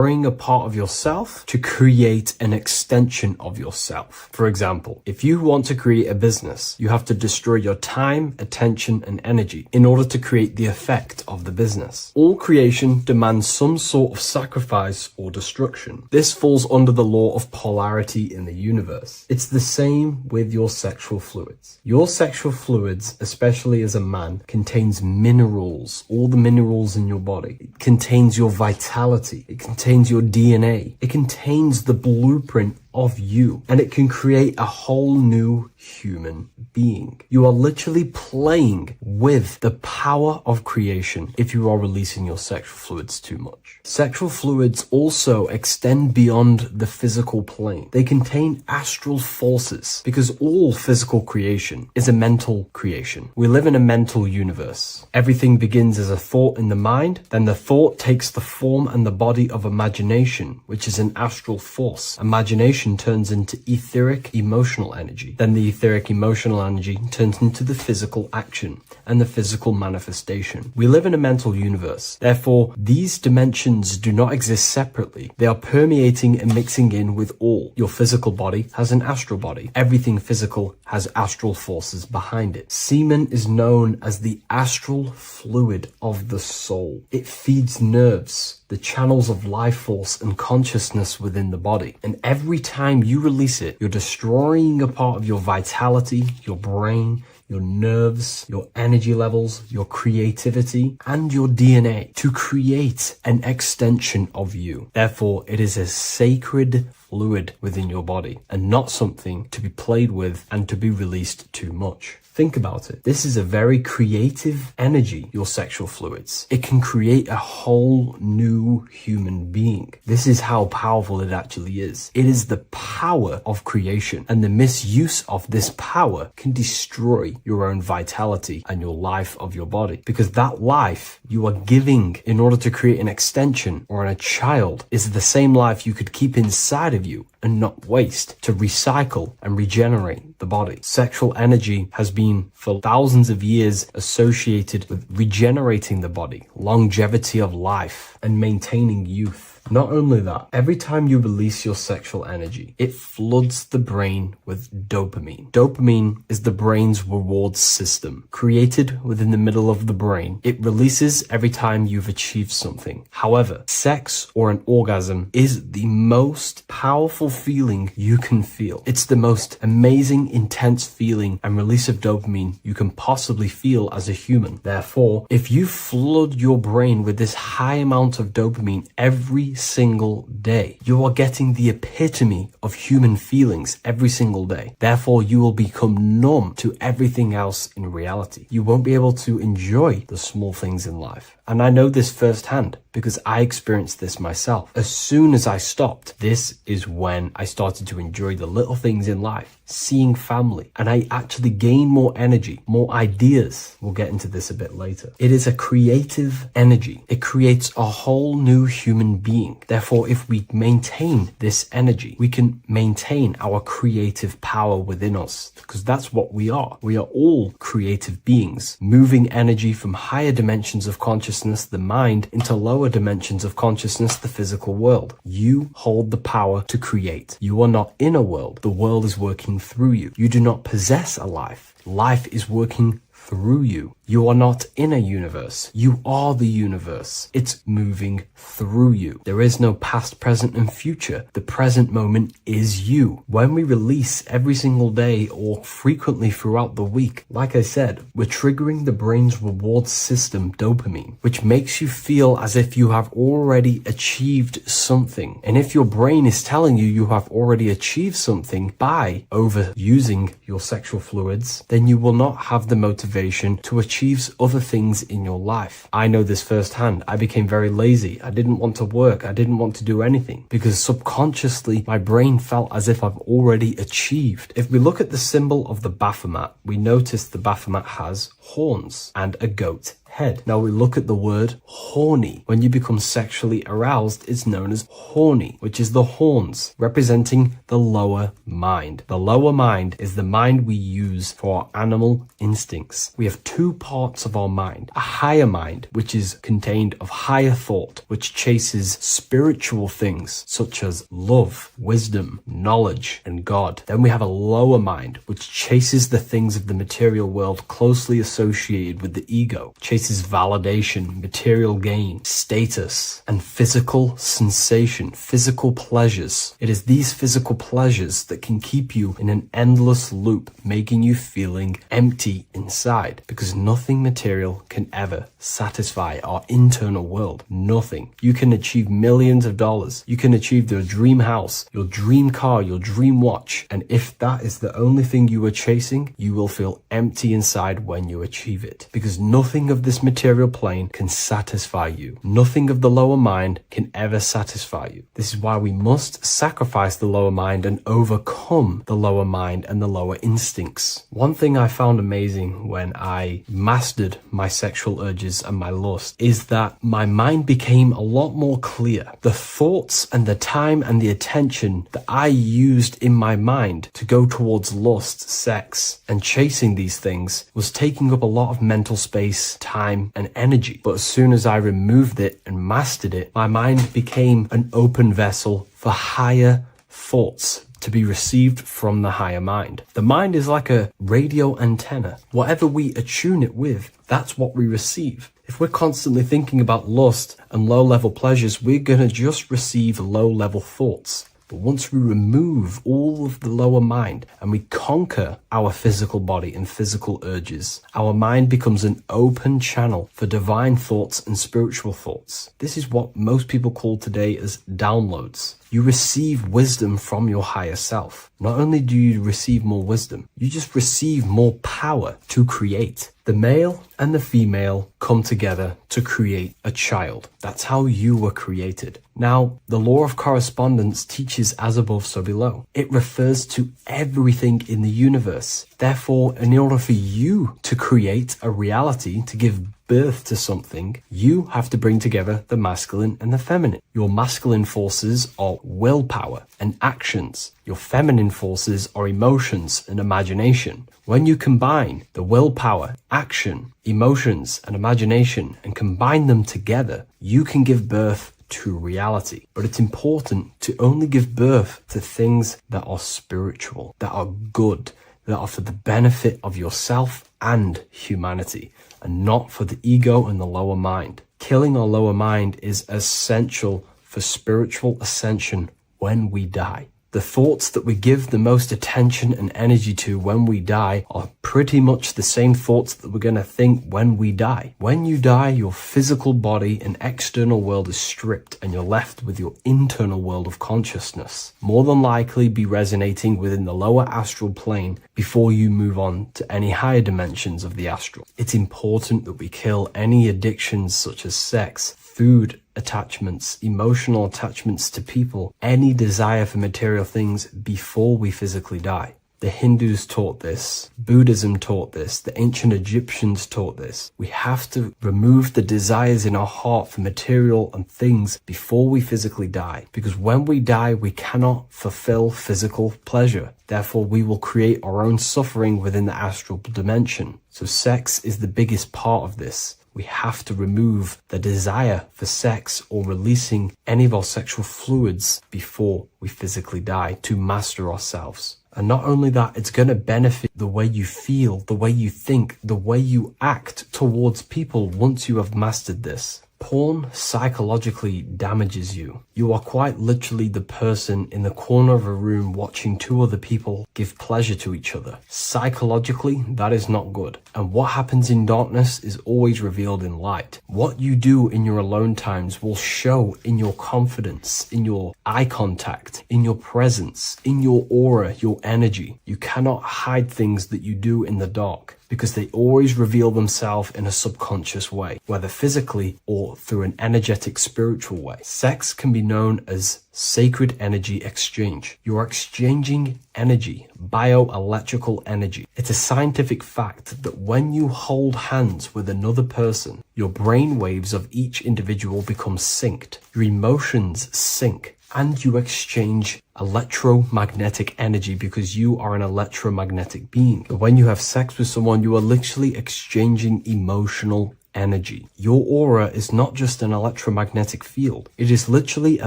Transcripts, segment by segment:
a part of yourself to create an extension of yourself. For example, if you want to create a business, you have to destroy your time, attention, and energy in order to create the effect of the business. All creation demands some sort of sacrifice or destruction. This falls under the law of polarity in the universe. It's the same with your sexual fluids. Your sexual fluids, especially as a man, contains minerals, all the minerals in your body. It contains your vitality. It contains your DNA. It contains the blueprint of you, and it can create a whole new human being. You are literally playing with the power of creation if you are releasing your sexual fluids too much. Sexual fluids also extend beyond the physical plane. They contain astral forces because all physical creation is a mental creation. We live in a mental universe. Everything begins as a thought in the mind, then the thought takes the form and the body of imagination, which is an astral force. Imagination turns into etheric emotional energy. Then the etheric emotional energy turns into the physical action and the physical manifestation. We live in a mental universe. Therefore, these dimensions do not exist separately. They are permeating and mixing in with all. Your physical body has an astral body. Everything physical has astral forces behind it. Semen is known as the astral fluid of the soul. It feeds nerves, the channels of life force and consciousness within the body. And every time you release it, you're destroying a part of your vitality, your brain, your nerves, your energy levels, your creativity, and your DNA to create an extension of you. Therefore, it is a sacred fluid within your body and not something to be played with and to be released too much. Think about it. This is a very creative energy, your sexual fluids. It can create a whole new human being. This is how powerful it actually is. It is the power of creation, and the misuse of this power can destroy your own vitality and your life of your body, because that life you are giving in order to create an extension or a child is the same life you could keep inside of you and not waste to recycle and regenerate the body. Sexual energy has been for thousands of years associated with regenerating the body, longevity of life, and maintaining youth. Not only that, every time you release your sexual energy, it floods the brain with dopamine. Dopamine is the brain's reward system, created within the middle of the brain. It releases every time you've achieved something. However, sex or an orgasm is the most powerful feeling you can feel. It's the most amazing, intense feeling and release of dopamine you can possibly feel as a human. Therefore, if you flood your brain with this high amount of dopamine every single day, you are getting the epitome of human feelings every single day. Therefore, you will become numb to everything else in reality. You won't be able to enjoy the small things in life. And I know this firsthand because I experienced this myself. As soon as I stopped, this is when I started to enjoy the little things in life, seeing family, and I actually gained more energy, more ideas. We'll get into this a bit later. It is a creative energy. It creates a whole new human being. Therefore, if we maintain this energy, we can maintain our creative power within us, because that's what we are. We are all creative beings, moving energy from higher dimensions of consciousness, the mind, into lower dimensions of consciousness, the physical world. You hold the power to create. You are not in a world. The world is working through you. You do not possess a life. Life is working through you. You are not in a universe. You are the universe. It's moving through you. There is no past, present, and future. The present moment is you. When we release every single day or frequently throughout the week, like I said, we're triggering the brain's reward system, dopamine, which makes you feel as if you have already achieved something. And if your brain is telling you you have already achieved something by overusing your sexual fluids, then you will not have the motivation to achieve other things in your life. I know this firsthand. I became very lazy. I didn't want to work. I didn't want to do anything because subconsciously my brain felt as if I've already achieved. If we look at the symbol of the Baphomet, we notice the Baphomet has horns and a goat head. Now we look at the word horny. When you become sexually aroused, it's known as horny, which is the horns, representing the lower mind. The lower mind is the mind we use for our animal instincts. We have two parts of our mind. A higher mind, which is contained of higher thought, which chases spiritual things such as love, wisdom, knowledge, and God. Then we have a lower mind, which chases the things of the material world closely associated with the ego, chases validation, material gain, status, and physical sensation, physical pleasures. It is these physical pleasures that can keep you in an endless loop, making you feeling empty inside, because nothing material can ever satisfy our internal world. Nothing. You can achieve millions of dollars. You can achieve your dream house, your dream car, your dream watch. And if that is the only thing you are chasing, you will feel empty inside when you achieve it, because nothing of this material plane can satisfy you. Nothing of the lower mind can ever satisfy you. This is why we must sacrifice the lower mind and overcome the lower mind and the lower instincts. One thing I found amazing when I mastered my sexual urges and my lust is that my mind became a lot more clear. The thoughts and the time and the attention that I used in my mind to go towards lust, sex, and chasing these things was taking up a lot of mental space, time, and energy. But as soon as I removed it and mastered it, my mind became an open vessel for higher thoughts to be received from the higher mind. The mind is like a radio antenna. Whatever we attune it with, that's what we receive. If we're constantly thinking about lust and low-level pleasures, we're going to just receive low-level thoughts. But once we remove all of the lower mind and we conquer our physical body and physical urges, our mind becomes an open channel for divine thoughts and spiritual thoughts. This is what most people call today as downloads. You receive wisdom from your higher self. Not only do you receive more wisdom, you just receive more power to create. The male and the female come together to create a child. That's how you were created. Now, the law of correspondence teaches as above, so below. It refers to everything in the universe. Therefore, in order for you to create a reality, to give birth to something, you have to bring together the masculine and the feminine. Your masculine forces are willpower and actions. Your feminine forces are emotions and imagination. When you combine the willpower, action, emotions, and imagination and combine them together, you can give birth to reality. But it's important to only give birth to things that are spiritual, that are good, that are for the benefit of yourself and humanity, and not for the ego and the lower mind. Killing our lower mind is essential for spiritual ascension when we die. The thoughts that we give the most attention and energy to when we die are pretty much the same thoughts that we're going to think when we die. When you die, your physical body and external world is stripped and you're left with your internal world of consciousness, more than likely be resonating within the lower astral plane before you move on to any higher dimensions of the astral. It's important that we kill any addictions such as sex, food, attachments, emotional attachments to people, any desire for material things before we physically die. The Hindus taught this, Buddhism taught this, the ancient Egyptians taught this. We have to remove the desires in our heart for material and things before we physically die, because when we die, we cannot fulfill physical pleasure. Therefore, we will create our own suffering within the astral dimension. So sex is the biggest part of this. We have to remove the desire for sex or releasing any of our sexual fluids before we physically die to master ourselves. And not only that, it's going to benefit the way you feel, the way you think, the way you act towards people once you have mastered this. Porn psychologically damages you. You are quite literally the person in the corner of a room watching two other people give pleasure to each other. Psychologically, that is not good. And what happens in darkness is always revealed in light. What you do in your alone times will show in your confidence, in your eye contact, in your presence, in your aura, your energy. You cannot hide things that you do in the dark. because they always reveal themselves in a subconscious way, whether physically or through an energetic spiritual way. Sex can be known as sacred energy exchange. You are exchanging energy, bioelectrical energy. It's a scientific fact that when you hold hands with another person, your brain waves of each individual become synced, your emotions sync, and you exchange electromagnetic energy because you are an electromagnetic being. When you have sex with someone, you are literally exchanging emotional energy. Your aura is not just an electromagnetic field. It is literally a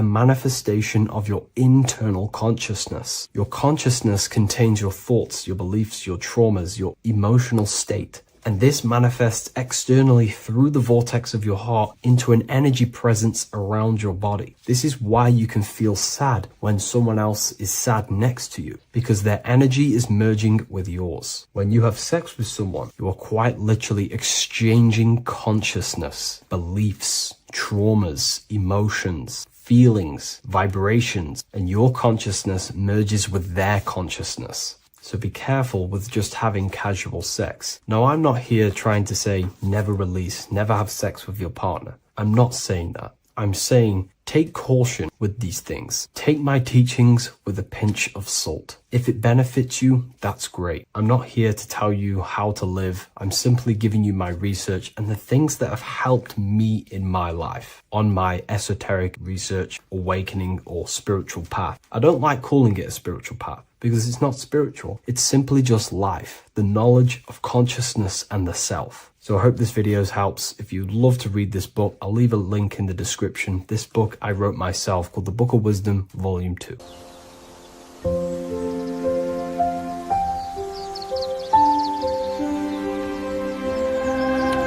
manifestation of your internal consciousness. Your consciousness contains your thoughts, your beliefs, your traumas, your emotional state. And this manifests externally through the vortex of your heart into an energy presence around your body. This is why you can feel sad when someone else is sad next to you, because their energy is merging with yours. When you have sex with someone, you are quite literally exchanging consciousness, beliefs, traumas, emotions, feelings, vibrations, and your consciousness merges with their consciousness. So be careful with just having casual sex. Now, I'm not here trying to say never release, never have sex with your partner. I'm not saying that. I'm saying take caution with these things. Take my teachings with a pinch of salt. If it benefits you, that's great. I'm not here to tell you how to live. I'm simply giving you my research and the things that have helped me in my life on my esoteric research, awakening, or spiritual path. I don't like calling it a spiritual path, because it's not spiritual. It's simply just life, the knowledge of consciousness and the self. So I hope this video helps. If you'd love to read this book, I'll leave a link in the description. This book I wrote myself called The Book of Wisdom, Volume 2.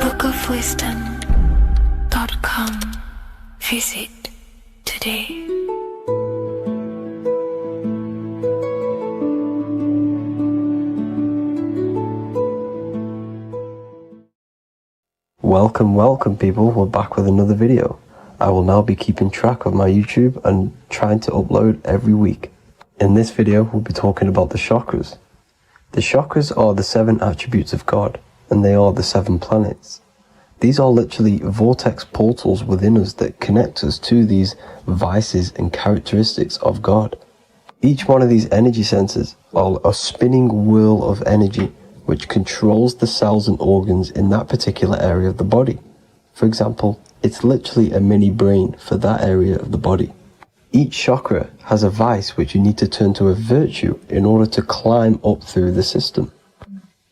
bookofwisdom.com. Visit today. Welcome people, we're back with another video. I will now be keeping track of my YouTube and trying to upload every week. In this video, we'll be talking about the chakras. The chakras are the 7 attributes of God, and they are the 7 planets. These are literally vortex portals within us that connect us to these vices and characteristics of God. Each one of these energy centers are a spinning wheel of energy which controls the cells and organs in that particular area of the body. For example, it's literally a mini brain for that area of the body. Each chakra has a vice which you need to turn to a virtue in order to climb up through the system.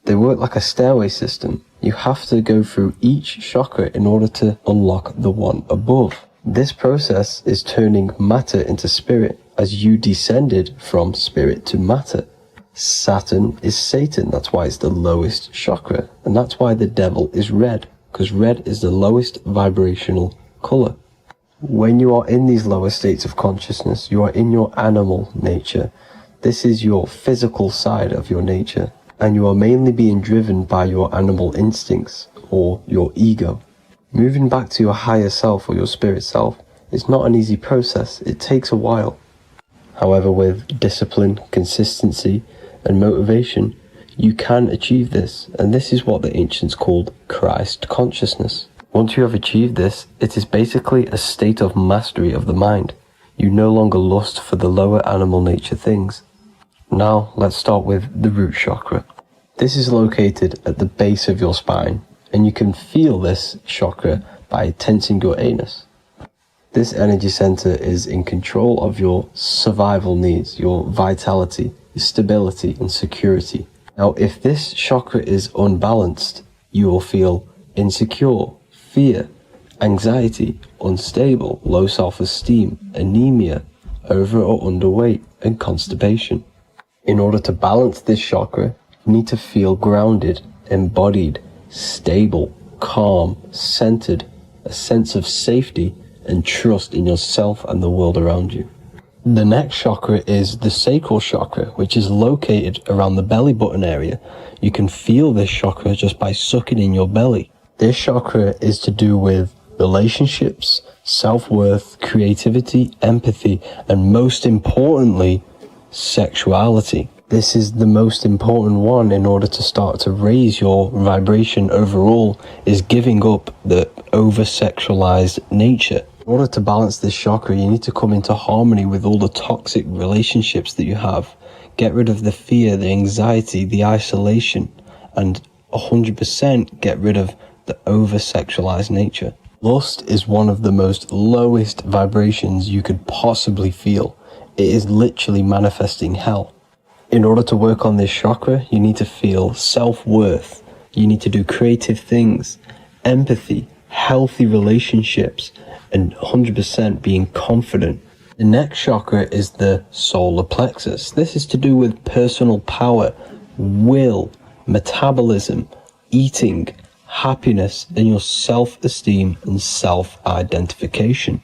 They work like a stairway system. You have to go through each chakra in order to unlock the one above. This process is turning matter into spirit as you descended from spirit to matter. Saturn is Satan, that's why it's the lowest chakra, and that's why the devil is red, because red is the lowest vibrational color. When you are in these lower states of consciousness, you are in your animal nature. This is your physical side of your nature, and you are mainly being driven by your animal instincts, or your ego. Moving back to your higher self or your spirit self is not an easy process, it takes a while. However, with discipline, consistency, and motivation, you can achieve this, and this is what the ancients called Christ consciousness. Once you have achieved this, it is basically a state of mastery of the mind. You no longer lust for the lower animal nature things. Now, let's start with the root chakra. This is located at the base of your spine, and you can feel this chakra by tensing your anus. This energy center is in control of your survival needs, your vitality, stability and security. Now, if this chakra is unbalanced, you will feel insecure, fear, anxiety, unstable, low self-esteem, anemia, over or underweight, and constipation. In order to balance this chakra, you need to feel grounded, embodied, stable, calm, centered, a sense of safety and trust in yourself and the world around you. The next chakra is the sacral chakra, which is located around the belly button area. You can feel this chakra just by sucking in your belly. This chakra is to do with relationships, self-worth, creativity, empathy, and most importantly, sexuality. This is the most important one in order to start to raise your vibration overall, is giving up the over-sexualized nature. In order to balance this chakra, you need to come into harmony with all the toxic relationships that you have. Get rid of the fear, the anxiety, the isolation, and 100% get rid of the over-sexualized nature. Lust is one of the most lowest vibrations you could possibly feel. It is literally manifesting hell. In order to work on this chakra, you need to feel self-worth. You need to do creative things, empathy, healthy relationships, and 100% being confident. The next chakra is the solar plexus. This is to do with personal power, will, metabolism, eating, happiness, and your self-esteem and self-identification.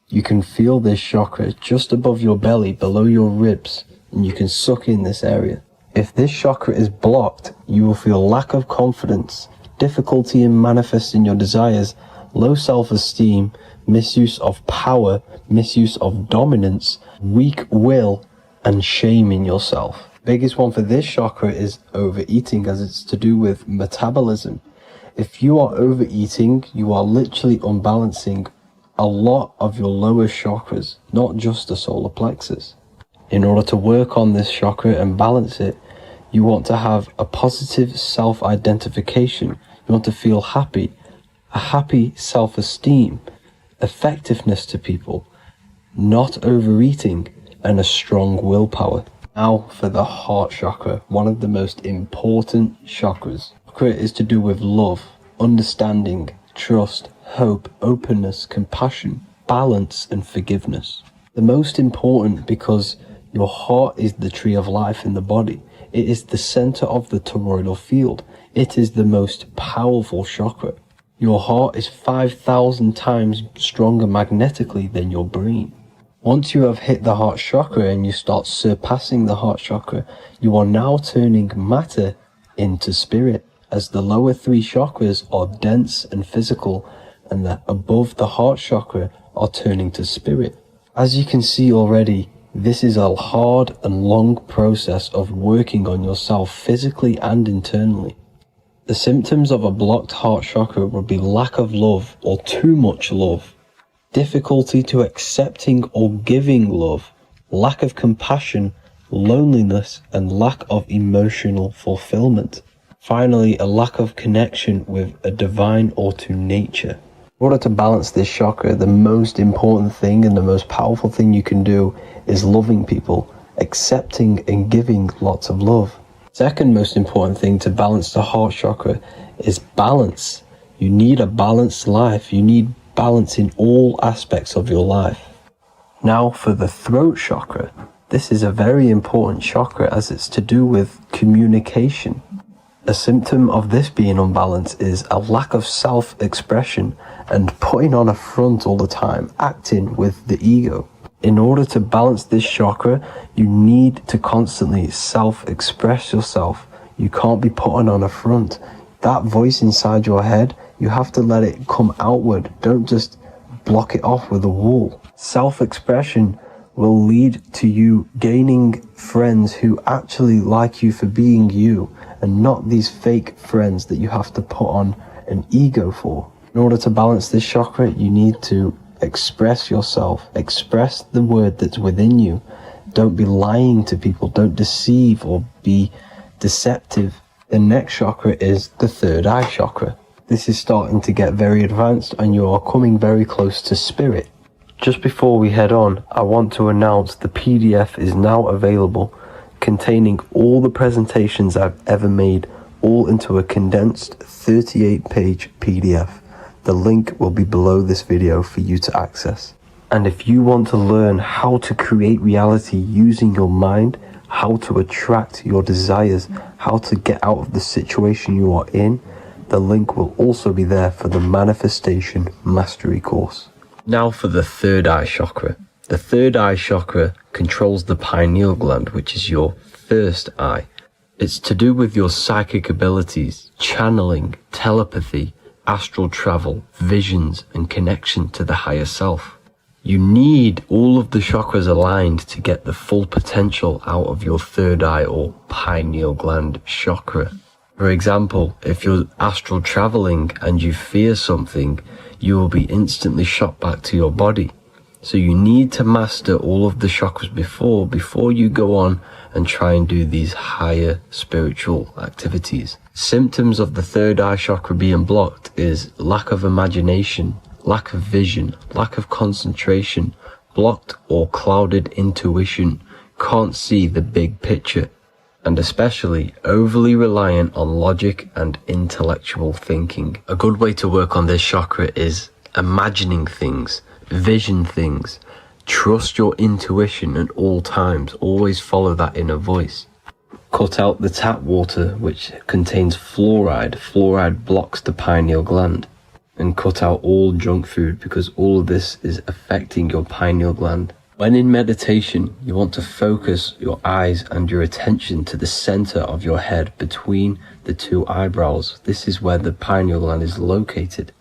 You can feel this chakra just above your belly, below your ribs, and you can suck in this area. If this chakra is blocked, you will feel lack of confidence, difficulty in manifesting your desires, low self-esteem, misuse of power, misuse of dominance, weak will, and shame in yourself. Biggest one for this chakra is overeating, as it's to do with metabolism. If you are overeating, you are literally unbalancing a lot of your lower chakras, not just the solar plexus. In order to work on this chakra and balance it, you want to have a positive self-identification. You want to feel happy, a happy self-esteem, effectiveness to people, not overeating, and a strong willpower. Now for the heart chakra, one of the most important chakras. Chakra is to do with love, understanding, trust, hope, openness, compassion, balance, and forgiveness. The most important because your heart is the tree of life in the body. It is the center of the toroidal field. It is the most powerful chakra. Your heart is 5,000 times stronger magnetically than your brain. Once you have hit the heart chakra and you start surpassing the heart chakra, you are now turning matter into spirit, as the lower three chakras are dense and physical, and the above the heart chakra are turning to spirit. As you can see already, this is a hard and long process of working on yourself physically and internally. The symptoms of a blocked heart chakra would be lack of love or too much love, difficulty to accepting or giving love, lack of compassion, loneliness, and lack of emotional fulfillment. Finally, a lack of connection with a divine or to nature. In order to balance this chakra, the most important thing and the most powerful thing you can do is loving people, accepting and giving lots of love. Second most important thing to balance the heart chakra is balance. You need a balanced life. You need balance in all aspects of your life. Now for the throat chakra. This is a very important chakra as it's to do with communication. A symptom of this being unbalanced is a lack of self-expression and putting on a front all the time, acting with the ego. In order to balance this chakra, you need to constantly self-express yourself. You can't be putting on a front. That voice inside your head, you have to let it come outward. Don't just block it off with a wall. Self-expression will lead to you gaining friends who actually like you for being you, and not these fake friends that you have to put on an ego for. In order to balance this chakra, you need to express yourself, express the word that's within you. Don't be lying to people, don't deceive or be deceptive. The next chakra is the third eye chakra. This is starting to get very advanced and you are coming very close to spirit. Just before we head on, I want to announce the PDF is now available, containing all the presentations I've ever made, all into a condensed 38-page PDF. The link will be below this video for you to access. And if you want to learn how to create reality using your mind, how to attract your desires, how to get out of the situation you are in, the link will also be there for the Manifestation Mastery course. Now for the third eye chakra. The third eye chakra controls the pineal gland, which is your first eye. It's to do with your psychic abilities, channeling, telepathy, astral travel, visions, and connection to the higher self. You need all of the chakras aligned to get the full potential out of your third eye or pineal gland chakra. For example, if you're astral traveling and you fear something, you will be instantly shot back to your body. So you need to master all of the chakras before you go on and try and do these higher spiritual activities. Symptoms of the third eye chakra being blocked is lack of imagination, lack of vision, lack of concentration, blocked or clouded intuition, can't see the big picture, and especially overly reliant on logic and intellectual thinking. A good way to work on this chakra is imagining things, vision things, trust your intuition at all times, always follow that inner voice. Cut out the tap water which contains fluoride. Fluoride blocks the pineal gland. And cut out all junk food because all of this is affecting your pineal gland. When in meditation, you want to focus your eyes and your attention to the center of your head between the two eyebrows. This is where the pineal gland is located.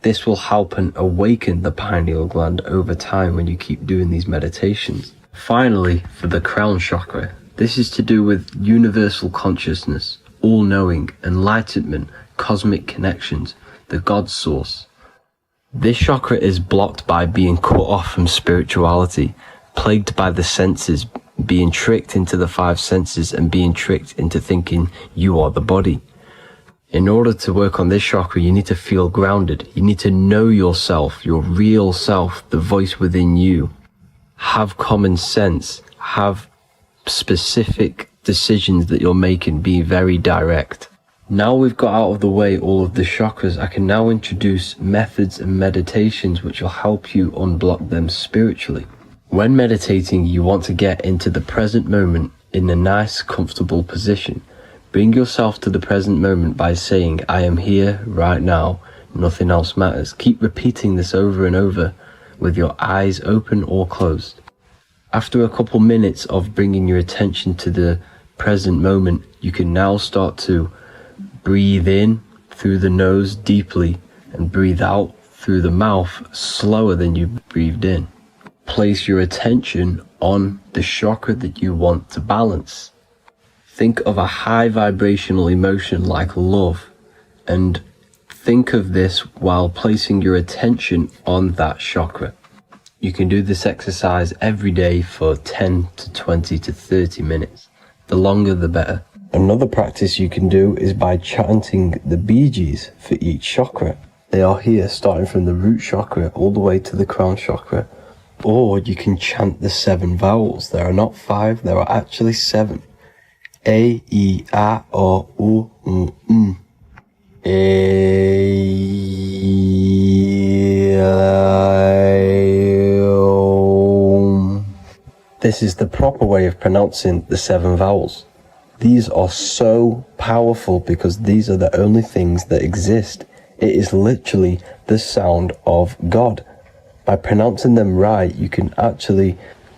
This will help and awaken the pineal gland over time when you keep doing these meditations. Finally, for the crown chakra, this is to do with universal consciousness, all-knowing, enlightenment, cosmic connections, the God source. This chakra is blocked by being cut off from spirituality, plagued by the senses, being tricked into the five senses and being tricked into thinking you are the body. In order to work on this chakra, you need to feel grounded. You need to know yourself, your real self, the voice within you. Have common sense, have specific decisions that you're making, be very direct. Now we've got out of the way all of the chakras, I can now introduce methods and meditations which will help you unblock them spiritually. When meditating, you want to get into the present moment in a nice, comfortable position. Bring yourself to the present moment by saying, I am here right now, nothing else matters. Keep repeating this over and over with your eyes open or closed. After a couple minutes of bringing your attention to the present moment, you can now start to breathe in through the nose deeply and breathe out through the mouth slower than you breathed in. Place your attention on the chakra that you want to balance. Think of a high vibrational emotion like love, and think of this while placing your attention on that chakra. You can do this exercise every day for 10 to 20 to 30 minutes. The longer the better. Another practice you can do is by chanting the Bijis for each chakra. They are here starting from the root chakra all the way to the crown chakra. Or you can chant the 7 vowels. There are not 5, there are actually 7. A, I, A, O, U, M. A, O. This is the proper way of pronouncing the 7 vowels. These are so powerful because these are the only things that exist. It is literally the sound of God. By pronouncing them right, you can actually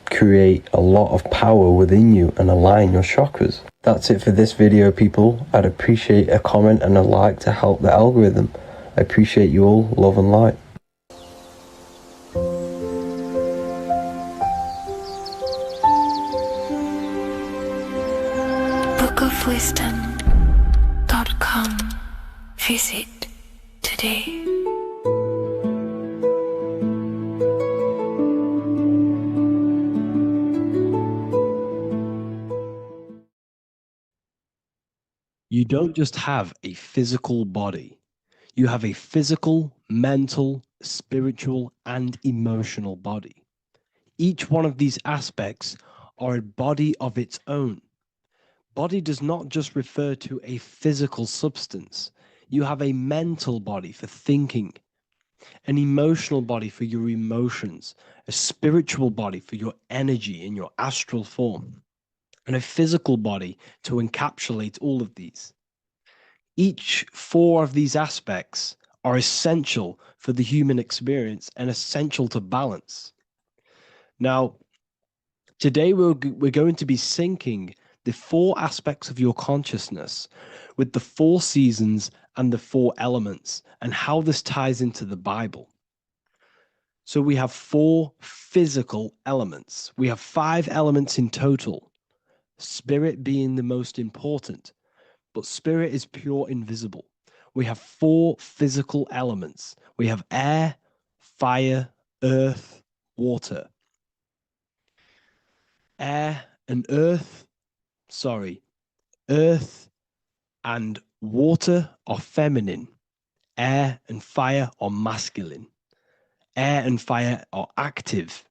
create a lot of power within you and align your chakras. That's it for this video, people. I'd appreciate a comment and a like to help the algorithm. I appreciate you all. Love and light. bookofwisdom.com. Visit today. You don't just have a physical body. You have a physical, mental, spiritual, and emotional body. Each one of these aspects are a body of its own. Body does not just refer to a physical substance. You have a mental body for thinking, an emotional body for your emotions, a spiritual body for your energy in your astral form, and a physical body to encapsulate all of these. Each 4 of these aspects are essential for the human experience and essential to balance. Now, today we're going to be syncing the 4 aspects of your consciousness with the 4 seasons and the 4 elements and how this ties into the Bible. So we have 4 physical elements. We have 5 elements in total, spirit being the most important, but spirit is pure invisible. We have 4 physical elements. We have air, fire, earth, water. Air and earth, earth and water are feminine. Air and fire are masculine. Air and fire are active.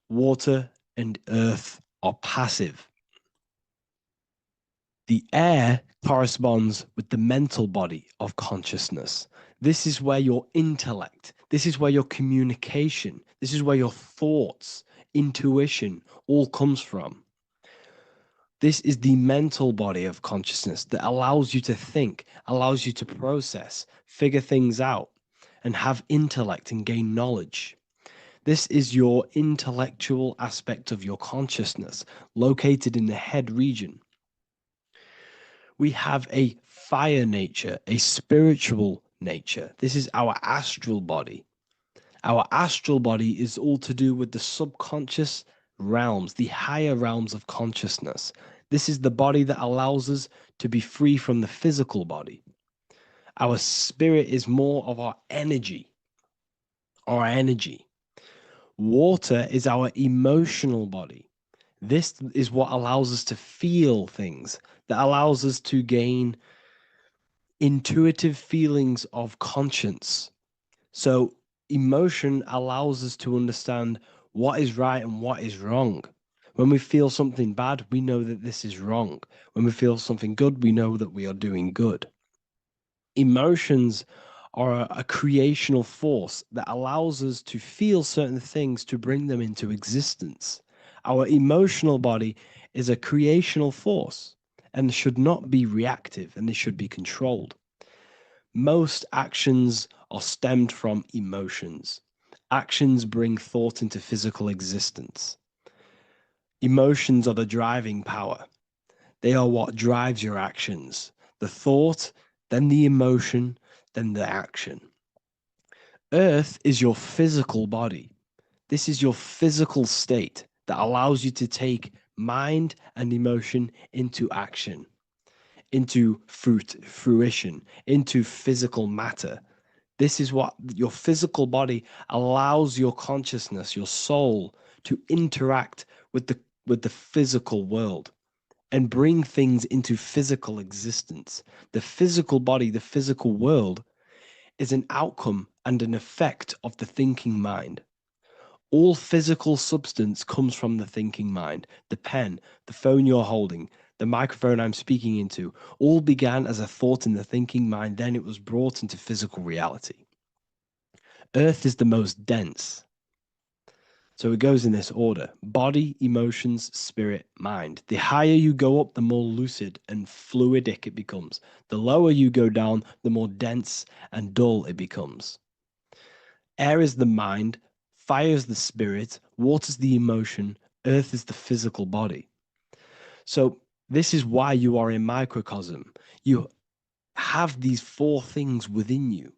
Water and earth are passive. The air corresponds with the mental body of consciousness. This is where your intellect, this is where your communication, this is where your thoughts, intuition all comes from. This is the mental body of consciousness that allows you to think, allows you to process, figure things out, and have intellect and gain knowledge. This is your intellectual aspect of your consciousness, located in the head region. We have a fire nature, a spiritual nature. This is our astral body. Our astral body is all to do with the subconscious realms, the higher realms of consciousness. This is the body that allows us to be free from the physical body. Our spirit is more of our energy. Water is our emotional body. This is what allows us to feel things, that allows us to gain intuitive feelings of conscience. So emotion allows us to understand what is right and what is wrong. When we feel something bad, we know that this is wrong. When we feel something good, we know that we are doing good. Emotions are a creational force that allows us to feel certain things to bring them into existence. Our emotional body is a creational force and should not be reactive, and they should be controlled. Most actions are stemmed from emotions. Actions bring thought into physical existence. Emotions are the driving power. They are what drives your actions. The thought, then the emotion, then the action. Earth is your physical body. This is your physical state that allows you to take mind and emotion into action, into fruition, into physical matter. This is what your physical body allows your consciousness, your soul, to interact with the physical world and bring things into physical existence. The physical body, the physical world, is an outcome and an effect of the thinking mind. All physical substance comes from the thinking mind. The pen, the phone you're holding, the microphone I'm speaking into, all began as a thought in the thinking mind, then it was brought into physical reality. Earth is the most dense. So it goes in this order: body, emotions, spirit, mind. The higher you go up, the more lucid and fluidic it becomes. The lower you go down, the more dense and dull it becomes. Air is the mind, fire is the spirit, water is the emotion, earth is the physical body. So this is why you are a microcosm. You have these 4 things within you.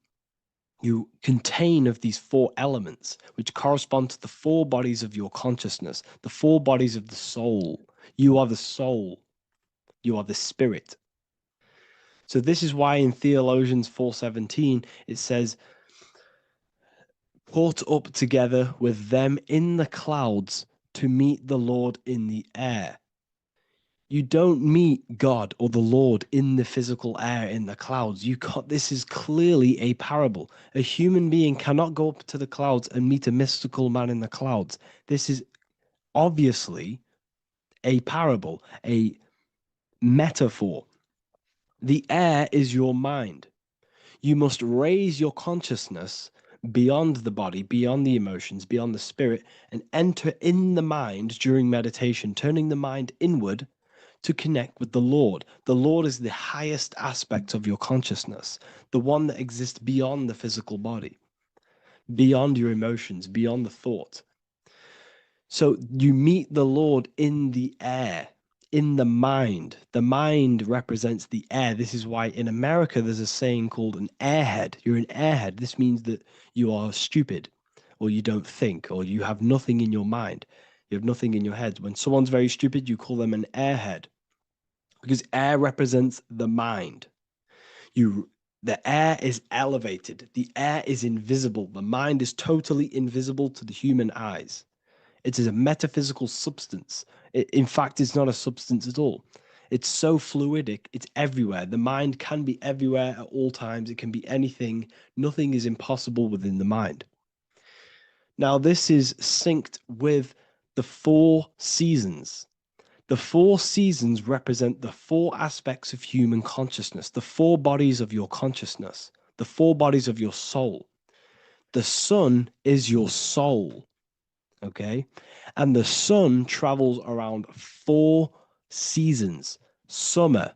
You contain of these 4 elements, which correspond to the 4 bodies of your consciousness, the 4 bodies of the soul. You are the soul. You are the spirit. So this is why in Theologians 4:17 it says, "Caught up together with them in the clouds to meet the Lord in the air." You don't meet God or the Lord in the physical air, in the clouds. This is clearly a parable. A human being cannot go up to the clouds and meet a mystical man in the clouds. This is obviously a parable, a metaphor. The air is your mind. You must raise your consciousness beyond the body, beyond the emotions, beyond the spirit, and enter in the mind during meditation, turning the mind inward to connect with the Lord. The Lord is the highest aspect of your consciousness, the one that exists beyond the physical body, beyond your emotions, beyond the thought. So you meet the Lord in the air, in the mind. The mind represents the air. This is why in America there's a saying called an airhead. You're an airhead. This means that you are stupid or you don't think, or you have nothing in your mind. You have nothing in your head. When someone's very stupid, you call them an airhead, because air represents the mind. The air is elevated. The air is invisible. The mind is totally invisible to the human eyes. It is a metaphysical substance. In fact, it's not a substance at all. It's so fluidic, it's everywhere. The mind can be everywhere at all times. It can be anything. Nothing is impossible within the mind. Now, this is synced with the 4 seasons. The 4 seasons represent the 4 aspects of human consciousness, the 4 bodies of your consciousness, the 4 bodies of your soul. The sun is your soul, okay? And the sun travels around 4 seasons. Summer,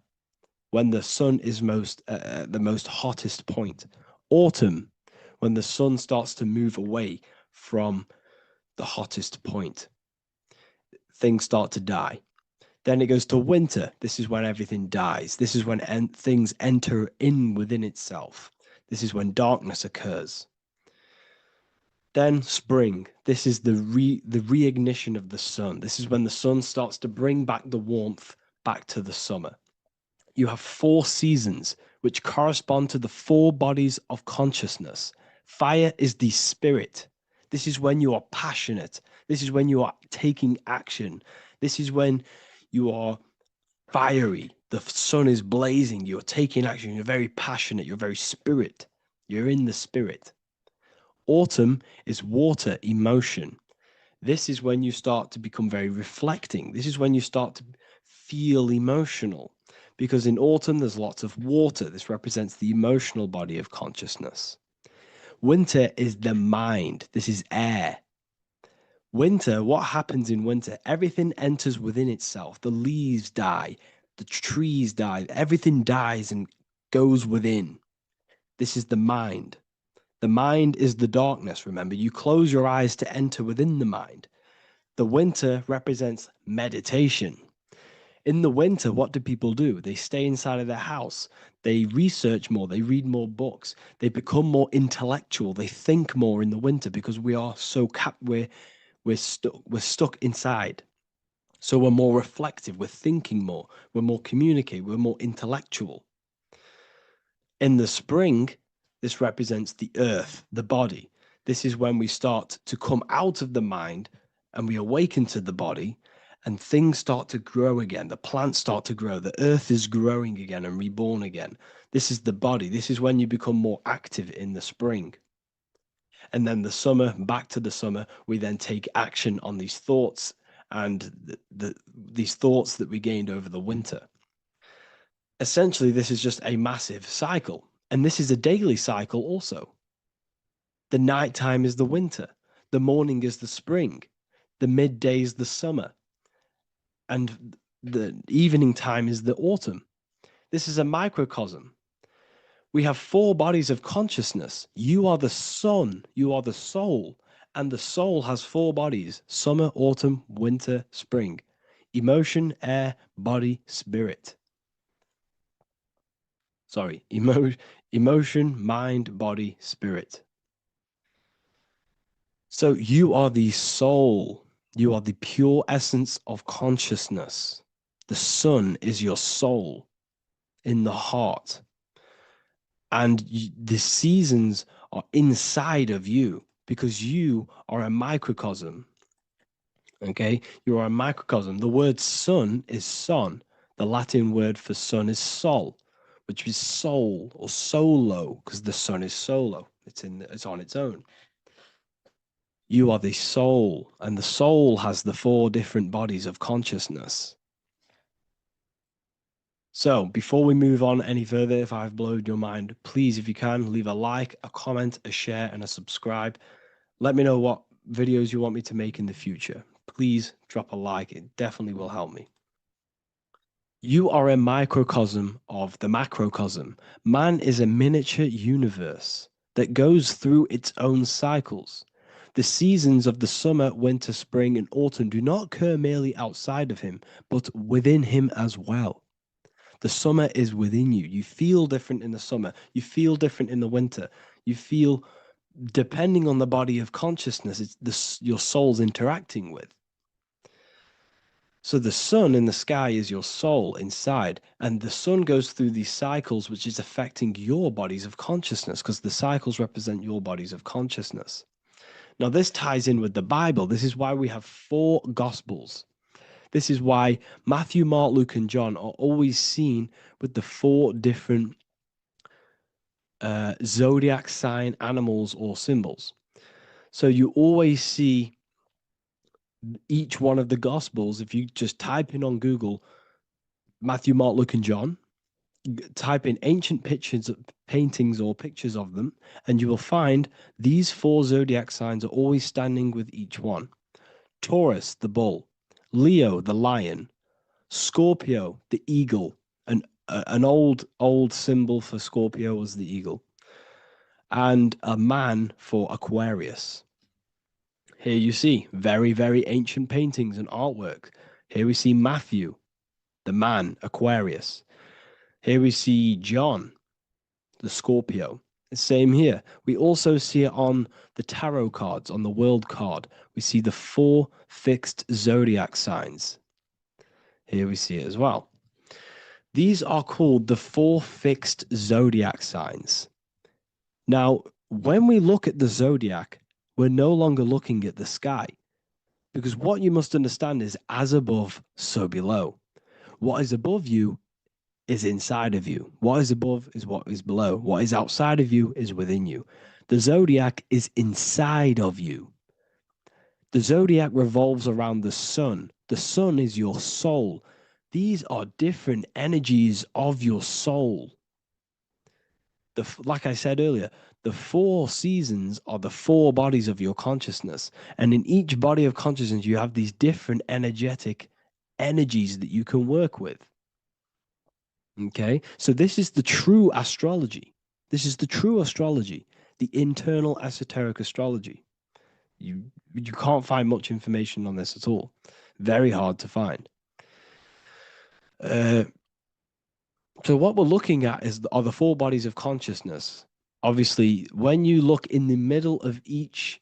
when the sun is the most hottest point. Autumn, when the sun starts to move away from the hottest point. Things start to die. Then it goes to winter. This is when everything dies. This is when things enter in within itself. This is when darkness occurs. Then spring. This is the reignition of the sun. This is when the sun starts to bring back the warmth back to the summer. You have 4 seasons, which correspond to the 4 bodies of consciousness. Fire is the spirit. This is when you are passionate. This is when you are taking action. This is when you are fiery. The sun is blazing. You're taking action. You're very passionate. You're very spirit. You're in the spirit. Autumn is water, emotion. This is when you start to become very reflecting. This is when you start to feel emotional. Because in autumn, there's lots of water. This represents the emotional body of consciousness. Winter is the mind. This is air. Winter, what happens in winter? Everything enters within itself. The leaves die, the trees die, everything dies and goes within. This is the mind. The mind is the darkness, remember. You close your eyes to enter within the mind. The winter represents meditation. In the winter, what do people do? They stay inside of their house. They research more. They read more books. They become more intellectual. They think more in the winter because we are so we're stuck inside. So we're more reflective. We're thinking more. We're more communicative. We're more intellectual. In the spring, this represents the earth, the body. This is when we start to come out of the mind and we awaken to the body. And things start to grow again. The plants start to grow. The earth is growing again and reborn again. This is the body. This is when you become more active in the spring. And then the summer, back to the summer, we then take action on these thoughts and these thoughts that we gained over the winter. Essentially, this is just a massive cycle. And this is a daily cycle also. The nighttime is the winter. The morning is the spring. The midday is the summer. And the evening time is the autumn. This is a microcosm. We have 4 bodies of consciousness. You are the sun, you are the soul, and the soul has 4 bodies: summer, autumn, winter, spring. Emotion, air, body, spirit. Sorry, emotion, mind, body, spirit. So you are the soul. You are the pure essence of consciousness. The sun is your soul in the heart. And the seasons are inside of you because you are a microcosm. Okay? You are a microcosm. The word sun is son. The Latin word for sun is sol, which is soul or solo, because the sun is solo. It's on its own. You are the soul, and the soul has the 4 different bodies of consciousness. So before we move on any further, if I've blown your mind, please, if you can, leave a like, a comment, a share, and a subscribe. Let me know what videos you want me to make in the future. Please drop a like. It definitely will help me. You are a microcosm of the macrocosm. Man is a miniature universe that goes through its own cycles. The seasons of the summer, winter, spring, and autumn do not occur merely outside of him, but within him as well. The summer is within you. You feel different in the summer. You feel different in the winter. You feel depending on the body of consciousness, your soul's interacting with. So the sun in the sky is your soul inside, and the sun goes through these cycles, which is affecting your bodies of consciousness, because the cycles represent your bodies of consciousness. Now, this ties in with the Bible. This is why we have 4 Gospels. This is why Matthew, Mark, Luke, and John are always seen with the 4 different zodiac sign animals or symbols. So you always see each one of the Gospels. If you just type in on Google Matthew, Mark, Luke, and John, type in ancient pictures, paintings, or pictures of them, and you will find these 4 zodiac signs are always standing with each one. Taurus, the bull; Leo, the lion; Scorpio, the eagle. An old symbol for Scorpio was the eagle. And a man for Aquarius. Here you see very, very ancient paintings and artwork. Here we see Matthew, the man, Aquarius. Here we see John, the Scorpio. The same here. We also see it on the tarot cards, on the world card. We see the 4 fixed zodiac signs. Here we see it as well. These are called the 4 fixed zodiac signs. Now, when we look at the zodiac, we're no longer looking at the sky, because what you must understand is as above, so below. What is above you is inside of you. What is above is what is below. What is outside of you is within you. The zodiac is inside of you. The zodiac revolves around the sun. The sun is your soul. These are different energies of your soul. Like I said earlier, the 4 seasons are the 4 bodies of your consciousness. And in each body of consciousness, you have these different energetic energies that you can work with. Okay, so this is the true astrology. This is the true astrology, the internal esoteric astrology. You can't find much information on this at all. Very hard to find. So what we're looking at are the 4 bodies of consciousness. Obviously, when you look in the middle of each,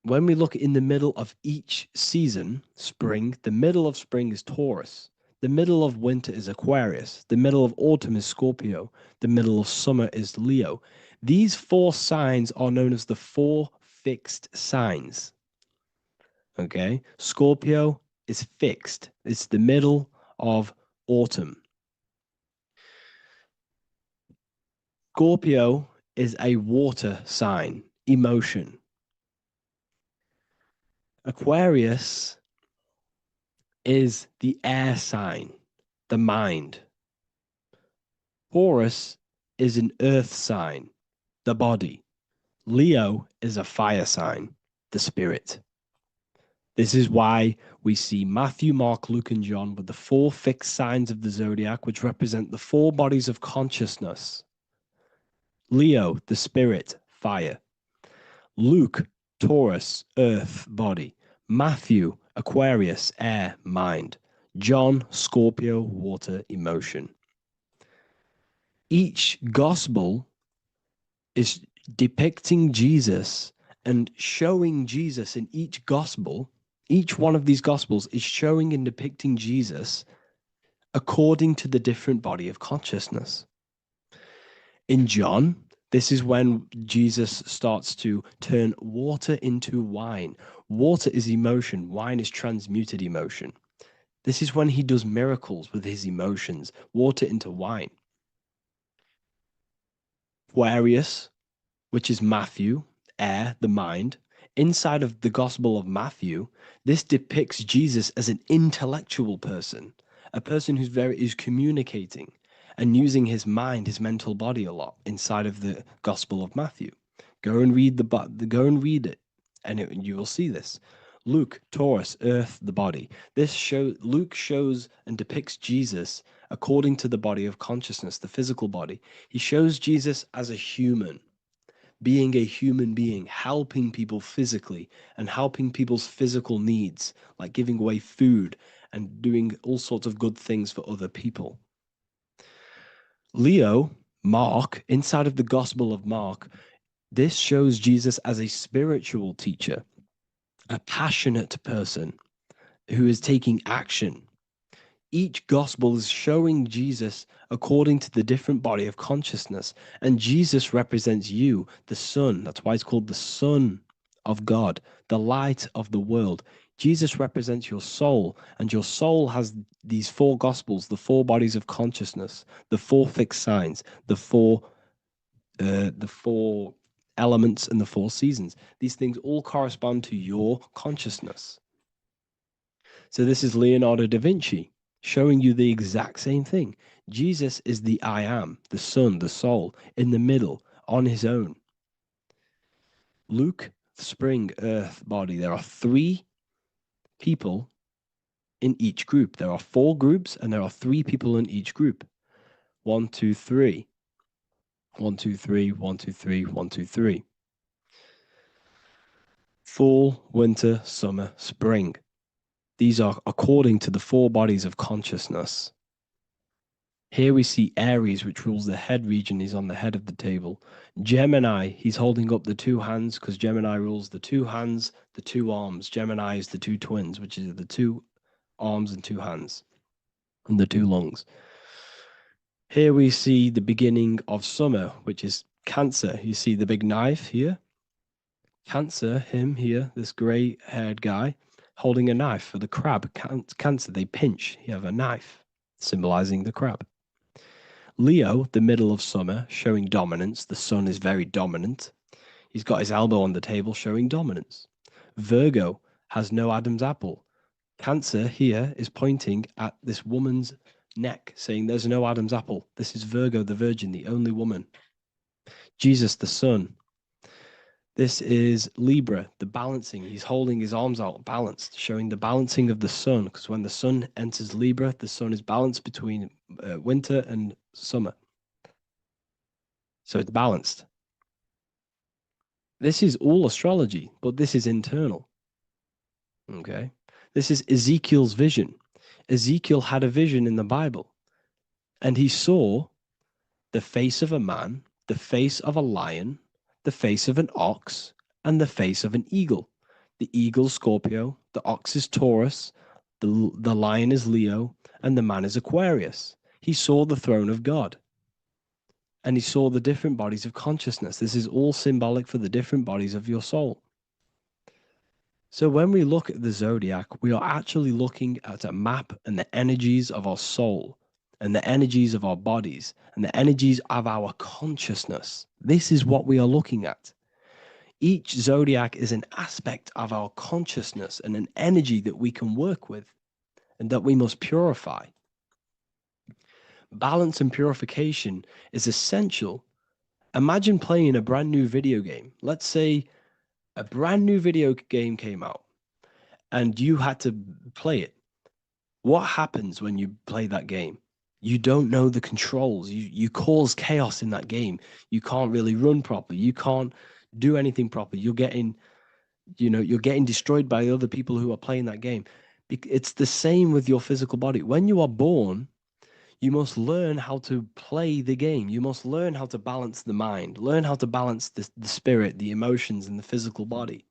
when we look in the middle of each season, spring, the middle of spring is Taurus. The middle of winter is Aquarius. The middle of autumn is Scorpio. The middle of summer is Leo. These 4 signs are known as the 4 fixed signs. Okay, Scorpio is fixed. It's the middle of autumn. Scorpio is a water sign, emotion. Aquarius is the air sign, the mind. Taurus is an earth sign, the body. Leo is a fire sign, the spirit. This is why we see Matthew, Mark, Luke, and John with the 4 fixed signs of the zodiac, which represent the 4 bodies of consciousness. Leo, the spirit, fire. Luke, Taurus, earth, body. Matthew, Aquarius, air, mind. John, Scorpio, water, emotion. Each gospel is depicting Jesus and showing Jesus in each gospel. Each one of these gospels is showing and depicting Jesus according to the different body of consciousness. In John, this is when Jesus starts to turn water into wine. Water is emotion. Wine is transmuted emotion. This is when he does miracles with his emotions, water into wine. Aquarius, which is Matthew, air, the mind. Inside of the Gospel of Matthew, this depicts Jesus as an intellectual person, a person who's communicating and using his mind, his mental body a lot inside of the Gospel of Matthew. Go and read it, and you will see this. Luke, Taurus, earth, the body. Luke shows and depicts Jesus according to the body of consciousness, the physical body. He shows Jesus as a human, being a human being, helping people physically and helping people's physical needs, like giving away food and doing all sorts of good things for other people. Leo, Mark, inside of the Gospel of Mark, This shows Jesus as a spiritual teacher, a passionate person who is taking action. Each gospel is showing Jesus according to the different body of consciousness. And Jesus represents you, the Son. That's why it's called the Son of God, the light of the world. Jesus represents your soul, and your soul has these four gospels, the four bodies of consciousness, the four fixed signs, the four elements, and the four seasons. These things all correspond to your consciousness. So this is Leonardo da Vinci showing you the exact same thing. Jesus is the I am, the Son, the soul, in the middle, on his own. Luke, spring, earth, body. There are three people in each group. There are four groups, and there are three people in each group. 1, 2, 3. 1, 2, 3, 1, 2, 3, 1, 2, 3. Fall, winter, summer, spring. These are according to the four bodies of consciousness. Here we see Aries, which rules the head region. He's on the head of the table. Gemini, he's holding up the two hands because Gemini rules the two hands, the two arms. Gemini is the two twins, which is the two arms and two hands, and the two lungs. Here we see the beginning of summer, which is Cancer. You see the big knife here. Cancer, him here, this gray-haired guy, holding a knife for the crab. Cancer, they pinch. You have a knife, symbolizing the crab. Leo, the middle of summer, showing dominance. The sun is very dominant. He's got his elbow on the table, showing dominance. Virgo has no Adam's apple. Cancer here is pointing at this woman's neck, saying there's no Adam's apple. This is Virgo, the virgin, the only woman. Jesus, the sun. This is Libra, the balancing. He's holding his arms out, balanced, showing the balancing of the sun. Because when the sun enters Libra, the sun is balanced between winter and summer. So it's balanced. This is all astrology, but this is internal. Okay. This is Ezekiel's vision. Ezekiel had a vision in the Bible, and he saw the face of a man, the face of a lion, the face of an ox, and the face of an eagle. The eagle, Scorpio, the ox is Taurus, the lion is Leo, and the man is Aquarius. He saw the throne of God, and he saw the different bodies of consciousness. This is all symbolic for the different bodies of your soul. So when we look at the zodiac, we are actually looking at a map and the energies of our soul, and the energies of our bodies, and the energies of our consciousness. This is what we are looking at. Each zodiac is an aspect of our consciousness and an energy that we can work with and that we must purify. Balance and purification is essential. Imagine playing a brand new video game. Let's say a brand new video game came out and you had to play it. What happens when you play that game? You don't know the controls. You cause chaos in that game. You can't really run properly. You can't do anything properly. You're getting destroyed by other people who are playing that game. It's the same with your physical body. When you are born, you must learn how to play the game. You must learn how to balance the mind, learn how to balance the spirit, the emotions, and the physical body.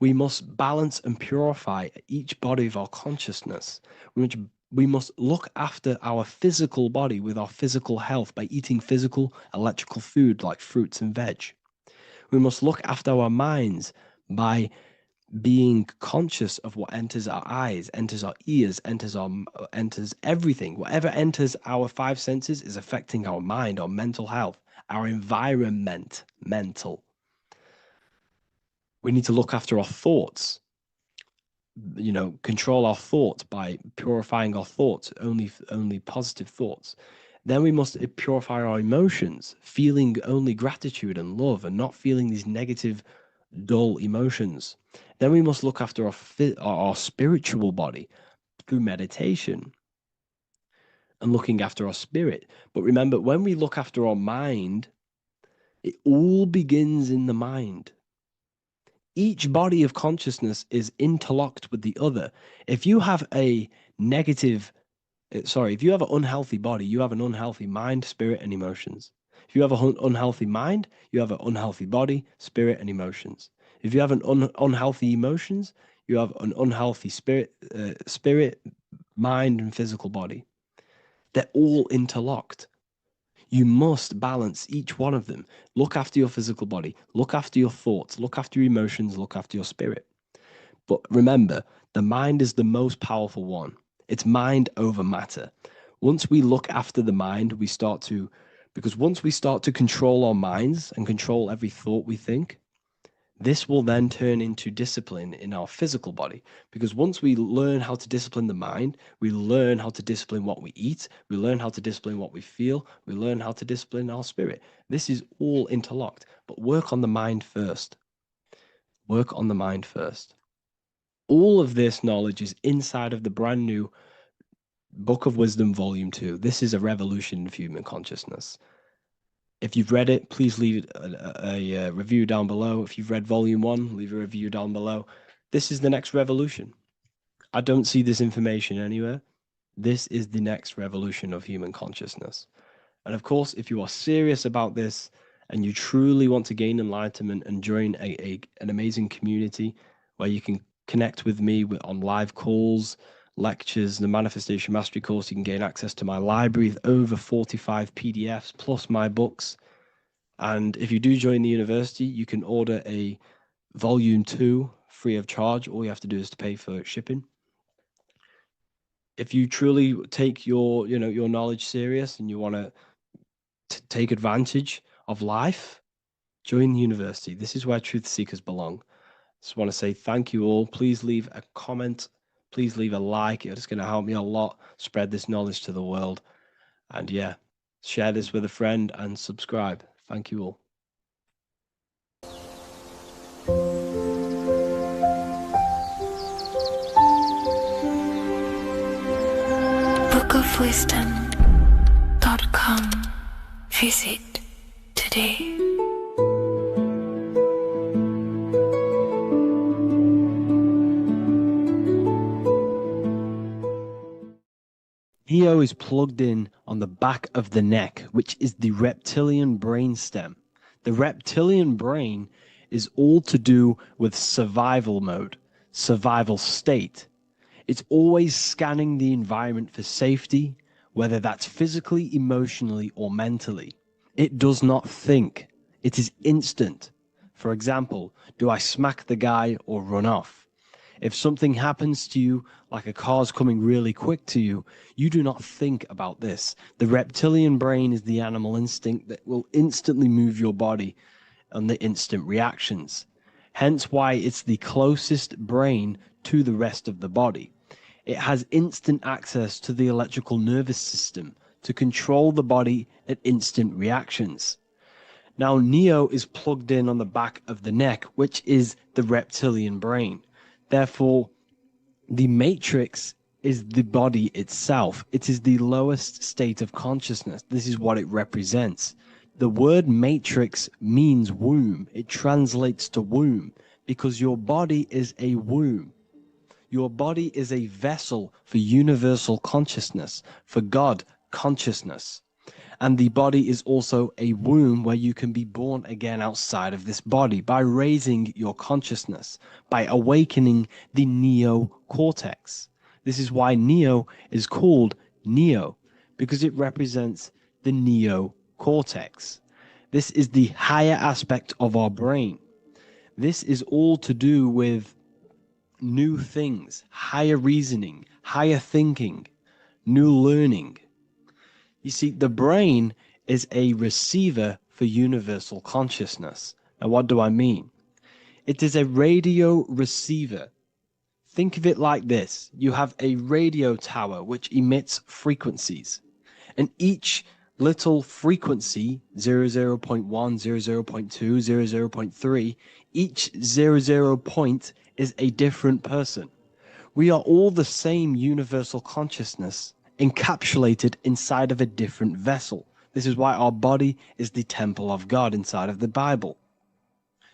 We must balance and purify each body of our consciousness. We must look after our physical body with our physical health by eating physical, electrical food like fruits and veg. We must look after our minds by being conscious of what enters our eyes, enters our ears, enters everything. Whatever enters our five senses is affecting our mind, our mental health, our environment, mental. We need to look after our thoughts. Control our thoughts by purifying our thoughts, only positive thoughts. Then we must purify our emotions, feeling only gratitude and love and not feeling these negative, dull emotions. Then we must look after our spiritual body through meditation and looking after our spirit. But remember, when we look after our mind, it all begins in the mind. Each body of consciousness is interlocked with the other. If you have an unhealthy body, you have an unhealthy mind, spirit, and emotions. If you have an unhealthy mind, you have an unhealthy body, spirit, and emotions. If you have an unhealthy emotions, you have an unhealthy spirit, mind, and physical body. They're all interlocked. You must balance each one of them. Look after your physical body, look after your thoughts, look after your emotions, look after your spirit. But remember, the mind is the most powerful one. It's mind over matter. Once we look after the mind, because once we start to control our minds and control every thought we think, this will then turn into discipline in our physical body. Because once we learn how to discipline the mind, we learn how to discipline what we eat, we learn how to discipline what we feel, we learn how to discipline our spirit. This is all interlocked, but work on the mind first. Work on the mind first. All of this knowledge is inside of the brand new Book of Wisdom, Volume 2. This is a revolution of human consciousness. If you've read it, please leave a review down below. If you've read Volume 1, leave a review down below. This is the next revolution. I don't see this information anywhere. This is the next revolution of human consciousness. And of course, if you are serious about this and you truly want to gain enlightenment and join an amazing community where you can connect with me on live calls, lectures, the Manifestation Mastery course, you can gain access to my library with over 45 PDFs plus my books. And if you do join the university, you can order a Volume 2 free of charge. All you have to do is to pay for shipping. If you truly take your knowledge serious and you want to take advantage of life, join the university. This is where truth seekers belong. Just want to say thank you all. Please leave a comment. Please leave a like. It's going to help me a lot spread this knowledge to the world. And yeah, share this with a friend and subscribe. Thank you all. bookofwisdom.com. Visit today. Neo is plugged in on the back of the neck, which is the reptilian brain stem. The reptilian brain is all to do with survival mode, survival state. It's always scanning the environment for safety, whether that's physically, emotionally, or mentally. It does not think. It is instant. For example, do I smack the guy or run off? If something happens to you, like a car's coming really quick to you, you do not think about this. The reptilian brain is the animal instinct that will instantly move your body on the instant reactions. Hence why it's the closest brain to the rest of the body. It has instant access to the electrical nervous system to control the body at instant reactions. Now, Neo is plugged in on the back of the neck, which is the reptilian brain. Therefore, the matrix is the body itself. It is the lowest state of consciousness. This is what it represents. The word matrix means womb. It translates to womb because your body is a womb. Your body is a vessel for universal consciousness, for God consciousness. And the body is also a womb where you can be born again outside of this body by raising your consciousness, by awakening the neocortex. This is why Neo is called Neo, because it represents the neocortex. This is the higher aspect of our brain. This is all to do with new things, higher reasoning, higher thinking, new learning. You see, the brain is a receiver for universal consciousness. Now, what do I mean? It is a radio receiver. Think of it like this. You have a radio tower which emits frequencies. And each little frequency, 00.1, 00.2, 00.3, each 00 point is a different person. We are all the same universal consciousness, encapsulated inside of a different vessel. This is why our body is the temple of God inside of the Bible.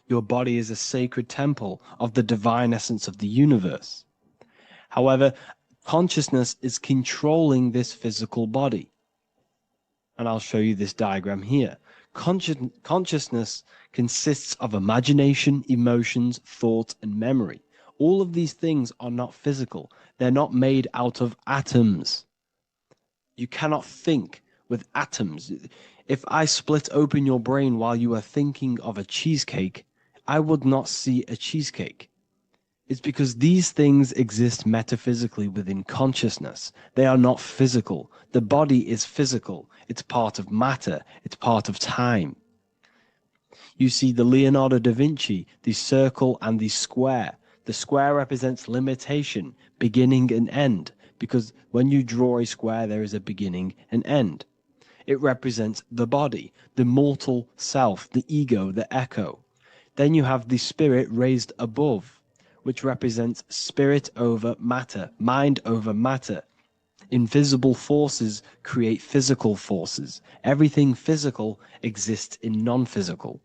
Your body is a sacred temple of the divine essence of the universe. However, consciousness is controlling this physical body. And I'll show you this diagram here. Consciousness consists of imagination, emotions, thought, and memory. All of these things are not physical. They're not made out of atoms. You cannot think with atoms. If I split open your brain while you are thinking of a cheesecake, I would not see a cheesecake. It's because these things exist metaphysically within consciousness. They are not physical. The body is physical. It's part of matter. It's part of time. You see the Leonardo da Vinci, the circle and the square. The square represents limitation, beginning and end, because when you draw a square, there is a beginning and end. It represents the body, the mortal self, the ego, the echo. Then you have the spirit raised above, which represents spirit over matter, mind over matter. Invisible forces create physical forces. Everything physical exists in non-physical.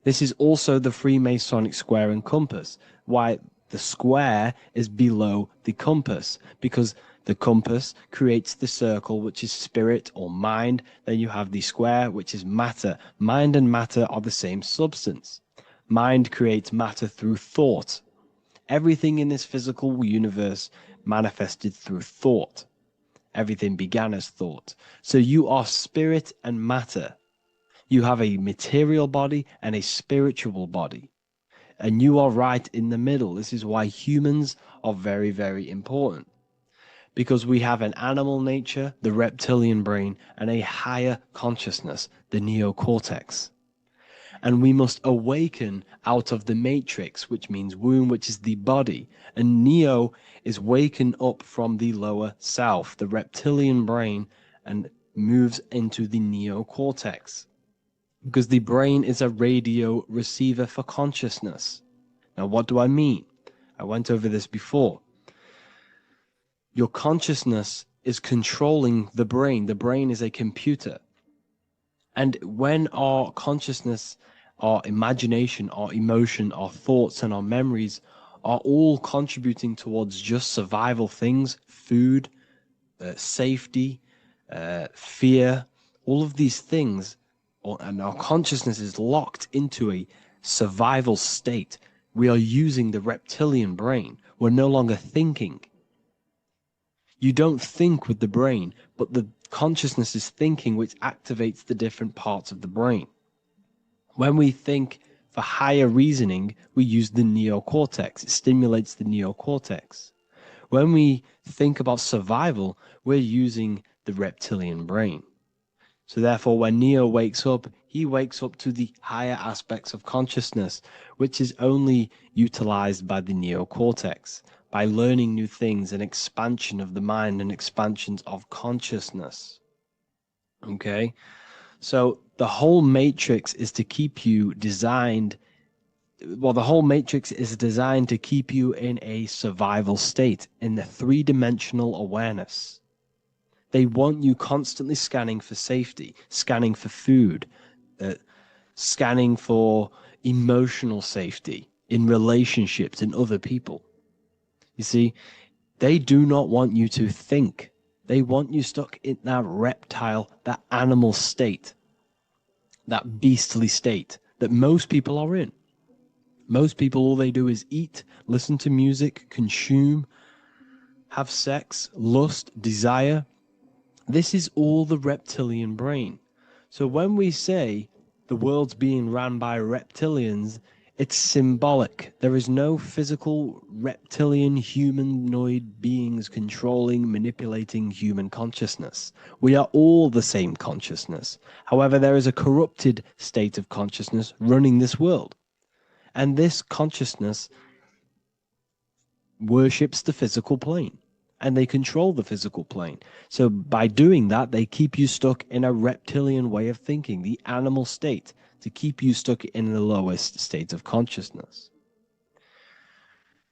This is also the Freemasonic square and compass, why the square is below the compass, because the compass creates the circle, which is spirit or mind. Then you have the square, which is matter. Mind and matter are the same substance. Mind creates matter through thought. Everything in this physical universe manifested through thought. Everything began as thought. So you are spirit and matter. You have a material body and a spiritual body. And you are right in the middle. This is why humans are very, very important. Because we have an animal nature, the reptilian brain, and a higher consciousness, the neocortex. And we must awaken out of the matrix, which means womb, which is the body. And neo is waken up from the lower self, the reptilian brain, and moves into the neocortex. Because the brain is a radio receiver for consciousness. Now, what do I mean? I went over this before. Your consciousness is controlling the brain. The brain is a computer. And when our consciousness, our imagination, our emotion, our thoughts, and our memories are all contributing towards just survival things, food, safety, fear, all of these things, and our consciousness is locked into a survival state, we are using the reptilian brain. We're no longer thinking. You don't think with the brain, but the consciousness is thinking, which activates the different parts of the brain. When we think for higher reasoning, we use the neocortex. It stimulates the neocortex. When we think about survival, we're using the reptilian brain. So therefore, when Neo wakes up, he wakes up to the higher aspects of consciousness, which is only utilized by the neocortex, by learning new things and expansion of the mind and expansions of consciousness. Okay? So the whole matrix is to keep you designed, well, the whole matrix is designed to keep you in a survival state, in the three-dimensional awareness. They want you constantly scanning for safety, scanning for food, scanning for emotional safety in relationships and other people. You see, they do not want you to think. They want you stuck in that reptile, that animal state, that beastly state that most people are in. Most people, all they do is eat, listen to music, consume, have sex, lust, desire. This is all the reptilian brain. So when we say the world's being ran by reptilians, it's symbolic. There is no physical reptilian humanoid beings controlling, manipulating human consciousness. We are all the same consciousness. However, there is a corrupted state of consciousness running this world. And this consciousness worships the physical plane. And they control the physical plane. So by doing that, they keep you stuck in a reptilian way of thinking, the animal state, to keep you stuck in the lowest state of consciousness.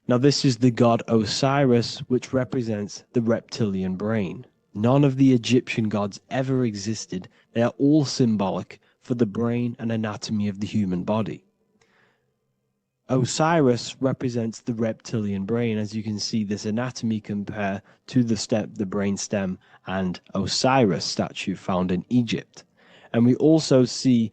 Now, this is the god Osiris, which represents the reptilian brain. None of the Egyptian gods ever existed. They are all symbolic for the brain and anatomy of the human body. Osiris represents the reptilian brain. As you can see, this anatomy compare to the brain stem and Osiris statue found in Egypt. And we also see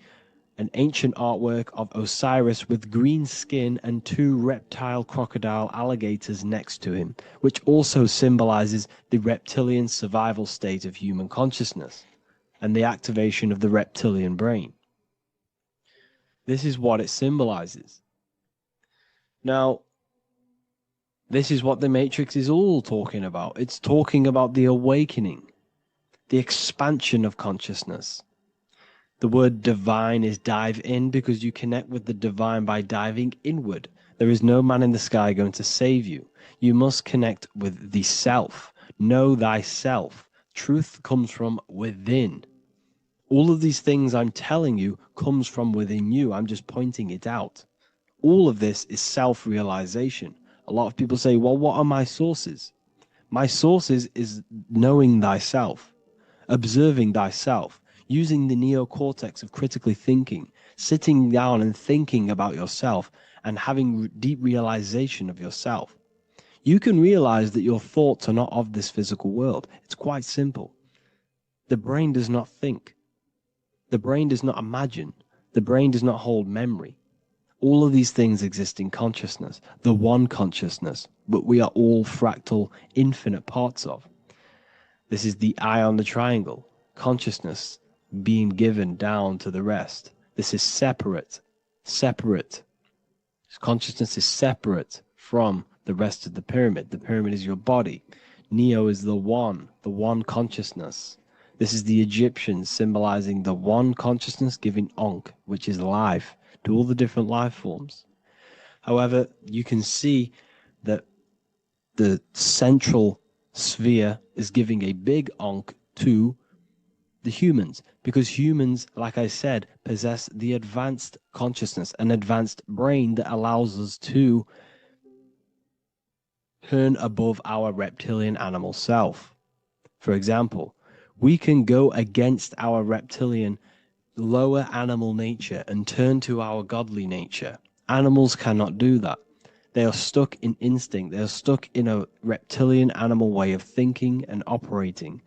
an ancient artwork of Osiris with green skin and two reptile crocodile alligators next to him, which also symbolizes the reptilian survival state of human consciousness and the activation of the reptilian brain. This is what it symbolizes. Now, this is what the Matrix is all talking about. It's talking about the awakening, the expansion of consciousness. The word divine is dive in because you connect with the divine by diving inward. There is no man in the sky going to save you. You must connect with the self. Know thyself. Truth comes from within. All of these things I'm telling you comes from within you. I'm just pointing it out. All of this is self-realization. A lot of people say, well, what are my sources? My sources is knowing thyself, observing thyself, using the neocortex of critically thinking, sitting down and thinking about yourself and having deep realization of yourself. You can realize that your thoughts are not of this physical world. It's quite simple. The brain does not think. The brain does not imagine. The brain does not hold memory. All of these things exist in consciousness, the one consciousness, but we are all fractal, infinite parts of. This is the eye on the triangle, consciousness being given down to the rest. This is separate. Consciousness is separate from the rest of the pyramid. The pyramid is your body. Neo is the one consciousness. This is the Egyptians symbolizing the one consciousness giving Ankh, which is life, to all the different life forms. However, you can see that the central sphere is giving a big Ankh to the humans, because humans, like I said, possess the advanced consciousness, an advanced brain that allows us to turn above our reptilian animal self. For example, we can go against our reptilian lower animal nature and turn to our godly nature. Animals cannot do that. They are stuck in instinct. They are stuck in a reptilian animal way of thinking and operating.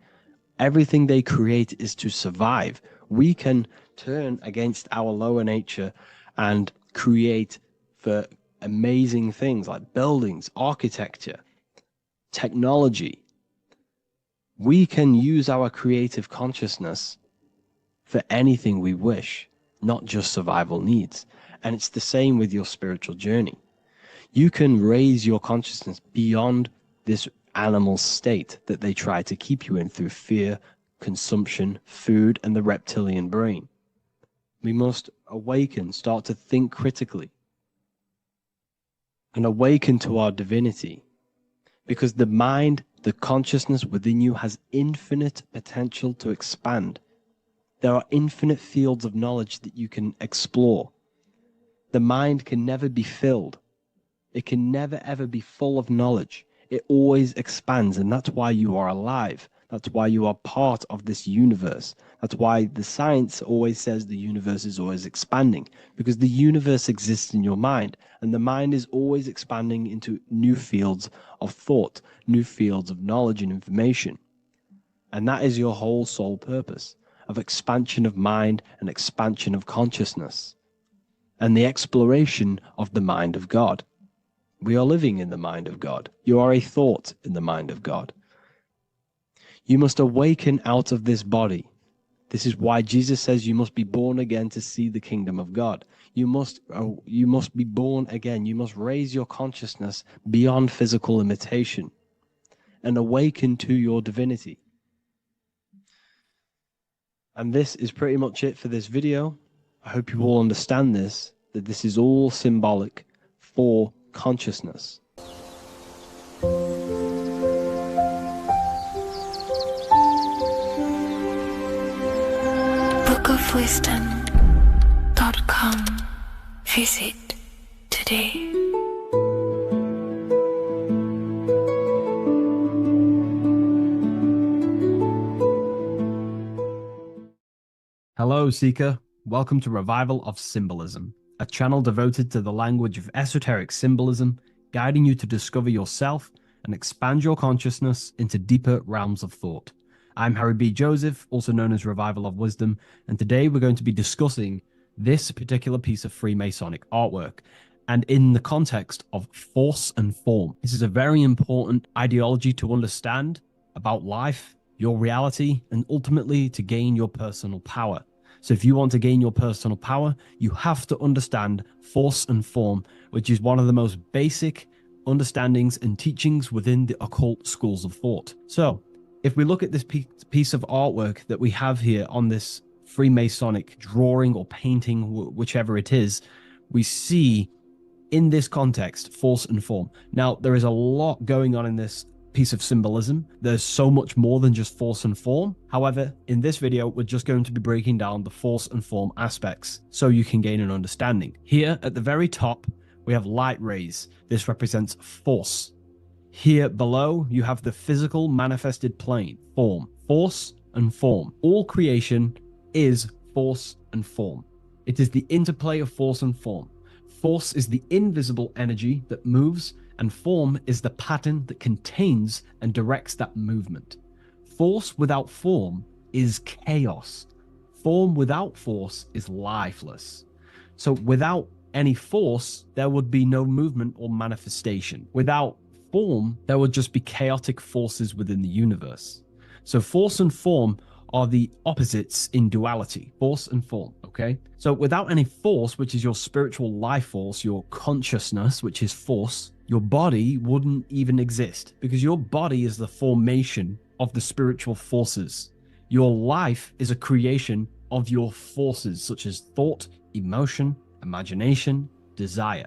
Everything they create is to survive. We can turn against our lower nature and create for amazing things like buildings, architecture, technology. We can use our creative consciousness for anything we wish, not just survival needs. And it's the same with your spiritual journey. You can raise your consciousness beyond this animal state that they try to keep you in through fear, consumption, food, and the reptilian brain. We must awaken, start to think critically, and awaken to our divinity, because the mind, the consciousness within you has infinite potential to expand. There are infinite fields of knowledge that you can explore. The mind can never be filled. It can never ever be full of knowledge. It always expands, and that's why you are alive. That's why you are part of this universe. That's why the science always says the universe is always expanding, because the universe exists in your mind, and the mind is always expanding into new fields of thought, new fields of knowledge and information. And that is your whole sole purpose, of expansion of mind and expansion of consciousness, and the exploration of the mind of God. We are living in the mind of God. You are a thought in the mind of God. You must awaken out of this body. This is why Jesus says you must be born again to see the kingdom of God. You must be born again. You must raise your consciousness beyond physical limitation and awaken to your divinity. And this is pretty much it for this video. I hope you all understand this, that this is all symbolic for consciousness. bookofwisdom.com. Visit today. Hello, Seeker. Welcome to Revival of Symbolism, a channel devoted to the language of esoteric symbolism, guiding you to discover yourself and expand your consciousness into deeper realms of thought. I'm Harry B. Joseph, also known as Revival of Wisdom, and today we're going to be discussing this particular piece of Freemasonic artwork, and in the context of force and form. This is a very important ideology to understand about life, your reality, and ultimately to gain your personal power. So if you want to gain your personal power, you have to understand force and form, which is one of the most basic understandings and teachings within the occult schools of thought. So if we look at this piece of artwork that we have here on this Freemasonic drawing or painting, whichever it is, we see in this context force and form. Now, there is a lot going on in this piece of symbolism. There's so much more than just force and form. However, in this video, we're just going to be breaking down the force and form aspects so you can gain an understanding. Here at the very top, we have light rays. This represents force. Here below, you have the physical manifested plane, form, force and form. All creation is force and form. It is the interplay of force and form. Force is the invisible energy that moves, and form is the pattern that contains and directs that movement. Force without form is chaos. Form without force is lifeless. So without any force, there would be no movement or manifestation. Without form, there would just be chaotic forces within the universe. So force and form are the opposites in duality, force and form, okay? So without any force, which is your spiritual life force, your consciousness, which is force, your body wouldn't even exist, because your body is the formation of the spiritual forces. Your life is a creation of your forces, such as thought, emotion, imagination, desire.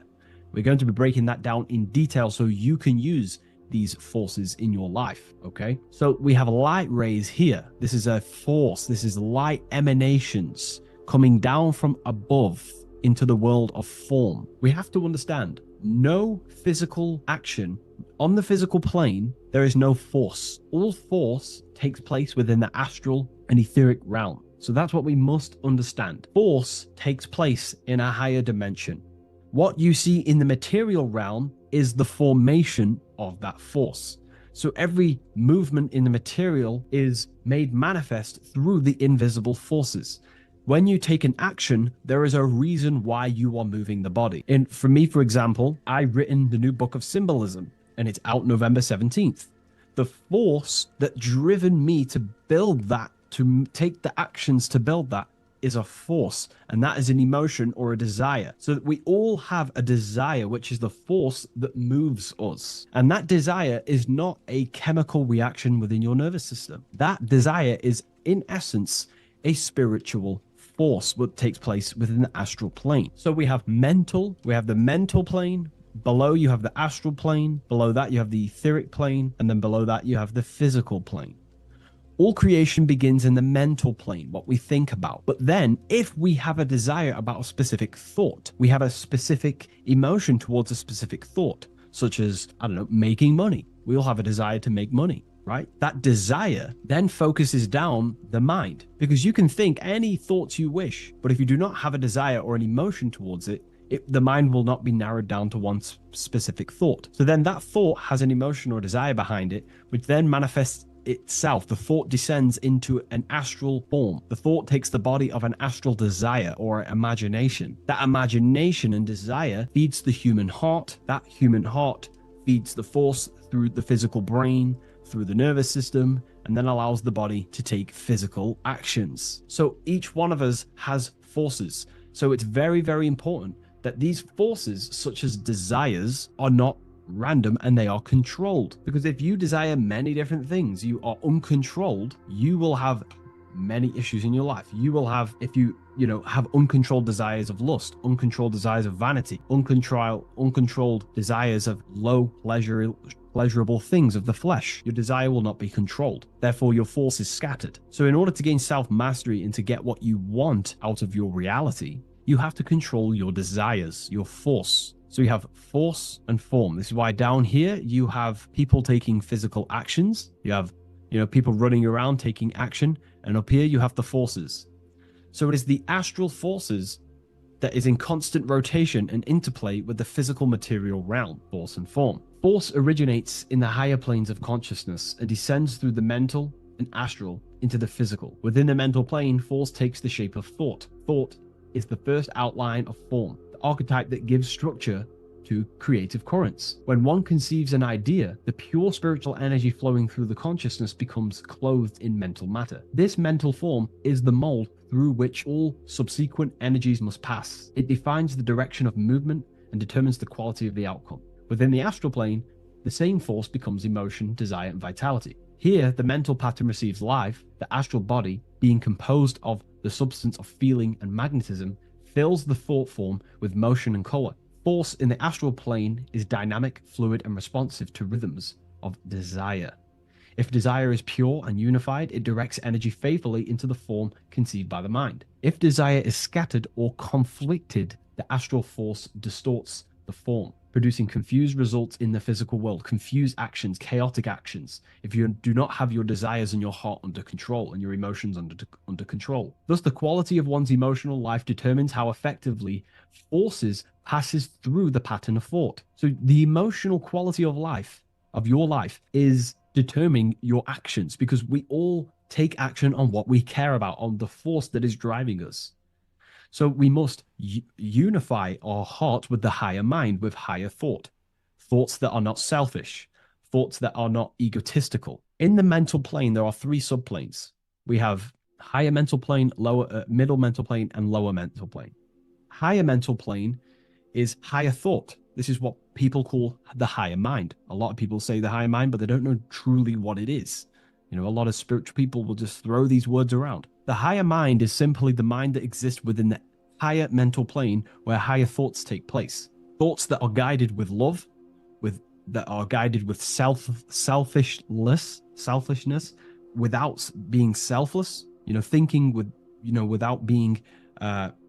We're going to be breaking that down in detail so you can use these forces in your life, okay? So we have light rays here. This is a force. This is light emanations coming down from above into the world of form. We have to understand, no physical action on the physical plane, there is no force. All force takes place within the astral and etheric realm. So that's what we must understand. Force takes place in a higher dimension. What you see in the material realm is the formation of that force. So every movement in the material is made manifest through the invisible forces. When you take an action, there is a reason why you are moving the body. And for me, for example, I've written the new book of symbolism, and it's out November 17th. The force that driven me to build that, to take the actions to build that, is a force, and that is an emotion or a desire. So that we all have a desire, which is the force that moves us. And that desire is not a chemical reaction within your nervous system. That desire is, in essence, a spiritual force that takes place within the astral plane. So we have the mental plane. Below you have the astral plane. Below that you have the etheric plane. And then below that you have the physical plane. All creation begins in the mental plane, what we think about. But then if we have a desire about a specific thought, we have a specific emotion towards a specific thought, such as, I don't know, making money. We all have a desire to make money, right? That desire then focuses down the mind, because you can think any thoughts you wish, but if you do not have a desire or an emotion towards it, the mind will not be narrowed down to one specific thought. So then that thought has an emotion or desire behind it, which then manifests itself. The thought descends into an astral form. The thought takes the body of an astral desire or imagination. That imagination and desire feeds the human heart. That human heart feeds the force through the physical brain, through the nervous system, and then allows the body to take physical actions. So each one of us has forces. So it's very, very important that these forces, such as desires, are not random and they are controlled. Because if you desire many different things, you are uncontrolled, you will have many issues in your life. You will have, if you have uncontrolled desires of lust, uncontrolled desires of vanity, uncontrolled desires of low pleasurable things of the flesh, your desire will not be controlled. Therefore, your force is scattered. So in order to gain self-mastery and to get what you want out of your reality, you have to control your desires, your force. So you have force and form. This is why down here you have people taking physical actions. You have, people running around taking action. And up here you have the forces. So it is the astral forces that is in constant rotation and interplay with the physical material realm, force and form. Force originates in the higher planes of consciousness and descends through the mental, and astral into the physical. Within the mental plane, force takes the shape of thought. Thought is the first outline of form, the archetype that gives structure to creative currents. When one conceives an idea, the pure spiritual energy flowing through the consciousness becomes clothed in mental matter. This mental form is the mold through which all subsequent energies must pass. It defines the direction of movement and determines the quality of the outcome. Within the astral plane, the same force becomes emotion, desire, and vitality. Here, the mental pattern receives life. The astral body, being composed of the substance of feeling and magnetism, fills the thought form with motion and color. Force in the astral plane is dynamic, fluid, and responsive to rhythms of desire. If desire is pure and unified, it directs energy faithfully into the form conceived by the mind. If desire is scattered or conflicted, the astral force distorts the form, producing confused results in the physical world, confused actions, chaotic actions, if you do not have your desires and your heart under control and your emotions under control. Thus, the quality of one's emotional life determines how effectively forces passes through the pattern of thought. So the emotional quality of life, of your life, is determining your actions, because we all take action on what we care about, on the force that is driving us. So we must unify our heart with the higher mind, with higher thought, thoughts that are not selfish, thoughts that are not egotistical. In the mental plane, there are three subplanes. We have higher mental plane, lower, middle mental plane, and lower mental plane. Higher mental plane is higher thought. This is what people call the higher mind. A lot of people say the higher mind, but they don't know truly what it is. You know, a lot of spiritual people will just throw these words around. The higher mind is simply the mind that exists within the higher mental plane where higher thoughts take place. Thoughts that are guided with love, that are guided with selfishness, without being selfless, you know, thinking with, you know, without being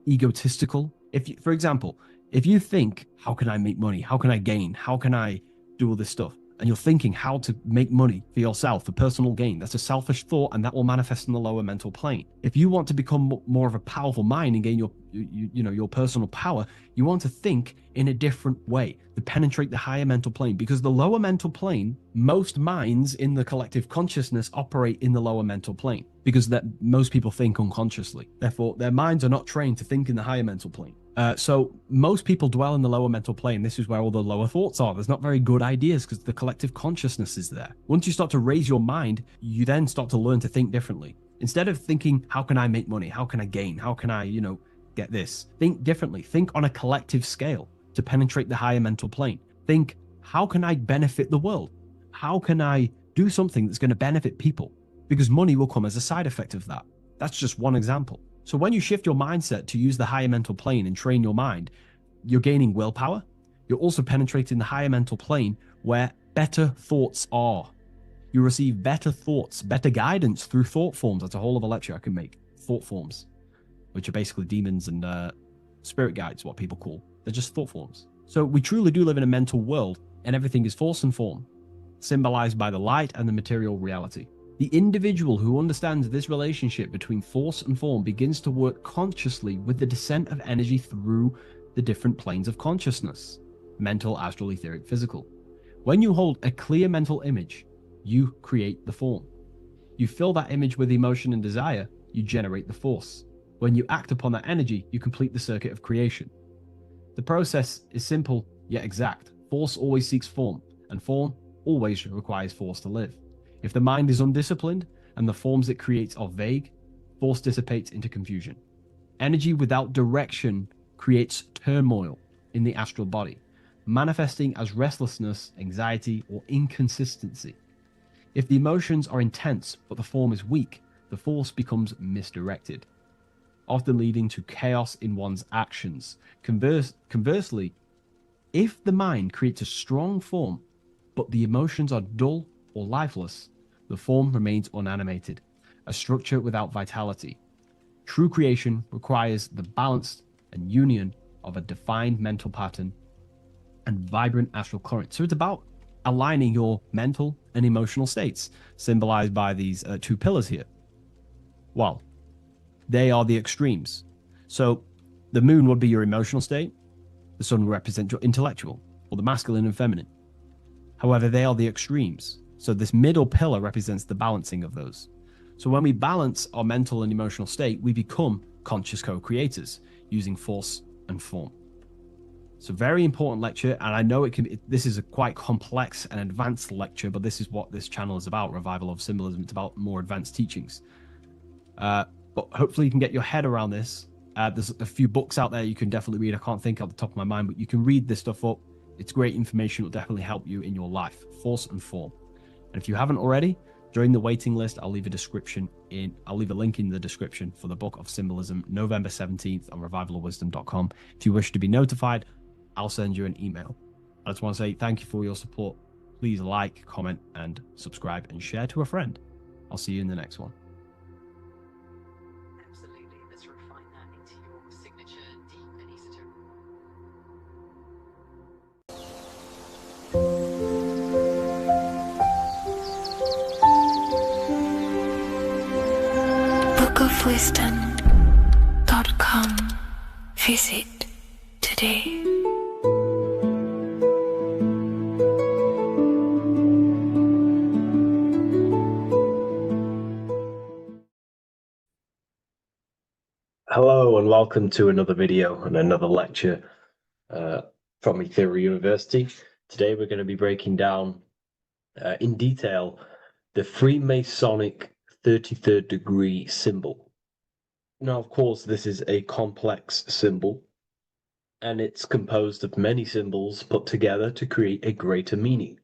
egotistical. If you, for example, if you think, how can I make money? How can I gain? How can I do all this stuff? And you're thinking how to make money for yourself, for personal gain. That's a selfish thought, and that will manifest in the lower mental plane. If you want to become more of a powerful mind and gain your personal power, you want to think in a different way to penetrate the higher mental plane, because the lower mental plane, most minds in the collective consciousness operate in the lower mental plane, because that most people think unconsciously. Therefore, their minds are not trained to think in the higher mental plane. So most people dwell in the lower mental plane. This is where all the lower thoughts are. There's not very good ideas because the collective consciousness is there. Once you start to raise your mind, you then start to learn to think differently. Instead of thinking, how can I make money? How can I gain? How can I, get this? Think differently. Think on a collective scale to penetrate the higher mental plane. Think, how can I benefit the world? How can I do something that's going to benefit people? Because money will come as a side effect of that. That's just one example. So when you shift your mindset to use the higher mental plane and train your mind, you're gaining willpower. You're also penetrating the higher mental plane where better thoughts are. You receive better thoughts, better guidance through thought forms. That's a whole other lecture I can make. Thought forms, which are basically demons and spirit guides, what people call. They're just thought forms. So we truly do live in a mental world, and everything is force and form, symbolized by the light and the material reality. The individual who understands this relationship between force and form begins to work consciously with the descent of energy through the different planes of consciousness: mental, astral, etheric, physical. When you hold a clear mental image, you create the form. You fill that image with emotion and desire, you generate the force. When you act upon that energy, you complete the circuit of creation. The process is simple yet exact. Force always seeks form, and form always requires force to live. If the mind is undisciplined and the forms it creates are vague, force dissipates into confusion. Energy without direction creates turmoil in the astral body, manifesting as restlessness, anxiety, or inconsistency. If the emotions are intense but the form is weak, the force becomes misdirected, often leading to chaos in one's actions. Conversely, if the mind creates a strong form but the emotions are dull or lifeless, the form remains unanimated, a structure without vitality. True creation requires the balance and union of a defined mental pattern and vibrant astral current. So it's about aligning your mental and emotional states, symbolized by these two pillars here. Well, they are the extremes. So the moon would be your emotional state, the sun would represent your intellectual, or the masculine and feminine. However, they are the extremes. So this middle pillar represents the balancing of those. So when we balance our mental and emotional state, we become conscious co-creators using force and form. It's a very important lecture, and I know this is a quite complex and advanced lecture, but this is what this channel is about, Revival of Symbolism. It's about more advanced teachings. But hopefully you can get your head around this. There's a few books out there you can definitely read. I can't think off the top of my mind, but you can read this stuff up. It's great information. It will definitely help you in your life. Force and form. And if you haven't already, join the waiting list. I'll leave a link in the description for the Book of Symbolism, November 17th on revivalofwisdom.com. If you wish to be notified, I'll send you an email. I just want to say thank you for your support. Please like, comment, and subscribe, and share to a friend. I'll see you in the next one. Absolutely. Let's refine that into your signature deep and esoteric. bookofwisdom.com. Visit today. Hello and welcome to another video and another lecture from Ethereal University. Today we're going to be breaking down in detail the Freemasonic 33rd degree symbol. Now, of course, this is a complex symbol, and it's composed of many symbols put together to create a greater meaning.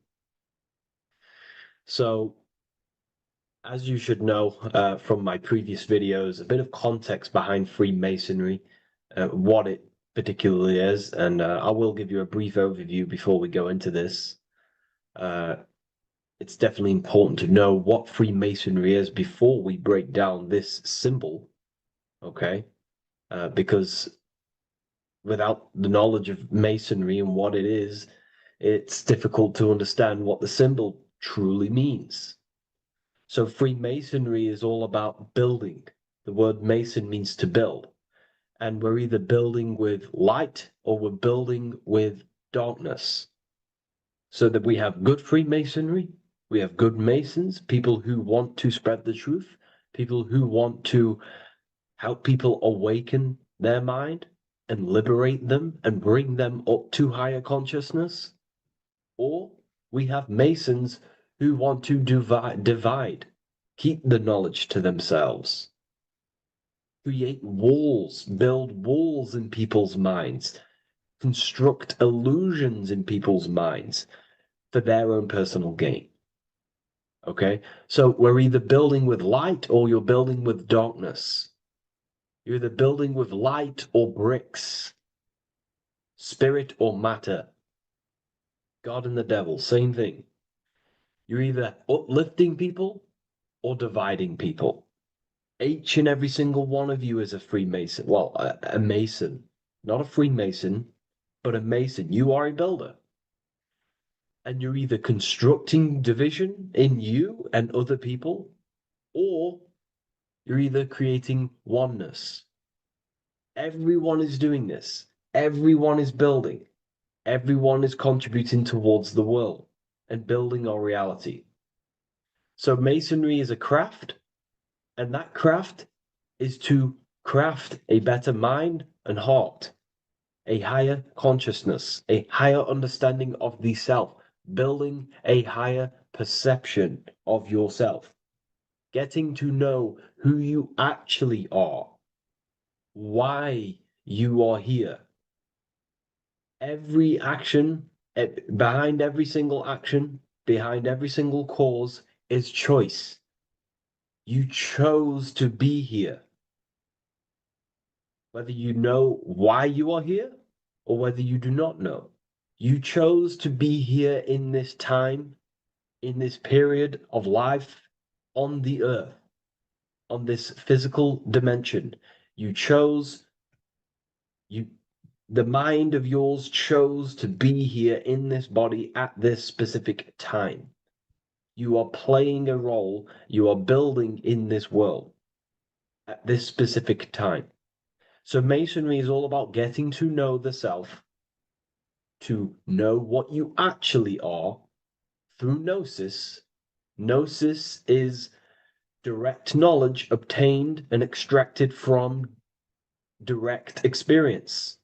So, as you should know from my previous videos, a bit of context behind Freemasonry, what it particularly is, and I will give you a brief overview before we go into this. It's definitely important to know what Freemasonry is before we break down this symbol, okay? Because without the knowledge of Masonry and what it is, it's difficult to understand what the symbol truly means. So Freemasonry is all about building. The word Mason means to build. And we're either building with light or we're building with darkness. So that we have good Freemasonry, we have good Masons, people who want to spread the truth, people who want to help people awaken their mind and liberate them and bring them up to higher consciousness. Or we have Masons who want to divide, keep the knowledge to themselves, create walls, build walls in people's minds, construct illusions in people's minds for their own personal gain. Okay, so we're either building with light or you're building with darkness. You're either building with light or bricks, spirit or matter. God and the devil, same thing. You're either uplifting people or dividing people. Each and every single one of you is a Freemason. Well, a Mason. Not a Freemason, but a Mason. You are a builder. And you're either constructing division in you and other people, or you're either creating oneness. Everyone is doing this. Everyone is building. Everyone is contributing towards the world and building our reality. So Masonry is a craft, and that craft is to craft a better mind and heart, a higher consciousness, a higher understanding of the self, building a higher perception of yourself, getting to know who you actually are, why you are here. Every action, behind every single action, behind every single cause is choice. You chose to be here. Whether you know why you are here or whether you do not know. You chose to be here in this time, in this period of life on the earth, on this physical dimension. You chose, the mind of yours chose to be here in this body at this specific time. You are playing a role, you are building in this world at this specific time. So Masonry is all about getting to know the self, to know what you actually are through gnosis. Gnosis is Direct knowledge obtained and extracted from direct experience.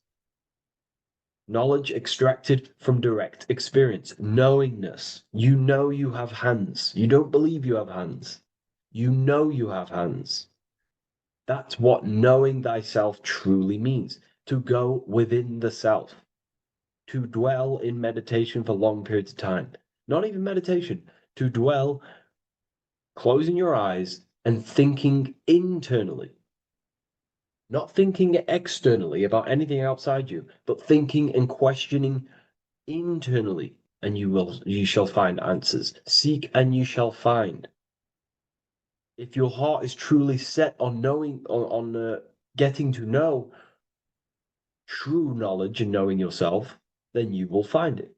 Knowledge extracted from direct experience. Knowingness. You know you have hands. You don't believe you have hands. You know you have hands. That's what knowing thyself truly means. To go within the self. To dwell in meditation for long periods of time. Not even meditation. To dwell, closing your eyes and thinking internally. Not thinking externally about anything outside you, but thinking and questioning internally, and you shall find answers. Seek and you shall find. If your heart is truly set on knowing, on getting to know true knowledge and knowing yourself, then you will find it.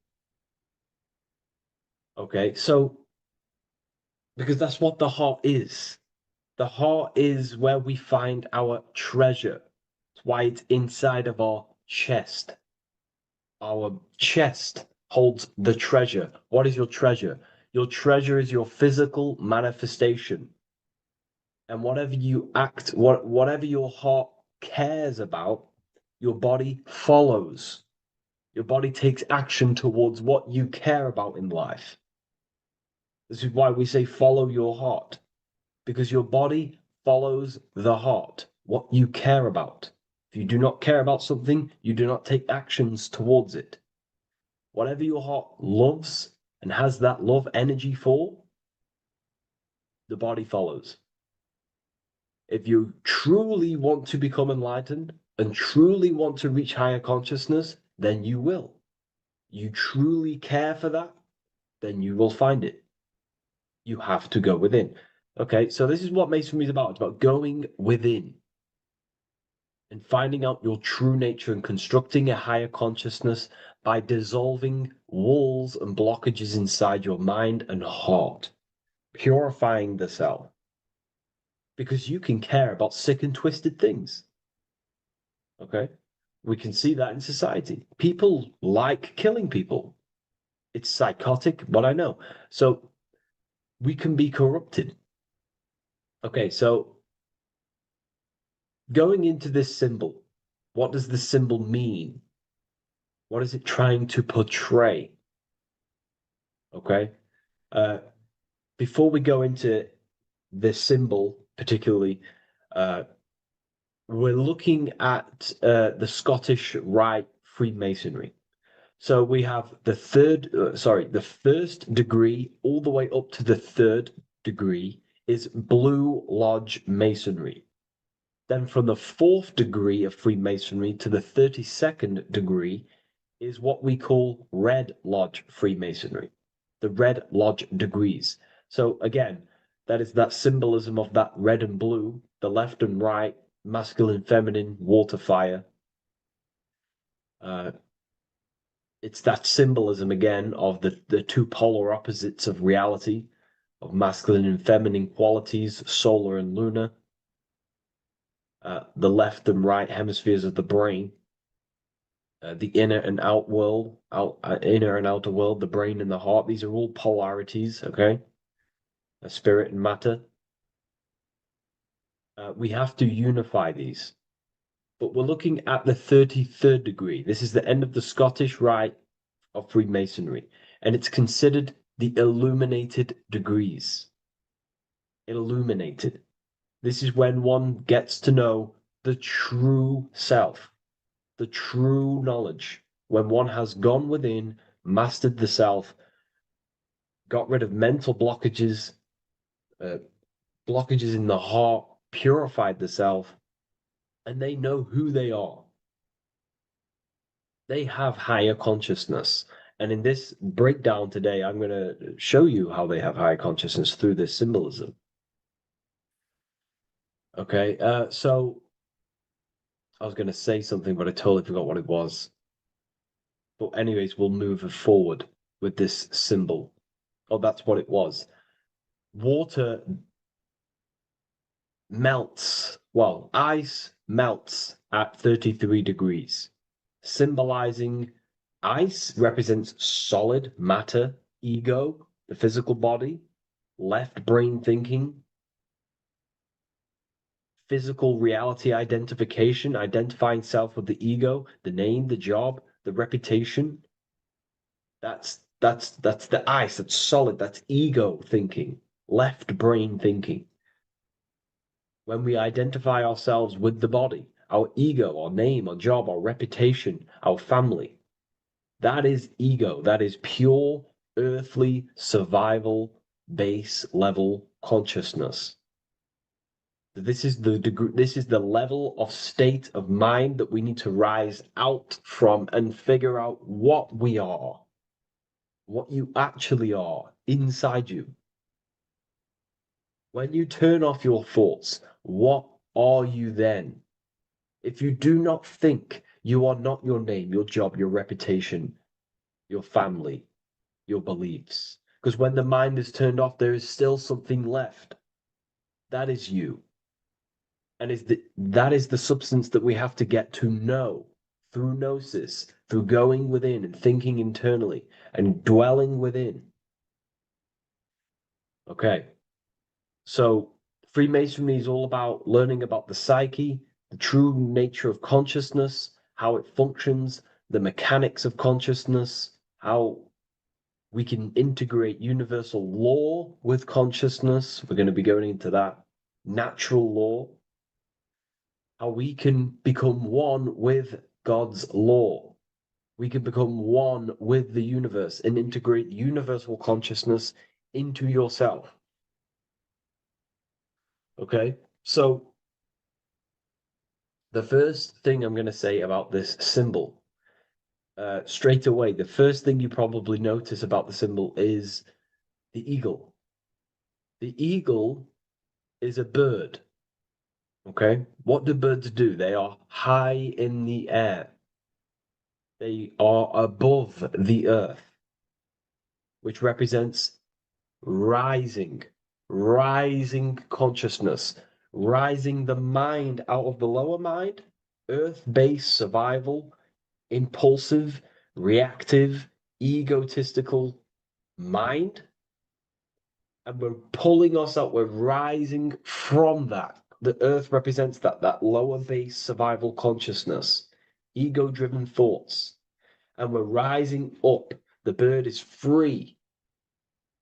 Okay, so because that's what the heart is. The heart is where we find our treasure. That's why it's inside of our chest. Our chest holds the treasure. What is your treasure? Your treasure is your physical manifestation. And whatever you act, whatever your heart cares about, your body follows. Your body takes action towards what you care about in life. This is why we say follow your heart, because your body follows the heart, what you care about. If you do not care about something, you do not take actions towards it. Whatever your heart loves and has that love energy for, the body follows. If you truly want to become enlightened and truly want to reach higher consciousness, then you will. You truly care for that, then you will find it. You have to go within. Okay, so this is what Masonry is about. It's about going within and finding out your true nature and constructing a higher consciousness by dissolving walls and blockages inside your mind and heart, purifying the self. Because you can care about sick and twisted things. Okay? We can see that in society. People like killing people. It's psychotic, but I know. So we can be corrupted. Okay, so going into this symbol, what does the symbol mean? What is it trying to portray? Okay? Before we go into this symbol, particularly, we're looking at the Scottish Rite Freemasonry. So we have the first degree all the way up to the third degree is Blue Lodge Masonry. Then from the fourth degree of Freemasonry to the 32nd degree is what we call Red Lodge Freemasonry, the Red Lodge degrees. So again, that is that symbolism of that red and blue, the left and right, masculine, feminine, water, fire. It's that symbolism again of the two polar opposites of reality, of masculine and feminine qualities, solar and lunar. The left and right hemispheres of the brain, the inner and out world, inner and outer world, the brain and the heart. These are all polarities, okay? Spirit and matter. We have to unify these. But we're looking at the 33rd degree. This is the end of the Scottish Rite of Freemasonry, and it's considered the illuminated degrees. Illuminated. This is when one gets to know the true self, the true knowledge, when one has gone within, mastered the self, got rid of mental blockages, blockages in the heart, purified the self, and they know who they are. They have higher consciousness. And in this breakdown today, I'm going to show you how they have higher consciousness through this symbolism. Okay, so I was going to say something, but I totally forgot what it was. But anyways, we'll move forward with this symbol. Oh, that's what it was. Water melts, well, ice melts at 33 degrees, symbolizing ice represents solid matter, ego, the physical body, left brain thinking, physical reality identification, identifying self with the ego, the name, the job, the reputation. That's the ice, that's solid, that's ego thinking, left brain thinking. When we identify ourselves with the body, our ego, our name, our job, our reputation, our family, that is ego. That is pure earthly survival base level consciousness. This is the degree, this is the level of state of mind that we need to rise out from and figure out what we are, what you actually are inside you. When you turn off your thoughts, what are you then? If you do not think, you are not your name, your job, your reputation, your family, your beliefs. Because when the mind is turned off, there is still something left. That is you. And that is the substance that we have to get to know through gnosis, through going within and thinking internally and dwelling within. Okay. So Freemasonry is all about learning about the psyche, the true nature of consciousness, how it functions, the mechanics of consciousness, how we can integrate universal law with consciousness. We're going to be going into that. Natural law. How we can become one with God's law. We can become one with the universe and integrate universal consciousness into yourself. Okay, so the first thing I'm going to say about this symbol, straight away, the first thing you probably notice about the symbol is the eagle. The eagle is a bird. Okay, what do birds do? They are high in the air. They are above the earth, which represents rising, rising consciousness, rising the mind out of the lower mind, earth-based survival, impulsive, reactive, egotistical mind. And we're pulling us up, we're rising from that. The earth represents that lower base survival consciousness, ego-driven thoughts. And we're rising up. The bird is free.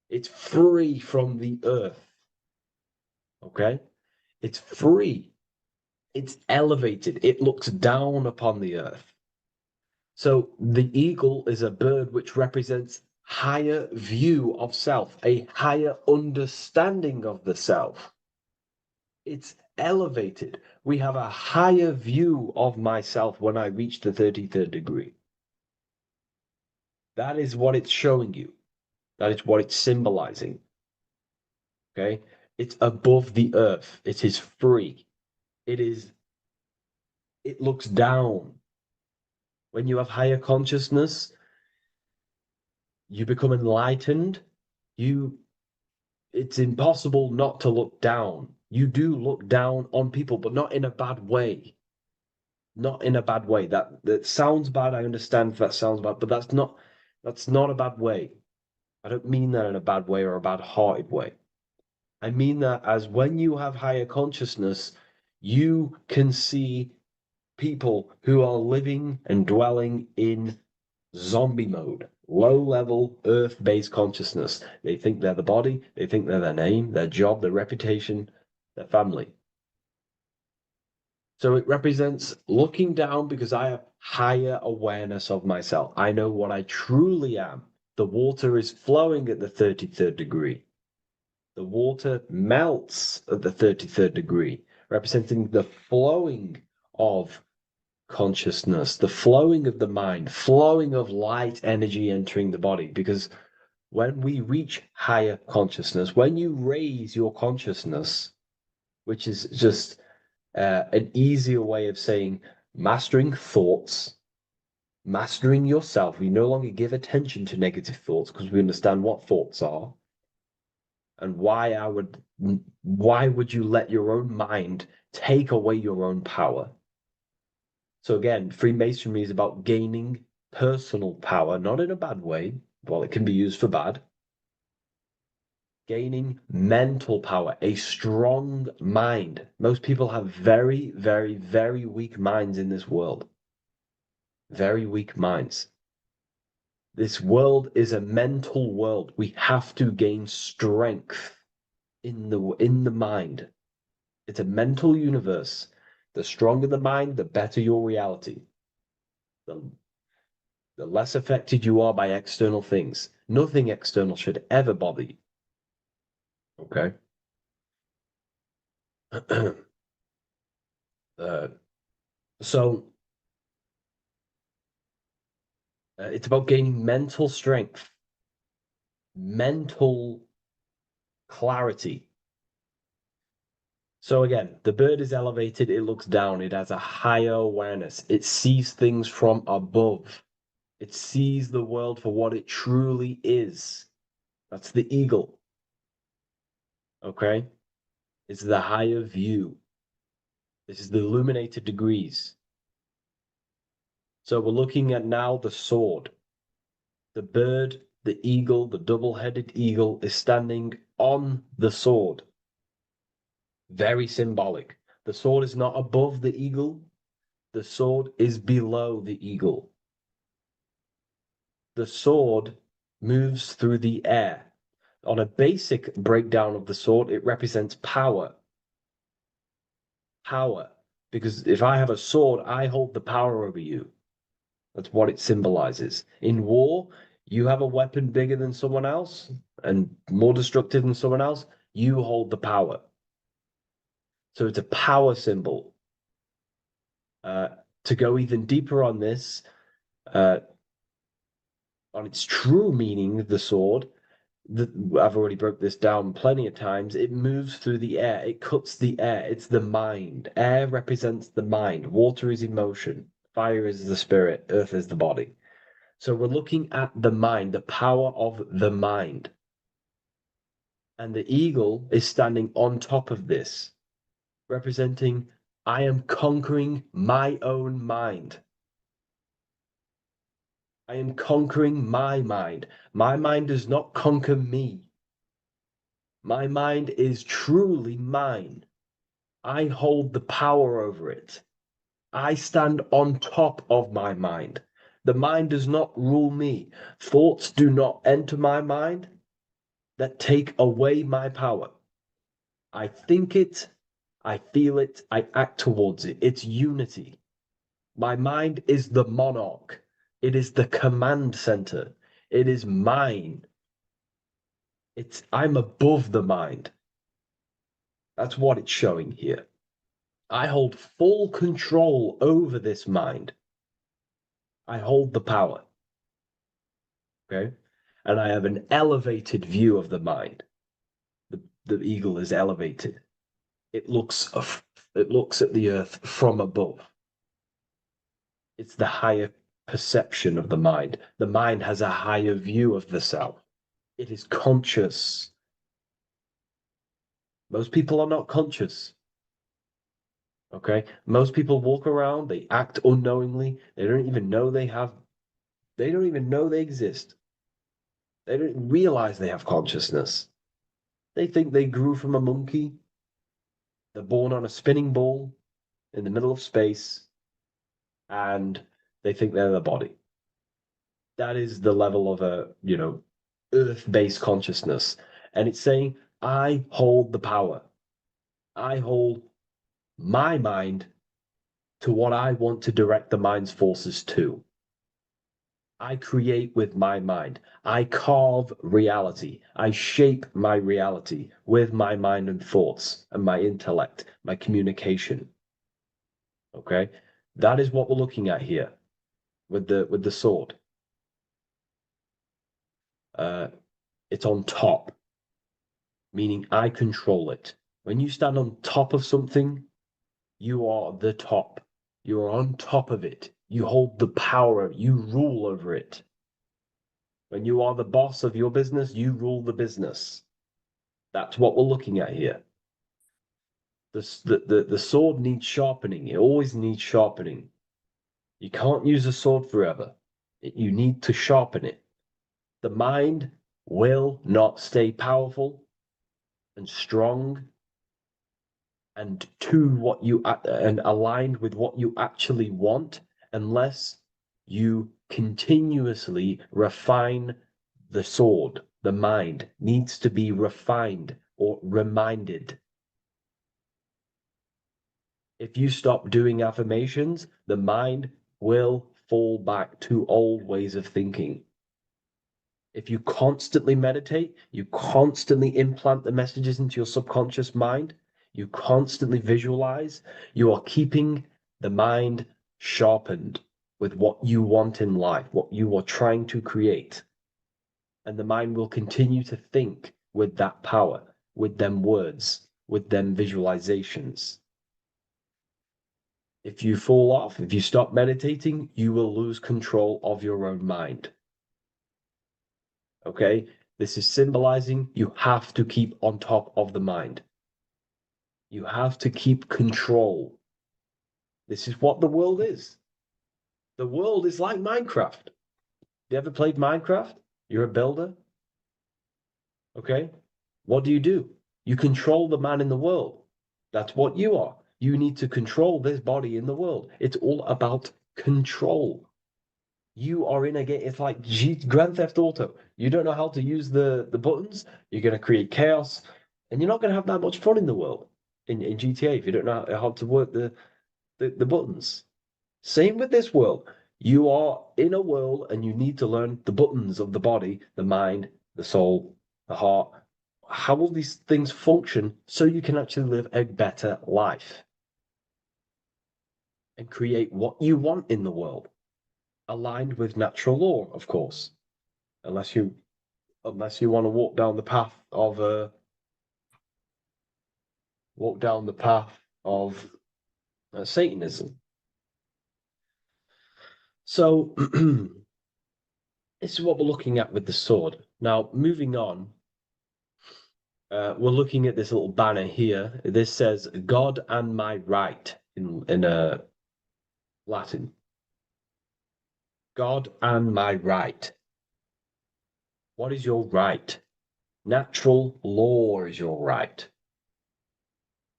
It's free from the earth. Okay? It's free. It's elevated. It looks down upon the earth. So the eagle is a bird which represents higher view of self, a higher understanding of the self. It's elevated. We have a higher view of myself when I reach the 33rd degree. That is what it's showing you. That is what it's symbolizing. Okay? It's above the earth. It is free. It looks down. When you have higher consciousness, you become enlightened. It's impossible not to look down. You do look down on people, but not in a bad way. Not in a bad way. That sounds bad. I understand if that sounds bad, but that's not a bad way. I don't mean that in a bad way or a bad-hearted way. I mean that as when you have higher consciousness, you can see people who are living and dwelling in zombie mode, low-level earth-based consciousness. They think they're the body, they think they're their name, their job, their reputation, their family. So it represents looking down because I have higher awareness of myself. I know what I truly am. The water is flowing at the 33rd degree. The water melts at the 33rd degree, representing the flowing of consciousness, the flowing of the mind, flowing of light energy entering the body. Because when we reach higher consciousness, when you raise your consciousness, which is just an easier way of saying mastering thoughts, mastering yourself. We no longer give attention to negative thoughts because we understand what thoughts are and why would you let your own mind take away your own power? So again, Freemasonry is about gaining personal power, not in a bad way. Well, it can be used for bad. Gaining mental power, a strong mind. Most people have very, very, very weak minds in this world. Very weak minds. This world is a mental world. We have to gain strength in the mind. It's a mental universe. The stronger the mind, the better your reality. The less affected you are by external things. Nothing external should ever bother you. Okay? So it's about gaining mental strength, mental clarity. So again, the bird is elevated, it looks down, it has a higher awareness, it sees things from above, it sees the world for what it truly is. That's the eagle. Okay? It's the higher view. This is the illuminated degrees. So we're looking at now the sword. The bird, the eagle, the double-headed eagle is standing on the sword. Very symbolic. The sword is not above the eagle. The sword is below the eagle. The sword moves through the air. On a basic breakdown of the sword, it represents power. Power. Because if I have a sword, I hold the power over you. That's what it symbolizes. In war, you have a weapon bigger than someone else and more destructive than someone else, you hold the power. So it's a power symbol. To go even deeper on this, on its true meaning, the sword, I've already broke this down plenty of times. It moves through the air. It cuts the air. It's the mind. Air represents the mind. Water is emotion. Fire is the spirit. Earth is the body. So we're looking at the mind, the power of the mind. And the eagle is standing on top of this, representing, I am conquering my own mind. I am conquering my mind. My mind does not conquer me. My mind is truly mine. I hold the power over it. I stand on top of my mind. The mind does not rule me. Thoughts do not enter my mind that take away my power. I think it, I feel it, I act towards it. It's unity. My mind is the monarch. It is the command center. It is mine. I'm above the mind. That's what it's showing here. I hold full control over this mind. I hold the power. Okay? And I have an elevated view of the mind. The eagle is elevated. It looks at the earth from above. It's the higher perception of the mind. The mind has a higher view of the self. It is conscious. Most people are not conscious. Okay? Most people walk around, they act unknowingly, they don't even know they exist. They don't realize they have consciousness. They think they grew from a monkey. They're born on a spinning ball in the middle of space, and they think they're the body. That is the level of earth-based consciousness. And it's saying, I hold the power. I hold my mind to what I want to direct the mind's forces to. I create with my mind. I carve reality. I shape my reality with my mind and thoughts and my intellect, my communication. Okay? That is what we're looking at here with the sword. It's on top, meaning I control it. When you stand on top of something, you are the top. You are on top of it. You hold the power. You rule over it. When you are the boss of your business, you rule the business. That's what we're looking at here. The sword needs sharpening. It always needs sharpening. You can't use a sword forever. You need to sharpen it. The mind will not stay powerful and strong and and aligned with what you actually want, unless you continuously refine the sword. The mind needs to be refined or reminded. If you stop doing affirmations, the mind will fall back to old ways of thinking. If you constantly meditate, you constantly implant the messages into your subconscious mind, you constantly visualize, you are keeping the mind sharpened with what you want in life, what you are trying to create. And the mind will continue to think with that power, with them words, with them visualizations. If you fall off, if you stop meditating, you will lose control of your own mind. Okay? This is symbolizing you have to keep on top of the mind. You have to keep control. This is what the world is. The world is like Minecraft. You ever played Minecraft? You're a builder. Okay? What do? You control the man in the world. That's what you are. You need to control this body in the world. It's all about control. You are in a game. It's like Grand Theft Auto. You don't know how to use the buttons. You're going to create chaos, and you're not going to have that much fun in the world in GTA if you don't know how to work the buttons. Same with this world. You are in a world, and you need to learn the buttons of the body, the mind, the soul, the heart. How will these things function so you can actually live a better life and create what you want in the world? Aligned with natural law, of course, unless you want to walk down the path of Satanism. So this is what we're looking at with the sword. Now, moving on, we're looking at this little banner here. This says "God and my right" in Latin. God and my right. What is your right? Natural law is your right.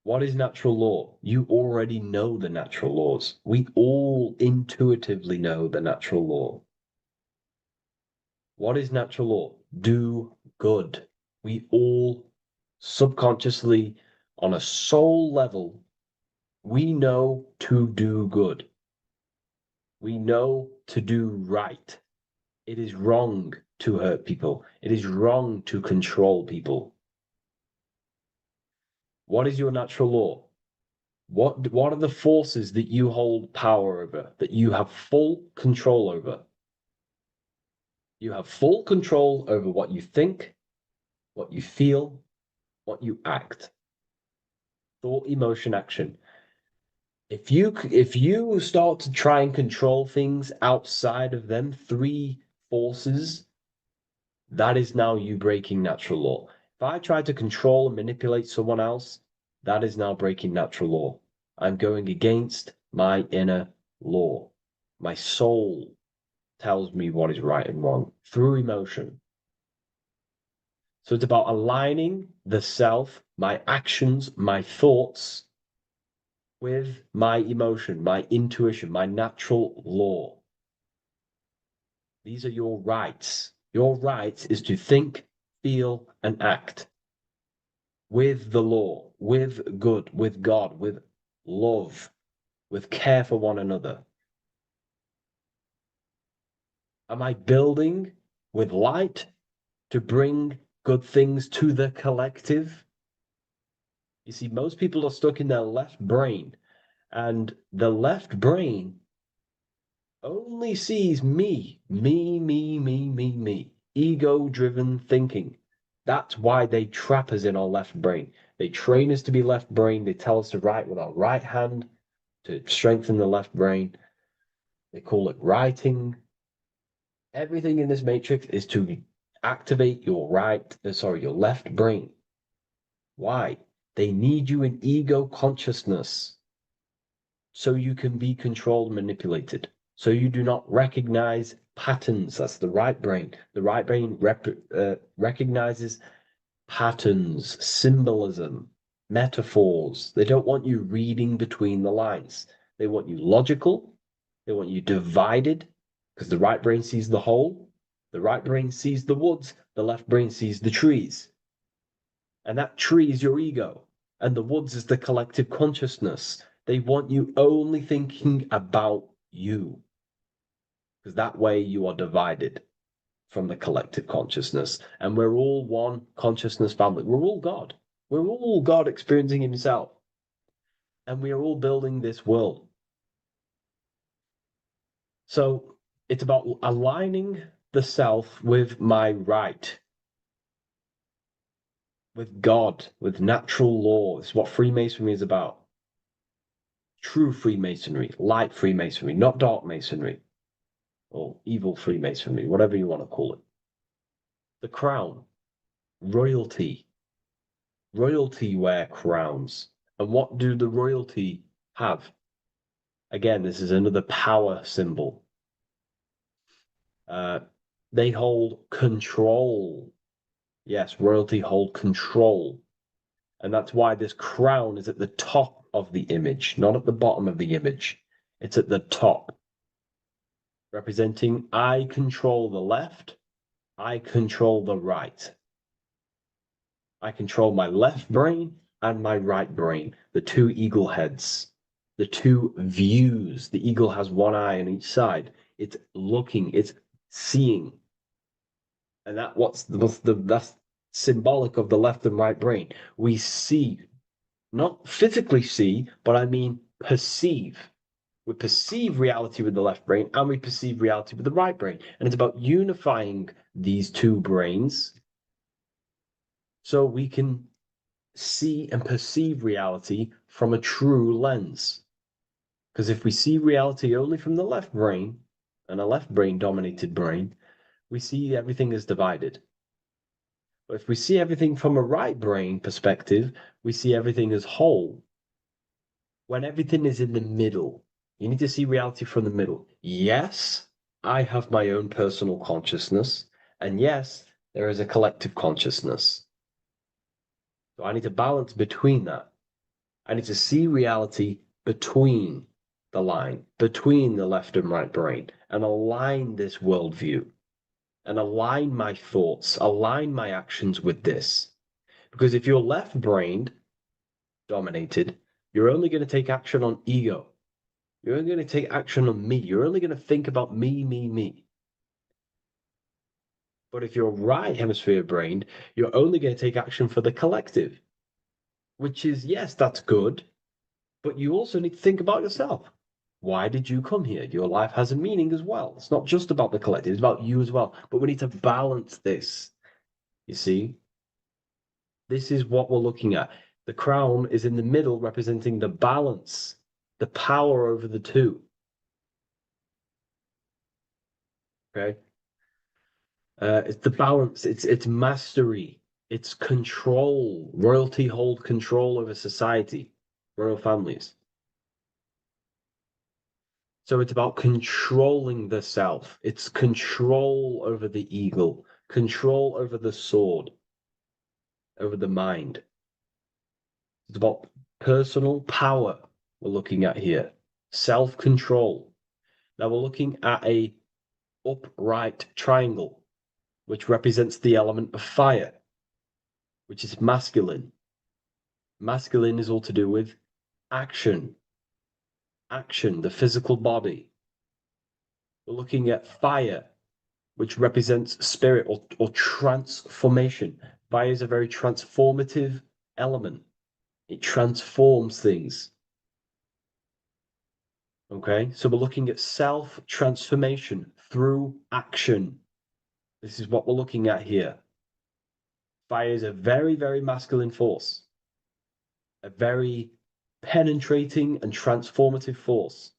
What is natural law? You already know the natural laws. We all intuitively know the natural law. What is natural law? Do good. We all subconsciously, on a soul level, we know to do good. We know to do right. It is wrong to hurt people. It is wrong to control people. What is your natural law? What are the forces that you hold power over, that you have full control over? You have full control over what you think, what you feel, what you act. Thought, emotion, action. If you start to try and control things outside of them three forces, that is now you breaking natural law. If I try to control and manipulate someone else, that is now breaking natural law. I'm going against my inner law. My soul tells me what is right and wrong through emotion. So it's about aligning the self, my actions, my thoughts with my emotion, my intuition, my natural law. These are your rights. Your rights is to think, feel, and act with the law, with good, with God, with love, with care for one another. Am I building with light to bring good things to the collective? You see, most people are stuck in their left brain, and the left brain only sees me, ego-driven thinking. That's why they trap us in our left brain. They train us to be left brain. They tell us to write with our right hand to strengthen the left brain. They call it writing. Everything in this matrix is to activate your your left brain. Why? They need you in ego consciousness so you can be controlled and manipulated. So you do not recognize patterns. That's the right brain. The right brain recognizes patterns, symbolism, metaphors. They don't want you reading between the lines. They want you logical. They want you divided, because the right brain sees the whole. The right brain sees the woods. The left brain sees the trees. And that tree is your ego. And the woods is the collective consciousness. They want you only thinking about you. Because that way you are divided from the collective consciousness. And we're all one consciousness family. We're all God. We're all God experiencing himself. And we are all building this world. So it's about aligning the self with my right, with God, with natural law. It's what Freemasonry is about. True Freemasonry, light Freemasonry, not dark Masonry or evil Freemasonry, whatever you want to call it. The crown, royalty. Royalty wear crowns. And what do the royalty have? Again, this is another power symbol. They hold control. Yes, royalty hold control. And that's why this crown is at the top of the image, not at the bottom of the image. It's at the top, representing I control the left, I control the right. I control my left brain and my right brain, the two eagle heads, the two views. The eagle has one eye on each side. It's looking, it's seeing. And that's symbolic of the left and right brain. We see, not physically see, but I mean perceive. We perceive reality with the left brain and we perceive reality with the right brain. And it's about unifying these two brains so we can see and perceive reality from a true lens. Because if we see reality only from the left brain, and a left brain dominated brain, we see everything as divided. But if we see everything from a right brain perspective, we see everything as whole. When everything is in the middle, you need to see reality from the middle. Yes, I have my own personal consciousness, and yes, there is a collective consciousness. So I need to balance between that. I need to see reality between the line, between the left and right brain, and align this worldview, and align my thoughts, align my actions with this. Because if you're left-brained dominated, you're only going to take action on ego. You're only going to take action on me. You're only going to think about me, me, me. But if you're right hemisphere brained, you're only going to take action for the collective, which is, yes, that's good, but you also need to think about yourself. Why did you come here? Your life has a meaning as well. It's not just about the collective, it's about you as well. But we need to balance this. You see? This is what we're looking at. The crown is in the middle, representing the balance, the power over the two. Okay? It's the balance, it's mastery, it's control. Royalty hold control over society, royal families. So it's about controlling the self. It's control over the eagle, control over the sword, over the mind. It's about personal power we're looking at here. Self-control. Now we're looking at a upright triangle, which represents the element of fire, which is masculine. Masculine is all to do with action. Action, the physical body. We're looking at fire, which represents spirit or transformation. Fire is a very transformative element. It transforms things. Okay, so we're looking at self-transformation through action. This is what we're looking at here. Fire is a very, very masculine force. A very penetrating and transformative force.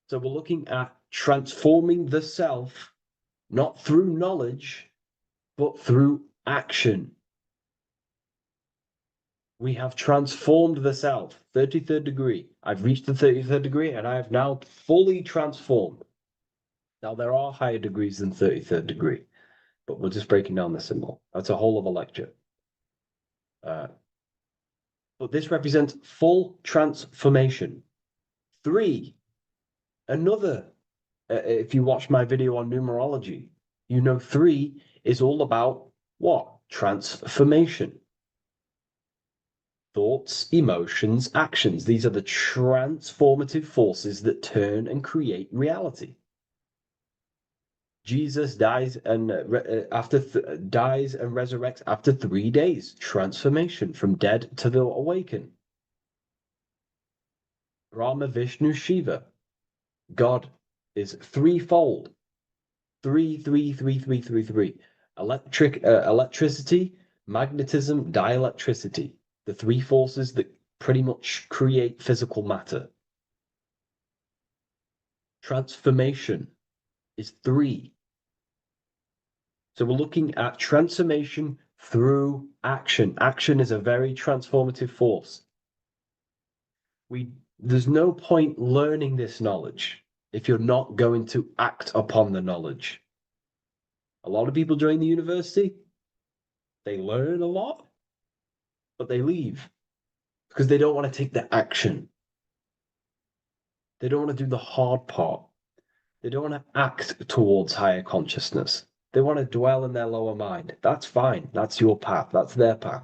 So we're looking at transforming the self, not through knowledge, but through action. We have transformed the self, 33rd degree. I've reached the 33rd degree and I have now fully transformed. Now there are higher degrees than 33rd degree, but we're just breaking down the symbol. That's a whole of a lecture. But this represents full transformation. 3, another, if you watch my video on numerology, you know 3 is all about what? Transformation. Thoughts, emotions, actions. These are the transformative forces that turn and create reality. Jesus dies and dies and resurrects after 3 days. Transformation from dead to the awakened. Brahma, Vishnu, Shiva. God is threefold. 3, 3, 3, 3, 3, 3. Electricity, magnetism, dielectricity. The 3 forces that pretty much create physical matter. Transformation is 3. So we're looking at transformation through action. Action is a very transformative force. There's no point learning this knowledge if you're not going to act upon the knowledge. A lot of people join the university, they learn a lot, but they leave because they don't want to take the action. They don't want to do the hard part. They don't want to act towards higher consciousness. They want to dwell in their lower mind. That's fine. That's your path. That's their path.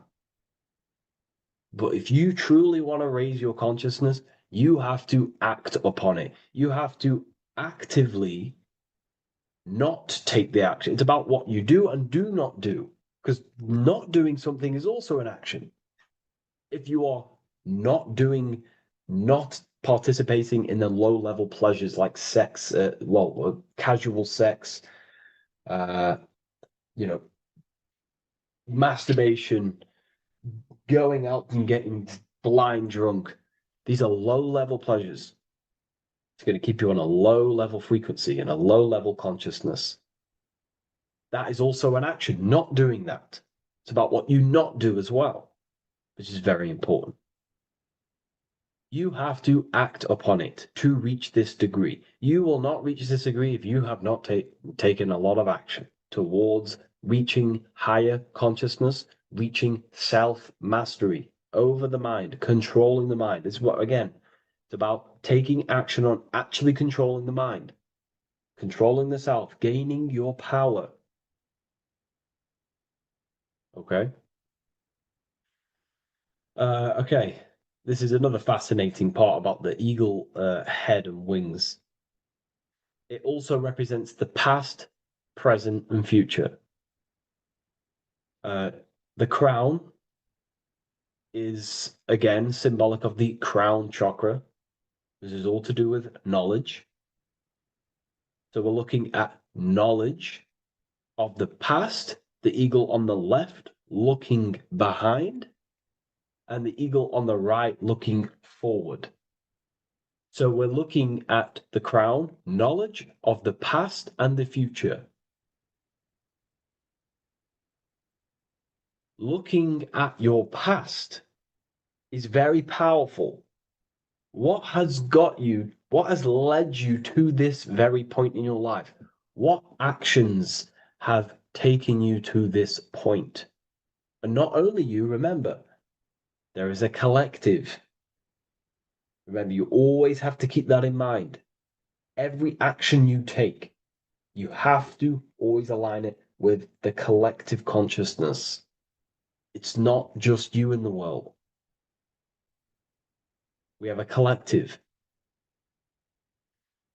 But if you truly want to raise your consciousness, you have to act upon it. You have to actively not take the action. It's about what you do and do not do, because not doing something is also an action. If you are not participating in the low-level pleasures like sex, casual sex, masturbation, going out and getting blind drunk. These are low-level pleasures. It's going to keep you on a low-level frequency and a low-level consciousness. That is also an action, not doing that. It's about what you not do as well, which is very important. You have to act upon it to reach this degree. You will not reach this degree if you have not taken a lot of action towards reaching higher consciousness, reaching self-mastery over the mind, controlling the mind. This is what, again, it's about taking action on actually controlling the mind, controlling the self, gaining your power. Okay? Okay. This is another fascinating part about the eagle head and wings. It also represents the past, present, and future. The crown is, again, symbolic of the crown chakra. This is all to do with knowledge. So we're looking at knowledge of the past, the eagle on the left looking behind, and the eagle on the right looking forward. So we're looking at the crown, knowledge of the past and the future. Looking at your past is very powerful. What has led you to this very point in your life? What actions have taken you to this point? And not only you, remember, there is a collective. Remember, you always have to keep that in mind. Every action you take, you have to always align it with the collective consciousness. It's not just you in the world. We have a collective.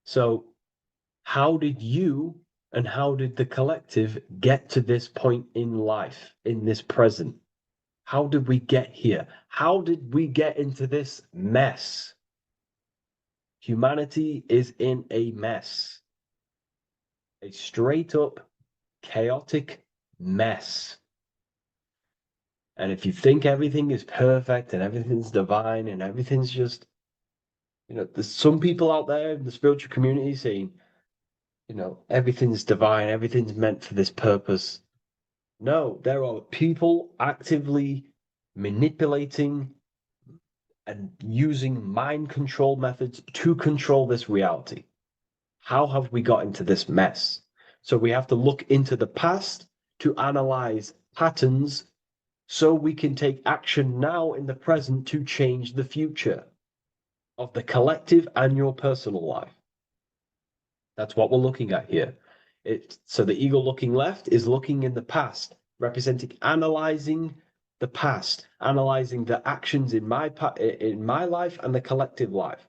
So how did you and how did the collective get to this point in life, in this present? How did we get here? How did we get into this mess? Humanity is in a mess. A straight up chaotic mess. And if you think everything is perfect and everything's divine and everything's just, there's some people out there in the spiritual community saying, everything's divine, everything's meant for this purpose. No, there are people actively manipulating and using mind control methods to control this reality. How have we got into this mess? So we have to look into the past to analyze patterns so we can take action now in the present to change the future of the collective and your personal life. That's what we're looking at here. So the eagle looking left is looking in the past, representing analyzing the past, analyzing the actions in my life and the collective life.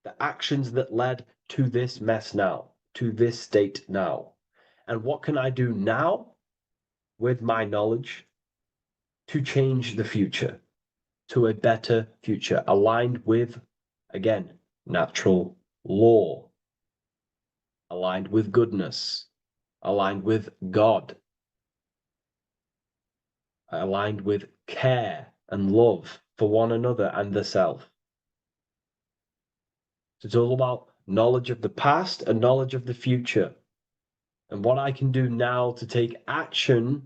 The actions that led to this mess now, to this state now. And what can I do now with my knowledge to change the future to a better future, aligned with, again, natural law, aligned with goodness, aligned with God, aligned with care and love for one another and the self. So it's all about knowledge of the past and knowledge of the future. And what I can do now to take action,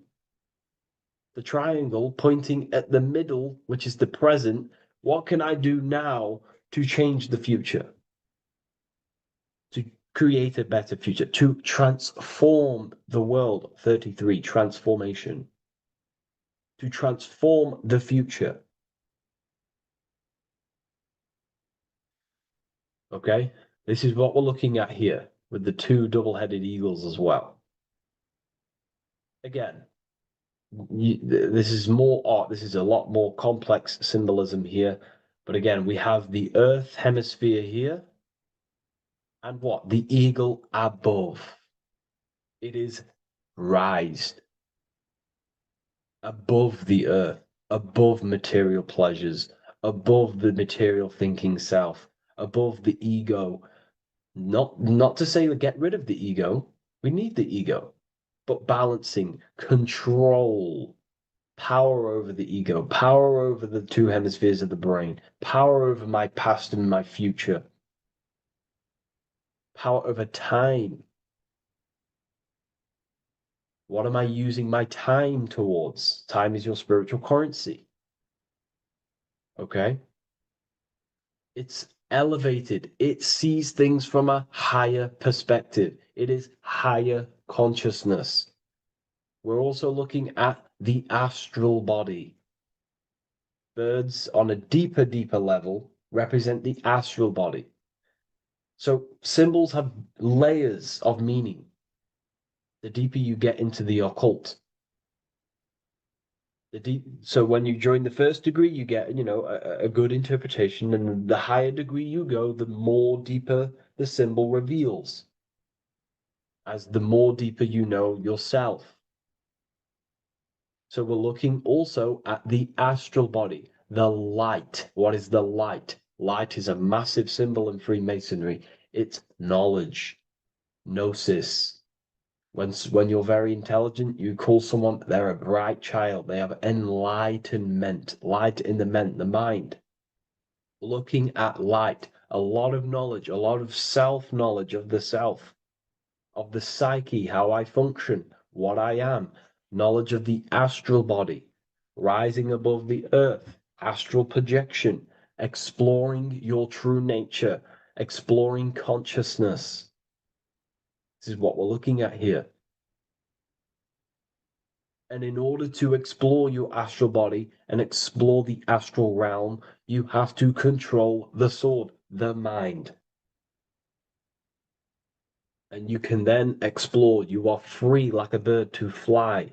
the triangle pointing at the middle, which is the present, what can I do now to change the future? To create a better future, to transform the world. 33, transformation. To transform the future. Okay, this is what we're looking at here with the two double-headed eagles as well. Again, this is more art. This is a lot more complex symbolism here. But again, we have the Earth hemisphere here. And what? The eagle above. It is raised above the earth, above material pleasures, above the material thinking self, above the ego. Not to say get rid of the ego. We need the ego. But balancing, control, power over the ego, power over the two hemispheres of the brain, power over my past and my future, power over time. What am I using my time towards? Time is your spiritual currency. Okay? It's elevated. It sees things from a higher perspective. It is higher consciousness. We're also looking at the astral body. Birds on a deeper level represent the astral body. So symbols have layers of meaning. The deeper you get into the occult. So when you join the first degree, you get, a good interpretation, and the higher degree you go, the more deeper the symbol reveals. As the more deeper you know yourself. So we're looking also at the astral body, the light. What is the light? Light is a massive symbol in Freemasonry. It's knowledge, gnosis. When you're very intelligent, you call someone, they're a bright child. They have enlightenment, light in the mind. Looking at light, a lot of knowledge, a lot of self-knowledge of the self, of the psyche, how I function, what I am, knowledge of the astral body, rising above the earth, astral projection, exploring your true nature, exploring consciousness. This is what we're looking at here. And in order to explore your astral body and explore the astral realm, you have to control the sword, the mind. And you can then explore. You are free like a bird to fly.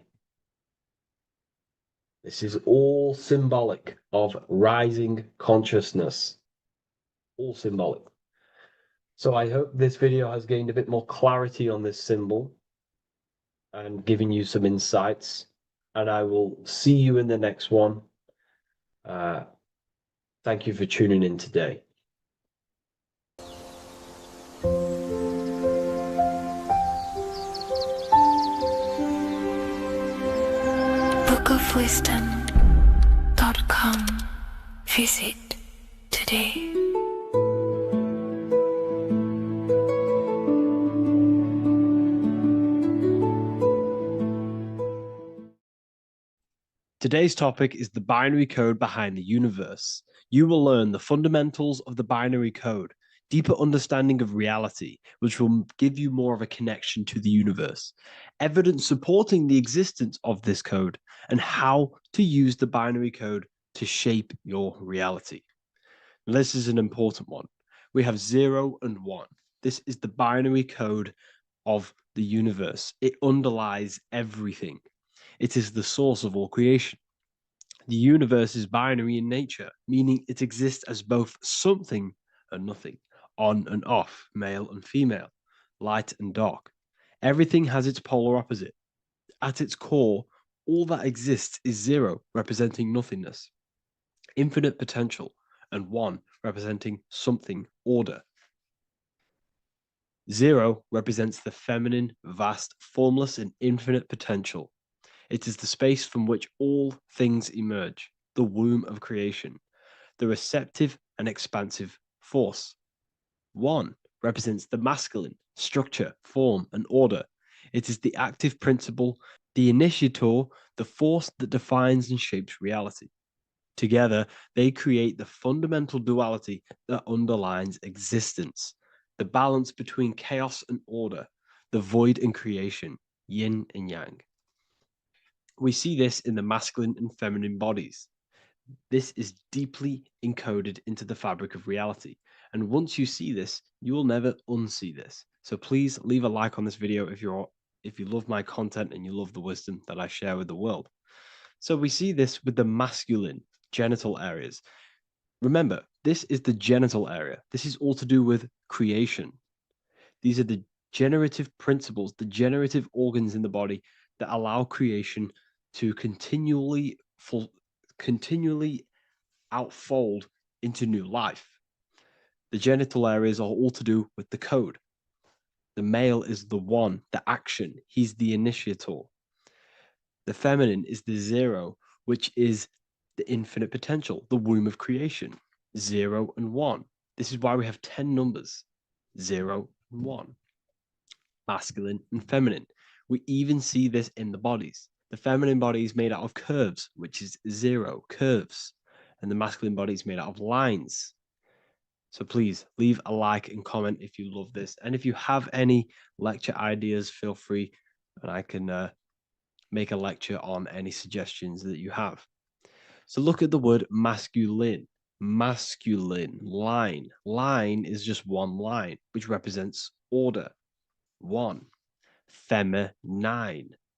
This is all symbolic of rising consciousness. All symbolic. So I hope this video has gained a bit more clarity on this symbol and given you some insights. And I will see you in the next one. Thank you for tuning in today. bookofwisdom.com. Visit today. Today's topic is the binary code behind the universe. You will learn the fundamentals of the binary code. deeper understanding of reality, which will give you more of a connection to the universe, evidence supporting the existence of this code, and how to use the binary code to shape your reality. This is an important one. We have 0 and 1. This is the binary code of the universe. It underlies everything. It is the source of all creation. The universe is binary in nature, meaning it exists as both something and nothing, on and off, male and female, light and dark. Everything has its polar opposite. At its core, all that exists is 0, representing nothingness, infinite potential, and 1, representing something, order. 0 represents the feminine, vast, formless, and infinite potential. It is the space from which all things emerge, the womb of creation, the receptive and expansive force. 1 represents the masculine, structure, form, and order. It is the active principle, the initiator, the force that defines and shapes reality. Together, they create the fundamental duality that underlines existence, the balance between chaos and order, the void and creation, yin and yang. We see this in the masculine and feminine bodies. This is deeply encoded into the fabric of reality. And once you see this, you will never unsee this. So please leave a like on this video if you love my content and you love the wisdom that I share with the world. So we see this with the masculine genital areas. Remember, this is the genital area. This is all to do with creation. These are the generative principles, the generative organs in the body that allow creation to continually outfold into new life. The genital areas are all to do with the code. The male is the 1, the action. He's the initiator. The feminine is the 0, which is the infinite potential, the womb of creation. 0 and 1. This is why we have 10 numbers. 0 and 1. Masculine and feminine. We even see this in the bodies. The feminine body is made out of curves, which is 0, curves. And the masculine body is made out of lines. So please leave a like and comment if you love this. And if you have any lecture ideas, feel free and I can make a lecture on any suggestions that you have. So look at the word masculine. Masculine, line. Line is just one line, which represents order. 1. Feminine.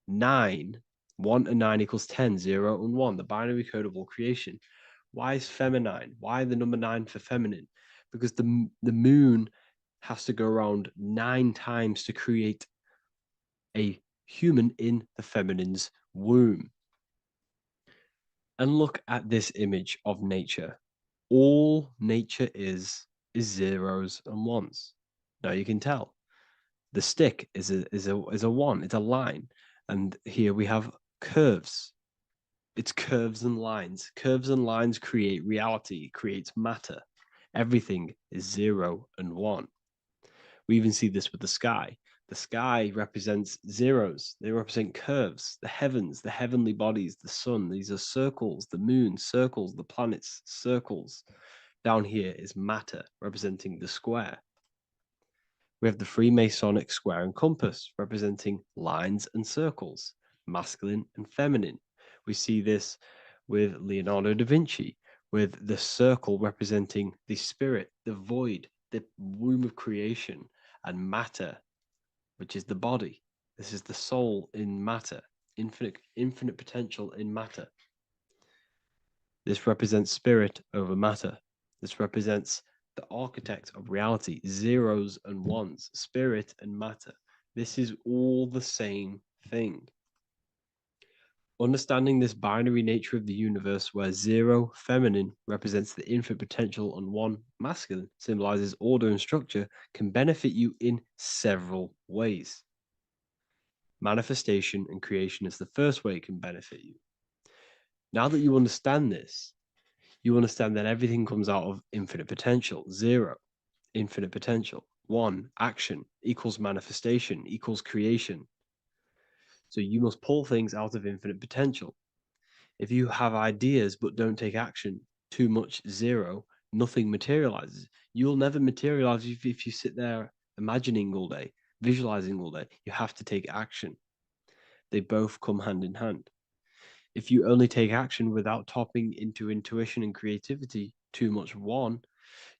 9. 1 and 9 equals 10. 0 and 1. The binary code of all creation. Why is feminine? Why the number 9 for feminine? Because the moon has to go around 9 times to create a human in the feminine's womb. And look at this image of nature. All nature is zeros and ones. Now you can tell. The stick is a 1, it's a line. And here we have curves. It's curves and lines. Curves and lines create reality, creates matter. Everything is 0 and 1. We even see this with the sky. The sky represents zeros. They represent curves, the heavens, the heavenly bodies, the sun. These are circles, the moon, circles, the planets, circles. Down here is matter, representing the square. We have the Freemasonic square and compass, representing lines and circles, masculine and feminine. We see this with Leonardo da Vinci, with the circle representing the spirit, the void, the womb of creation, and matter, which is the body. This is the soul in matter, infinite potential in matter. This represents spirit over matter. This represents the architect of reality, zeros and ones, spirit and matter. This is all the same thing. Understanding this binary nature of the universe, where 0 feminine represents the infinite potential and 1 masculine symbolizes order and structure, can benefit you in several ways. Manifestation and creation is the first way it can benefit you. Now that you understand this, you understand that everything comes out of infinite potential. 0, infinite potential. 1, action equals manifestation equals creation. So you must pull things out of infinite potential. If you have ideas but don't take action, too much 0, nothing materializes. You'll never materialize if you sit there imagining all day, visualizing all day. You have to take action. They both come hand in hand. If you only take action without tapping into intuition and creativity, too much one,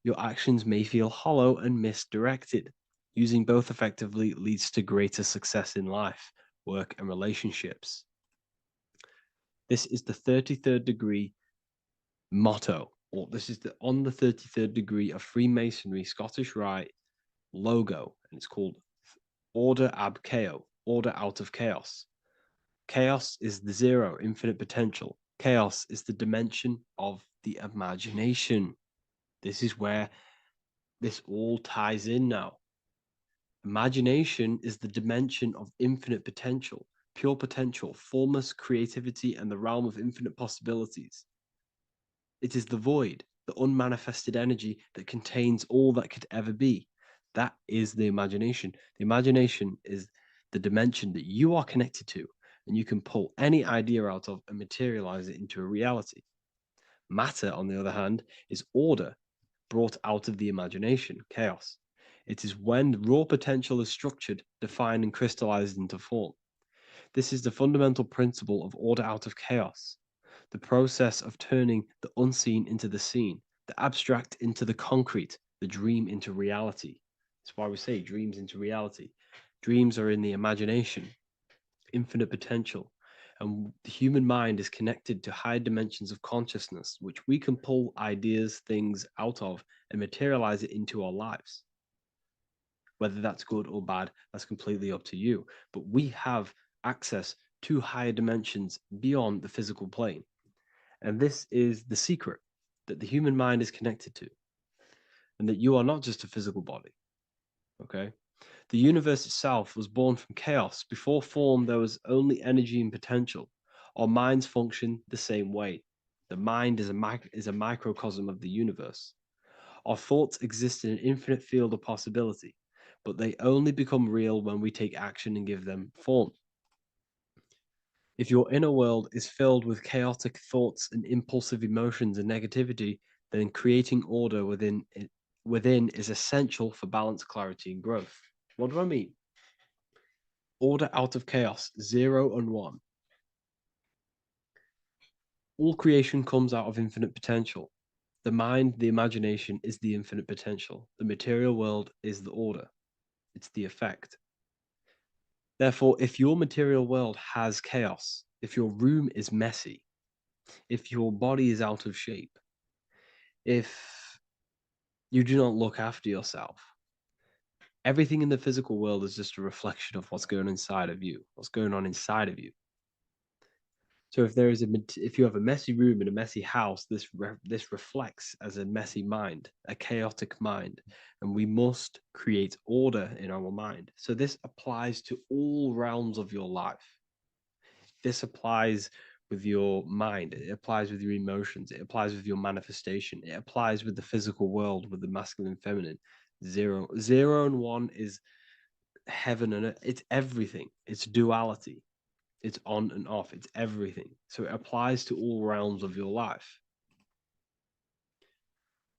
your actions may feel hollow and misdirected. Using both effectively leads to greater success in life, work, and relationships. This is the 33rd degree motto, or this is on the 33rd degree of Freemasonry Scottish Rite logo, and it's called Order ab Chaos, order out of chaos. Chaos is the zero, infinite potential. Chaos is the dimension of the imagination. This is where this all ties in now. Imagination is the dimension of infinite potential, pure potential, formless creativity, and the realm of infinite possibilities. It is the void, the unmanifested energy that contains all that could ever be. That is the imagination. The imagination is the dimension that you are connected to, and you can pull any idea out of and materialize it into a reality. Matter, on the other hand, is order brought out of the imagination, chaos. It is when raw potential is structured, defined, and crystallized into form. This is the fundamental principle of order out of chaos, the process of turning the unseen into the seen, the abstract into the concrete, the dream into reality. That's why we say dreams into reality. Dreams are in the imagination, infinite potential, and the human mind is connected to high dimensions of consciousness, which we can pull ideas, things out of, and materialize it into our lives. Whether that's good or bad, that's completely up to you. But we have access to higher dimensions beyond the physical plane. And this is the secret that the human mind is connected to, and that you are not just a physical body. Okay? The universe itself was born from chaos. Before form, there was only energy and potential. Our minds function the same way. The mind is a microcosm of the universe. Our thoughts exist in an infinite field of possibility, but they only become real when we take action and give them form. If your inner world is filled with chaotic thoughts and impulsive emotions and negativity, then creating order within is essential for balance, clarity, and growth. What do I mean? Order out of chaos, 0 and 1. All creation comes out of infinite potential. The mind, the imagination, is the infinite potential. The material world is the order. It's the effect. Therefore, if your material world has chaos, if your room is messy, if your body is out of shape, if you do not look after yourself, everything in the physical world is just a reflection of what's going on inside of you, what's going on inside of you. So if you have a messy room in a messy house, this reflects as a messy mind, a chaotic mind, and we must create order in our mind. So this applies to all realms of your life. This applies with your mind. It applies with your emotions. It applies with your manifestation. It applies with the physical world, with the masculine and feminine. 0 and 1 is heaven and earth. It's everything. It's duality. It's on and off. It's everything. So it applies to all realms of your life.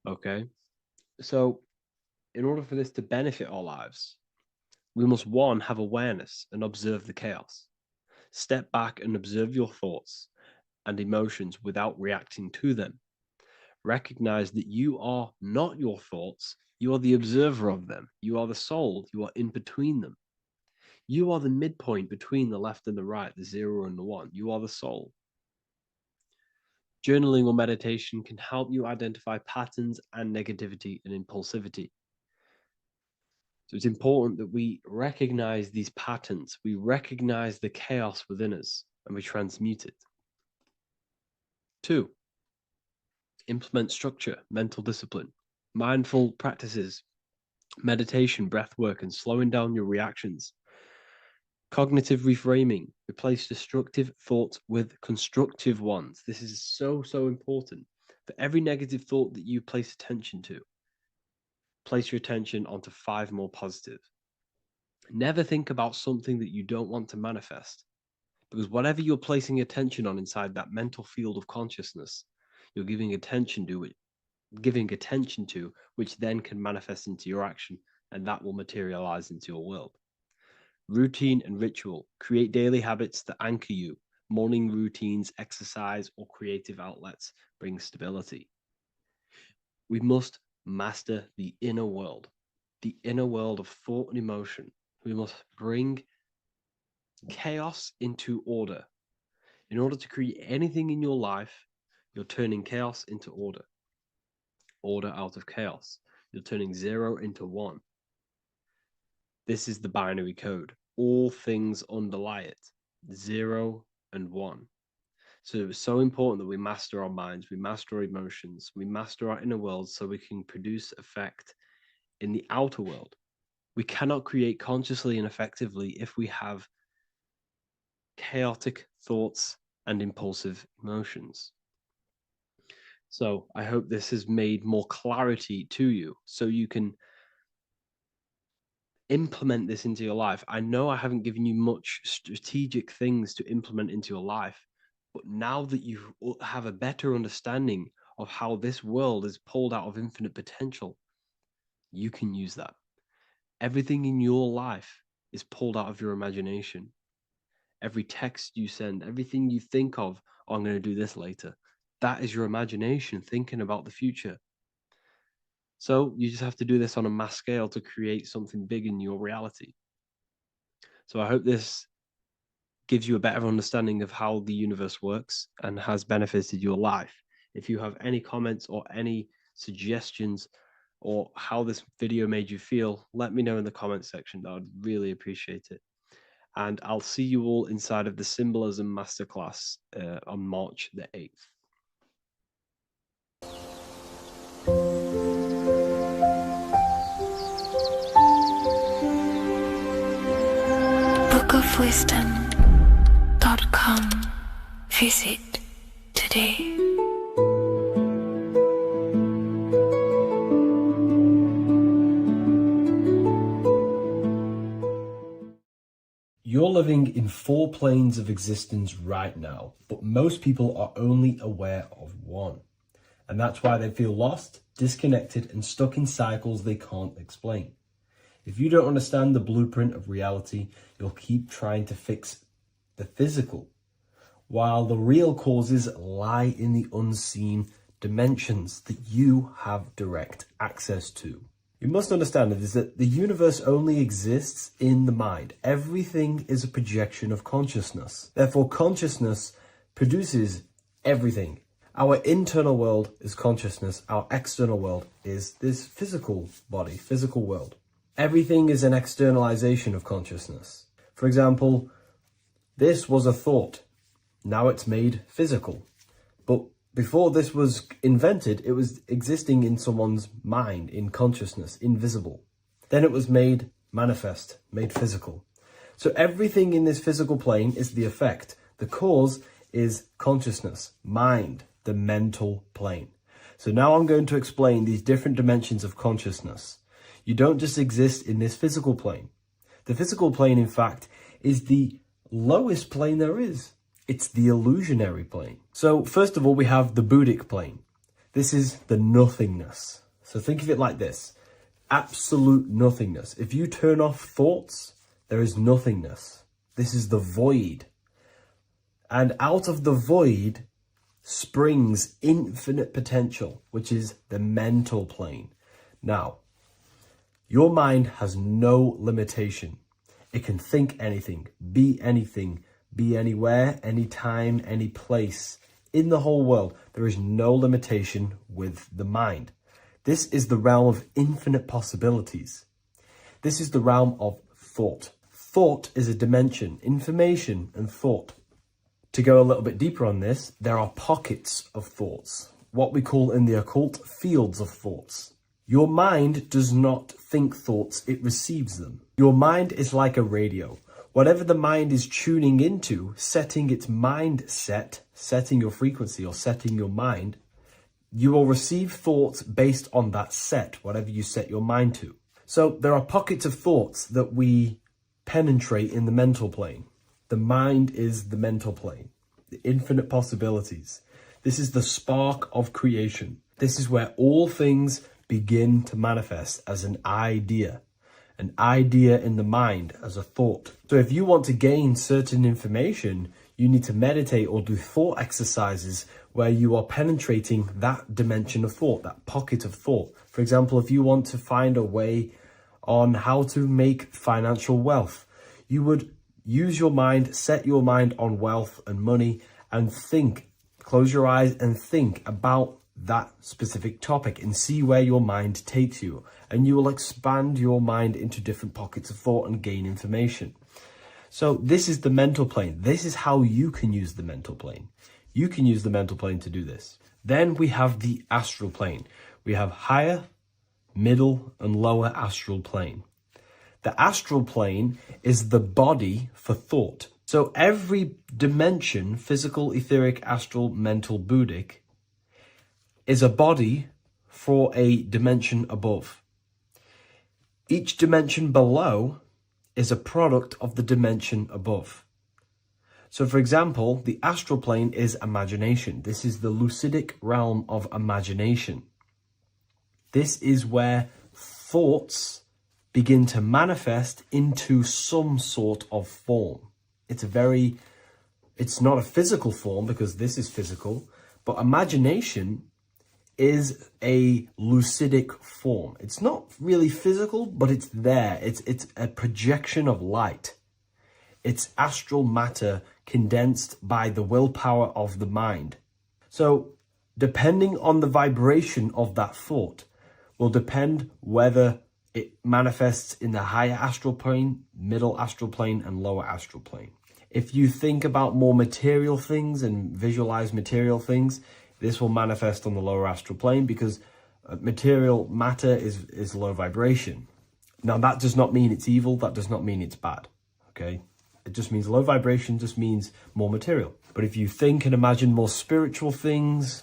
Okay. So in order for this to benefit our lives, we must, one, have awareness and observe the chaos. Step back and observe your thoughts and emotions without reacting to them. Recognize that you are not your thoughts. You are the observer of them. You are the soul. You are in between them. You are the midpoint between the left and the right, the 0 and the 1. You are the soul. Journaling or meditation can help you identify patterns and negativity and impulsivity. So it's important that we recognize these patterns. We recognize the chaos within us and we transmute it. 2, implement structure, mental discipline, mindful practices, meditation, breath work, and slowing down your reactions. Cognitive reframing, replace destructive thoughts with constructive ones. This is so important. For every negative thought that you place attention to, place your attention onto 5 more positive. Never think about something that you don't want to manifest, because whatever you're placing attention on inside that mental field of consciousness, you're giving attention to it. giving attention to, which then can manifest into your action, and that will materialize into your world. Routine and ritual. Create daily habits that anchor you. Morning routines, exercise, or creative outlets bring stability. We must master the inner world of thought and emotion. We must bring chaos into order. In order to create anything in your life, you're turning chaos into order. Order out of chaos. You're turning 0 into 1. This is the binary code. All things underlie it. 0 and 1. So it's so important that we master our minds, we master our emotions, we master our inner world so we can produce effect in the outer world. We cannot create consciously and effectively if we have chaotic thoughts and impulsive emotions. So I hope this has made more clarity to you so you can implement this into your life. I know I haven't given you much strategic things to implement into your life, but now that you have a better understanding of how this world is pulled out of infinite potential, you can use that. Everything in your life is pulled out of your imagination. Every text you send, everything you think of, oh, I'm going to do this later, that is your imagination thinking about the future. So you just have to do this on a mass scale to create something big in your reality. So I hope this gives you a better understanding of how the universe works and has benefited your life. If you have any comments or any suggestions or how this video made you feel, let me know in the comments section. I would really appreciate it. And I'll see you all inside of the Symbolism Masterclass on March the 8th. bookofwisdom.com. Visit today. You're living in 4 planes of existence right now, but most people are only aware of one. And that's why they feel lost, disconnected, and stuck in cycles they can't explain. If you don't understand the blueprint of reality, you'll keep trying to fix the physical, while the real causes lie in the unseen dimensions that you have direct access to. You must understand that the universe only exists in the mind. Everything is a projection of consciousness. Therefore, consciousness produces everything. Our internal world is consciousness. Our external world is this physical body, physical world. Everything is an externalization of consciousness. For example, this was a thought. Now it's made physical. But before this was invented, it was existing in someone's mind, in consciousness, invisible. Then it was made manifest, made physical. So everything in this physical plane is the effect. The cause is consciousness, mind, the mental plane. So now I'm going to explain these different dimensions of consciousness. You don't just exist in this physical plane. The physical plane, in fact, is the lowest plane there is. It's the illusionary plane. So first of all, we have the Buddhic plane. This is the nothingness. So think of it like this. Absolute nothingness. If you turn off thoughts, there is nothingness. This is the void. And out of the void springs infinite potential, which is the mental plane. Now, your mind has no limitation. It can think anything, be anywhere, anytime, any place. In the whole world, there is no limitation with the mind. This is the realm of infinite possibilities. This is the realm of thought. Thought is a dimension, information and thought. To go a little bit deeper on this, there are pockets of thoughts, what we call in the occult fields of thoughts. Your mind does not think thoughts, it receives them. Your mind is like a radio. Whatever the mind is tuning into, setting its mindset, setting your frequency or setting your mind, you will receive thoughts based on that set, whatever you set your mind to. So there are pockets of thoughts that we penetrate in the mental plane. The mind is the mental plane, the infinite possibilities. This is the spark of creation. This is where all things begin to manifest as an idea in the mind, as a thought. So if you want to gain certain information, you need to meditate or do thought exercises where you are penetrating that dimension of thought, that pocket of thought. For example, if you want to find a way on how to make financial wealth, you would use your mind, set your mind on wealth and money, and think, close your eyes and think about that specific topic and see where your mind takes you. And you will expand your mind into different pockets of thought and gain information. So this is the mental plane. This is how you can use the mental plane. You can use the mental plane to do this. Then we have the astral plane. We have higher, middle, and lower astral plane. The astral plane is the body for thought. So every dimension, physical, etheric, astral, mental, Buddhic, is a body for a dimension above. Each dimension below is a product of the dimension above. So for example, the astral plane is imagination. This is the lucidic realm of imagination. This is where thoughts begin to manifest into some sort of form. It's not a physical form because this is physical, but imagination is a lucidic form. It's not really physical, but it's there. It's a projection of light. It's astral matter condensed by the willpower of the mind. So depending on the vibration of that thought will depend whether it manifests in the higher astral plane, middle astral plane, and lower astral plane. If you think about more material things and visualize material things, this will manifest on the lower astral plane because material matter is low vibration. Now, that does not mean it's evil. That does not mean it's bad. Okay? It just means low vibration just means more material. But if you think and imagine more spiritual things,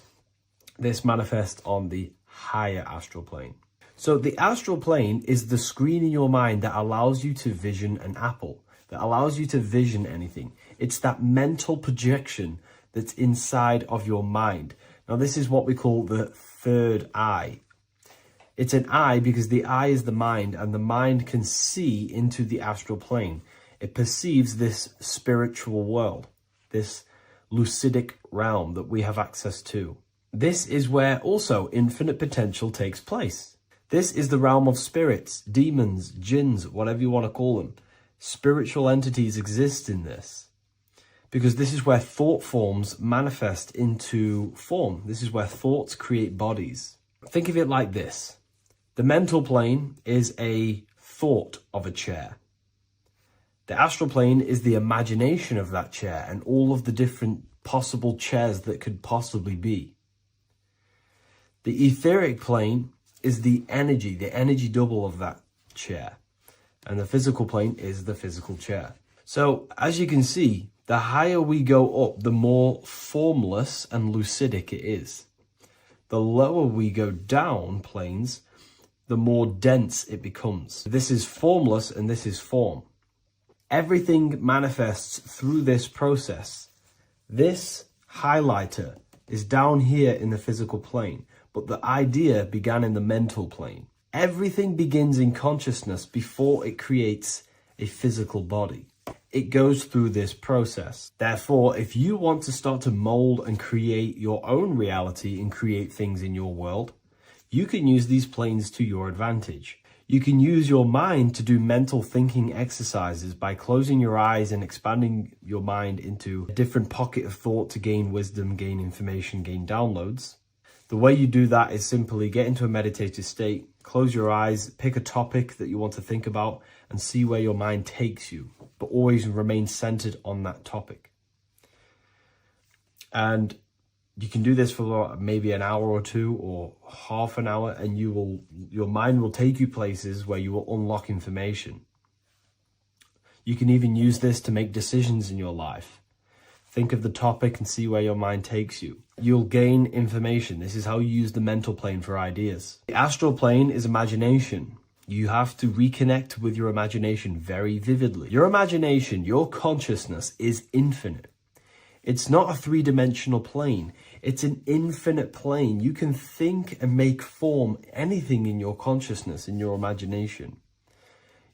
this manifests on the higher astral plane. So the astral plane is the screen in your mind that allows you to vision an apple, that allows you to vision anything. It's that mental projection that's inside of your mind. Now, this is what we call the third eye. It's an eye because the eye is the mind, and the mind can see into the astral plane. It perceives this spiritual world, this lucidic realm that we have access to. This is where also infinite potential takes place. This is the realm of spirits, demons, jinns, whatever you want to call them. Spiritual entities exist in this. Because this is where thought forms manifest into form. This is where thoughts create bodies. Think of it like this. The mental plane is a thought of a chair. The astral plane is the imagination of that chair and all of the different possible chairs that could possibly be. The etheric plane is the energy double of that chair. And the physical plane is the physical chair. So, as you can see, the higher we go up, the more formless and lucidic it is. The lower we go down planes, the more dense it becomes. This is formless and this is form. Everything manifests through this process. This highlighter is down here in the physical plane, but the idea began in the mental plane. Everything begins in consciousness before it creates a physical body. It goes through this process. Therefore, if you want to start to mold and create your own reality and create things in your world, you can use these planes to your advantage. You can use your mind to do mental thinking exercises by closing your eyes and expanding your mind into a different pocket of thought to gain wisdom, gain information, gain downloads. The way you do that is simply get into a meditative state, close your eyes, pick a topic that you want to think about, and see where your mind takes you, but always remain centered on that topic. And you can do this for maybe an hour or two or half an hour, and your mind will take you places where you will unlock information. You can even use this to make decisions in your life. Think of the topic and see where your mind takes you. You'll gain information. This is how you use the mental plane for ideas. The astral plane is imagination. You have to reconnect with your imagination very vividly. Your imagination, your consciousness is infinite. It's not a three-dimensional plane. It's an infinite plane. You can think and make form anything in your consciousness, in your imagination.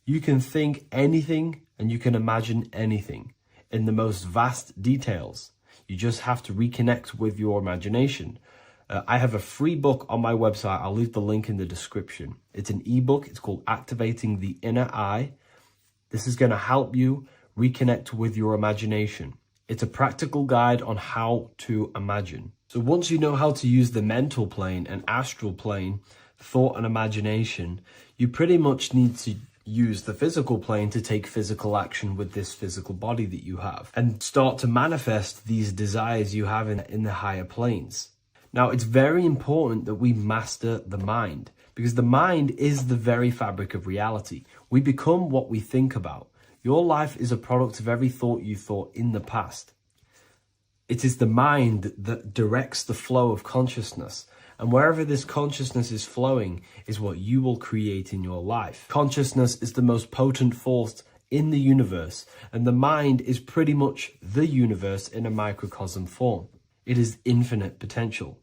You can think anything and you can imagine anything in the most vast details. You just have to reconnect with your imagination. I have a free book on my website. I'll leave the link in the description. It's an ebook. It's called Activating the Inner Eye. This is going to help you reconnect with your imagination. It's a practical guide on how to imagine. So once you know how to use the mental plane and astral plane, thought and imagination, you pretty much need to use the physical plane to take physical action with this physical body that you have and start to manifest these desires you have in the higher planes. Now, it's very important that we master the mind, because the mind is the very fabric of reality. We become what we think about. Your life is a product of every thought you thought in the past. It is the mind that directs the flow of consciousness. And wherever this consciousness is flowing is what you will create in your life. Consciousness is the most potent force in the universe, and the mind is pretty much the universe in a microcosm form. It is infinite potential,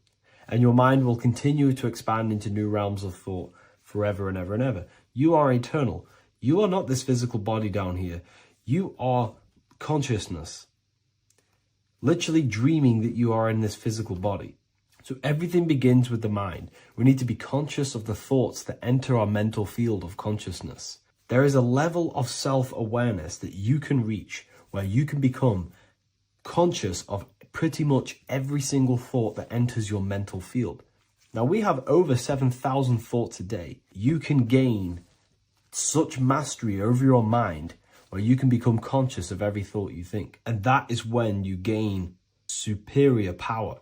and your mind will continue to expand into new realms of thought forever and ever and ever. You are eternal. You are not this physical body down here. You are consciousness, literally dreaming that you are in this physical body. So everything begins with the mind. We need to be conscious of the thoughts that enter our mental field of consciousness. There is a level of self-awareness that you can reach where you can become conscious of pretty much every single thought that enters your mental field. Now, we have over 7,000 thoughts a day. You can gain such mastery over your mind where you can become conscious of every thought you think. And that is when you gain superior power.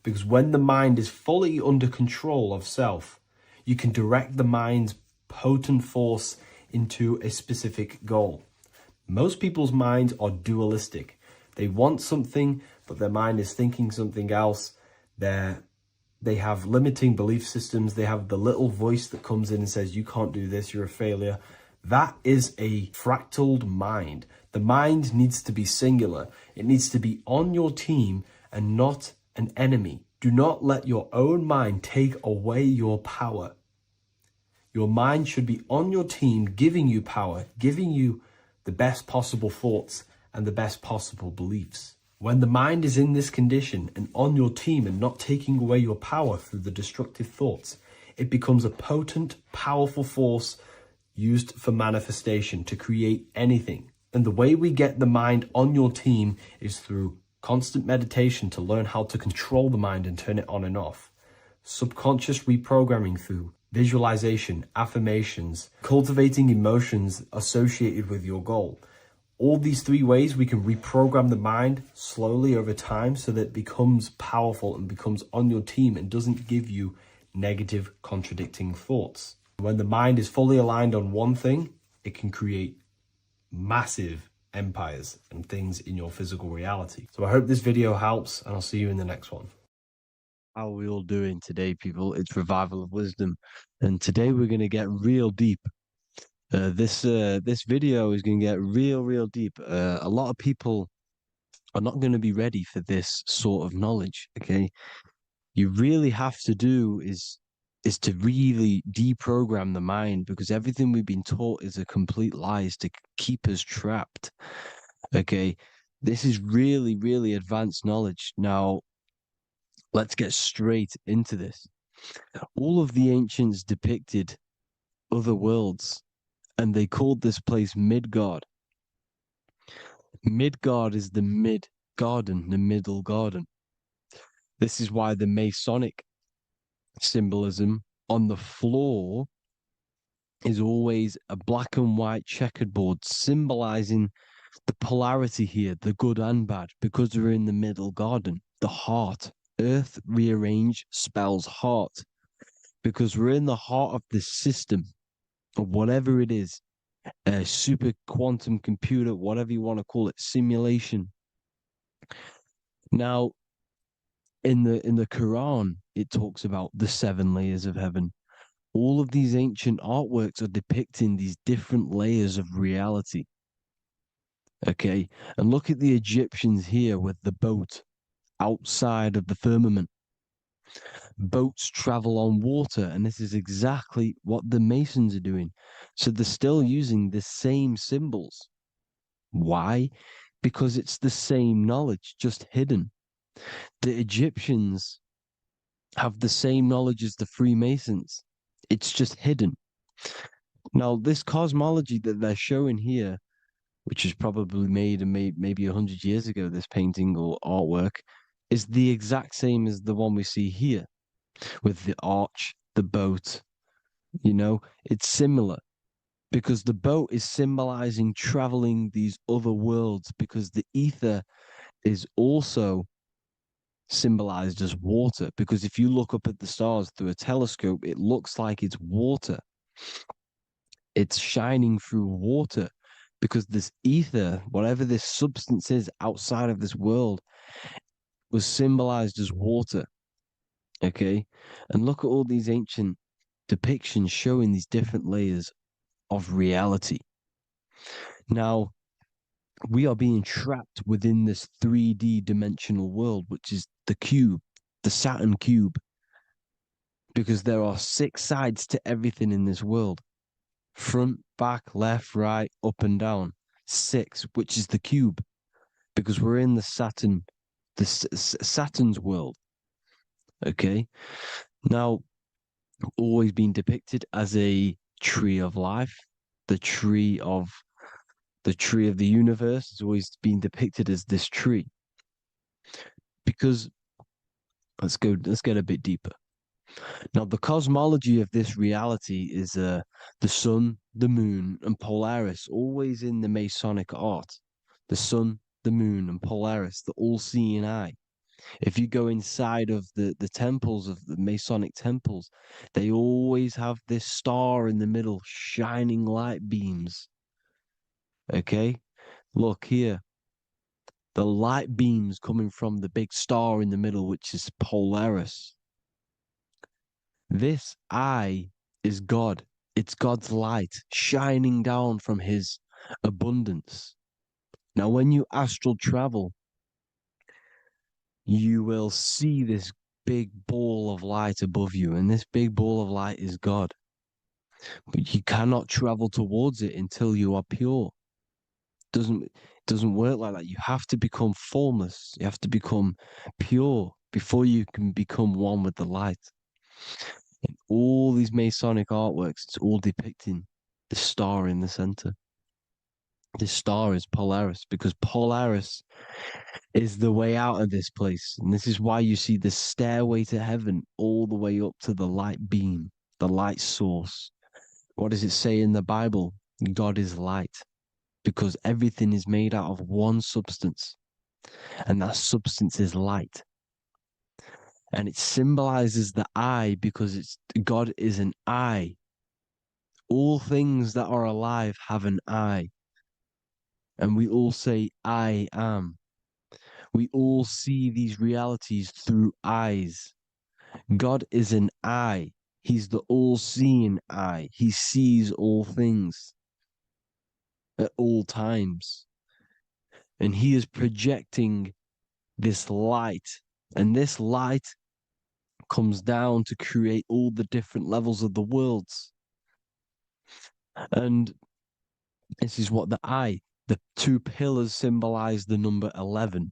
Because when the mind is fully under control of self, you can direct the mind's potent force into a specific goal. Most people's minds are dualistic. They want something, but their mind is thinking something else. They have limiting belief systems. They have the little voice that comes in and says, you can't do this, you're a failure. That is a fractaled mind. The mind needs to be singular. It needs to be on your team and not an enemy. Do not let your own mind take away your power. Your mind should be on your team, giving you power, giving you the best possible thoughts and the best possible beliefs. When the mind is in this condition and on your team and not taking away your power through the destructive thoughts, it becomes a potent, powerful force used for manifestation to create anything. And the way we get the mind on your team is through constant meditation to learn how to control the mind and turn it on and off. Subconscious reprogramming through visualization, affirmations, cultivating emotions associated with your goal. All these three ways we can reprogram the mind slowly over time so that it becomes powerful and becomes on your team and doesn't give you negative contradicting thoughts. When the mind is fully aligned on one thing, it can create massive empires and things in your physical reality. So I hope this video helps, and I'll see you in the next one. How are we all doing today, people? It's Revival of Wisdom, and today we're going to get real deep. This video is going to get real deep. A lot of people are not going to be ready for this sort of knowledge. Okay, you really have to do is to really deprogram the mind, because everything we've been taught is a complete lies to keep us trapped. Okay, this is really advanced knowledge. Now, let's get straight into this. All of the ancients depicted other worlds, and they called this place Midgard. Midgard is the mid-garden, the middle garden. This is why the Masonic symbolism on the floor is always a black and white checkered board, symbolizing the polarity here, the good and bad, because we're in the middle garden, the heart. Earth rearranged spells heart, because we're in the heart of this system, or whatever it is, a super quantum computer, whatever you want to call it, simulation. Now, in the Quran, it talks about the 7 layers of heaven. All of these ancient artworks are depicting these different layers of reality. Okay. And look at the Egyptians here with the boat outside of the firmament. Boats travel on water, and this is exactly what the Masons are doing. So they're still using the same symbols. Why? Because it's the same knowledge, just hidden. The Egyptians have the same knowledge as the Freemasons. It's just hidden. Now, this cosmology that they're showing here, which is probably made maybe 100 years ago, this painting or artwork, is the exact same as the one we see here with the arch, the boat. It's similar because the boat is symbolizing traveling these other worlds, because the ether is also symbolized as water. Because if you look up at the stars through a telescope, it looks like it's water. It's shining through water because this ether, whatever this substance is outside of this world, was symbolized as water. Okay. And look at all these ancient depictions showing these different layers of reality. Now, we are being trapped within this 3D dimensional world, which is the cube, the Saturn cube, because there are 6 sides to everything in this world: front, back, left, right, up, and down. 6, which is the cube, because we're in the Saturn's world. Okay. Now, always been depicted as a tree of life, the tree of the universe has always been depicted as this tree. Because let's get a bit deeper. Now, the cosmology of this reality is the sun, the moon, and Polaris, always in the Masonic art. The sun, the moon, and Polaris, the all-seeing eye. If you go inside of the temples, of the Masonic temples, they always have this star in the middle, shining light beams. Okay? Look here. The light beams coming from the big star in the middle, which is Polaris. This eye is God. It's God's light shining down from his abundance. Now, when you astral travel, you will see this big ball of light above you, and this big ball of light is God. But you cannot travel towards it until you are pure. It doesn't work like that. You have to become formless. You have to become pure before you can become one with the light. In all these Masonic artworks, it's all depicting the star in the center. This star is Polaris, because Polaris is the way out of this place. And this is why you see the stairway to heaven all the way up to the light beam, the light source. What does it say in the Bible? God is light, because everything is made out of one substance, and that substance is light. And it symbolizes the eye because God is an eye. All things that are alive have an eye. And we all say, I am. We all see these realities through eyes. God is an eye. He's the all-seeing eye. He sees all things at all times. And he is projecting this light. And this light comes down to create all the different levels of the worlds. And this is what the 2 pillars symbolize the number 11.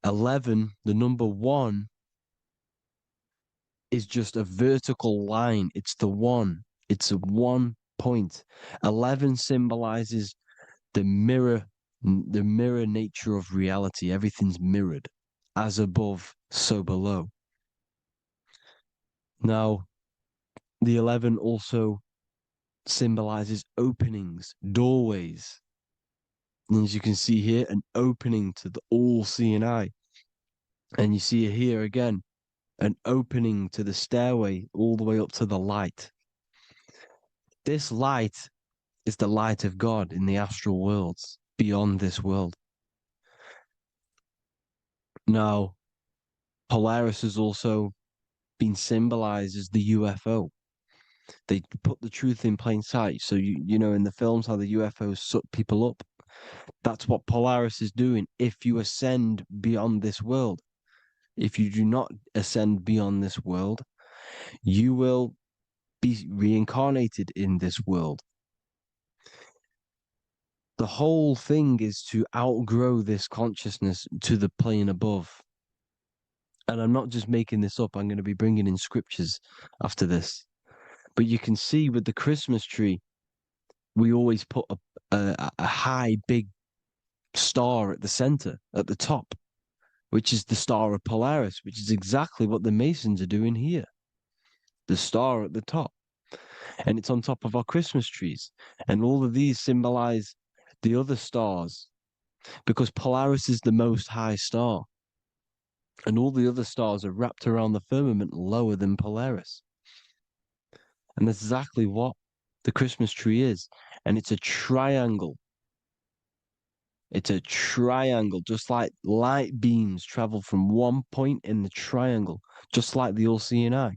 11, the number 1, is just a vertical line. It's the 1. It's a 1 point. 11 symbolizes the mirror nature of reality. Everything's mirrored, as above, so below. Now, the 11 also symbolizes openings, doorways. And as you can see here, an opening to the all-seeing eye. And you see here again, an opening to the stairway all the way up to the light. This light is the light of God in the astral worlds, beyond this world. Now, Polaris has also been symbolized as the UFO. They put the truth in plain sight. So, you know, in the films, how the UFOs suck people up. That's what Polaris is doing. If you ascend beyond this world, if you do not ascend beyond this world, you will be reincarnated in this world. The whole thing is to outgrow this consciousness to the plane above. And I'm not just making this up, I'm going to be bringing in scriptures after this. But you can see with the Christmas tree, we always put a high, big star at the center, at the top, which is the star of Polaris, which is exactly what the Masons are doing here. The star at the top. And it's on top of our Christmas trees. And all of these symbolize the other stars, because Polaris is the most high star. And all the other stars are wrapped around the firmament lower than Polaris. And that's exactly what the Christmas tree is. And it's a triangle. It's a triangle, just like light beams travel from one point in the triangle, just like the all-seeing eye.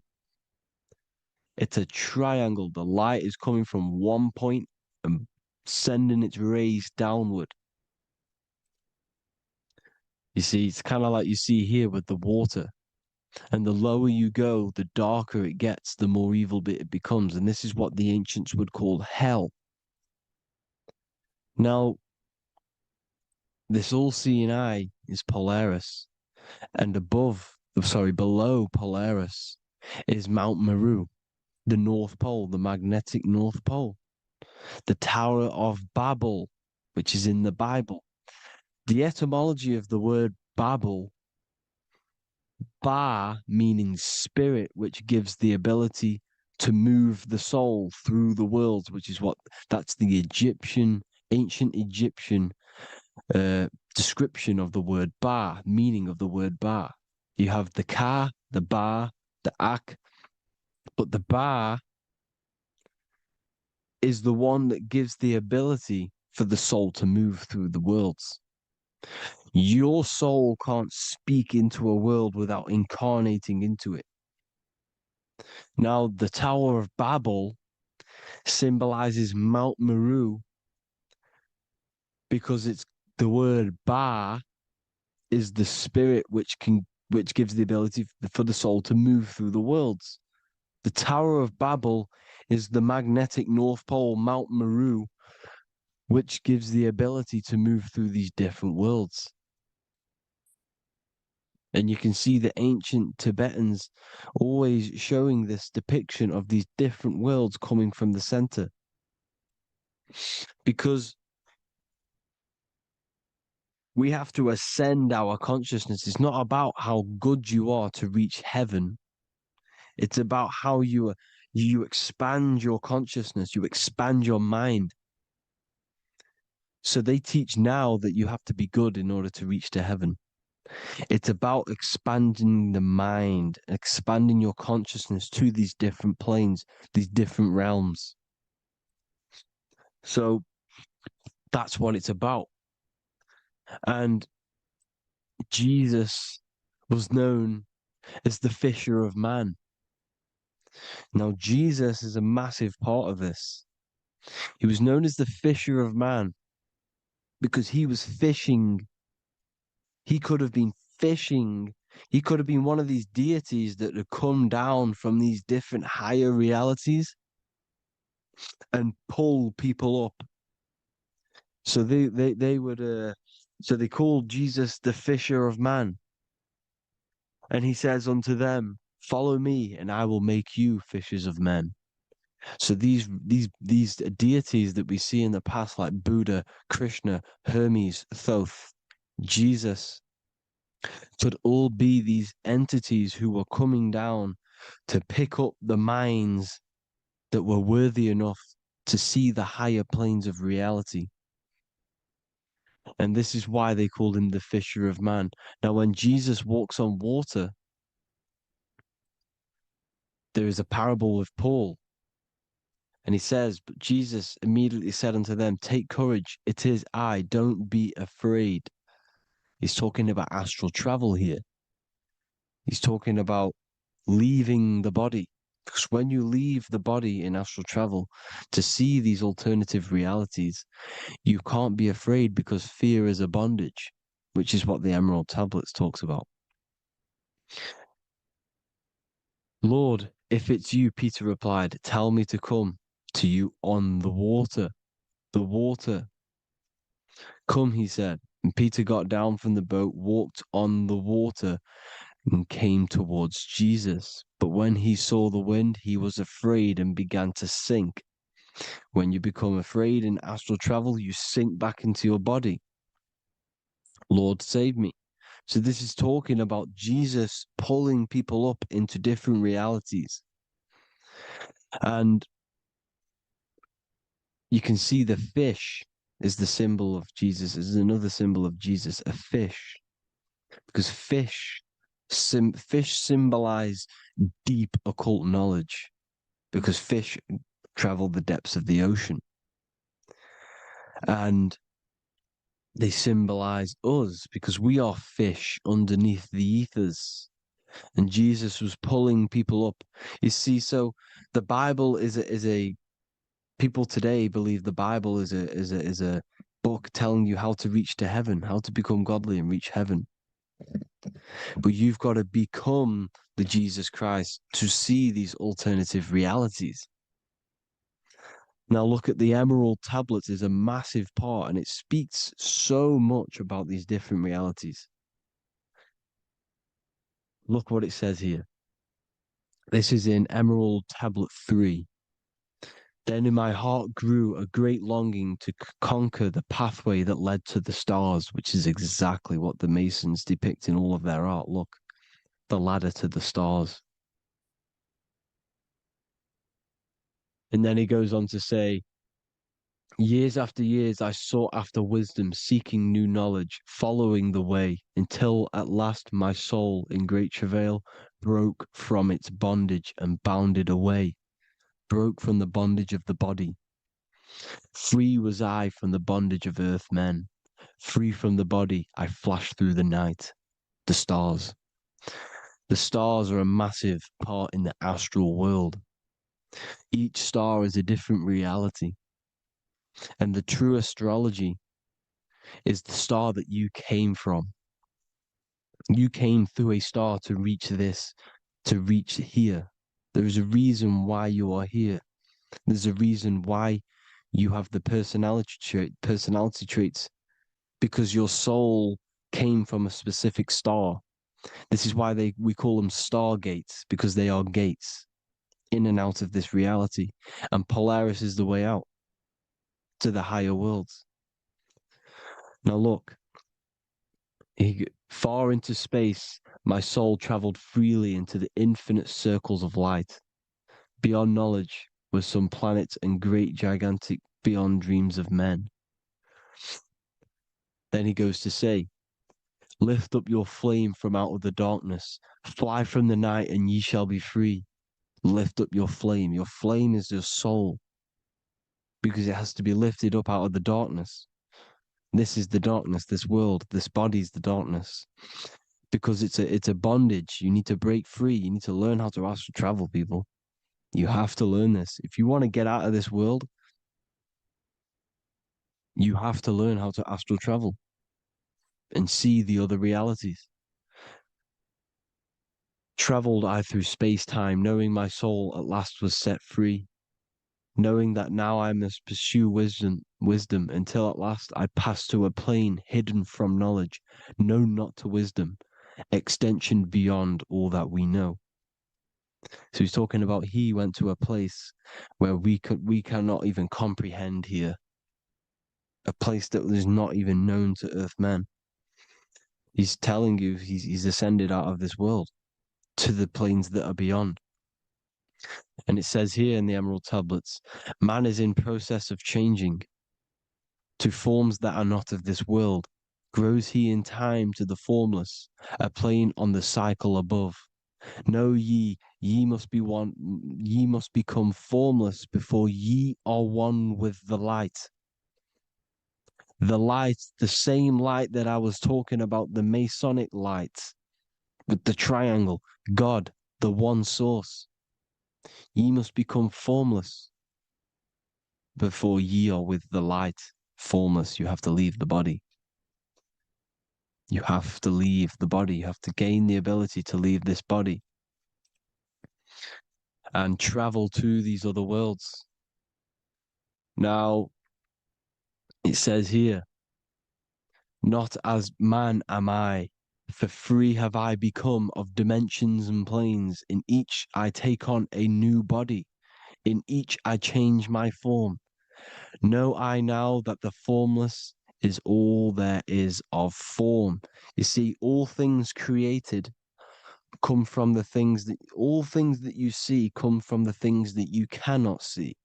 It's a triangle. The light is coming from one point and sending its rays downward. You see, it's kind of like you see here with the water. And the lower you go, the darker it gets, the more evil it becomes. And this is what the ancients would call hell. Now, this all-seeing eye is Polaris. And below Polaris is Mount Meru, the North Pole, the magnetic North Pole. The Tower of Babel, which is in the Bible. The etymology of the word Babel, Ba meaning spirit, which gives the ability to move the soul through the worlds, which is that's the ancient Egyptian description of the word Ba, meaning of the word Ba. You have the Ka, the Ba, the Ak, but the Ba is the one that gives the ability for the soul to move through the worlds. Your soul can't speak into a world without incarnating into it. Now, the Tower of Babel symbolizes Mount Meru because it's the word Ba is the spirit which gives the ability for the soul to move through the worlds. The Tower of Babel is the magnetic North Pole, Mount Meru, which gives the ability to move through these different worlds. And you can see the ancient Tibetans always showing this depiction of these different worlds coming from the center. Because we have to ascend our consciousness. It's not about how good you are to reach heaven. It's about how you expand your consciousness, you expand your mind. So they teach now that you have to be good in order to reach to heaven. It's about expanding the mind, expanding your consciousness to these different planes, these different realms. So that's what it's about. And Jesus was known as the fisher of man. Now, Jesus is a massive part of this. He was known as the fisher of man because he was fishing. He could have been fishing. He could have been one of these deities that had come down from these different higher realities and pull people up. So they would so they called Jesus the fisher of man. And he says unto them, follow me and I will make you fishers of men. So these deities that we see in the past, like Buddha, Krishna, Hermes, Thoth, Jesus, could all be these entities who were coming down to pick up the minds that were worthy enough to see the higher planes of reality. And this is why they called him the fisher of man. Now, when Jesus walks on water, there is a parable with Paul. And he says, but Jesus immediately said unto them, take courage, it is I, don't be afraid. He's talking about astral travel here. He's talking about leaving the body. Because when you leave the body in astral travel to see these alternative realities, you can't be afraid because fear is a bondage, which is what the Emerald Tablets talks about. Lord, if it's you, Peter replied, tell me to come to you on the water. The water. Come, he said. And Peter got down from the boat, walked on the water, and came towards Jesus. But when he saw the wind, he was afraid and began to sink. When you become afraid in astral travel, you sink back into your body. Lord, save me. So this is talking about Jesus pulling people up into different realities. And you can see the fish is the symbol of Jesus, is another symbol of Jesus, a fish. Because fish symbolize deep occult knowledge, because fish travel the depths of the ocean. And they symbolize us because we are fish underneath the ethers. And Jesus was pulling people up. You see, so the Bible is a people today believe the Bible is a book telling you how to reach to heaven, how to become godly and reach heaven. But you've got to become the Jesus Christ to see these alternative realities. Now look at the Emerald Tablets is a massive part, and it speaks so much about these different realities. Look what it says here. This is in Emerald Tablet 3. Then in my heart grew a great longing to conquer the pathway that led to the stars, which is exactly what the Masons depict in all of their art. Look, the ladder to the stars. And then he goes on to say, years after years, I sought after wisdom, seeking new knowledge, following the way, until at last my soul, in great travail, broke from its bondage and bounded away, broke from the bondage of the body. Free was I from the bondage of earth men. Free from the body, I flashed through the night. The stars. The stars are a massive part in the astral world. Each star is a different reality. And the true astrology is the star that you came from. You came through a star to reach this, to reach here. There is a reason why you are here. There's a reason why you have the personality traits, because your soul came from a specific star. This is why we call them star gates, because they are gates in and out of this reality. And Polaris is the way out to the higher worlds. Now look, far into space, my soul traveled freely into the infinite circles of light. Beyond knowledge were some planets and great gigantic beyond dreams of men. Then he goes to say, lift up your flame from out of the darkness, fly from the night and ye shall be free. Lift up your flame. Your flame is your soul, because it has to be lifted up out of the darkness. This is the darkness, this world, this body is the darkness. Because it's a bondage. You need to break free. You need to learn how to astral travel, people. You have to learn this. If you want to get out of this world, you have to learn how to astral travel and see the other realities. Traveled I through space-time, knowing my soul at last was set free, knowing that now I must pursue wisdom until at last I pass to a plane hidden from knowledge, known not to wisdom, extension beyond all that we know. So he's talking about he went to a place where we cannot even comprehend here, a place that is not even known to Earthmen. He's telling you he's ascended out of this world to the planes that are beyond. And it says here in the Emerald Tablets, man is in process of changing to forms that are not of this world. Grows he in time to the formless, a plane on the cycle above. Know ye must be one, ye must become formless before ye are one with the light. The light, the same light that I was talking about, the Masonic light, with the triangle, God, the one source. Ye must become formless before ye are with the light. Formless, you have to leave the body. You have to leave the body. You have to gain the ability to leave this body and travel to these other worlds. Now, it says here, not as man am I, for free have I become of dimensions and planes. In each I take on a new body. In each I change my form. Know I now that the formless is all there is of form. You see, all things created come from the things that, all things that you see come from the things that you cannot see.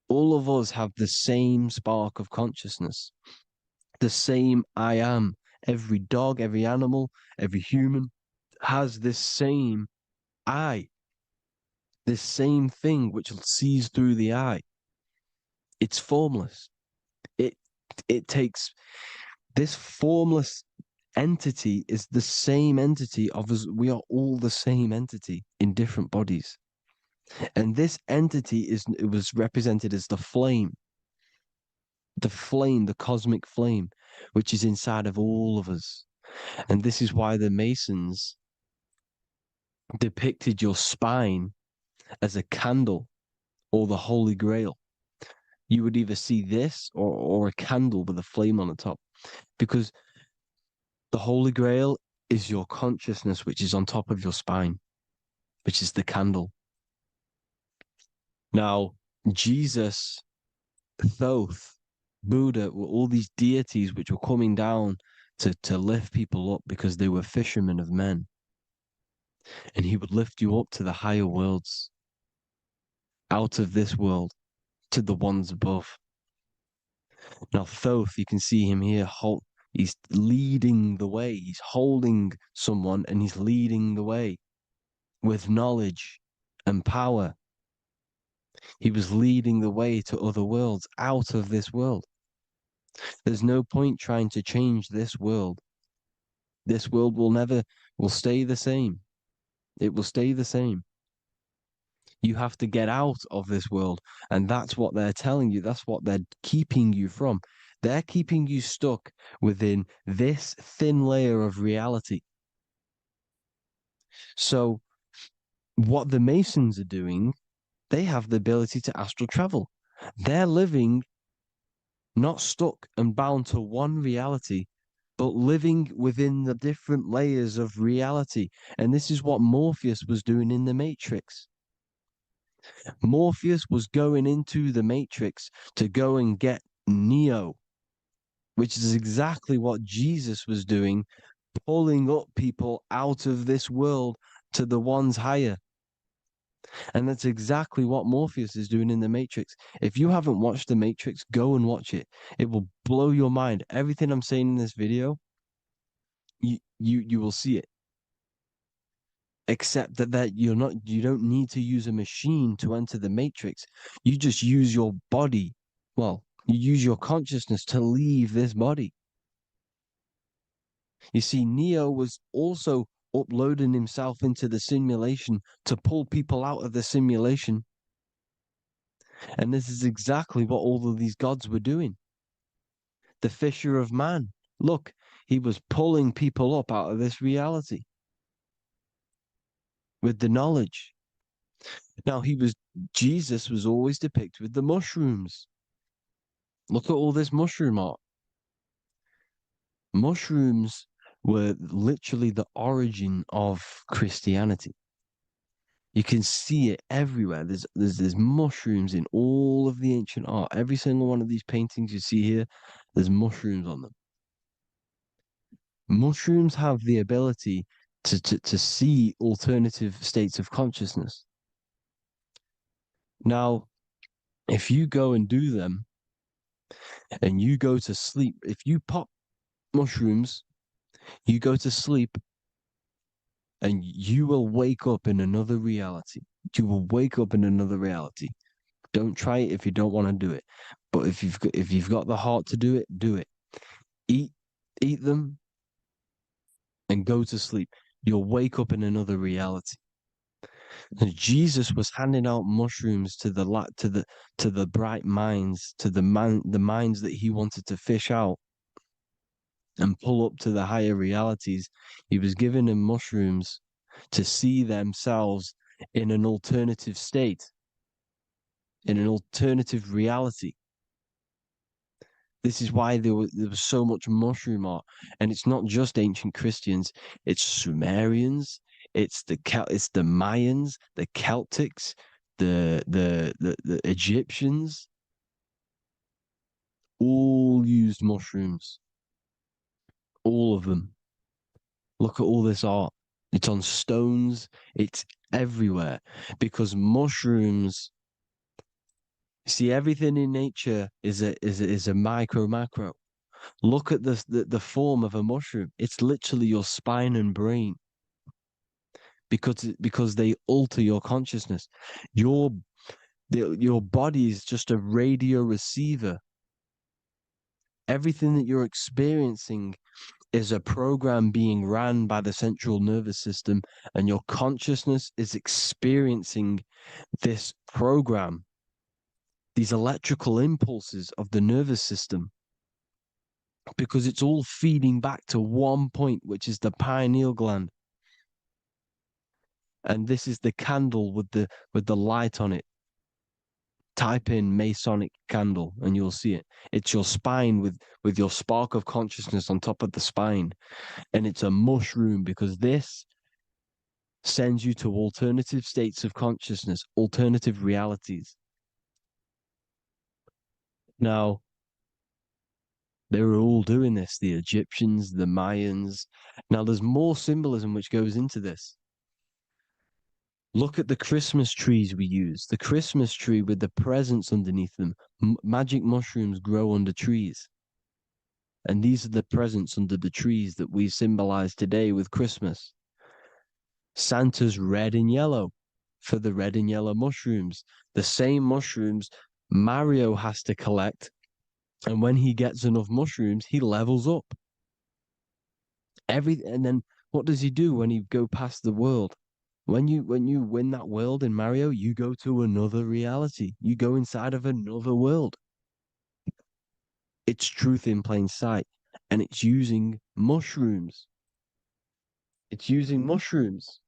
All of us have the same spark of consciousness, the same I am. Every dog, every animal, every human has this same I, this same thing which sees through the eye. It's formless. It it takes this formless entity is the same entity of us. We are all the same entity in different bodies. And this entity it was represented as the flame, the cosmic flame, which is inside of all of us. And this is why the Masons depicted your spine as a candle or the Holy Grail. You would either see this or a candle with a flame on the top, because the Holy Grail is your consciousness, which is on top of your spine, which is the candle. Now, Jesus, Thoth, Buddha were all these deities which were coming down to lift people up because they were fishermen of men. And he would lift you up to the higher worlds, out of this world, to the ones above. Now, Thoth, you can see him here, he's leading the way. He's holding someone and he's leading the way with knowledge and power. He was leading the way to other worlds, out of this world. There's no point trying to change this world. This world will stay the same. It will stay the same. You have to get out of this world. And that's what they're telling you. That's what they're keeping you from. They're keeping you stuck within this thin layer of reality. So what the Masons are doing, they have the ability to astral travel. They're living not stuck and bound to one reality, but living within the different layers of reality. And this is what Morpheus was doing in the Matrix. Morpheus was going into the Matrix to go and get Neo, which is exactly what Jesus was doing, pulling up people out of this world to the ones higher. And that's exactly what Morpheus is doing in the Matrix. If you haven't watched the Matrix, go and watch it. It will blow your mind. Everything I'm saying in this video, you will see it. Except that you don't need to use a machine to enter the Matrix. You just use your body. Well, you use your consciousness to leave this body. You see, Neo was also uploading himself into the simulation to pull people out of the simulation. And this is exactly what all of these gods were doing. The fisher of man. Look, he was pulling people up out of this reality with the knowledge. Now, Jesus was always depicted with the mushrooms. Look at all this mushroom art. Mushrooms were literally the origin of Christianity. You can see it everywhere. There's mushrooms in all of the ancient art. Every single one of these paintings you see here, there's mushrooms on them. Mushrooms have the ability to see alternative states of consciousness. Now, if you go and do them and you go to sleep, if you pop mushrooms, you go to sleep and you will wake up in another reality. You will wake up in another reality. Don't try it if you don't want to do it. But if you've got the heart to do it, do it. Eat them and go to sleep. You'll wake up in another reality. And Jesus was handing out mushrooms to the bright minds, to the minds that he wanted to fish out and pull up to the higher realities. He was giving them mushrooms to see themselves in an alternative state, in an alternative reality. This is why there was so much mushroom art, and it's not just ancient Christians; it's Sumerians, it's the Mayans, the Celtics, the Egyptians, all used mushrooms, all of them. Look at all this art; it's on stones, it's everywhere, because mushrooms. See, everything in nature is a micro macro. Look at the form of a mushroom. It's literally your spine and brain because they alter your consciousness. Your body is just a radio receiver. Everything that you're experiencing is a program being ran by the central nervous system, and your consciousness is experiencing this program, these electrical impulses of the nervous system, because it's all feeding back to one point, which is the pineal gland. And this is the candle with the light on it. Type in Masonic candle and you'll see it. It's your spine with your spark of consciousness on top of the spine. And it's a mushroom because this sends you to alternative states of consciousness, alternative realities. Now, they were all doing this, the Egyptians, the Mayans. Now, there's more symbolism which goes into this. Look at the Christmas trees we use. The Christmas tree with the presents underneath them. Magic mushrooms grow under trees. And these are the presents under the trees that we symbolize today with Christmas. Santa's red and yellow for the red and yellow mushrooms. The same mushrooms Mario has to collect. And when he gets enough mushrooms, he levels up. And then what does he do when he go past the world? When you win that world in Mario, you go to another reality. You go inside of another world. It's truth in plain sight. And it's using mushrooms. It's using mushrooms.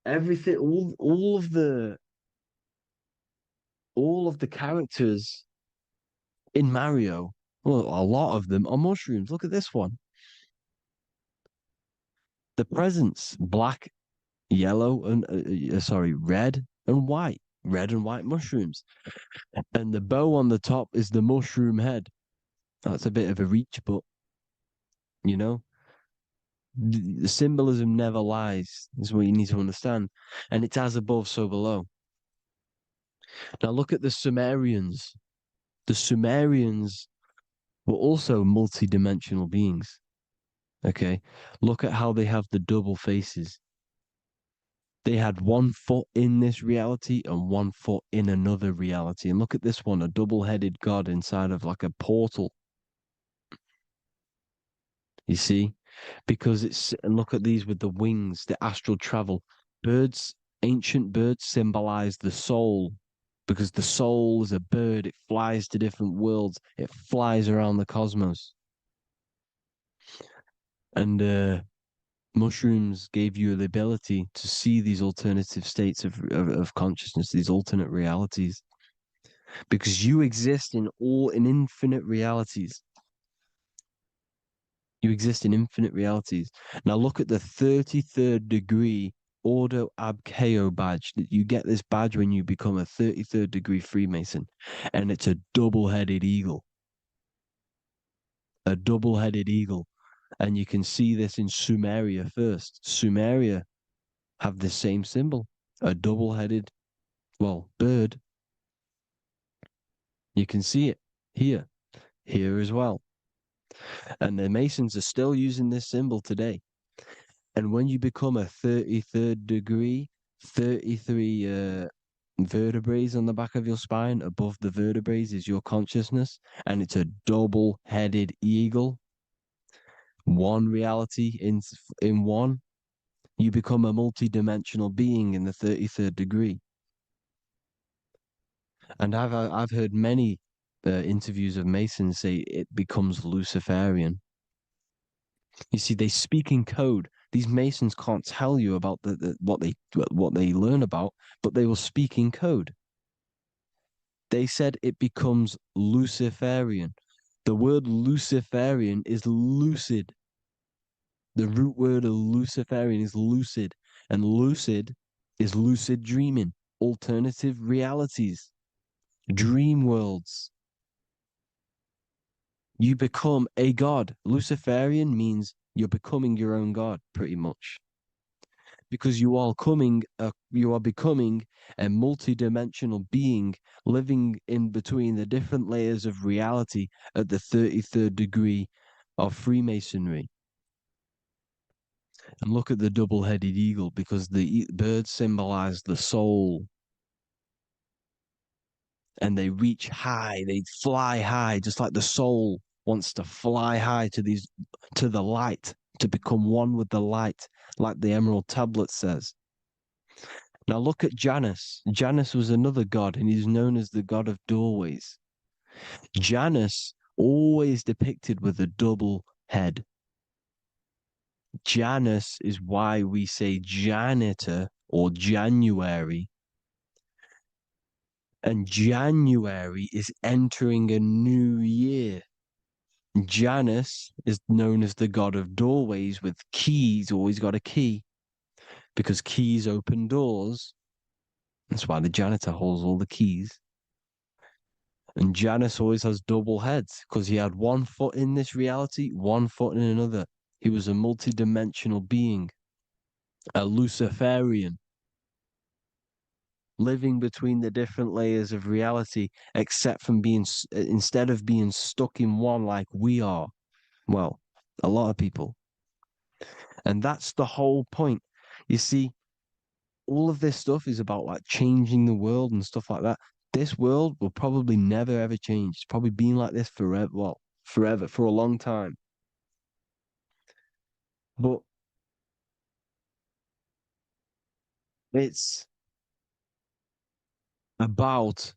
Everything, all of the characters in Mario, well, a lot of them are mushrooms. Look at this one. The presents, black, yellow, and red and white. Red and white mushrooms. And the bow on the top is the mushroom head. That's a bit of a reach, but you know, the symbolism never lies, is what you need to understand. And it's as above, so below. Now look at the Sumerians. The Sumerians were also multi-dimensional beings. Okay, look at how they have the double faces. They had 1 foot in this reality and 1 foot in another reality. And look at this one, a double-headed god inside of like a portal. You see? Because and look at these with the wings, the astral travel. Birds, ancient birds symbolize the soul. Because the soul is a bird, it flies to different worlds, it flies around the cosmos. And mushrooms gave you the ability to see these alternative states of consciousness, these alternate realities, because you exist in infinite realities. You exist in infinite realities. Now look at the 33rd degree Ordo Ab Chao badge. You get this badge when you become a 33rd degree Freemason, and it's a double-headed eagle. A double-headed eagle. And you can see this in Sumeria first. Sumeria have the same symbol, a double-headed, bird. You can see it here as well. And the Masons are still using this symbol today. And when you become a 33rd degree, 33 vertebrae on the back of your spine, above the vertebrae is your consciousness, and it's a double-headed eagle. One reality in one, You become a multi-dimensional being in the 33rd degree. And I've heard many interviews of Masons say it becomes Luciferian. You see, they speak in code. These Masons can't tell you about what they learn about, but they will speak in code. They said it becomes Luciferian. The word Luciferian is lucid. The root word of Luciferian is lucid, and lucid is lucid dreaming, alternative realities, dream worlds. You become a god. Luciferian means you're becoming your own god, pretty much. Because you are becoming a multi-dimensional being living in between the different layers of reality at the 33rd degree of Freemasonry. And look at the double-headed eagle, because the birds symbolize the soul. And they reach high, they fly high, just like the soul wants to fly high to the light, to become one with the light, like the Emerald Tablet says. Now look at Janus. Janus was another god, and he's known as the god of doorways. Janus always depicted with a double head. Janus is why we say janitor or January. And January is entering a new year. Janus is known as the god of doorways with keys, always got a key, because keys open doors. That's why the janitor holds all the keys. And Janus always has double heads, because he had one foot in this reality, one foot in another. He was a multi-dimensional being, a Luciferian, living between the different layers of reality, instead of being stuck in one like we are. Well, a lot of people. And that's the whole point. You see, all of this stuff is about like changing the world and stuff like that. This world will probably never ever change. It's probably been like this forever. Well, forever, for a long time. But it's about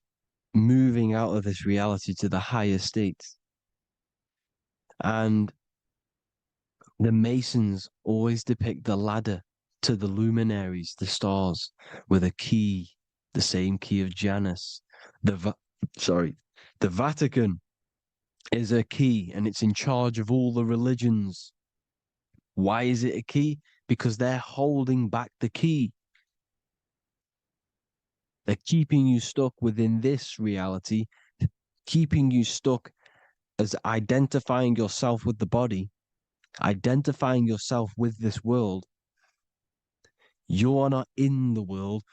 moving out of this reality to the higher states. And the Masons always depict the ladder to the luminaries, the stars, with a key, the same key of Janus. The Vatican is a key, and it's in charge of all the religions. Why is it a key? Because they're holding back the key. They're keeping you stuck within this reality, keeping you stuck as identifying yourself with the body, identifying yourself with this world. You are not in the world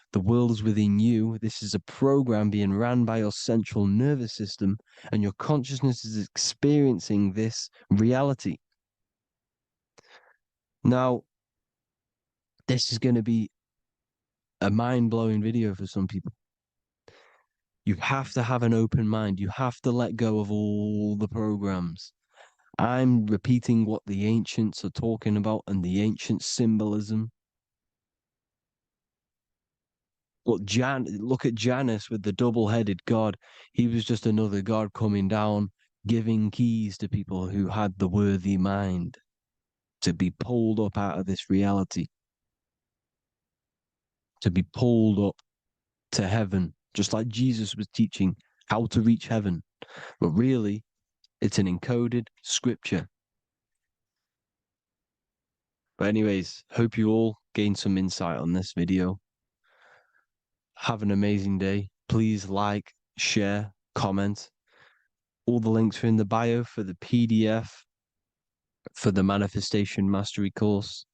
is within you. This is a program being ran by your central nervous system, and your consciousness is experiencing this reality. Now, this is going to be a mind-blowing video for some people. You have to have an open mind. You have to let go of all the programs. I'm repeating what the ancients are talking about and the ancient symbolism. Look at Janus with the double-headed god. He was just another god coming down, giving keys to people who had the worthy mind to be pulled up out of this reality, to be pulled up to heaven, just like Jesus was teaching how to reach heaven. But really, it's an encoded scripture. But anyways, hope you all gained some insight on this video. Have an amazing day. Please like, share, comment. All the links are in the bio for the PDF, for the Manifestation Mastery course,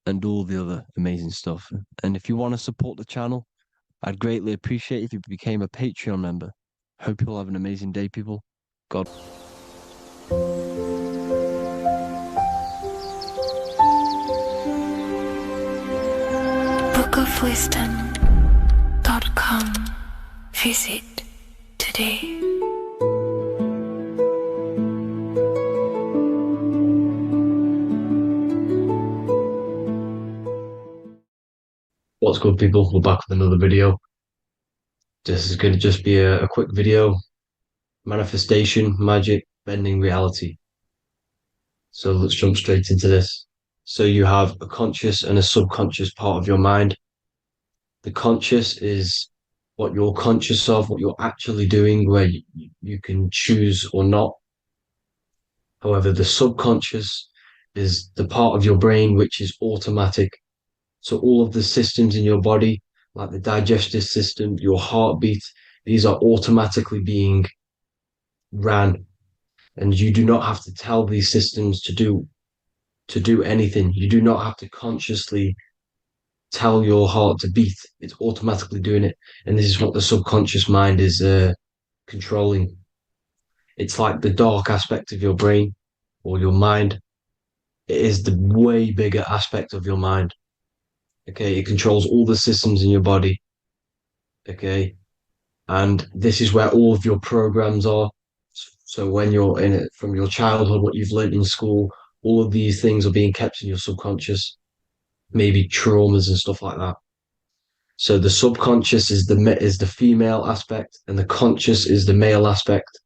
and all the other amazing stuff. And if you want to support the channel, I'd greatly appreciate if you became a Patreon member. Hope you all have an amazing day, people. God. bookofwisdom.com. Visit today. What's good, people? We're back with another video. This is going to just be a quick video. Manifestation, magic, bending reality. So let's jump straight into this. So you have a conscious and a subconscious part of your mind. The conscious is what you're conscious of, what you're actually doing, where you can choose or not. However, the subconscious is the part of your brain which is automatic. So all of the systems in your body, like the digestive system, your heartbeat, these are automatically being ran. And you do not have to tell these systems to do anything. You do not have to consciously tell your heart to beat. It's automatically doing it. And this is what the subconscious mind is controlling. It's like the dark aspect of your brain or your mind. It is the way bigger aspect of your mind. Okay, it controls all the systems in your body. Okay, and this is where all of your programs are. So when you're in it from your childhood, what you've learned in school, all of these things are being kept in your subconscious, maybe traumas and stuff like that. So the subconscious is the female aspect, and the conscious is the male aspect,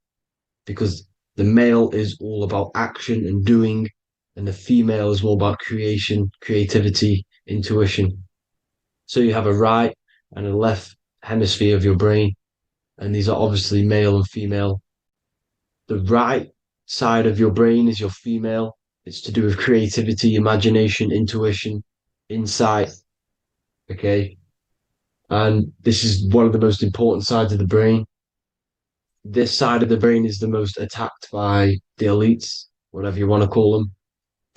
because the male is all about action and doing, and the female is more about creation, creativity, intuition. So you have a right and a left hemisphere of your brain, and these are obviously male and female. The right side of your brain is your female. It's to do with creativity, imagination, intuition, insight. Okay. And this is one of the most important sides of the brain. This side of the brain is the most attacked by the elites, whatever you want to call them.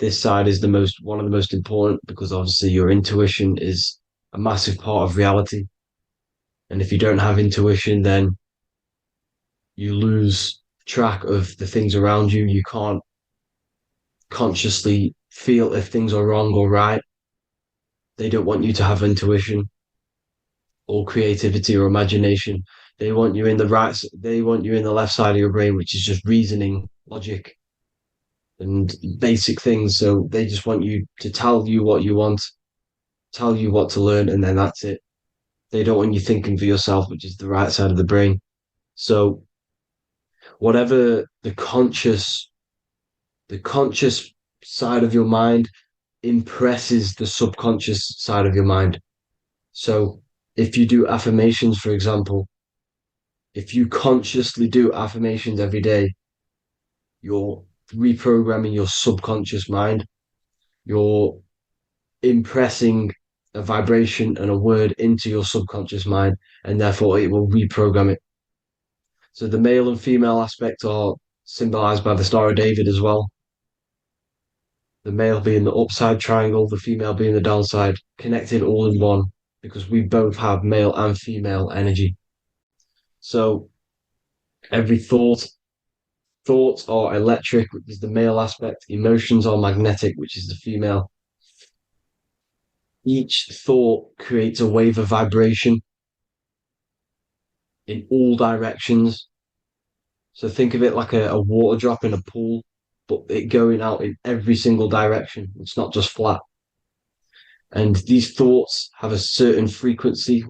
This side is one of the most important, because obviously your intuition is a massive part of reality. And if you don't have intuition, then you lose track of the things around you. You can't consciously feel if things are wrong or right. They don't want you to have intuition or creativity or imagination. They want you in the left side of your brain, which is just reasoning, logic, and basic things. So they just want you to tell you what you want, tell you what to learn, and then that's it. They don't want you thinking for yourself, which is the right side of the brain. So whatever the conscious side of your mind impresses the subconscious side of your mind. So if you do affirmations, for example, if you consciously do affirmations every day, you're reprogramming your subconscious mind. You're impressing a vibration and a word into your subconscious mind, and therefore it will reprogram it. So the male and female aspect are symbolized by the Star of David as well. The male being the upside triangle, the female being the downside, connected all in one, because we both have male and female energy. So every thoughts are electric, which is the male aspect. Emotions are magnetic, which is the female. Each thought creates a wave of vibration in all directions. So think of it like a water drop in a pool, but it going out in every single direction. It's not just flat. And these thoughts have a certain frequency,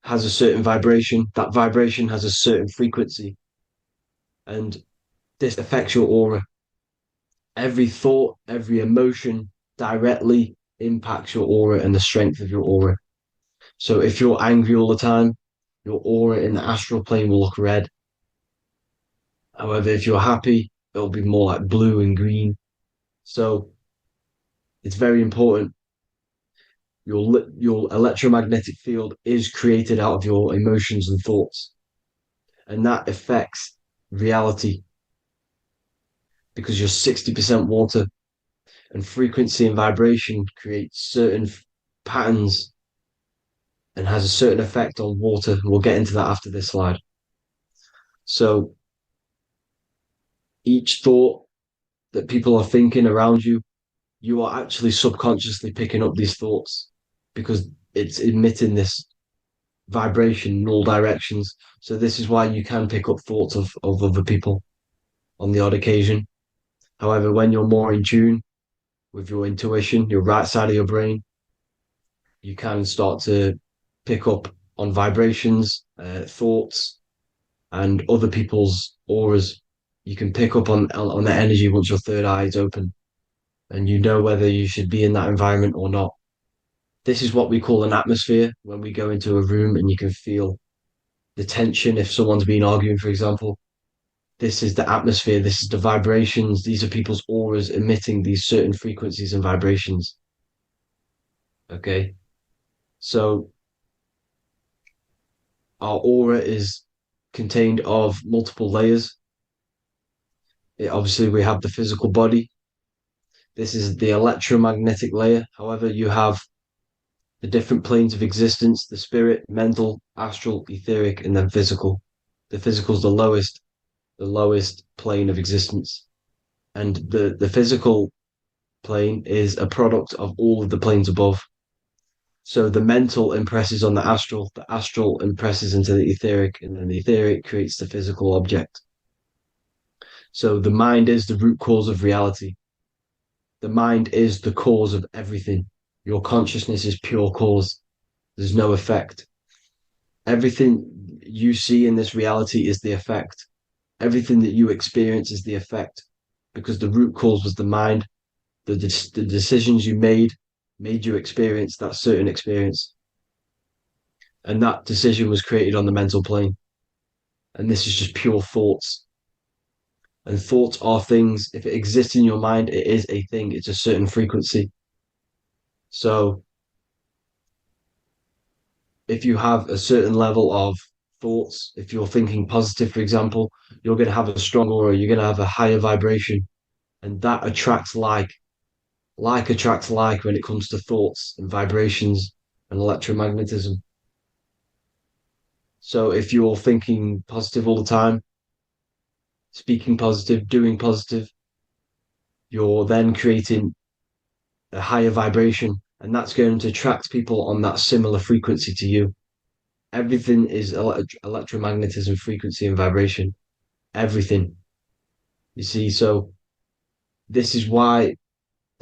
has a certain vibration. That vibration has a certain frequency. And this affects your aura. Every thought, every emotion directly impacts your aura and the strength of your aura. So if you're angry all the time, your aura in the astral plane will look red. However, if you're happy, it'll be more like blue and green. So it's very important. Your electromagnetic field is created out of your emotions and thoughts, and that affects reality, because you're 60% water, and frequency and vibration create certain patterns and has a certain effect on water. We'll get into that after this slide. So each thought that people are thinking around you, you are actually subconsciously picking up these thoughts, because it's emitting this vibration in all directions. So this is why you can pick up thoughts of other people on the odd occasion. However, when you're more in tune with your intuition, your right side of your brain, you can start to pick up on vibrations, thoughts, and other people's auras. You can pick up on the energy once your third eye is open, and you know whether you should be in that environment or not. This is what we call an atmosphere. When we go into a room and you can feel the tension if someone's been arguing, for example. This is the atmosphere, this is the vibrations, these are people's auras emitting these certain frequencies and vibrations. Okay, so our aura is contained of multiple layers. Obviously, we have the physical body. This is the electromagnetic layer. However, you have the different planes of existence, the spirit, mental, astral, etheric, and then physical. The physical is the lowest plane of existence. And the physical plane is a product of all of the planes above. So the mental impresses on the astral impresses into the etheric, and then the etheric creates the physical object. So the mind is the root cause of reality. The mind is the cause of everything. Your consciousness is pure cause. There's no effect. Everything you see in this reality is the effect. Everything that you experience is the effect, because the root cause was the mind. The decisions you made you experience that certain experience. And that decision was created on the mental plane. And this is just pure thoughts. And thoughts are things. If it exists in your mind, it is a thing. It's a certain frequency. So if you have a certain level of thoughts, if you're thinking positive, for example, you're going to have a strong aura, you're going to have a higher vibration. And that attracts like. Like attracts like when it comes to thoughts and vibrations and electromagnetism. So if you're thinking positive all the time, speaking positive, doing positive, you're then creating a higher vibration, and that's going to attract people on that similar frequency to you. Everything is electromagnetism, frequency, and vibration. Everything. You see, so this is why,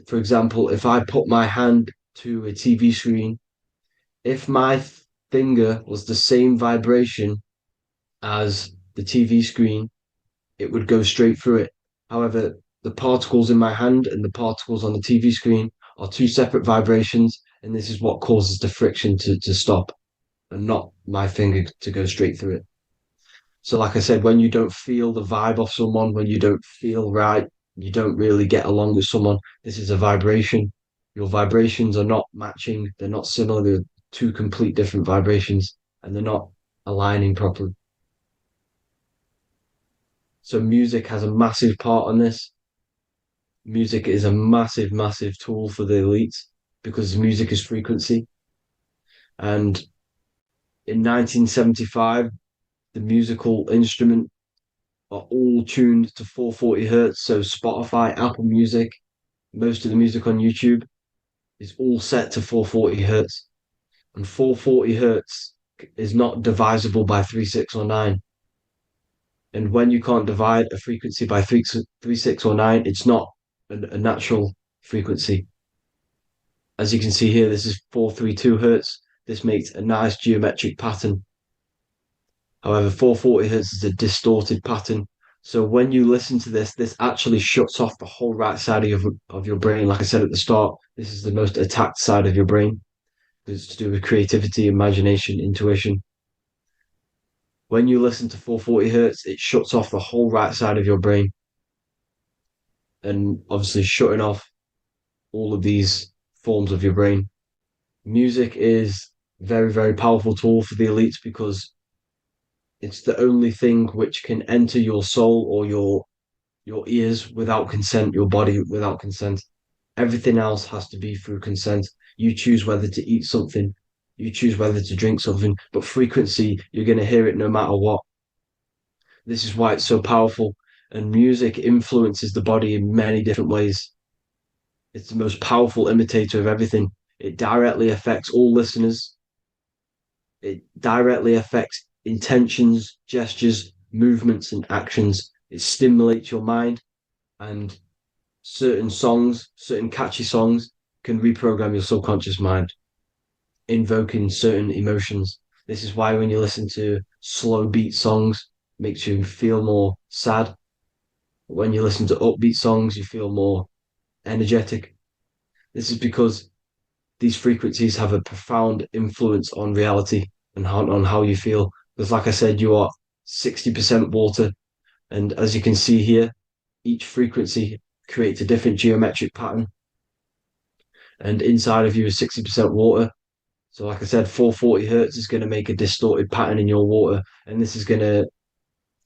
for example, if I put my hand to a TV screen, if my finger was the same vibration as the TV screen, it would go straight through it. However, the particles in my hand and the particles on the TV screen are two separate vibrations, and this is what causes the friction to stop and not my finger to go straight through it. So, like I said, when you don't feel the vibe of someone, when you don't feel right, you don't really get along with someone, this is a vibration. Your vibrations are not matching, they're not similar, they're two complete different vibrations, and they're not aligning properly. So music has a massive part on this. Music is a massive, massive tool for the elites because music is frequency. And in 1975, the musical instrument are all tuned to 440 hertz. So Spotify, Apple Music, most of the music on YouTube is all set to 440 hertz. And 440 hertz is not divisible by 3, 6, or 9. And when you can't divide a frequency by 3, 6, or 9, it's not a natural frequency. As you can see here, this is 432 hertz. This makes a nice geometric pattern. However, 440 hertz is a distorted pattern. So when you listen to this, this actually shuts off the whole right side of your brain. Like I said at the start, this is the most attacked side of your brain. It's to do with creativity, imagination, intuition. When you listen to 440 hertz, it shuts off the whole right side of your brain. And obviously shutting off all of these forms of your brain. Music is a very, very powerful tool for the elites because it's the only thing which can enter your soul or your ears without consent, your body without consent. Everything else has to be through consent. You choose whether to eat something, you choose whether to drink something, but frequency, you're going to hear it no matter what. This is why it's so powerful. And music influences the body in many different ways. It's the most powerful imitator of everything. It directly affects all listeners. It directly affects intentions, gestures, movements, and actions. It stimulates your mind, and certain songs, certain catchy songs, can reprogram your subconscious mind. invoking certain emotions. This is why when you listen to slow beat songs, it makes you feel more sad. When you listen to upbeat songs, you feel more energetic. This is because these frequencies have a profound influence on reality and on how you feel. Because, like I said, you are 60% water. And as you can see here, each frequency creates a different geometric pattern. And inside of you is 60% water. So, like I said, 440 hertz is going to make a distorted pattern in your water. And this is going to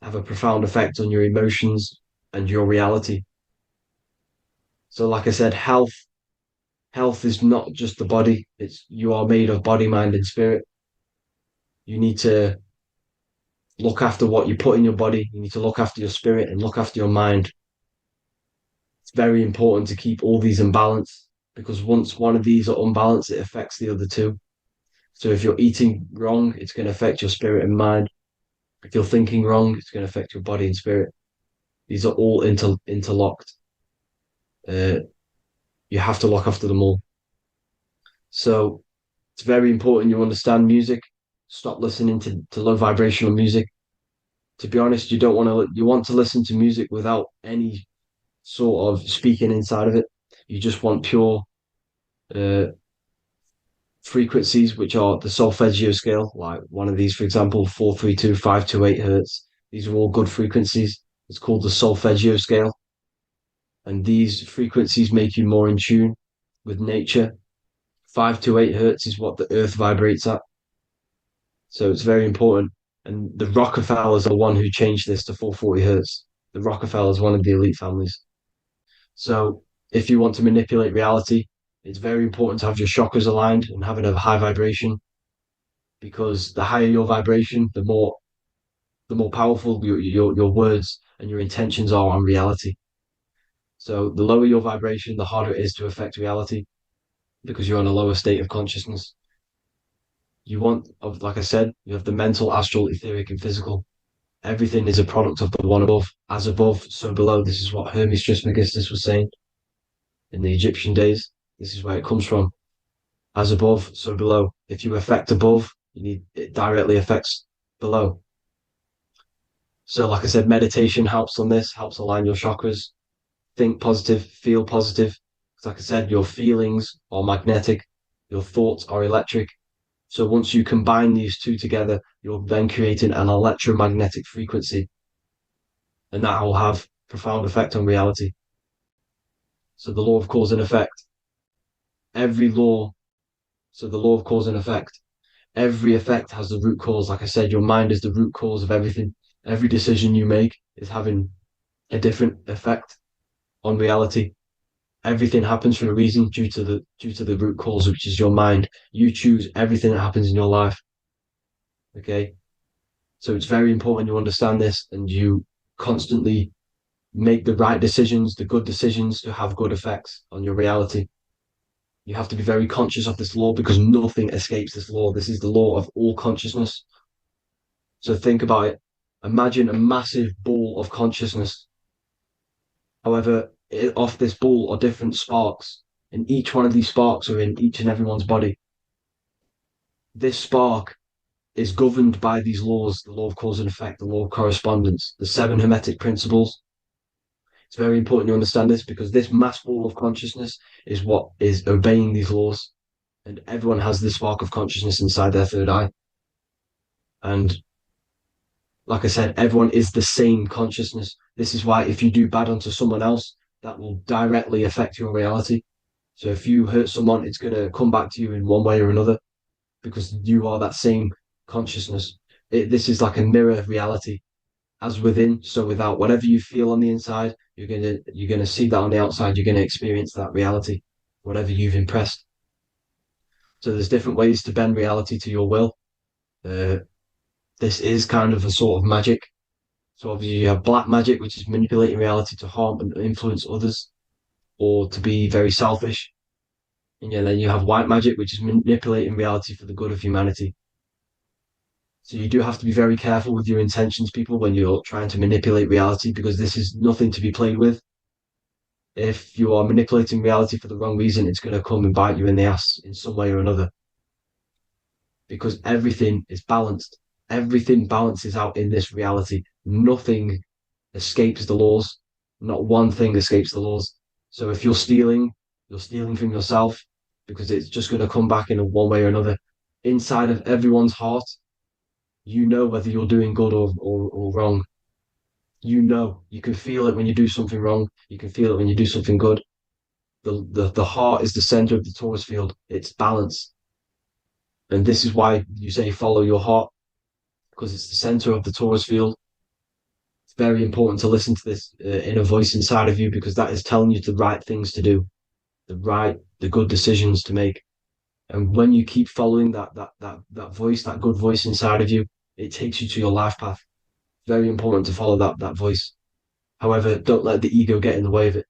have a profound effect on your emotions and your reality. So, like I said, health is not just the body. It's you are made of body, mind, and spirit. You need to look after what you put in your body. You need to look after your spirit and look after your mind. It's very important to keep all these in balance because once one of these are unbalanced, it affects the other two. So if you're eating wrong, it's going to affect your spirit and mind. If you're thinking wrong, it's going to affect your body and spirit. These are all interlocked. Uh, you have to look after them all. So it's very important you understand music. Stop listening to low vibrational music. To be honest, you want to listen to music without any sort of speaking inside of it. You just want pure uh, frequencies, which are the solfeggio scale, like one of these, for example, 432, 528 hertz. These are all good frequencies. It's called the solfeggio scale. And these frequencies make you more in tune with nature. 528 hertz is what the earth vibrates at. So it's very important. And the Rockefellers are the one who changed this to 440 hertz. The Rockefellers, one of the elite families. So if you want to manipulate reality, it's very important to have your chakras aligned and having a high vibration because the higher your vibration, the more powerful your words and your intentions are on reality. So the lower your vibration, the harder it is to affect reality because you're on a lower state of consciousness. Like I said, you have the mental, astral, etheric, and physical. Everything is a product of the one above. As above, so below. This is what Hermes Trismegistus was saying in the Egyptian days. This is where it comes from. As above, so below. If you affect above, it directly affects below. So, like I said, meditation helps on this, helps align your chakras. Think positive, feel positive. Like I said, your feelings are magnetic, your thoughts are electric. So once you combine these two together, you're then creating an electromagnetic frequency. And that will have profound effect on reality. So the law of cause and effect. Every law, so the law of cause and effect. Every effect has the root cause. Like I said, your mind is the root cause of everything. Every decision you make is having a different effect on reality. Everything happens for a reason due to the root cause, which is your mind. You choose everything that happens in your life. Okay. So it's very important you understand this and you constantly make the right decisions, the good decisions to have good effects on your reality. You have to be very conscious of this law because nothing escapes this law. This is the law of all consciousness. So think about it. Imagine a massive ball of consciousness. However, off this ball are different sparks, and each one of these sparks are in each and everyone's body. This spark is governed by these laws, the law of cause and effect, the law of correspondence, the seven hermetic principles. It's very important you understand this because this mass ball of consciousness is what is obeying these laws. And everyone has this spark of consciousness inside their third eye. And like I said, everyone is the same consciousness. This is why if you do bad unto someone else, that will directly affect your reality. So if you hurt someone, it's going to come back to you in one way or another because you are that same consciousness. This is like a mirror of reality. As within, so without. Whatever you feel on the inside, you're gonna see that on the outside. You're gonna experience that reality, whatever you've impressed. So there's different ways to bend reality to your will. This is kind of a sort of magic. So obviously you have black magic, which is manipulating reality to harm and influence others, or to be very selfish. And then you have white magic, which is manipulating reality for the good of humanity. So you do have to be very careful with your intentions, people, when you're trying to manipulate reality, because this is nothing to be played with. If you are manipulating reality for the wrong reason, it's going to come and bite you in the ass in some way or another. because everything is balanced. Everything balances out in this reality. Nothing escapes the laws. Not one thing escapes the laws. So if you're stealing from yourself because it's just going to come back in one way or another. Inside of everyone's heart, you know whether you're doing good or wrong. You know, you can feel it when you do something wrong. You can feel it when you do something good. The heart is the center of the torus field. It's balance. And this is why you say follow your heart, because it's the center of the torus field. It's very important to listen to this inner voice inside of you, because that is telling you the right things to do, the good decisions to make. And when you keep following that voice, that good voice inside of you, it takes you to your life path. Very important to follow that voice. However, don't let the ego get in the way of it.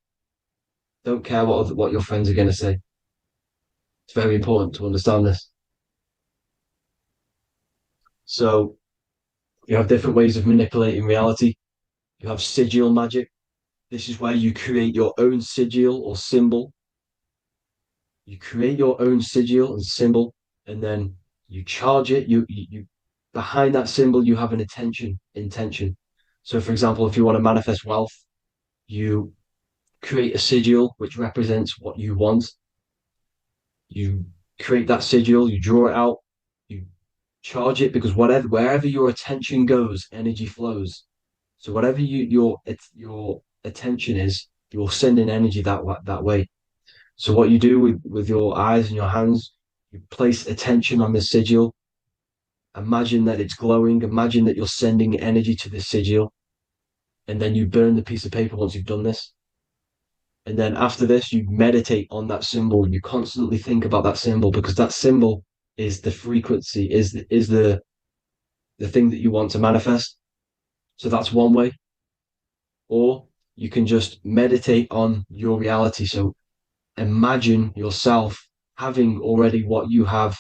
Don't care what your friends are going to say. It's very important to understand this. So you have different ways of manipulating reality. You have sigil magic. This is where you create your own sigil or symbol. You create your own sigil and symbol, and then you charge it. You behind that symbol you have an intention. So, for example, if you want to manifest wealth, you create a sigil which represents what you want. You create that sigil, you draw it out, you charge it, because wherever your attention goes, energy flows. So whatever your attention is, you're sending energy that way. So what you do with your eyes and your hands, you place attention on the sigil. Imagine that it's glowing. Imagine that you're sending energy to the sigil, and then you burn the piece of paper once you've done this. And then after this, you meditate on that symbol. You constantly think about that symbol, because that symbol is the frequency, is the thing that you want to manifest. So that's one way. Or you can just meditate on your reality. So imagine yourself having already what you have.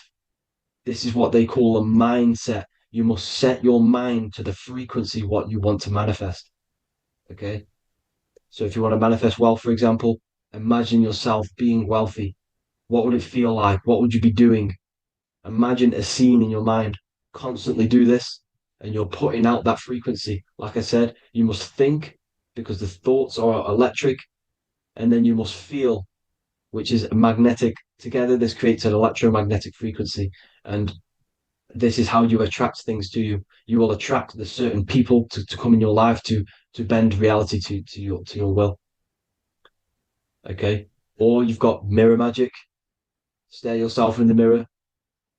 This is what they call a mindset. You must set your mind to the frequency what you want to manifest. Okay. So if you want to manifest wealth, for example, imagine yourself being wealthy. What would it feel like? What would you be doing? Imagine a scene in your mind. Constantly do this, and you're putting out that frequency. Like I said, you must think, because the thoughts are electric, and then you must feel, which is magnetic. Together, this creates an electromagnetic frequency, and this is how you attract things to you. You will attract the certain people to come in your life to bend reality to your will. Okay. Or you've got mirror magic. Stare yourself in the mirror,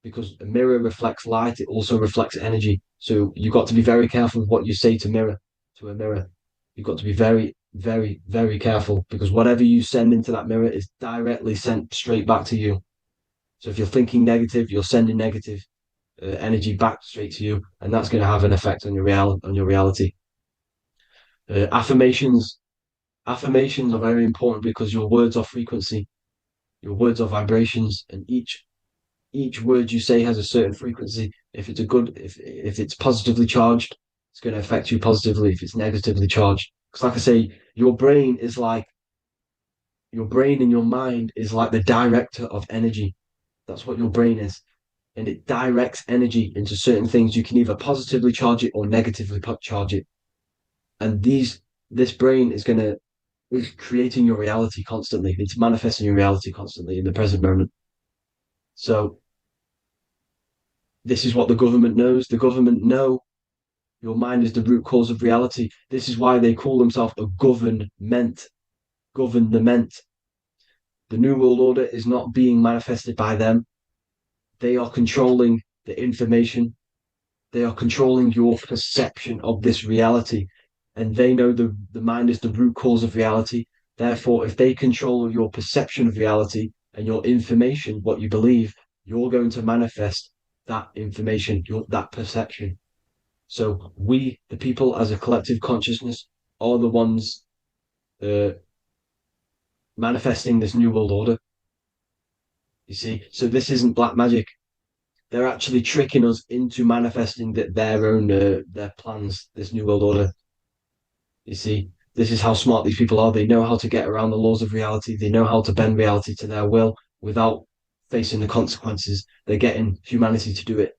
because a mirror reflects light. It also reflects energy. So you've got to be very careful with what you say to a mirror. You've got to be very, very, very careful, because whatever you send into that mirror is directly sent straight back to you. So if you're thinking negative, you're sending negative energy back straight to you, and that's going to have an effect on your reality. Affirmations are very important, because your words are frequency, your words are vibrations, and each word you say has a certain frequency. If it's positively charged, it's going to affect you positively. If it's negatively charged, because like I say, your brain and your mind is like the director of energy. That's what your brain is, and it directs energy into certain things. You can either positively charge it or negatively charge it, and this brain is creating your reality constantly. It's manifesting your reality constantly in the present moment. So this is what the government knows. The government know your mind is the root cause of reality. This is why they call themselves a government. Government. The New World Order is not being manifested by them. They are controlling the information. They are controlling your perception of this reality. And they know the mind is the root cause of reality. Therefore, if they control your perception of reality and your information, what you believe, you're going to manifest that information, that perception. So we, the people as a collective consciousness, are the ones manifesting this new world order. You see, so this isn't black magic. They're actually tricking us into manifesting their own their plans, this new world order. You see, this is how smart these people are. They know how to get around the laws of reality. They know how to bend reality to their will without facing the consequences. They're getting humanity to do it.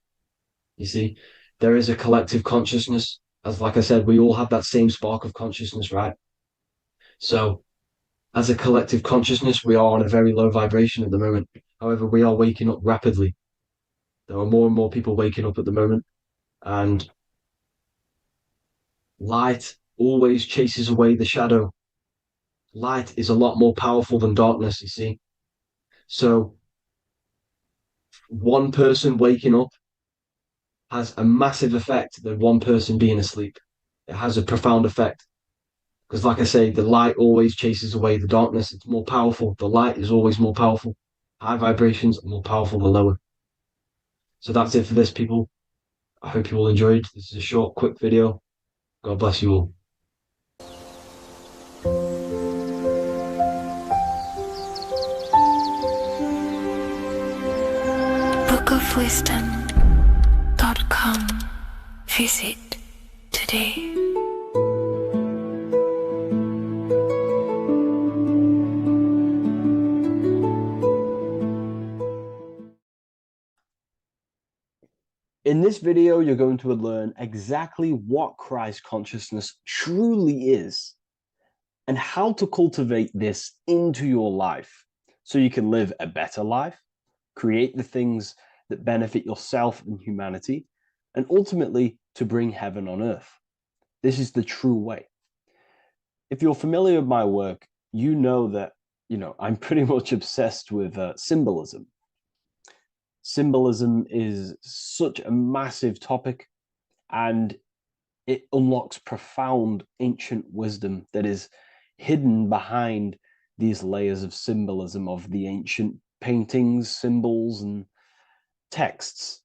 You see, there is a collective consciousness. As like I said, we all have that same spark of consciousness, right? So as a collective consciousness, we are on a very low vibration at the moment. However, we are waking up rapidly. There are more and more people waking up at the moment, and light always chases away the shadow. Light is a lot more powerful than darkness, you see. So one person waking up has a massive effect than one person being asleep. It has a profound effect. Because, like I say, the light always chases away the darkness. It's more powerful. The light is always more powerful. High vibrations are more powerful than lower. So that's it for this, people. I hope you all enjoyed. This is a short, quick video. God bless you all. bookofwisdom.com. Visit today. In this video, you're going to learn exactly what Christ consciousness truly is and how to cultivate this into your life so you can live a better life, create the things that benefit yourself and humanity, and ultimately to bring heaven on earth. This is the true way. If you're familiar with my work, you know that, I'm pretty much obsessed with symbolism. Symbolism is such a massive topic, and it unlocks profound ancient wisdom that is hidden behind these layers of symbolism of the ancient paintings, symbols, and texts.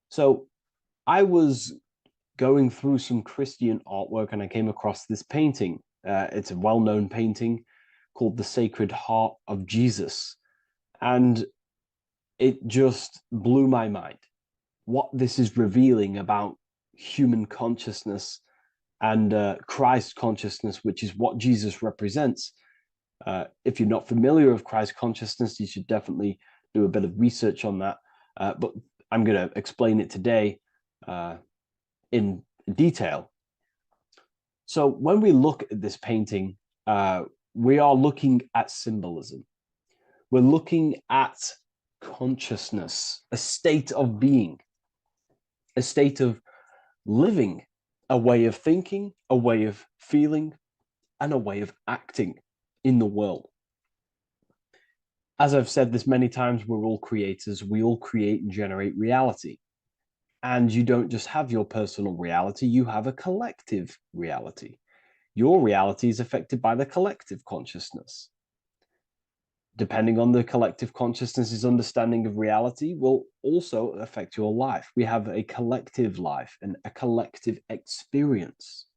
So I was going through some Christian artwork and I came across this painting. It's a well-known painting called The Sacred Heart of Jesus. And it just blew my mind what this is revealing about human consciousness and Christ consciousness, which is what Jesus represents. If you're not familiar with Christ consciousness, you should definitely do a bit of research on that. But I'm going to explain it today in detail. So when we look at this painting, we are looking at symbolism. We're looking at consciousness, a state of being, a state of living, a way of thinking, a way of feeling, and a way of acting in the world. As I've said this many times, we're all creators. We all create and generate reality. And you don't just have your personal reality, you have a collective reality. Your reality is affected by the collective consciousness. Depending on the collective consciousness's understanding of reality will also affect your life. We have a collective life and a collective experience.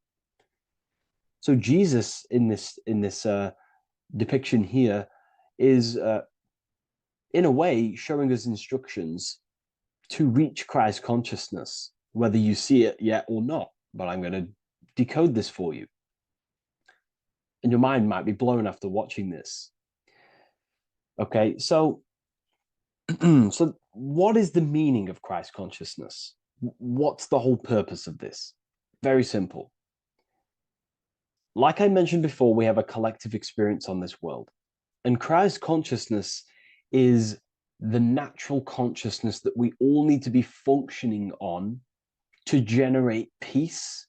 So Jesus in this depiction here is in a way showing us instructions to reach Christ consciousness, whether you see it yet or not. But I'm going to decode this for you. And your mind might be blown after watching this. Okay, so what is the meaning of Christ consciousness? What's the whole purpose of this? Very simple. Like I mentioned before, we have a collective experience on this world. And Christ consciousness is the natural consciousness that we all need to be functioning on to generate peace,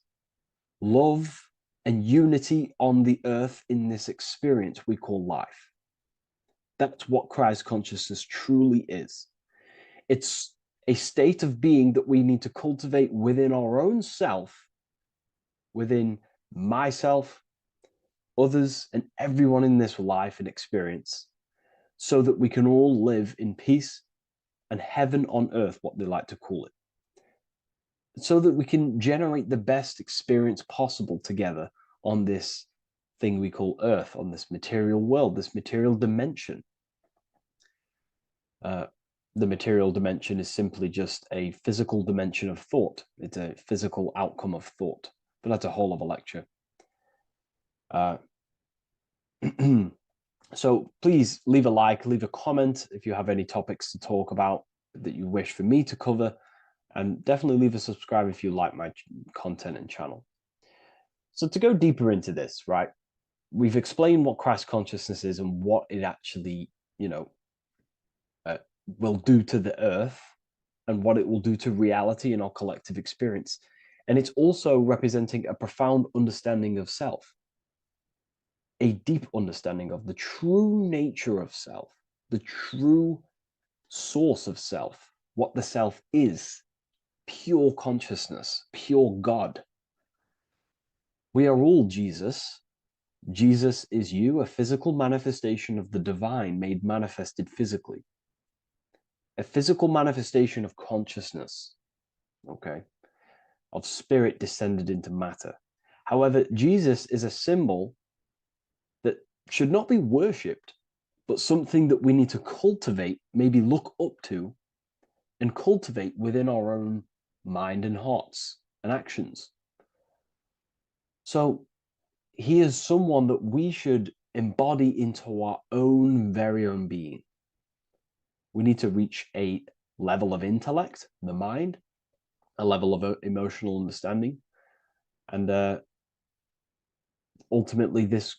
love, and unity on the earth in this experience we call life. That's what Christ consciousness truly is. It's a state of being that we need to cultivate within our own self, within myself, others, and everyone in this life and experience, so that we can all live in peace and heaven on earth, what they like to call it, so that we can generate the best experience possible together on this thing we call earth, on this material world, this material dimension. The material dimension is simply just a physical dimension of thought. It's a physical outcome of thought, but that's a whole other lecture. So please leave a like, leave a comment if you have any topics to talk about that you wish for me to cover, and definitely leave a subscribe if you like my content and channel. So to go deeper into this, right, we've explained what Christ consciousness is and what it actually, will do to the earth and what it will do to reality and our collective experience. And it's also representing a profound understanding of self, a deep understanding of the true nature of self, the true source of self, what the self is, pure consciousness, pure God. We are all Jesus. Jesus is you, a physical manifestation of the divine made manifested physically, a physical manifestation of consciousness, okay, of spirit descended into matter. However, Jesus is a symbol that should not be worshipped, but something that we need to cultivate, maybe look up to, and cultivate within our own mind and hearts and actions. So he is someone that we should embody into our own very own being. We need to reach a level of intellect, the mind, a level of emotional understanding, and ultimately this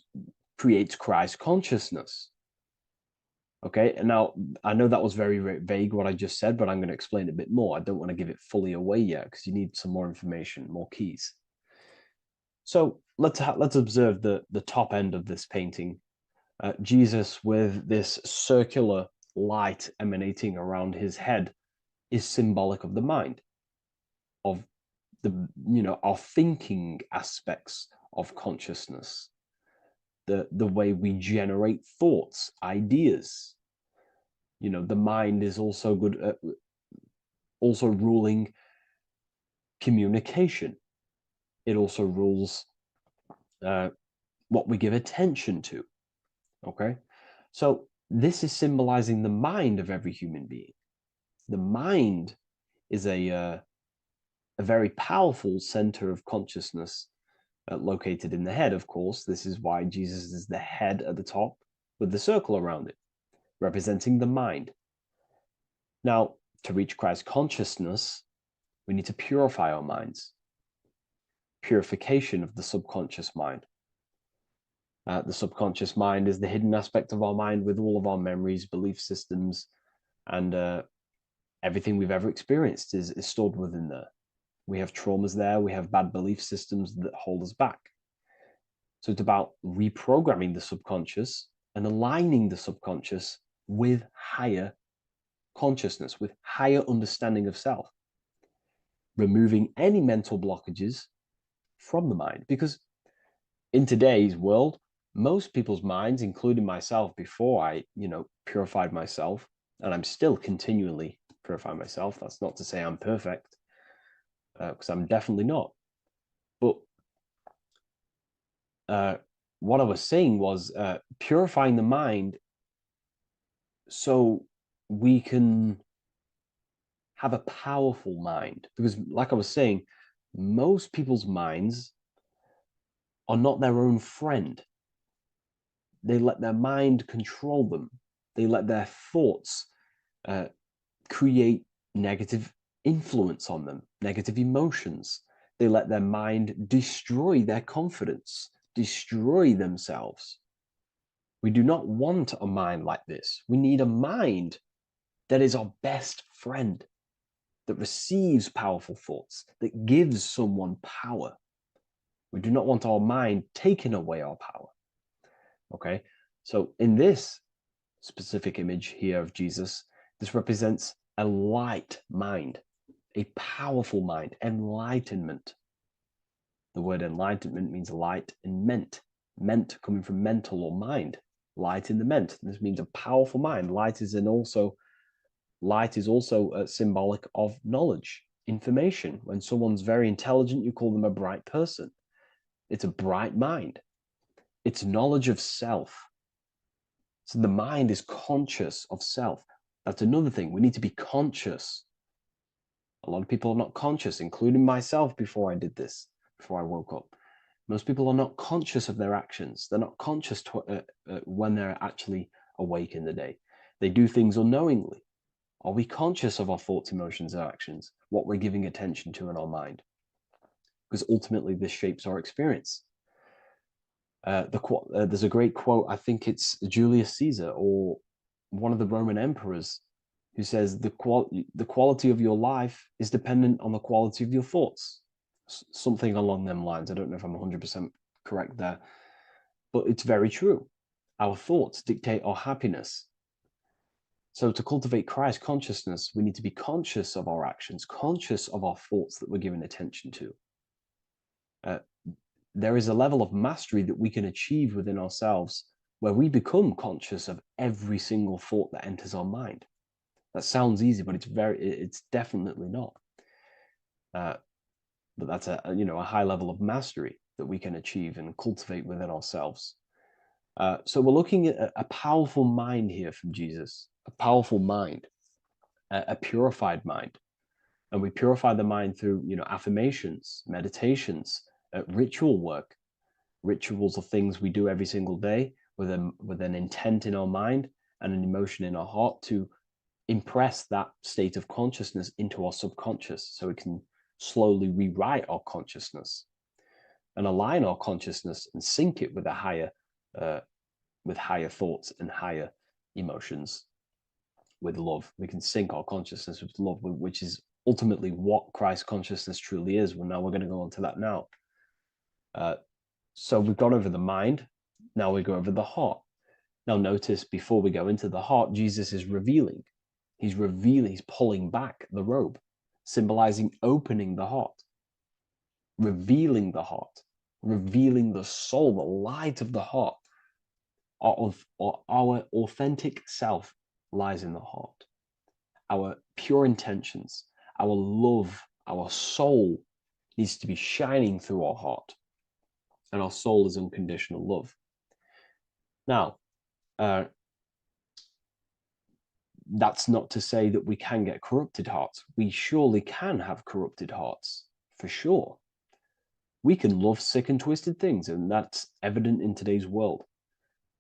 creates Christ consciousness. Okay, and now I know that was very, very vague what I just said, but I'm going to explain it a bit more. I don't want to give it fully away yet because you need some more information, more keys. So let's observe the top end of this painting. Jesus with this circular light emanating around his head is symbolic of the mind, of the our thinking aspects of consciousness, the way we generate thoughts, ideas. The mind is also good at also ruling communication. It also rules what we give attention to. Okay, so this is symbolizing the mind of every human being. The mind is a very powerful center of consciousness located in the head, of course. This is why Jesus is the head at the top with the circle around it, representing the mind. Now, to reach Christ consciousness, we need to purify our minds. Purification of the subconscious mind. The subconscious mind is the hidden aspect of our mind with all of our memories, belief systems, and everything we've ever experienced is stored within there. We have traumas there. We have bad belief systems that hold us back. So it's about reprogramming the subconscious and aligning the subconscious with higher consciousness, with higher understanding of self, removing any mental blockages from the mind. Because in today's world, most people's minds, including myself before I, purified myself, and I'm still continually purifying myself. That's not to say I'm perfect, because I'm definitely not. But what I was saying was purifying the mind so we can have a powerful mind. Because like I was saying, most people's minds are not their own friend. They let their mind control them. They let their thoughts create negative influence on them, negative emotions. They let their mind destroy their confidence, destroy themselves. We do not want a mind like this. We need a mind that is our best friend, that receives powerful thoughts, that gives someone power. We do not want our mind taking away our power. Okay, so in this specific image here of Jesus, this represents a light mind, a powerful mind, enlightenment. The word enlightenment means light and ment coming from mental or mind, light in the ment. This means a powerful mind. Light is also symbolic of knowledge, information. When someone's very intelligent, you call them a bright person. It's a bright mind. It's knowledge of self. So the mind is conscious of self. That's another thing. We need to be conscious. A lot of people are not conscious, including myself before I did this, before I woke up. Most people are not conscious of their actions. They're not conscious when they're actually awake in the day. They do things unknowingly. Are we conscious of our thoughts, emotions, and actions? What we're giving attention to in our mind? Because ultimately, this shapes our experience. There's a great quote, I think it's Julius Caesar or one of the Roman emperors, who says the quality of your life is dependent on the quality of your thoughts. Something along them lines. I don't know if I'm 100% correct there, but it's very true. Our thoughts dictate our happiness. So to cultivate Christ consciousness, we need to be conscious of our actions, conscious of our thoughts that we're giving attention to. There is a level of mastery that we can achieve within ourselves where we become conscious of every single thought that enters our mind. That sounds easy, but it's definitely not. But that's a high level of mastery that we can achieve and cultivate within ourselves. So we're looking at a powerful mind here from Jesus, a powerful mind, a purified mind. And we purify the mind through, affirmations, meditations, ritual work. Rituals are things we do every single day with an intent in our mind and an emotion in our heart to impress that state of consciousness into our subconscious, so it can slowly rewrite our consciousness and align our consciousness and sync it with higher thoughts and higher emotions with love. We can sync our consciousness with love, which is ultimately what Christ consciousness truly is. Well, now we're going to go on to that now. So we've gone over the mind. Now we go over the heart. Now notice, before we go into the heart, Jesus is revealing. He's pulling back the robe, symbolizing opening the heart, revealing the heart, revealing the soul, the light of the heart. Our authentic self lies in the heart. Our pure intentions, our love, our soul needs to be shining through our heart. And our soul is unconditional love. Now, that's not to say that we can get corrupted hearts. We surely can have corrupted hearts, for sure. We can love sick and twisted things, and that's evident in today's world.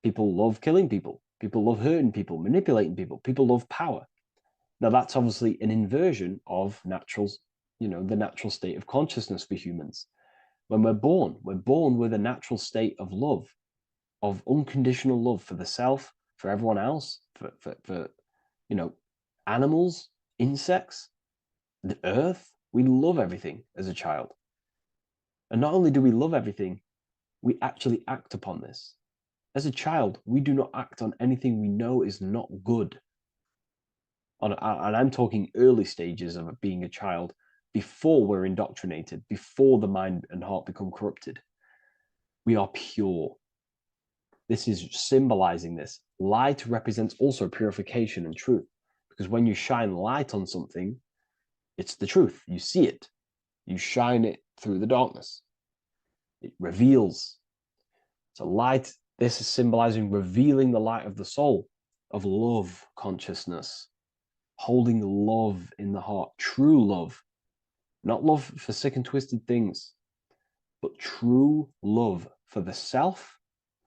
People love killing people. People love hurting people, manipulating people. People love power. Now, that's obviously an inversion of the natural state of consciousness for humans. When we're born with a natural state of love, of unconditional love for the self, for everyone else, for animals, insects, the earth. We love everything as a child. And not only do we love everything, we actually act upon this. As a child, we do not act on anything we know is not good. And I'm talking early stages of being a child, before we're indoctrinated, before the mind and heart become corrupted. We are pure. This is symbolizing this. Light represents also purification and truth, because when you shine light on something, it's the truth. You see it. You shine it through the darkness. It reveals. So light, this is symbolizing revealing the light of the soul, of love consciousness, holding love in the heart, true love, not love for sick and twisted things, but true love for the self,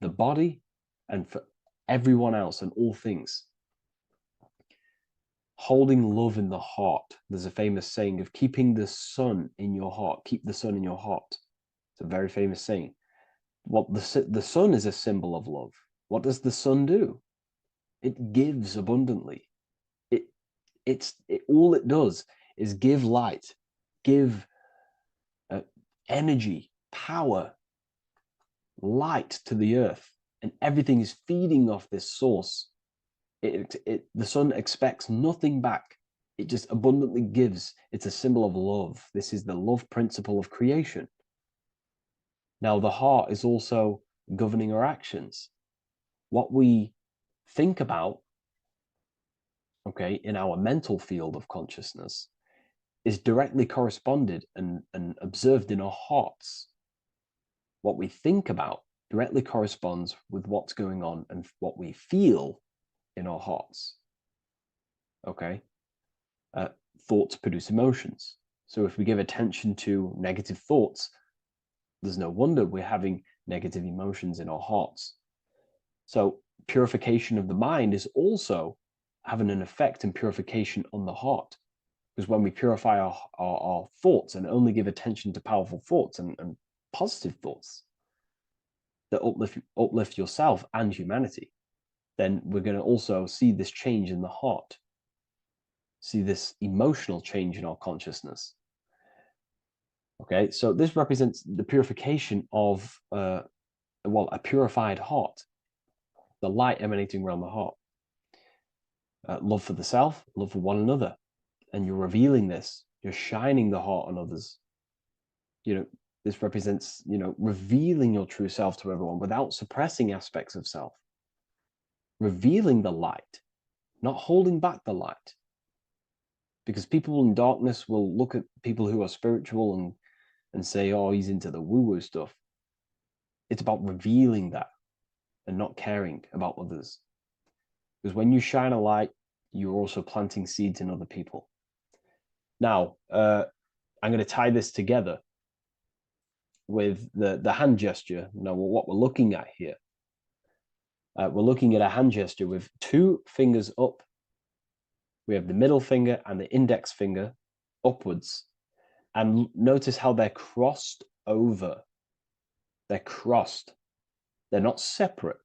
the body, and for everyone else and all things. Holding love in the heart. There's a famous saying of keeping the sun in your heart. Keep the sun in your heart. It's a very famous saying. What the sun is a symbol of love. What does the sun do? It gives abundantly. All it does is give light, give energy, power, light to the earth, and everything is feeding off this source. The sun expects nothing back. It just abundantly gives. It's a symbol of love. This is the love principle of creation. Now, the heart is also governing our actions. What we think about, in our mental field of consciousness, is directly corresponded and observed in our hearts. What we think about directly corresponds with what's going on and what we feel in our hearts. Thoughts produce emotions. So if we give attention to negative thoughts, There's no wonder we're having negative emotions in our hearts. So purification of the mind is also having an effect in purification on the heart. Because when we purify our thoughts and only give attention to powerful thoughts and positive thoughts that uplift yourself and humanity, then we're going to also see this change in the heart, see this emotional change in our consciousness. Okay, so this represents the purification of, a purified heart, the light emanating around the heart. Love for the self, love for one another. And you're revealing this, you're shining the heart on others. This represents, revealing your true self to everyone without suppressing aspects of self. Revealing the light, not holding back the light. Because people in darkness will look at people who are spiritual and say, oh, he's into the woo-woo stuff. It's about revealing that and not caring about others. Because when you shine a light, you're also planting seeds in other people. Now, I'm going to tie this together with the hand gesture. Now, what we're looking at here, we're looking at a hand gesture with 2 fingers up. We have the middle finger and the index finger upwards. And notice how they're crossed over. They're crossed. They're not separate.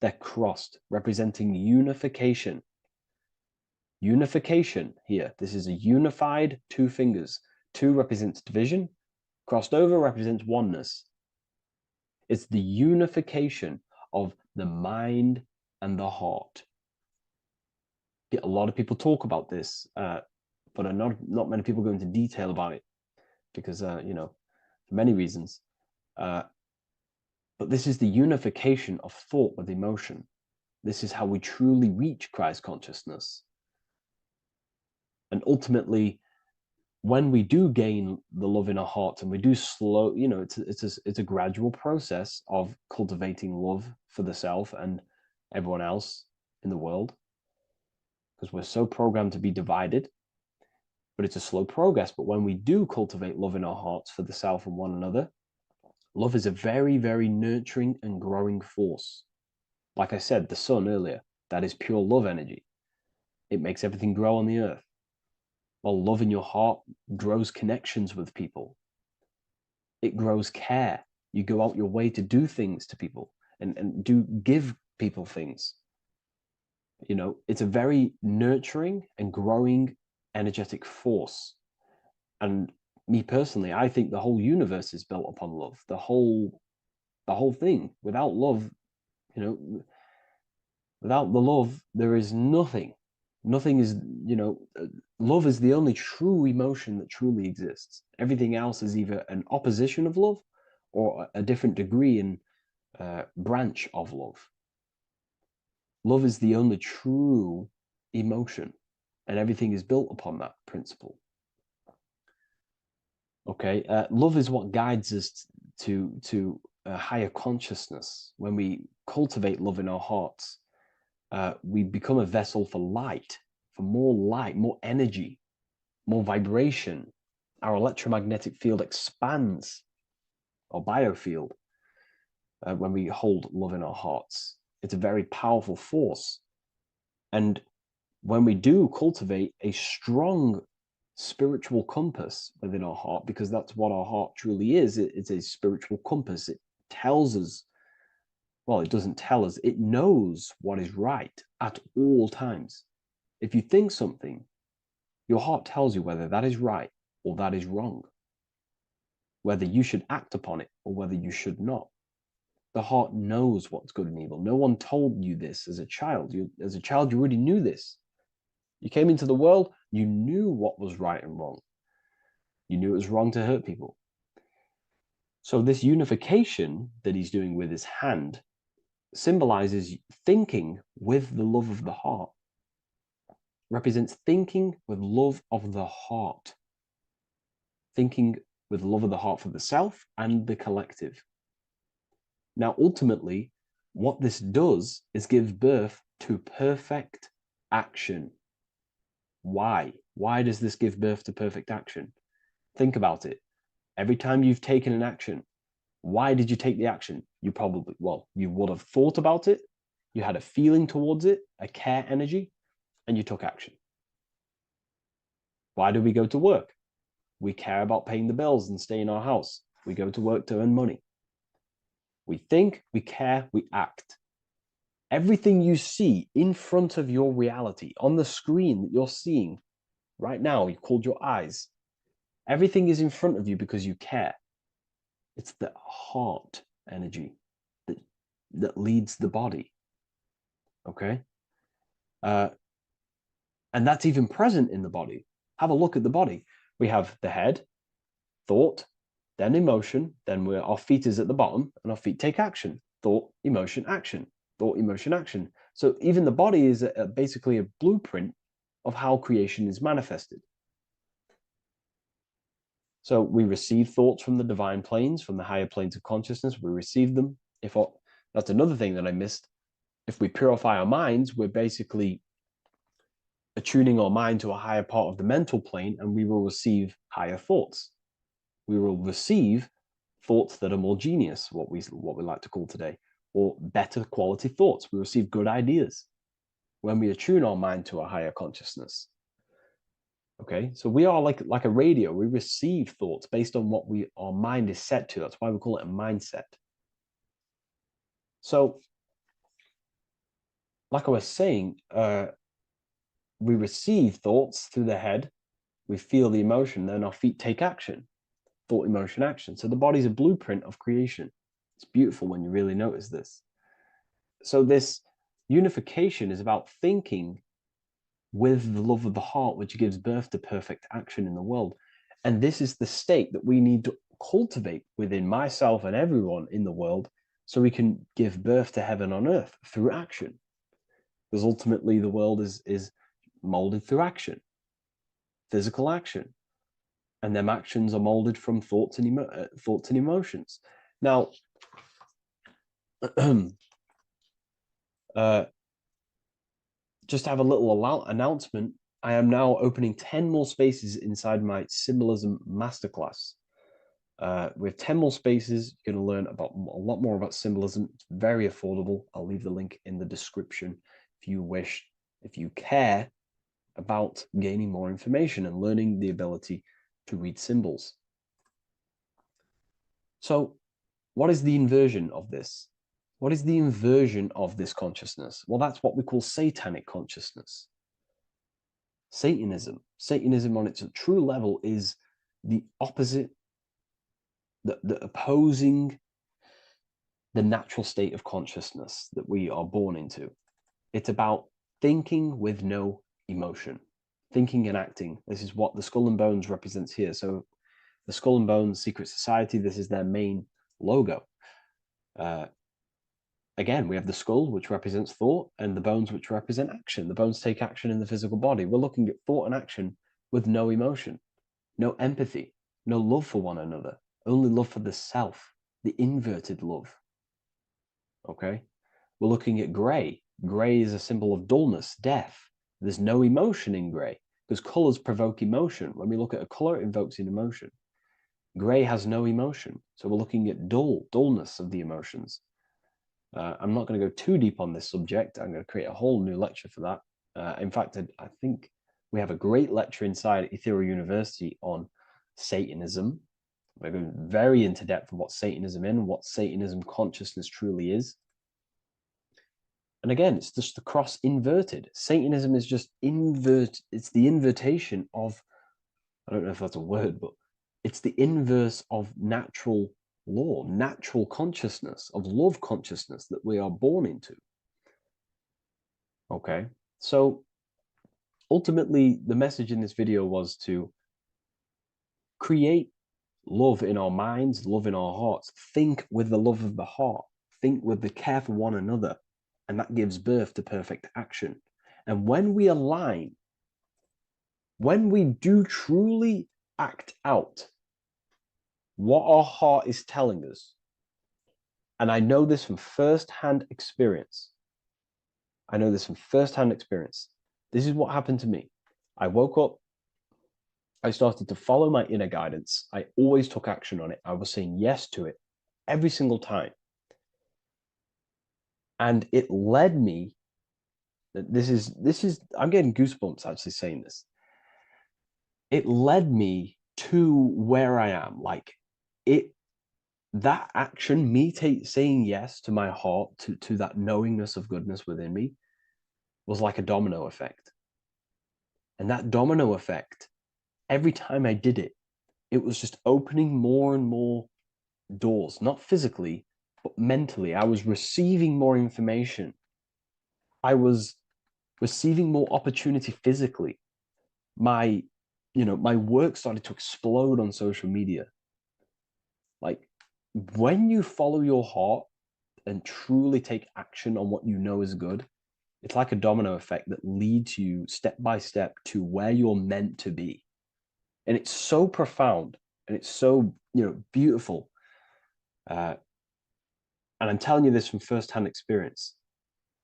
They're crossed, representing unification. Unification here. This is a unified 2 fingers. 2 represents division. Crossed over represents oneness. It's the unification of the mind and the heart. A lot of people talk about this, but not many people go into detail about it because, for many reasons. But this is the unification of thought with emotion. This is how we truly reach Christ consciousness. And ultimately, when we do gain the love in our hearts and we do slow, it's a gradual process of cultivating love for the self and everyone else in the world, because we're so programmed to be divided, but it's a slow progress. But when we do cultivate love in our hearts for the self and one another, love is a very, very nurturing and growing force. Like I said, the sun earlier, that is pure love energy. It makes everything grow on the earth. Well, love in your heart grows connections with people. It grows care. You go out your way to do things to people and do give people things. It's a very nurturing and growing energetic force. And me personally, I think the whole universe is built upon love. The whole thing. Without love, without the love, there is nothing. Nothing is, love is the only true emotion that truly exists. Everything else is either an opposition of love or a different degree and branch of love. Love is the only true emotion, and everything is built upon that principle. Okay, love is what guides us to a higher consciousness. When we cultivate love in our hearts, we become a vessel for light, more energy, more vibration. Our electromagnetic field expands, or biofield, when we hold love in our hearts. It's a very powerful force. And when we do cultivate a strong spiritual compass within our heart, because that's what our heart truly is, it's a spiritual compass. It tells us, well, it doesn't tell us, it knows what is right at all times. If you think something, your heart tells you whether that is right or that is wrong, whether you should act upon it or whether you should not. The heart knows what's good and evil. No one told you this as a child. As a child, you already knew this. You came into the world, you knew what was right and wrong. You knew it was wrong to hurt people. So this unification that he's doing with his hand symbolizes thinking with the love of the heart. Represents thinking with love of the heart. Thinking with love of the heart for the self and the collective. Now, ultimately, what this does is give birth to perfect action. Why? Why does this give birth to perfect action? Think about it. Every time you've taken an action, Why did you take the action? You probably, well, you would have thought about it, you had a feeling towards it, a care energy, and you took action. Why do we go to work? We care about paying the bills and staying in our house. We go to work to earn money. We think, we care, we act. Everything you see in front of your reality, on the screen that you're seeing right now, you called your eyes. Everything is in front of you because you care. It's the heart energy that leads the body. Okay? And that's even present in the body. Have a look at the body. We have the head, thought, then emotion, then our feet is at the bottom, and our feet take action. Thought, emotion, action. Thought, emotion, action. So even the body is basically a blueprint of how creation is manifested. So we receive thoughts from the divine planes, from the higher planes of consciousness. We receive them. That's another thing that I missed. If we purify our minds, we're basically attuning our mind to a higher part of the mental plane, and we will receive higher thoughts. We will receive thoughts that are more genius, what we like to call today, or better quality thoughts. We receive good ideas when we attune our mind to a higher consciousness. Okay, so we are like a radio. We receive thoughts based on what our mind is set to. That's why we call it a mindset. So, like I was saying, we receive thoughts through the head. We feel the emotion, then our feet take action. Thought, emotion, action. So the body's a blueprint of creation. It's beautiful when you really notice this. So this unification is about thinking with the love of the heart, which gives birth to perfect action in the world. And this is the state that we need to cultivate within myself and everyone in the world, so we can give birth to heaven on earth through action. Because ultimately the world is molded through action, physical action. And them actions are molded from thoughts and emotions. Now, just to have a little announcement, I am now opening 10 more spaces inside my symbolism masterclass. With 10 more spaces, you're going to learn about a lot more about symbolism. It's very affordable. I'll leave the link in the description if you wish, if you care about gaining more information and learning the ability to read symbols. So what is the inversion of this? What is the inversion of this consciousness? Well, that's what we call satanic consciousness. Satanism. Satanism on its true level is the opposite, the opposing the natural state of consciousness that we are born into. It's about thinking with no emotion, thinking and acting. This is what the Skull and Bones represents here. So the Skull and Bones Secret Society, this is their main logo. Again, we have the skull, which represents thought, and the bones, which represent action. The bones take action in the physical body. We're looking at thought and action with no emotion, no empathy, no love for one another, only love for the self, the inverted love. Okay? We're looking at gray. Gray is a symbol of dullness, death. There's no emotion in gray, because colors provoke emotion. When we look at a color, it invokes an emotion. Gray has no emotion. So we're looking at dullness of the emotions. I'm not going to go too deep on this subject. I'm going to create a whole new lecture for that. In fact, I think we have a great lecture inside Ethereal University on Satanism. We're going very into depth of what Satanism is and what Satanism consciousness truly is. And again, it's just the cross inverted. Satanism is just it's the invertation of, I don't know if that's a word, but it's the inverse of natural law, natural consciousness, of love consciousness that we are born into. Okay, so ultimately the message in this video was to create love in our minds, love in our hearts, think with the love of the heart, think with the care for one another, and that gives birth to perfect action. And when we align, when we do truly act out what our heart is telling us, and I know this from first-hand experience. This is what happened to me. I woke up, I started to follow my inner guidance. I always took action on it. I was saying yes to it. every single time. And it led me, this is, I'm getting goosebumps actually saying this. It led me to where I am. Like that action, me saying yes to my heart, to that knowingness of goodness within me, was like a domino effect. And that domino effect, every time I did it, it was just opening more and more doors, not physically, but mentally. I was receiving more information. I was receiving more opportunity physically. My work started to explode on social media. Like, when you follow your heart and truly take action on what you know is good, it's like a domino effect that leads you step by step to where you're meant to be. And it's so profound and it's so, beautiful. And I'm telling you this from firsthand experience.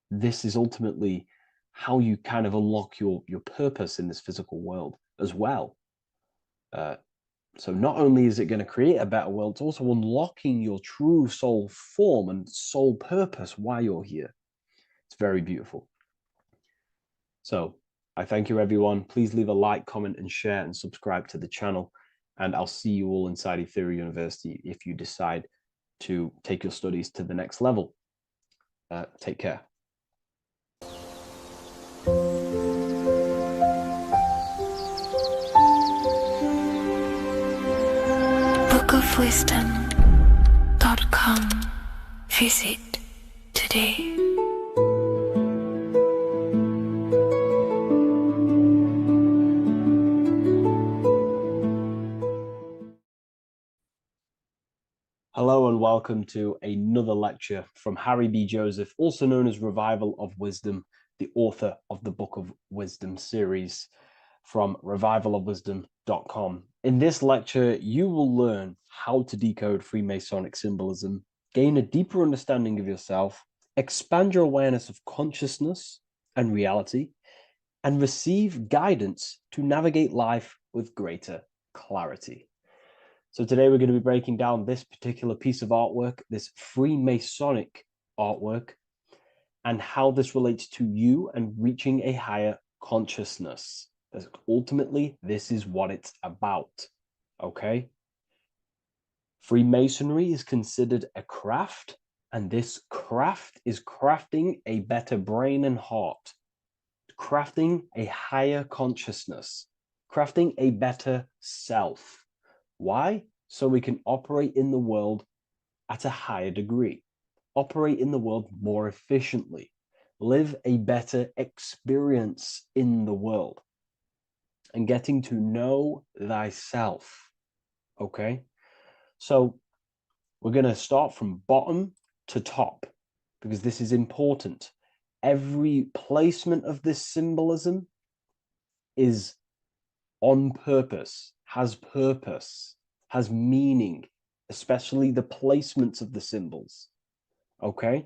This is ultimately how you kind of unlock your purpose in this physical world as well. So not only is it going to create a better world, it's also unlocking your true soul form and soul purpose while you're here. It's very beautiful. So I thank you, everyone. Please leave a like, comment, and share, and subscribe to the channel. And I'll see you all inside Ethereal University if you decide to take your studies to the next level. Take care. bookofwisdom.com. Visit today. Hello and welcome to another lecture from Harry B. Joseph, also known as Revival of Wisdom, the author of the Book of Wisdom series from revivalofwisdom.com. In this lecture, you will learn how to decode Freemasonic symbolism, gain a deeper understanding of yourself, expand your awareness of consciousness and reality, and receive guidance to navigate life with greater clarity. So today we're going to be breaking down this particular piece of artwork, this Freemasonic artwork, and how this relates to you and reaching a higher consciousness. Because ultimately, this is what it's about, okay? Freemasonry is considered a craft, and this craft is crafting a better brain and heart, crafting a higher consciousness, crafting a better self. Why? So we can operate in the world at a higher degree, operate in the world more efficiently, live a better experience in the world, and getting to know thyself. Okay? So we're going to start from bottom to top because this is important. Every placement of this symbolism is on purpose, has meaning, especially the placements of the symbols. Okay?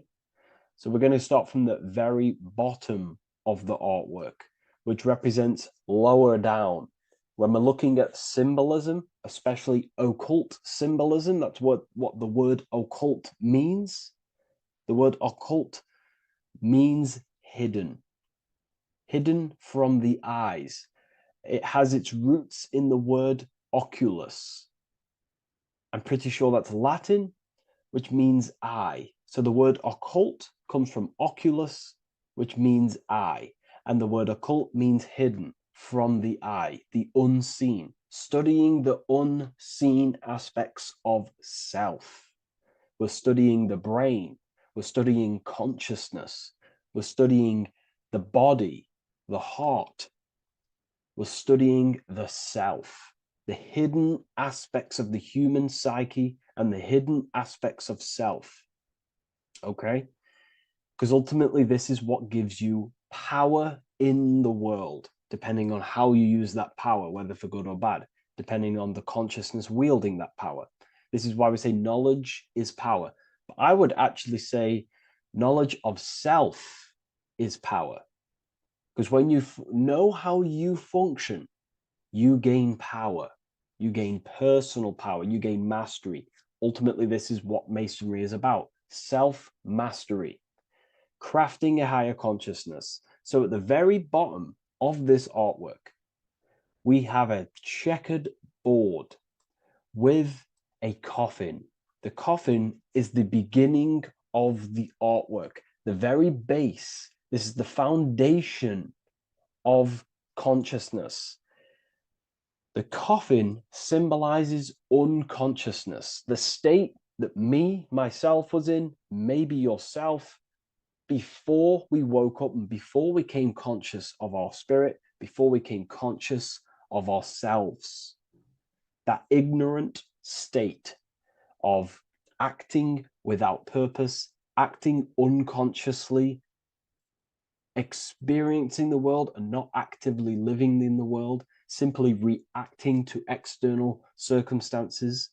So we're going to start from the very bottom of the artwork, which represents lower down. When we're looking at symbolism, especially occult symbolism, that's what the word occult means. The word occult means hidden from the eyes. It has its roots in the word oculus. I'm pretty sure that's Latin, which means eye. So the word occult comes from oculus, which means eye. And the word occult means hidden from the eye, the unseen, studying the unseen aspects of self. We're studying the brain. We're studying consciousness. We're studying the body, the heart. We're studying the self, the hidden aspects of the human psyche and the hidden aspects of self. Okay? Because ultimately, this is what gives you power in the world, depending on how you use that power, whether for good or bad, depending on the consciousness wielding that power. This is why we say knowledge is power. But I would actually say knowledge of self is power. Because when you know how you function, you gain power. You gain personal power. You gain mastery. Ultimately, this is what Masonry is about: self-mastery, crafting a higher consciousness. So at the very bottom of this artwork, we have a checkered board with a coffin. The coffin is the beginning of the artwork, the very base. This is the foundation of consciousness. The coffin symbolizes unconsciousness, the state that myself was in, maybe yourself, before we woke up and before we came conscious of our spirit, before we came conscious of ourselves. That ignorant state of acting without purpose, acting unconsciously, experiencing the world and not actively living in the world, simply reacting to external circumstances.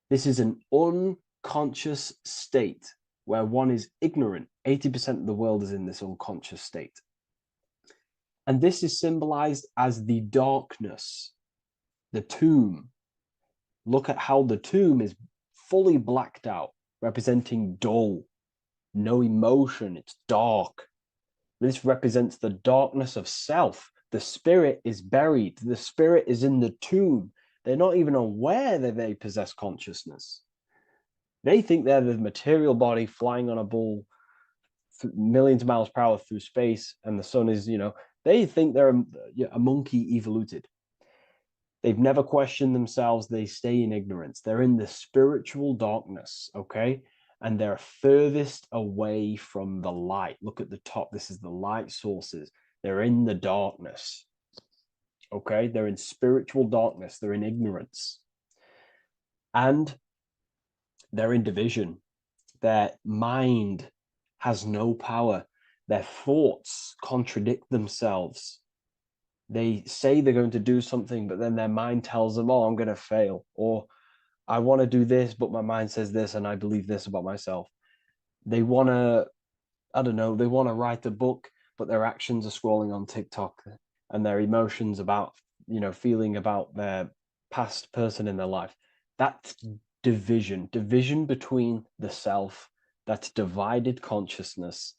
This is an unconscious state where one is ignorant. 80% of the world is in this unconscious state. And this is symbolized as the darkness, the tomb. Look at how the tomb is fully blacked out, representing dull, no emotion, it's dark. This represents the darkness of self. The spirit is buried. The spirit is in the tomb. They're not even aware that they possess consciousness. They think they're the material body flying on a ball millions of miles per hour through space, and the sun is, they think they're a monkey evoluted. They've never questioned themselves. They stay in ignorance. They're in the spiritual darkness, okay? And they're furthest away from the light. Look at the top. This is the light sources. They're in the darkness, okay? They're in spiritual darkness. They're in ignorance. And they're in division. Their mind has no power. Their thoughts contradict themselves. They say they're going to do something, but then their mind tells them, oh, I'm going to fail. Or I want to do this, but my mind says this, and I believe this about myself. They want to, they want to write a book, but their actions are scrolling on TikTok, and their emotions about, feeling about their past person in their life. That's division between the self. That's divided consciousness.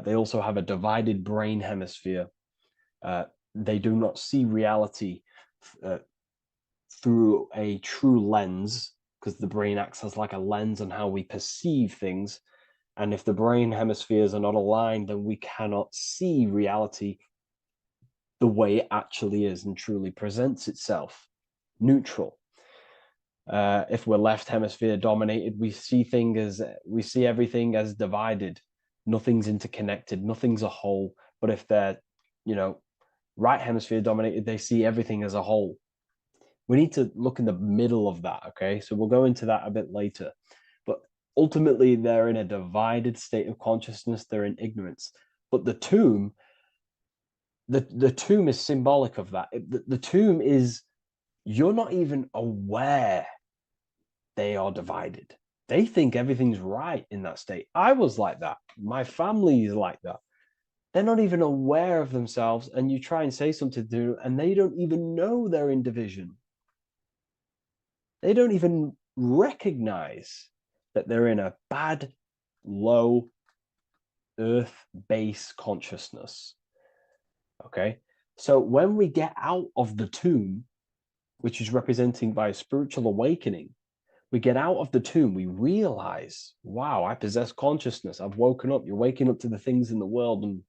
They also have a divided brain hemisphere. They do not see reality through a true lens, because the brain acts as like a lens on how we perceive things. And if the brain hemispheres are not aligned, then we cannot see reality the way it actually is and truly presents itself, neutral. If we're left hemisphere dominated, we see everything as divided. Nothing's interconnected, nothing's a whole. But if they're, right hemisphere dominated, they see everything as a whole. We need to look in the middle of that, okay? So we'll go into that a bit later. But ultimately, they're in a divided state of consciousness. They're in ignorance. But the tomb, the tomb is symbolic of that. The tomb is, you're not even aware they are divided. They think everything's right in that state. I was like that. My family is like that. They're not even aware of themselves, and you try and say something to them, and they don't even know they're in division. They don't even recognize that they're in a bad, low, earth base consciousness. Okay? So when we get out of the tomb, which is representing by a spiritual awakening, we get out of the tomb, we realize, wow, I possess consciousness. I've woken up. You're waking up to the things in the world, and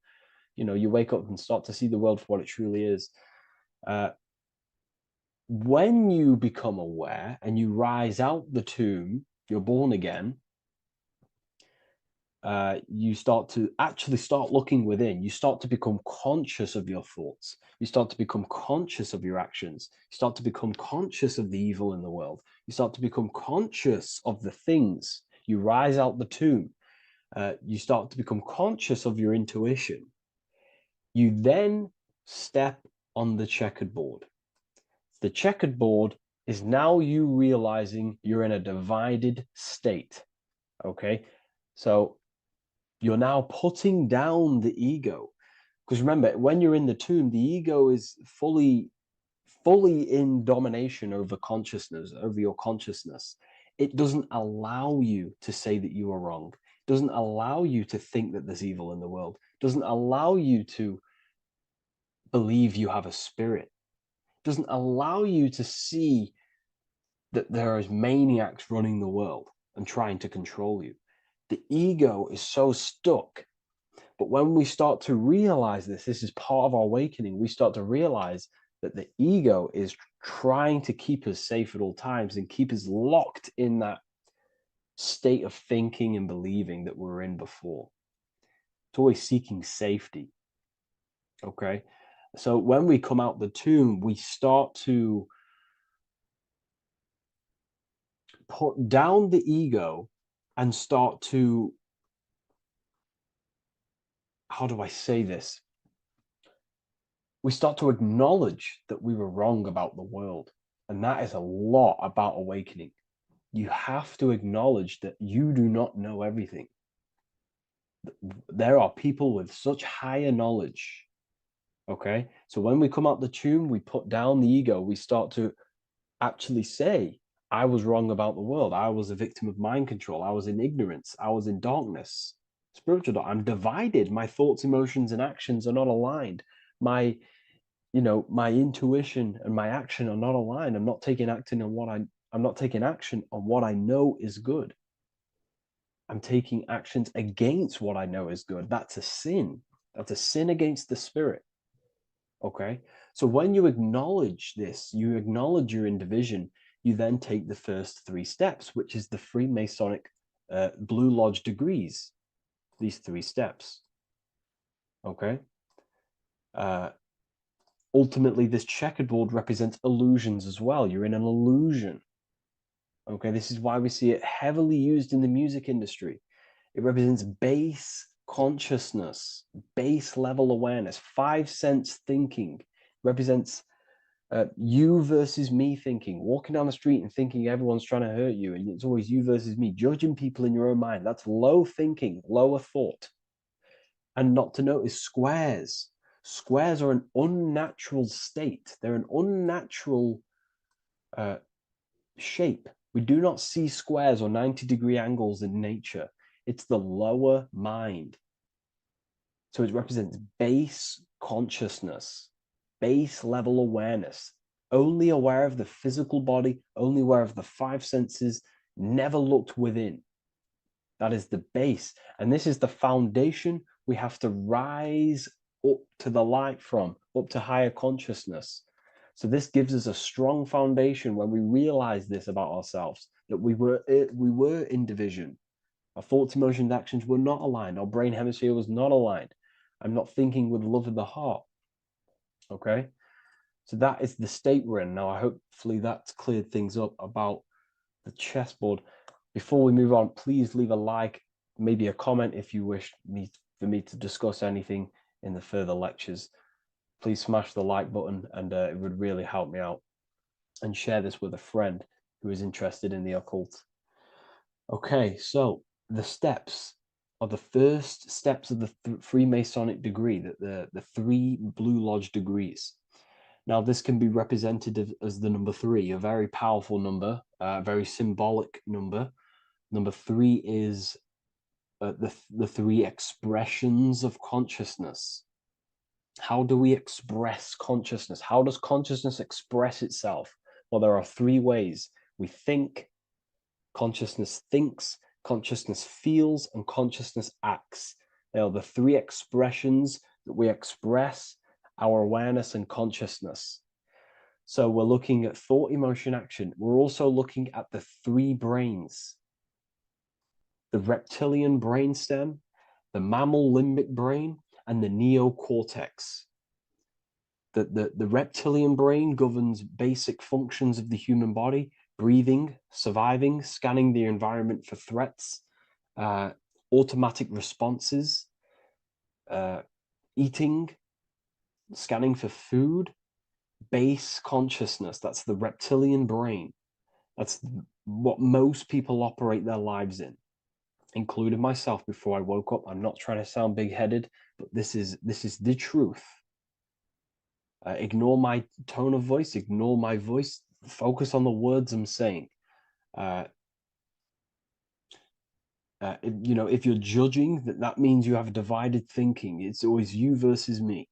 you wake up and start to see the world for what it truly is. When you become aware and you rise out the tomb, you're born again, you start to actually start looking within. You start to become conscious of your thoughts. You start to become conscious of your actions. You start to become conscious of the evil in the world. You start to become conscious of the things. You rise out the tomb. You start to become conscious of your intuition. You then step on the checkered board. The checkered board is now you realizing you're in a divided state. Okay, so you're now putting down the ego, because remember, when you're in the tomb, the ego is fully in domination over consciousness, over your consciousness. It doesn't allow you to say that you are wrong. It doesn't allow you to think that there's evil in the world. It doesn't allow you to believe you have a spirit. It doesn't allow you to see that there is maniacs running the world and trying to control you. The ego is so stuck. But when we start to realize this is part of our awakening, we start to realize that the ego is trying to keep us safe at all times and keep us locked in that state of thinking and believing that we were in before. It's always seeking safety. Okay? So when we come out the tomb, we start to put down the ego and start to, how do I say this? We start to acknowledge that we were wrong about the world. And that is a lot about awakening. You have to acknowledge that you do not know everything. There are people with such higher knowledge. Okay? So when we come out the tomb, we put down the ego. We start to actually say, I was wrong about the world. I was a victim of mind control. I was in ignorance. I was in darkness. Spiritual, I'm divided. My thoughts, emotions, and actions are not aligned. My intuition and my action are not aligned. I'm not taking action on what I know is good. I'm taking actions against what I know is good. That's a sin. That's a sin against the spirit. Okay? So when you acknowledge this, you acknowledge you're in division, you then take the first 3 steps, which is the Freemasonic Blue Lodge degrees. These 3 steps. Okay? Ultimately, this checkerboard represents illusions as well. You're in an illusion. Okay, this is why we see it heavily used in the music industry. It represents base consciousness, base level awareness, 5 sense thinking. It represents you versus me thinking, walking down the street and thinking everyone's trying to hurt you, and it's always you versus me, judging people in your own mind. That's low thinking, lower thought. And not to notice squares. Squares are an unnatural state. They're an unnatural shape. We do not see squares or 90-degree angles in nature. It's the lower mind. So it represents base consciousness, base level awareness, only aware of the physical body, only aware of the 5 senses, never looked within. That is the base. And this is the foundation we have to rise up to the light from, up to higher consciousness. So this gives us a strong foundation when we realize this about ourselves, that we were in division. Our thoughts, emotions, actions were not aligned. Our brain hemisphere was not aligned. I'm not thinking with love of the heart. Okay? So that is the state we're in. Now, hopefully that's cleared things up about the chessboard. Before we move on, please leave a like, maybe a comment if you wish for me to discuss anything in the further lectures. Please smash the like button, and it would really help me out. And share this with a friend who is interested in the occult. Okay, so the steps are the first steps of the Freemasonic degree, the 3 Blue Lodge degrees. Now, this can be represented as the number 3, a very powerful number, a very symbolic number. Number 3 is the 3 expressions of consciousness. How do we express consciousness? How does consciousness express itself? Well, there are 3 ways. We think, consciousness thinks, consciousness feels, and consciousness acts. They are the 3 expressions that we express our awareness and consciousness. So we're looking at thought, emotion, action. We're also looking at the 3 brains. The reptilian brainstem, the mammal limbic brain, and the neocortex. The reptilian brain governs basic functions of the human body: breathing, surviving, scanning the environment for threats, automatic responses, eating, scanning for food. Base consciousness, that's the reptilian brain. That's what most people operate their lives in, including myself before I woke up. I'm not trying to sound big-headed, but this is the truth. Ignore my tone of voice, ignore my voice, focus on the words I'm saying. You know, if you're judging, that means you have divided thinking. It's always you versus me.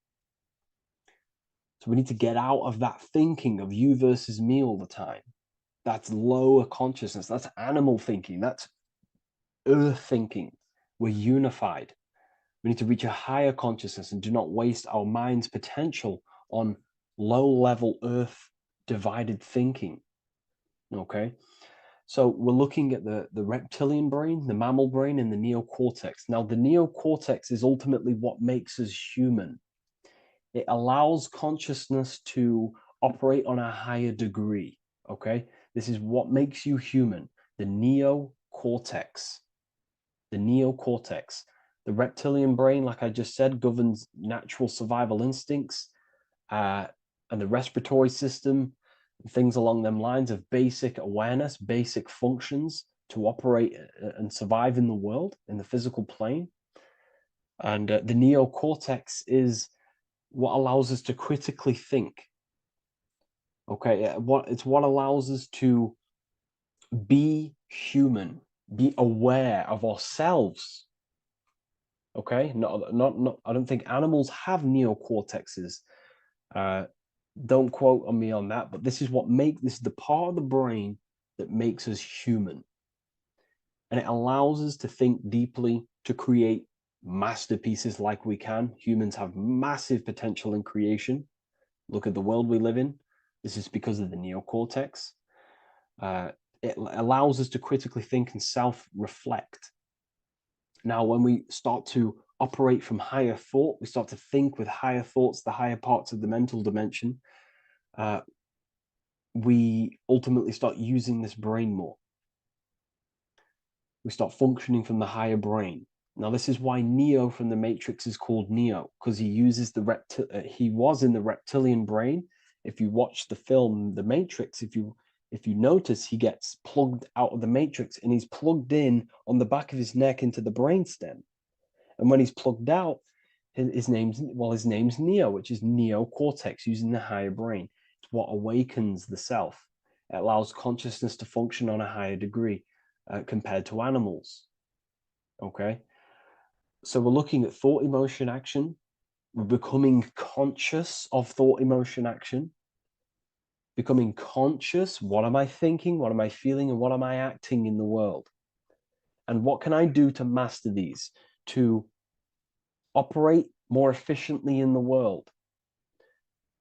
So we need to get out of that thinking of you versus me all the time. That's lower consciousness. That's animal thinking. That's earth thinking. We're unified. We need to reach a higher consciousness and do not waste our mind's potential on low-level earth divided thinking. Okay? So we're looking at the reptilian brain, the mammal brain, and the neocortex. Now, the neocortex is ultimately what makes us human. It allows consciousness to operate on a higher degree. Okay? This is what makes you human, the neocortex. The neocortex. The reptilian brain, like I just said, governs natural survival instincts and the respiratory system, things along them lines of basic awareness, basic functions to operate and survive in the world, in the physical plane. And the neocortex is what allows us to critically think. Okay, it's what allows us to be human, be aware of ourselves. Okay, not. I don't think animals have neocortexes. Don't quote on me on that, but this is the part of the brain that makes us human, and it allows us to think deeply, to create masterpieces like we can. Humans have massive potential in creation. Look at the world we live in. This is because of the neocortex. It allows us to critically think and self-reflect. Now, when we start to operate from higher thought, we start to think with higher thoughts, the higher parts of the mental dimension, we ultimately start using this brain more. We start functioning from the higher brain. Now, this is why Neo from the Matrix is called Neo, because he uses he was in the reptilian brain. If you watch the film The Matrix, if you notice, he gets plugged out of the Matrix and he's plugged in on the back of his neck into the brainstem. And when he's plugged out, his name's Neo, which is neocortex, using the higher brain. It's what awakens the self. It allows consciousness to function on a higher degree compared to animals. Okay, so we're looking at thought, emotion, action. We're becoming conscious of thought, emotion, action. Becoming conscious, what am I thinking, what am I feeling, and what am I acting in the world? And what can I do to master these, to operate more efficiently in the world?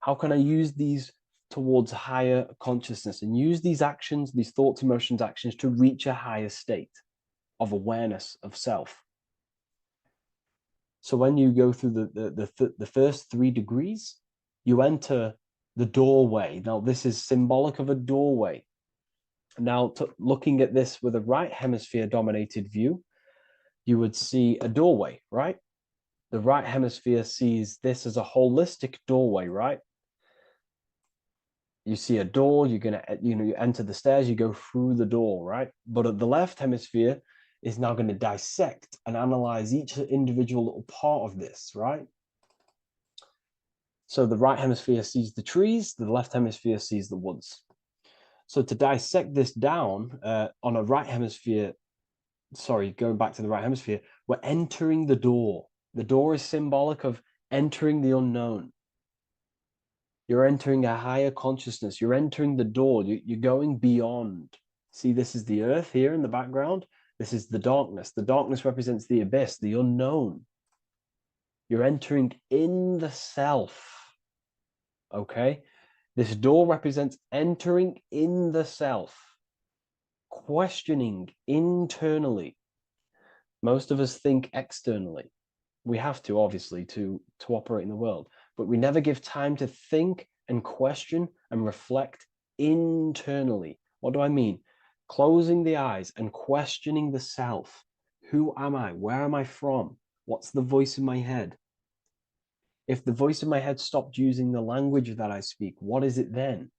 How can I use these towards higher consciousness and use these actions, these thoughts, emotions, actions to reach a higher state of awareness of self? So when you go through the first 3 degrees, you enter the doorway. Now, this is symbolic of a doorway. Now, looking at this with a right hemisphere dominated view, you would see a doorway, right? The right hemisphere sees this as a holistic doorway, right? You see a door, you enter the stairs, you go through the door, right? But at the left hemisphere is now going to dissect and analyze each individual little part of this, right? So the right hemisphere sees the trees, the left hemisphere sees the woods. So to dissect this down on a right hemisphere, going back to the right hemisphere, we're entering the door. The door is symbolic of entering the unknown. You're entering a higher consciousness. You're entering the door. You're going beyond. See, this is the earth here in the background. This is the darkness. The darkness represents the abyss, the unknown. You're entering in the self. Okay? This door represents entering in the self, questioning internally. Most of us think externally. We have to, obviously, to operate in the world, but we never give time to think and question and reflect internally. What do I mean? Closing the eyes and questioning the self. Who am I? Where am I from? What's the voice in my head? If the voice in my head stopped using the language that I speak, what is it then?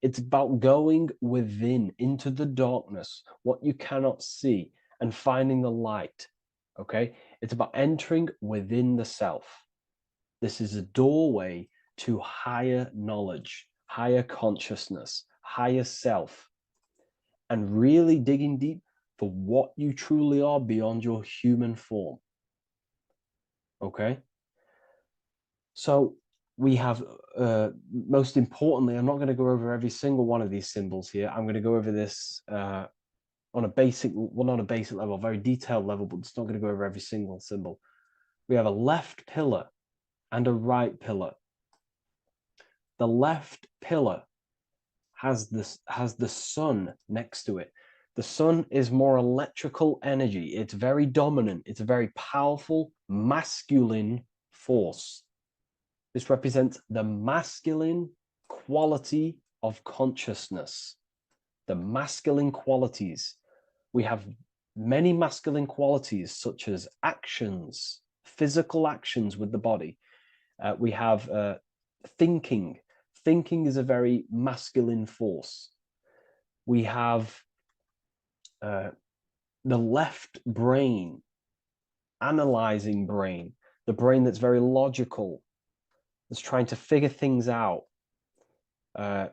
It's about going within, into the darkness, what you cannot see, and finding the light. Okay? It's about entering within the self. This is a doorway to higher knowledge, higher consciousness, higher self. And really digging deep, for what you truly are beyond your human form. Okay? So we have, most importantly, I'm not going to go over every single one of these symbols here. I'm going to go over this on a basic, well, not a basic level, a very detailed level, but it's not going to go over every single symbol. We have a left pillar and a right pillar. The left pillar has the sun next to it. The sun is more electrical energy. It's very dominant. It's a very powerful masculine force. This represents the masculine quality of consciousness. The masculine qualities. We have many masculine qualities such as actions, physical actions with the body. We have thinking. Thinking is a very masculine force. We have the left brain, analyzing brain, the brain that's very logical, that's trying to figure things out. That's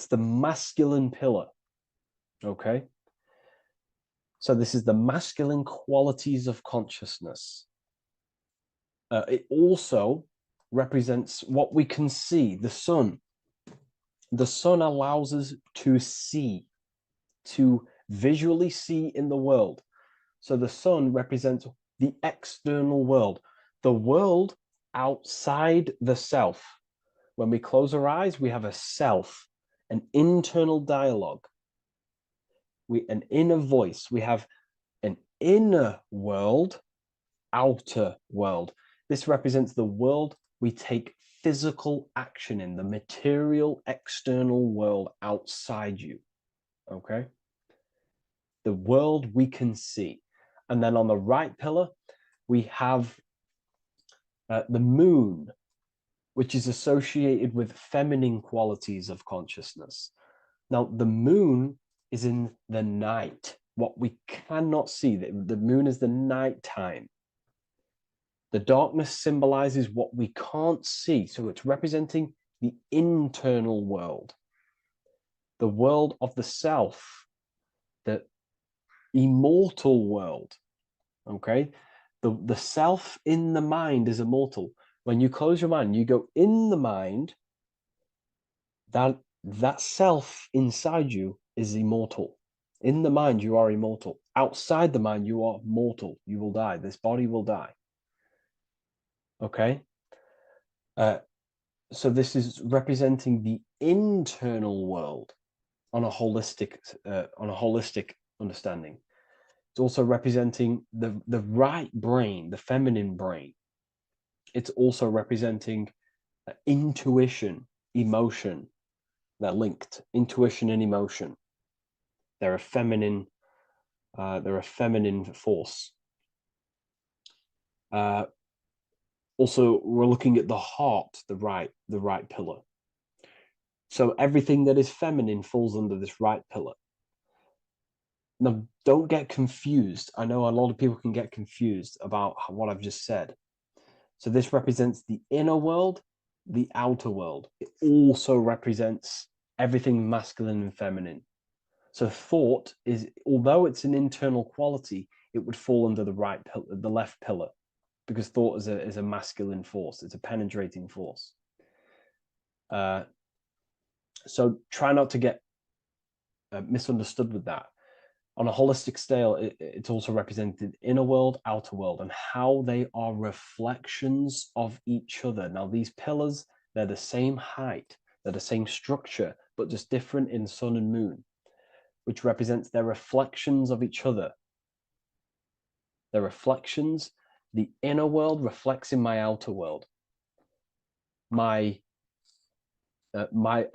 the masculine pillar. Okay. So this is the masculine qualities of consciousness. It also represents what we can see, the sun. The sun allows us to see, to visually see in the world. So the sun represents the external world, the world outside the self. When we close our eyes, we have a self, an internal dialogue, an inner voice. We have an inner world, outer world. This represents the world we take physical action in, the material external world outside you. Okay? The world we can see. And then on the right pillar, we have the moon, which is associated with feminine qualities of consciousness. Now, the moon is in the night, what we cannot see. The moon is the nighttime. The darkness symbolizes what we can't see. So it's representing the internal world, the world of the self, the immortal world. Okay? The self in the mind is immortal. When you close your mind, you go in the mind, that self inside you is immortal. In the mind, you are immortal. Outside the mind, you are mortal. You will die. This body will die. Okay? So this is representing the internal world on a holistic understanding. It's also representing the right brain, the feminine brain. It's also representing intuition, emotion. They're linked. Intuition and emotion. They're a feminine force. Also, we're looking at the heart, the right pillar. So everything that is feminine falls under this right pillar. Now, don't get confused. I know a lot of people can get confused about what I've just said. So this represents the inner world, the outer world. It also represents everything masculine and feminine. So thought is, although it's an internal quality, it would fall under the left pillar, because thought is a masculine force. It's a penetrating force. So try not to get misunderstood with that. On a holistic scale, it's also represented inner world, outer world, and how they are reflections of each other. Now, these pillars, they're the same height, they're the same structure, but just different in sun and moon, which represents their reflections of each other. Their reflections, the inner world reflects in my outer world. My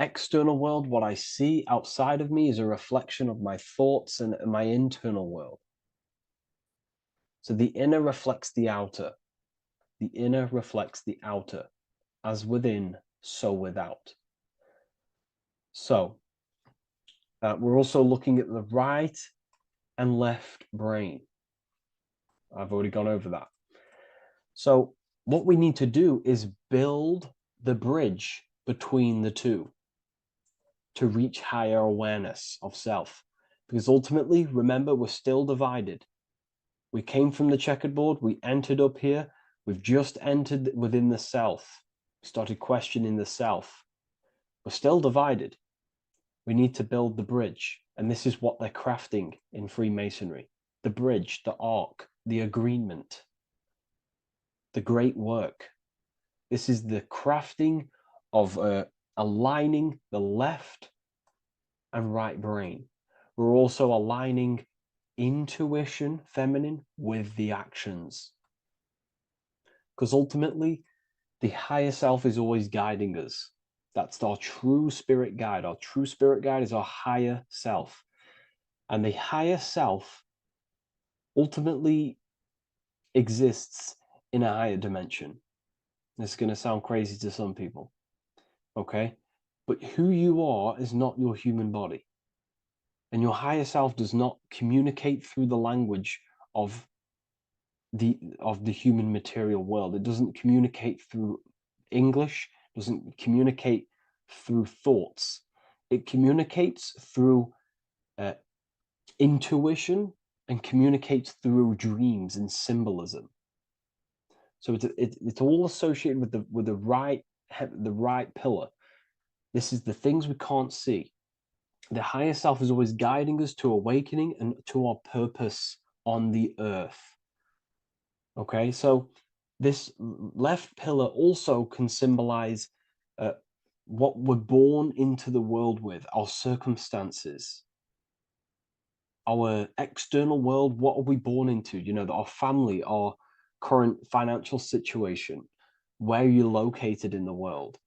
external world, what I see outside of me, is a reflection of my thoughts and my internal world. So the inner reflects the outer. The inner reflects the outer. As within, so without. So we're also looking at the right and left brain. I've already gone over that. So what we need to do is build the bridge between the two to reach higher awareness of self. Because ultimately, remember, we're still divided. We came from the checkerboard, we entered up here, we've just entered within the self, started questioning the self. We're still divided. We need to build the bridge. And this is what they're crafting in Freemasonry. The bridge, the arc, the agreement, the great work. This is the crafting of aligning the left and right brain. We're also aligning intuition, feminine, with the actions. Because ultimately, the higher self is always guiding us. That's our true spirit guide. Our true spirit guide is our higher self. And the higher self ultimately exists in a higher dimension. This is going to sound crazy to some people, okay? But who you are is not your human body. And your higher self does not communicate through the language of the human material world. It doesn't communicate through English, doesn't communicate through thoughts. It communicates through intuition and communicates through dreams and symbolism. So it's all associated with the right pillar. This is the things we can't see. The higher self is always guiding us to awakening and to our purpose on the earth. Okay, so this left pillar also can symbolize what we're born into the world with, our circumstances, our external world. What are we born into? You know, our family, our current financial situation, where you're located in the world.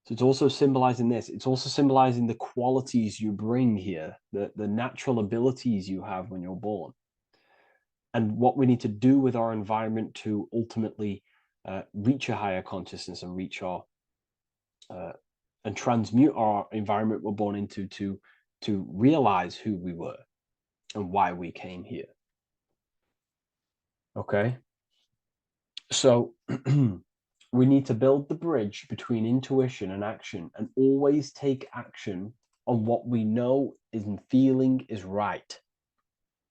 So it's also symbolizing this. It's also symbolizing the qualities you bring here, the natural abilities you have when you're born, and what we need to do with our environment to ultimately reach a higher consciousness and reach our and transmute our environment we're born into to realize who we were and why we came here. Okay, so we need to build the bridge between intuition and action, and always take action on what we know and feeling is right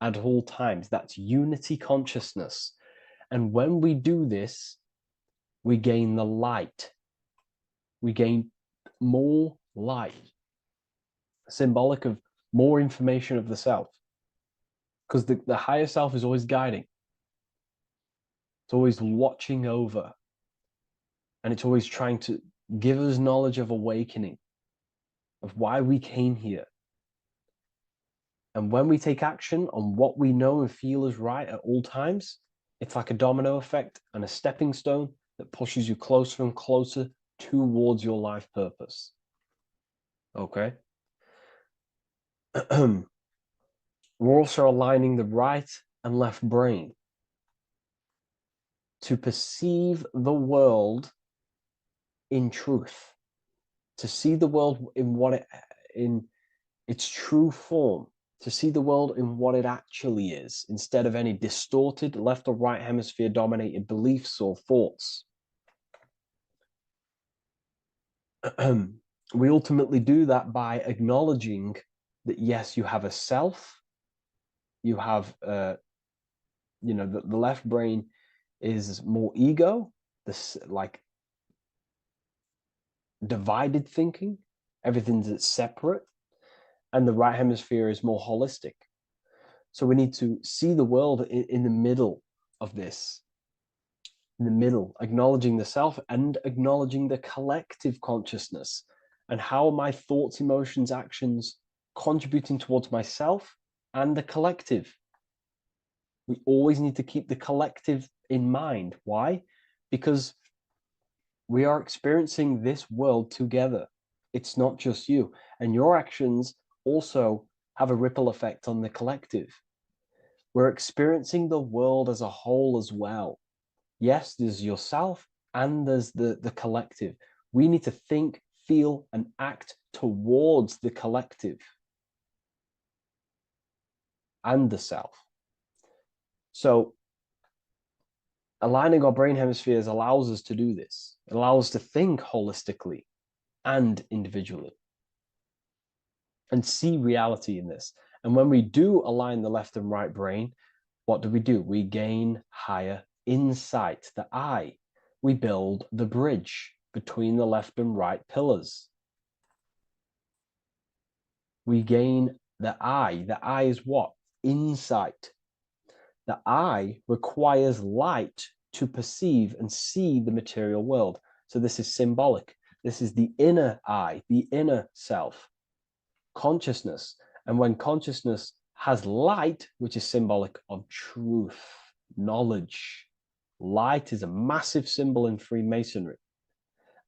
at all times. That's unity consciousness. And when we do this, we gain the light. We gain more light, symbolic of more information of the self. Because the higher self is always guiding. It's always watching over. And it's always trying to give us knowledge of awakening, of why we came here. And when we take action on what we know and feel is right at all times, it's like a domino effect and a stepping stone that pushes you closer and closer towards your life purpose. Okay? We're also aligning the right and left brain to perceive the world in truth, to see the world in its true form, to see the world in what it actually is, instead of any distorted left or right hemisphere dominated beliefs or thoughts. We ultimately do that by acknowledging that, yes, you have a self, you have, the left brain is more ego, this like divided thinking, everything's separate, and the right hemisphere is more holistic. So we need to see the world in the middle of this, in the middle, acknowledging the self and acknowledging the collective consciousness, and how my thoughts, emotions, actions contributing towards myself and the collective. We always need to keep the collective in mind. Why? Because we are experiencing this world together. It's not just you. And your actions also have a ripple effect on the collective. We're experiencing the world as a whole as well. Yes, there's yourself and there's the collective. We need to think, feel, and act towards the collective and the self. So aligning our brain hemispheres allows us to do this. It allows us to think holistically and individually. and see reality in this. And when we do align the left and right brain, what do? We gain higher insight, the eye. We build the bridge between the left and right pillars. We gain the eye. The eye is what? Insight. The eye requires light to perceive and see the material world. So this is symbolic. This is the inner eye, the inner self, consciousness. And when consciousness has light, which is symbolic of truth, knowledge, light is a massive symbol in Freemasonry.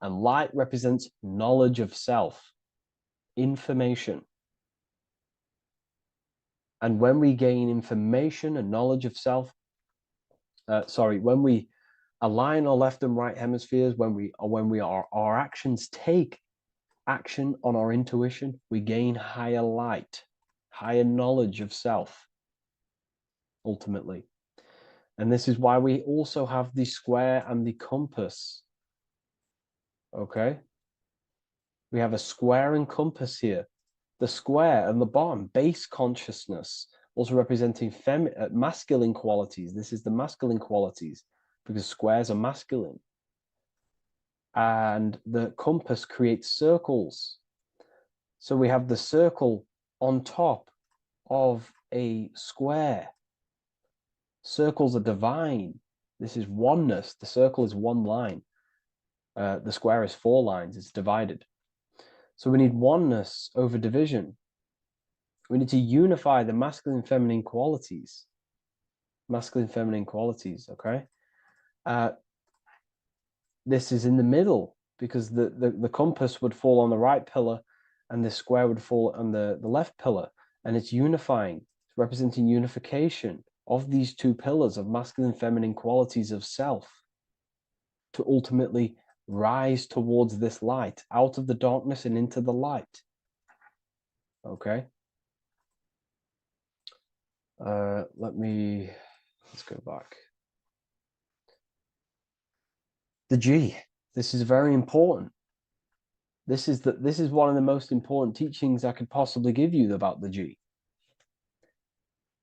And light represents knowledge of self, information. And when we gain information and knowledge of self, when we align our left and right hemispheres, our actions take action on our intuition, we gain higher light, higher knowledge of self, ultimately. And this is why we also have the square and the compass. Okay? We have a square and compass here. The square and the bottom, base consciousness, also representing masculine qualities. This is the masculine qualities because squares are masculine. And the compass creates circles. So we have the circle on top of a square. Circles are divine. This is oneness. The circle is one line. The square is 4 lines. It's divided. So we need oneness over division. We need to unify the masculine and feminine qualities. Masculine and feminine qualities, okay? This is in the middle because the compass would fall on the right pillar and the square would fall on the left pillar. And it's unifying. It's representing unification of these 2 pillars of masculine and feminine qualities of self to ultimately rise towards this light, out of the darkness and into the light. Okay. Let's go back. The G. This is very important. This is one of the most important teachings I could possibly give you about the G.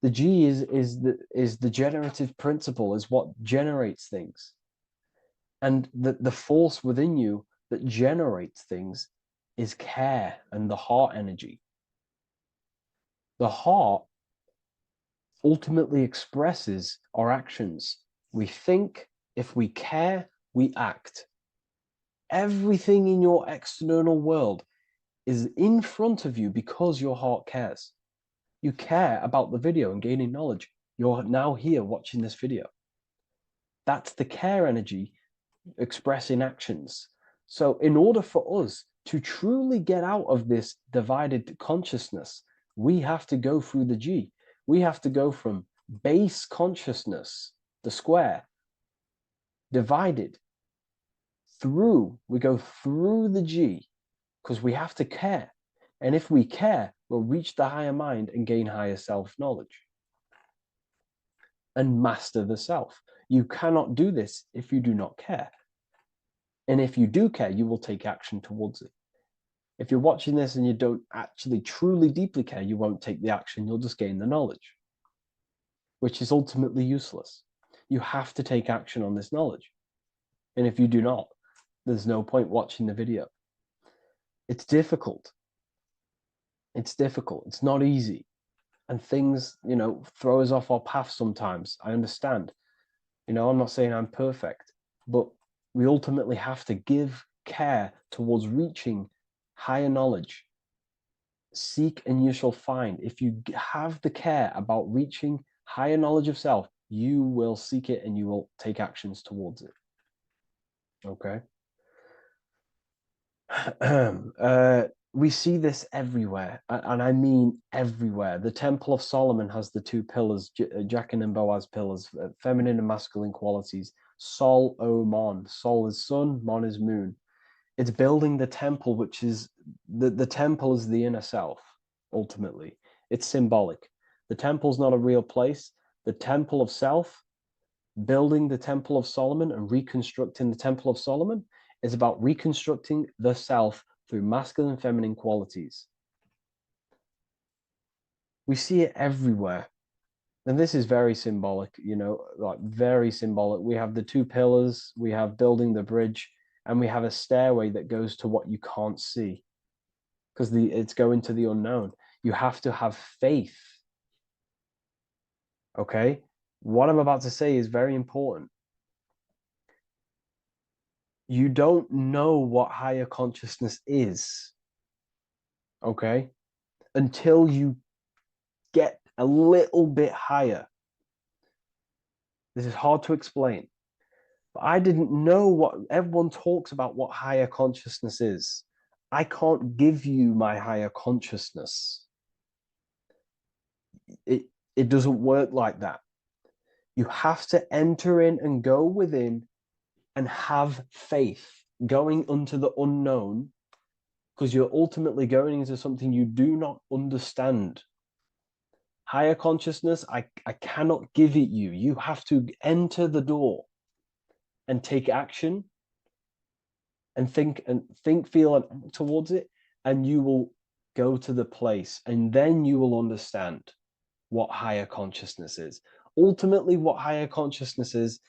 The G is the generative principle, is what generates things. And the force within you that generates things is care and the heart energy. The heart ultimately expresses our actions. We think, if we care, we act. Everything in your external world is in front of you because your heart cares. You care about the video and gaining knowledge. You're now here watching this video. That's the care energy expressing actions. So in order for us to truly get out of this divided consciousness, we have to go through the G. We have to go from base consciousness, the square, divided, we go through the G, because we have to care. And if we care, we'll reach the higher mind and gain higher self-knowledge and master the self. You cannot do this if you do not care. And if you do care, you will take action towards it. If you're watching this and you don't actually truly deeply care, you won't take the action. You'll just gain the knowledge, which is ultimately useless. You have to take action on this knowledge. And if you do not, there's no point watching the video. It's difficult. It's difficult. It's not easy. And things, throw us off our path sometimes. I understand. I'm not saying I'm perfect, but we ultimately have to give care towards reaching higher knowledge. Seek and you shall find. If you have the care about reaching higher knowledge of self, you will seek it and you will take actions towards it. Okay. We see this everywhere, and I mean everywhere. The Temple of Solomon has the 2 pillars, Jachin and Boaz pillars, feminine and masculine qualities. Sol, O, Mon. Sol is sun, Mon is moon. It's building the temple, which is, the temple is the inner self, ultimately. It's symbolic. The temple's not a real place. The temple of self, building the Temple of Solomon and reconstructing the Temple of Solomon, is about reconstructing the self through masculine and feminine qualities. We see it everywhere. And this is very symbolic, you know, like very symbolic. We have the two pillars, we have building the bridge, and we have a stairway that goes to what you can't see because it's going to the unknown. You have to have faith. Okay? What I'm about to say is very important. You don't know what higher consciousness is, okay, until you get a little bit higher. This is hard to explain, but I didn't know what everyone talks about what higher consciousness is. I can't give you my higher consciousness. It doesn't work like that. You have to enter in and go within and have faith, going into the unknown, because you're ultimately going into something you do not understand. Higher consciousness, I cannot give it you. You have to enter the door and take action and think, feel, and act towards it, and you will go to the place, and then you will understand what higher consciousness is. Ultimately, what higher consciousness is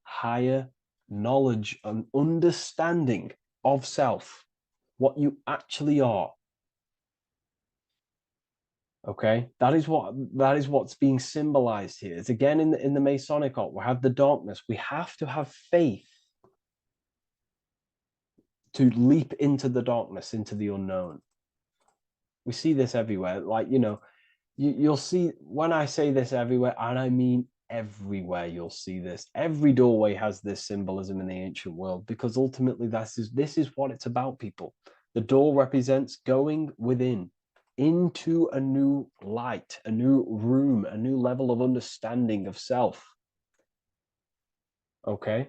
higher knowledge and understanding of self, what you actually are. Okay, that is what's being symbolized here. It's again in the Masonic art. We have the darkness. We have to have faith to leap into the darkness, into the unknown. We see this everywhere. Like, you know, you'll see when I say this everywhere, and I mean everywhere, you'll see this. Every doorway has this symbolism in the ancient world, because ultimately this is what it's about, people. The door represents going within into a new light, a new room, a new level of understanding of self. Okay.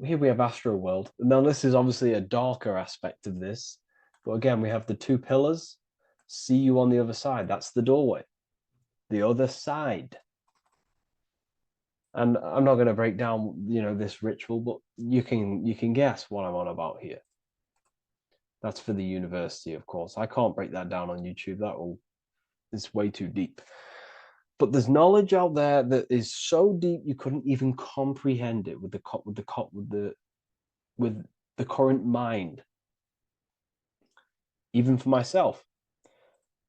Here we have Astro World. Now, this is obviously a darker aspect of this, but again, we have the two pillars. See you on the other side. That's the doorway. The other side. And I'm not going to break down, you know, this ritual, but you can guess what I'm on about here. That's for the university, of course. I can't break that down on YouTube. It's way too deep. But there's knowledge out there that is so deep you couldn't even comprehend it with the current mind, even for myself.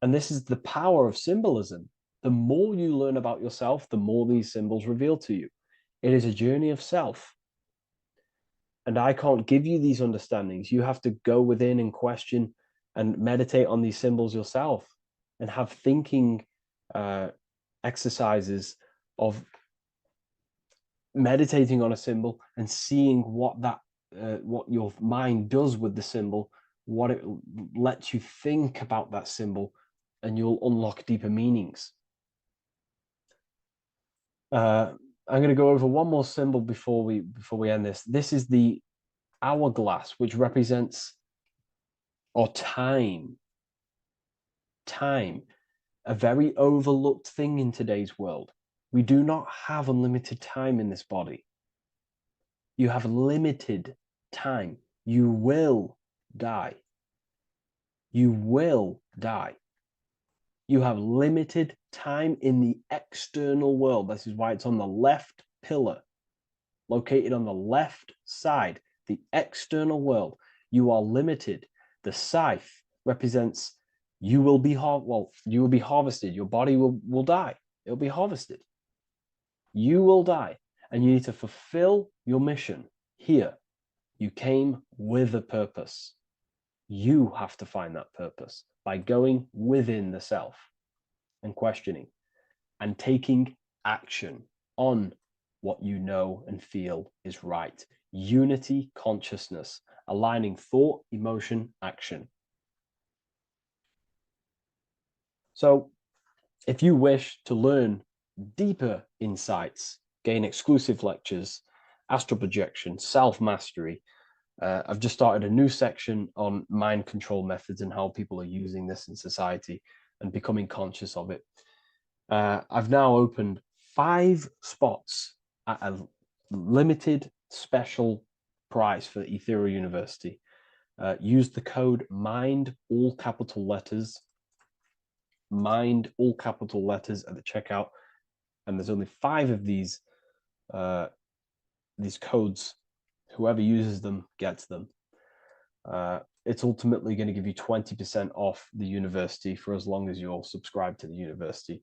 And this is the power of symbolism. The more you learn about yourself, the more these symbols reveal to you. It is a journey of self. And I can't give you these understandings. You have to go within and question and meditate on these symbols yourself, and have thinking exercises of meditating on a symbol and seeing what your mind does with the symbol, what it lets you think about that symbol, and you'll unlock deeper meanings. I'm going to go over one more symbol before we end this. This is the hourglass, which represents time, a very overlooked thing in today's world. We do not have unlimited time in this body. You have limited time. You will die. You will die. You have limited time in the external world. This is why it's on the left pillar, located on the left side, the external world. You are limited. The scythe represents you will be harvested. Your body will die. It'll be harvested. You will die, and you need to fulfill your mission here. You came with a purpose. You have to find that purpose by going within the self and questioning and taking action on what you know and feel is right. Unity consciousness, aligning thought, emotion, action. So if you wish to learn deeper insights, gain exclusive lectures, astral projection, self-mastery, I've just started a new section on mind control methods and how people are using this in society and becoming conscious of it. I've now opened 5 spots at a limited special price for Ethereal University. Use the code MIND, all capital letters, mind, all capital letters at the checkout. And there's only 5 of these codes. Whoever uses them gets them. It's ultimately going to give you 20% off the university for as long as you're subscribed to the university.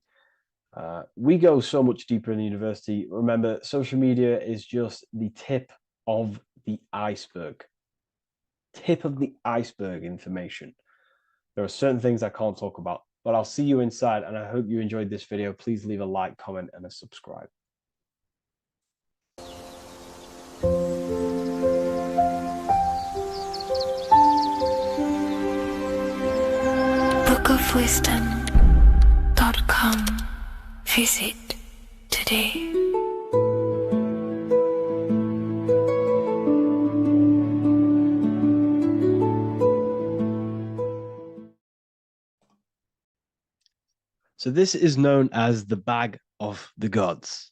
We go so much deeper in the university. Remember, social media is just the tip of the iceberg. Tip of the iceberg information. There are certain things I can't talk about, but I'll see you inside, and I hope you enjoyed this video. Please leave a like, comment, and a subscribe. bookofwisdom.com. Visit today. So this is known as the bag of the gods.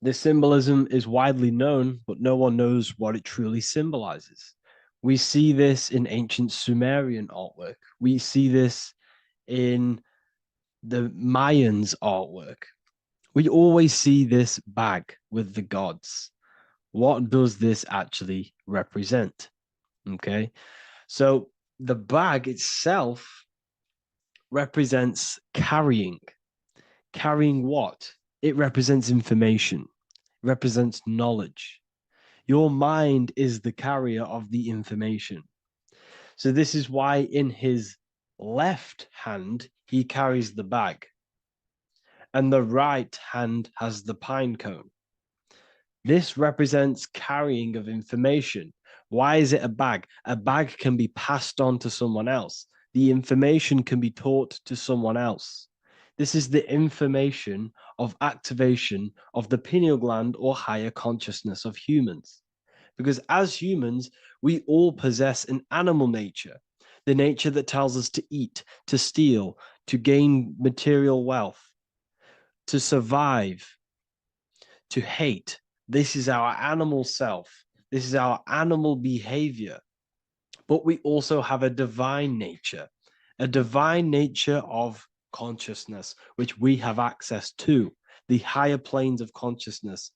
This symbolism is widely known, but no one knows what it truly symbolizes. We see this in ancient Sumerian artwork. We see this in the Mayans' artwork. We always see this bag with the gods. What does this actually represent? Okay, so the bag itself represents carrying. Carrying what? It represents information, it represents knowledge. Your mind is the carrier of the information. So this is why in his left hand, he carries the bag, and the right hand has the pine cone. This represents carrying of information. Why is it a bag? A bag can be passed on to someone else. The information can be taught to someone else. This is the information of activation of the pineal gland or higher consciousness of humans. Because as humans, we all possess an animal nature, the nature that tells us to eat, to steal, to gain material wealth, to survive, to hate. This is our animal self. This is our animal behavior. But we also have a divine nature of consciousness, which we have access to, the higher planes of consciousness,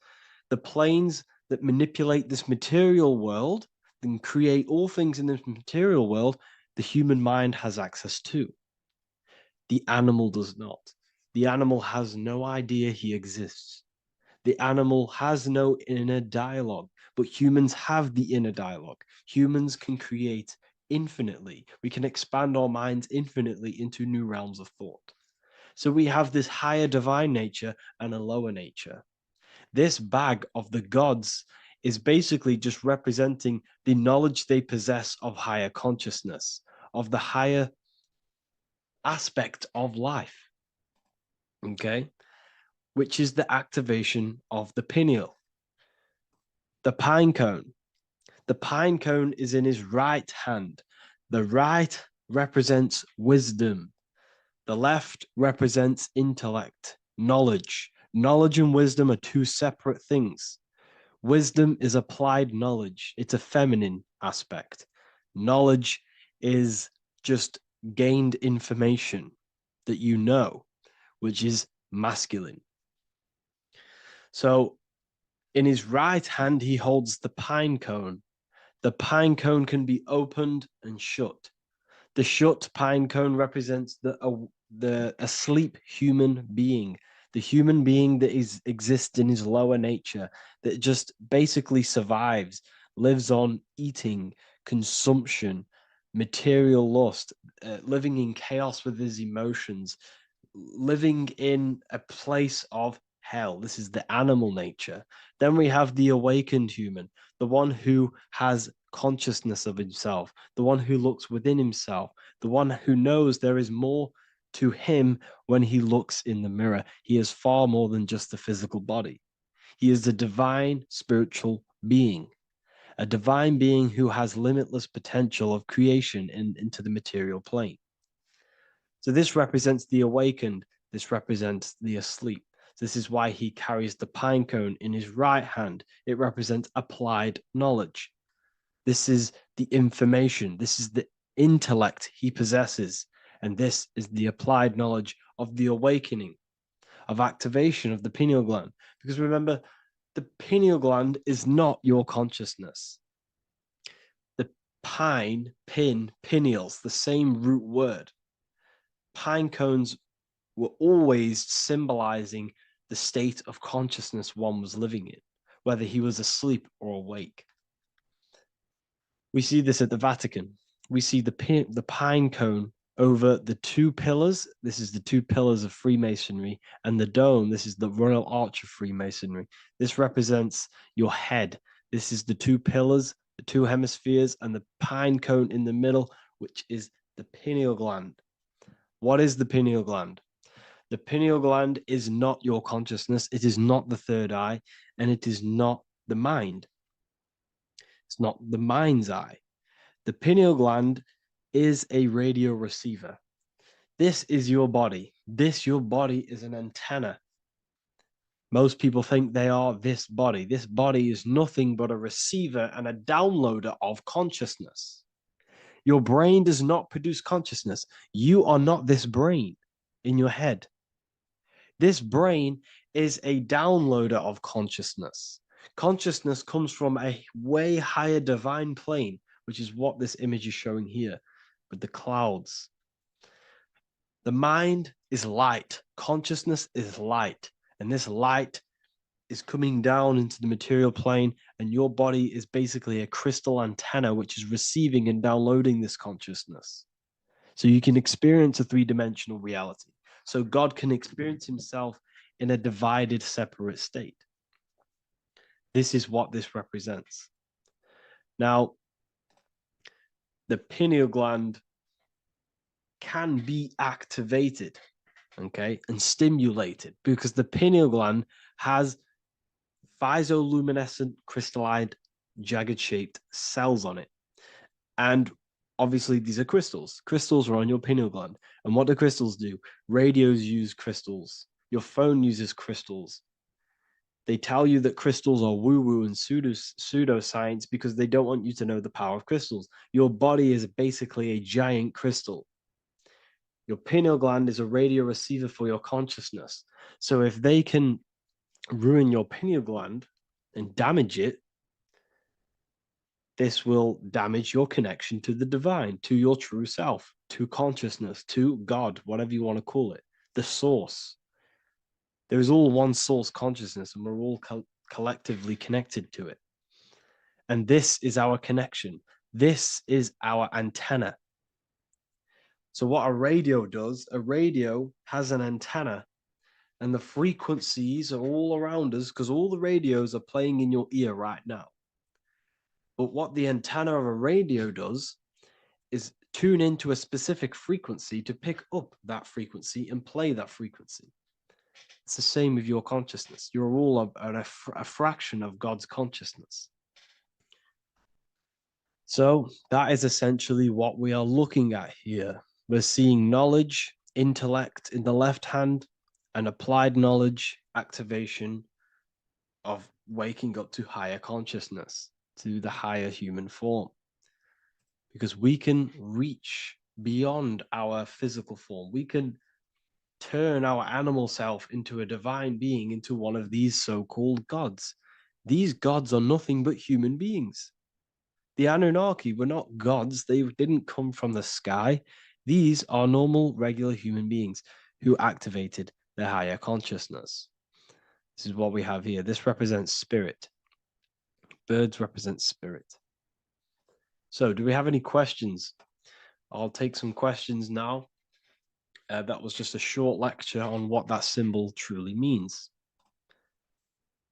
the planes that manipulate this material world and create all things in this material world. The human mind has access to. The animal does not. The animal has no idea he exists. The animal has no inner dialogue, but humans have the inner dialogue. Humans can create infinitely. We can expand our minds infinitely into new realms of thought. So we have this higher divine nature and a lower nature. This bag of the gods is basically just representing the knowledge they possess of higher consciousness, of the higher aspect of life. Okay? Which is the activation of the pineal. The pine cone. The pine cone is in his right hand. The right represents wisdom. The left represents intellect, knowledge. Knowledge and wisdom are two separate things. Wisdom is applied knowledge. It's a feminine aspect. Knowledge is just gained information that you know, which is masculine. So in his right hand, he holds the pine cone. The pine cone can be opened and shut. The shut pine cone represents the asleep human being, the human being that exists in his lower nature, that just basically survives, lives on eating, consumption, material lust, living in chaos with his emotions, living in a place of hell. This is the animal nature. Then we have the awakened human, the one who has consciousness of himself, the one who looks within himself, the one who knows there is more to him when he looks in the mirror. He is far more than just the physical body. He is a divine spiritual being, a divine being who has limitless potential of creation into the material plane. So this represents the awakened. This represents the asleep. This is why he carries the pine cone in his right hand. It represents applied knowledge. This is the information. This is the intellect he possesses. And this is the applied knowledge of the awakening, of activation of the pineal gland. Because remember, the pineal gland is not your consciousness. The pineals, the same root word. Pine cones were always symbolizing the state of consciousness one was living in, whether he was asleep or awake. We see this at the Vatican. We see the pine cone over the two pillars. This is the two pillars of Freemasonry, and the dome. This is the Royal Arch of Freemasonry. This represents your head. This is the two pillars, the two hemispheres, and the pine cone in the middle, which is the pineal gland. What is the pineal gland? The pineal gland is not your consciousness. It is not the third eye, and it is not the mind. It's not the mind's eye. The pineal gland is a radio receiver. This is your body. Your body is an antenna. Most people think they are this body. This body is nothing but a receiver and a downloader of consciousness. Your brain does not produce consciousness. You are not this brain in your head. This brain is a downloader of consciousness. Consciousness comes from a way higher divine plane, which is what this image is showing here with the clouds. The mind is light. Consciousness is light. And this light is coming down into the material plane, and your body is basically a crystal antenna which is receiving and downloading this consciousness. So you can experience a three-dimensional reality. So God can experience himself in a divided, separate state. This is what this represents. Now, the pineal gland can be activated, okay, and stimulated, because the pineal gland has phytoluminescent crystallized jagged-shaped cells on it. And obviously, these are crystals. Crystals are on your pineal gland. And what do crystals do? Radios use crystals. Your phone uses crystals. They tell you that crystals are woo-woo and pseudoscience because they don't want you to know the power of crystals. Your body is basically a giant crystal. Your pineal gland is a radio receiver for your consciousness. So if they can ruin your pineal gland and damage it, this will damage your connection to the divine, to your true self, to consciousness, to God, whatever you want to call it, the source. There is all one source consciousness, and we're all collectively connected to it. And this is our connection. This is our antenna. So what a radio does, a radio has an antenna, and the frequencies are all around us because all the radios are playing in your ear right now. But what the antenna of a radio does is tune into a specific frequency to pick up that frequency and play that frequency. It's the same with your consciousness. You're all a fraction of God's consciousness. So that is essentially what we are looking at here. We're seeing knowledge, intellect in the left hand, and applied knowledge, activation of waking up to higher consciousness, to the higher human form. Because we can reach beyond our physical form. We can turn our animal self into a divine being, into one of these so-called gods. These gods are nothing but human beings. The Anunnaki were not gods. They didn't come from the sky. These are normal, regular human beings who activated their higher consciousness. This is what we have here. This represents spirit. Birds represent spirit. So do we have any questions? I'll take some questions now. That was just a short lecture on what that symbol truly means.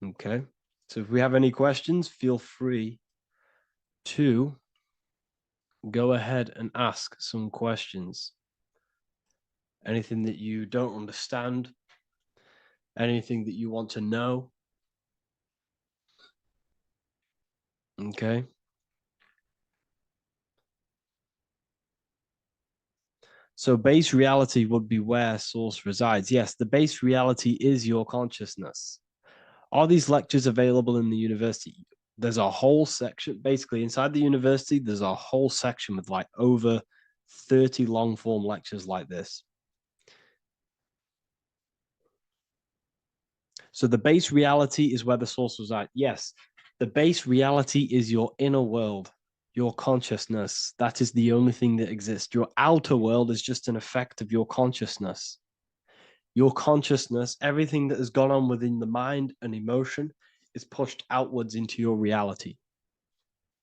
Okay, so if we have any questions, feel free to go ahead and ask some questions. Anything that you don't understand, anything that you want to know. Okay. So base reality would be where source resides. Yes, the base reality is your consciousness. Are these lectures available in the university? There's a whole section, basically inside the university, there's a whole section with like over 30 long form lectures like this. So the base reality is where the source resides. Yes, the base reality is your inner world, your consciousness. That is the only thing that exists. Your outer world is just an effect of your consciousness. Your consciousness, everything that has gone on within the mind and emotion, is pushed outwards into your reality.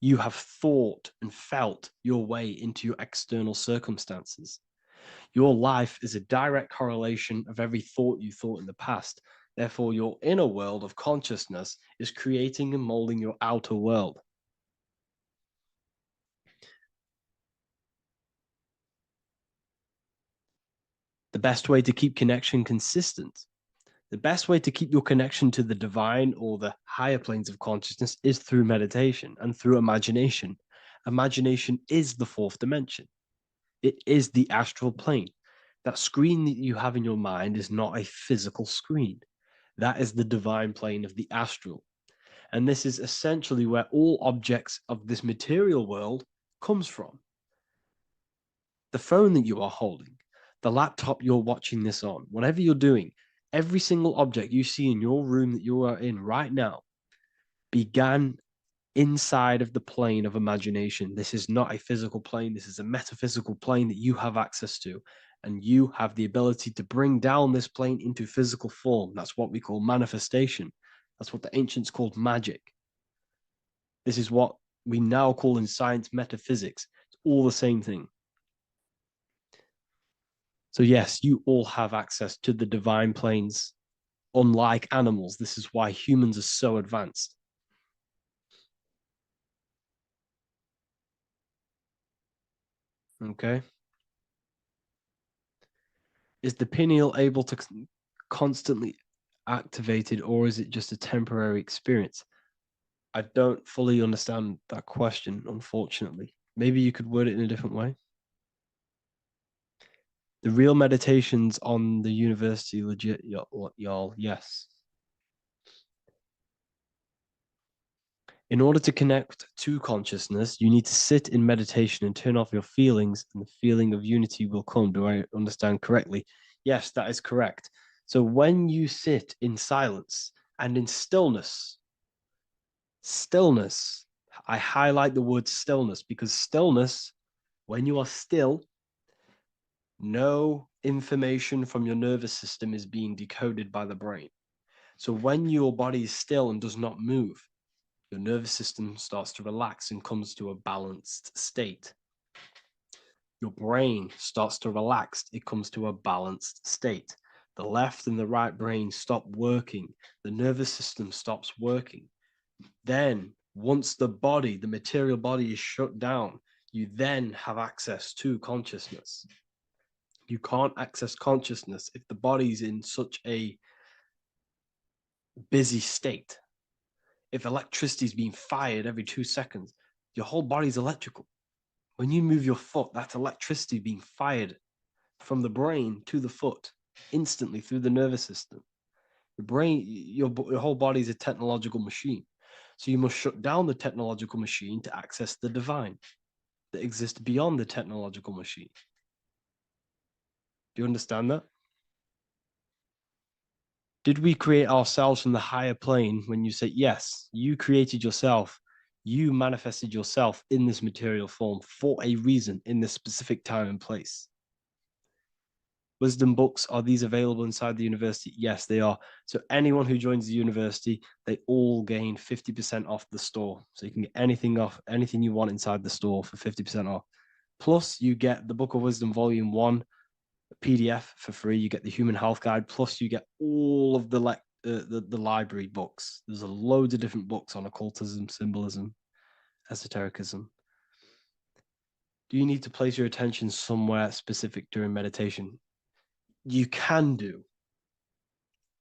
You have thought and felt your way into your external circumstances. Your life is a direct correlation of every thought you thought in the past. Therefore, your inner world of consciousness is creating and molding your outer world. The best way to keep connection consistent, the best way to keep your connection to the divine or the higher planes of consciousness is through meditation and through imagination. Imagination is the fourth dimension. It is the astral plane. That screen that you have in your mind is not a physical screen. That is the divine plane of the astral. And this is essentially where all objects of this material world comes from. The phone that you are holding, the laptop you're watching this on, whatever you're doing, every single object you see in your room that you are in right now began inside of the plane of imagination. This is not a physical plane. This is a metaphysical plane that you have access to. And you have the ability to bring down this plane into physical form. That's what we call manifestation. That's what the ancients called magic. This is what we now call in science metaphysics. It's all the same thing. So yes, you all have access to the divine planes. Unlike animals, this is why humans are so advanced. Okay. Is the pineal able to constantly activated, or is it just a temporary experience? I don't fully understand that question, unfortunately. Maybe you could word it in a different way. The real meditations on the university, legit, y'all, yes. In order to connect to consciousness, you need to sit in meditation and turn off your feelings, and the feeling of unity will come. Do I understand correctly? Yes, that is correct. So when you sit in silence and in stillness, I highlight the word stillness because stillness, when you are still, no information from your nervous system is being decoded by the brain. So when your body is still and does not move, your nervous system starts to relax and comes to a balanced state. Your brain starts to relax, it comes to a balanced state. The left and the right brain stop working, the nervous system stops working. Then, once the body, the material body is shut down, you then have access to consciousness. You can't access consciousness if the body's in such a busy state. If electricity is being fired every 2 seconds, your whole body's electrical. When you move your foot, that's electricity being fired from the brain to the foot instantly through the nervous system. Your brain, your whole body is a technological machine. So you must shut down the technological machine to access the divine that exists beyond the technological machine. Do you understand that? Did we create ourselves from the higher plane? When you say yes, you created yourself, you manifested yourself in this material form for a reason in this specific time and place. Wisdom books, are these available inside the university? Yes, they are. So anyone who joins the university, they all gain 50% off the store. So you can get anything off, anything you want inside the store for 50% off. Plus, you get the Book of Wisdom Volume 1 PDF for free. You get the Human Health Guide. Plus, you get all of the library books. There's a load of different books on occultism, symbolism, esotericism. Do you need to place your attention somewhere specific during meditation? You can do.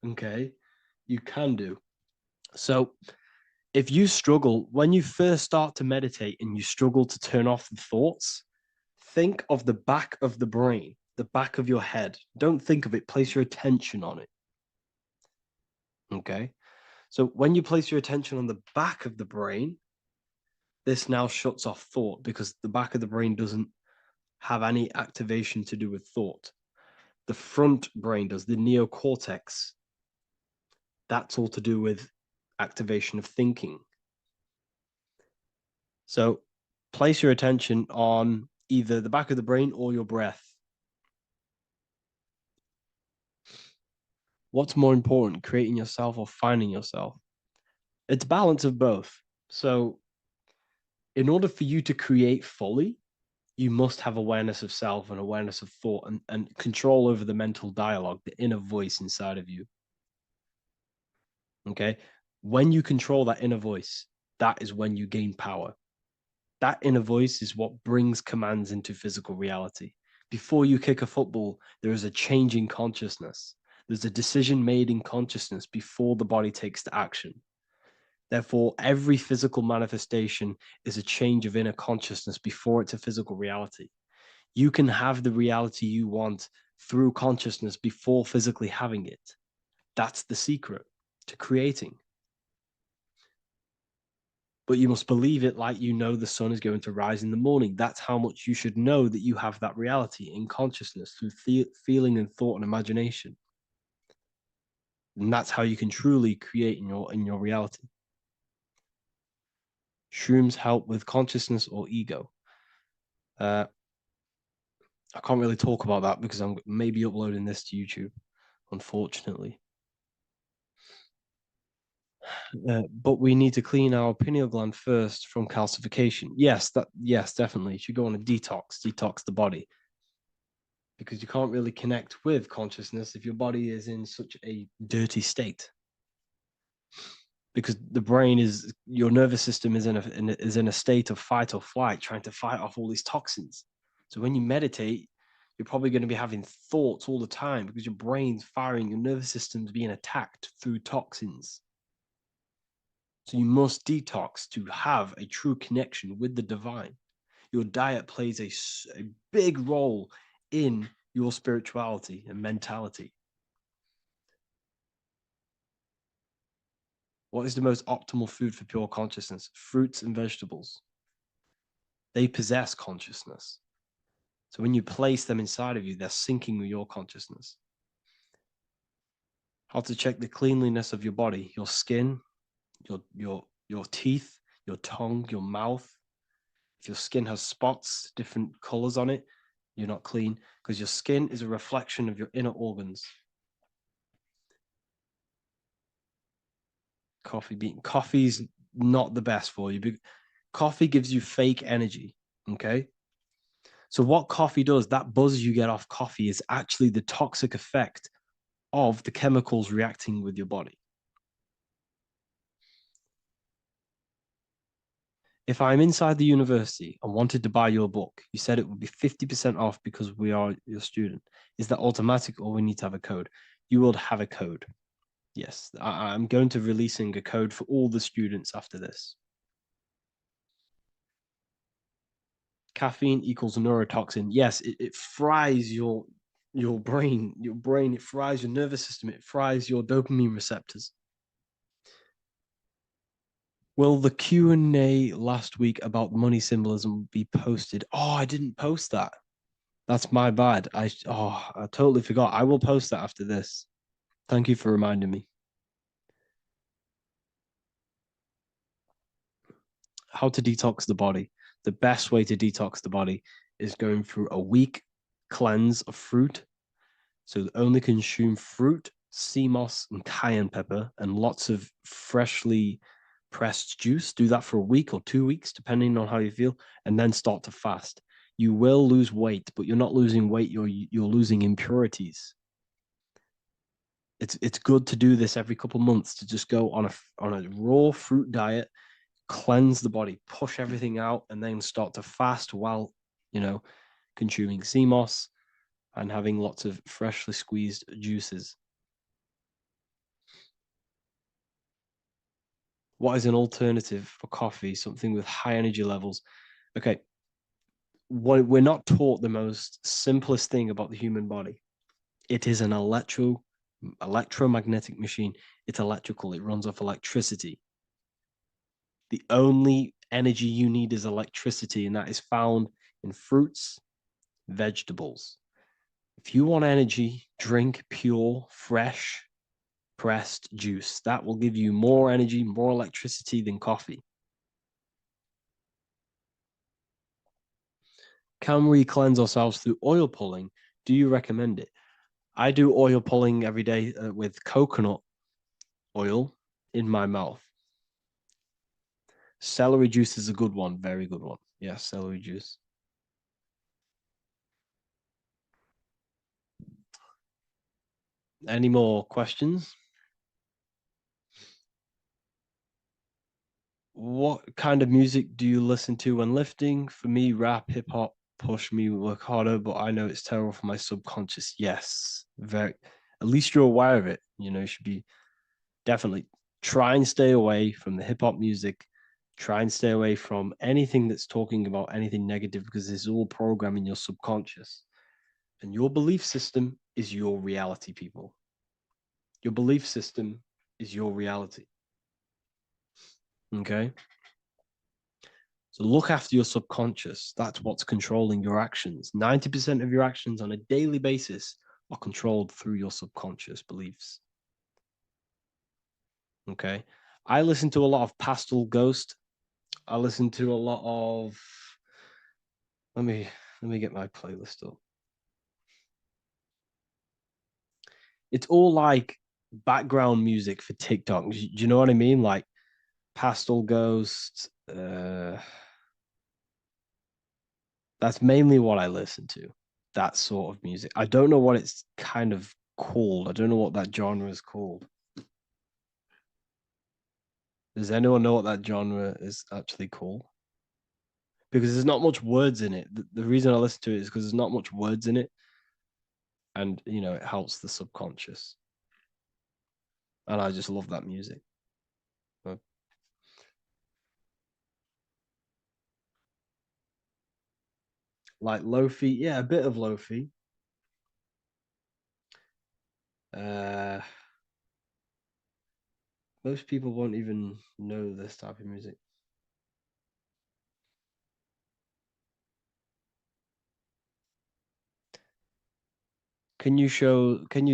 Okay, you can do. So if you struggle, when you first start to meditate and you struggle to turn off the thoughts, think of the back of the brain, the back of your head. Don't think of it, place your attention on it. Okay, so when you place your attention on the back of the brain, this now shuts off thought because the back of the brain doesn't have any activation to do with thought. The front brain does, the neocortex. That's all to do with activation of thinking. So place your attention on either the back of the brain or your breath. What's more important, creating yourself or finding yourself? It's balance of both. So in order for you to create fully, you must have awareness of self and awareness of thought and control over the mental dialogue, the inner voice inside of you. Okay. When you control that inner voice, that is when you gain power. That inner voice is what brings commands into physical reality. Before you kick a football, there is a change in consciousness. There's a decision made in consciousness before the body takes the action. Therefore, every physical manifestation is a change of inner consciousness before it's a physical reality. You can have the reality you want through consciousness before physically having it. That's the secret to creating. But you must believe it like you know the sun is going to rise in the morning. That's how much you should know that you have that reality in consciousness through feeling and thought and imagination. And that's how you can truly create in your reality. Shrooms help with consciousness or ego. I can't really talk about that because I'm maybe uploading this to YouTube, unfortunately. But we need to clean our pineal gland first from calcification. Yes, definitely. You should go on a detox the body. Because you can't really connect with consciousness if your body is in such a dirty state. Because the brain is, your nervous system is in a state of fight or flight, trying to fight off all these toxins. So when you meditate, you're probably going to be having thoughts all the time because your brain's firing, your nervous system's being attacked through toxins. So you must detox to have a true connection with the divine. Your diet plays a big role in your spirituality and mentality. What is the most optimal food for pure consciousness? Fruits and vegetables. They possess consciousness. So when you place them inside of you, they're syncing with your consciousness. How to check the cleanliness of your body, your skin, your teeth, your tongue, your mouth. If your skin has spots, different colors on it, you're not clean because your skin is a reflection of your inner organs. Coffee's not the best for you. Coffee gives you fake energy. Okay. So what coffee does, that buzz you get off coffee is actually the toxic effect of the chemicals reacting with your body. If I'm inside the university and wanted to buy your book, you said it would be 50% off because we are your student. Is that automatic or we need to have a code? You will have a code. Yes, I'm going to releasing a code for all the students after this. Caffeine equals neurotoxin. Yes, it fries your brain, it fries your nervous system, it fries your dopamine receptors. Will the Q&A last week about money symbolism be posted? Oh, I didn't post that. That's my bad. I totally forgot. I will post that after this. Thank you for reminding me. How to detox the body. The best way to detox the body is going through a week cleanse of fruit. So only consume fruit, sea moss, and cayenne pepper, and lots of freshly pressed juice. Do that for a week or 2 weeks, depending on how you feel, and then start to fast. You will lose weight, but you're not losing weight. You're losing impurities. It's good to do this every couple of months to just go on a raw fruit diet, cleanse the body, push everything out, and then start to fast while consuming sea moss and having lots of freshly squeezed juices. What is an alternative for coffee? Something with high energy levels. Okay. We're not taught the most simplest thing about the human body. It is an electromagnetic machine. It's electrical. It runs off electricity. The only energy you need is electricity, and that is found in fruits vegetables. If you want energy, drink pure, fresh, pressed juice. That will give you more energy, more electricity than coffee. Can we cleanse ourselves through oil pulling? Do you recommend it? I do oil pulling every day with coconut oil in my mouth. Celery juice is a good one, very good one. Yeah, celery juice. Any more questions? What kind of music do you listen to when lifting? For me, rap, hip hop push me work harder, but I know it's terrible for my subconscious. Yes, very. At least you're aware of it. You know, you should be definitely try and stay away from the hip hop music. Try and stay away from anything that's talking about anything negative because it's all programming your subconscious. And your belief system is your reality, people. Your belief system is your reality. Okay. So look after your subconscious. That's what's controlling your actions. 90% of your actions on a daily basis are controlled through your subconscious beliefs. Okay. I listen to a lot of Pastel Ghost. I listen to a lot of let me get my playlist up. It's all like background music for TikTok. Do you know what I mean? Like Pastel Ghost. That's mainly what I listen to. That sort of music. I don't know what it's kind of called. I don't know what that genre is called. Does anyone know what that genre is actually called? Because there's not much words in it. The reason I listen to it is because there's not much words in it. And, you know, it helps the subconscious. And I just love that music. Like Lofi, yeah, a bit of Lofi. Most people won't even know this type of music. Can you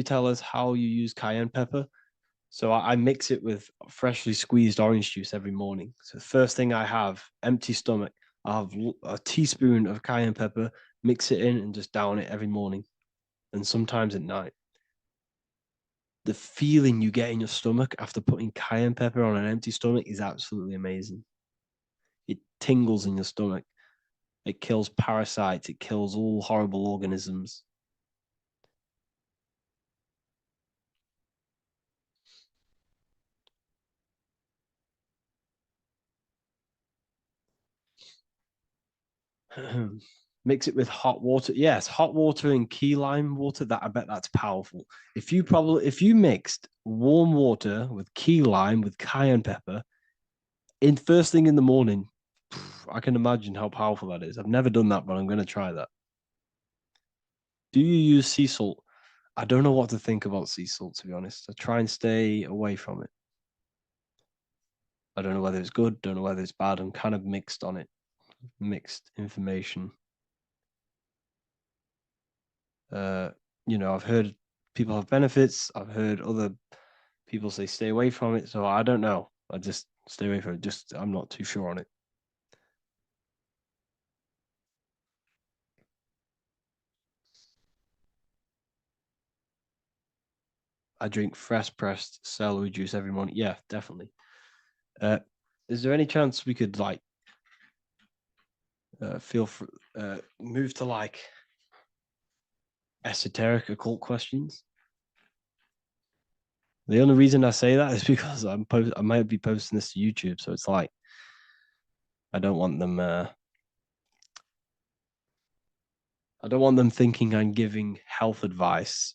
tell us how you use cayenne pepper? So I mix it with freshly squeezed orange juice every morning. So the first thing I have, empty stomach, I have a teaspoon of cayenne pepper, mix it in and just down it every morning. And sometimes at night. The feeling you get in your stomach after putting cayenne pepper on an empty stomach is absolutely amazing. It tingles in your stomach. It kills parasites. It kills all horrible organisms. Mix it with hot water. Yes, hot water and key lime water. That I bet that's powerful. If you mixed warm water with key lime with cayenne pepper in first thing in the morning, I can imagine how powerful that is. I've never done that, but I'm going to try that. Do you use sea salt? I don't know what to think about sea salt, to be honest. I try and stay away from it. I don't know whether it's good, don't know whether it's bad. I'm kind of mixed on it, mixed information. You know, I've heard people have benefits. I've heard other people say stay away from it. So I don't know. I just stay away from it. Just I'm not too sure on it. I drink fresh pressed celery juice every morning. Yeah, definitely. Uh, is there any chance we could like move to like esoteric occult questions? The only reason I say that is because I might be posting this to YouTube, so it's like I don't want them. I don't want them thinking I'm giving health advice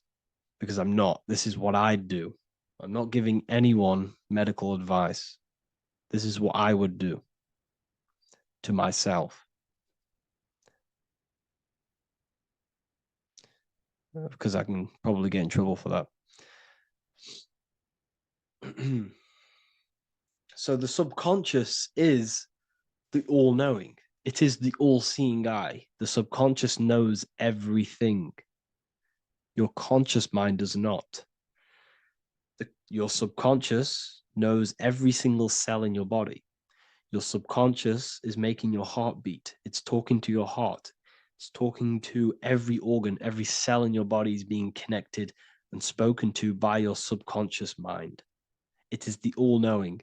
because I'm not. This is what I do. I'm not giving anyone medical advice. This is what I would do to myself because I can probably get in trouble for that. So the subconscious is the all knowing. It is the all-seeing eye. The subconscious knows everything. Your conscious mind does not. Your subconscious knows every single cell in your body. Your subconscious is making your heart beat. It's talking to your heart. It's talking to every organ, every cell in your body is being connected and spoken to by your subconscious mind. It is the all-knowing.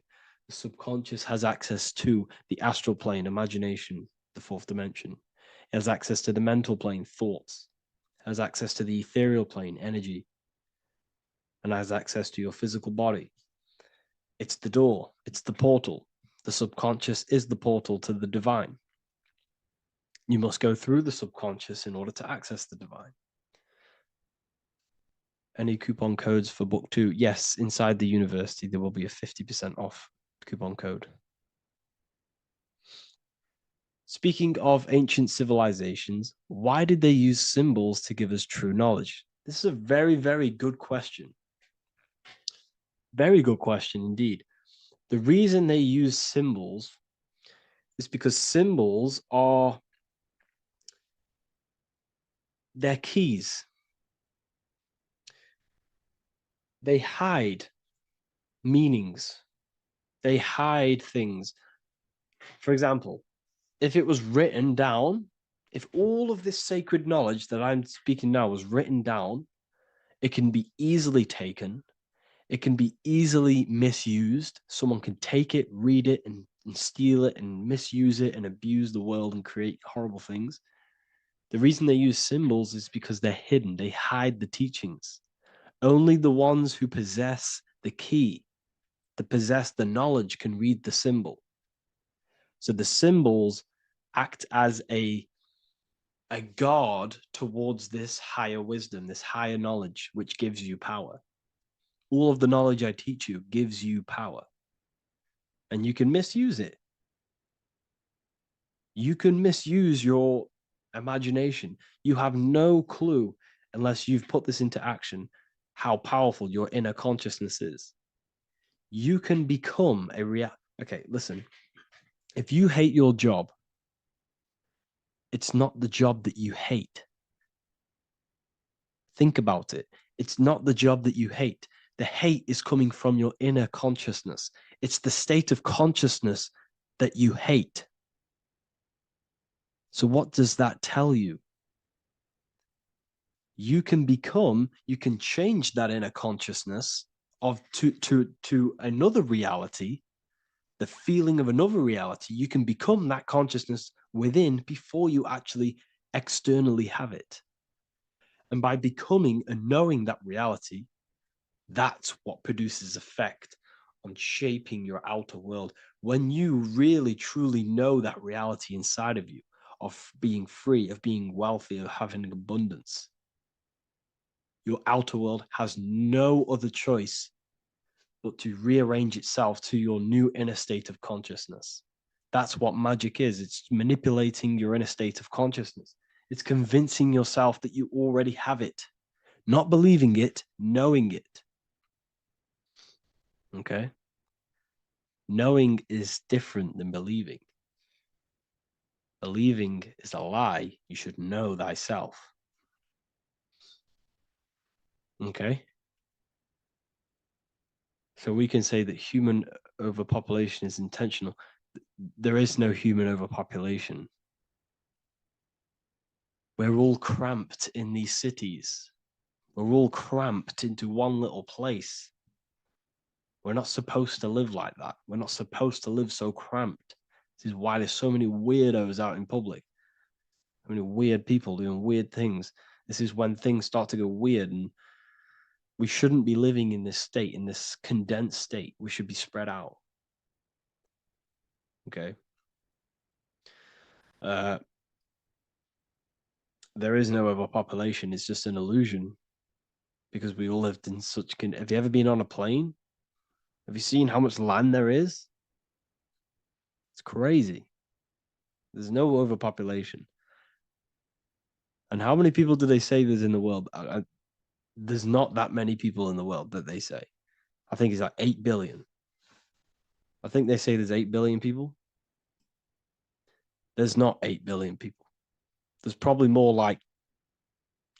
The subconscious has access to the astral plane, imagination, the fourth dimension. It has access to the mental plane, thoughts. It has access to the ethereal plane, energy. And has access to your physical body. It's the door. It's the portal. The subconscious is the portal to the divine. You must go through the subconscious in order to access the divine. Any coupon codes for book 2? Yes, inside the university, there will be a 50% off coupon code. Speaking of ancient civilizations, why did they use symbols to give us true knowledge? This is a very, very good question. Very good question indeed. The reason they use symbols is because symbols are their keys. They hide meanings. They hide things. For example, if it was written down, if all of this sacred knowledge that I'm speaking now was written down, it can be easily taken. It can be easily misused. Someone can take it, read it, and steal it and misuse it and abuse the world and create horrible things. The reason they use symbols is because they're hidden. They hide the teachings. Only the ones who possess the key, that possess the knowledge, can read the symbol. So the symbols act as a guard towards this higher wisdom, this higher knowledge, which gives you power. All of the knowledge I teach you gives you power. And you can misuse it. You can misuse your imagination. You have no clue, unless you've put this into action, how powerful your inner consciousness is. You can become a Okay, listen. If you hate your job, it's not the job that you hate. Think about it. It's not the job that you hate. The hate is coming from your inner consciousness. It's the state of consciousness that you hate. So what does that tell you? You can change that inner consciousness to another reality, the feeling of another reality. You can become that consciousness within before you actually externally have it. And by becoming and knowing that reality, that's what produces effect on shaping your outer world. When you really, truly know that reality inside of you, of being free, of being wealthy, of having abundance, your outer world has no other choice but to rearrange itself to your new inner state of consciousness. That's what magic is. It's manipulating your inner state of consciousness. It's convincing yourself that you already have it, not believing it, knowing it. Okay? Knowing is different than believing. Believing is a lie. You should know thyself. Okay? So we can say that human overpopulation is intentional. There is no human overpopulation. We're all cramped in these cities. We're all cramped into one little place. We're not supposed to live like that. We're not supposed to live so cramped. This is why there's so many weirdos out in public. So many weird people doing weird things. This is when things start to go weird, and we shouldn't be living in this state, in this condensed state. We should be spread out. Okay. There is no overpopulation. It's just an illusion, because we all lived in such. Have you ever been on a plane? Have you seen how much land there is? It's crazy. There's no overpopulation. And how many people do they say there's in the world? There's not that many people in the world that they say. I think it's like 8 billion. I think they say there's 8 billion people. There's not 8 billion people. There's probably more like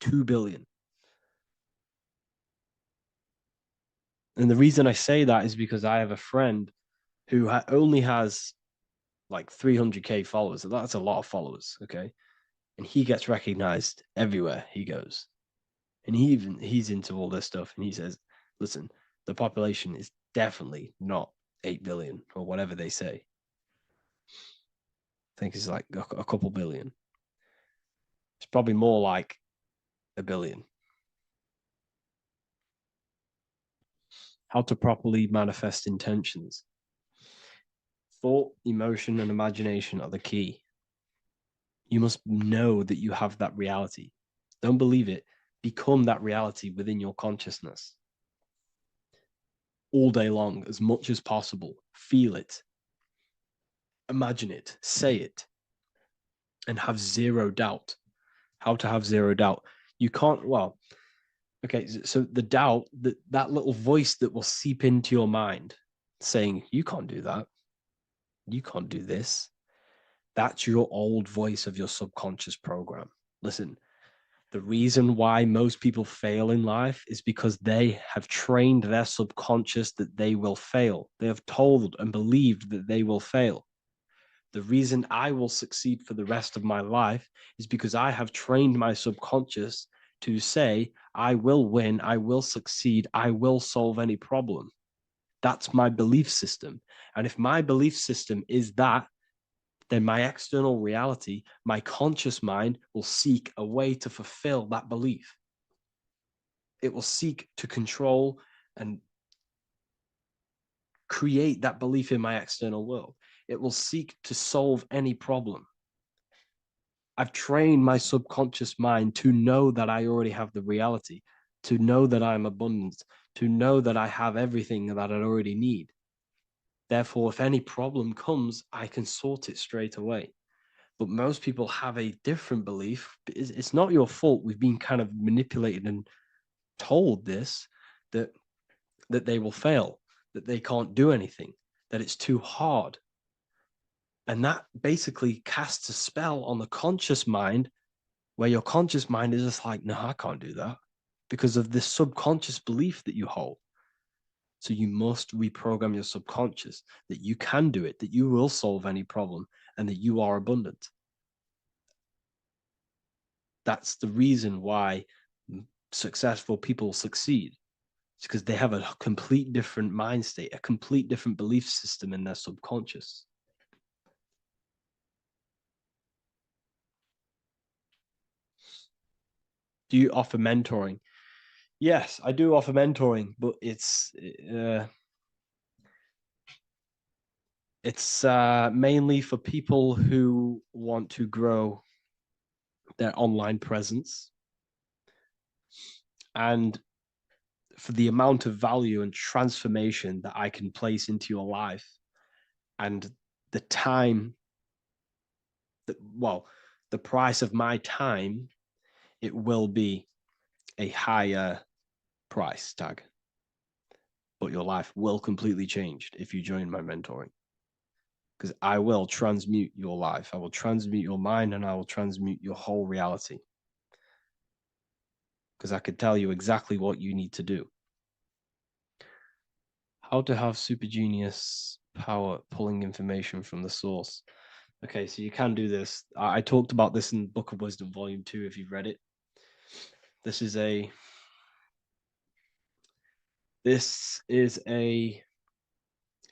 2 billion. And the reason I say that is because I have a friend who only has like 300K followers. That's a lot of followers, okay? And he gets recognized everywhere he goes. And he's into all this stuff, and he says, listen, the population is definitely not 8 billion or whatever they say. I think it's like a couple billion. It's probably more like a billion. How to properly manifest intentions. Thought, emotion, and imagination are the key. You must know that you have that reality. Don't believe it. Become that reality within your consciousness. All day long, as much as possible. Feel it. Imagine it. Say it. And have zero doubt. How to have zero doubt. You can't, well, okay, so the doubt, that little voice that will seep into your mind saying, you can't do that. You can't do this. That's your old voice of your subconscious program. Listen, the reason why most people fail in life is because they have trained their subconscious that they will fail. They have told and believed that they will fail. The reason I will succeed for the rest of my life is because I have trained my subconscious to say, I will win, I will succeed, I will solve any problem. That's my belief system. And if my belief system is that, then my external reality, my conscious mind will seek a way to fulfill that belief. It will seek to control and create that belief in my external world. It will seek to solve any problem. I've trained my subconscious mind to know that I already have the reality, to know that I'm abundant, to know that I have everything that I already need. Therefore, if any problem comes, I can sort it straight away. But most people have a different belief. It's not your fault. We've been kind of manipulated and told this, that they will fail, that they can't do anything, that it's too hard. And that basically casts a spell on the conscious mind, where your conscious mind is just like, no, I can't do that, because of this subconscious belief that you hold. So you must reprogram your subconscious that you can do it, that you will solve any problem, and that you are abundant. That's the reason why successful people succeed. It's because they have a complete different mind state, a complete different belief system in their subconscious. Do you offer mentoring? Yes, I do offer mentoring, but it's mainly for people who want to grow their online presence, and for the amount of value and transformation that I can place into your life, and the time that, well, the price of my time, it will be a higher price tag. But your life will completely change if you join my mentoring. Because I will transmute your life. I will transmute your mind, and I will transmute your whole reality. Because I could tell you exactly what you need to do. How to have super genius power pulling information from the source. Okay, so you can do this. I talked about this in Book of Wisdom, Volume 2, if you've read it. This is a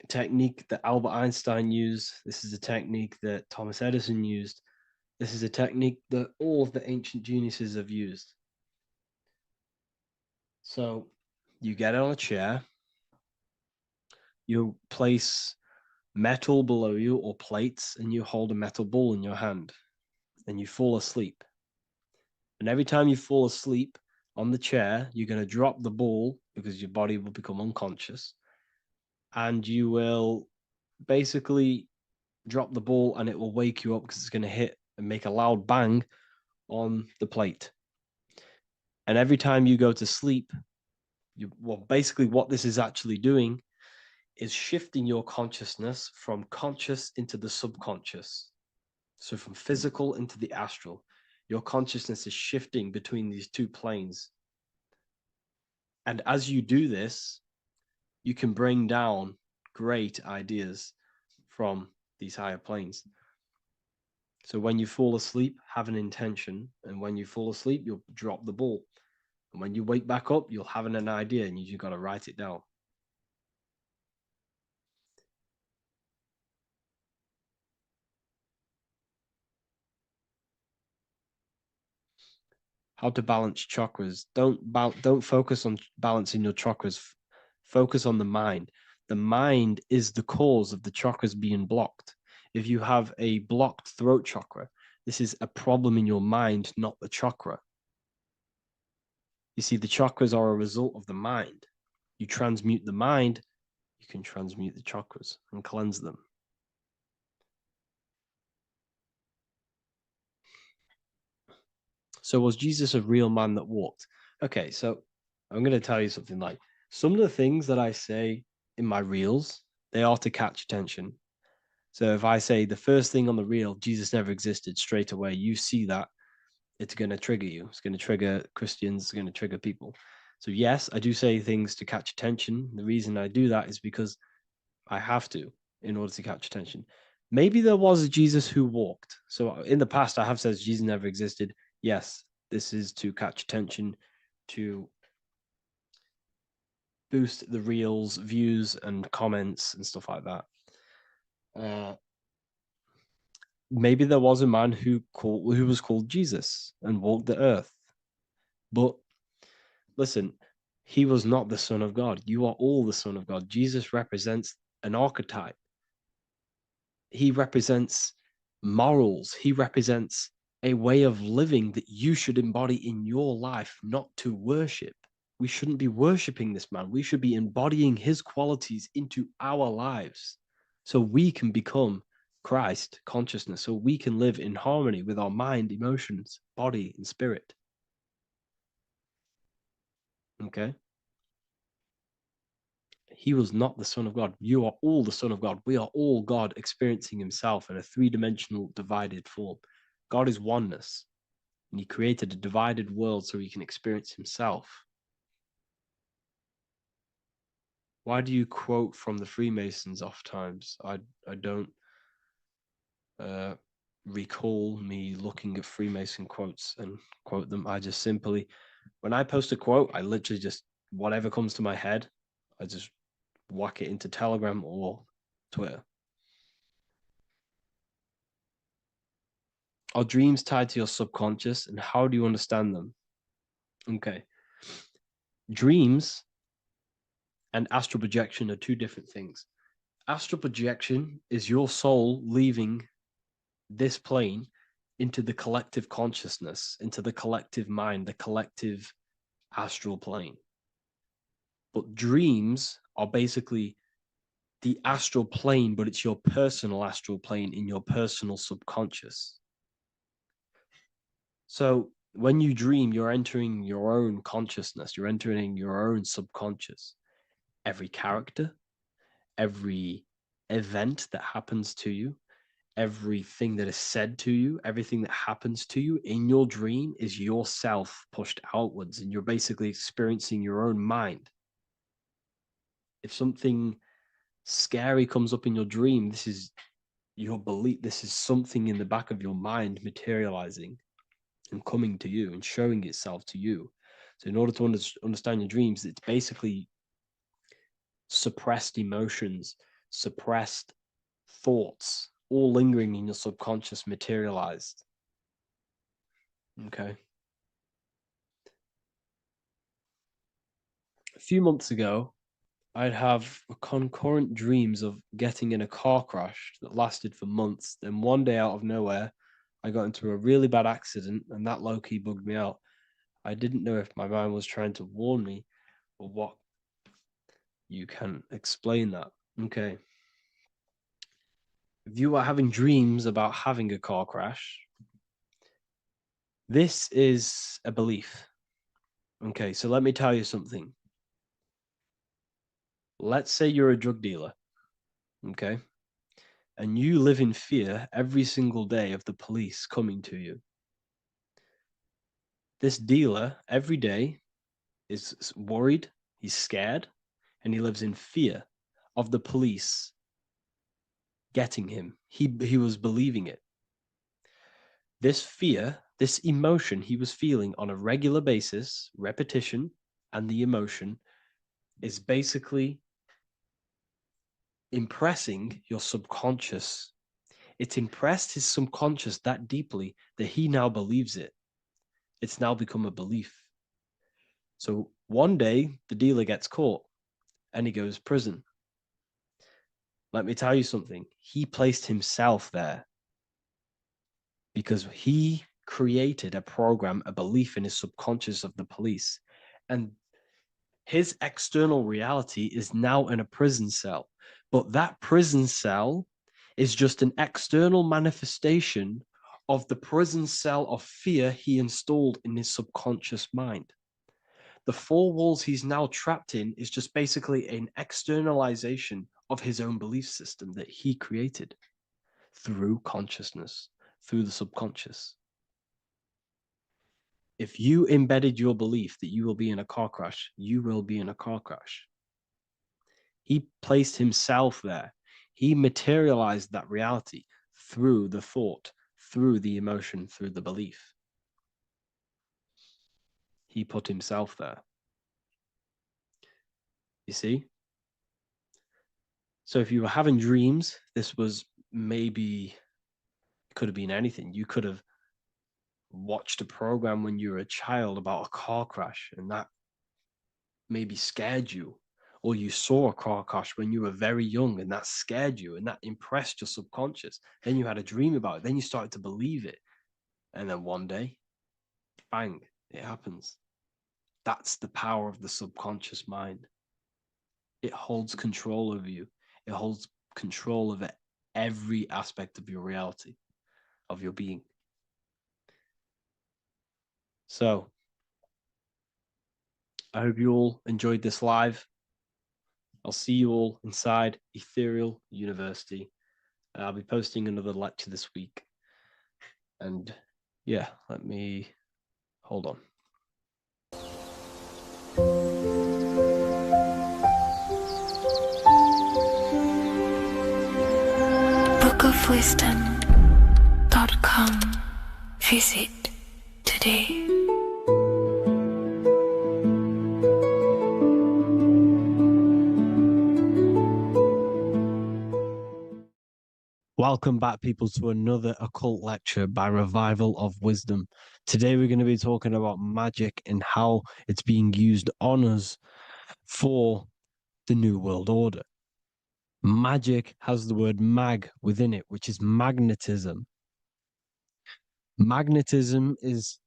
technique that Albert Einstein used. This is a technique that Thomas Edison used. This is a technique that all of the ancient geniuses have used. So you get on a chair, you place metal below you or plates, and you hold a metal ball in your hand, and you fall asleep. And every time you fall asleep on the chair, you're going to drop the ball because your body will become unconscious, and you will basically drop the ball, and it will wake you up because it's going to hit and make a loud bang on the plate. And every time you go to sleep, basically what this is actually doing is shifting your consciousness from conscious into the subconscious. So from physical into the astral, your consciousness is shifting between these two planes. And as you do this, you can bring down great ideas from these higher planes. So when you fall asleep, have an intention. And when you fall asleep, you'll drop the ball. And when you wake back up, you'll have an idea and you just got to write it down. How to balance chakras. Don't focus on balancing your chakras. Focus on the mind. The mind is the cause of the chakras being blocked. If you have a blocked throat chakra, this is a problem in your mind, not the chakra. You see, the chakras are a result of the mind. You transmute the mind, you can transmute the chakras and cleanse them. So was Jesus a real man that walked? Okay, so I'm going to tell you something. Like, some of the things that I say in my reels, they are to catch attention. So if I say the first thing on the reel, Jesus never existed, straight away, you see that, it's going to trigger you. It's going to trigger Christians. It's going to trigger people. So yes, I do say things to catch attention. The reason I do that is because I have to in order to catch attention. Maybe there was a Jesus who walked. So in the past, I have said Jesus never existed. Yes, this is to catch attention, to boost the reels, views, and comments and stuff like that. Maybe there was a man who was called Jesus and walked the earth. But listen, he was not the Son of God. You are all the Son of God. Jesus represents an archetype. He represents morals. He represents a way of living that you should embody in your life, not to worship. We shouldn't be worshiping this man. We should be embodying his qualities into our lives so we can become Christ consciousness, so we can live in harmony with our mind, emotions, body, and spirit. Okay? He was not the Son of God. You are all the Son of God. We are all God experiencing himself in a three-dimensional divided form. God is oneness, and he created a divided world so he can experience himself. Why do you quote from the Freemasons oft times? I don't recall me looking at Freemason quotes and quote them. I just simply, when I post a quote, I literally just, whatever comes to my head, I just whack it into Telegram or Twitter. Are dreams tied to your subconscious, and how do you understand them? Okay. Dreams and astral projection are two different things. Astral projection is your soul leaving this plane into the collective consciousness, into the collective mind, the collective astral plane. But dreams are basically the astral plane, but it's your personal astral plane in your personal subconscious. So when you dream, you're entering your own consciousness, you're entering your own subconscious. Every character, every event that happens to you, everything that is said to you, everything that happens to you in your dream is yourself pushed outwards, and you're basically experiencing your own mind. If something scary comes up in your dream, this is your belief, this is something in the back of your mind materializing and coming to you and showing itself to you. So in order to understand your dreams, it's basically suppressed emotions, suppressed thoughts, all lingering in your subconscious materialized. Okay. A few months ago, I'd have concurrent dreams of getting in a car crash that lasted for months. Then one day out of nowhere, I got into a really bad accident, and that low-key bugged me out. I didn't know if my mind was trying to warn me or what. You can explain that. Okay. If you are having dreams about having a car crash, this is a belief. Okay, so let me tell you something. Let's say you're a drug dealer. Okay. and you live in fear every single day of the police coming to you. This dealer every day is worried, he's scared, and he lives in fear of the police getting him. He was believing it. This fear, this emotion he was feeling on a regular basis, repetition, and the emotion is basically impressing your subconscious. It's impressed his subconscious that deeply that he now believes it. It's now become a belief. So one day the dealer gets caught and he goes to prison. Let me tell you something. He placed himself there because he created a program, a belief in his subconscious of the police. And his external reality is now in a prison cell. But that prison cell is just an external manifestation of the prison cell of fear he installed in his subconscious mind. The four walls he's now trapped in is just basically an externalization of his own belief system that he created through consciousness, through the subconscious. If you embedded your belief that you will be in a car crash, you will be in a car crash. He placed himself there. He materialized that reality through the thought, through the emotion, through the belief. He put himself there. You see? So if you were having dreams, this was maybe, it could have been anything. You could have watched a program when you were a child about a car crash and that maybe scared you, or you saw a car crash when you were very young and that scared you and that impressed your subconscious. Then you had a dream about it. Then you started to believe it. And then one day, bang, it happens. That's the power of the subconscious mind. It holds control over you. It holds control over every aspect of your reality, of your being. So, I hope you all enjoyed this live. I'll see you all inside Ethereal University. I'll be posting another lecture this week. And yeah, let me hold on. bookofwisdom.com. Visit today. Welcome back, people, to another occult lecture by Revival of Wisdom. Today, we're going to be talking about magic and how it's being used on us for the New World Order. Magic has the word mag within it, which is magnetism. Magnetism is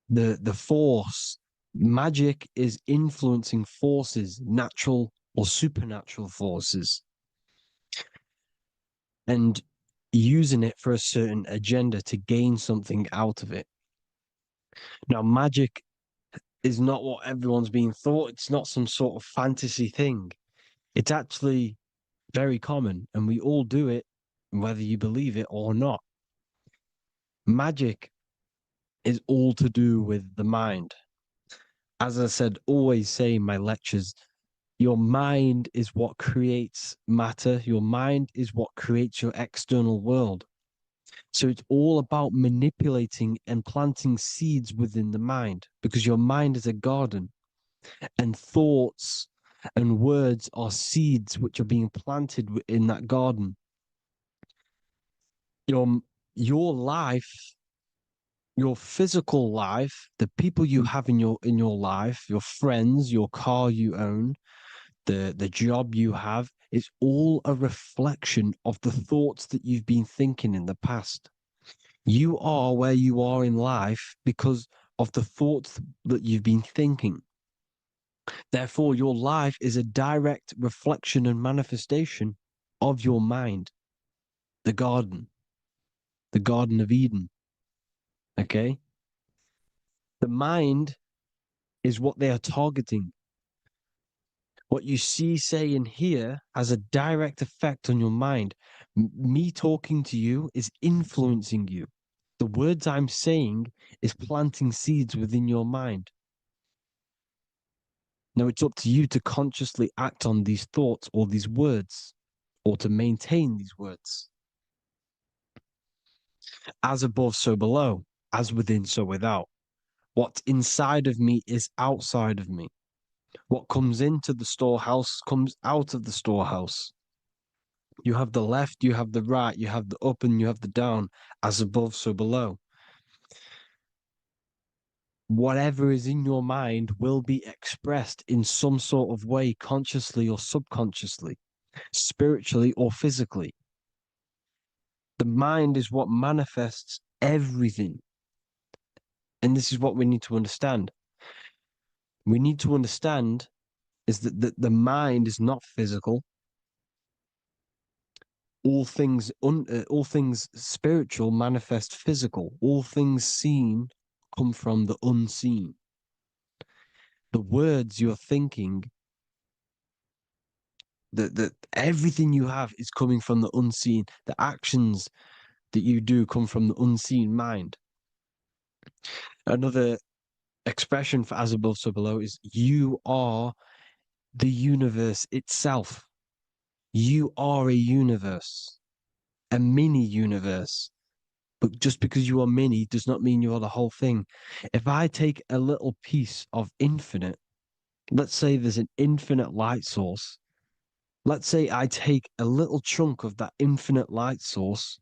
the force. Magic is influencing forces, natural or supernatural forces, and using it for a certain agenda to gain something out of it. Now, magic is not what everyone's being thought. It's not some sort of fantasy thing. It's actually very common, and we all do it, whether you believe it or not. Magic is all to do with the mind. As I said, always say in my lectures, your mind is what creates matter. Your mind is what creates your external world. So it's all about manipulating and planting seeds within the mind, because your mind is a garden and thoughts and words are seeds which are being planted in that garden. Your life, your physical life, the people you have in your life, your friends, your car you own, the job you have, is all a reflection of the thoughts that you've been thinking in the past. You are where you are in life because of the thoughts that you've been thinking. Therefore, your life is a direct reflection and manifestation of your mind, the Garden of Eden. Okay? The mind is what they are targeting. What you see, say, and hear has a direct effect on your mind. Me talking to you is influencing you. The words I'm saying is planting seeds within your mind. Now it's up to you to consciously act on these thoughts or these words, or to maintain these words. As above, so below. As within, so without. What's inside of me is outside of me. What comes into the storehouse comes out of the storehouse. You have the left, you have the right, you have the up, and you have the down. As above, so below. Whatever is in your mind will be expressed in some sort of way, consciously or subconsciously, spiritually or physically. The mind is what manifests everything. And this is what we need to understand. We need to understand is that the mind is not physical. All things spiritual manifest physical. All things seen come from the unseen. The words you're thinking, that everything you have is coming from the unseen. The actions that you do come from the unseen mind. Another expression for as above, so below is you are the universe itself. You are a universe, a mini universe. But just because you are mini does not mean you are the whole thing. If I take a little piece of infinite, let's say there's an infinite light source. Let's say I take a little chunk of that infinite light source.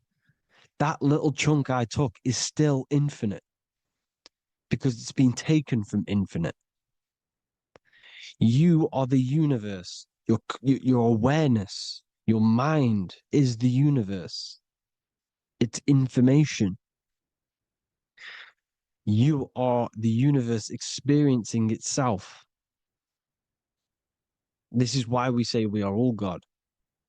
That little chunk I took is still infinite because it's been taken from infinite. You are the universe. Your awareness, your mind is the universe. It's information. You are the universe experiencing itself. This is why we say we are all God.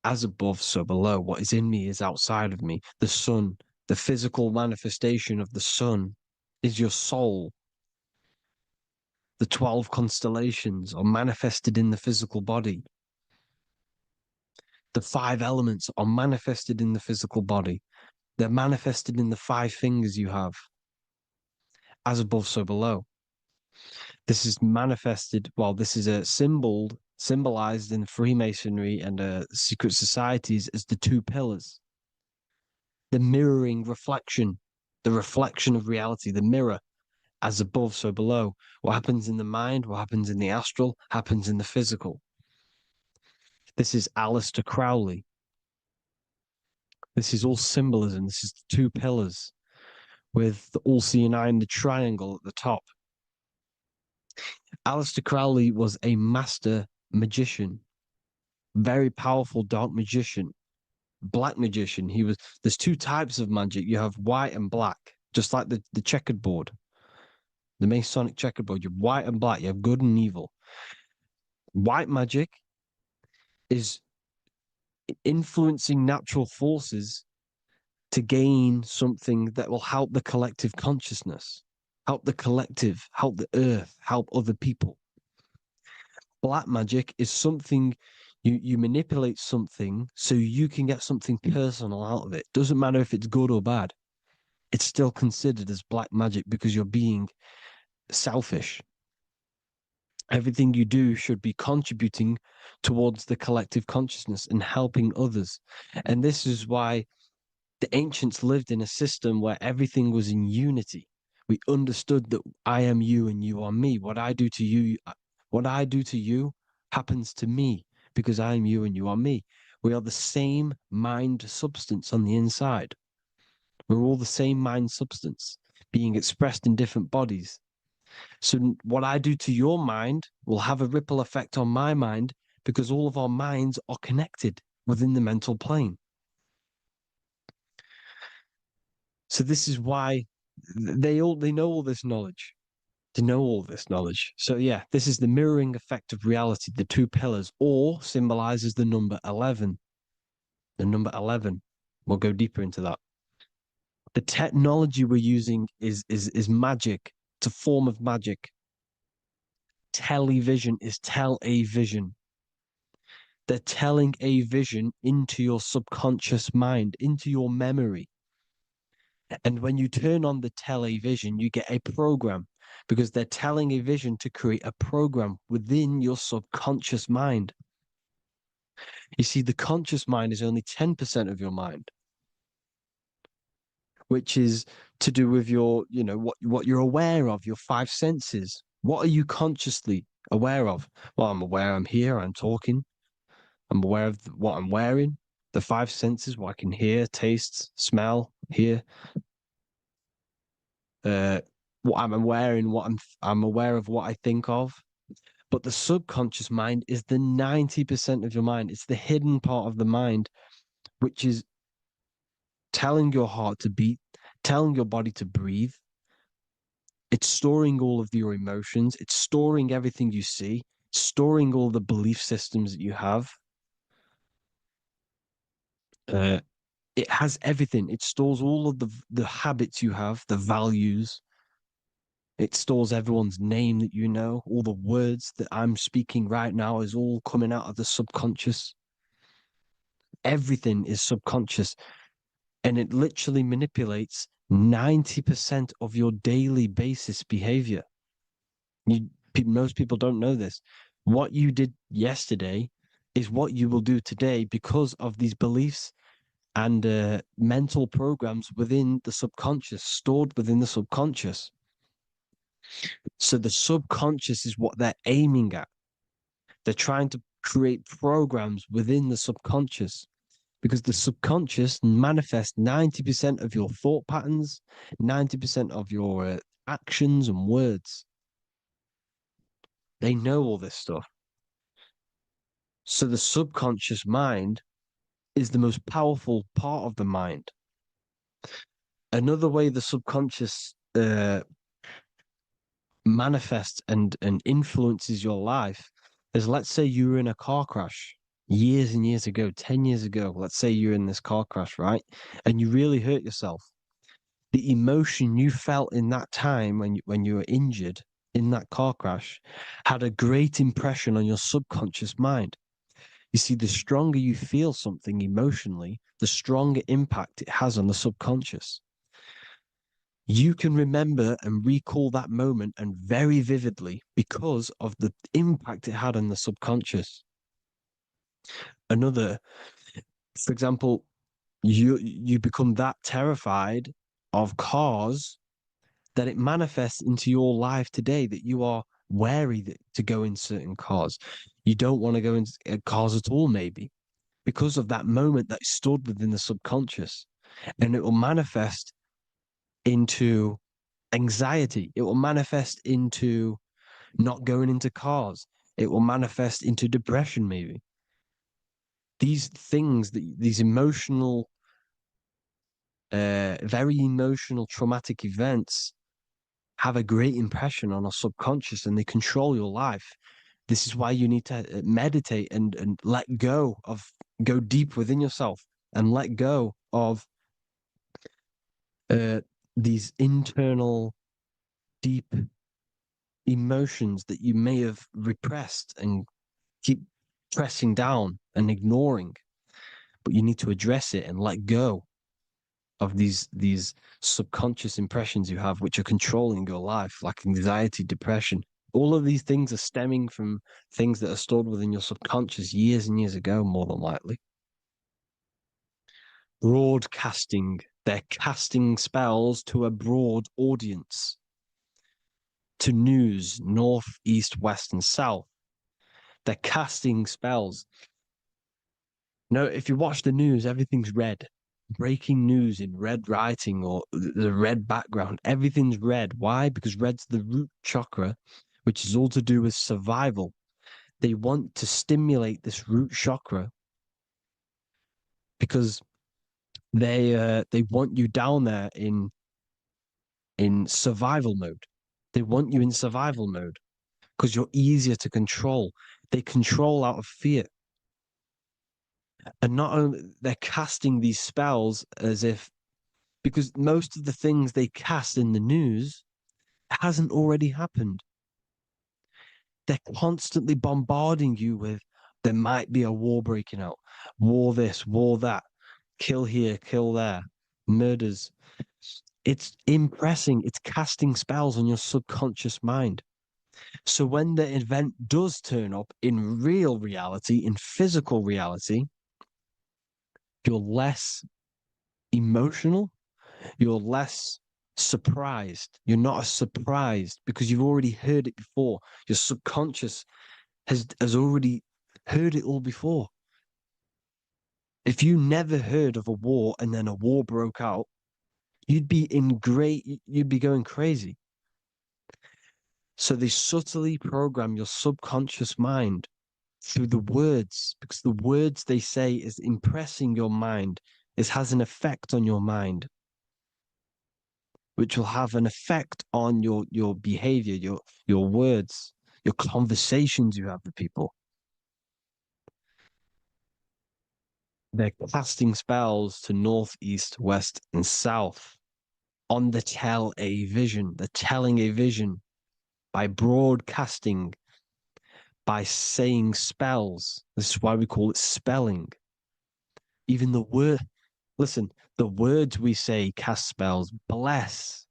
As above, so below. What is in me is outside of me. The sun, the physical manifestation of the sun is your soul. The 12 constellations are manifested in the physical body. The 5 elements are manifested in the physical body. They're manifested in the 5 fingers you have. As above, so below. This is manifested, well, this is a symbolized in Freemasonry and secret societies as the 2 pillars. The mirroring reflection, the reflection of reality, the mirror, as above, so below. What happens in the mind, what happens in the astral, happens in the physical. This is Aleister Crowley. This is all symbolism. This is the 2 pillars with the all-seeing eye and the triangle at the top. Aleister Crowley was a master magician, very powerful dark magician, black magician. There's 2 types of magic. You have white and black, just like the checkered board, the Masonic checkered board. You have white and black. You have good and evil. White magic is influencing natural forces to gain something that will help the collective consciousness, help the collective, help the earth, help other people. Black magic is something you manipulate something so you can get something personal out of it. Doesn't matter if it's good or bad. It's still considered as black magic because you're being selfish. Everything you do should be contributing towards the collective consciousness and helping others. And this is why the ancients lived in a system where everything was in unity. We understood that I am you and you are me. What I do to you happens to me because I am you and you are me. We are the same mind substance on the inside. We're all the same mind substance being expressed in different bodies. So what I do to your mind will have a ripple effect on my mind because all of our minds are connected within the mental plane. So this is why they know all this knowledge. They know all this knowledge. So yeah, this is the mirroring effect of reality, the 2 pillars, or symbolizes the number 11. The number 11. We'll go deeper into that. The technology we're using is magic. It's a form of magic. Television is tell-a-vision. They're telling a vision into your subconscious mind, into your memory. And when you turn on the tell a vision, you get a program because they're telling a vision to create a program within your subconscious mind. You see, the conscious mind is only 10% of your mind, which is to do with your, what you're aware of, your five senses. What are you consciously aware of? Well, I'm aware I'm here, I'm talking, I'm aware of what I'm wearing, the five senses, what I can hear, taste, smell, hear. What I'm wearing, I'm aware of what I think of. But the subconscious mind is the 90% of your mind. It's the hidden part of the mind, which is telling your heart to beat, telling your body to breathe. It's storing all of your emotions. It's storing everything you see, storing all the belief systems that you have. It has everything. It stores all of the habits you have, the values. It stores everyone's name that you know. All the words that I'm speaking right now is all coming out of the subconscious. Everything is subconscious. And it literally manipulates 90% of your daily basis behavior. Most people don't know this. What you did yesterday is what you will do today because of these beliefs and mental programs within the subconscious, stored within the subconscious. So the subconscious is what they're aiming at. They're trying to create programs within the subconscious because the subconscious manifests 90% of your thought patterns, 90% of your actions and words. They know all this stuff. So the subconscious mind is the most powerful part of the mind. Another way the subconscious manifests and influences your life is, let's say you were in a car crash years and years ago, 10 years ago. Let's say you're in this car crash, right? And you really hurt yourself. The emotion you felt in that time when you were injured in that car crash had a great impression on your subconscious mind. You see, the stronger you feel something emotionally, the stronger impact it has on the subconscious. You can remember and recall that moment and very vividly because of the impact it had on the subconscious. For example, you become that terrified of cars that it manifests into your life today that you are wary to go in certain cars. You don't want to go in cars at all, maybe, because of that moment that stood within the subconscious. And it will manifest into anxiety. It will manifest into not going into cars. It will manifest into depression, maybe. These things, these emotional, very emotional, traumatic events have a great impression on our subconscious and they control your life. This is why you need to meditate and let go deep within yourself and let go of these internal, deep emotions that you may have repressed and keep pressing down and ignoring. But you need to address it and let go of these subconscious impressions you have, which are controlling your life, like anxiety, depression. All of these things are stemming from things that are stored within your subconscious years and years ago, more than likely. Broadcasting. They're casting spells to a broad audience, to news, north, east, west, and south. They're casting spells. No, if you watch the news, everything's red. Breaking news in red writing or the red background. Everything's red. Why? Because red's the root chakra, which is all to do with survival. They want to stimulate this root chakra because they want you down there in survival mode. They want you in survival mode because you're easier to control. They control out of fear. And not only they're casting these spells as if, because most of the things they cast in the news hasn't already happened. They're constantly bombarding you with, There might be a war breaking out, war this, war that, kill here, kill there, murders. It's impressing, it's casting spells on your subconscious mind. So when the event does turn up in real reality, in physical reality, you're less emotional, you're less surprised. You're not as surprised because you've already heard it before. Your subconscious has already heard it all before. If you never heard of a war and then a war broke out, you'd be going crazy. So they subtly program your subconscious mind through the words, because the words they say is impressing your mind. It has an effect on your mind, which will have an effect on your behavior, your words, your conversations you have with people. They're casting spells to north, east, west, and south on the tell a vision. They're telling a vision by broadcasting, by saying spells. This is why we call it spelling. Even the word, listen, the words we say cast spells. Bless.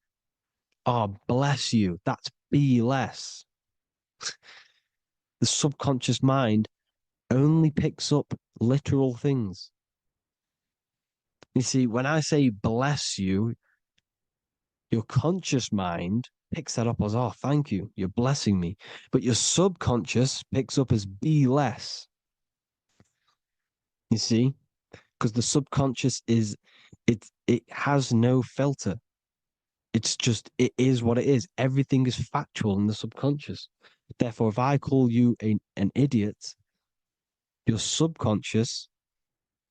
Oh, bless you. That's be less. The subconscious mind only picks up literal things. You see, when I say bless you, your conscious mind picks that up as, oh, thank you, you're blessing me. But your subconscious picks up as be less. You see? Because the subconscious it has no filter. It's just, it is what it is. Everything is factual in the subconscious. Therefore, if I call you an idiot, your subconscious,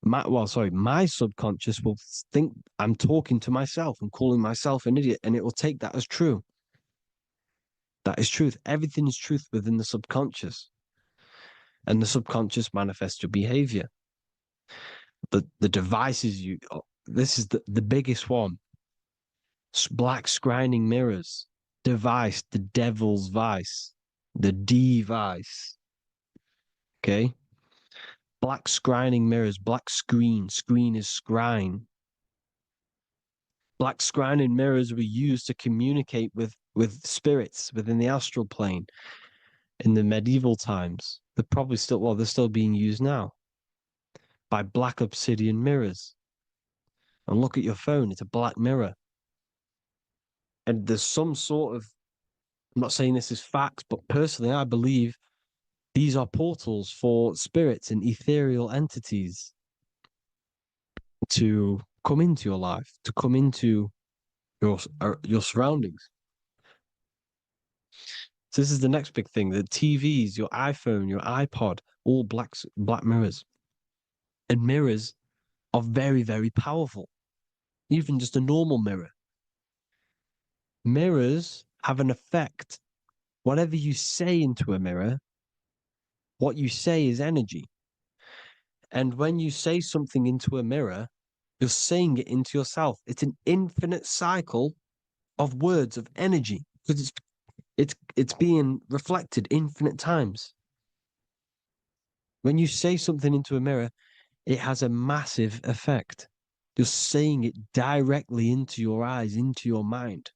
my subconscious will think I'm talking to myself and calling myself an idiot, and it will take that as true. That is truth. Everything is truth within the subconscious. And the subconscious manifests your behavior. The devices this is the biggest one. Black scrying mirrors, device, the devil's vice, the device. Okay? Black scrying mirrors, black screen is scrying. Black scrying mirrors were used to communicate with spirits within the astral plane in the medieval times. They're still being used now by black obsidian mirrors. And look at your phone, it's a black mirror. And there's some sort of, I'm not saying this is facts, but personally, I believe these are portals for spirits and ethereal entities to come into your life, to come into your surroundings. So this is the next big thing: the TVs, your iPhone, your iPod, all black mirrors. And mirrors are very, very powerful. Even just a normal mirror. Mirrors have an effect. Whatever you say into a mirror, what you say is energy. And when you say something into a mirror, you're saying it into yourself. It's an infinite cycle of words of energy because it's being reflected infinite times. When you say something into a mirror, it has a massive effect. You're saying it directly into your eyes, into your mind.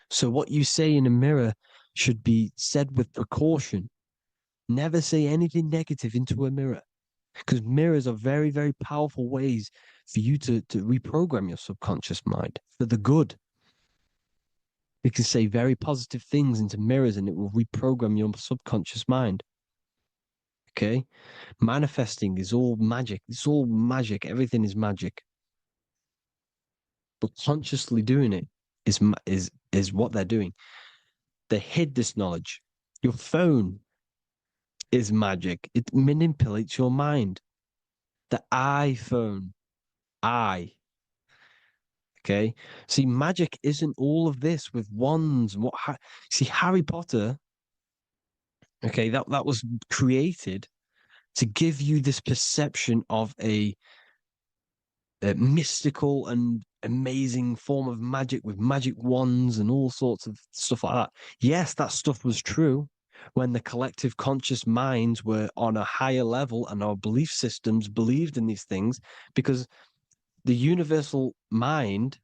So what you say in a mirror should be said with precaution. Never say anything negative into a mirror, because mirrors are very, very powerful ways for you to reprogram your subconscious mind for the good. You can say very positive things into mirrors and it will reprogram your subconscious mind. Okay? Manifesting is all magic. It's all magic. Everything is magic. But consciously doing it is what they're doing. They hid this knowledge. Your phone is magic. It manipulates your mind. The iPhone. Okay. See, magic isn't all of this with wands. See, Harry Potter, okay, that was created to give you this perception of a mystical and amazing form of magic with magic wands and all sorts of stuff like that. Yes, that stuff was true, when the collective conscious minds were on a higher level and our belief systems believed in these things, because the universal mind,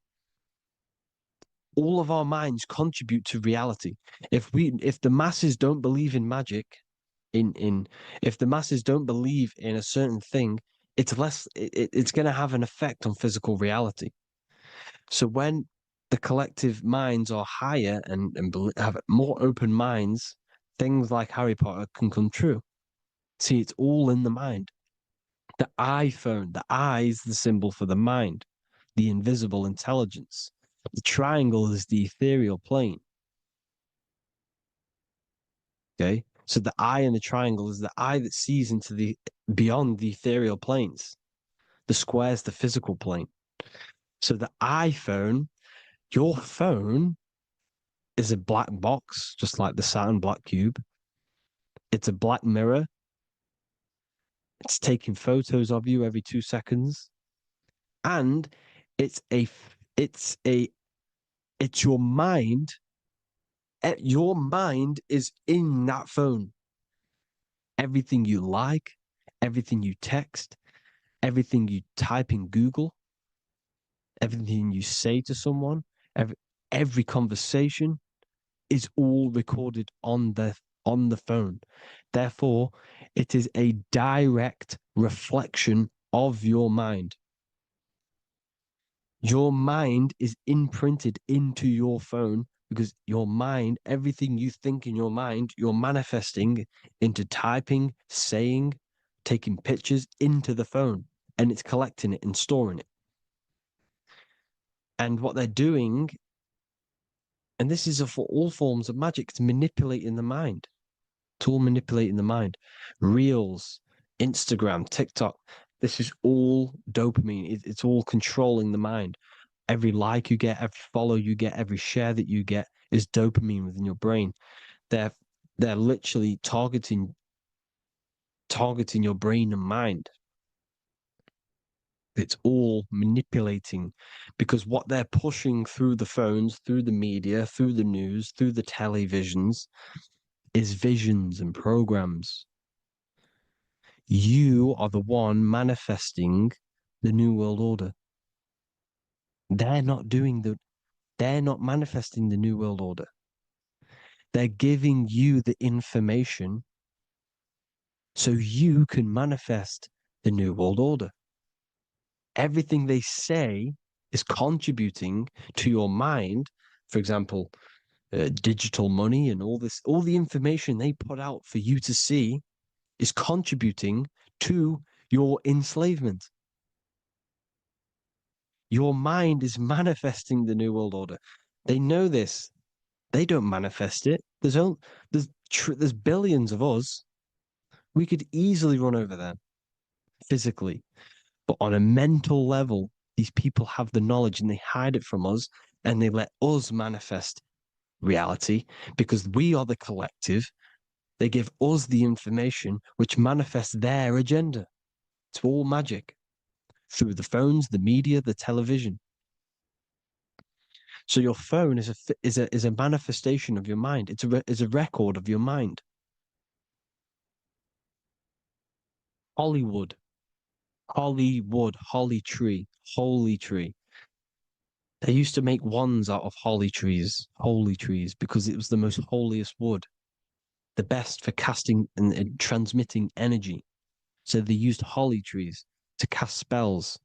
all of our minds contribute to reality. If the masses don't believe in magic, if the masses don't believe in a certain thing, it's going to have an effect on physical reality. So when the collective minds are higher and have more open minds, things like Harry Potter can come true. See, it's all in the mind. The iPhone, the I is the symbol for the mind, the invisible intelligence. The triangle is the ethereal plane. Okay. So the eye in the triangle is the eye that sees into the beyond the ethereal planes. The square is the physical plane. So the iPhone, your phone, is a black box, just like the Saturn black cube. It's a black mirror. It's taking photos of you every 2 seconds. And it's your mind. Your mind is in that phone. Everything you like, everything you text, everything you type in Google, everything you say to someone, every conversation is all recorded on the phone. Therefore, it is a direct reflection of your mind. Your mind is imprinted into your phone because your mind, everything you think in your mind, you're manifesting into typing, saying, taking pictures into the phone, and it's collecting it and storing it. And what they're doing, and this is for all forms of magic, it's manipulating the mind. It's all manipulating the mind. Reels, Instagram, TikTok, this is all dopamine. It's all controlling the mind. Every like you get, every follow you get, every share that you get is dopamine within your brain. They're literally targeting your brain and mind. It's all manipulating, because what they're pushing through the phones, through the media, through the news, through the televisions is visions and programs. You are the one manifesting the New World Order. They're not manifesting the New World Order. They're giving you the information so you can manifest the New World Order. Everything they say is contributing to your mind. For example, digital money and all the information they put out for you to see is contributing to your enslavement. Your mind is manifesting the New World Order. They know this. They don't manifest it. There's billions of us. We could easily run over them physically. But on a mental level, these people have the knowledge and they hide it from us and they let us manifest reality because we are the collective. They give us the information which manifests their agenda. It's all magic through the phones, the media, the television. So your phone is a manifestation of your mind. It's a record of your mind. Hollywood, holly tree, holy tree. They used to make wands out of holy trees, because it was the most holiest wood, the best for casting and transmitting energy. So they used holly trees to cast spells.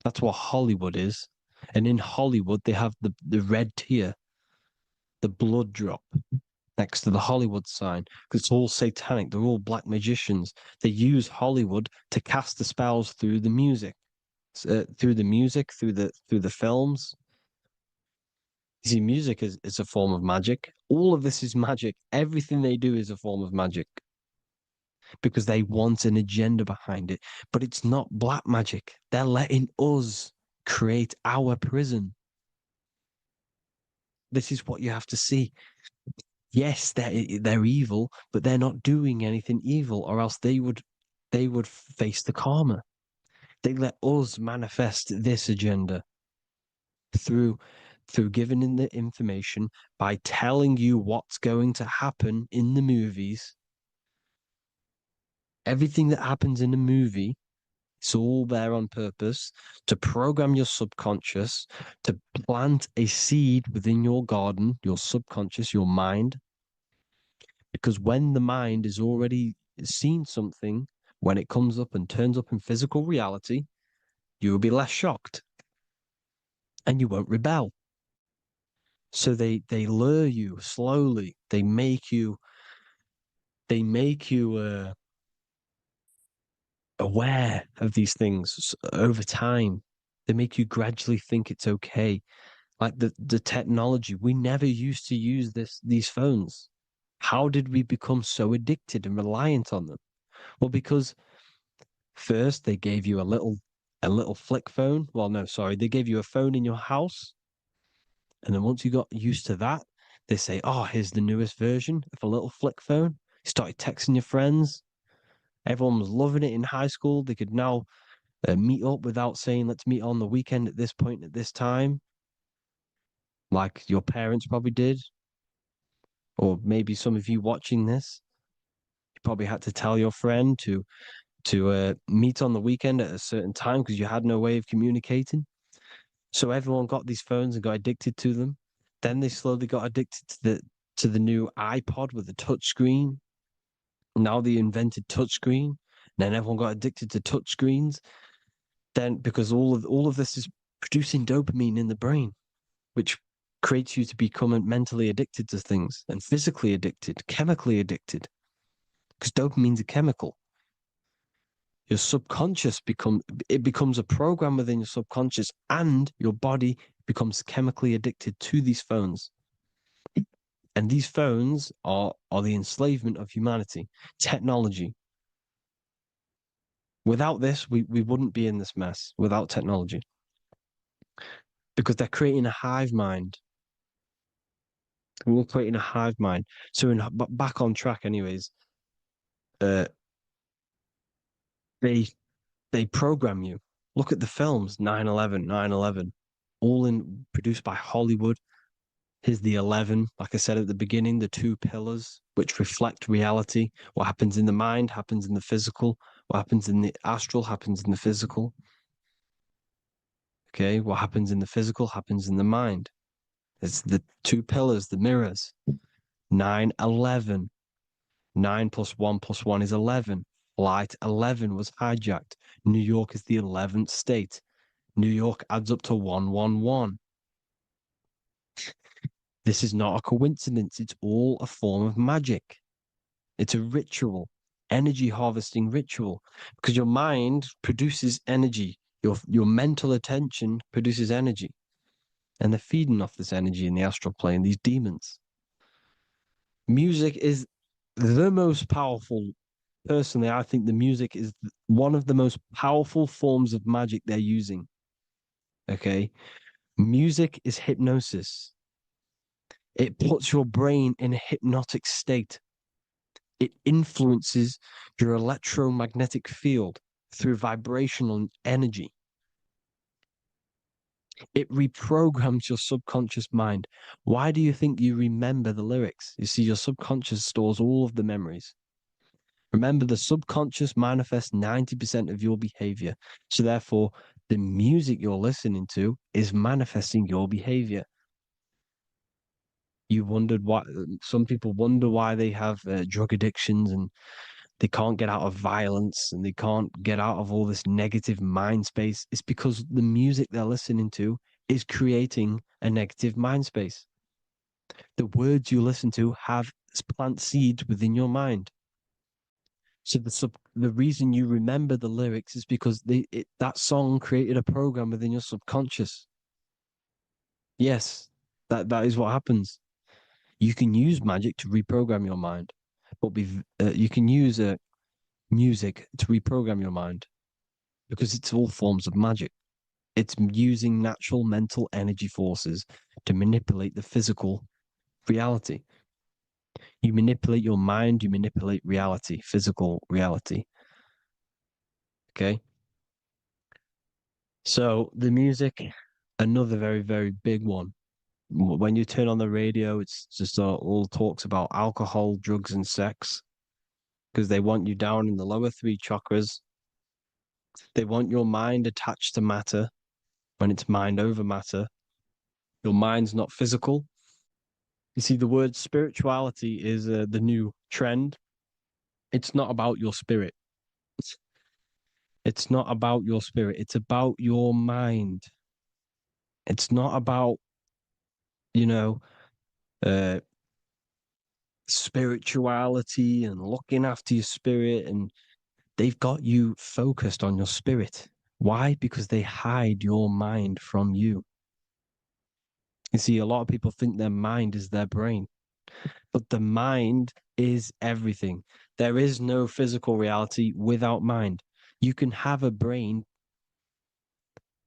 That's what Hollywood is. And in Hollywood, they have the red tear, the blood drop next to the Hollywood sign, because it's all satanic. They're all black magicians. They use Hollywood to cast the spells through the music, through the films. You see, music is a form of magic. All of this is magic. Everything they do is a form of magic because they want an agenda behind it. But it's not black magic. They're letting us create our prison. This is what you have to see. Yes, they're evil, but they're not doing anything evil, or else they would face the karma. They let us manifest this agenda through through giving in the information, by telling you what's going to happen in the movies. Everything that happens in a movie, it's all there on purpose to program your subconscious, to plant a seed within your garden, your subconscious, your mind. Because when the mind has already seen something, when it comes up and turns up in physical reality, you will be less shocked and you won't rebel. So they lure you slowly. They make you aware of these things over time. They make you gradually think it's okay. Like the technology, we never used to use these phones. How did we become so addicted and reliant on them? Well, because first they gave you a little flick phone. Well, no, sorry, they gave you a phone in your house, and then once you got used to that, they say, "Oh, here's the newest version of a little flick phone." You started texting your friends. Everyone was loving it in high school. They could now meet up without saying, "Let's meet on the weekend at this point at this time," like your parents probably did, or maybe some of you watching this, you probably had to tell your friend to meet on the weekend at a certain time because you had no way of communicating. So everyone got these phones and got addicted to them. Then they slowly got addicted to the new iPod with the touch screen. Now they invented touch screen. Then everyone got addicted to touch screens. Then because all of this is producing dopamine in the brain, which creates you to become mentally addicted to things and physically addicted, chemically addicted. Because dopamine's a chemical. Your subconscious becomes a program within your subconscious, and your body becomes chemically addicted to these phones. And these phones are the enslavement of humanity, technology. Without this, we wouldn't be in this mess without technology. Because they're creating a hive mind. We're creating a hive mind. So back on track anyways, uh, they program you. Look at the films, 9/11, 9/11, all produced by Hollywood. Here's the 11, like I said at the beginning, the two pillars which reflect reality. What happens in the mind happens in the physical. What happens in the astral happens in the physical. Okay, what happens in the physical happens in the mind. It's the two pillars, the mirrors. 9/11. 9 plus 1 plus 1 is 11. Flight 11 was hijacked. New York is the 11th state. New York adds up to 111. This is not a coincidence. It's all a form of magic. It's a ritual, energy harvesting ritual, because your mind produces energy. Your mental attention produces energy. And they're feeding off this energy in the astral plane, these demons. Music is the most powerful. Personally, I think the music is one of the most powerful forms of magic they're using. Okay. Music is hypnosis. It puts your brain in a hypnotic state. It influences your electromagnetic field through vibrational energy. It reprograms your subconscious mind. Why do you think you remember the lyrics? You see, your subconscious stores all of the memories. Remember, the subconscious manifests 90% of your behavior. So therefore, the music you're listening to is manifesting your behavior. You wondered why some people wonder why they have drug addictions and they can't get out of violence and they can't get out of all this negative mind space. It's because the music they're listening to is creating a negative mind space. The words you listen to have plant seeds within your mind. So the reason you remember the lyrics is because that song created a program within your subconscious. Yes, that is what happens. You can use magic to reprogram your mind, but you can use music to reprogram your mind because it's all forms of magic. It's using natural mental energy forces to manipulate the physical reality. You manipulate your mind, you manipulate reality, physical reality. Okay. So the music, another very, very big one. When you turn on the radio, it's just all talks about alcohol, drugs, and sex because they want you down in the lower three chakras. They want your mind attached to matter when it's mind over matter. Your mind's not physical. You see, the word spirituality is the new trend. It's not about your spirit. It's not about your spirit. It's about your mind. It's not about, you know, uh, spirituality and looking after your spirit. And they've got you focused on your spirit. Why? Because they hide your mind from you. You see, a lot of people think their mind is their brain, but the mind is everything. There is no physical reality without mind. You can have a brain.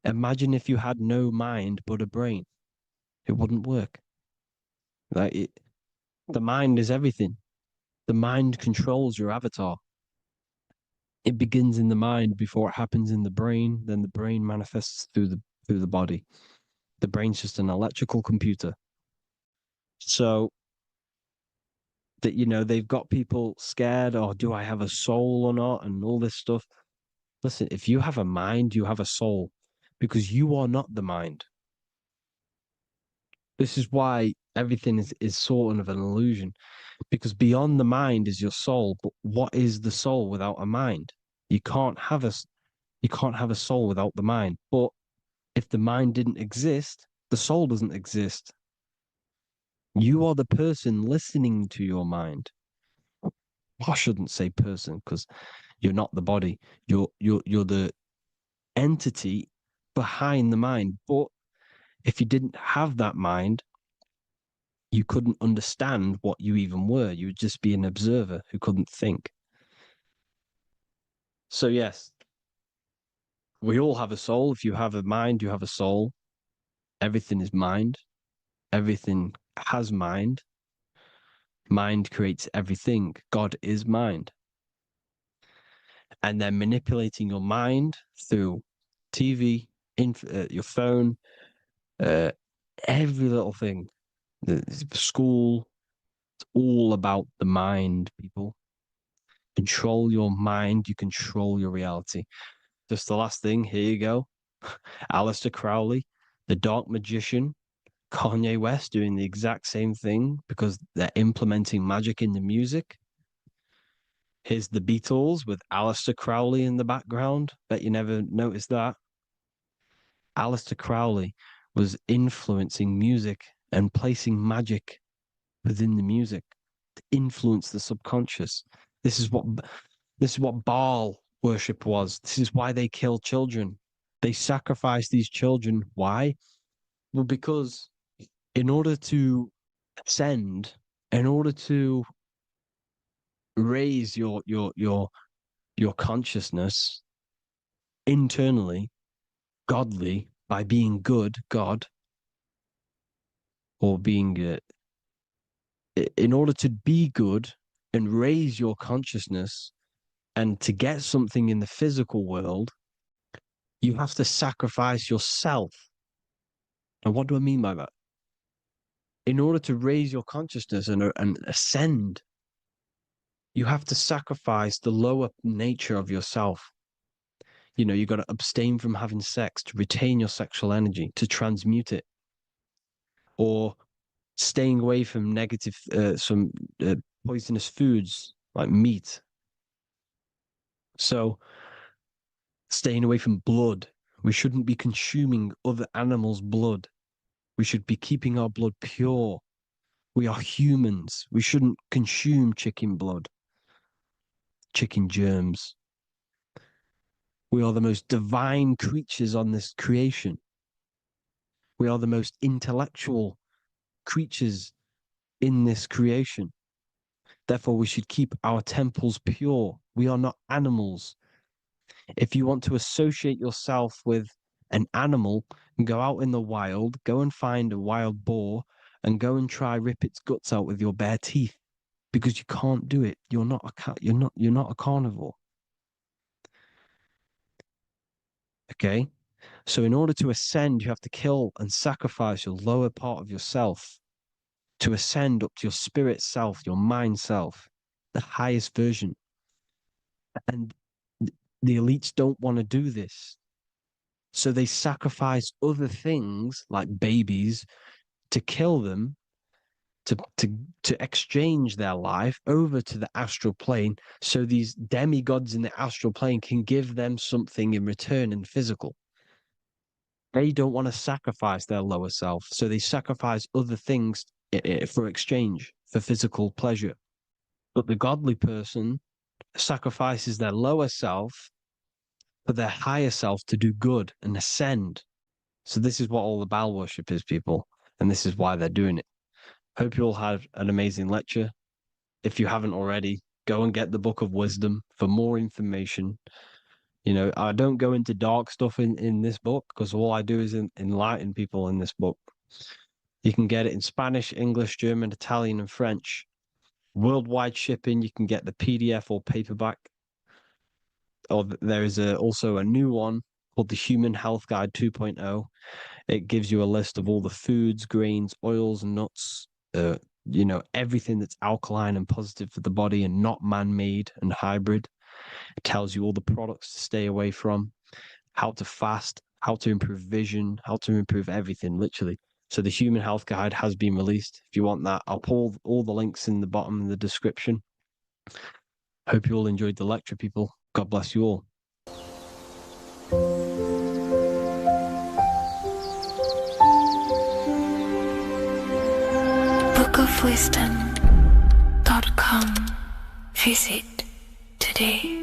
Imagine if you had no mind but a brain. It wouldn't work. The mind is everything. The mind controls your avatar. It begins in the mind before it happens in the brain. Then the brain manifests through the body. The brain's just an electrical computer. So that they've got people scared. Oh, do I have a soul or not? And all this stuff. Listen, if you have a mind, you have a soul, because you are not the mind. This is why everything is sort of an illusion, because beyond the mind is your soul. But what is the soul without a mind? You can't have a soul without the mind. But if the mind didn't exist, the soul doesn't exist. You are the person listening to your mind. I shouldn't say person because you're not the body. You're the entity behind the mind. But if you didn't have that mind, you couldn't understand what you even were. You would just be an observer who couldn't think. So yes, we all have a soul. If you have a mind, you have a soul. Everything is mind. Everything has mind. Mind creates everything. God is mind. And then manipulating your mind through TV, your phone, every little thing, the school, it's all about the mind, people. Control your mind, you control your reality. Just the last thing, here you go. Aleister Crowley, the dark magician, Kanye West doing the exact same thing because they're implementing magic in the music. Here's the Beatles with Aleister Crowley in the background. Bet you never noticed that. Aleister Crowley was influencing music and placing magic within the music to influence the subconscious. This is what Baal worship was. This is why they kill children. They sacrifice these children. Why? Well, because in order to ascend, in order to raise your consciousness internally, godly, by being good, God, or being in order to be good and raise your consciousness and to get something in the physical world, you have to sacrifice yourself. And what do I mean by that? In order to raise your consciousness and ascend, you have to sacrifice the lower nature of yourself. You got to abstain from having sex to retain your sexual energy, to transmute it, or staying away from some poisonous foods like meat. So, staying away from blood. We shouldn't be consuming other animals' blood. We should be keeping our blood pure. We are humans. We shouldn't consume chicken blood, chicken germs. We are the most divine creatures on this creation. We are the most intellectual creatures in this creation. Therefore, we should keep our temples pure. We are not animals. If you want to associate yourself with an animal, go out in the wild, go and find a wild boar and go and try rip its guts out with your bare teeth, because you can't do it. You're not a carnivore. Okay? So in order to ascend, you have to kill and sacrifice your lower part of yourself to ascend up to your spirit self, your mind self, the highest version. And the elites don't want to do this. So they sacrifice other things like babies to kill them, to exchange their life over to the astral plane, so these demigods in the astral plane can give them something in return in physical. They don't want to sacrifice their lower self, so they sacrifice other things for exchange, for physical pleasure. But the godly person sacrifices their lower self for their higher self to do good and ascend. So this is what all the Baal worship is, people, and this is why they're doing it. Hope you all had an amazing lecture. If you haven't already, go and get the Book of Wisdom for more information. You know, I don't go into dark stuff in this book because all I do is enlighten people in this book. You can get it in Spanish, English, German, Italian, and French. Worldwide shipping, you can get the PDF or paperback. Or there is also a new one called the Human Health Guide 2.0. It gives you a list of all the foods, grains, oils, nuts, you know, everything that's alkaline and positive for the body and not man-made and hybrid. It tells you all the products to stay away from, how to fast, how to improve vision, how to improve everything, literally. So the Human Health Guide has been released. If you want that, I'll pull all the links in the bottom of the description. Hope you all enjoyed the lecture, people. God bless you all. bookofwisdom.com. Visit today.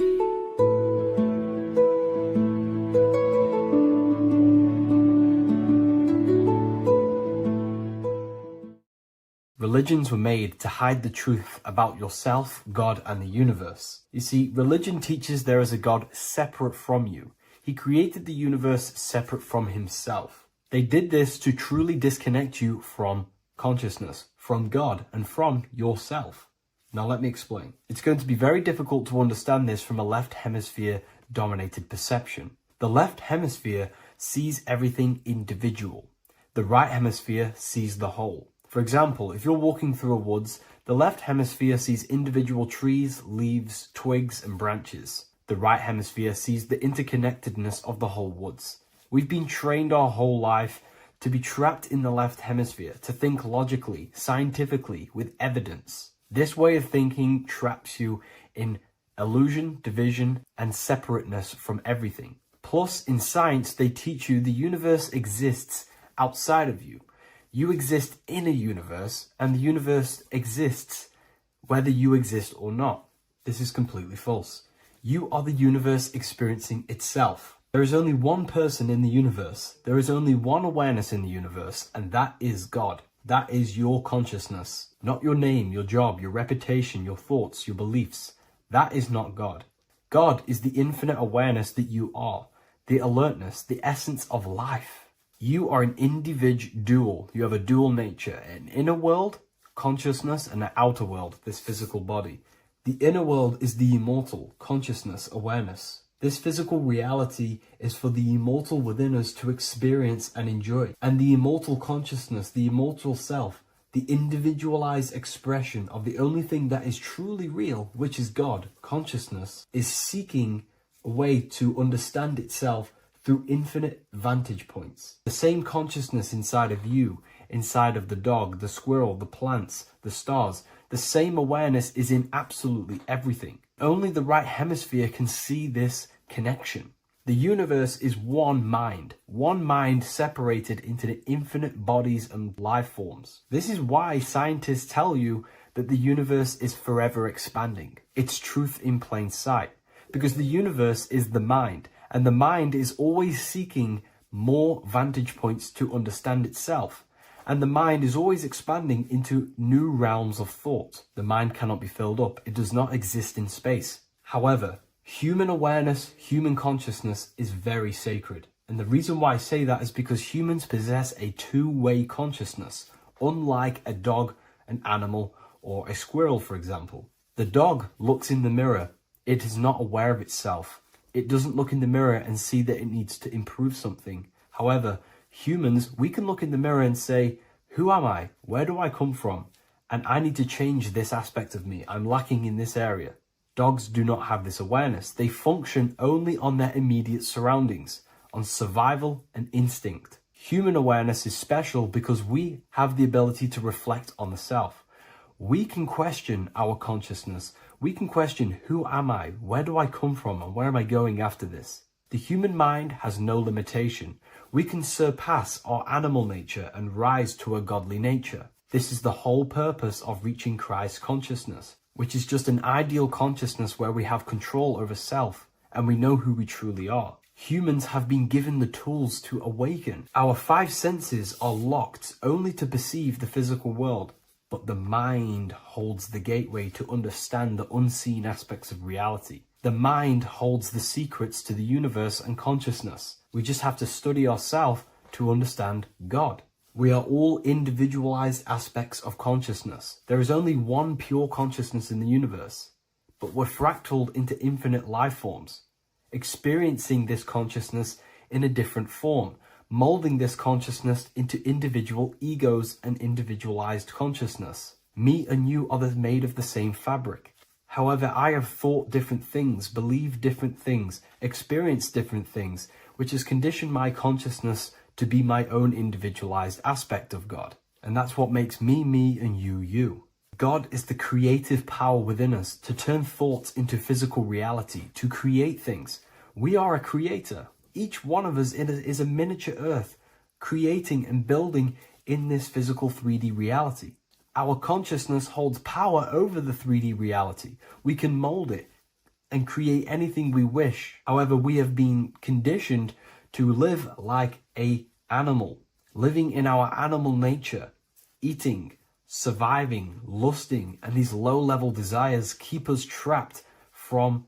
Religions were made to hide the truth about yourself, God, and the universe. You see, religion teaches there is a God separate from you. He created the universe separate from himself. They did this to truly disconnect you from consciousness, from God, and from yourself. Now let me explain. It's going to be very difficult to understand this from a left hemisphere dominated perception. The left hemisphere sees everything individual. The right hemisphere sees the whole. For example, if you're walking through a woods, the left hemisphere sees individual trees, leaves, twigs, and branches. The right hemisphere sees the interconnectedness of the whole woods. We've been trained our whole life to be trapped in the left hemisphere, to think logically, scientifically, with evidence. This way of thinking traps you in illusion, division, and separateness from everything. Plus, in science, they teach you the universe exists outside of you. You exist in a universe, and the universe exists whether you exist or not. This is completely false. You are the universe experiencing itself. There is only one person in the universe. There is only one awareness in the universe, and that is God. That is your consciousness. Not your name, your job, your reputation, your thoughts, your beliefs. That is not God. God is the infinite awareness that you are, the alertness, the essence of life. You are an individual. You have a dual nature, an inner world, consciousness, and an outer world, this physical body. The inner world is the immortal, consciousness, awareness. This physical reality is for the immortal within us to experience and enjoy. And the immortal consciousness, the immortal self, the individualized expression of the only thing that is truly real, which is God, consciousness, is seeking a way to understand itself through infinite vantage points. The same consciousness inside of you, inside of the dog, the squirrel, the plants, the stars, the same awareness is in absolutely everything. Only the right hemisphere can see this connection. The universe is one mind separated into the infinite bodies and life forms. This is why scientists tell you that the universe is forever expanding. It's truth in plain sight, because the universe is the mind, and the mind is always seeking more vantage points to understand itself. And the mind is always expanding into new realms of thought. The mind cannot be filled up. It does not exist in space. However, human awareness, human consciousness is very sacred. And the reason why I say that is because humans possess a two-way consciousness, unlike a dog, an animal, or a squirrel, for example. The dog looks in the mirror. It is not aware of itself. It doesn't look in the mirror and see that it needs to improve something. However, humans, we can look in the mirror and say, who am I? Where do I come from? And I need to change this aspect of me. I'm lacking in this area. Dogs do not have this awareness. They function only on their immediate surroundings, on survival and instinct. Human awareness is special because we have the ability to reflect on the self. We can question our consciousness. We can question, who am I? Where do I come from? And where am I going after this? The human mind has no limitation. We can surpass our animal nature and rise to a godly nature. This is the whole purpose of reaching Christ consciousness, which is just an ideal consciousness where we have control over self and we know who we truly are. Humans have been given the tools to awaken. Our five senses are locked only to perceive the physical world, but the mind holds the gateway to understand the unseen aspects of reality. The mind holds the secrets to the universe and consciousness. We just have to study ourselves to understand God. We are all individualized aspects of consciousness. There is only one pure consciousness in the universe, but we're fractaled into infinite life forms, experiencing this consciousness in a different form, molding this consciousness into individual egos and individualized consciousness. Me and you are made of the same fabric. However, I have thought different things, believed different things, experienced different things, which has conditioned my consciousness to be my own individualized aspect of God. And that's what makes me, me, and you, you. God is the creative power within us to turn thoughts into physical reality, to create things. We are a creator. Each one of us is a miniature earth, creating and building in this physical 3D reality. Our consciousness holds power over the 3D reality. We can mold it and create anything we wish. However, we have been conditioned to live like an animal, living in our animal nature, eating, surviving, lusting, and these low-level desires keep us trapped from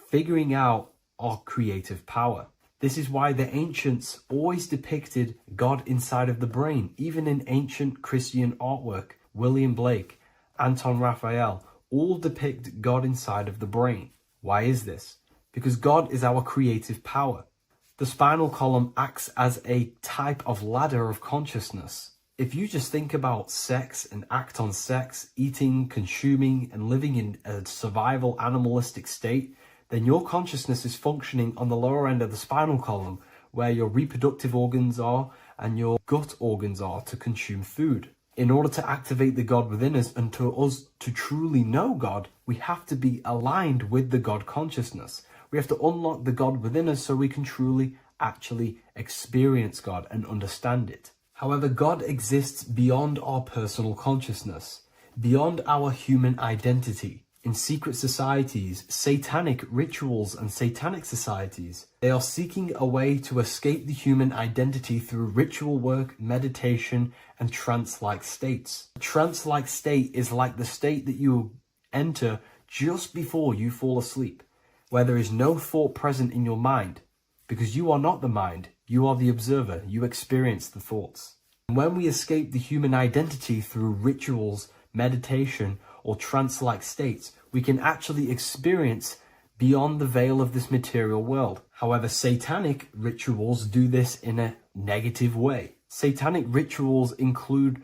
figuring out our creative power. This is why the ancients always depicted God inside of the brain. Even in ancient Christian artwork, William Blake, Anton Raphael, all depict God inside of the brain. Why is this? Because God is our creative power. The spinal column acts as a type of ladder of consciousness. If you just think about sex and act on sex, eating, consuming, and living in a survival animalistic state, then your consciousness is functioning on the lower end of the spinal column, where your reproductive organs are and your gut organs are to consume food. In order to activate the God within us and to us to truly know God, we have to be aligned with the God consciousness. We have to unlock the God within us so we can truly actually experience God and understand it. However, God exists beyond our personal consciousness, beyond our human identity. In secret societies, satanic rituals and satanic societies, they are seeking a way to escape the human identity through ritual work, meditation, and trance-like states. A trance-like state is like the state that you enter just before you fall asleep, where there is no thought present in your mind, because you are not the mind, you are the observer, you experience the thoughts. And when we escape the human identity through rituals, meditation, or trance-like states, we can actually experience beyond the veil of this material world. However, satanic rituals do this in a negative way. Satanic rituals include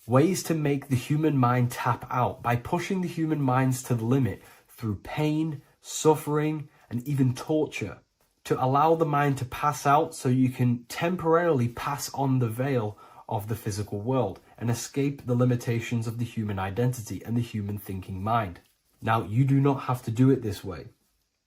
ways to make the human mind tap out by pushing the human minds to the limit through pain, suffering, and even torture, to allow the mind to pass out so you can temporarily pass on the veil of the physical world and escape the limitations of the human identity and the human thinking mind. Now, you do not have to do it this way.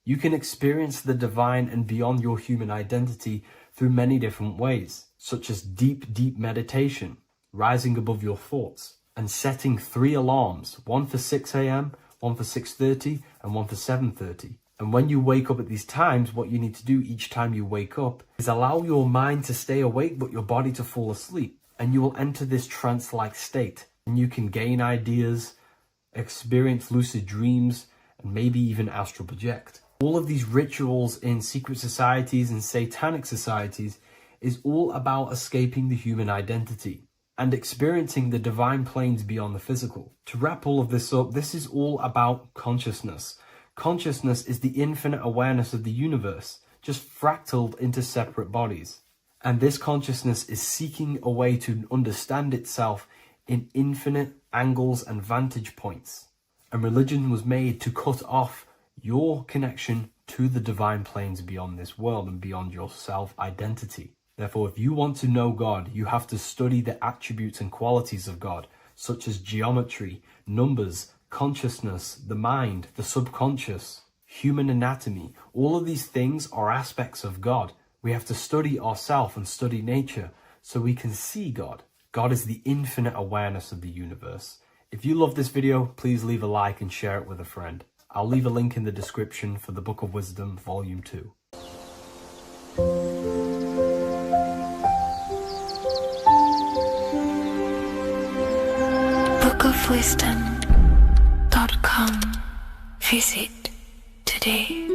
You can experience the divine and beyond your human identity through many different ways, such as deep, deep meditation, rising above your thoughts, and setting 3 alarms, one for 6 a.m., one for 6:30, and one for 7:30. And when you wake up at these times, what you need to do each time you wake up is allow your mind to stay awake but your body to fall asleep. And you will enter this trance-like state. And you can gain ideas, experience lucid dreams, and maybe even astral project. All of these rituals in secret societies and satanic societies is all about escaping the human identity and experiencing the divine planes beyond the physical. To wrap all of this up, this is all about consciousness. Consciousness is the infinite awareness of the universe, just fractaled into separate bodies. And this consciousness is seeking a way to understand itself in infinite angles and vantage points. And religion was made to cut off your connection to the divine planes beyond this world and beyond your self-identity. Therefore, if you want to know God, you have to study the attributes and qualities of God, such as geometry, numbers, consciousness, the mind, the subconscious, human anatomy. All of these things are aspects of God. We have to study ourselves and study nature so we can see God. God is the infinite awareness of the universe. If you love this video, please leave a like and share it with a friend. I'll leave a link in the description for the Book of Wisdom, Volume 2. bookofwisdom.com. Visit today.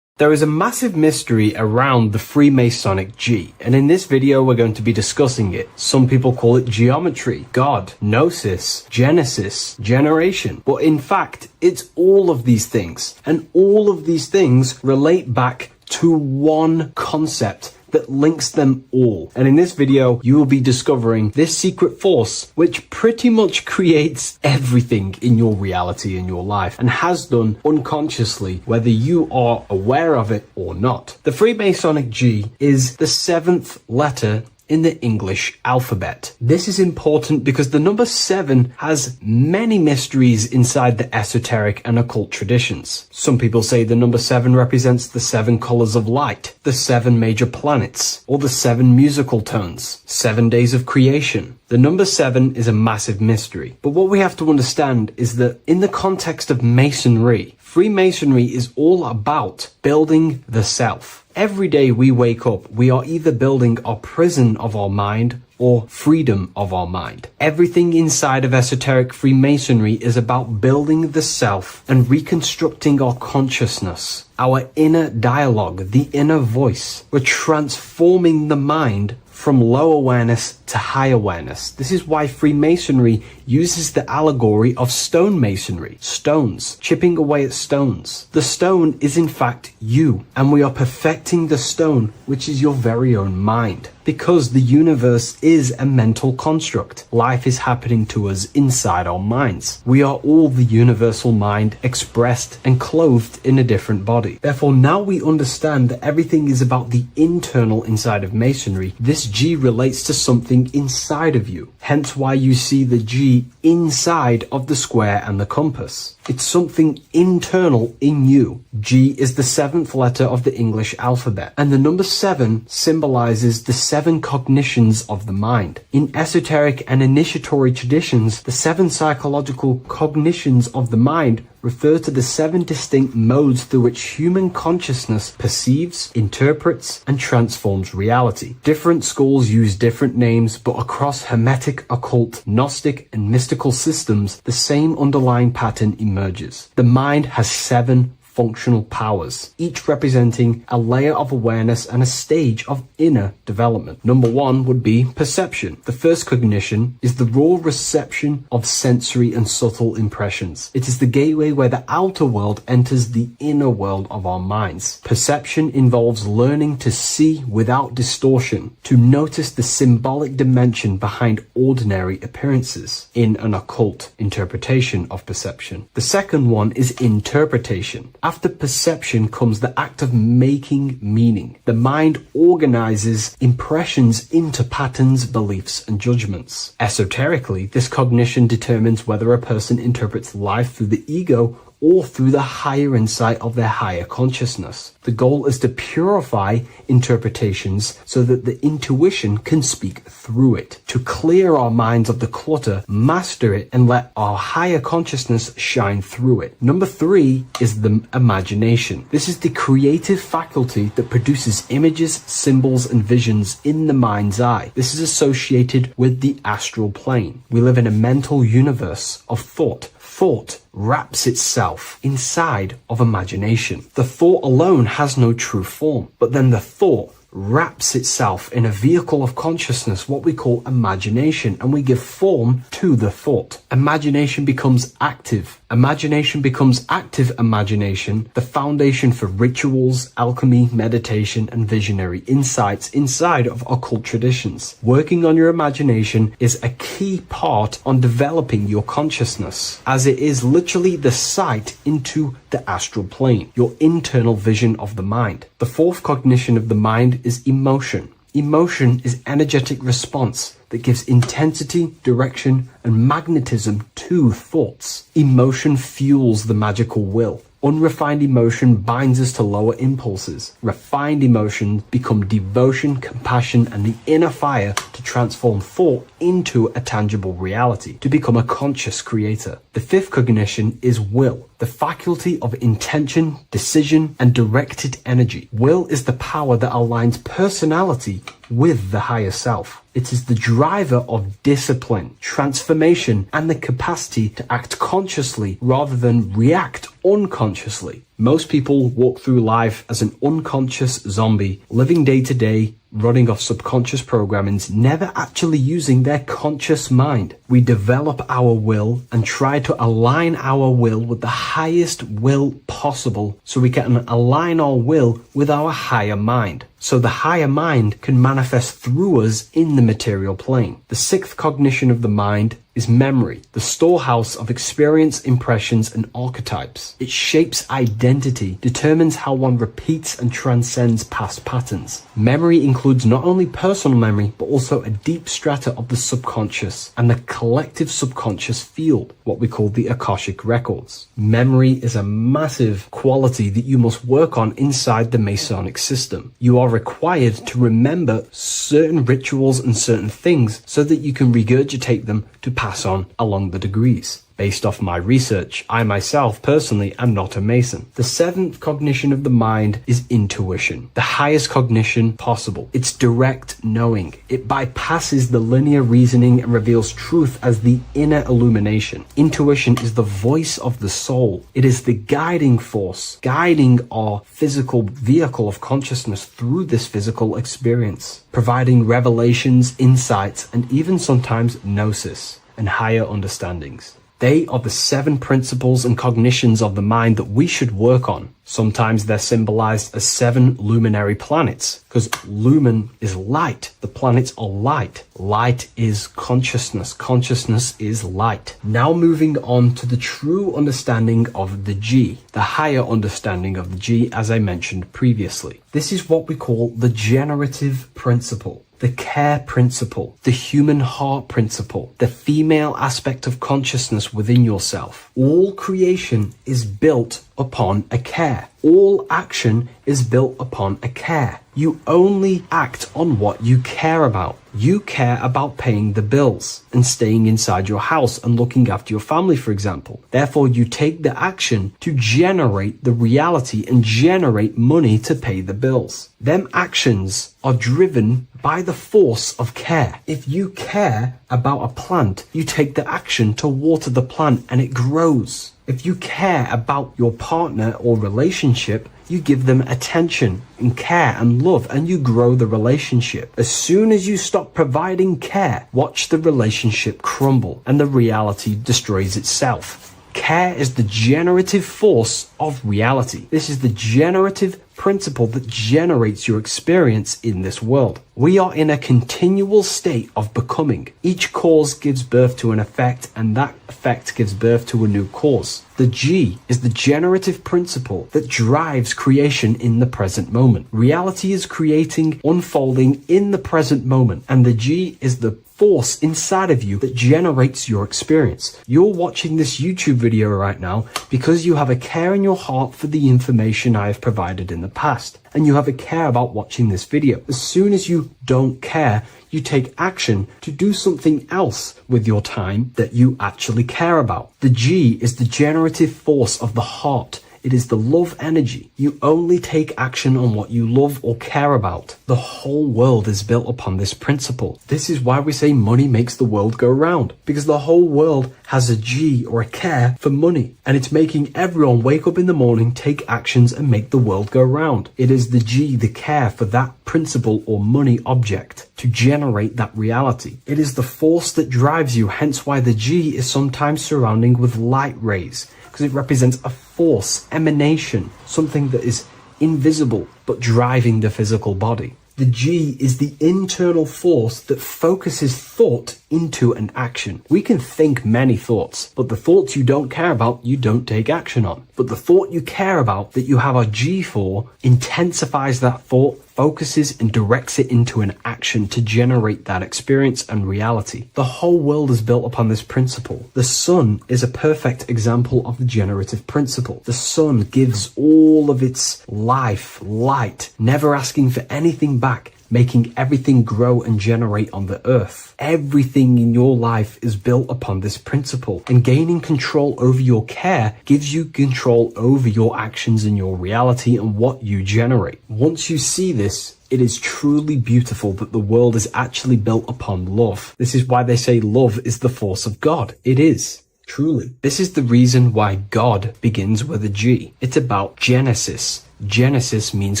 There is a massive mystery around the Freemasonic G, and in this video we're going to be discussing it. Some people call it geometry, God, gnosis, genesis, generation, but in fact it's all of these things, and all of these things relate back to one concept that links them all. And in this video, you will be discovering this secret force, which pretty much creates everything in your reality, in your life, and has done unconsciously, whether you are aware of it or not. The Freemasonic G is the 7th letter in the English alphabet. This is important because the number 7 has many mysteries inside the esoteric and occult traditions. Some people say the number 7 represents the 7 colors of light, the 7 major planets, or the 7 musical tones, 7 days of creation. The number 7 is a massive mystery. But what we have to understand is that in the context of Masonry, Freemasonry is all about building the self. Every day we wake up, we are either building our prison of our mind or freedom of our mind. Everything inside of esoteric Freemasonry is about building the self and reconstructing our consciousness, our inner dialogue, the inner voice. We're transforming the mind from low awareness to high awareness. This is why Freemasonry uses the allegory of stonemasonry, stones, chipping away at stones. The stone is in fact you, and we are perfecting the stone, which is your very own mind. Because the universe is a mental construct. Life is happening to us inside our minds. We are all the universal mind expressed and clothed in a different body. Therefore, now we understand that everything is about the internal inside of Masonry. This G relates to something inside of you. Hence why you see the G inside of the square and the compass. It's something internal in you. G is the 7th letter of the English alphabet, and the number 7 symbolizes the 7 cognitions of the mind. In esoteric and initiatory traditions, the 7 psychological cognitions of the mind refer to the 7 distinct modes through which human consciousness perceives, interprets, and transforms reality. Different schools use different names, but across Hermetic, occult, Gnostic, and mystical systems, the same underlying pattern emerges. The mind has 7 functional powers, each representing a layer of awareness and a stage of inner development. Number 1 would be perception. The first cognition is the raw reception of sensory and subtle impressions. It is the gateway where the outer world enters the inner world of our minds. Perception involves learning to see without distortion, to notice the symbolic dimension behind ordinary appearances in an occult interpretation of perception. The second one is interpretation. After perception comes the act of making meaning. The mind organizes impressions into patterns, beliefs, and judgments. Esoterically, this cognition determines whether a person interprets life through the ego or through the higher insight of their higher consciousness. The goal is to purify interpretations so that the intuition can speak through it, to clear our minds of the clutter, master it, and let our higher consciousness shine through it. Number 3 is the imagination. This is the creative faculty that produces images, symbols, and visions in the mind's eye. This is associated with the astral plane. We live in a mental universe of thought. Thought wraps itself inside of imagination. The thought alone has no true form, but then the thought wraps itself in a vehicle of consciousness, what we call imagination, and we give form to the thought. Imagination becomes active. Imagination becomes active imagination, the foundation for rituals, alchemy, meditation, and visionary insights inside of occult traditions. Working on your imagination is a key part on developing your consciousness, as it is literally the sight into the astral plane, your internal vision of the mind. The fourth cognition of the mind is emotion. Emotion is energetic response that gives intensity, direction, and magnetism to thoughts. Emotion fuels the magical will. Unrefined emotion binds us to lower impulses. Refined emotions become devotion, compassion, and the inner fire to transform thought into a tangible reality, to become a conscious creator. The fifth cognition is will, the faculty of intention, decision, and directed energy. Will is the power that aligns personality with the higher self. It is the driver of discipline, transformation, and the capacity to act consciously rather than react unconsciously. Most people walk through life as an unconscious zombie, living day to day, running off subconscious programmings, never actually using their conscious mind. We develop our will and try to align our will with the highest will possible so we can align our will with our higher mind. So the higher mind can manifest through us in the material plane. The sixth cognition of the mind is memory, the storehouse of experience, impressions, and archetypes. It shapes identity, determines how one repeats and transcends past patterns. Memory includes not only personal memory, but also a deep strata of the subconscious and the collective subconscious field, what we call the Akashic records. Memory is a massive quality that you must work on inside the Masonic system. You are required to remember certain rituals and certain things so that you can regurgitate them to pass on along the degrees. Based off my research, I myself personally am not a Mason. The seventh cognition of the mind is intuition, the highest cognition possible. It's direct knowing. It bypasses the linear reasoning and reveals truth as the inner illumination. Intuition is the voice of the soul. It is the guiding force, guiding our physical vehicle of consciousness through this physical experience, providing revelations, insights, and even sometimes gnosis and higher understandings. They are the 7 principles and cognitions of the mind that we should work on. Sometimes they're symbolized as 7 luminary planets, because lumen is light. The planets are light. Light is consciousness. Consciousness is light. Now moving on to the true understanding of the G, the higher understanding of the G, as I mentioned previously. This is what we call the generative principle, the care principle, the human heart principle, the female aspect of consciousness within yourself. All creation is built upon a care. All action is built upon a care. You only act on what you care about. You care about paying the bills and staying inside your house and looking after your family, for example. Therefore, you take the action to generate the reality and generate money to pay the bills. Them actions are driven by the force of care. If you care about a plant, you take the action to water the plant and it grows. If you care about your partner or relationship, you give them attention and care and love, and you grow the relationship. As soon as you stop providing care, watch the relationship crumble and the reality destroys itself. Care is the generative force of reality. This is the generative principle that generates your experience in this world. We are in a continual state of becoming. Each cause gives birth to an effect, and that effect gives birth to a new cause. The G is the generative principle that drives creation in the present moment. Reality is creating, unfolding in the present moment, and the G is the force inside of you that generates your experience. You're watching this YouTube video right now because you have a care in your heart for the information I have provided in the past, and you have a care about watching this video. As soon as you don't care, you take action to do something else with your time that you actually care about. The G is the generative force of the heart. It is the love energy. You only take action on what you love or care about. The whole world is built upon this principle. This is why we say money makes the world go round, because the whole world has a G or a care for money, and it's making everyone wake up in the morning, take actions, and make the world go round. It is the G, the care for that principle or money object to generate that reality. It is the force that drives you, hence why the G is sometimes surrounding with light rays, because it represents a force, emanation, something that is invisible but driving the physical body. The G is the internal force that focuses thought into an action. We can think many thoughts, but the thoughts you don't care about, you don't take action on. But the thought you care about, that you have a G for, intensifies that thought, focuses and directs it into an action to generate that experience and reality. The whole world is built upon this principle. The sun is a perfect example of the generative principle. The sun gives all of its life, light, never asking for anything back, making everything grow and generate on the earth. Everything in your life is built upon this principle, and gaining control over your care gives you control over your actions and your reality and what you generate. Once you see this, it is truly beautiful that the world is actually built upon love. This is why they say love is the force of God. It is. Truly. This is the reason why God begins with a G. It's about Genesis. Genesis means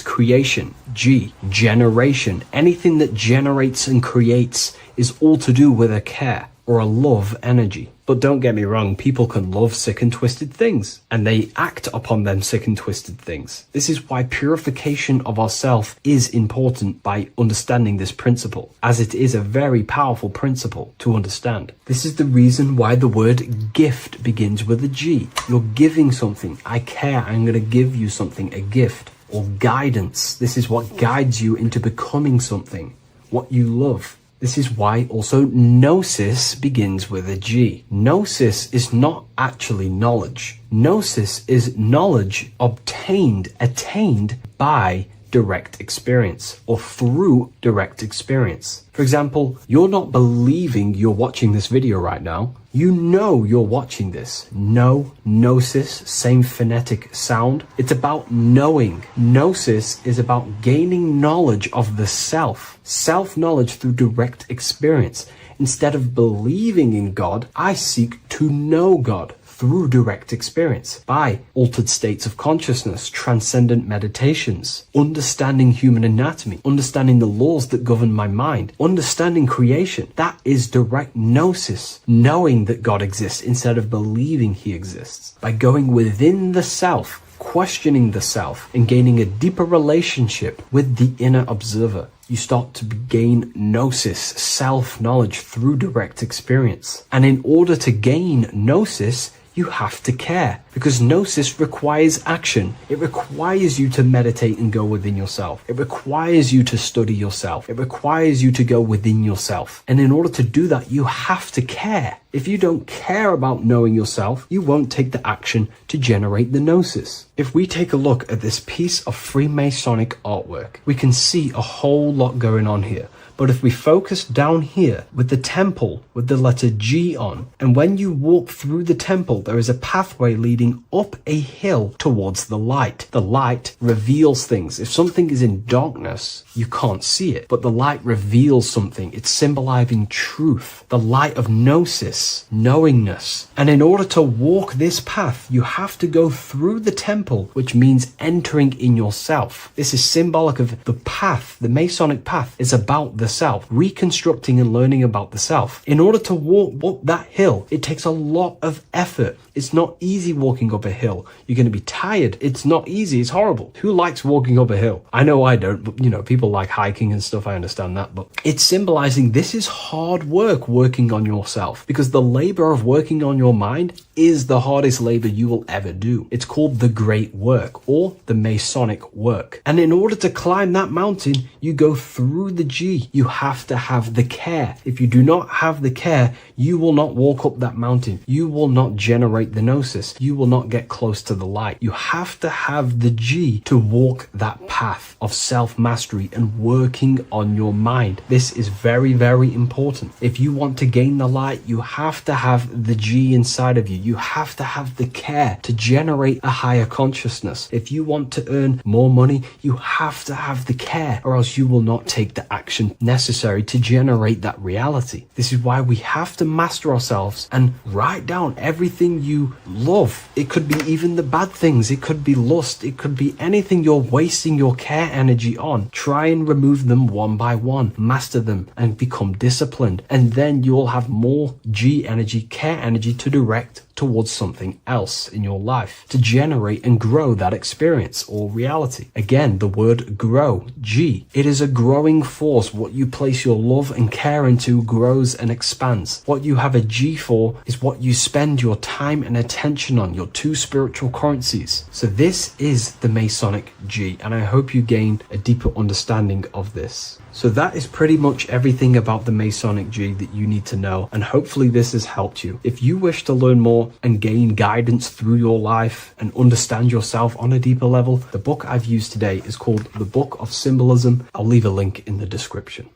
creation. G, generation. Anything that generates and creates is all to do with a care or a love energy. But don't get me wrong, people can love sick and twisted things, and they act upon them sick and twisted things. This is why purification of ourself is important by understanding this principle, as it is a very powerful principle to understand. This is the reason why the word gift begins with a G. You're giving something. I care. I'm going to give you something, a gift. Or guidance. This is what guides you into becoming something, what you love. This is why also gnosis begins with a G. Gnosis is not actually knowledge. Gnosis is knowledge obtained, attained by direct experience or through direct experience. For example, you're not believing you're watching this video right now. You know you're watching this. Know, gnosis, same phonetic sound. It's about knowing. Gnosis is about gaining knowledge of the self. Self-knowledge through direct experience. Instead of believing in God, I seek to know God through direct experience, by altered states of consciousness, transcendent meditations, understanding human anatomy, understanding the laws that govern my mind, understanding creation. That is direct gnosis, knowing that God exists instead of believing he exists. By going within the self, questioning the self, and gaining a deeper relationship with the inner observer, you start to gain gnosis, self-knowledge through direct experience. And in order to gain gnosis, you have to care, because gnosis requires action. It requires you to meditate and go within yourself. It requires you to study yourself. It requires you to go within yourself. And in order to do that, you have to care. If you don't care about knowing yourself, you won't take the action to generate the gnosis. If we take a look at this piece of Freemasonic artwork, we can see a whole lot going on here. But if we focus down here with the temple with the letter G on, and when you walk through the temple, there is a pathway leading up a hill towards the light. The light reveals things. If something is in darkness, you can't see it, but the light reveals something. It's symbolizing truth, the light of gnosis, knowingness. And in order to walk this path, you have to go through the temple, which means entering in yourself. This is symbolic of the path. The Masonic path is about the self, reconstructing and learning about the self. In order to walk up that hill, it takes a lot of effort. It's not easy walking up a hill. You're going to be tired. It's not easy. It's horrible. Who likes walking up a hill? I know I don't, but people like hiking and stuff. I understand that, but it's symbolizing this is hard work, working on yourself, because the labor of working on your mind is the hardest labor you will ever do. It's called the great work or the Masonic work. And in order to climb that mountain, you go through the G. You have to have the care. If you do not have the care, you will not walk up that mountain. You will not generate the gnosis. You will not get close to the light. You have to have the G to walk that path of self-mastery and working on your mind. This is very, very important. If you want to gain the light, you have to have the G inside of you. You have to have the care to generate a higher consciousness. If you want to earn more money, you have to have the care, or else you will not take the action necessary to generate that reality. This is why we have to master ourselves and write down everything you love. It could be even the bad things. It could be lust. It could be anything you're wasting your care energy on. Try and remove them one by one. Master them and become disciplined. And then you'll have more G energy, care energy to direct towards something else in your life to generate and grow that experience or reality. Again, the word grow, G. It is a growing force. What you place your love and care into grows and expands. What you have a G for is what you spend your time and attention on, your two spiritual currencies. So this is the Masonic G, and I hope you gain a deeper understanding of this. So that is pretty much everything about the Masonic G that you need to know, and hopefully this has helped you. If you wish to learn more and gain guidance through your life and understand yourself on a deeper level, the book I've used today is called The Book of Symbolism. I'll leave a link in the description.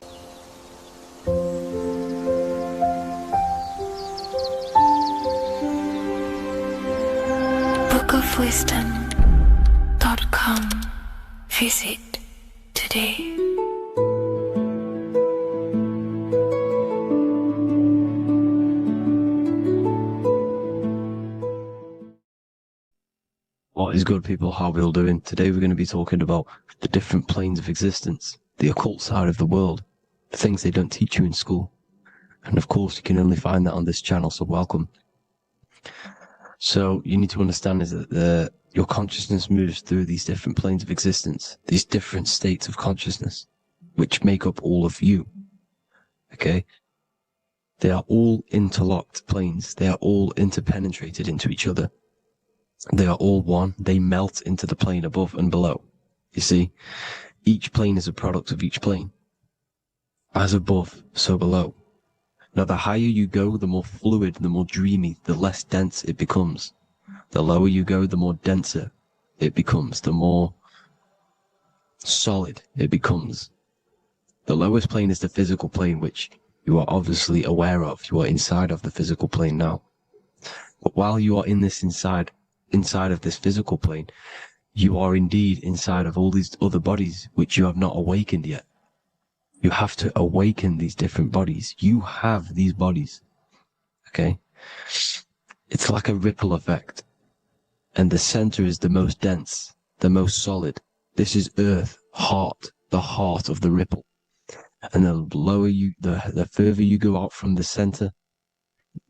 bookofwisdom.com. Visit today. What is good, people? How are we all doing? Today we're going to be talking about the different planes of existence, the occult side of the world, the things they don't teach you in school. And of course, you can only find that on this channel, so welcome. So you need to understand is that your consciousness moves through these different planes of existence, these different states of consciousness, which make up all of you. Okay? They are all interlocked planes. They are all interpenetrated into each other. They are all one. They melt into the plane above and below. You see, each plane is a product of each plane. As above, so below. Now, the higher you go, the more fluid, the more dreamy, the less dense it becomes. The lower you go, the more denser it becomes, the more solid it becomes. The lowest plane is the physical plane, which you are obviously aware of. You are inside of the physical plane now. But while you are in this inside of this physical plane, you are indeed inside of all these other bodies which you have not awakened yet. You have to awaken these different bodies. You have these bodies. Okay? It's like a ripple effect. And the center is the most dense, the most solid. This is earth, heart, the heart of the ripple. And the lower you, the further you go out from the center,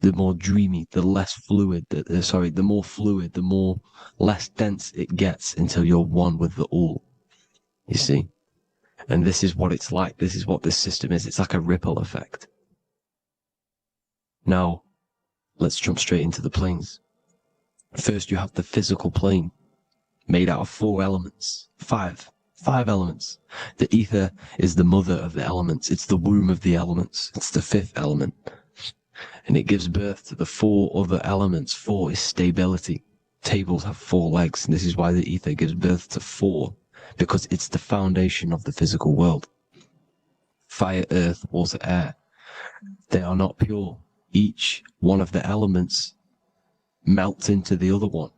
the more dreamy, the less fluid, the more fluid, the more less dense it gets until you're one with the all. You see? And this is what it's like. This is what this system is. It's like a ripple effect. Now, let's jump straight into the planes. First, you have the physical plane, made out of 4 elements. 5 elements. The ether is the mother of the elements. It's the womb of the elements. It's the 5th element. And it gives birth to the 4 other elements. 4 is stability. Tables have 4 legs, and this is why the ether gives birth to 4, because it's the foundation of the physical world. Fire, earth, water, air. They are not pure. Each one of the elements melts into the other one.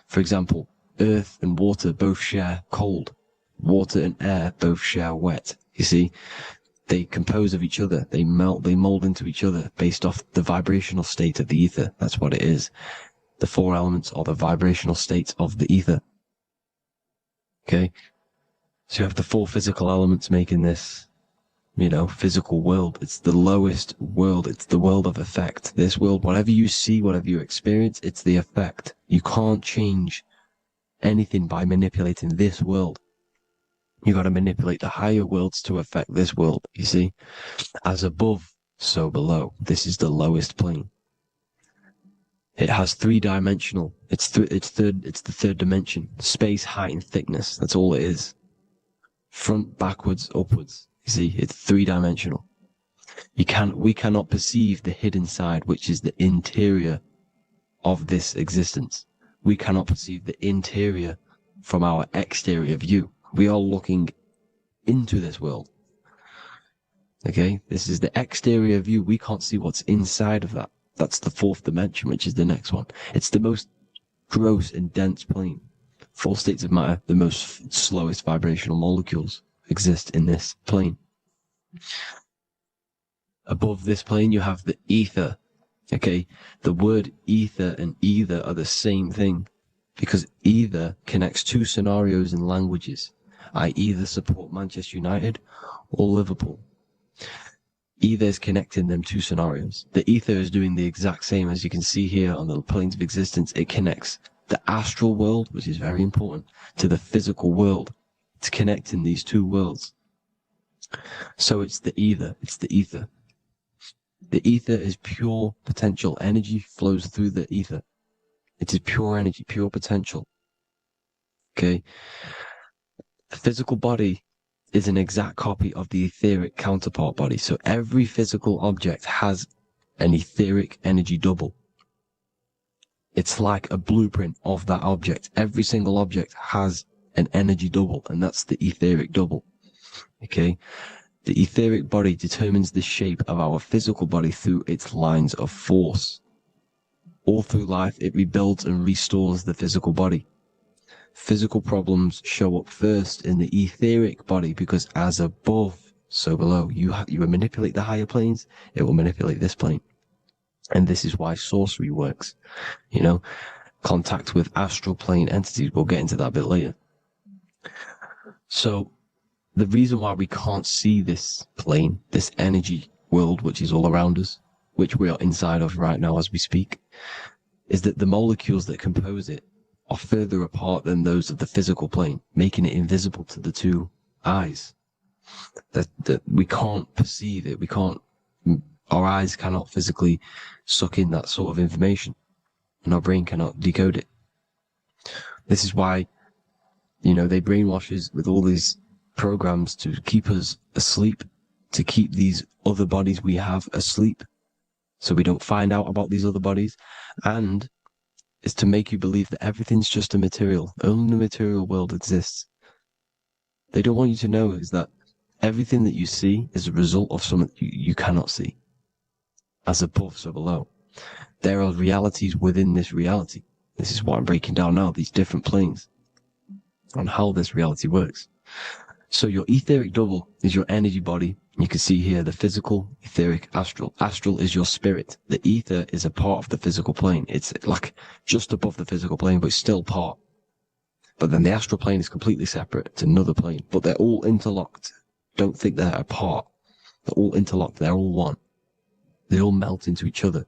For example, earth and water both share cold. Water and air both share wet. You see? They compose of each other. They melt, they mold into each other based off the vibrational state of the ether. That's what it is. The 4 elements are the vibrational states of the ether. Okay? So you have the 4 physical elements making this, physical world. It's the lowest world. It's the world of effect. This world, whatever you see, whatever you experience, it's the effect. You can't change anything by manipulating this world. You got to manipulate the higher worlds to affect this world, you see? As above, so below. This is the lowest plane. It has 3-dimensional. It's the 3rd dimension. Space, height, and thickness. That's all it is. Front, backwards, upwards. You see, it's 3-dimensional. We cannot perceive the hidden side, which is the interior of this existence. We cannot perceive the interior from our exterior view. We are looking into this world. Okay? This is the exterior view. We can't see what's inside of that. That's the 4th dimension, which is the next one. It's the most gross and dense plane. 4 states of matter, the most slowest vibrational molecules exist in this plane. Above this plane, you have the ether. Okay, the word ether and either are the same thing, because either connects two scenarios in languages. I either support Manchester United or Liverpool. Either is connecting them two scenarios. The ether is doing the exact same, as you can see here on the planes of existence. It connects the astral world, which is very important, to the physical world. It's connecting these two worlds. So it's the ether. It's the ether. The ether is pure potential. Energy flows through the ether. It is pure energy, pure potential. Okay? The physical body is an exact copy of the etheric counterpart body. So every physical object has an etheric energy double. It's like a blueprint of that object. Every single object has an energy double, and that's the etheric double. Okay? The etheric body determines the shape of our physical body through its lines of force. All through life, it rebuilds and restores the physical body. Physical problems show up first in the etheric body, because as above, so below. You manipulate the higher planes, it will manipulate this plane. And this is why sorcery works. You know, contact with astral plane entities. We'll get into that a bit later. So, the reason why we can't see this plane, this energy world, which is all around us, which we are inside of right now as we speak, is that the molecules that compose it are further apart than those of the physical plane, making it invisible to the two eyes. That we can't perceive it. Our eyes cannot physically suck in that sort of information, and our brain cannot decode it. This is why, you know, they brainwash us with all these programs to keep us asleep, to keep these other bodies we have asleep, so we don't find out about these other bodies, and is to make you believe that everything's just a material. Only the material world exists. They don't want you to know is that everything that you see is a result of something you cannot see. As above, so below. There are realities within this reality. This is what I'm breaking down now, these different planes, on how this reality works. So your etheric double is your energy body. You can see here the physical, etheric, astral. Astral is your spirit. The ether is a part of the physical plane. It's like just above the physical plane, but it's still part. But then the astral plane is completely separate. It's another plane, but they're all interlocked. Don't think they're apart. They're all interlocked. They're all one. They all melt into each other.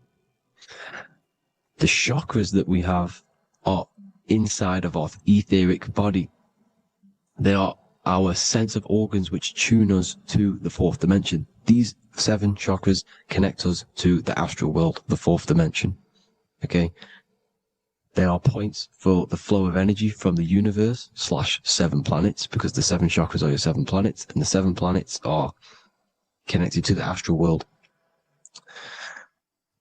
The chakras that we have are inside of our etheric body. They are our sense of organs which tune us to the fourth dimension. These 7 chakras connect us to the astral world, the fourth dimension. Okay? They are points for the flow of energy from the universe / 7 planets, because the 7 chakras are your 7 planets, and the 7 planets are connected to the astral world.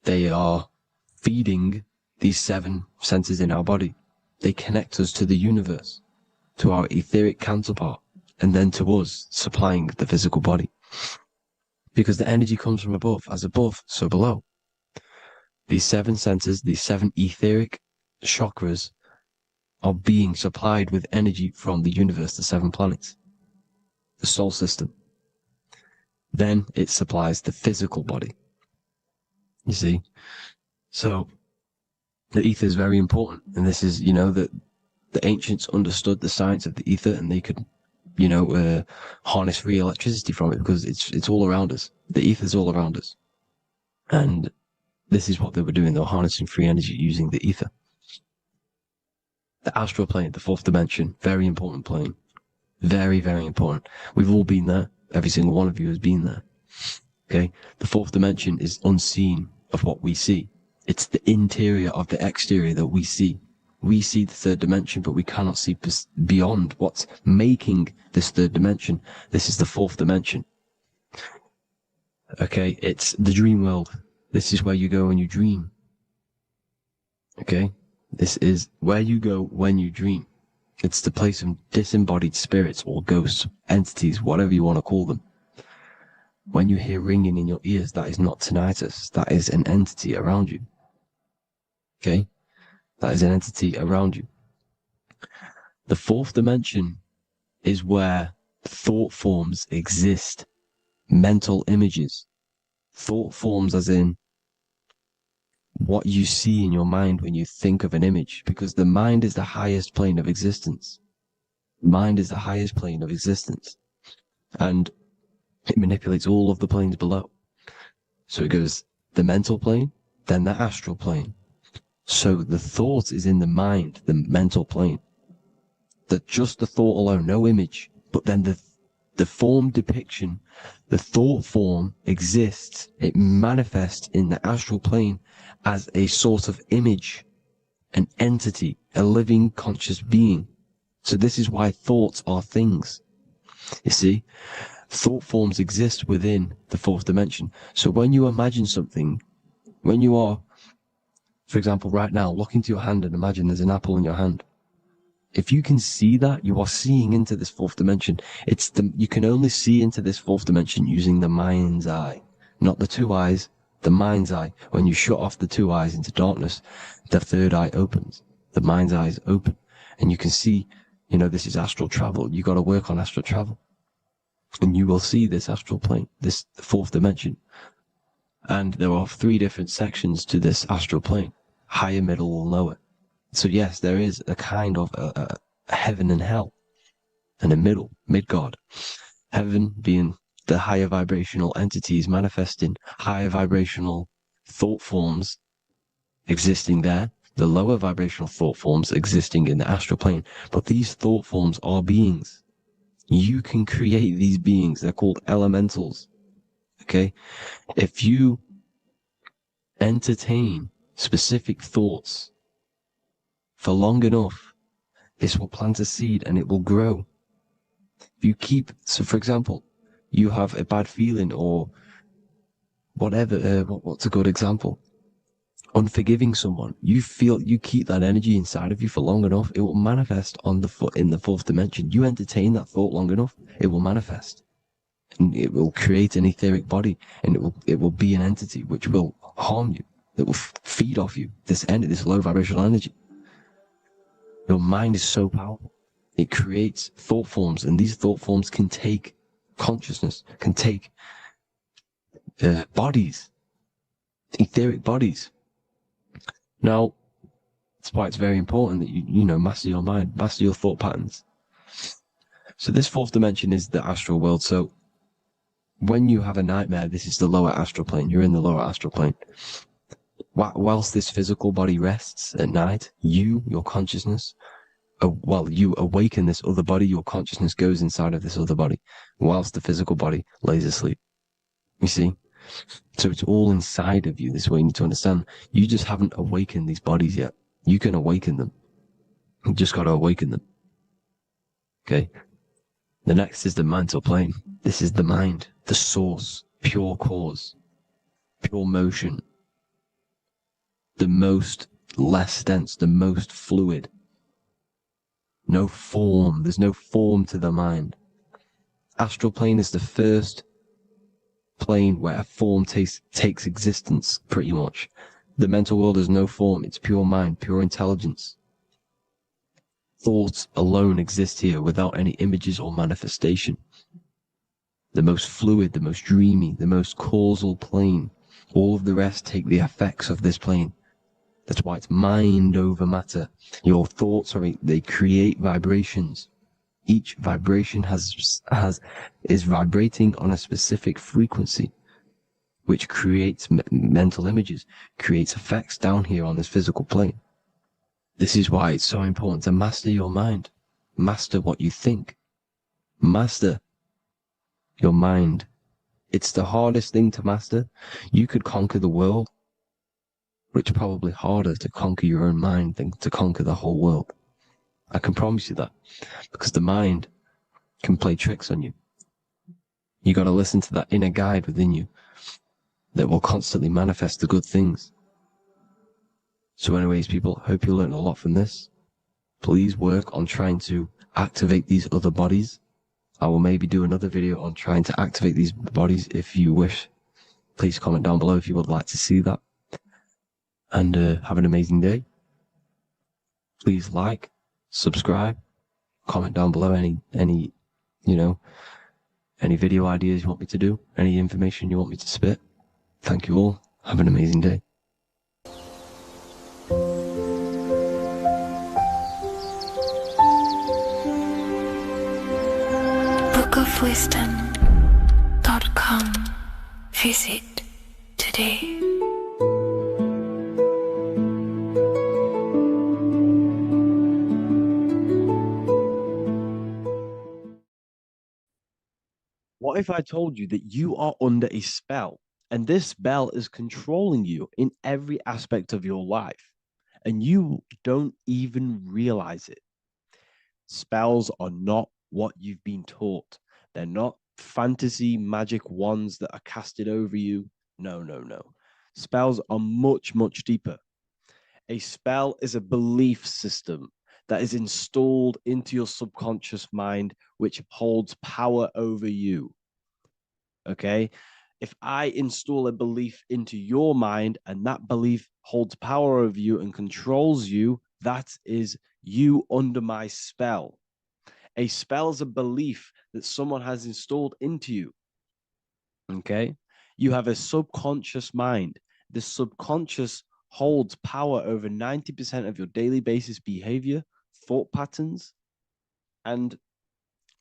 They are feeding these 7 senses in our body. They connect us to the universe, to our etheric counterpart, and then to us, supplying the physical body. Because the energy comes from above. As above, so below. These 7 senses, these 7 etheric chakras, are being supplied with energy from the universe, the 7 planets, the solar system. Then it supplies the physical body. You see? So, the ether is very important. And this is, you know, that the ancients understood the science of the ether, and they could, you know, harness free electricity from it, because it's all around us. The ether is all around us. And this is what they were doing. They were harnessing free energy using the ether. The astral plane, the 4th dimension, very important plane. Very, very important. We've all been there. Every single one of you has been there. Okay? The 4th dimension is unseen of what we see. It's the interior of the exterior that we see. We see the 3rd dimension, but we cannot see beyond what's making this 3rd dimension. This is the 4th dimension. Okay? It's the dream world. This is where you go when you dream. Okay? This is where you go when you dream. It's the place of disembodied spirits or ghosts, entities, whatever you want to call them. When you hear ringing in your ears, that is not tinnitus. That is an entity around you. Okay? That is an entity around you. The 4th dimension is where thought forms exist. mental images, thought forms, as in what you see in your mind when you think of an image, because the mind is the highest plane of existence. Mind is the highest plane of existence, and it manipulates all of the planes below. So it goes the mental plane, then the astral plane. So the thought is in the mind, the mental plane. That just the thought alone, no image, but then the form depiction, the thought form exists, it manifests in the astral plane as a sort of image, an entity, a living conscious being. So this is why thoughts are things. You see, thought forms exist within the fourth dimension. So when you imagine something, when you are, for example, right now, look into your hand and imagine there's an apple in your hand. If you can see that, you are seeing into this fourth dimension. You can only see into this fourth dimension using the mind's eye, not the two eyes, the mind's eye. When you shut off the two eyes into darkness, the third eye opens. The mind's eye is open, and you can see, this is astral travel. You got to work on astral travel, and you will see this astral plane, this fourth dimension. And there are 3 different sections to this astral plane: higher, middle, or lower. So yes, there is a kind of a heaven and hell, and a mid-God. Heaven being the higher vibrational entities manifesting higher vibrational thought forms existing there, the lower vibrational thought forms existing in the astral plane. But these thought forms are beings. You can create these beings. They're called elementals. Okay? If you entertain specific thoughts for long enough, this will plant a seed and it will grow. If you keep, so for example, you have a bad feeling or whatever, what's a good example? Unforgiving someone. You keep that energy inside of you for long enough, it will manifest in the fourth dimension. You entertain that thought long enough, it will manifest. And it will create an etheric body, and it will be an entity which will harm you. It will feed off you, this low vibrational energy. Your mind is so powerful. It creates thought forms, and these thought forms can take consciousness, can take bodies, etheric bodies. Now, that's why it's very important that you master your mind, master your thought patterns. So this fourth dimension is the astral world. So when you have a nightmare, this is the lower astral plane. You're in the lower astral plane. Whilst this physical body rests at night, your consciousness, you awaken this other body, your consciousness goes inside of this other body, whilst the physical body lays asleep. You see? So it's all inside of you. This is what you need to understand. You just haven't awakened these bodies yet. You can awaken them. You just got to awaken them. Okay? The next is the mental plane. This is the mind, the source, pure cause, pure motion, the most less dense, the most fluid. No form. There's no form to the mind. Astral plane is the first plane where a form takes existence, pretty much. The mental world has no form. It's pure mind, pure intelligence. Thoughts alone exist here without any images or manifestation. The most fluid, the most dreamy, the most causal plane. All of the rest take the effects of this plane. That's why it's mind over matter. Your thoughts they create vibrations. Each vibration is vibrating on a specific frequency, which creates mental images, creates effects down here on this physical plane. This is why it's so important to master your mind. Master what you think. Master your mind. It's the hardest thing to master. You could conquer the world, but it's probably harder to conquer your own mind than to conquer the whole world. I can promise you that, because the mind can play tricks on you. You got to listen to that inner guide within you that will constantly manifest the good things. So anyways, people, hope you learned a lot from this. Please work on trying to activate these other bodies. I will maybe do another video on trying to activate these bodies if you wish. Please comment down below if you would like to see that. And have an amazing day. Please like, subscribe, comment down below any Any video ideas you want me to do? Any information you want me to spit? Thank you all. Have an amazing day. bookofwisdom.com. Visit today. What if I told you that you are under a spell and this spell is controlling you in every aspect of your life and you don't even realize it? Spells are not what you've been taught. They're not fantasy magic wands that are casted over you. No, no, no. Spells are much, much deeper. A spell is a belief system that is installed into your subconscious mind, which holds power over you. Okay? If I install a belief into your mind and that belief holds power over you and controls you, that is you under my spell. A spell is a belief that someone has installed into you. Okay? You have a subconscious mind. The subconscious holds power over 90% of your daily basis behavior, thought patterns, and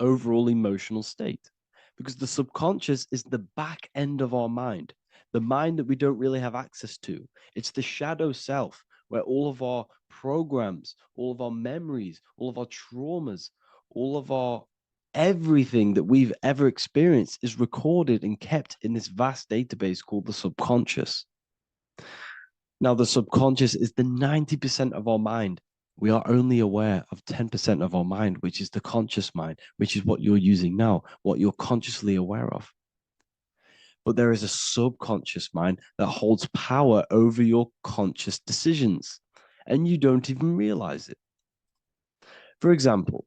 overall emotional state. Because the subconscious is the back end of our mind, the mind that we don't really have access to. It's the shadow self where all of our programs, all of our memories, all of our traumas, all of our everything that we've ever experienced is recorded and kept in this vast database called the subconscious. Now, the subconscious is the 90% of our mind. We are only aware of 10% of our mind, which is the conscious mind, which is what you're using now, what you're consciously aware of. But there is a subconscious mind that holds power over your conscious decisions, and you don't even realize it. For example,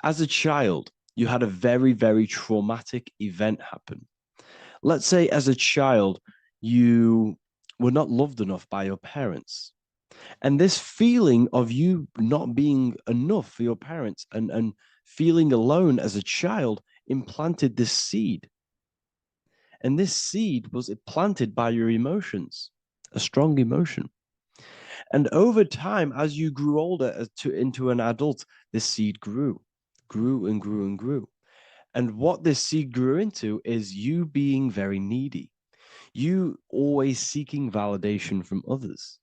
as a child, you had a very, very traumatic event happen. Let's say as a child, you were not loved enough by your parents. And this feeling of you not being enough for your parents and feeling alone as a child implanted this seed. And this seed was planted by your emotions, a strong emotion. And over time, as you grew older into an adult, this seed grew and grew and grew. And what this seed grew into is you being very needy, you always seeking validation from others.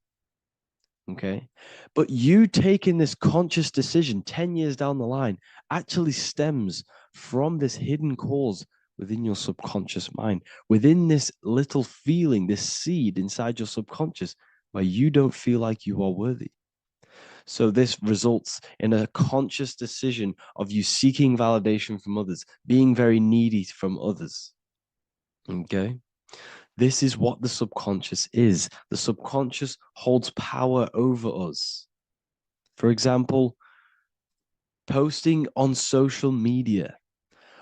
Okay. But you taking this conscious decision 10 years down the line actually stems from this hidden cause within your subconscious mind, within this little feeling, this seed inside your subconscious where you don't feel like you are worthy. So this results in a conscious decision of you seeking validation from others, being very needy from others. Okay. This is what the subconscious is. The subconscious holds power over us. For example, posting on social media.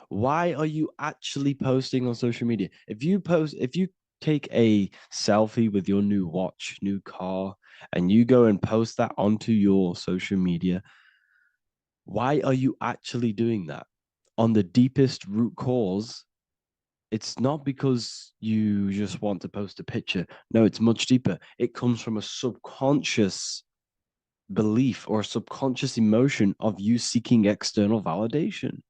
Why are you actually posting on social media? If you take a selfie with your new watch, new car, and you go and post that onto your social media, why are you actually doing that? On the deepest root cause, it's not because you just want to post a picture. No, it's much deeper. It comes from a subconscious belief or a subconscious emotion of you seeking external validation,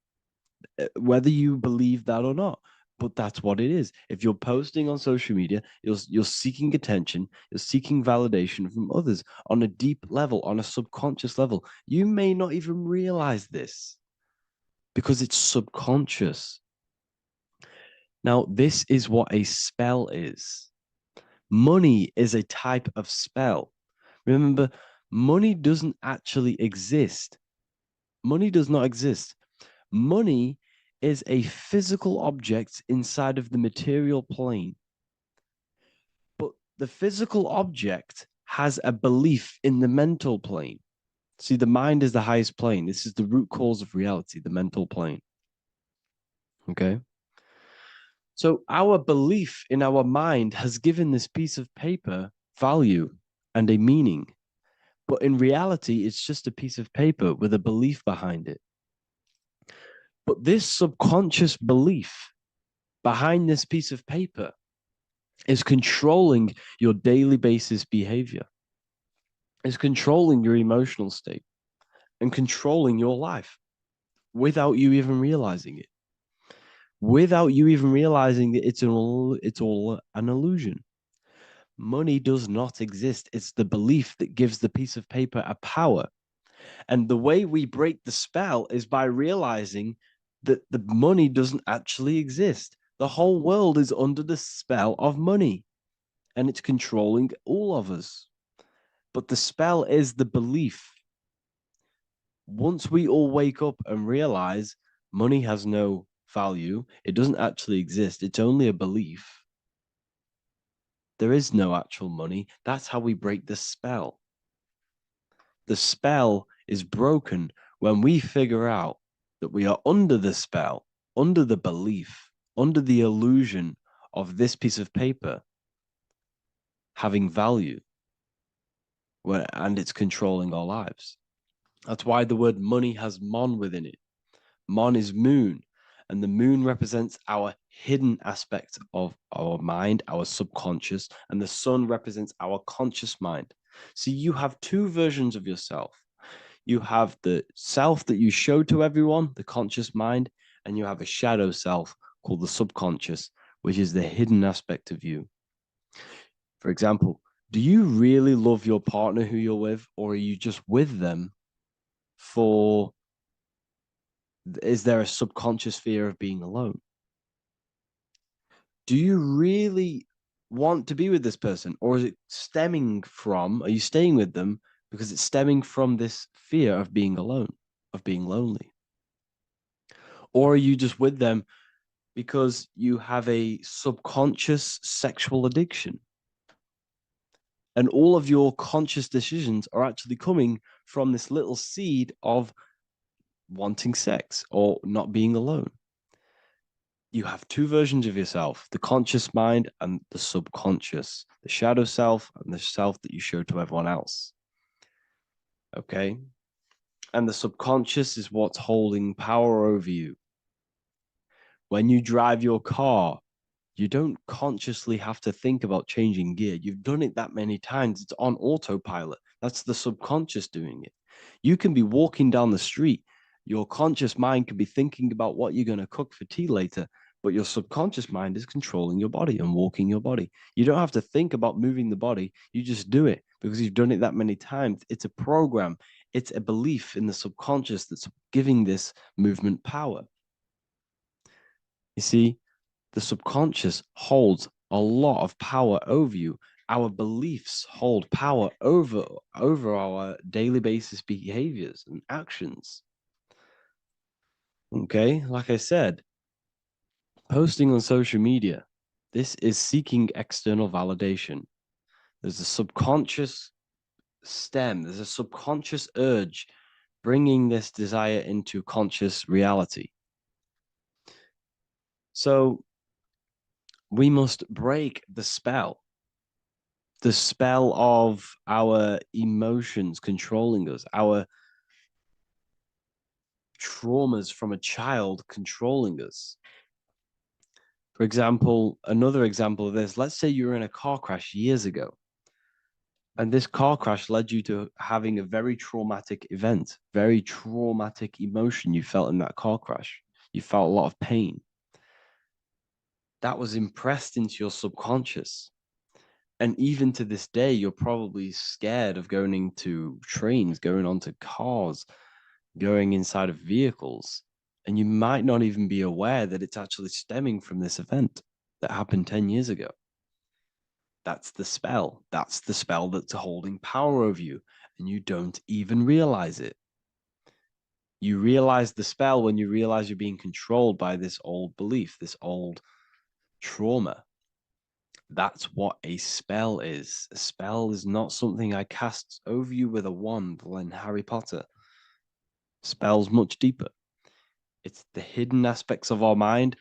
whether you believe that or not. But that's what it is. If you're posting on social media, you're seeking attention, you're seeking validation from others on a deep level, on a subconscious level. You may not even realize this because it's subconscious. Now, this is what a spell is. Money is a type of spell. Remember, money doesn't actually exist. Money does not exist. Money is a physical object inside of the material plane. But the physical object has a belief in the mental plane. See, the mind is the highest plane. This is the root cause of reality, the mental plane. Okay? So our belief in our mind has given this piece of paper value and a meaning. But in reality, it's just a piece of paper with a belief behind it. But this subconscious belief behind this piece of paper is controlling your daily basis behavior, is controlling your emotional state, and controlling your life without you even realizing it. Without you even realizing that it's all an illusion. Money does not exist. It's the belief that gives the piece of paper a power. And the way we break the spell is by realizing that the money doesn't actually exist. The whole world is under the spell of money, and it's controlling all of us. But the spell is the belief. Once we all wake up and realize money has no value, it doesn't actually exist, it's only a belief. There is no actual money. That's how we break the spell. The spell is broken when we figure out that we are under the spell, under the belief, under the illusion of this piece of paper having value, and it's controlling our lives. That's why the word money has mon within it. Mon is moon, and the moon represents our hidden aspect of our mind, our subconscious, and the sun represents our conscious mind. So you have two versions of yourself. You have the self that you show to everyone, the conscious mind, and you have a shadow self called the subconscious, which is the hidden aspect of you. For example, do you really love your partner who you're with, or are you just with them for, is there a subconscious fear of being alone? Do you really want to be with this person, or is it stemming from, are you staying with them because it's stemming from this fear of being alone, of being lonely? Or are you just with them because you have a subconscious sexual addiction? And all of your conscious decisions are actually coming from this little seed of wanting sex or not being alone. You have two versions of yourself, the conscious mind and the subconscious, the shadow self and the self that you show to everyone else. Okay? And the subconscious is what's holding power over you. When you drive your car, you don't consciously have to think about changing gear. You've done it that many times. It's on autopilot. That's the subconscious doing it. You can be walking down the street. Your conscious mind can be thinking about what you're going to cook for tea later, but your subconscious mind is controlling your body and walking your body. You don't have to think about moving the body. You just do it because you've done it that many times. It's a program. It's a belief in the subconscious that's giving this movement power. You see, the subconscious holds a lot of power over you. Our beliefs hold power over our daily basis behaviors and actions. Okay, like I said, posting on social media, this is seeking external validation. There's a subconscious stem, there's a subconscious urge bringing this desire into conscious reality. So we must break the spell of our emotions controlling us, our traumas from a child controlling us. For example, another example of this, let's say you were in a car crash years ago, and this car crash led you to having a very traumatic event, very traumatic emotion you felt in that car crash. You felt a lot of pain. That was impressed into your subconscious. And even to this day, you're probably scared of going into trains, going onto cars, going inside of vehicles. And you might not even be aware that it's actually stemming from this event that happened 10 years ago. That's the spell. That's the spell that's holding power over you. And you don't even realize it. You realize the spell when you realize you're being controlled by this old belief, this old trauma. That's what a spell is. A spell is not something I cast over you with a wand like Harry Potter. Spell's much deeper. It's the hidden aspects of our mind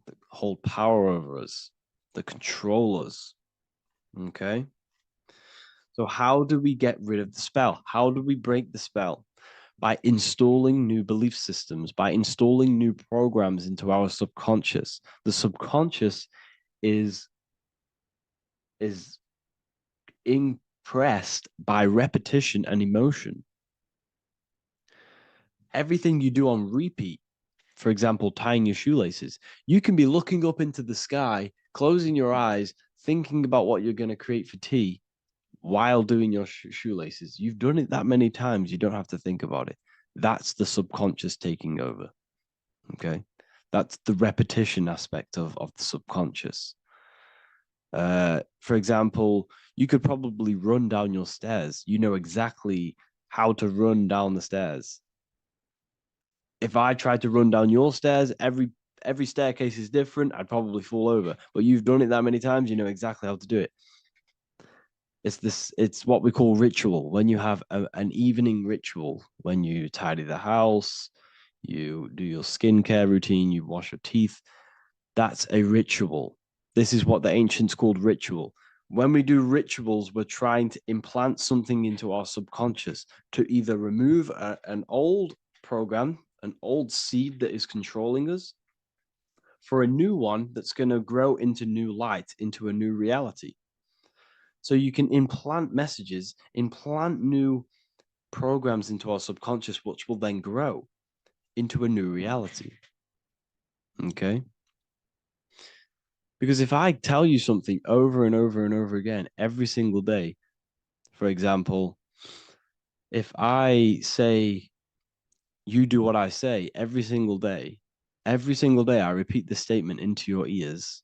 that hold power over us, that control us. Okay? So how do we get rid of the spell? How do we break the spell? by installing new belief systems, by installing new programs into our subconscious. The subconscious is impressed by repetition and emotion. Everything you do on repeat, for example, tying your shoelaces, you can be looking up into the sky, closing your eyes, thinking about what you're going to create for tea while doing your shoelaces. You've done it that many times, you don't have to think about it. That's the subconscious taking over. Okay. That's the repetition aspect of the subconscious. For example, you could probably run down your stairs. You know exactly how to run down the stairs. If I tried to run down your stairs, every staircase is different. I'd probably fall over. But you've done it that many times, you know exactly how to do it. It's what we call ritual. When you have an evening ritual, when you tidy the house, you do your skincare routine, you wash your teeth, that's a ritual. This is what the ancients called ritual. When we do rituals, we're trying to implant something into our subconscious to either remove an old program, an old seed that is controlling us, for a new one that's going to grow into new light, into a new reality. So you can implant messages, implant new programs into our subconscious, which will then grow into a new reality. Okay? Because if I tell you something over and over and over again every single day, for example, if I say, you do what I say every single day I repeat this statement into your ears,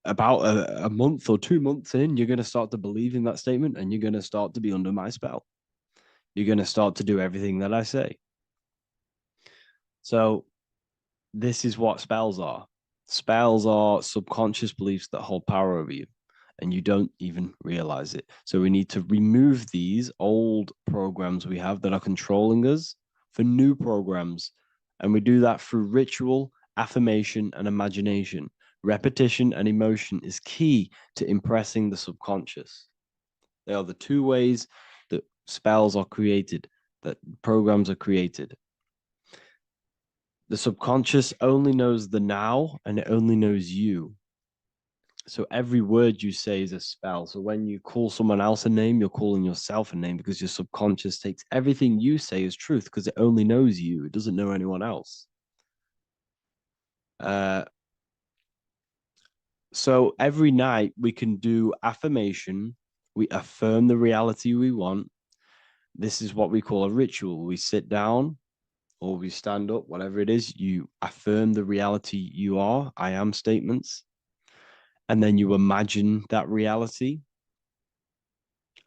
about a month or 2 months in, you're going to start to believe in that statement and you're going to start to be under my spell. You're going to start to do everything that I say. So this is what spells are. Spells are subconscious beliefs that hold power over you, and you don't even realize it. So we need to remove these old programs we have that are controlling us for new programs. And we do that through ritual, affirmation, and imagination. Repetition and emotion is key to impressing the subconscious. They are the two ways that spells are created, that programs are created. The subconscious only knows the now, and it only knows you. So every word you say is a spell. So when you call someone else a name, you're calling yourself a name, because your subconscious takes everything you say as truth, because it only knows you. It doesn't know anyone else. So every night we can do affirmation. We affirm the reality we want. This is what we call a ritual. We sit down or we stand up, whatever it is, you affirm the reality you are, I am statements, and then you imagine that reality.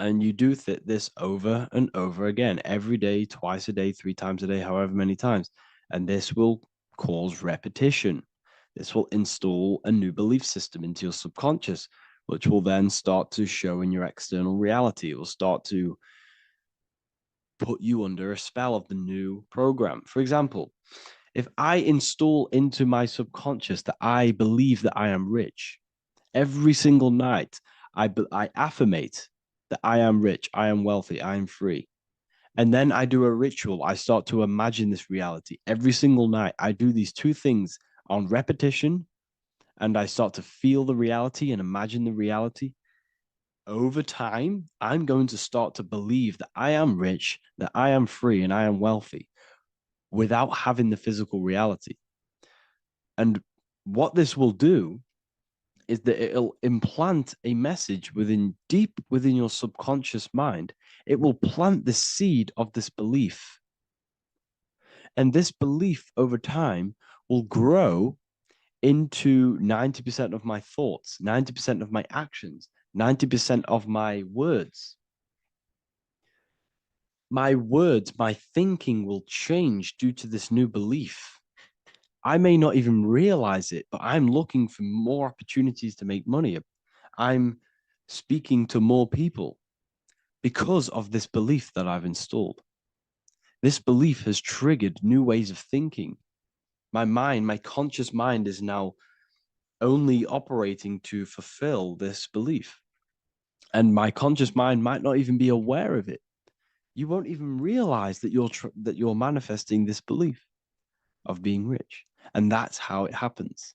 And you do this over and over again, every day, twice a day, 3 times a day, however many times. And this will cause repetition. This will install a new belief system into your subconscious, which will then start to show in your external reality. It will start to put you under a spell of the new program. For example, if I install into my subconscious that I believe that I am rich, every single night I affirmate that I am rich, I am wealthy, I am free. And then I do a ritual. I start to imagine this reality. Every single night, I do these two things on repetition, and I start to feel the reality and imagine the reality. Over time, I'm going to start to believe that I am rich, that I am free, and I am wealthy without having the physical reality. And what this will do is that it'll implant a message deep within your subconscious mind. It will plant the seed of this belief. And this belief over time will grow into 90% of my thoughts, 90% of my actions, 90% of my words. My words, my thinking will change due to this new belief. I may not even realize it, but I'm looking for more opportunities to make money. I'm speaking to more people because of this belief that I've installed. This belief has triggered new ways of thinking. My mind, my conscious mind, is now only operating to fulfill this belief. And my conscious mind might not even be aware of it. you won't even realize that you're manifesting this belief of being rich. And that's how it happens.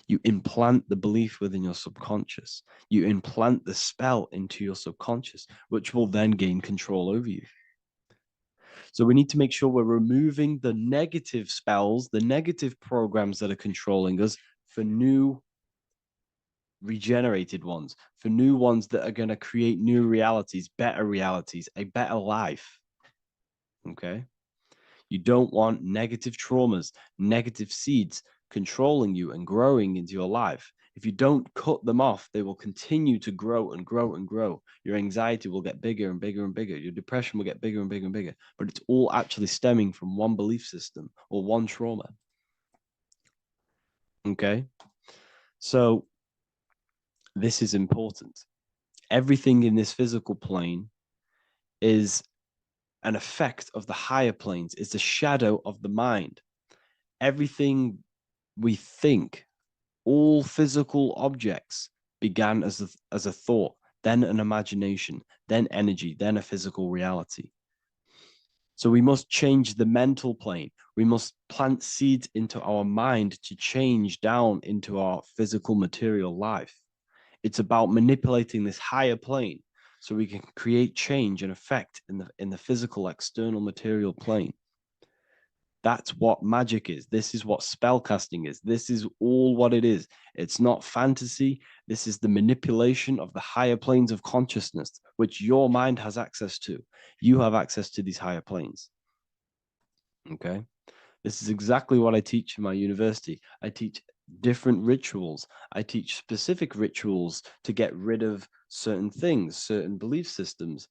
You implant the belief within your subconscious. You implant the spell into your subconscious, which will then gain control over you. So we need to make sure we're removing the negative spells, the negative programs that are controlling us, for new regenerated ones, for new ones that are going to create new realities, a better life. Okay? You don't want negative traumas, negative seeds controlling you and growing into your life. If you don't cut them off, they will continue to grow and grow and grow. Your anxiety will get bigger and bigger and bigger. Your depression will get bigger and bigger and bigger. But it's all actually stemming from one belief system or one trauma. Okay? So this is important. Everything in this physical plane is an effect of the higher planes. It's a shadow of the mind. Everything we think, all physical objects, began as a thought, then an imagination, then energy, then a physical reality. So we must change the mental plane. We must plant seeds into our mind to change down into our physical material life. It's about manipulating this higher plane so we can create change and effect in the physical external material plane. That's what magic is. This is what spellcasting is. This is all what it is. It's not fantasy. This is the manipulation of the higher planes of consciousness, which your mind has access to. You have access to these higher planes. Okay? This is exactly what I teach in my university. I teach different rituals. I teach specific rituals to get rid of certain things, certain belief systems.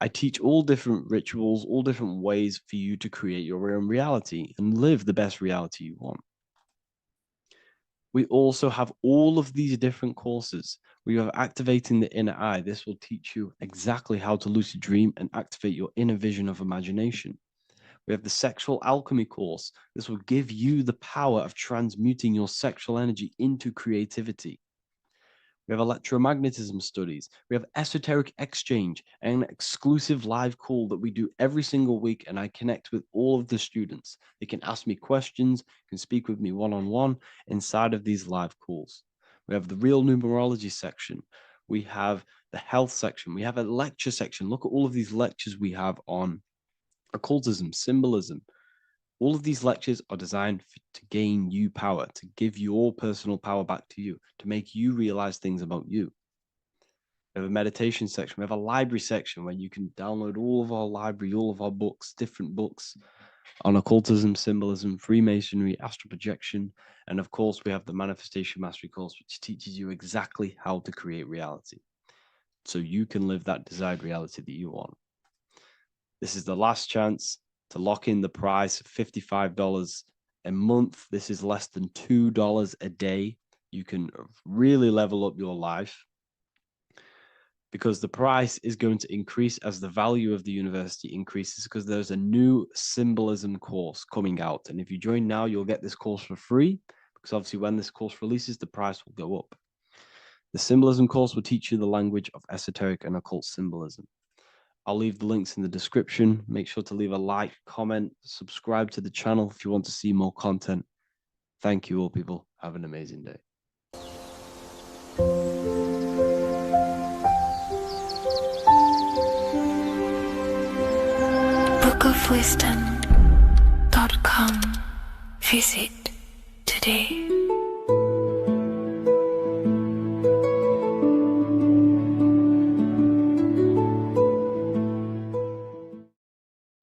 I teach all different rituals, all different ways for you to create your own reality and live the best reality you want. We also have all of these different courses. We have Activating the Inner Eye. This will teach you exactly how to lucid dream and activate your inner vision of imagination. We have the Sexual Alchemy course. This will give you the power of transmuting your sexual energy into creativity. We have electromagnetism studies. We have esoteric exchange, an exclusive live call that we do every single week, and I connect with all of the students. They can ask me questions, can speak with me one-on-one inside of these live calls. We have the real numerology section. We have the health section. We have a lecture section. Look at all of these lectures we have on occultism, symbolism. All of these lectures are designed to gain you power, to give your personal power back to you, to make you realize things about you. We have a meditation section. We have a library section where you can download all of our library, all of our books, different books on occultism, symbolism, Freemasonry, astral projection. And of course, we have the Manifestation Mastery course, which teaches you exactly how to create reality so you can live that desired reality that you want. This is the last chance to lock in the price of $55 a month. This is less than $2 a day. You can really level up your life because the price is going to increase as the value of the university increases, because there's a new symbolism course coming out. And if you join now, you'll get this course for free, because obviously when this course releases, the price will go up. The symbolism course will teach you the language of esoteric and occult symbolism. I'll leave the links in the description. Make sure to leave a like, comment, subscribe to the channel if you want to see more content. Thank you all, people. Have an amazing day. bookofwisdom.com. Visit today.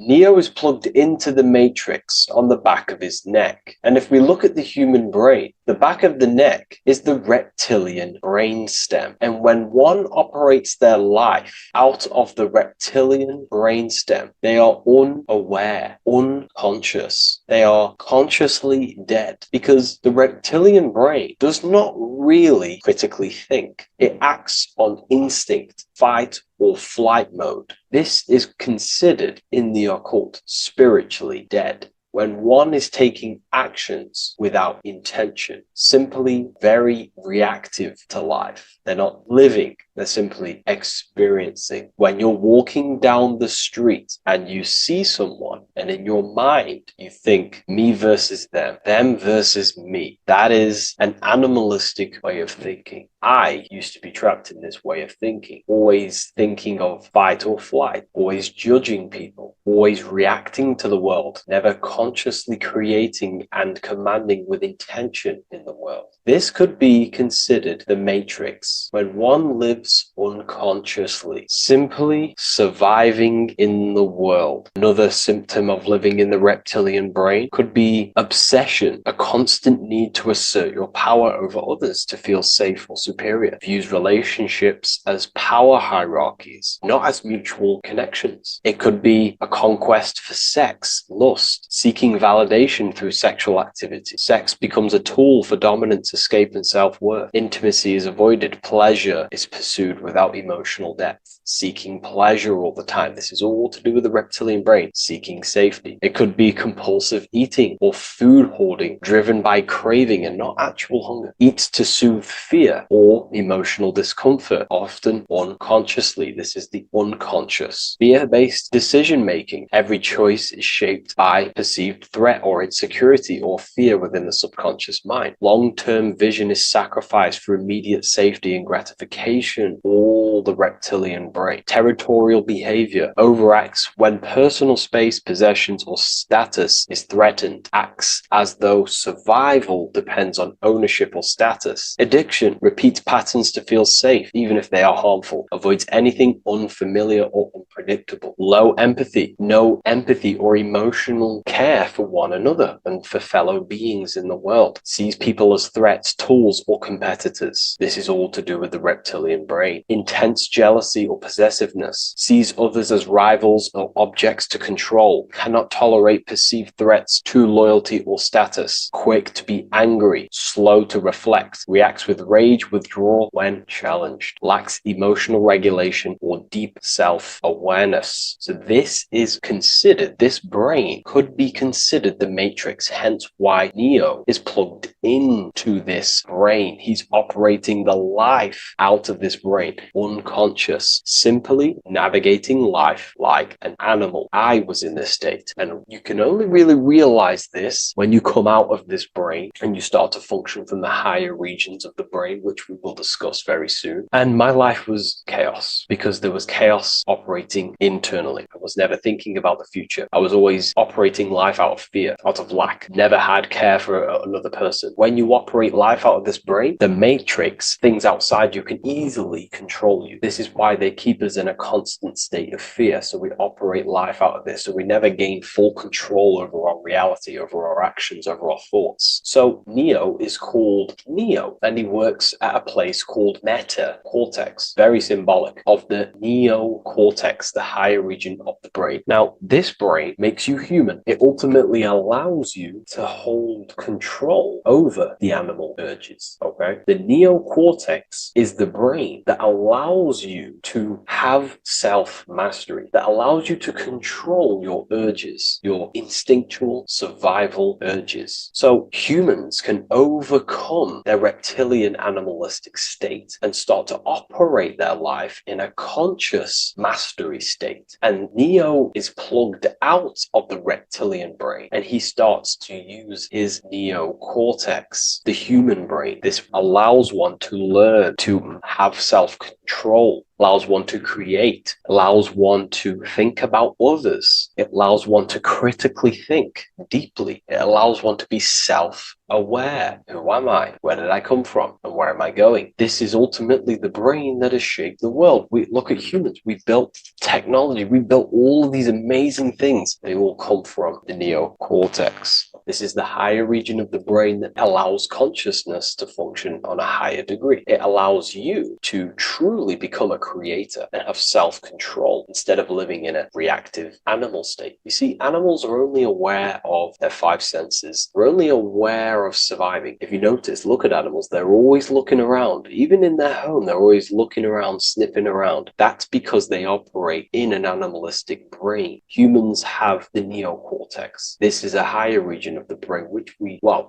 Neo is plugged into the matrix on the back of his neck. And if we look at the human brain, the back of the neck is the reptilian brain stem. And when one operates their life out of the reptilian brain stem, they are unaware, unconscious. They are consciously dead, because the reptilian brain does not really critically think. It acts on instinct, fight or flight mode. This is considered in the occult spiritually dead. when one is taking actions without intention, simply very reactive to life. They're not living, they're simply experiencing. When you're walking down the street and you see someone, and in your mind you think me versus them versus me, that is an animalistic way of thinking. I used to be trapped in this way of thinking, always thinking of fight or flight, always judging people, always reacting to the world, never consciously creating and commanding with intention in the world. This could be considered the matrix, when one lives unconsciously, simply surviving in the world. Another symptom of living in the reptilian brain could be obsession, a constant need to assert your power over others to feel safe or superior. Views relationships as power hierarchies, not as mutual connections. It could be a conquest for sex, lust, seeking validation through sexual activity. Sex becomes a tool for dominance, escape, and self-worth. Intimacy is avoided. Pleasure is pursued without emotional depth. Seeking pleasure all the time. This is all to do with the reptilian brain. Seeking safety. It could be compulsive eating or food hoarding, driven by craving and not actual hunger. Eats to soothe fear or emotional discomfort, often unconsciously. This is the unconscious. Fear-based decision making. Every choice is shaped by perceived threat or insecurity or fear within the subconscious mind. Long-term vision is sacrificed for immediate safety and gratification. All the reptilian brain. Territorial behavior overacts when personal space, possessions, or status is threatened. Acts as though survival depends on ownership or status. Addiction repeats patterns to feel safe, even if they are harmful. Avoids anything unfamiliar or unpredictable. Low empathy. No empathy or emotional care for one another and for fellow beings in the world. Sees people as threats, tools, or competitors. This is all to do with the reptilian brain. Intense jealousy or possessiveness. Sees others as rivals or objects to control. Cannot tolerate perceived threats to loyalty or status. Quick to be angry. Slow to reflect. Reacts with rage, withdrawal when challenged. Lacks emotional regulation or deep self-awareness. So this brain could be considered the matrix, hence why Neo is plugged into this brain. He's operating the life out of this brain, unconscious, simply navigating life like an animal. I was in this state, and you can only really realize this when you come out of this brain and you start to function from the higher regions of the brain, which we will discuss very soon. And my life was chaos, because there was chaos operating internally. I was never thinking about the future. I was always operating life out of fear, out of lack. Never had care for another person. When you operate life out of this brain, the matrix, things outside you, can easily control you. This is why they keep us in a constant state of fear. So we operate life out of this. So we never gain full control over our reality, over our actions, over our thoughts. So Neo is called Neo, and he works at a place called meta cortex, very symbolic of the neocortex, the higher region of the brain. Now, this brain makes you human. It ultimately allows you to hold control over the animal urges, okay? The neocortex is the brain that allows you to have self-mastery, that allows you to control your urges, your instinctual survival urges. So humans can overcome their reptilian animalistic state and start to operate their life in a conscious mastery state. And Neo is plugged out of the reptilian brain, and he starts to use his neocortex, the human brain. This allows one to learn to have self-control, allows one to create, allows one to think about others. It allows one to critically think deeply. It allows one to be self-aware. Who am I? Where did I come from? And where am I going? This is ultimately the brain that has shaped the world. We look at humans. We built technology. We built all of these amazing things. They all come from the neocortex. This is the higher region of the brain that allows consciousness to function on a higher degree. It allows you to truly become a creator and have self-control instead of living in a reactive animal state. You see, animals are only aware of their five senses. They're only aware of surviving. If you notice, look at animals, they're always looking around. Even in their home, they're always looking around, sniffing around. That's because they operate in an animalistic brain. Humans have the neocortex. This is a higher region of the brain, which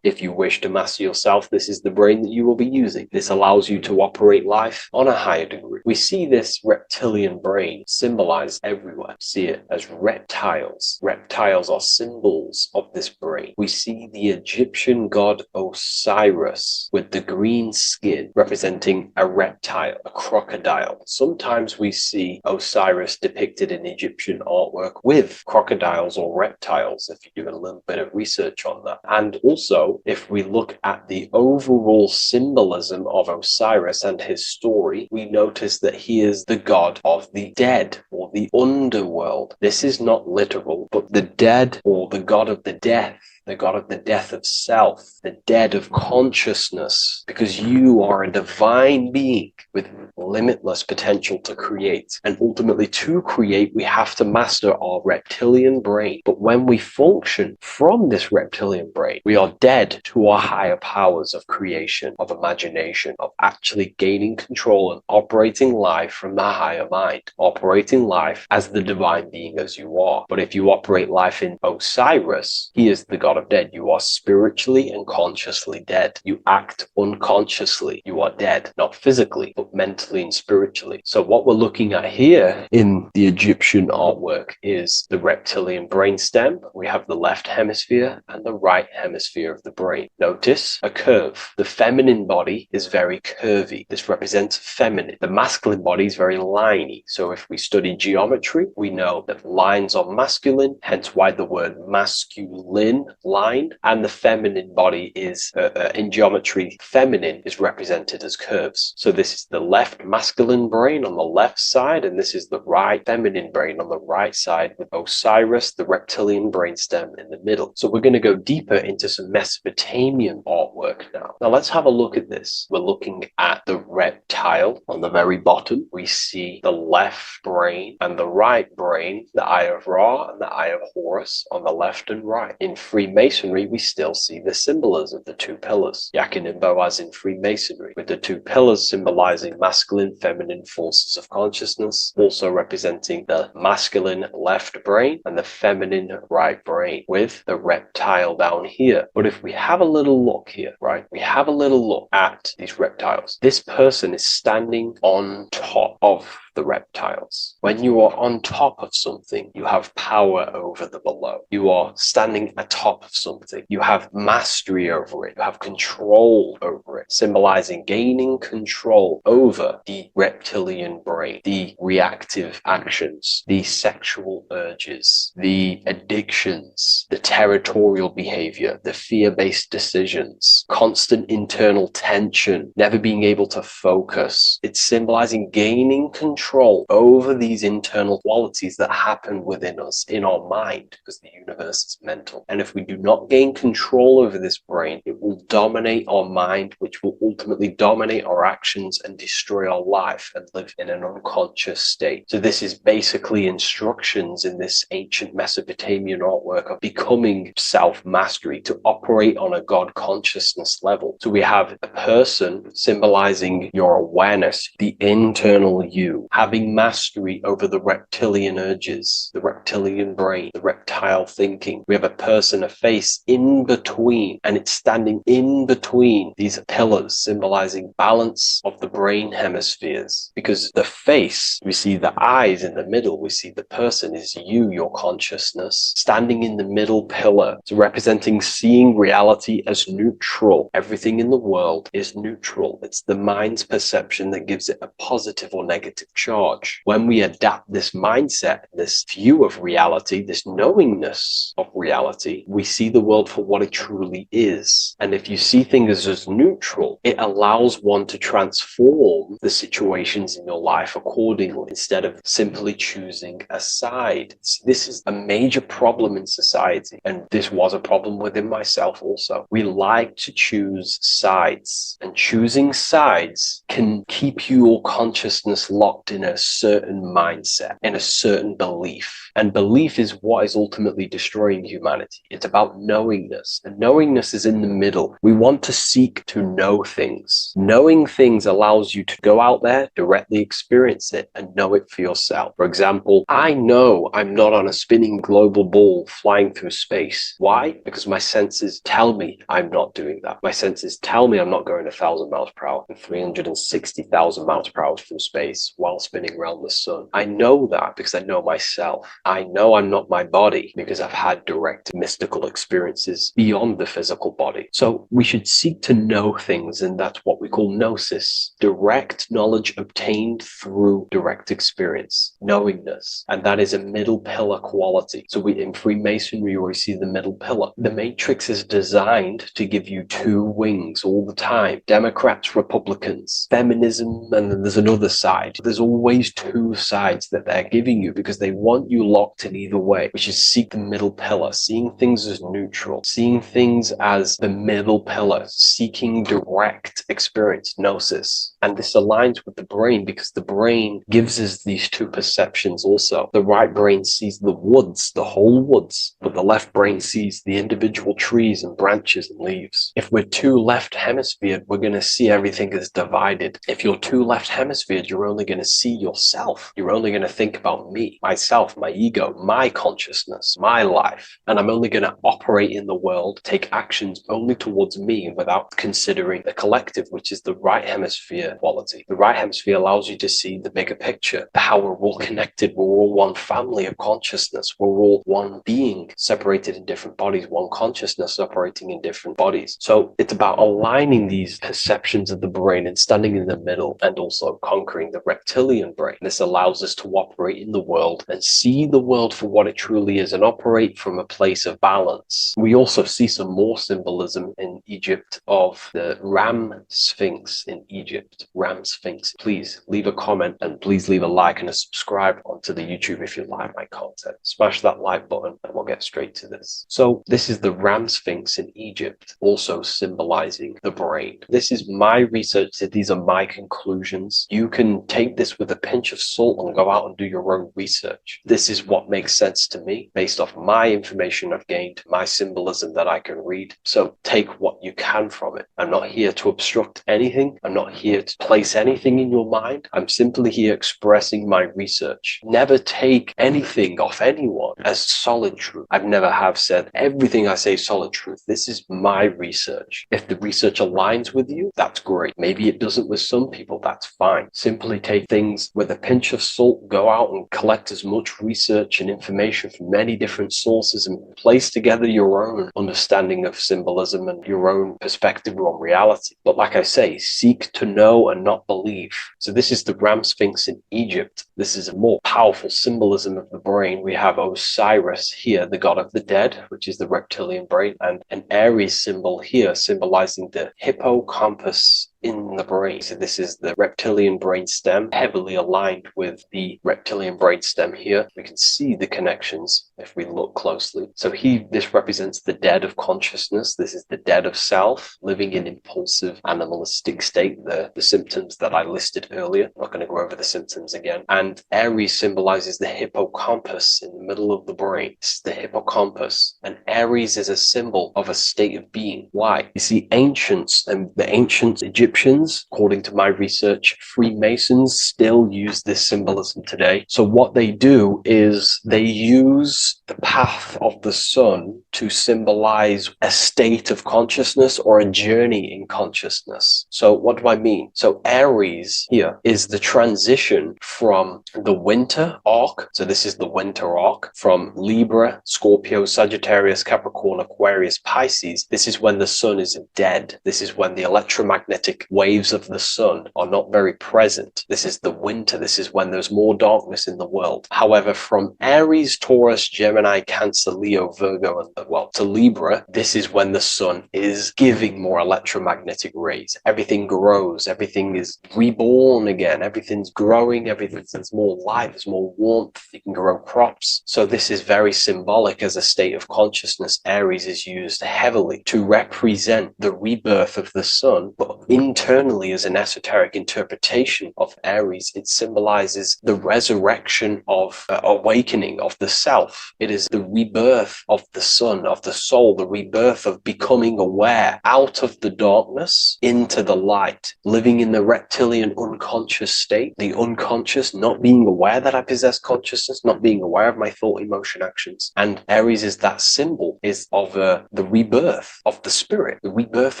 if you wish to master yourself, this is the brain that you will be using. This allows you to operate life on a higher degree. We see this reptilian brain symbolized everywhere. See it as reptiles. Reptiles are symbols of this brain. We see the Egyptian god Osiris with the green skin representing a reptile, a crocodile. Sometimes we see Osiris depicted in Egyptian artwork with crocodiles or reptiles, if you do a little bit of research on that. And also, if we look at the overall symbolism of Osiris and his story, we notice that he is the god of the dead or the underworld. This is not literal, but the dead or the god of the death, the god of the death of self, the dead of consciousness, because you are a divine being with limitless potential to create. And ultimately, to create, we have to master our reptilian brain. But when we function from this reptilian brain, we are dead to our higher powers of creation, of imagination, of actually gaining control and operating life from the higher mind, operating life as the divine being as you are. But if you operate life in Osiris, he is the god of dead. You are spiritually and consciously dead. You act unconsciously. You are dead, not physically, but mentally and spiritually. So what we're looking at here in the Egyptian artwork is the reptilian brainstem. We have the left hemisphere and the right hemisphere of the brain. Notice a curve. The feminine body is very curvy. This represents feminine. The masculine body is very liney. So if we study geometry, we know that lines are masculine, hence why the word masculine, line, and the feminine body is, in geometry, feminine is represented as curves. So this is the left masculine brain on the left side, and this is the right feminine brain on the right side, with Osiris, the reptilian brainstem, in the middle. So we're going to go deeper into some Mesopotamian artwork now. Now let's have a look at this. We're looking at the reptile on the very bottom. We see the left brain and the right brain, the Eye of Ra and the Eye of Horus on the left and right. In Freemasonry, we still see the symbolism of the two pillars. Yakin and Boaz in Freemasonry, with the two pillars symbolizing masculine, feminine forces of consciousness, also representing the masculine left brain and the feminine right brain, with the reptile down here. But if we have a little look here, right, we have a little look at these reptiles. This person is standing on top of the reptiles. When you are on top of something, you have power over the below. You are standing atop of something. You have mastery over it. You have control over it, symbolizing gaining control over the reptilian brain, the reactive actions, the sexual urges, the addictions, the territorial behavior, the fear-based decisions, constant internal tension, never being able to focus. It's symbolizing gaining control over these internal qualities that happen within us, in our mind, because the universe is mental. And if we do not gain control over this brain, it will dominate our mind, which will ultimately dominate our actions and destroy our life and live in an unconscious state. So this is basically instructions in this ancient Mesopotamian artwork of becoming self-mastery, to operate on a God consciousness level. So we have a person symbolizing your awareness, the internal you, having mastery over the reptilian urges, the reptilian brain, the reptile thinking. We have a person, a face in between, and it's standing in between these pillars, symbolizing balance of the brain hemispheres. Because the face, we see the eyes in the middle, we see the person is you, your consciousness, standing in the middle pillar. So representing seeing reality as neutral. Everything in the world is neutral. It's the mind's perception that gives it a positive or negative charge. When we adapt this mindset, this view of reality, this knowingness of reality, we see the world for what it truly is. And if you see things as neutral, it allows one to transform the situations in your life accordingly instead of simply choosing a side. This is a major problem in society, and this was a problem within myself also. We like to choose sides, and choosing sides can keep your consciousness locked in a certain mindset, in a certain belief. And belief is what is ultimately destroying humanity. It's about knowingness, and knowingness is in the middle. We want to seek to know things. Knowing things allows you to go out there, directly experience it, and know it for yourself. For example, I know I'm not on a spinning global ball flying through space. Why? Because my senses tell me I'm not doing that. My senses tell me I'm not going 1,000 miles per hour and 360,000 miles per hour through space while spinning around the sun. I know that because I know myself. I know I'm not my body because I've had direct mystical experiences beyond the physical body. So we should seek to know things, and that's what we call gnosis, direct knowledge obtained through direct experience, knowingness. And that is a middle pillar quality. So in Freemasonry, we see the middle pillar. The matrix is designed to give you two wings all the time. Democrats, Republicans, feminism, and then there's another side. There's always two sides that they're giving you because they want you locked in either way, which is seek the middle pillar, seeing things as neutral, seeing things as the middle pillar, seeking direct experience, gnosis. And this aligns with the brain because the brain gives us these two perceptions also. The right brain sees the woods, the whole woods, but the left brain sees the individual trees and branches and leaves. If we're too left hemisphered, we're going to see everything as divided. If you're too left hemisphered, you're only going to see yourself. You're only going to think about me, myself, my ego, my consciousness, my life. And I'm only going to operate in the world, take actions only towards me without considering the collective, which is the right hemisphere quality. The right hemisphere allows you to see the bigger picture, how we're all connected. We're all one family of consciousness. We're all one being separated in different bodies, one consciousness operating in different bodies. So it's about aligning these perceptions of the brain and standing in the middle, and also conquering the reptilian brain. This allows us to operate in the world and see the world for what it truly is and operate from a place of balance. We also see some more symbolism in Egypt of the Ram Sphinx in Egypt. Ram Sphinx. Please leave a comment and please leave a like and a subscribe onto the YouTube if you like my content. Smash that like button and we'll get straight to this. So this is the Ram Sphinx in Egypt, also symbolizing the brain. This is my research. These are my conclusions. You can take this with a pinch of salt and go out and do your own research. This is what makes sense to me based off my information I've gained, my symbolism that I can read. So take what you can from it. I'm not here to obstruct anything. I'm not here to place anything in your mind. I'm simply here expressing my research. Never take anything off anyone as solid truth. I've never have said everything I say is solid truth. This is my research. If the research aligns with you, that's great. Maybe it doesn't with some people, that's fine. Simply take things with a pinch of salt, go out and collect as much research and information from many different sources and place together your own understanding of symbolism and your own perspective on reality. But like I say, seek to know and not believe. So this is the Ram Sphinx in Egypt. This is a more powerful symbolism of the brain. We have Osiris here, the god of the dead, which is the reptilian brain, and an Aries symbol here symbolizing the hippocampus in the brain. So this is the reptilian brain stem, heavily aligned with the reptilian brain stem here. We can see the connections if we look closely. So this represents the dead of consciousness. This is the dead of self, living in impulsive animalistic state, the symptoms that I listed earlier. I'm not going to go over the symptoms again. And Aries symbolizes the hippocampus in the middle of the brain. This is the hippocampus. And Aries is a symbol of a state of being. Why? You see, ancients and the ancient Egyptians, according to my research, Freemasons still use this symbolism today. So what they do is they use the path of the sun to symbolize a state of consciousness or a journey in consciousness. So what do I mean? So Aries here is the transition from the winter arc. So this is the winter arc from Libra, Scorpio, Sagittarius, Capricorn, Aquarius, Pisces. This is when the sun is dead. This is when the electromagnetic waves of the sun are not very present. This is the winter. This is when there's more darkness in the world. However, from Aries, Taurus, Gemini, Cancer, Leo, Virgo, and to Libra, this is when the sun is giving more electromagnetic rays. Everything grows. Everything is reborn again. Everything's growing. There's more light. There's more warmth. You can grow crops. So this is very symbolic as a state of consciousness. Aries is used heavily to represent the rebirth of the sun, but internally as an esoteric interpretation of Aries, it symbolizes the resurrection of awakening of the self. It is the rebirth of the sun, of the soul, the rebirth of becoming aware out of the darkness into the light, living in the reptilian unconscious state, the unconscious, not being aware that I possess consciousness, not being aware of my thought, emotion, actions. And Aries is that symbol, is of the rebirth of the spirit, the rebirth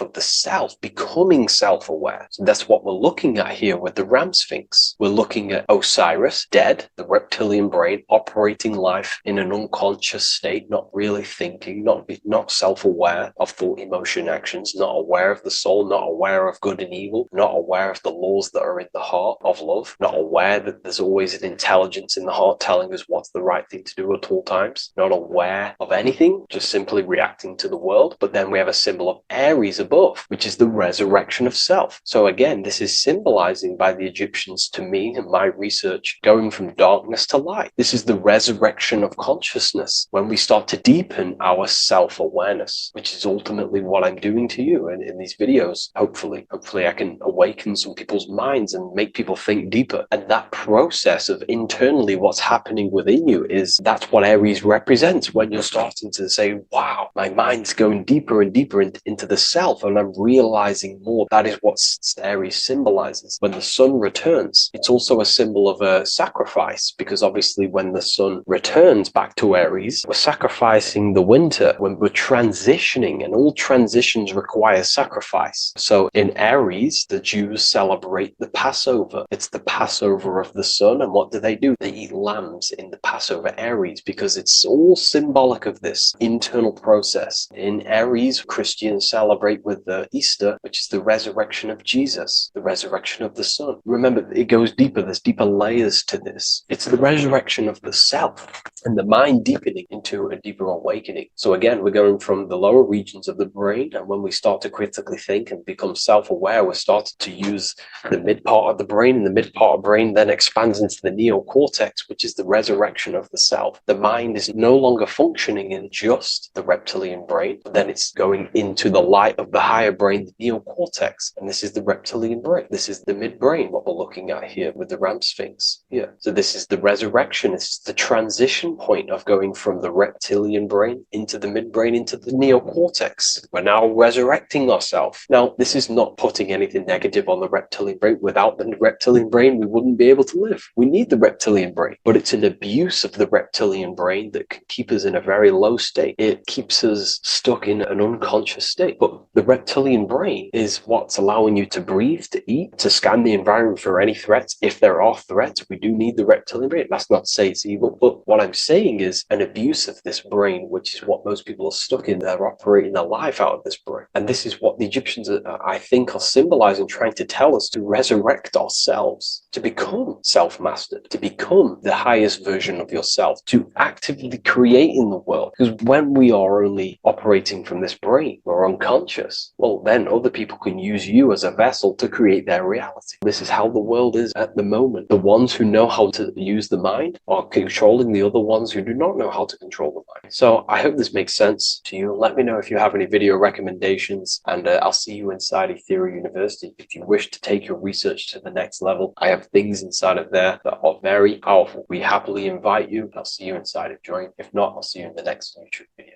of the self, becoming self-aware. So that's what we're looking at here with the Ram Sphinx. We're looking at Osiris, dead, the reptilian brain, operating life in an unconscious state, not really thinking, not self-aware of thought, emotion, actions, not aware of the soul, not aware of good and evil, not aware of the laws that are in the heart of love, not aware that there's always an intelligence in the heart telling us what's the right thing to do at all times, not aware of anything, just simply reacting to the world. But then we have a symbol of Aries above, which is the resurrection of self. So again, this is symbolizing by the Egyptians, to me and my research, going from darkness to light. This is the resurrection of consciousness when we start to deepen our self-awareness, which is ultimately what I'm doing to you in these videos. Hopefully I can awaken some people's minds and make people think deeper. And that process of internally what's happening within you, that's what Aries represents when you're starting to say, wow, my mind's going deeper and deeper into the self, and I'm realizing more. That is what Aries symbolizes. When the sun returns, it's also a symbol of a sacrifice, because obviously when the sun returns back to Aries, we're sacrificing the winter, when we're transitioning, and all transitions require sacrifice. So in Aries, the Jews celebrate the Passover. It's the Passover of the sun, and what do? They eat lambs in the Passover Aries, because it's all symbolic of this internal process. In Aries, Christians celebrate with the Easter, which is the resurrection of Jesus, the resurrection of the sun. Remember, it goes deeper. There's deeper layers to this. It's the resurrection of the self and the mind deepening into a deeper awakening. So again, we're going from the lower regions of the brain, and when we start to critically think and become self-aware, we're starting to use the mid part of the brain, and the mid part of the brain then expands into the neocortex, which is the resurrection of the self. The mind is no longer functioning in just the reptilian brain, but then it's going into the light of the higher brain, the neocortex, and this is the reptilian brain. This is the midbrain, what we're looking at here with the Ram Sphinx. Yeah. So this is the resurrection. It's the transition point of going from the reptilian brain into the midbrain, into the neocortex. We're now resurrecting ourselves. Now, this is not putting anything negative on the reptilian brain. Without the reptilian brain, we wouldn't be able to live. We need the reptilian brain, but it's an abuse of the reptilian brain that can keep us in a very low state. It keeps us stuck in an unconscious state. But the reptilian brain is what's allowing you to breathe, to eat, to scan the environment for any threats. If there are threats, we do need the reptilian brain. That's not to say it's evil, but what I'm saying is an abuse of this brain, which is what most people are stuck in. They're operating their life out of this brain. And this is what the Egyptians, I think, are symbolizing, trying to tell us, to resurrect ourselves, to become self-mastered, to become the highest version of yourself, to actively create in the world. Because when we are only operating from this brain, we're unconscious, well, then other people can use you as a vessel to create their reality. This is how the world is at the moment. The ones who know how to use the mind are controlling the other ones who do not know how to control the mind. So I hope this makes sense to you. Let me know if you have any video recommendations, and I'll see you inside Ethereal University. If you wish to take your research to the next level, I have things inside of there that are very powerful. We happily invite you. I'll see you inside of Join. If not, I'll see you in the next YouTube video.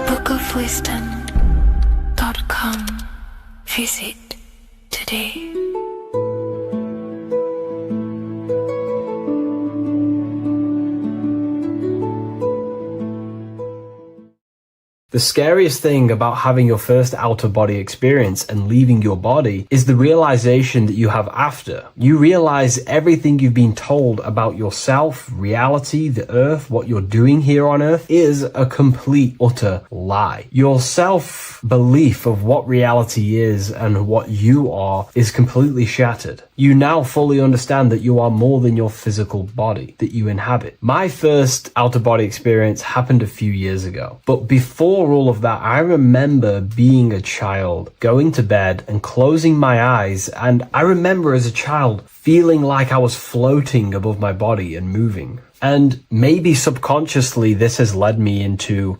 bookofwisdom.com. Visit today. The scariest thing about having your first out-of-body experience and leaving your body is the realization that you have after. You realize everything you've been told about yourself, reality, the earth, what you're doing here on earth is a complete, utter lie. Your self-belief of what reality is and what you are is completely shattered. You now fully understand that you are more than your physical body that you inhabit. My first out-of-body experience happened a few years ago, but before all of that, I remember being a child, going to bed and closing my eyes, and I remember as a child feeling like I was floating above my body and moving. And maybe subconsciously this has led me into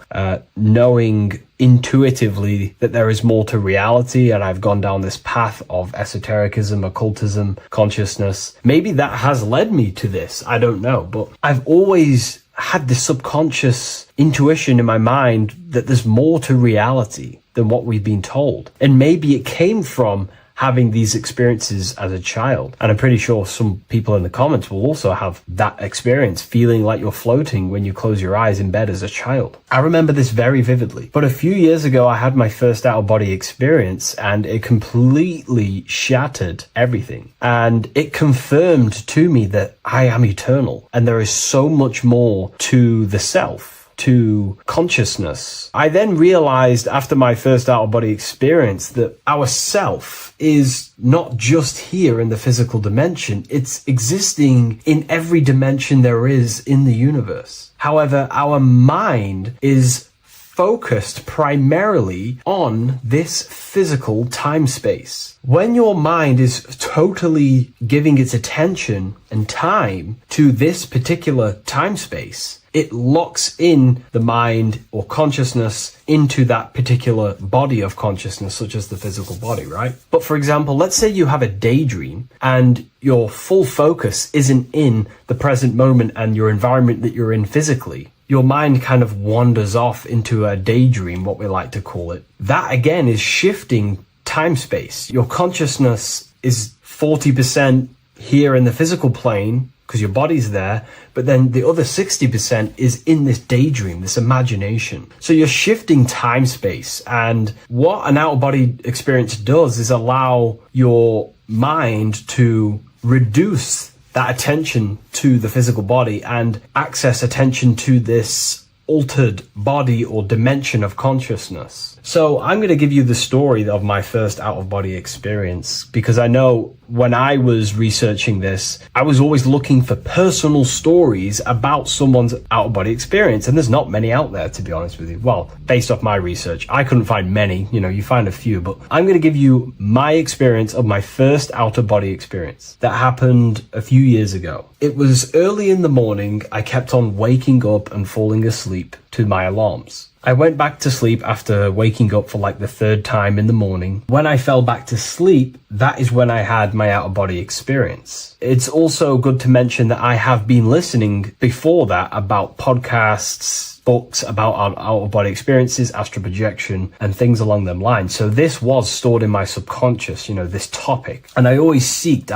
knowing intuitively that there is more to reality, and I've gone down this path of esotericism, occultism, consciousness. Maybe that has led me to this, I don't know, but I've always had this subconscious intuition in my mind that there's more to reality than what we've been told. And maybe it came from having these experiences as a child. And I'm pretty sure some people in the comments will also have that experience, feeling like you're floating when you close your eyes in bed as a child. I remember this very vividly. But a few years ago, I had my first out-of-body experience, and it completely shattered everything. And it confirmed to me that I am eternal, and there is so much more to the self, to consciousness. I then realized after my first out-of-body experience that our self is not just here in the physical dimension, it's existing in every dimension there is in the universe. However, our mind is focused primarily on this physical time space. When your mind is totally giving its attention and time to this particular time space, it locks in the mind or consciousness into that particular body of consciousness, such as the physical body, right? But for example, let's say you have a daydream and your full focus isn't in the present moment and your environment that you're in physically. Your mind kind of wanders off into a daydream, what we like to call it. That again is shifting time space. Your consciousness is 40% here in the physical plane because your body's there, but then the other 60% is in this daydream, this imagination. So you're shifting time space, and what an out-of-body experience does is allow your mind to reduce that attention to the physical body and access attention to this altered body or dimension of consciousness. So I'm going to give you the story of my first out-of-body experience, because I know when I was researching this, I was always looking for personal stories about someone's out-of-body experience, and there's not many out there, to be honest with you. Well, based off my research, I couldn't find many. You know, you find a few, but I'm going to give you my experience of my first out-of-body experience that happened a few years ago. It was early in the morning. I kept on waking up and falling asleep to my alarms. I went back to sleep after waking up for like the third time in the morning. When I fell back to sleep, that is when I had my out-of-body experience. It's also good to mention that I have been listening before that about podcasts, books about our out-of-body experiences, astral projection, and things along them lines. So this was stored in my subconscious, you know, this topic. And I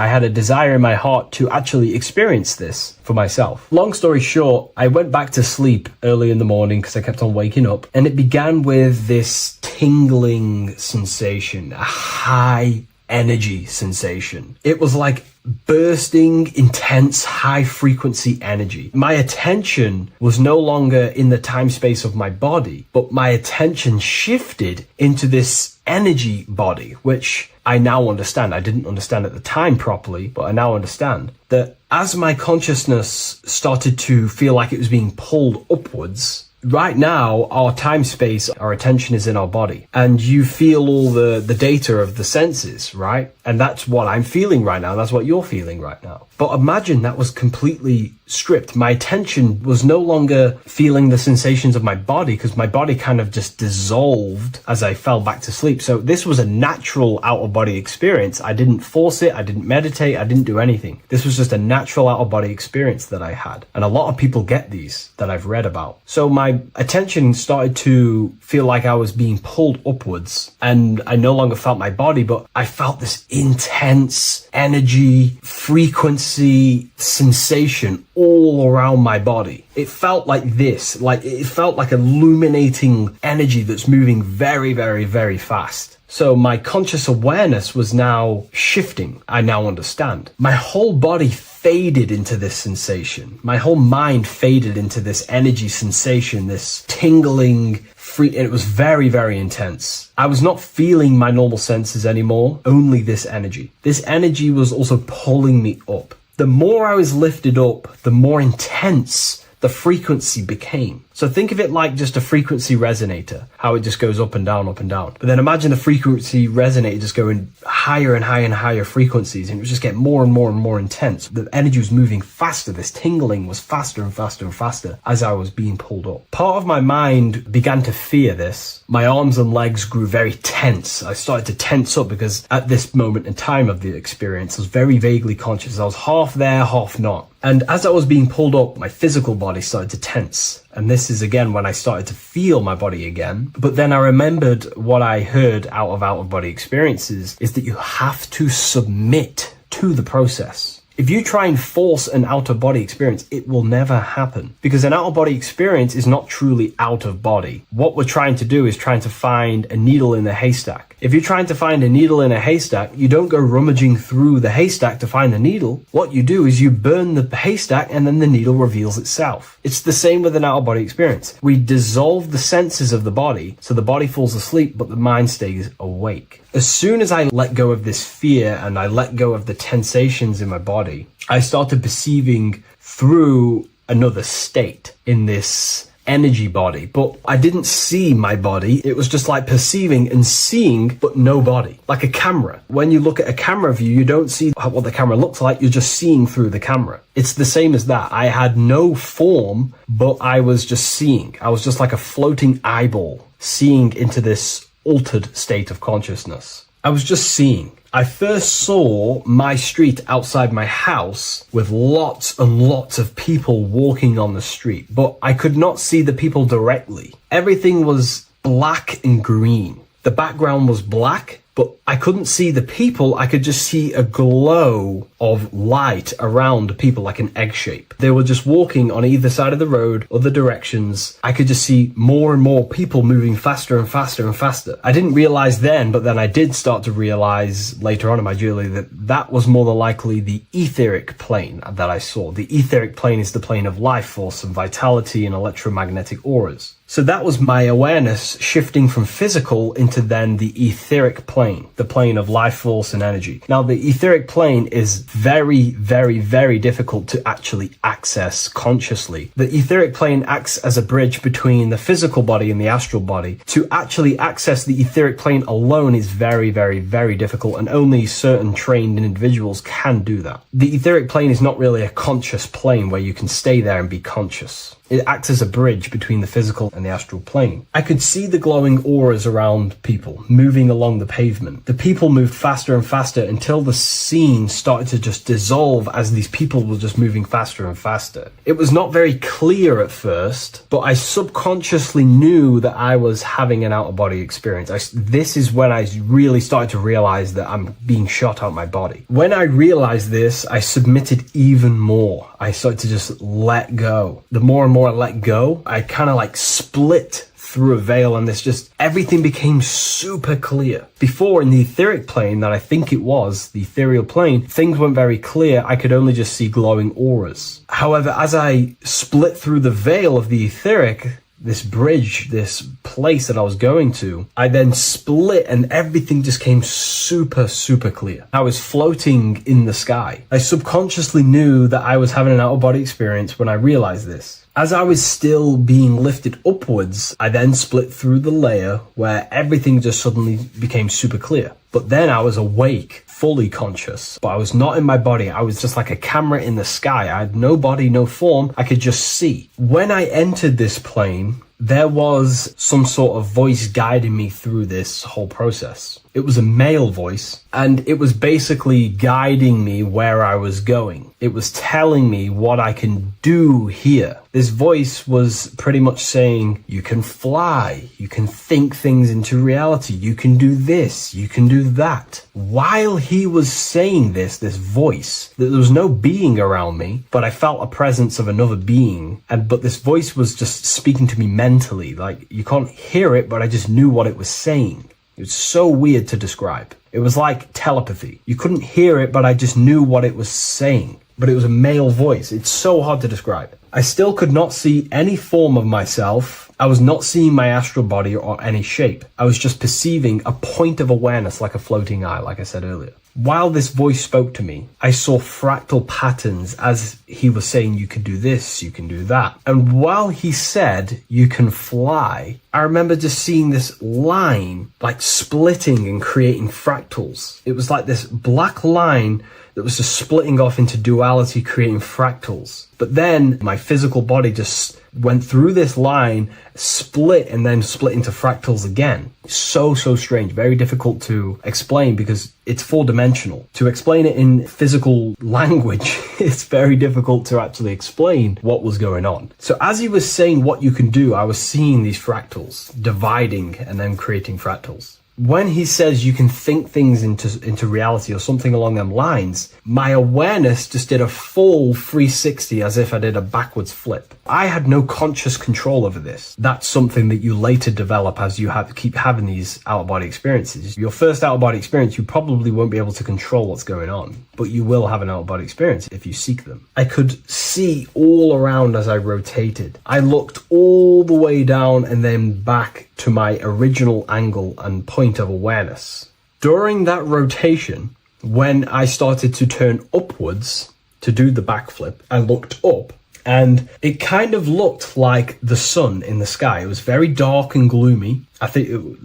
had a desire in my heart to actually experience this for myself. Long story short, I went back to sleep early in the morning because I kept on waking up, and it began with this tingling sensation, a high energy sensation. It was like bursting, intense, high frequency energy. My attention was no longer in the time space of my body, but my attention shifted into this energy body, which I now understand. I didn't understand at the time properly, but I now understand that as my consciousness started to feel like it was being pulled upwards, right now, our time space, our attention is in our body, and you feel all the data of the senses, right? And that's what I'm feeling right now. That's what you're feeling right now. But imagine that was completely stripped. My attention was no longer feeling the sensations of my body, because my body kind of just dissolved as I fell back to sleep. So this was a natural out-of-body experience. I didn't force it. I didn't meditate. I didn't do anything. This was just a natural out-of-body experience that I had. And a lot of people get these that I've read about. So my my attention started to feel like I was being pulled upwards, and I no longer felt my body, but I felt this intense energy, frequency, sensation all around my body. It felt like this, like it felt like illuminating energy that's moving very, very, very fast. So my conscious awareness was now shifting. I now understand. My whole body faded into this sensation. My whole mind faded into this energy sensation, this tingling free. It was very, very intense. I was not feeling my normal senses anymore, only this energy. This energy was also pulling me up. The more I was lifted up, the more intense the frequency became. So think of it like just a frequency resonator, how it just goes up and down, up and down. But then imagine the frequency resonator just going higher and higher and higher frequencies, and it would just get more and more and more intense. The energy was moving faster. This tingling was faster and faster and faster as I was being pulled up. Part of my mind began to fear this. My arms and legs grew very tense. I started to tense up because at this moment in time of the experience, I was very vaguely conscious. I was half there, half not. And as I was being pulled up, my physical body started to tense. And this is again when I started to feel my body again. But then I remembered what I heard out of body experiences is that you have to submit to the process. If you try and force an out-of-body experience, it will never happen, because an out-of-body experience is not truly out of body. What we're trying to do is trying to find a needle in a haystack. If you're trying to find a needle in a haystack, you don't go rummaging through the haystack to find the needle. What you do is you burn the haystack and then the needle reveals itself. It's the same with an out-of-body experience. We dissolve the senses of the body, so the body falls asleep, but the mind stays awake. As soon as I let go of this fear and I let go of the tensations in my body, I started perceiving through another state in this energy body, but I didn't see my body. It was just like perceiving and seeing, but no body, like a camera. When you look at a camera view, you don't see what the camera looks like. You're just seeing through the camera. It's the same as that. I had no form, but I was just seeing. I was just like a floating eyeball, seeing into this altered state of consciousness. I was just seeing. I first saw my street outside my house with lots and lots of people walking on the street, but I could not see the people directly. Everything was black and green. The background was black, but I couldn't see the people. I could just see a glow of light around the people, like an egg shape. They were just walking on either side of the road, other directions. I could just see more and more people moving faster and faster and faster. I didn't realize then, but then I did start to realize later on in my journey that that was more than likely the etheric plane that I saw. The etheric plane is the plane of life force and vitality and electromagnetic auras. So that was my awareness shifting from physical into then the etheric plane, the plane of life force and energy. Now, the etheric plane is very, very, very difficult to actually access consciously. The etheric plane acts as a bridge between the physical body and the astral body. To actually access the etheric plane alone is very, very, very difficult, and only certain trained individuals can do that. The etheric plane is not really a conscious plane where you can stay there and be conscious. It acts as a bridge between the physical and the astral plane. I could see the glowing auras around people moving along the pavement. The people moved faster and faster until the scene started to just dissolve as these people were just moving faster and faster. It was not very clear at first, but I subconsciously knew that I was having an out-of-body experience. This is when I really started to realize that I'm being shot out my body. When I realized this, I submitted even more. I started to just let go. The more and more I let go, I kind of like split through a veil, and everything became super clear. Before, in the etheric plane that I think it was, the ethereal plane, things weren't very clear. I could only just see glowing auras. However, as I split through the veil of the etheric, this bridge, this place that I was going to, I then split and everything just came super, super clear. I was floating in the sky. I subconsciously knew that I was having an out-of-body experience when I realized this. As I was still being lifted upwards, I then split through the layer where everything just suddenly became super clear. But then I was awake, fully conscious, but I was not in my body. I was just like a camera in the sky. I had no body, no form. I could just see. When I entered this plane, there was some sort of voice guiding me through this whole process. It was a male voice, and it was basically guiding me where I was going. It was telling me what I can do here. This voice was pretty much saying, you can fly, you can think things into reality, you can do this, you can do that. While he was saying this voice, there was no being around me, but I felt a presence of another being. But this voice was just speaking to me mentally. Like, you can't hear it, but I just knew what it was saying. It was so weird to describe. It was like telepathy. You couldn't hear it, but I just knew what it was saying. But it was a male voice. It's so hard to describe. I still could not see any form of myself. I was not seeing my astral body or any shape. I was just perceiving a point of awareness like a floating eye, like I said earlier. While this voice spoke to me, I saw fractal patterns as he was saying, you can do this, you can do that. And while he said, you can fly, I remember just seeing this line like splitting and creating fractals. It was like this black line that was just splitting off into duality, creating fractals. But then my physical body just went through this line, split, and then split into fractals again. So strange, very difficult to explain because it's four-dimensional. To explain it in physical language, it's very difficult to actually explain what was going on. So as he was saying what you can do, I was seeing these fractals dividing and then creating fractals. When he says you can think things into reality or something along them lines, my awareness just did a full 360 as if I did a backwards flip. I had no conscious control over this. That's something that you later develop as you keep having these out-of-body experiences. Your first out-of-body experience, you probably won't be able to control what's going on, but you will have an out-of-body experience if you seek them. I could see all around as I rotated. I looked all the way down and then back to my original angle and point of awareness. During that rotation, when I started to turn upwards to do the backflip, I looked up and it kind of looked like the sun in the sky. It was very dark and gloomy.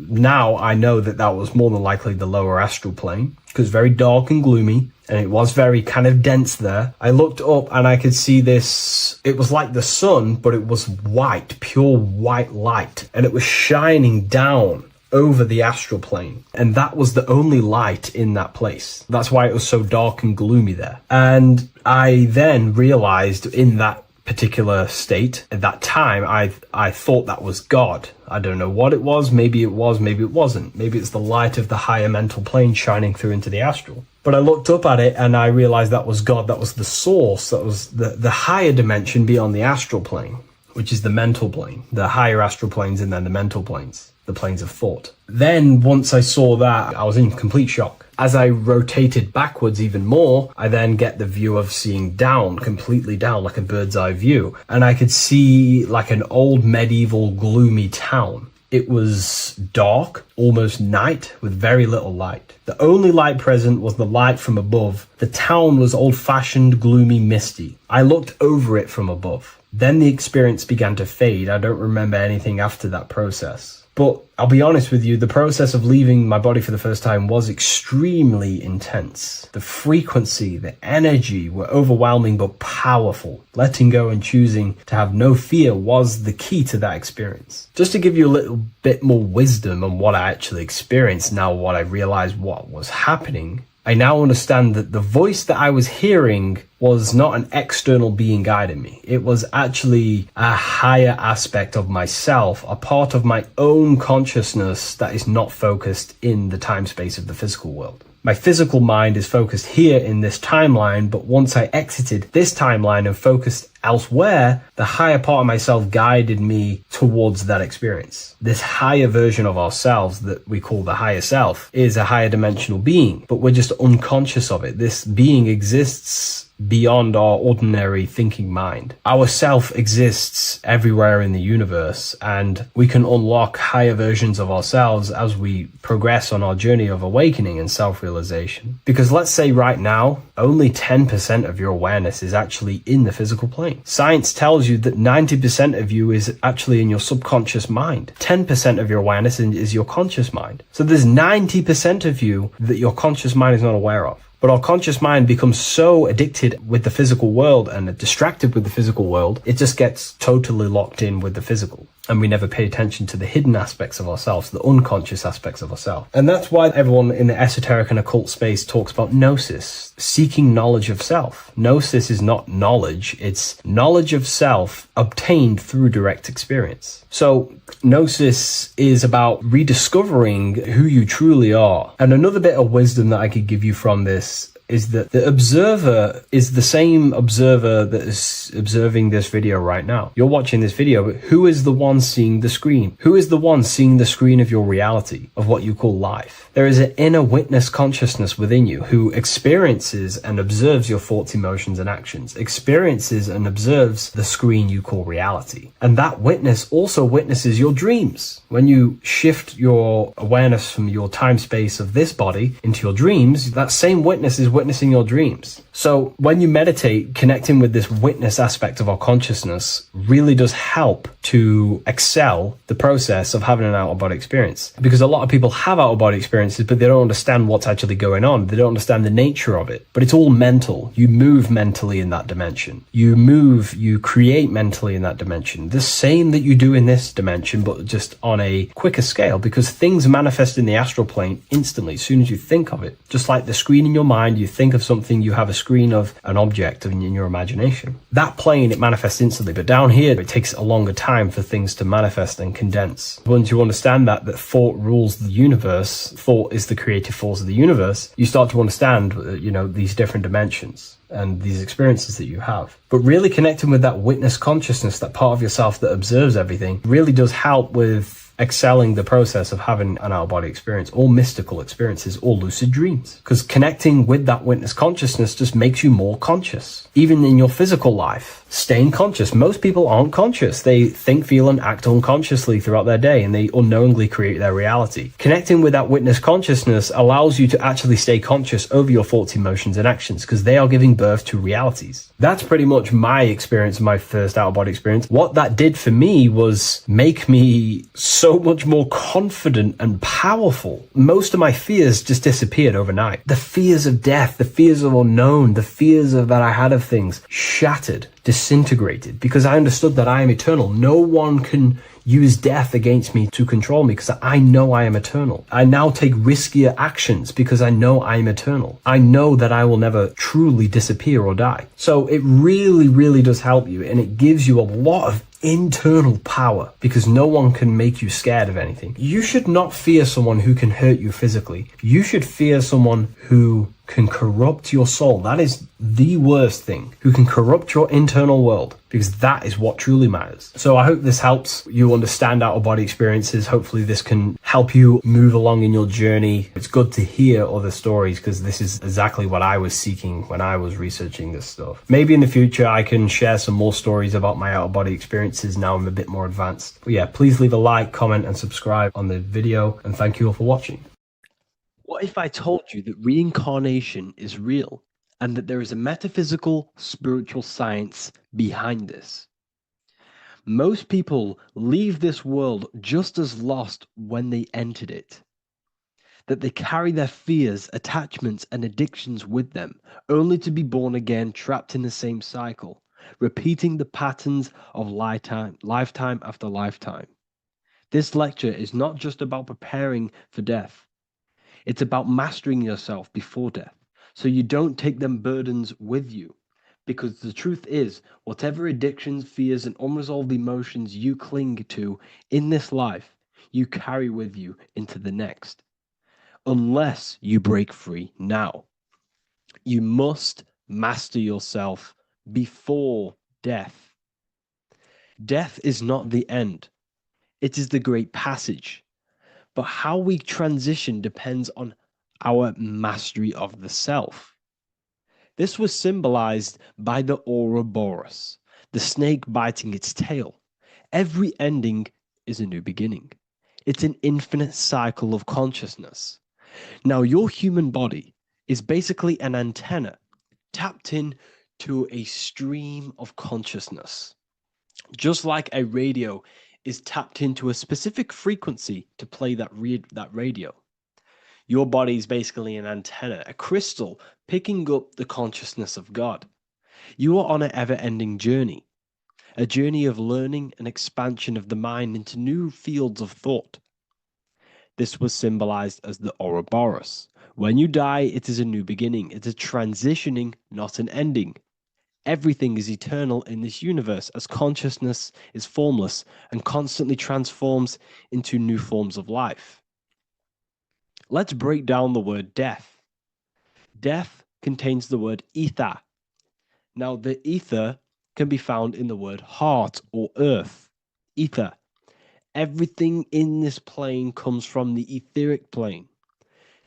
Now I know that was more than likely the lower astral plane because very dark and gloomy. And it was very kind of dense there. I looked up and I could see this. It was like the sun, but it was white, pure white light. And it was shining down over the astral plane. And that was the only light in that place. That's why it was so dark and gloomy there. And I then realized in that particular state, at that time, I thought that was God. I don't know what it was. Maybe it was, maybe it wasn't. Maybe it's the light of the higher mental plane shining through into the astral. But I looked up at it and I realized that was God. That was the source. That was the higher dimension beyond the astral plane, which is the mental plane, the higher astral planes and then the mental planes, the planes of thought. Then once I saw that, I was in complete shock. As I rotated backwards even more, I then get the view of seeing down, completely down, like a bird's eye view. And I could see like an old medieval gloomy town. It was dark, almost night, with very little light. The only light present was the light from above. The town was old-fashioned, gloomy, misty. I looked over it from above. Then the experience began to fade. I don't remember anything after that process. But I'll be honest with you, the process of leaving my body for the first time was extremely intense. The frequency, the energy were overwhelming but powerful. Letting go and choosing to have no fear was the key to that experience. Just to give you a little bit more wisdom on what I actually experienced now, what I realized what was happening, I now understand that the voice that I was hearing was not an external being guiding me. It was actually a higher aspect of myself, a part of my own consciousness that is not focused in the time space of the physical world. My physical mind is focused here in this timeline, but once I exited this timeline and focused elsewhere, the higher part of myself guided me towards that experience. This higher version of ourselves that we call the higher self is a higher dimensional being, but we're just unconscious of it. This being exists beyond our ordinary thinking mind. Our self exists everywhere in the universe, and we can unlock higher versions of ourselves as we progress on our journey of awakening and self-realization. Because let's say right now, only 10% of your awareness is actually in the physical plane. Science tells you that 90% of you is actually in your subconscious mind. 10% of your awareness is your conscious mind. So there's 90% of you that your conscious mind is not aware of. But our conscious mind becomes so addicted with the physical world and distracted with the physical world, it just gets totally locked in with the physical. And we never pay attention to the hidden aspects of ourselves, the unconscious aspects of ourselves. And that's why everyone in the esoteric and occult space talks about gnosis, seeking knowledge of self. Gnosis is not knowledge, it's knowledge of self obtained through direct experience. So gnosis is about rediscovering who you truly are. And another bit of wisdom that I could give you from this is that the observer is the same observer that is observing this video right now. You're watching this video, but who is the one seeing the screen? Who is the one seeing the screen of your reality, of what you call life? There is an inner witness consciousness within you who experiences and observes your thoughts, emotions, and actions, experiences and observes the screen you call reality. And that witness also witnesses your dreams. When you shift your awareness from your time space of this body into your dreams, that same witness is witnessing your dreams. So when you meditate, connecting with this witness aspect of our consciousness really does help to excel the process of having an out-of-body experience. Because a lot of people have out-of-body experiences, but they don't understand what's actually going on. They don't understand the nature of it. But it's all mental. You move mentally in that dimension. You create mentally in that dimension. The same that you do in this dimension, but just on a quicker scale, because things manifest in the astral plane instantly as soon as you think of it. Just like the screen in your mind, you think of something, you have a screen of an object in your imagination. That plane, it manifests instantly, but down here, it takes a longer time for things to manifest and condense. Once you understand that thought rules the universe, thought is the creative force of the universe, you start to understand, these different dimensions and these experiences that you have. But really connecting with that witness consciousness, that part of yourself that observes everything, really does help with excelling the process of having an out-of-body experience, or mystical experiences, or lucid dreams. Because connecting with that witness consciousness just makes you more conscious. Even in your physical life, staying conscious. Most people aren't conscious. They think, feel, and act unconsciously throughout their day, and they unknowingly create their reality. Connecting with that witness consciousness allows you to actually stay conscious over your thoughts, emotions, and actions, because they are giving birth to realities. That's pretty much my experience, my first out-of-body experience. What that did for me was make me so much more confident and powerful. Most of my fears just disappeared overnight. The fears of death, the fears of unknown, the fears of that I had of things shattered, disintegrated, because I understood that I am eternal. No one can use death against me to control me, because I know I am eternal. I now take riskier actions because I know I am eternal. I know that I will never truly disappear or die. So it really, really does help you, and it gives you a lot of internal power, because no one can make you scared of anything. You should not fear someone who can hurt you physically. You should fear someone who can corrupt your soul. That is the worst thing. Who can corrupt your internal world, because that is what truly matters. So I hope this helps you understand out-of-body experiences. Hopefully this can help you move along in your journey. It's good to hear other stories, because this is exactly what I was seeking when I was researching this stuff. Maybe in the future I can share some more stories about my out-of-body experiences now I'm a bit more advanced. But yeah, please leave a like, comment, and subscribe on the video, and thank you all for watching. What if I told you that reincarnation is real and that there is a metaphysical, spiritual science behind this? Most people leave this world just as lost when they entered it. That they carry their fears, attachments, and addictions with them, only to be born again, trapped in the same cycle, repeating the patterns of lifetime after lifetime. This lecture is not just about preparing for death. It's about mastering yourself before death, so you don't take them burdens with you. Because the truth is, whatever addictions, fears, and unresolved emotions you cling to in this life, you carry with you into the next. Unless you break free now. You must master yourself before death. Death is not the end. It is the great passage. But how we transition depends on our mastery of the self. This was symbolized by the Ouroboros, the snake biting its tail. Every ending is a new beginning. It's an infinite cycle of consciousness. Now, your human body is basically an antenna tapped in to a stream of consciousness. Just like a radio is tapped into a specific frequency to play that radio. Your body is basically an antenna, a crystal picking up the consciousness of God. You are on an ever-ending journey. a journey of learning and expansion of the mind into new fields of thought. This was symbolized as the Ouroboros. When you die, it is a new beginning. It's a transitioning, not an ending. Everything is eternal in this universe, as consciousness is formless and constantly transforms into new forms of life. Let's break down the word death. Death contains the word ether. Now, the ether can be found in the word heart or earth. Ether. Everything in this plane comes from the etheric plane.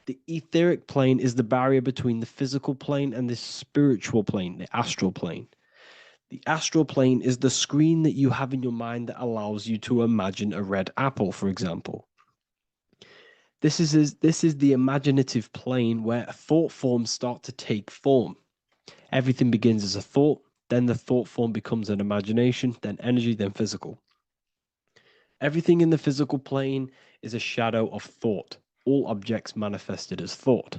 The etheric plane is the barrier between the physical plane and the spiritual plane, the astral plane. The astral plane is the screen that you have in your mind that allows you to imagine a red apple, for example. This is the imaginative plane where thought forms start to take form. Everything begins as a thought, then the thought form becomes an imagination, then energy, then physical. Everything in the physical plane is a shadow of thought, all objects manifested as thought.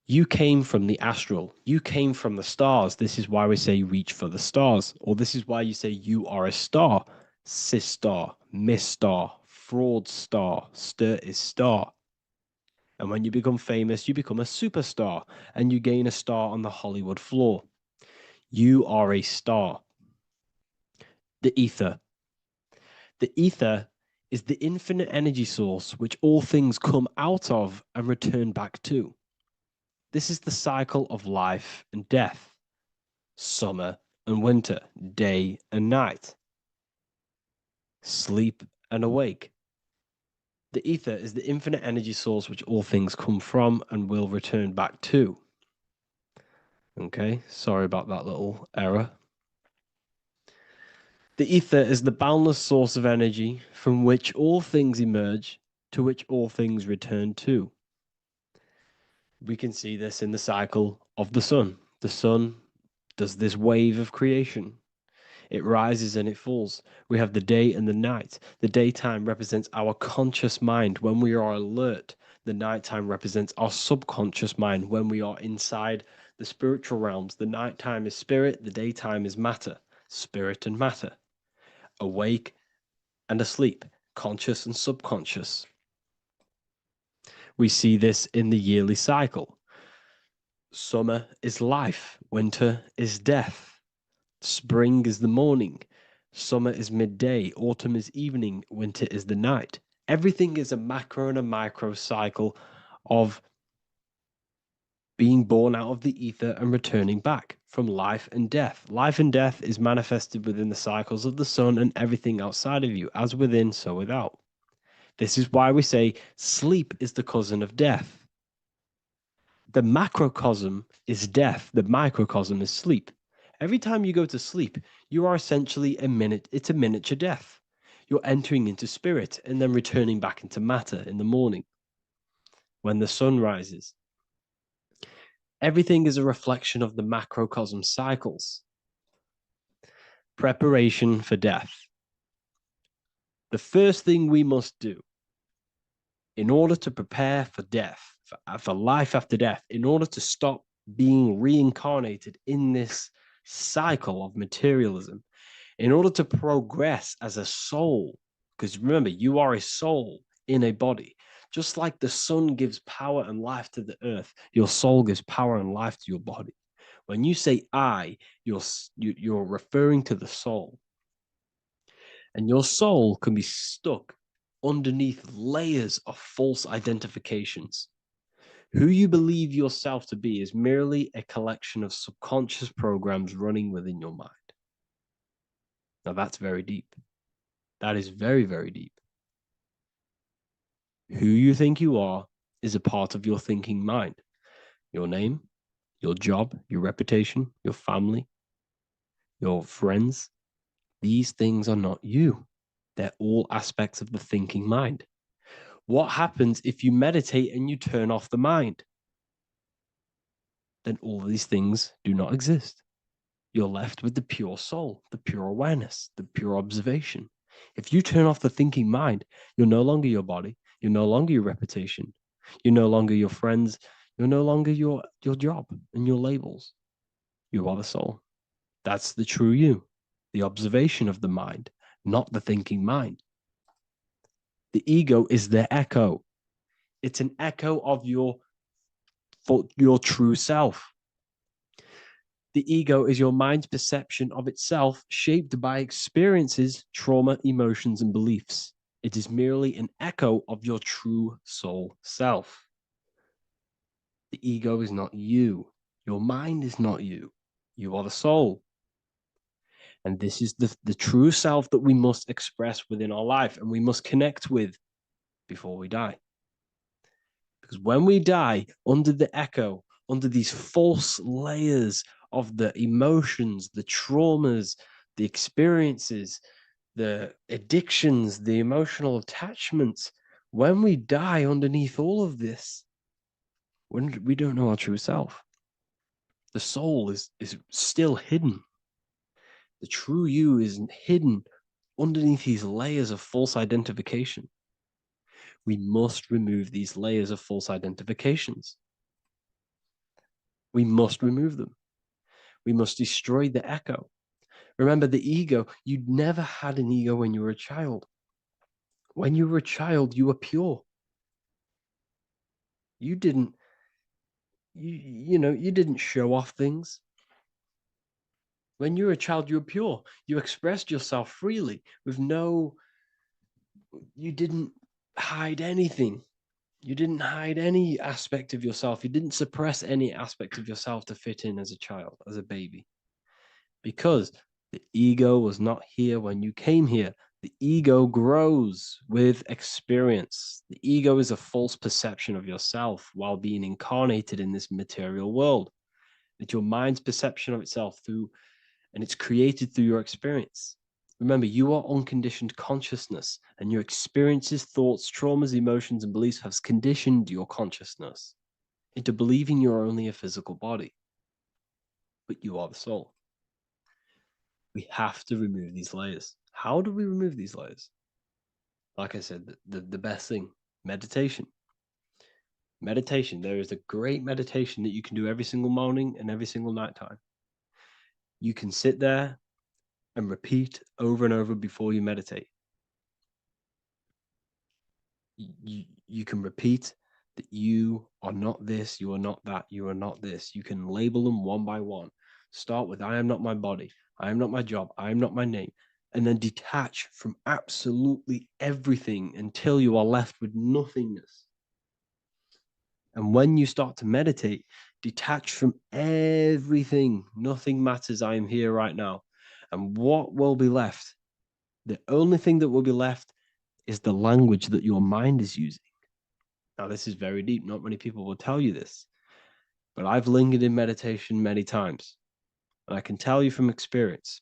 You came from the astral. You came from the stars. This is why we say reach for the stars. Or this is why you say you are a star. Cis star, miss star, fraud star, stir is star. And when you become famous, you become a superstar and you gain a star on the Hollywood floor. You are a star. The ether. The ether is the infinite energy source which all things come out of and return back to. This is the cycle of life and death, summer and winter, day and night, sleep and awake. The ether is the infinite energy source which all things come from and will return back to. Okay, sorry about that little error. The ether is the boundless source of energy from which all things emerge, to which all things return to. We can see this in the cycle of the sun. The sun does this wave of creation. It rises and it falls. We have the day and the night. The daytime represents our conscious mind when we are alert. The nighttime represents our subconscious mind when we are inside the spiritual realms. The nighttime is spirit, the daytime is matter, spirit and matter. Awake and asleep, conscious and subconscious. We see this in the yearly cycle. Summer is life, winter is death. Spring is the morning, summer is midday, autumn is evening, winter is the night. Everything is a macro and a micro cycle of being born out of the ether and returning back from life and death. Life and death is manifested within the cycles of the sun and everything outside of you, as within, so without. This is why we say sleep is the cousin of death. The macrocosm is death, the microcosm is sleep. Every time you go to sleep, you are essentially it's a miniature death. You're entering into spirit and then returning back into matter in the morning when the sun rises. Everything is a reflection of the macrocosm cycles. Preparation for death. The first thing we must do in order to prepare for death, for life after death, in order to stop being reincarnated in this cycle of materialism, in order to progress as a soul, because remember, you are a soul in a body. Just like the sun gives power and life to the earth, your soul gives power and life to your body. When you say I, you're referring to the soul. And your soul can be stuck underneath layers of false identifications. Who you believe yourself to be is merely a collection of subconscious programs running within your mind. Now that's very deep. That is very, very deep. Who you think you are is a part of your thinking mind. Your name, your job, your reputation, your family, your friends. These things are not you. They're all aspects of the thinking mind. What happens if you meditate and you turn off the mind? Then all these things do not exist. You're left with the pure soul, the pure awareness, the pure observation. If you turn off the thinking mind, you're no longer your body, you're no longer your reputation, you're no longer your friends, you're no longer your job and your labels. You are the soul. That's the true you. the observation of the mind, not the thinking mind. The ego is the echo. It's an echo of your true self. The ego is your mind's perception of itself, shaped by experiences, trauma, emotions, and beliefs. It is merely an echo of your true soul self. The ego is not you. Your mind is not you. You are the soul. And this is the true self that we must express within our life and we must connect with before we die. Because when we die under the echo, under these false layers of the emotions, the traumas, the experiences, the addictions, the emotional attachments, when we die underneath all of this, when we don't know our true self, the soul is still hidden. The true you is hidden underneath these layers of false identification. We must remove these layers of false identifications. We must remove them. We must destroy the echo. Remember, the ego, you never had an ego when you were a child. When you were a child, you were pure. You didn't, you didn't show off things. When you were a child, you were pure. You expressed yourself freely with you didn't hide anything. You didn't hide any aspect of yourself. You didn't suppress any aspect of yourself to fit in as a child, as a baby. Because the ego was not here when you came here. The ego grows with experience. The ego is a false perception of yourself while being incarnated in this material world. It's your mind's perception of itself and it's created through your experience. Remember, you are unconditioned consciousness, and your experiences, thoughts, traumas, emotions, and beliefs have conditioned your consciousness into believing you're only a physical body, but you are the soul. We have to remove these layers. How do we remove these layers? Like I said, the best thing, meditation. Meditation. There is a great meditation that you can do every single morning and every single nighttime. You can sit there and repeat over and over before you meditate. You can repeat that you are not this, you are not that, you are not this. You can label them one by one. Start with, I am not my body, I am not my job, I am not my name, and then detach from absolutely everything until you are left with nothingness. And when you start to meditate, detach from everything. Nothing matters. I am here right now. And what will be left? The only thing that will be left is the language that your mind is using. Now, this is very deep. Not many people will tell you this, but I've lingered in meditation many times. And I can tell you from experience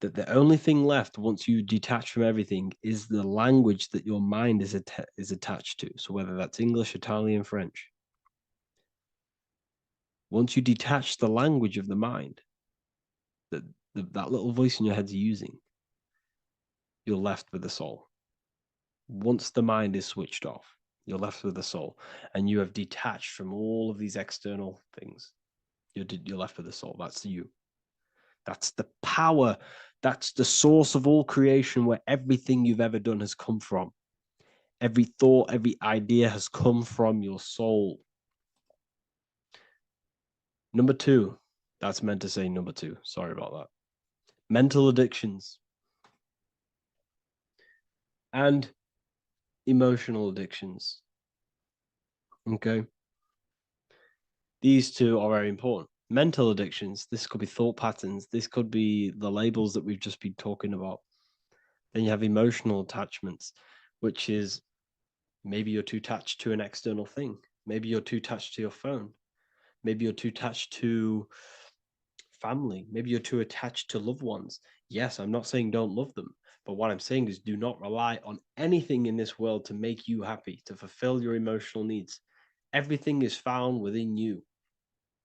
that the only thing left once you detach from everything is the language that your mind is attached to. So whether that's English, Italian, French. Once you detach the language of the mind that that little voice in your head's using, you're left with the soul. Once the mind is switched off, you're left with the soul, and you have detached from all of these external things. You're left with the soul. That's you. That's the power. That's the source of all creation, where everything you've ever done has come from. Every thought, every idea has come from your soul. Number two, that's meant to say number two. Sorry about that. Mental addictions and emotional addictions. Okay. These two are very important. Mental addictions, this could be thought patterns, this could be the labels that we've just been talking about. Then you have emotional attachments, which is maybe you're too attached to an external thing. Maybe you're too attached to your phone. Maybe you're too attached to family. Maybe you're too attached to loved ones. Yes, I'm not saying don't love them, but what I'm saying is do not rely on anything in this world to make you happy, to fulfill your emotional needs. Everything is found within you.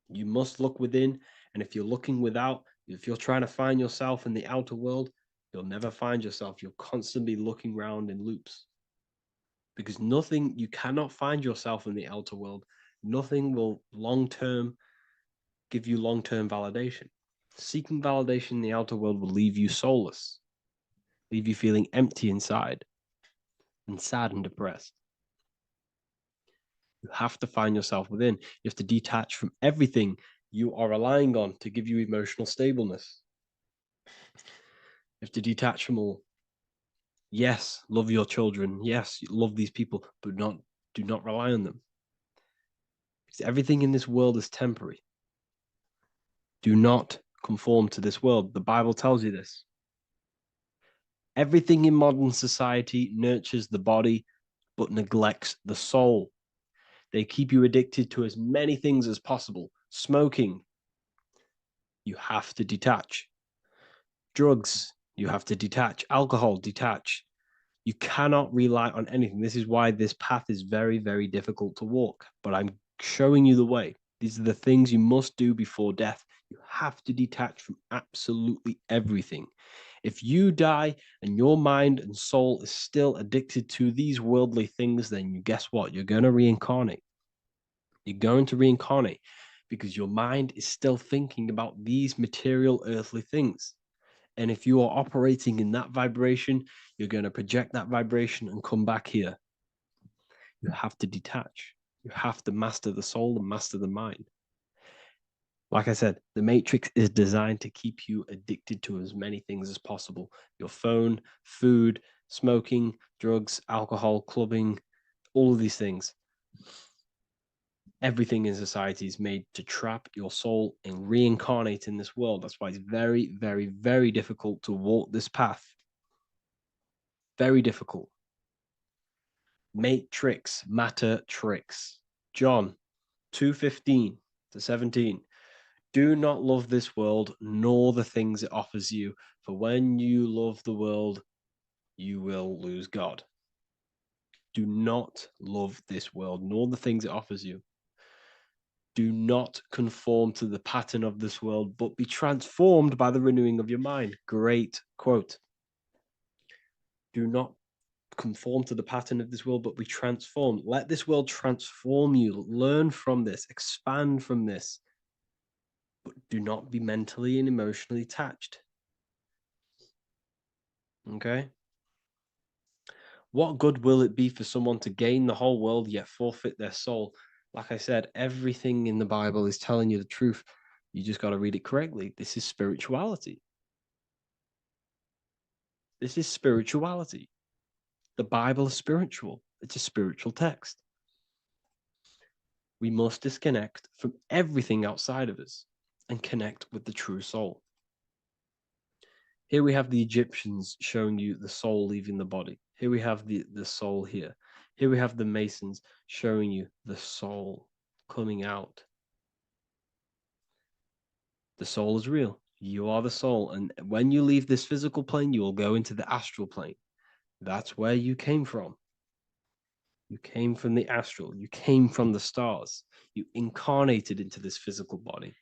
You must look within, and if you're looking without, if you're trying to find yourself in the outer world, you'll never find yourself. You'll constantly be looking around in loops. Because you cannot find yourself in the outer world. Nothing will give you long-term validation. Seeking validation in the outer world will leave you soulless, leave you feeling empty inside and sad and depressed. You have to find yourself within. You have to detach from everything you are relying on to give you emotional stableness. You have to detach from all. Yes, love your children. Yes, love these people, but do not rely on them. Because everything in this world is temporary. Do not conform to this world. The Bible tells you this. Everything in modern society nurtures the body, but neglects the soul. They keep you addicted to as many things as possible. Smoking, you have to detach. Drugs, you have to detach. Alcohol, detach. You cannot rely on anything. This is why this path is very, very difficult to walk. But I'm showing you the way. These are the things you must do before death. You have to detach from absolutely everything. If you die and your mind and soul is still addicted to these worldly things, then you guess what? You're going to reincarnate. You're going to reincarnate because your mind is still thinking about these material earthly things. And if you are operating in that vibration, you're going to project that vibration and come back here. You have to detach. You have to master the soul and master the mind. Like I said, the matrix is designed to keep you addicted to as many things as possible. Your phone, food, smoking, drugs, alcohol, clubbing, all of these things. Everything in society is made to trap your soul and reincarnate in this world. That's why it's very, very, very difficult to walk this path. Very difficult. Matrix, matter tricks. John 2:15 to 17. Do not love this world, nor the things it offers you. For when you love the world, you will lose God. Do not love this world, nor the things it offers you. Do not conform to the pattern of this world, but be transformed by the renewing of your mind. Great quote. Do not conform to the pattern of this world, but be transformed. Let this world transform you. Learn from this, expand from this, but do not be mentally and emotionally attached. Okay? What good will it be for someone to gain the whole world yet forfeit their soul? Like I said, everything in the Bible is telling you the truth. You just got to read it correctly. This is spirituality. This is spirituality. The Bible is spiritual. It's a spiritual text. We must disconnect from everything outside of us and connect with the true soul. Here we have the Egyptians showing you the soul leaving the body. Here we have the soul here. Here we have the Masons showing you the soul coming out. The soul is real. You are the soul. And when you leave this physical plane, you will go into the astral plane. That's where you came from. You came from the astral. You came from the stars. You incarnated into this physical body.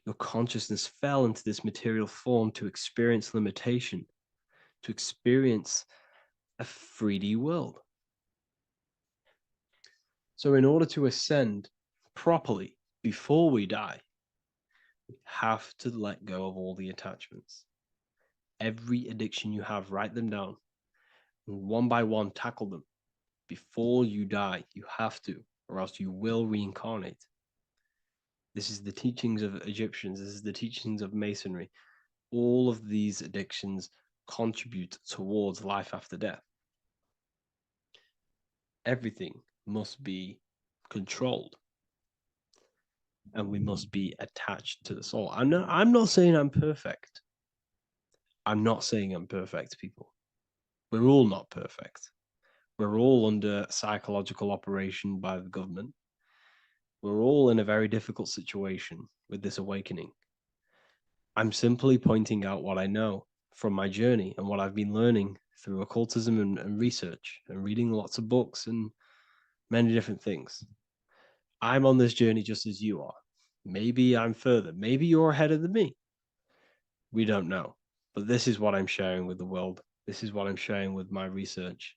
Your consciousness fell into this material form to experience limitation, to experience a 3D world. So in order to ascend properly before we die, we have to let go of all the attachments. Every addiction you have, write them down. And one by one, tackle them. Before you die, you have to, or else you will reincarnate. This is the teachings of Egyptians. This is the teachings of Masonry. All of these addictions contribute towards life after death. Everything must be controlled. And we must be attached to the soul. I'm not saying I'm perfect. I'm not saying I'm perfect, people. We're all not perfect. We're all under psychological operation by the government. We're all in a very difficult situation with this awakening. I'm simply pointing out what I know from my journey and what I've been learning through occultism and research and reading lots of books and many different things. I'm on this journey just as you are. Maybe I'm further. Maybe you're ahead of me. We don't know. But this is what I'm sharing with the world. This is what I'm sharing with my research.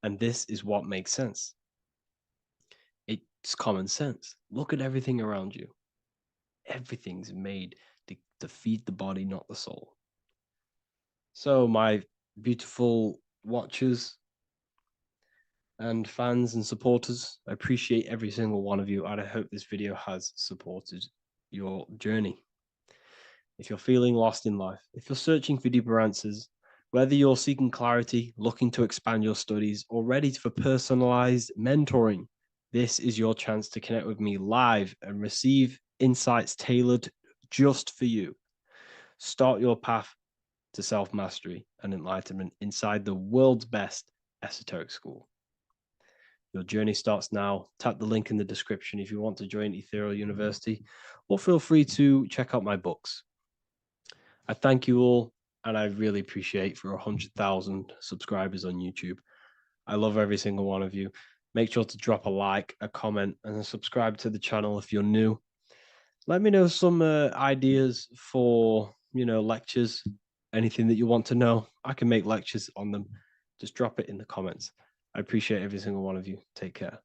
And this is what makes sense. It's common sense. Look at everything around you. Everything's made to to feed the body, not the soul. So, my beautiful watchers and fans and supporters, I appreciate every single one of you, and I hope this video has supported your journey. If you're feeling lost in life, if you're searching for deeper answers, whether you're seeking clarity, looking to expand your studies, or ready for personalized mentoring, this is your chance to connect with me live and receive insights tailored just for you. Start your path to self-mastery and enlightenment inside the world's best esoteric school. Your journey starts now. Tap the link in the description if you want to join Ethereal University, or feel free to check out my books. I thank you all, and I really appreciate for 100,000 subscribers on YouTube. I love every single one of you. Make sure to drop a like, a comment, and subscribe to the channel if you're new. Let me know some ideas for, lectures, anything that you want to know. I can make lectures on them. Just drop it in the comments. I appreciate every single one of you. Take care.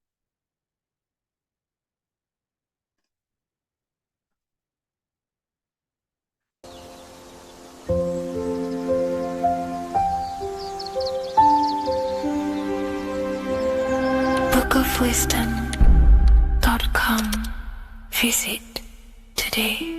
bookofwisdom.com. Visit today.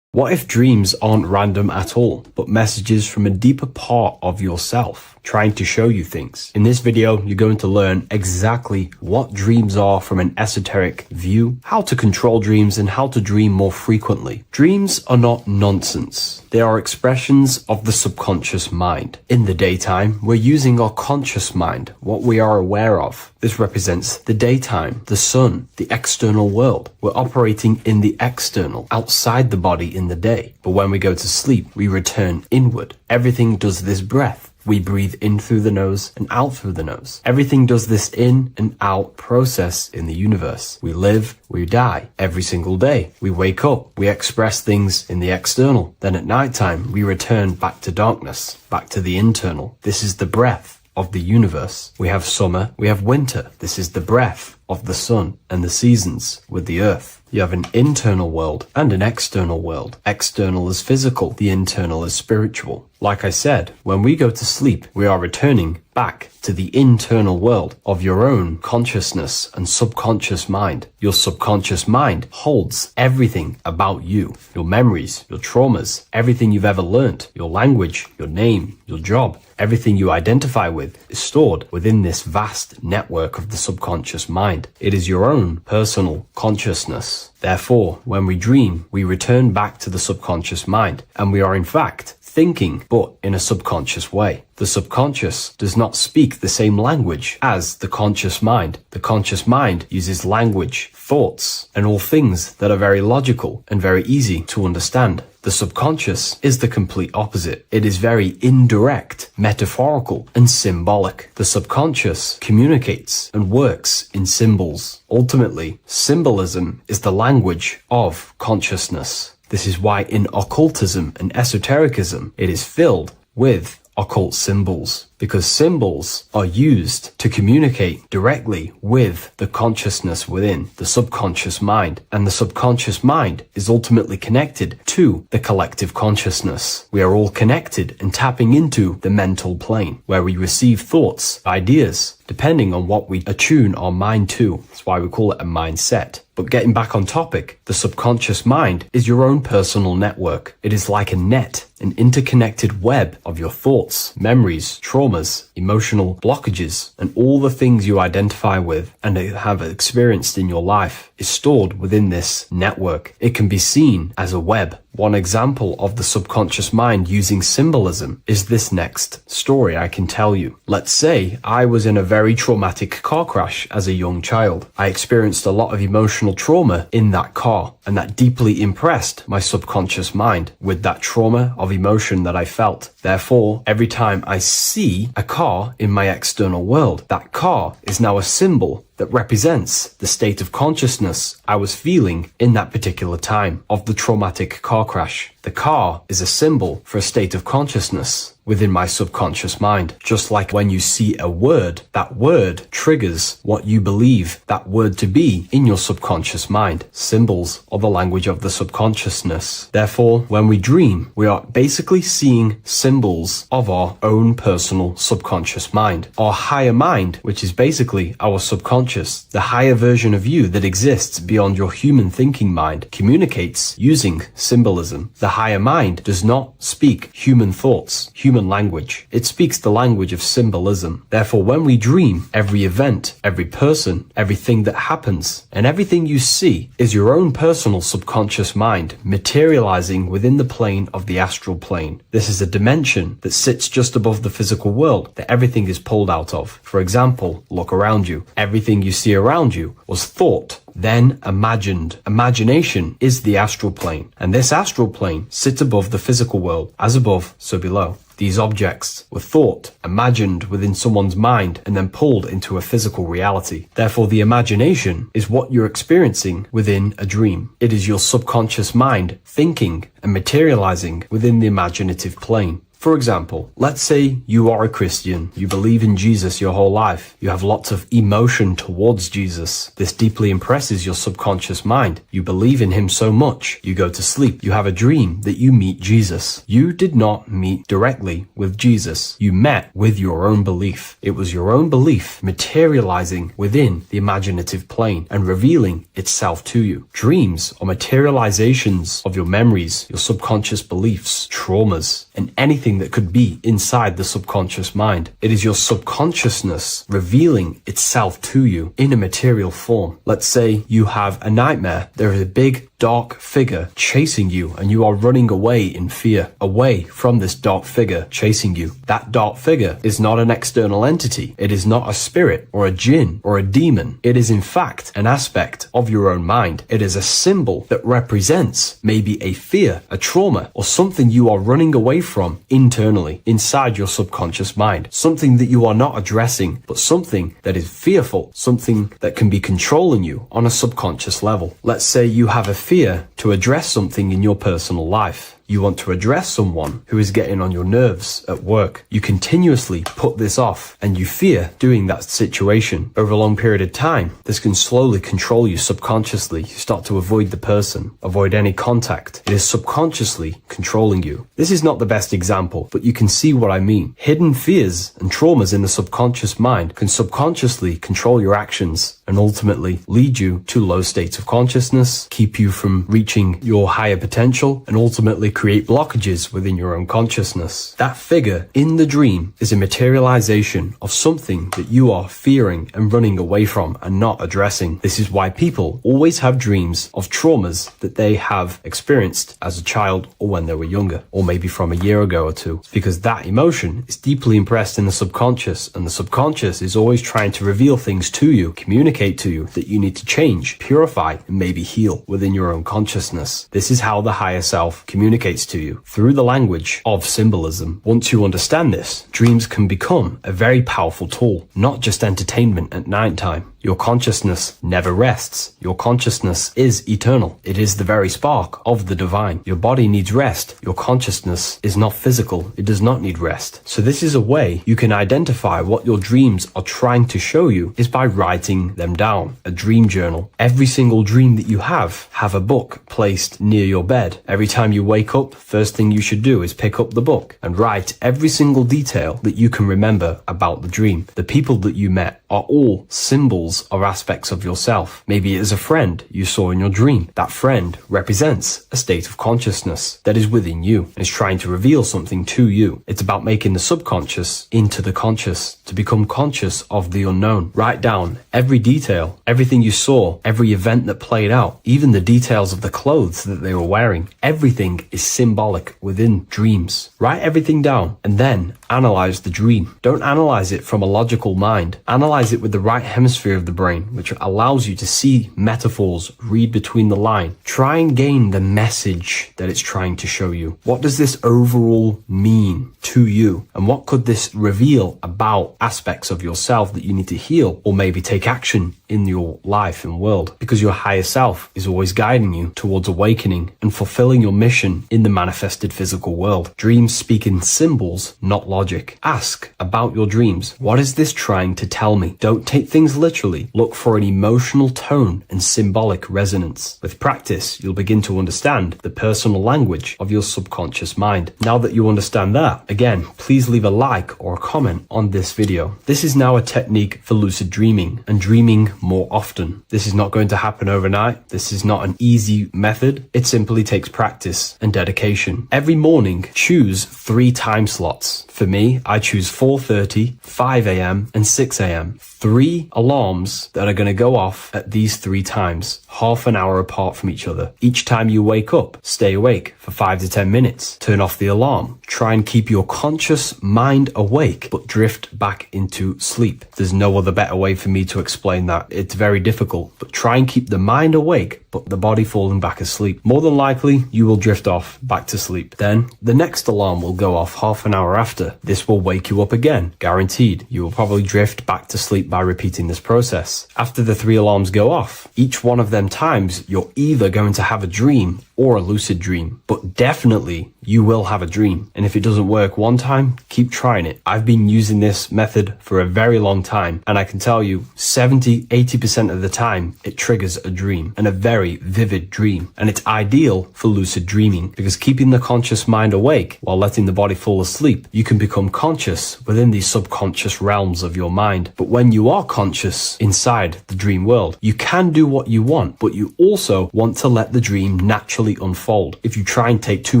What if dreams aren't random at all, but messages from a deeper part of yourself, trying to show you things? In this video, you're going to learn exactly what dreams are from an esoteric view, how to control dreams, and how to dream more frequently. Dreams are not nonsense. They are expressions of the subconscious mind. In the daytime, we're using our conscious mind, what we are aware of. This represents the daytime, the sun, the external world. We're operating in the external, outside the body in the day. But when we go to sleep, we return inward. Everything does this breath. We breathe in through the nose and out through the nose. Everything does this in and out process in the universe. We live, we die every single day. We wake up, we express things in the external. Then at nighttime, we return back to darkness, back to the internal. This is the breath of the universe. We have summer, we have winter. This is the breath of the sun and the seasons with the earth. You have an internal world and an external world. External is physical, the internal is spiritual. Like I said, when we go to sleep, we are returning back to the internal world of your own consciousness and subconscious mind. Your subconscious mind holds everything about you, your memories, your traumas, everything you've ever learnt, your language, your name, your job, everything you identify with is stored within this vast network of the subconscious mind. It is your own personal consciousness. Therefore, when we dream, we return back to the subconscious mind, and we are in fact thinking, but in a subconscious way. The subconscious does not speak the same language as the conscious mind. The conscious mind uses language, thoughts, and all things that are very logical and very easy to understand. The subconscious is the complete opposite. It is very indirect, metaphorical, and symbolic. The subconscious communicates and works in symbols. Ultimately, symbolism is the language of consciousness. This is why in occultism and esotericism, it is filled with occult symbols, because symbols are used to communicate directly with the consciousness within the subconscious mind, and the subconscious mind is ultimately connected to the collective consciousness. We are all connected and tapping into the mental plane, where we receive thoughts, ideas, depending on what we attune our mind to. That's why we call it a mindset. But getting back on topic, the subconscious mind is your own personal network. It is like a net, an interconnected web of your thoughts, memories, traumas, emotional blockages, and all the things you identify with and have experienced in your life is stored within this network. It can be seen as a web. One example of the subconscious mind using symbolism is this next story I can tell you. Let's say I was in a very traumatic car crash as a young child. I experienced a lot of emotional trauma in that car, and that deeply impressed my subconscious mind with that trauma of emotion that I felt. Therefore, every time I see a car in my external world, that car is now a symbol that represents the state of consciousness I was feeling in that particular time of the traumatic car crash. The car is a symbol for a state of consciousness within my subconscious mind. Just like when you see a word, that word triggers what you believe that word to be in your subconscious mind. Symbols are the language of the subconsciousness. Therefore, when we dream, we are basically seeing symbols of our own personal subconscious mind. Our higher mind, which is basically our subconscious, the higher version of you that exists beyond your human thinking mind, communicates using symbolism. The higher mind does not speak human thoughts, human language. It speaks the language of symbolism. Therefore, when we dream, every event, every person, everything that happens, and everything you see is your own personal subconscious mind materializing within the plane of the astral plane. This is a dimension that sits just above the physical world that everything is pulled out of. For example, look around you. Everything you see around you was thought, then imagined. Imagination is the astral plane, and this astral plane sits above the physical world. As above, so below. These objects were thought, imagined within someone's mind, and then pulled into a physical reality. Therefore, the imagination is what you're experiencing within a dream. It is your subconscious mind thinking and materializing within the imaginative plane. For example, let's say you are a Christian, you believe in Jesus your whole life, you have lots of emotion towards Jesus. This deeply impresses your subconscious mind. You believe in him so much, you go to sleep, you have a dream that you meet Jesus. You did not meet directly with Jesus, you met with your own belief. It was your own belief materializing within the imaginative plane and revealing itself to you. Dreams are materializations of your memories, your subconscious beliefs, traumas, and anything that could be inside the subconscious mind. It is your subconsciousness revealing itself to you in a material form. Let's say you have a nightmare. There is a big dark figure chasing you and you are running away in fear, away from this dark figure chasing you. That dark figure is not an external entity. It is not a spirit or a jinn or a demon. It is in fact an aspect of your own mind. It is a symbol that represents maybe a fear, a trauma, or something you are running away from internally, inside your subconscious mind. Something that you are not addressing, but something that is fearful, something that can be controlling you on a subconscious level. Let's say you have a fear to address something in your personal life. You want to address someone who is getting on your nerves at work. You continuously put this off and you fear doing that situation. Over a long period of time, this can slowly control you subconsciously. You start to avoid the person, avoid any contact. It is subconsciously controlling you. This is not the best example, but you can see what I mean. Hidden fears and traumas in the subconscious mind can subconsciously control your actions and ultimately lead you to low states of consciousness, keep you from reaching your higher potential, and ultimately create blockages within your own consciousness. That figure in the dream is a materialization of something that you are fearing and running away from and not addressing. This is why people always have dreams of traumas that they have experienced as a child or when they were younger, or maybe from a year ago or two. It's because that emotion is deeply impressed in the subconscious, and the subconscious is always trying to reveal things to you, communicate to you that you need to change, purify, and maybe heal within your own consciousness. This is how the higher self communicates to you, through the language of symbolism. Once you understand this, dreams can become a very powerful tool, not just entertainment at night time. Your consciousness never rests. Your consciousness is eternal. It is the very spark of the divine. Your body needs rest. Your consciousness is not physical. It does not need rest. So this is a way you can identify what your dreams are trying to show you, is by writing them down. A dream journal. Every single dream that you have a book placed near your bed. Every time you wake up, first thing you should do is pick up the book and write every single detail that you can remember about the dream. The people that you met are all symbols or aspects of yourself. Maybe it is a friend you saw in your dream. That friend represents a state of consciousness that is within you and is trying to reveal something to you. It's about making the subconscious into the conscious, to become conscious of the unknown. Write down every detail, everything you saw, every event that played out, even the details of the clothes that they were wearing. Everything is symbolic within dreams. Write everything down and then analyze the dream. Don't analyze it from a logical mind. Analyze it with the right hemisphere of the brain, which allows you to see metaphors, read between the line. Try and gain the message that it's trying to show you. What does this overall mean to you? And what could this reveal about aspects of yourself that you need to heal or maybe take action in your life and world? Because your higher self is always guiding you towards awakening and fulfilling your mission in the manifested physical world. Dreams speak in symbols, not logic. Ask about your dreams. What is this trying to tell me? Don't take things literally. Look for an emotional tone and symbolic resonance. With practice, you'll begin to understand the personal language of your subconscious mind. Now that you understand that, again, please leave a like or a comment on this video. This is now a technique for lucid dreaming and dreaming more often. This is not going to happen overnight. This is not an easy method. It simply takes practice and dedication. Every morning, choose 3 time slots. For me, I choose 4:30, 5 a.m. and 6 a.m. 3 alarms that are going to go off at these 3 times, half an hour apart from each other. Each time you wake up, stay awake for 5 to 10 minutes. Turn off the alarm. Try and keep your conscious mind awake, but drift back into sleep. There's no other better way for me to explain that. It's very difficult, but try and keep the mind awake, but the body falling back asleep. More than likely, you will drift off back to sleep. Then the next alarm will go off half an hour after. This will wake you up again, guaranteed. You will probably drift back to sleep by repeating this process. After the 3 alarms go off, each one of them times, you're either going to have a dream or a lucid dream, but definitely you will have a dream. And if it doesn't work one time, keep trying it. I've been using this method for a very long time, and I can tell you 70-80% of the time it triggers a dream, and a very vivid dream. And it's ideal for lucid dreaming because keeping the conscious mind awake while letting the body fall asleep, you can become conscious within these subconscious realms of your mind. But when you are conscious inside the dream world, you can do what you want, but you also want to let the dream naturally unfold. If you try and take too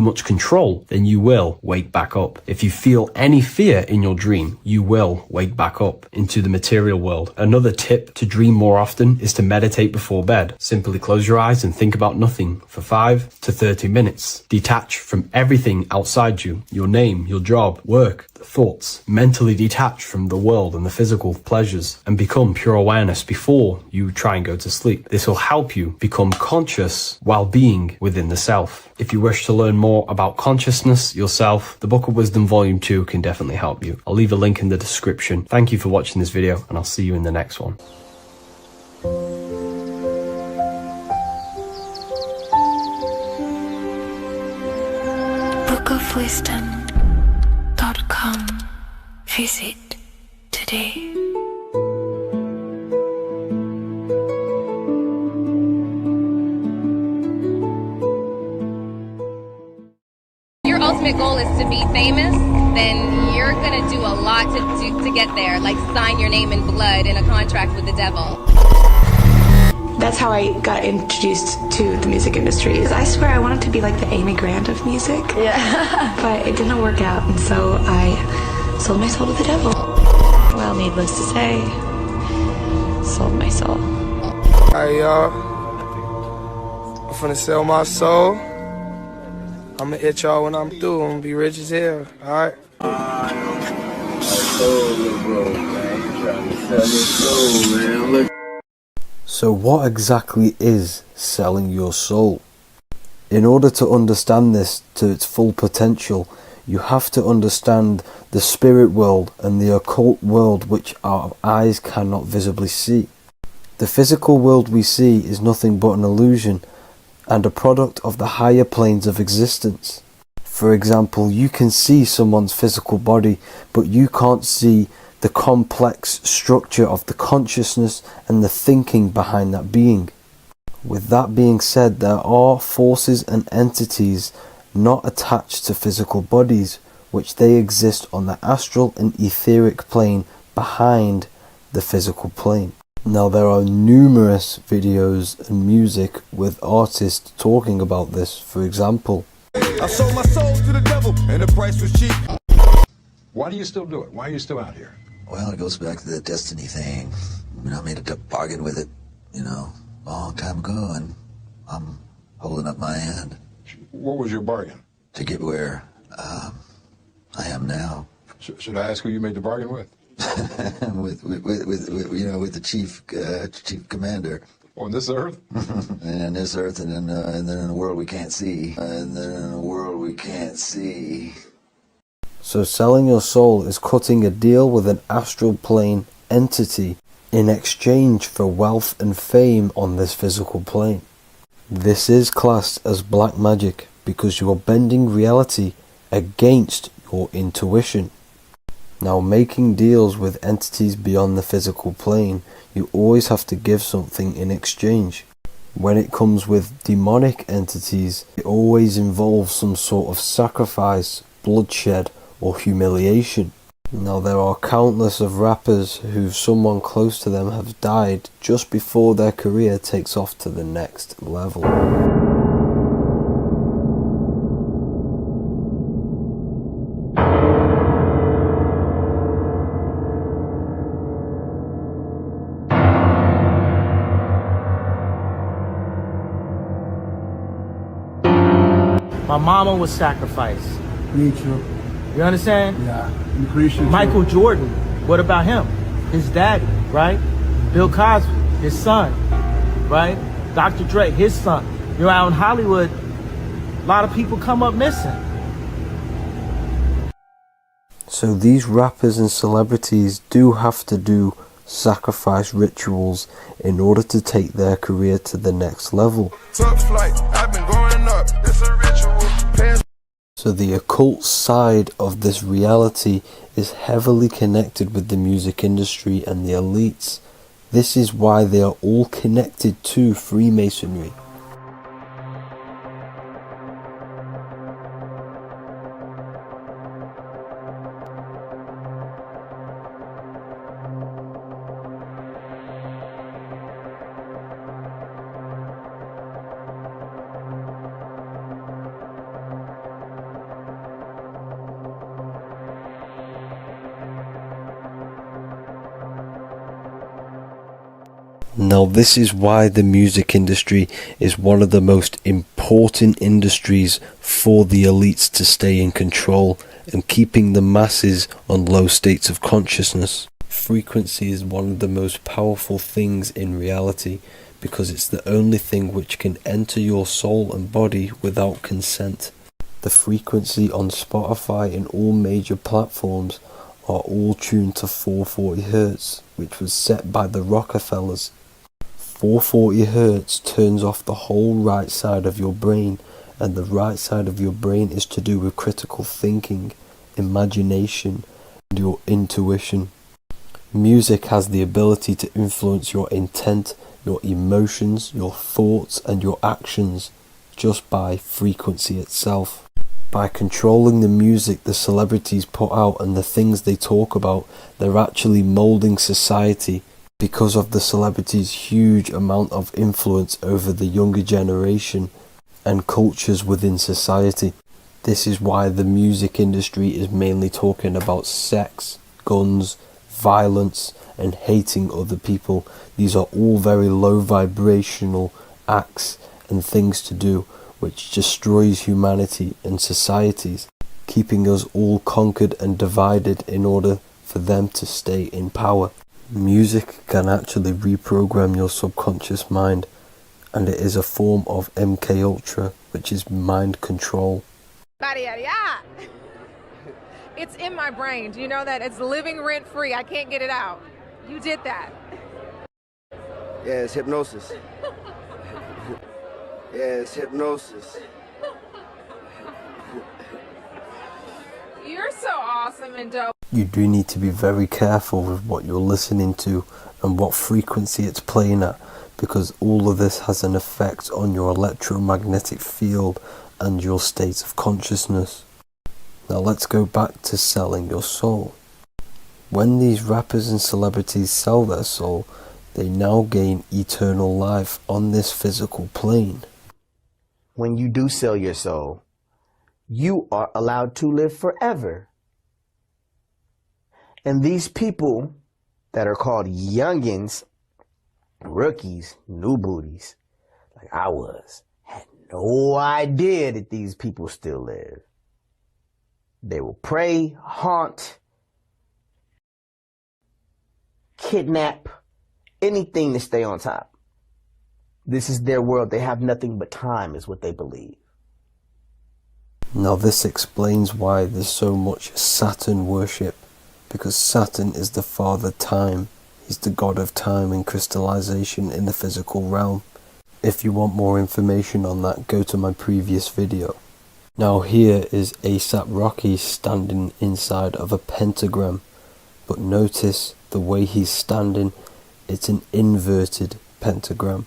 much control, then you will wake back up. If you feel any fear in your dream, you will wake back up into the material world. Another tip to dream more often is to meditate before bed. Simply close your eyes and think about nothing for 5 to 30 minutes. Detach from everything outside you, your name, your job, work, thoughts. Mentally detach from the world and the physical pleasures and become pure awareness before you try and go to sleep. This will help you become conscious while being within the self. If you wish to learn more about consciousness yourself, the Book of Wisdom Volume 2 can definitely help you. I'll leave a link in the description. Thank you for watching this video, and I'll see you in the next one. bookofwisdom.com. Visit today. Your ultimate goal is to be famous, then you're gonna do a lot to get there, like sign your name in blood in a contract with the devil. That's how I got introduced to the music industry. I swear I wanted to be like the Amy Grant of music. Yeah. But it didn't work out, and so I sold my soul to the devil. Well, needless to say, sold my soul. Hey y'all, I'm finna sell my soul. I'ma hit y'all when I'm through. I'm gonna be rich as hell, alright? So what exactly is selling your soul? In order to understand this to its full potential, you have to understand the spirit world and the occult world which our eyes cannot visibly see. The physical world we see is nothing but an illusion and a product of the higher planes of existence. For example, you can see someone's physical body, but you can't see the complex structure of the consciousness and the thinking behind that being. With that being said, there are forces and entities not attached to physical bodies, which they exist on the astral and etheric plane behind the physical plane. Now there are numerous videos and music with artists talking about this. For example, I sold my soul to the devil and the price was cheap. Why do you still do it? Why are you still out here? Well, it goes back to the destiny thing. I mean, I made a bargain with it, a long time ago, and I'm holding up my hand. What was your bargain? To get where I am now. Should I ask who you made the bargain with? with the chief commander. On this earth? And on this earth, and then in a world we can't see. So selling your soul is cutting a deal with an astral plane entity in exchange for wealth and fame on this physical plane. This is classed as black magic because you are bending reality against your intuition. Now, making deals with entities beyond the physical plane, you always have to give something in exchange. When it comes with demonic entities, it always involves some sort of sacrifice, bloodshed, or humiliation. Now, there are countless of rappers who someone close to them have died just before their career takes off to the next level. My mama was sacrificed. Me too. You understand? Yeah. Appreciate Michael Jordan, what about him? His daddy, right? Bill Cosby, his son, right? Dr. Dre, his son. You know, out in Hollywood, a lot of people come up missing. So these rappers and celebrities do have to do sacrifice rituals in order to take their career to the next level. Top flight, I've been growing up, it's a ritual. So the occult side of this reality is heavily connected with the music industry and the elites. This is why they are all connected to Freemasonry. Now, this is why the music industry is one of the most important industries for the elites to stay in control and keeping the masses on low states of consciousness. Frequency is one of the most powerful things in reality because it's the only thing which can enter your soul and body without consent. The frequency on Spotify and all major platforms are all tuned to 440 Hz, which was set by the Rockefellers. 440 Hz turns off the whole right side of your brain, and the right side of your brain is to do with critical thinking, imagination, and your intuition. Music has the ability to influence your intent, your emotions, your thoughts, and your actions just by frequency itself. By controlling the music the celebrities put out and the things they talk about, they're actually molding society because of the celebrities' huge amount of influence over the younger generation and cultures within society. This is why the music industry is mainly talking about sex, guns, violence, and hating other people. These are all very low vibrational acts and things to do which destroys humanity and societies, keeping us all conquered and divided in order for them to stay in power. Music can actually reprogram your subconscious mind, and it is a form of MK Ultra, which is mind control. It's in my brain. Do you know that? It's living rent free. I can't get it out. You did that. Yeah, it's hypnosis. Yeah, it's hypnosis. You're so awesome and dope. You do need to be very careful with what you're listening to and what frequency it's playing at, because all of this has an effect on your electromagnetic field and your state of consciousness. Now let's go back to selling your soul. When these rappers and celebrities sell their soul, they now gain eternal life on this physical plane. When you do sell your soul, you are allowed to live forever. And these people that are called youngins, rookies, new booties, like I was, had no idea that these people still live. They will pray, haunt, kidnap anything to stay on top. This is their world. They have nothing but time, is what they believe. Now this explains why there's so much Saturn worship, because Saturn is the father time. He's the god of time and crystallization in the physical realm. If you want more information on that, go to my previous video. Now here is ASAP Rocky standing inside of a pentagram, but notice the way he's standing, it's an inverted pentagram.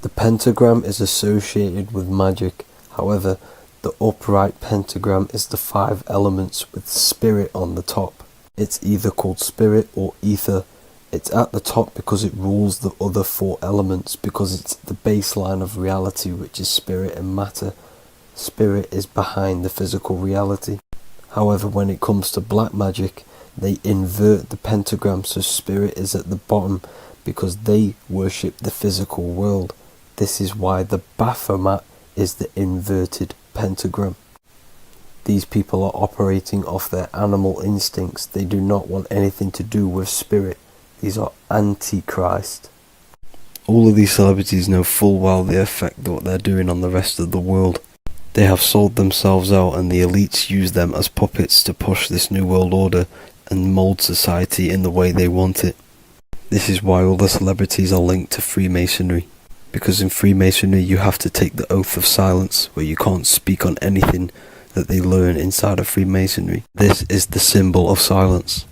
The pentagram is associated with magic, however, the upright pentagram is the 5 elements with spirit on the top. It's either called spirit or ether. It's at the top because it rules the other 4 elements, because it's the baseline of reality, which is spirit and matter. Spirit is behind the physical reality. However, when it comes to black magic, they invert the pentagram, so spirit is at the bottom because they worship the physical world. This is why the Baphomet is the inverted pentagram. These people are operating off their animal instincts. They do not want anything to do with spirit. These are antichrist. All of these celebrities know full well the effect that what they're doing on the rest of the world. They have sold themselves out, and the elites use them as puppets to push this new world order and mold society in the way they want it. This is why all the celebrities are linked to Freemasonry, because in Freemasonry you have to take the oath of silence, where you can't speak on anything that they learn inside of Freemasonry. This is the symbol of silence.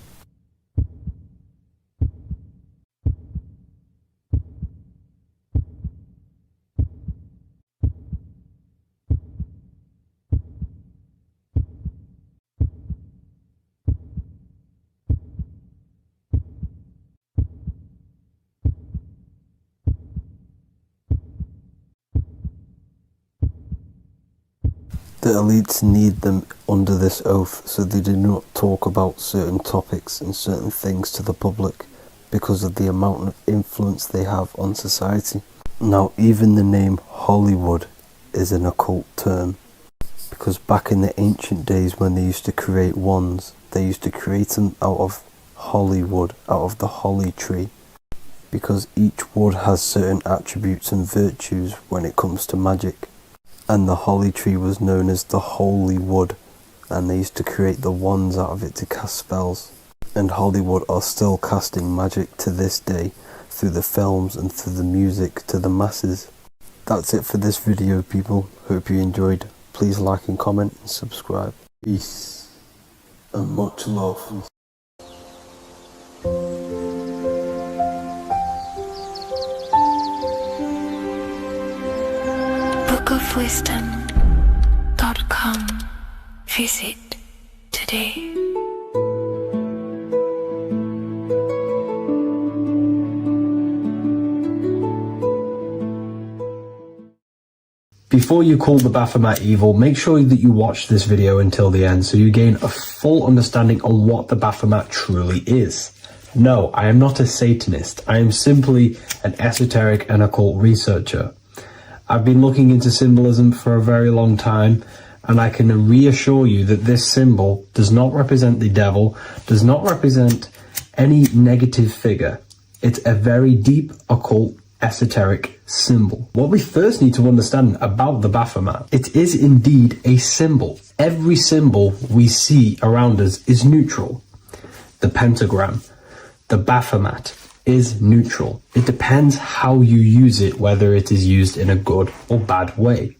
The elites need them under this oath, so they do not talk about certain topics and certain things to the public because of the amount of influence they have on society. Now, even the name Hollywood is an occult term, because back in the ancient days when they used to create wands, they used to create them out of holly wood, out of the holly tree, because each wood has certain attributes and virtues when it comes to magic. And the holly tree was known as the holy wood, and they used to create the wands out of it to cast spells. And Hollywood are still casting magic to this day through the films and through the music to the masses. That's it for this video, people. Hope you enjoyed. Please like and comment and subscribe. Peace and much love. bookofwisdom.com. Visit today. Before you call the Baphomet evil, make sure that you watch this video until the end so you gain a full understanding on what the Baphomet truly is. No, I am not a Satanist. I am simply an esoteric and occult researcher. I've been looking into symbolism for a very long time, and I can reassure you that this symbol does not represent the devil, does not represent any negative figure. It's a very deep, occult, esoteric symbol. What we first need to understand about the Baphomet, it is indeed a symbol. Every symbol we see around us is neutral. The pentagram, the Baphomet, is neutral. It depends how you use it, whether it is used in a good or bad way.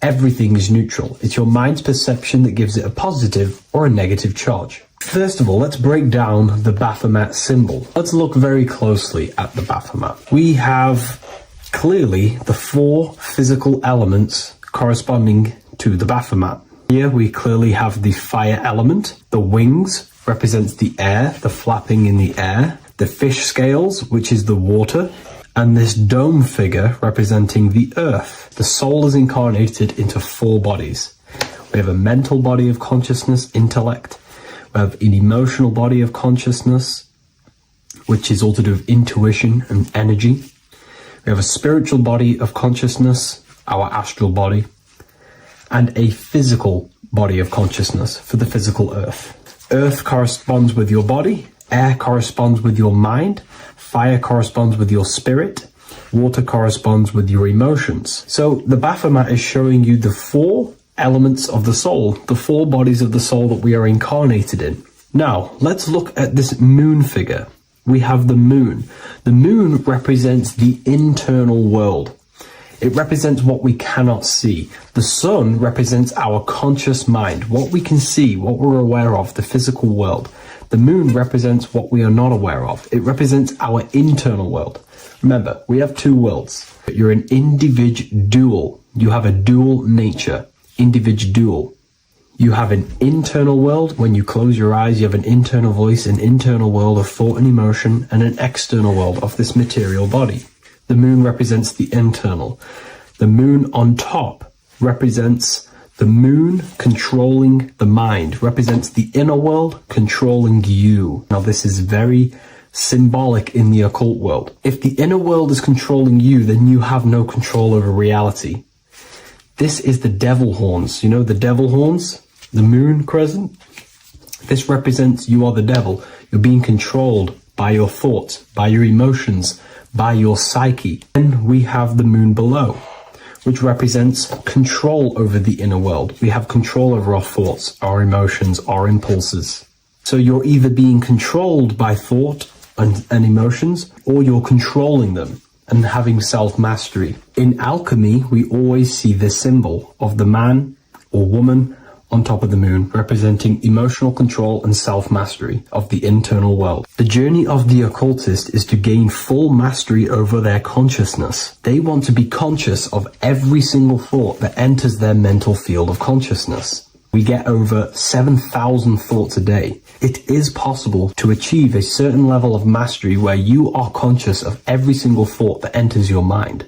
Everything is neutral. It's your mind's perception that gives it a positive or a negative charge. First of all, let's break down the Baphomet symbol. Let's look very closely at the Baphomet. We have clearly the 4 physical elements corresponding to the Baphomet. Here we clearly have the fire element. The wings represents the air, the flapping in the air. The fish scales, which is the water, and this dome figure representing the earth. The soul is incarnated into 4 bodies. We have a mental body of consciousness, intellect. We have an emotional body of consciousness, which is all to do with intuition and energy. We have a spiritual body of consciousness, our astral body, and a physical body of consciousness for the physical earth. Earth corresponds with your body, Air corresponds with your mind, fire corresponds with your spirit, water corresponds with your emotions. So the Baphomet is showing you the 4 elements of the soul, the 4 bodies of the soul that we are incarnated in. Now, let's look at this moon figure. We have the moon. The moon represents the internal world. It represents what we cannot see. The sun represents our conscious mind, what we can see, what we're aware of, the physical world. The moon represents what we are not aware of. It represents our internal world. Remember, we have 2 worlds. You're an individual. You have a dual nature. Individual. You have an internal world. When you close your eyes, you have an internal voice, an internal world of thought and emotion, and an external world of this material body. The moon represents the internal. The moon on top represents the moon controlling the mind, represents the inner world controlling you. Now, this is very symbolic in the occult world. If the inner world is controlling you, then you have no control over reality. This is the devil horns. You know the devil horns? The moon crescent? This represents you are the devil. You're being controlled by your thoughts, by your emotions, by your psyche. Then we have the moon below, which represents control over the inner world. We have control over our thoughts, our emotions, our impulses. So you're either being controlled by thought and emotions, or you're controlling them and having self-mastery. In alchemy, we always see this symbol of the man or woman on top of the moon, representing emotional control and self-mastery of the internal world. The journey of the occultist is to gain full mastery over their consciousness. They want to be conscious of every single thought that enters their mental field of consciousness. We get over 7,000 thoughts a day. It is possible to achieve a certain level of mastery where you are conscious of every single thought that enters your mind.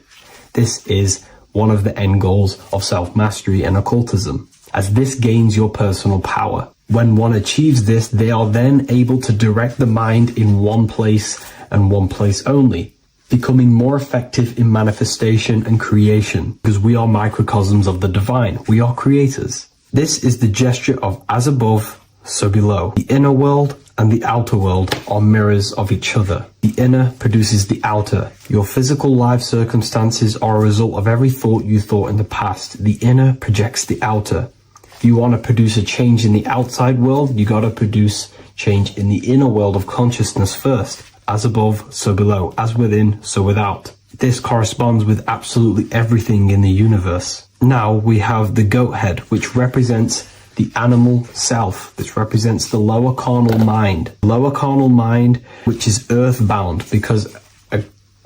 This is one of the end goals of self-mastery and occultism, as this gains your personal power. When one achieves this, they are then able to direct the mind in one place and one place only, becoming more effective in manifestation and creation, because we are microcosms of the divine. We are creators. This is the gesture of as above, so below. The inner world and the outer world are mirrors of each other. The inner produces the outer. Your physical life circumstances are a result of every thought you thought in the past. The inner projects the outer. If you want to produce a change in the outside world, you got to produce change in the inner world of consciousness first. As above, so below. As within, so without. This corresponds with absolutely everything in the universe. Now we have the goat head, which represents the animal self. This represents the lower carnal mind. Lower carnal mind, which is earthbound, because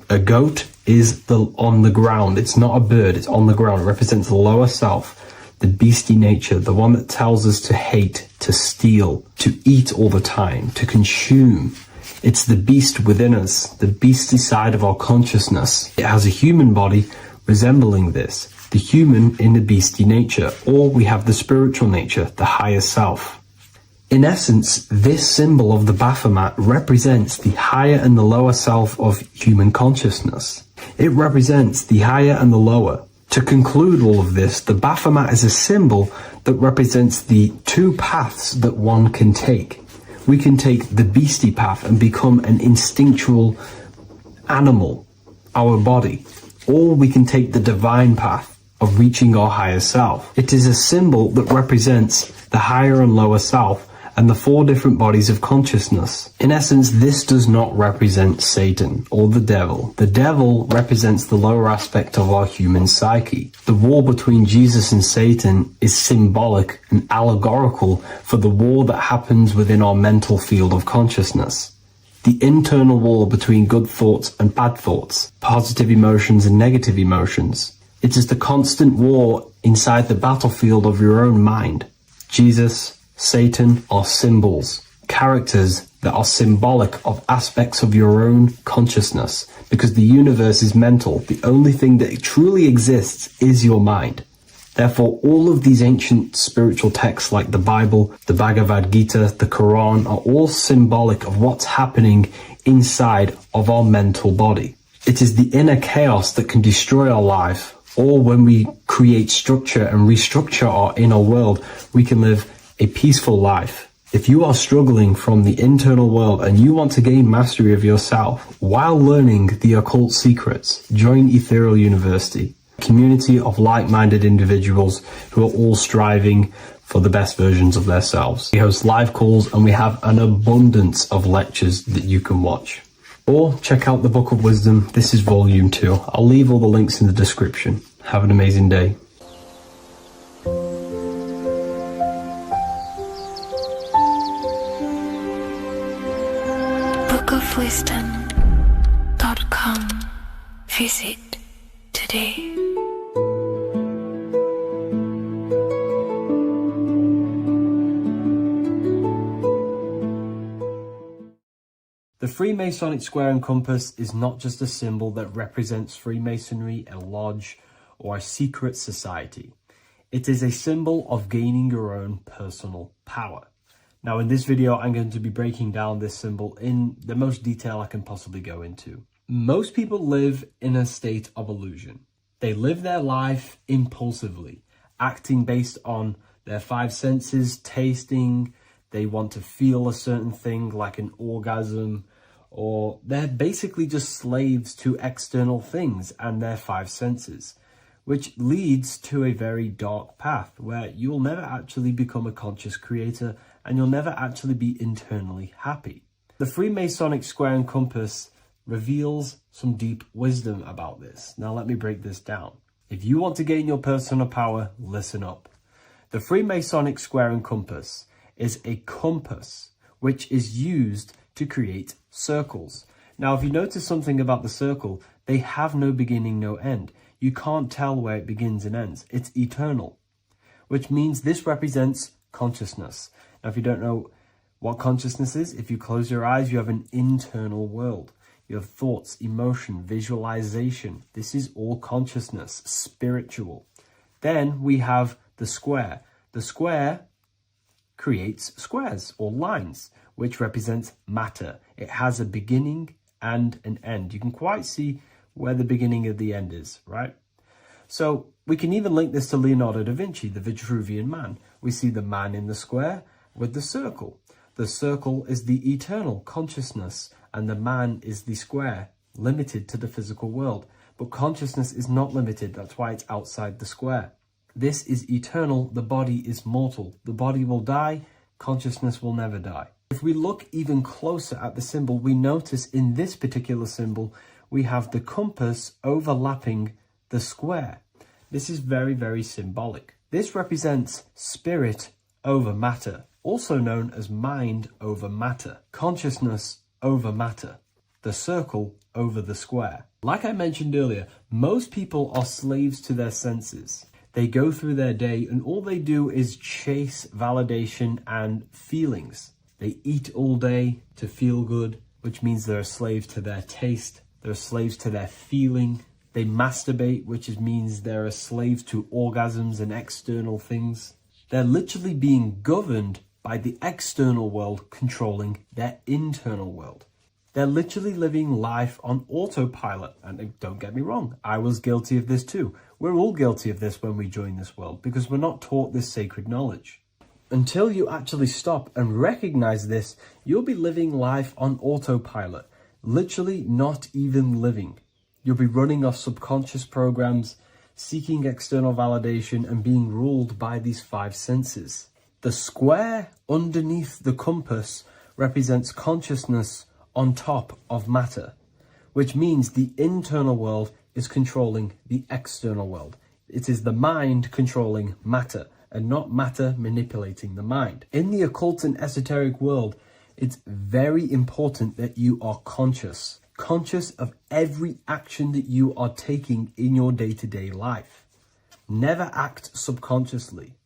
a goat is on the ground. It's not a bird, it's on the ground. It represents the lower self, the beastie nature, the one that tells us to hate, to steal, to eat all the time, to consume. It's the beast within us, the beastie side of our consciousness. It has a human body resembling this, the human in the beastie nature, or we have the spiritual nature, the higher self. In essence, this symbol of the Baphomet represents the higher and the lower self of human consciousness. It represents the higher and the lower. To conclude all of this, the Baphomet is a symbol that represents the 2 paths that one can take. We can take the beastie path and become an instinctual animal, our body, or we can take the divine path of reaching our higher self. It is a symbol that represents the higher and lower self and the 4 different bodies of consciousness. In essence, this does not represent Satan or the devil. The devil represents the lower aspect of our human psyche. The war between Jesus and Satan is symbolic and allegorical for the war that happens within our mental field of consciousness. The internal war between good thoughts and bad thoughts, positive emotions and negative emotions. It is the constant war inside the battlefield of your own mind. Jesus, Satan are symbols, characters that are symbolic of aspects of your own consciousness, because the universe is mental. The only thing that truly exists is your mind. Therefore, all of these ancient spiritual texts like the Bible, the Bhagavad Gita, the Quran are all symbolic of what's happening inside of our mental body. It is the inner chaos that can destroy our life, or when we create structure and restructure our inner world, we can live a peaceful life If you are struggling from the internal world and you want to gain mastery of yourself while learning the occult secrets, join Ethereal University, a community of like-minded individuals who are all striving for the best versions of themselves. We host live calls and we have an abundance of lectures that you can watch. Or check out the Book of Wisdom. This is volume 2. I'll leave all the links in the description. Have an amazing day. bookofwisdom.com. Visit today. The Freemasonic square and compass is not just a symbol that represents Freemasonry, a lodge, or a secret society. It is a symbol of gaining your own personal power. Now in this video, I'm going to be breaking down this symbol in the most detail I can possibly go into. Most people live in a state of illusion. They live their life impulsively, acting based on their 5 senses, tasting. They want to feel a certain thing like an orgasm, or they're basically just slaves to external things and their 5 senses, which leads to a very dark path where you'll never actually become a conscious creator and you'll never actually be internally happy. The Freemasonic square and compass reveals some deep wisdom about this. Now let me break this down. If you want to gain your personal power, listen up. The Freemasonic square and compass is a compass which is used to create circles. Now, if you notice something about the circle, they have no beginning, no end. You can't tell where it begins and ends. It's eternal, which means this represents consciousness. Now, if you don't know what consciousness is, if you close your eyes, you have an internal world. You have thoughts, emotion, visualization. This is all consciousness, spiritual. Then we have the square. The square creates squares or lines, which represents matter. It has a beginning and an end. You can quite see where the beginning of the end is, right? So we can even link this to Leonardo da Vinci, the Vitruvian Man. We see the man in the square with the circle. The circle is the eternal consciousness and the man is the square, limited to the physical world. But consciousness is not limited. That's why it's outside the square. This is eternal. The body is mortal. The body will die. Consciousness will never die. If we look even closer at the symbol, we notice in this particular symbol, we have the compass overlapping the square. This is very, very symbolic. This represents spirit over matter, also known as mind over matter, consciousness over matter, the circle over the square. Like I mentioned earlier, most people are slaves to their senses. They go through their day and all they do is chase validation and feelings. They eat all day to feel good, which means they're slaves to their taste. They're slaves to their feeling. They masturbate, which means they're a slave to orgasms and external things. They're literally being governed by the external world controlling their internal world. They're literally living life on autopilot. And don't get me wrong, I was guilty of this too. We're all guilty of this when we join this world because we're not taught this sacred knowledge. Until you actually stop and recognize this, you'll be living life on autopilot, literally not even living. You'll be running off subconscious programs, seeking external validation and being ruled by these 5 senses. The square underneath the compass represents consciousness on top of matter, which means the internal world is controlling the external world. It is the mind controlling matter and not matter manipulating the mind. In the occult and esoteric world, it's very important that you are conscious of every action that you are taking in your day-to-day life. Never act subconsciously.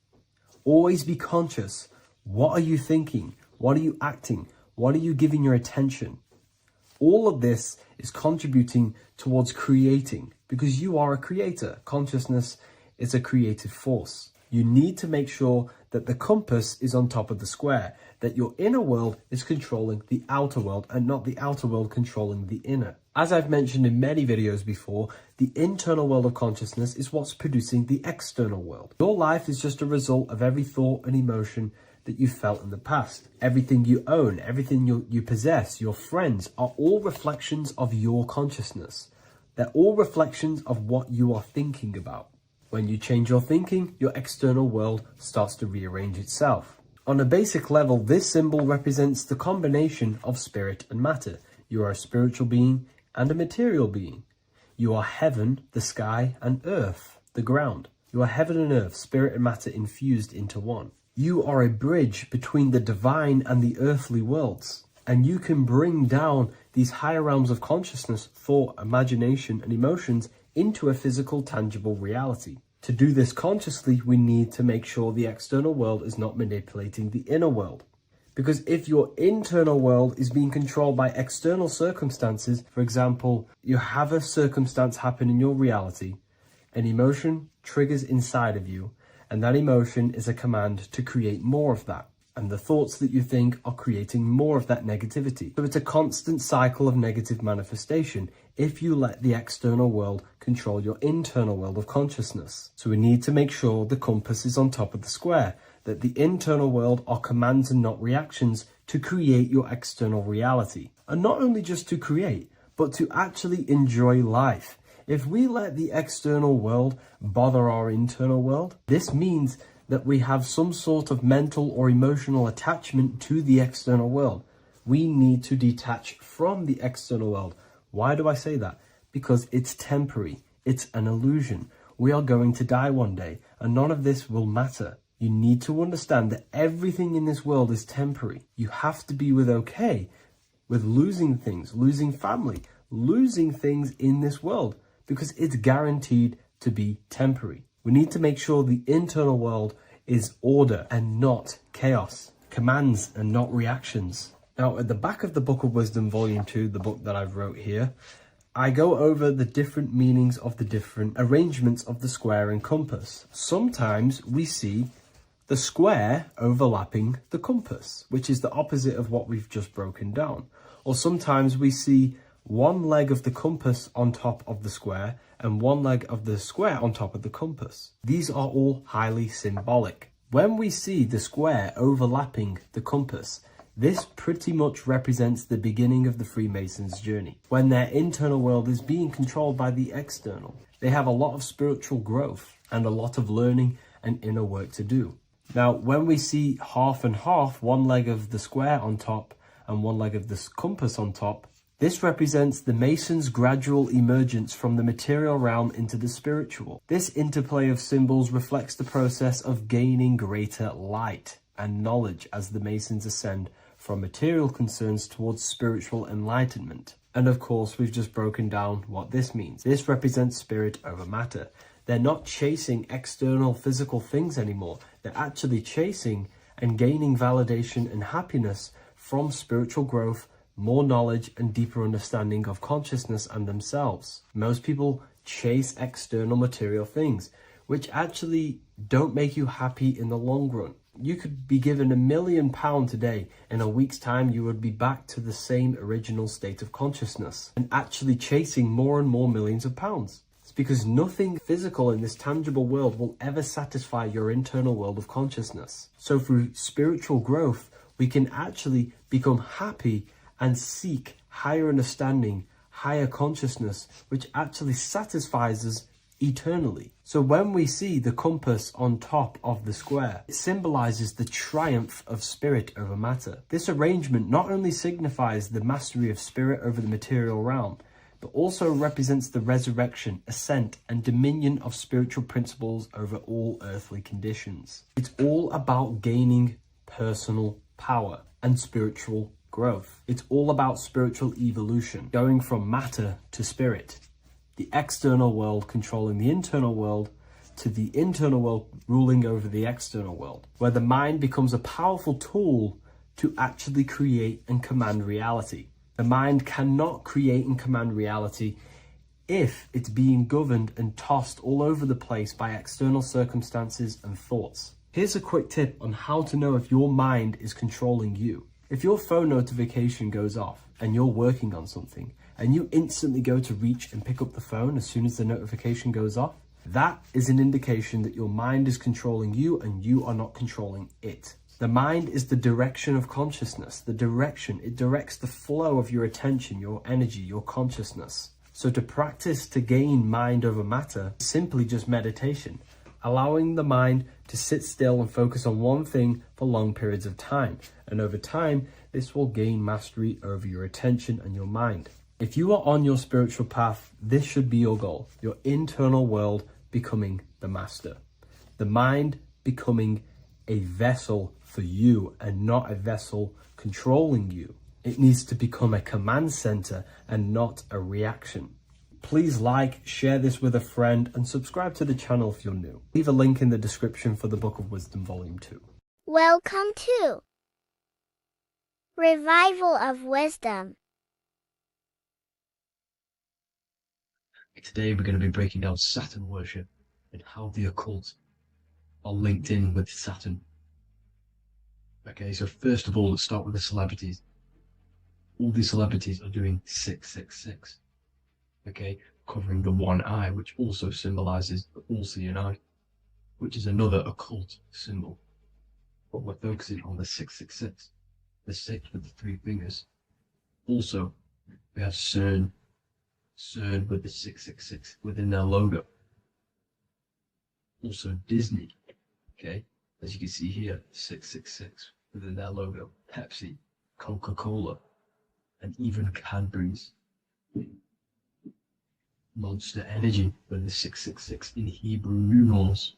Always be conscious. What are you thinking? What are you acting? What are you giving your attention? All of this is contributing towards creating because you are a creator. Consciousness is a creative force. You need to make sure that the compass is on top of the square, that your inner world is controlling the outer world and not the outer world controlling the inner. As I've mentioned in many videos before, the internal world of consciousness is what's producing the external world. Your life is just a result of every thought and emotion that you felt in the past. Everything you own, everything you possess, your friends, are all reflections of your consciousness. They're all reflections of what you are thinking about. When you change your thinking, your external world starts to rearrange itself. On a basic level, this symbol represents the combination of spirit and matter. You are a spiritual being and a material being. You are heaven, the sky, and earth, the ground. You are heaven and earth, spirit and matter infused into one. You are a bridge between the divine and the earthly worlds. And you can bring down these higher realms of consciousness, thought, imagination, and emotions into a physical, tangible reality. To do this consciously, we need to make sure the external world is not manipulating the inner world. Because if your internal world is being controlled by external circumstances, for example, you have a circumstance happen in your reality, an emotion triggers inside of you, and that emotion is a command to create more of that. And the thoughts that you think are creating more of that negativity. So it's a constant cycle of negative manifestation if you let the external world control your internal world of consciousness. So we need to make sure the compass is on top of the square, that the internal world are commands and not reactions to create your external reality. And not only just to create, but to actually enjoy life. If we let the external world bother our internal world, this means that we have some sort of mental or emotional attachment to the external world. We need to detach from the external world. Why do I say that? Because it's temporary. It's an illusion. We are going to die one day, and none of this will matter. You need to understand that everything in this world is temporary. You have to be okay with losing things, losing family, losing things in this world, because it's guaranteed to be temporary. We need to make sure the internal world is order and not chaos, commands and not reactions. Now, at the back of the Book of Wisdom, Volume 2, the book that I've wrote here, I go over the different meanings of the different arrangements of the square and compass. Sometimes we see the square overlapping the compass, which is the opposite of what we've just broken down. Or sometimes we see one leg of the compass on top of the square and one leg of the square on top of the compass. These are all highly symbolic. When we see the square overlapping the compass, this pretty much represents the beginning of the Freemasons' journey. When their internal world is being controlled by the external, they have a lot of spiritual growth and a lot of learning and inner work to do. Now, when we see half and half, one leg of the square on top and one leg of the compass on top, this represents the Masons' gradual emergence from the material realm into the spiritual. This interplay of symbols reflects the process of gaining greater light and knowledge as the Masons ascend from material concerns towards spiritual enlightenment. And of course, we've just broken down what this means. This represents spirit over matter. They're not chasing external physical things anymore. They're actually chasing and gaining validation and happiness from spiritual growth, more knowledge and deeper understanding of consciousness and themselves. Most people chase external material things, which actually don't make you happy in the long run. You could be given £1 million today. In a week's time, you would be back to the same original state of consciousness and actually chasing more and more millions of pounds. It's because nothing physical in this tangible world will ever satisfy your internal world of consciousness. So through spiritual growth, we can actually become happy and seek higher understanding, higher consciousness, which actually satisfies us eternally. So when we see the compass on top of the square, it symbolizes the triumph of spirit over matter. This arrangement not only signifies the mastery of spirit over the material realm, but also represents the resurrection, ascent, and dominion of spiritual principles over all earthly conditions. It's all about gaining personal power and spiritual growth. It's all about spiritual evolution, going from matter to spirit. The external world controlling the internal world, to the internal world ruling over the external world, where the mind becomes a powerful tool to actually create and command reality. The mind cannot create and command reality if it's being governed and tossed all over the place by external circumstances and thoughts. Here's a quick tip on how to know if your mind is controlling you. If your phone notification goes off and you're working on something, and you instantly go to reach and pick up the phone as soon as the notification goes off, that is an indication that your mind is controlling you and you are not controlling it. The mind is the direction of consciousness. The direction, it directs the flow of your attention, your energy, your consciousness. So to practice to gain mind over matter, simply just meditation, allowing the mind to sit still and focus on one thing for long periods of time. And over time, this will gain mastery over your attention and your mind. If you are on your spiritual path, this should be your goal, your internal world becoming the master. The mind becoming a vessel for you and not a vessel controlling you. It needs to become a command center and not a reaction. Please like, share this with a friend, and subscribe to the channel if you're new. Leave a link in the description for the Book of Wisdom Volume 2. Welcome to Revival of Wisdom. Today we're going to be breaking down Saturn worship and how the occult are linked in with Saturn. Okay, so first of all, let's start with the celebrities. All these celebrities are doing 666. Okay, covering the one eye, which also symbolizes the all-seeing eye, which is another occult symbol. But we're focusing on the 666, the 6 with the 3 fingers. Also, we have CERN with the 666 within their logo. Also Disney, okay, as you can see here, 666 within their logo. Pepsi, Coca-Cola, and even Cadbury's. Monster Energy with the 666 in Hebrew numerals.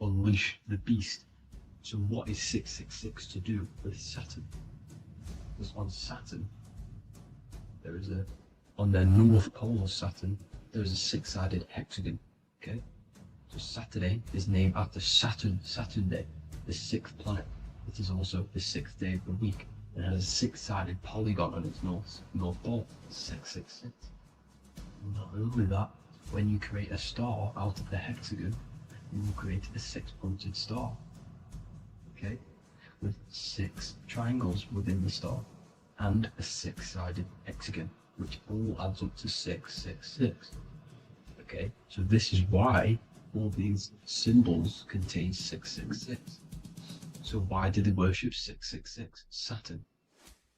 Unleash the beast. So what is 666 to do with Saturn? Because on Saturn, there is on their north pole of Saturn, there is a 6-sided hexagon, okay? So Saturday is named after Saturn Day, the 6th planet. It is also the 6th day of the week, and has a 6-sided polygon on its north pole, 666. Not only that, when you create a star out of the hexagon, you will create a 6-pointed star, okay? With 6 triangles within the star, and a 6-sided hexagon, which all adds up to 666. Okay, so this is why all these symbols contain 666. So why do they worship 666? Saturn.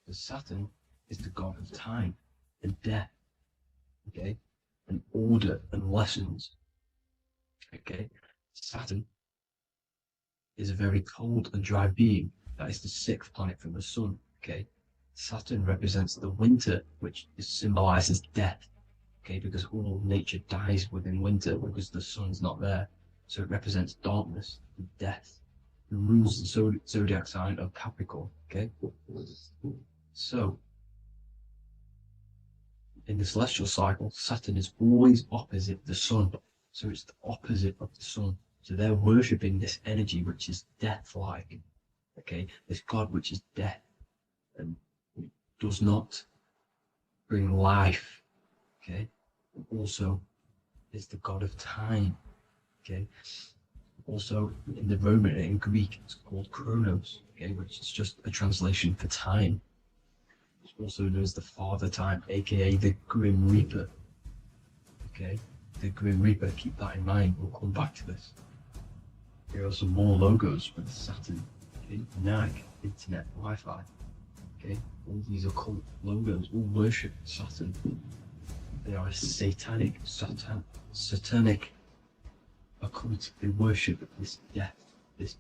Because Saturn is the god of time and death, okay, and order and lessons. Okay, Saturn is a very cold and dry being. That is the 6th planet from the sun. Okay, Saturn represents the winter, which symbolizes death. Okay, because all nature dies within winter because the sun's not there. So it represents darkness and death. It rules the zodiac sign of Capricorn. Okay, so in the celestial cycle, Saturn is always opposite the sun. So it's the opposite of the sun. So they're worshipping this energy which is death-like. Okay, this god which is death and does not bring life. Okay, and also is the god of time. Okay, also in the Roman and in Greek it's called Chronos. Okay, which is just a translation for time. It's also known as the Father Time, aka the Grim Reaper. Okay, the Grim Reaper, keep that in mind. We'll come back to this. Here are some more logos with Saturn. Okay, Nike, Internet, Wi-Fi. Okay, all these occult logos all worship Saturn. They are a satanic occult. They worship this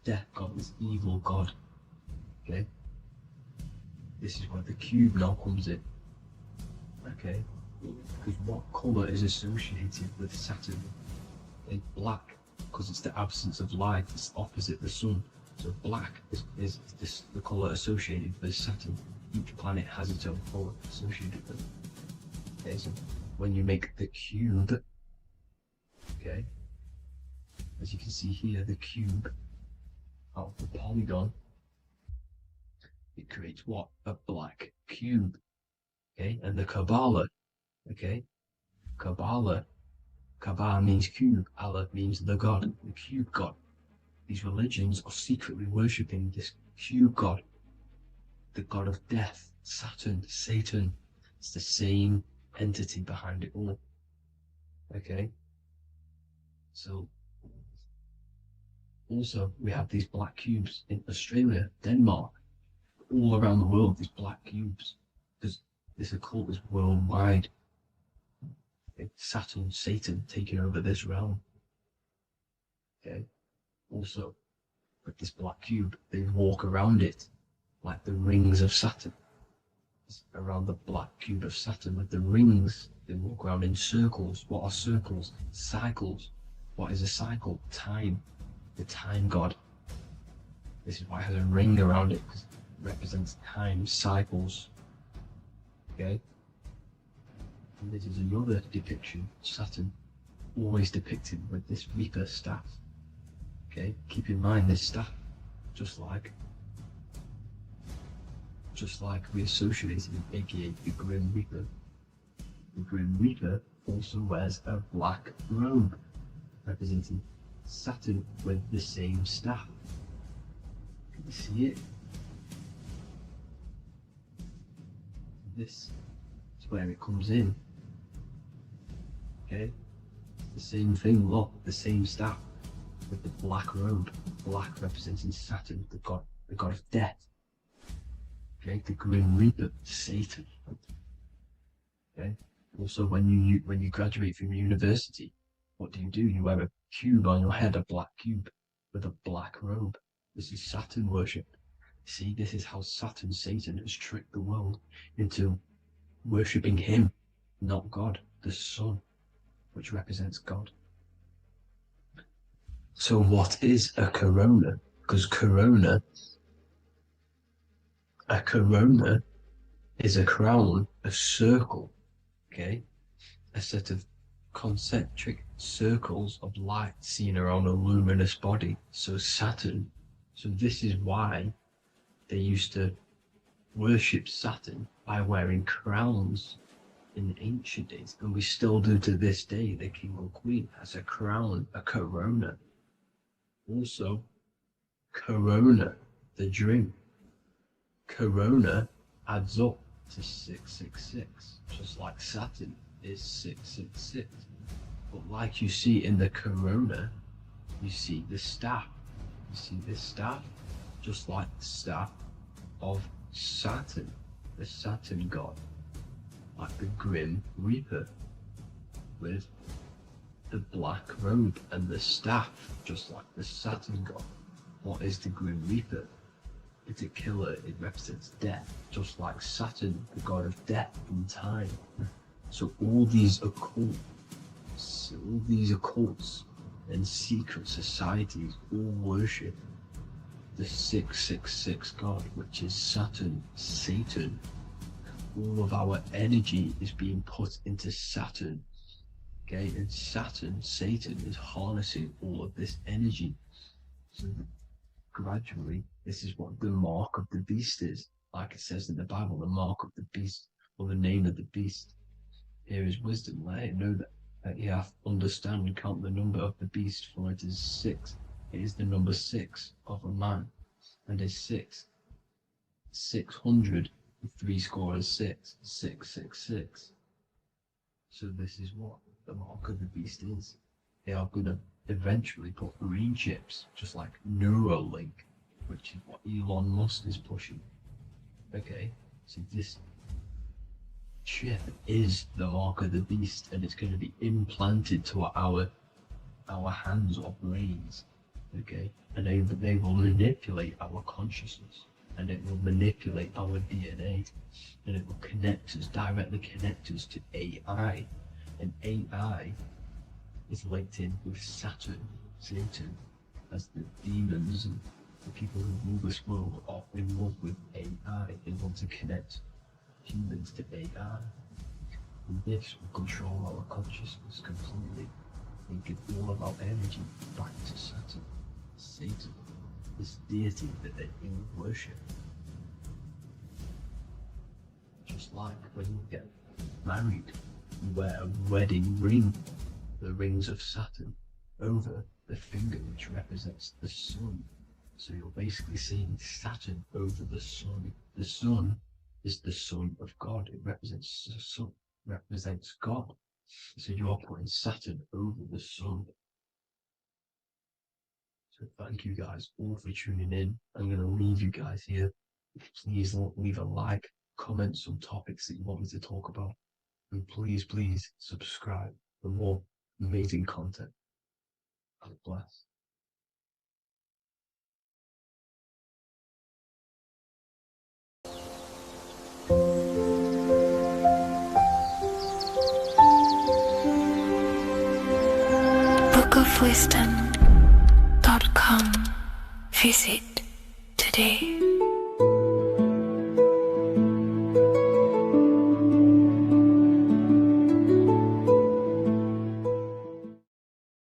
death god, this evil god. Okay, this is where the cube now comes in. Okay, because what color is associated with Saturn? It's black, because it's the absence of light. It's opposite the sun. So black is the color associated with Saturn. Each planet has its own color associated with it. Okay, so when you make the cube, okay, as you can see here, the cube out of the polygon, it creates what? A black cube. Okay, and the Kabbalah, okay, Kabbalah means cube, Allah means the god, the cube god. These religions are secretly worshipping this cube god, the god of death, Saturn, Satan. It's the same entity behind it all. Okay, so Also, we have these black cubes in Australia, Denmark, all around the world, these black cubes. Because this occult is worldwide. Saturn, Satan taking over this realm. Okay. Also, with this black cube, they walk around it like the rings of Saturn. It's around the black cube of Saturn with the rings, they walk around in circles. What are circles? Cycles. What is a cycle? Time. The time god. This is why it has a ring around it, because it represents time, cycles. Okay? And this is another depiction of Saturn, always depicted with this Reaper staff. Okay? Keep in mind this staff, just like we associated him, aka the Grim Reaper. The Grim Reaper also wears a black robe, representing Saturn with the same staff. Can you see it? This is where it comes in. Okay? The same thing, look, the same staff with the black robe. Black representing Saturn, the god of death. Okay, the Grim Reaper, Satan. Okay. Also, when you graduate from university, what do? You wear a cube on your head, a black cube with a black robe. This is Saturn worship. See, this is how Satan has tricked the world into worshipping him, not God, the sun, which represents God. So what is a corona? Because a corona is a crown, a circle, okay? A set of concentric circles of light seen around a luminous body. So Saturn. So this is why they used to worship Saturn by wearing crowns in ancient days. And we still do to this day. The king or queen has a crown, a corona. Also, corona, the dream. Corona adds up to 666, just like Saturn is 666. But like you see in the corona, you see the staff. You see this staff, just like the staff of Saturn, the Saturn god, like the Grim Reaper, with the black robe and the staff, just like the Saturn god. What is the Grim Reaper? It's a killer, it represents death, just like Saturn, the god of death and time. So all these occults and secret societies all worship the 666 god, which is Saturn, Satan. All of our energy is being put into Saturn. Okay, and Saturn, Satan, is harnessing all of this energy. So gradually, this is what the mark of the beast is. Like it says in the Bible, the mark of the beast, or the name of the beast. Here is wisdom, let it know that you have to understand and count the number of the beast, for it is 6. It is the number 6 of a man, and is 600, 6, 666. So this is what the mark of the beast is. They are going to eventually put green chips, just like Neuralink, which is what Elon Musk is pushing. Okay, so this chip is the mark of the beast, and it's going to be implanted to our hands or brains. Okay, and they will manipulate our consciousness, and it will manipulate our DNA, and it will directly connect us to AI, and AI is linked in with Saturn, Satan, as the demons and the people who rule this world are in love with AI. They want to connect humans to AI. And this will control our consciousness completely and give all of our energy back to Saturn, Satan, this deity that they worship. Just like when you get married, you wear a wedding ring, the rings of Saturn, over the finger, which represents the sun. So you're basically seeing Saturn over the sun. The sun is the son of God. It represents the sun, represents God. So you are putting Saturn over the sun. So thank you guys all for tuning in. I'm going to leave you guys here. Please leave a like, comment some topics that you want me to talk about. And please subscribe for more amazing content. God bless. bookofwisdom.com. Visit today.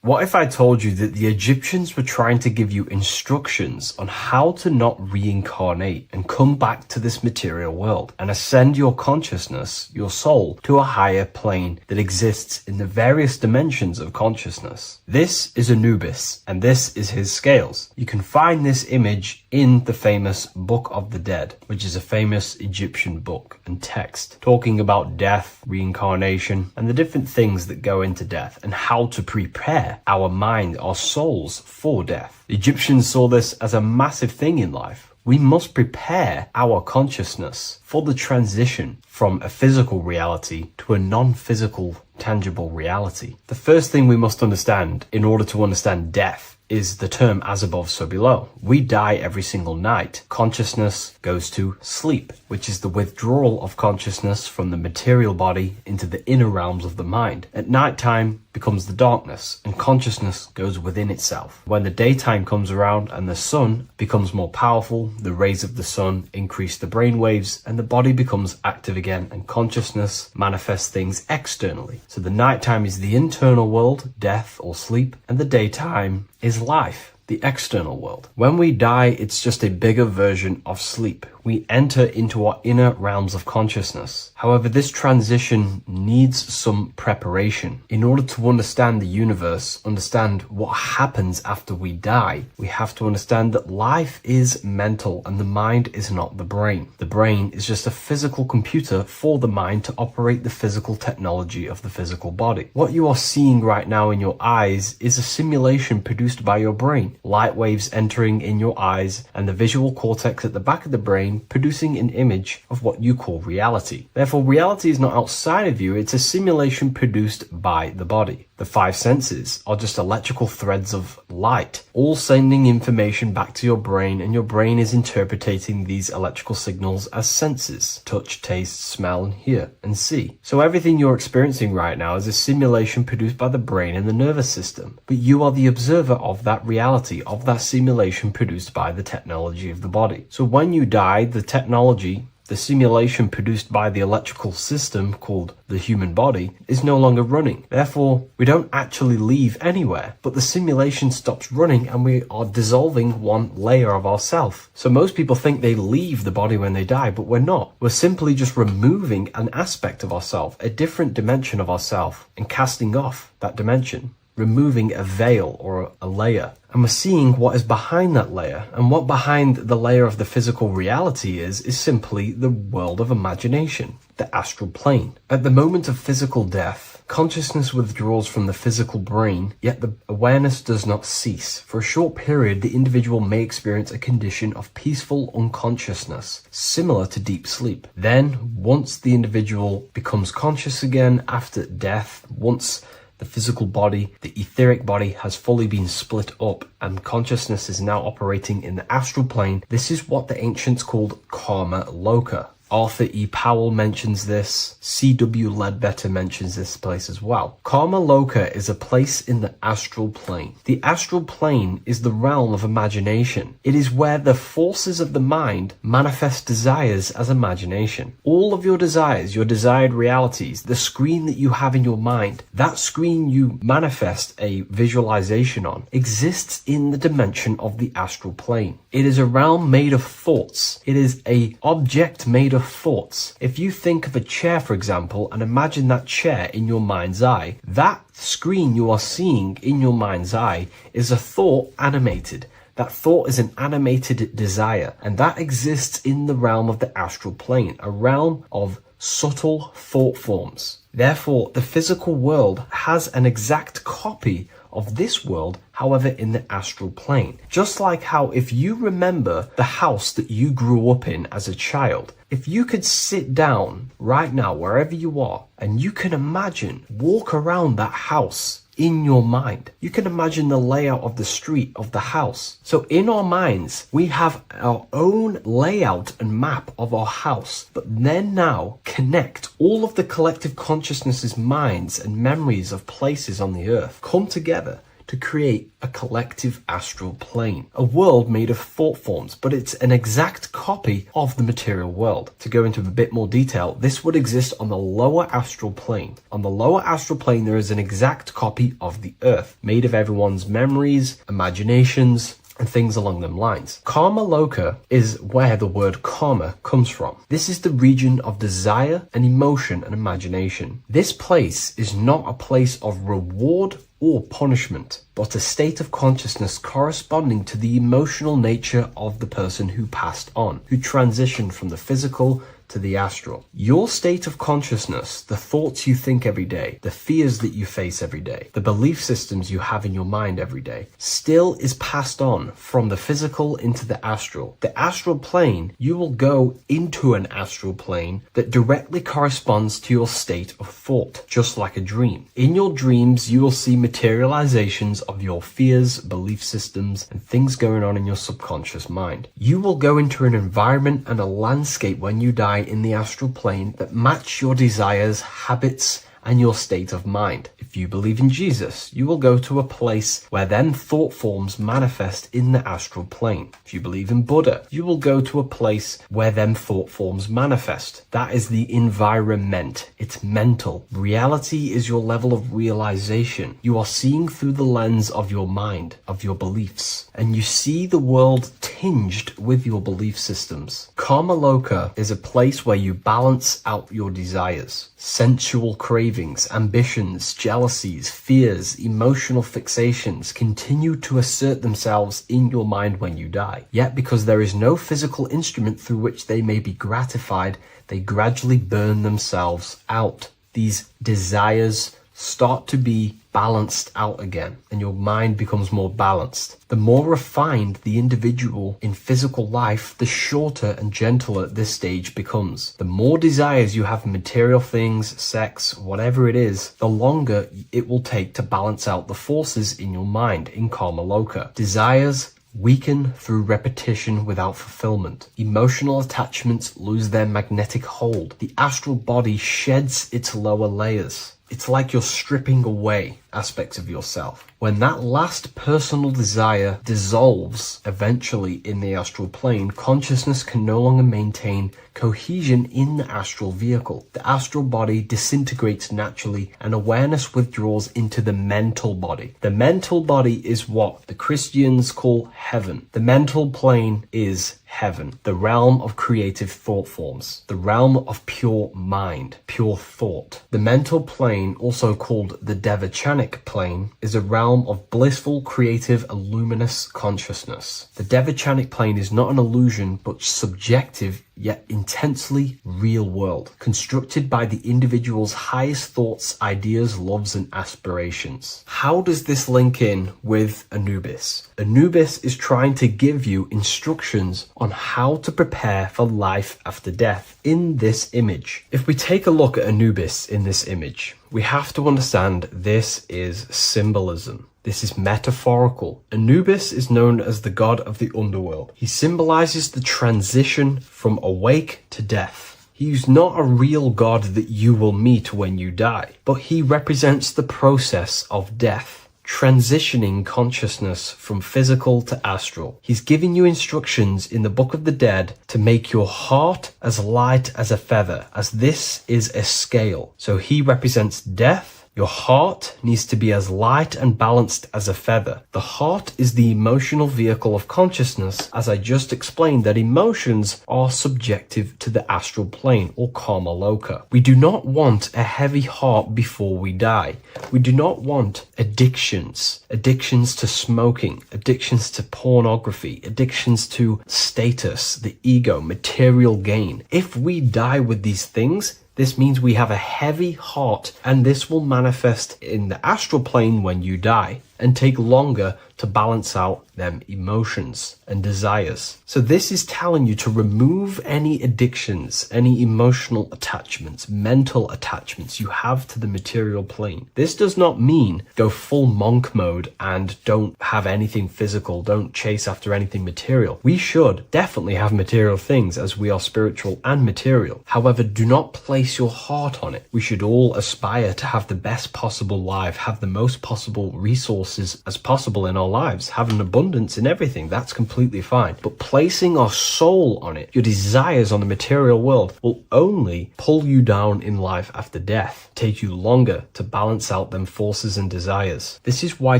What if I told you that the Egyptians were trying to give you instructions on how to not reincarnate and come back to this material world and ascend your consciousness, your soul, to a higher plane that exists in the various dimensions of consciousness? This is Anubis, and this is his scales. You can find this image in the famous Book of the Dead, which is a famous Egyptian book and text talking about death, reincarnation, and the different things that go into death and how to prepare our mind, our souls for death. The Egyptians saw this as a massive thing in life. We must prepare our consciousness for the transition from a physical reality to a non-physical, tangible reality. The first thing we must understand in order to understand death is the term as above, so below. We die every single night. Consciousness goes to sleep, which is the withdrawal of consciousness from the material body into the inner realms of the mind. At nighttime becomes the darkness, and consciousness goes within itself. When the daytime comes around and the sun becomes more powerful, the rays of the sun increase the brain waves, and the body becomes active again, and consciousness manifests things externally. So the nighttime is the internal world, death or sleep, and the daytime is life, the external world. When we die, it's just a bigger version of sleep. We enter into our inner realms of consciousness. However, this transition needs some preparation. In order to understand the universe, understand what happens after we die, we have to understand that life is mental and the mind is not the brain. The brain is just a physical computer for the mind to operate the physical technology of the physical body. What you are seeing right now in your eyes is a simulation produced by your brain. Light waves entering in your eyes and the visual cortex at the back of the brain producing an image of what you call reality. Therefore, reality is not outside of you, it's a simulation produced by the body. The five senses are just electrical threads of light, all sending information back to your brain, and your brain is interpreting these electrical signals as senses: touch, taste, smell, and hear, and see. So everything you're experiencing right now is a simulation produced by the brain and the nervous system, but you are the observer of that reality, of that simulation produced by the technology of the body. So when you die, the technology, the simulation produced by the electrical system called the human body, is no longer running. Therefore, we don't actually leave anywhere, but the simulation stops running and we are dissolving one layer of ourself. So most people think they leave the body when they die, but we're not. We're simply just removing an aspect of ourself, a different dimension of ourself, and casting off that dimension, removing a veil or a layer. And we're seeing what is behind that layer. And what behind the layer of the physical reality is simply the world of imagination, the astral plane. At the moment of physical death, consciousness withdraws from the physical brain, yet the awareness does not cease. For a short period, the individual may experience a condition of peaceful unconsciousness, similar to deep sleep. Then, once the individual becomes conscious again after death, once the physical body, the etheric body, has fully been split up and consciousness is now operating in the astral plane. This is what the ancients called karma loka. Arthur E. Powell mentions this. C.W. Ledbetter mentions this place as well. Karma loka is a place in the astral plane. The astral plane is the realm of imagination. It is where the forces of the mind manifest desires as imagination. All of your desires, your desired realities, the screen that you have in your mind, that screen you manifest a visualization on, exists in the dimension of the astral plane. It is a realm made of thoughts. It is an object made of thoughts. If you think of a chair, for example, and imagine that chair in your mind's eye, that screen you are seeing in your mind's eye is a thought animated. That thought is an animated desire, and that exists in the realm of the astral plane, a realm of subtle thought forms. Therefore, the physical world has an exact copy of this world, however in the astral plane. Just like how if you remember the house that you grew up in as a child, if you could sit down right now wherever you are and you can imagine, walk around that house in your mind. You can imagine the layout of the street of the house. So in our minds, we have our own layout and map of our house, but then now connect all of the collective consciousness's minds and memories of places on the earth, come together to create a collective astral plane, a world made of thought forms, but it's an exact copy of the material world. To go into a bit more detail, this would exist on the lower astral plane. On the lower astral plane, there is an exact copy of the earth, made of everyone's memories, imaginations, and things along them lines. Karma Loka is where the word karma comes from. This is the region of desire and emotion and imagination. This place is not a place of reward or punishment, but a state of consciousness corresponding to the emotional nature of the person who passed on, who transitioned from the physical to the astral. Your state of consciousness, the thoughts you think every day, the fears that you face every day, the belief systems you have in your mind every day, still is passed on from the physical into the astral. The astral plane, you will go into an astral plane that directly corresponds to your state of thought, just like a dream. In your dreams, you will see materializations of your fears, belief systems, and things going on in your subconscious mind. You will go into an environment and a landscape when you die in the astral plane that match your desires, habits, and your state of mind. If you believe in Jesus, you will go to a place where then thought forms manifest in the astral plane. If you believe in Buddha, you will go to a place where then thought forms manifest. That is the environment. It's mental. Reality is your level of realization. You are seeing through the lens of your mind, of your beliefs, and you see the world tinged with your belief systems. Karma Loka is a place where you balance out your desires, sensual cravings, ambitions, jealousies, fears, emotional fixations continue to assert themselves in your mind when you die. Yet because there is no physical instrument through which they may be gratified, they gradually burn themselves out. These desires start to be balanced out again, and your mind becomes more balanced. The more refined the individual in physical life, the shorter and gentler this stage becomes. The more desires you have in material things, sex, whatever it is, the longer it will take to balance out the forces in your mind in Karma Loka. Desires weaken through repetition without fulfillment. Emotional attachments lose their magnetic hold. The astral body sheds its lower layers. It's like you're stripping away aspects of yourself. When that last personal desire dissolves eventually in the astral plane, consciousness can no longer maintain cohesion in the astral vehicle. The astral body disintegrates naturally and awareness withdraws into the mental body. The mental body is what the Christians call heaven. The mental plane is heaven, the realm of creative thought forms, the realm of pure mind, pure thought. The mental plane, also called the Devachanic plane, is a realm of blissful, creative, and luminous consciousness. The Devachanic plane is not an illusion, but subjective yet intensely real world, constructed by the individual's highest thoughts, ideas, loves, and aspirations. How does this link in with Anubis? Anubis is trying to give you instructions on how to prepare for life after death in this image. If we take a look at Anubis in this image, we have to understand this is symbolism. This is metaphorical. Anubis is known as the god of the underworld. He symbolizes the transition from awake to death. He is not a real god that you will meet when you die, but he represents the process of death, transitioning consciousness from physical to astral. He's giving you instructions in the Book of the Dead to make your heart as light as a feather, as this is a scale. So he represents death. Your heart needs to be as light and balanced as a feather. The heart is the emotional vehicle of consciousness, as I just explained that emotions are subjective to the astral plane or Karma Loka. We do not want a heavy heart before we die. We do not want addictions to smoking, addictions to pornography, addictions to status, the ego, material gain. If we die with these things, this means we have a heavy heart, and this will manifest in the astral plane when you die. and take longer to balance out them emotions and desires. So this is telling you to remove any addictions, any emotional attachments, mental attachments you have to the material plane. This does not mean go full monk mode and don't have anything physical, don't chase after anything material. We should definitely have material things as we are spiritual and material. However, do not place your heart on it. We should all aspire to have the best possible life, have the most possible resources as possible in our lives, have an abundance in everything. That's completely fine. But placing our soul on it, your desires on the material world, will only pull you down in life after death, take you longer to balance out them forces and desires. This is why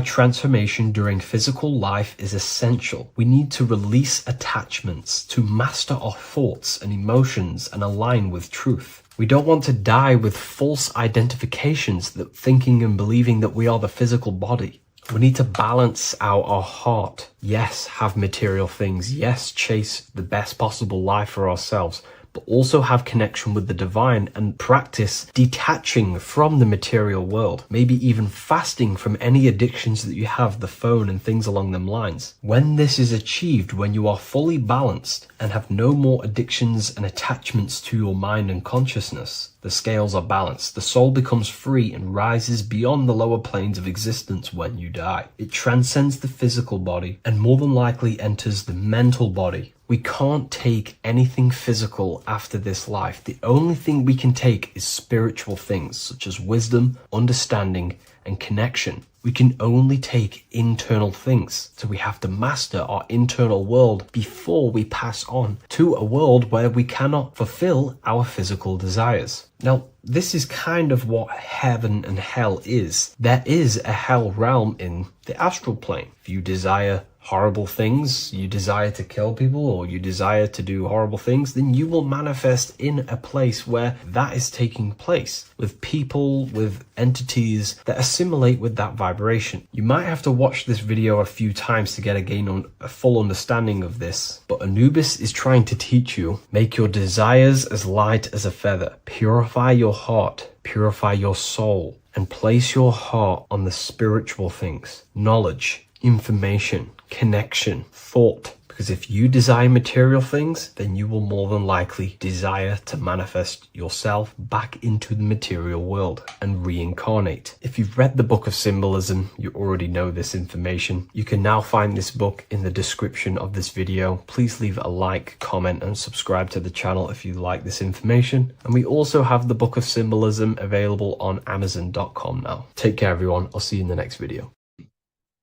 transformation during physical life is essential. We need to release attachments to master our thoughts and emotions and align with truth. We don't want to die with false identifications, that thinking and believing that we are the physical body. We need to balance out our heart. Yes, have material things. Yes, chase the best possible life for ourselves, but also have connection with the divine and practice detaching from the material world, maybe even fasting from any addictions that you have, the phone and things along them lines. When this is achieved, when you are fully balanced and have no more addictions and attachments to your mind and consciousness, the scales are balanced. The soul becomes free and rises beyond the lower planes of existence when you die. It transcends the physical body and more than likely enters the mental body. We can't take anything physical after this life. The only thing we can take is spiritual things such as wisdom, understanding, and connection. We can only take internal things. So we have to master our internal world before we pass on to a world where we cannot fulfill our physical desires. Now, this is kind of what heaven and hell is. There is a hell realm in the astral plane. If you desire horrible things, you desire to kill people, or you desire to do horrible things, then you will manifest in a place where that is taking place, with people, with entities that assimilate with that vibration. You might have to watch this video a few times to get a full understanding of this, but Anubis is trying to teach you, make your desires as light as a feather, purify your heart, purify your soul, and place your heart on the spiritual things, knowledge, information, connection, thought. Because if you desire material things, then you will more than likely desire to manifest yourself back into the material world and reincarnate. If you've read the Book of Symbolism, you already know this information. You can now find this book in the description of this video. Please leave a like, comment, and subscribe to the channel if you like this information. And we also have the Book of Symbolism available on Amazon.com now. Take care, everyone. I'll see you in the next video.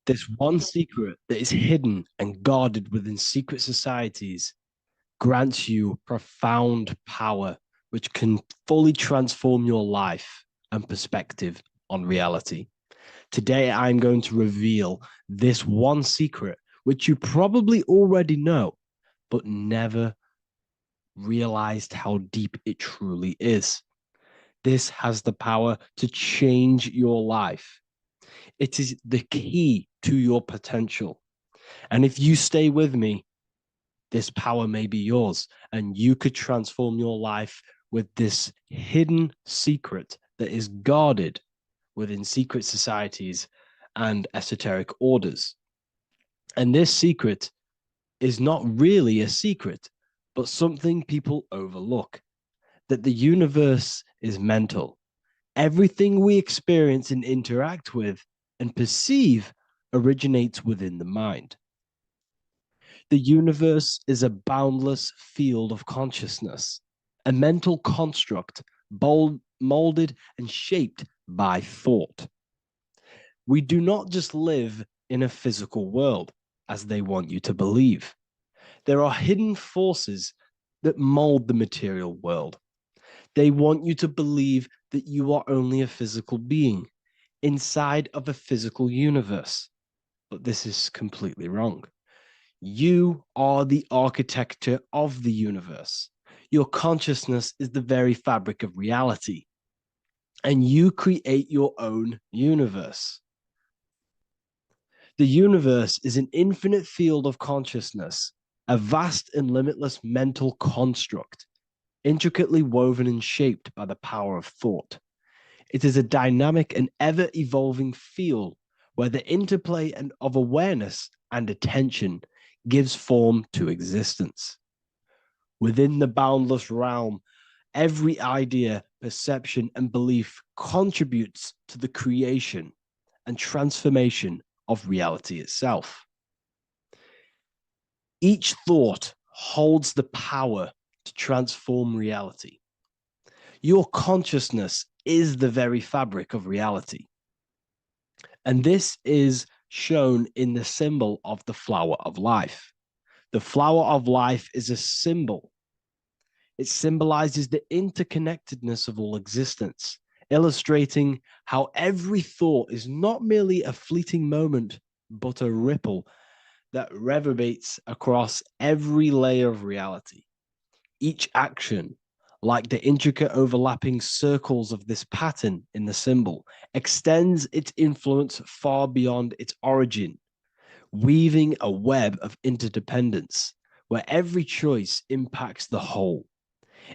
This one secret that is hidden and guarded within secret societies grants you profound power, which can fully transform your life and perspective on reality. Today, I'm going to reveal this one secret, which you probably already know, but never realized how deep it truly is. This has the power to change your life. It is the key to your potential. And if you stay with me, this power may be yours, and you could transform your life with this hidden secret that is guarded within secret societies and esoteric orders. And this secret is not really a secret, but something people overlook, that the universe is mental. Everything we experience and interact with and perceive originates within the mind. The universe is a boundless field of consciousness, a mental construct molded and shaped by thought. We do not just live in a physical world, as they want you to believe. There are hidden forces that mold the material world. They want you to believe that you are only a physical being inside of a physical universe. But this is completely wrong. You are the architecture of the universe. Your consciousness is the very fabric of reality, and you create your own universe. The universe is an infinite field of consciousness, a vast and limitless mental construct, intricately woven and shaped by the power of thought. It is a dynamic and ever-evolving field where the interplay of awareness and attention gives form to existence. Within the boundless realm, every idea, perception, and belief contributes to the creation and transformation of reality itself. Each thought holds the power to transform reality. Your consciousness is the very fabric of reality. And this is shown in the symbol of the flower of life. The flower of life is a symbol. It symbolizes the interconnectedness of all existence, illustrating how every thought is not merely a fleeting moment, but a ripple that reverberates across every layer of reality. Each action, like the intricate overlapping circles of this pattern in the symbol, extends its influence far beyond its origin, weaving a web of interdependence where every choice impacts the whole.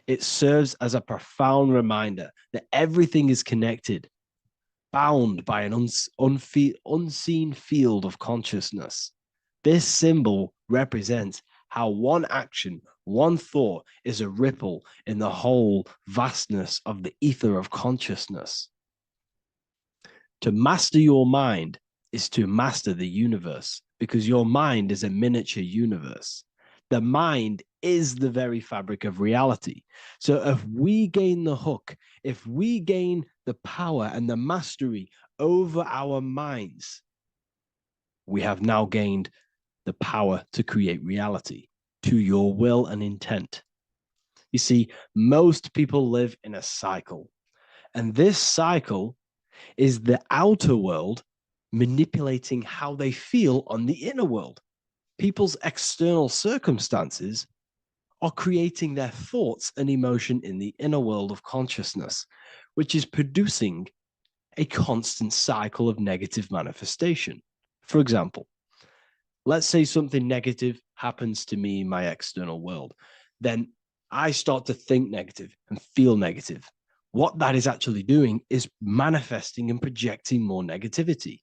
It serves as a profound reminder that everything is connected, bound by an unseen field of consciousness. This symbol represents how one action, one thought is a ripple in the whole vastness of the ether of consciousness. To master your mind is to master the universe, because your mind is a miniature universe. The mind is the very fabric of reality. So if we gain the hook, if we gain the power and the mastery over our minds, we have now gained the power to create reality to your will and intent. You see, most people live in a cycle, and this cycle is the outer world manipulating how they feel on the inner world. People's external circumstances are creating their thoughts and emotion in the inner world of consciousness, which is producing a constant cycle of negative manifestation. For example, let's say something negative happens to me in my external world. Then I start to think negative and feel negative. What that is actually doing is manifesting and projecting more negativity,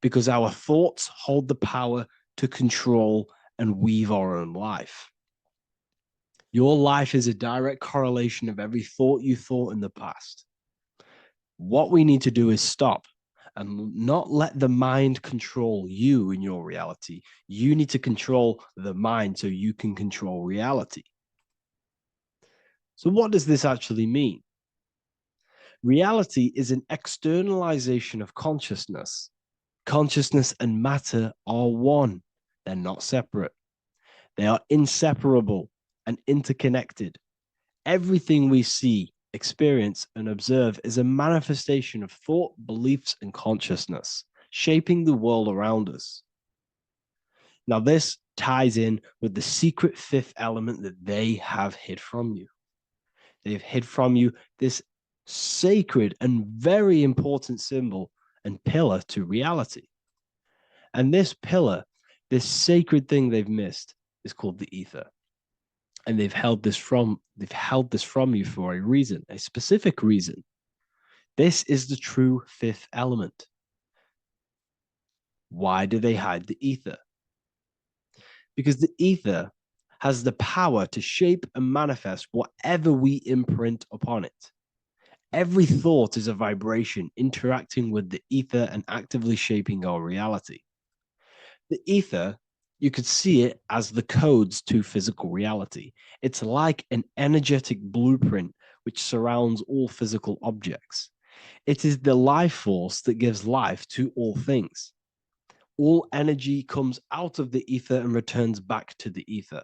because our thoughts hold the power to control and weave our own life. Your life is a direct correlation of every thought you thought in the past. What we need to do is stop and not let the mind control you in your reality. You need to control the mind so you can control reality. So what does this actually mean? Reality is an externalization of consciousness. Consciousness and matter are one. They're not separate. They are inseparable and interconnected. Everything we see, experience, and observe is a manifestation of thought, beliefs, and consciousness, shaping the world around us. Now, this ties in with the secret fifth element that they have hid from you. They've hid from you this sacred and very important symbol and pillar to reality. And this pillar, this sacred thing they've missed, is called the ether. And they've held this from you for a reason, a specific reason. This is the true fifth element. Why do they hide the ether? Because the ether has the power to shape and manifest whatever we imprint upon it. Every thought is a vibration interacting with the ether and actively shaping our reality. The ether, you could see it as the codes to physical reality. It's like an energetic blueprint which surrounds all physical objects. It is the life force that gives life to all things. All energy comes out of the ether and returns back to the ether.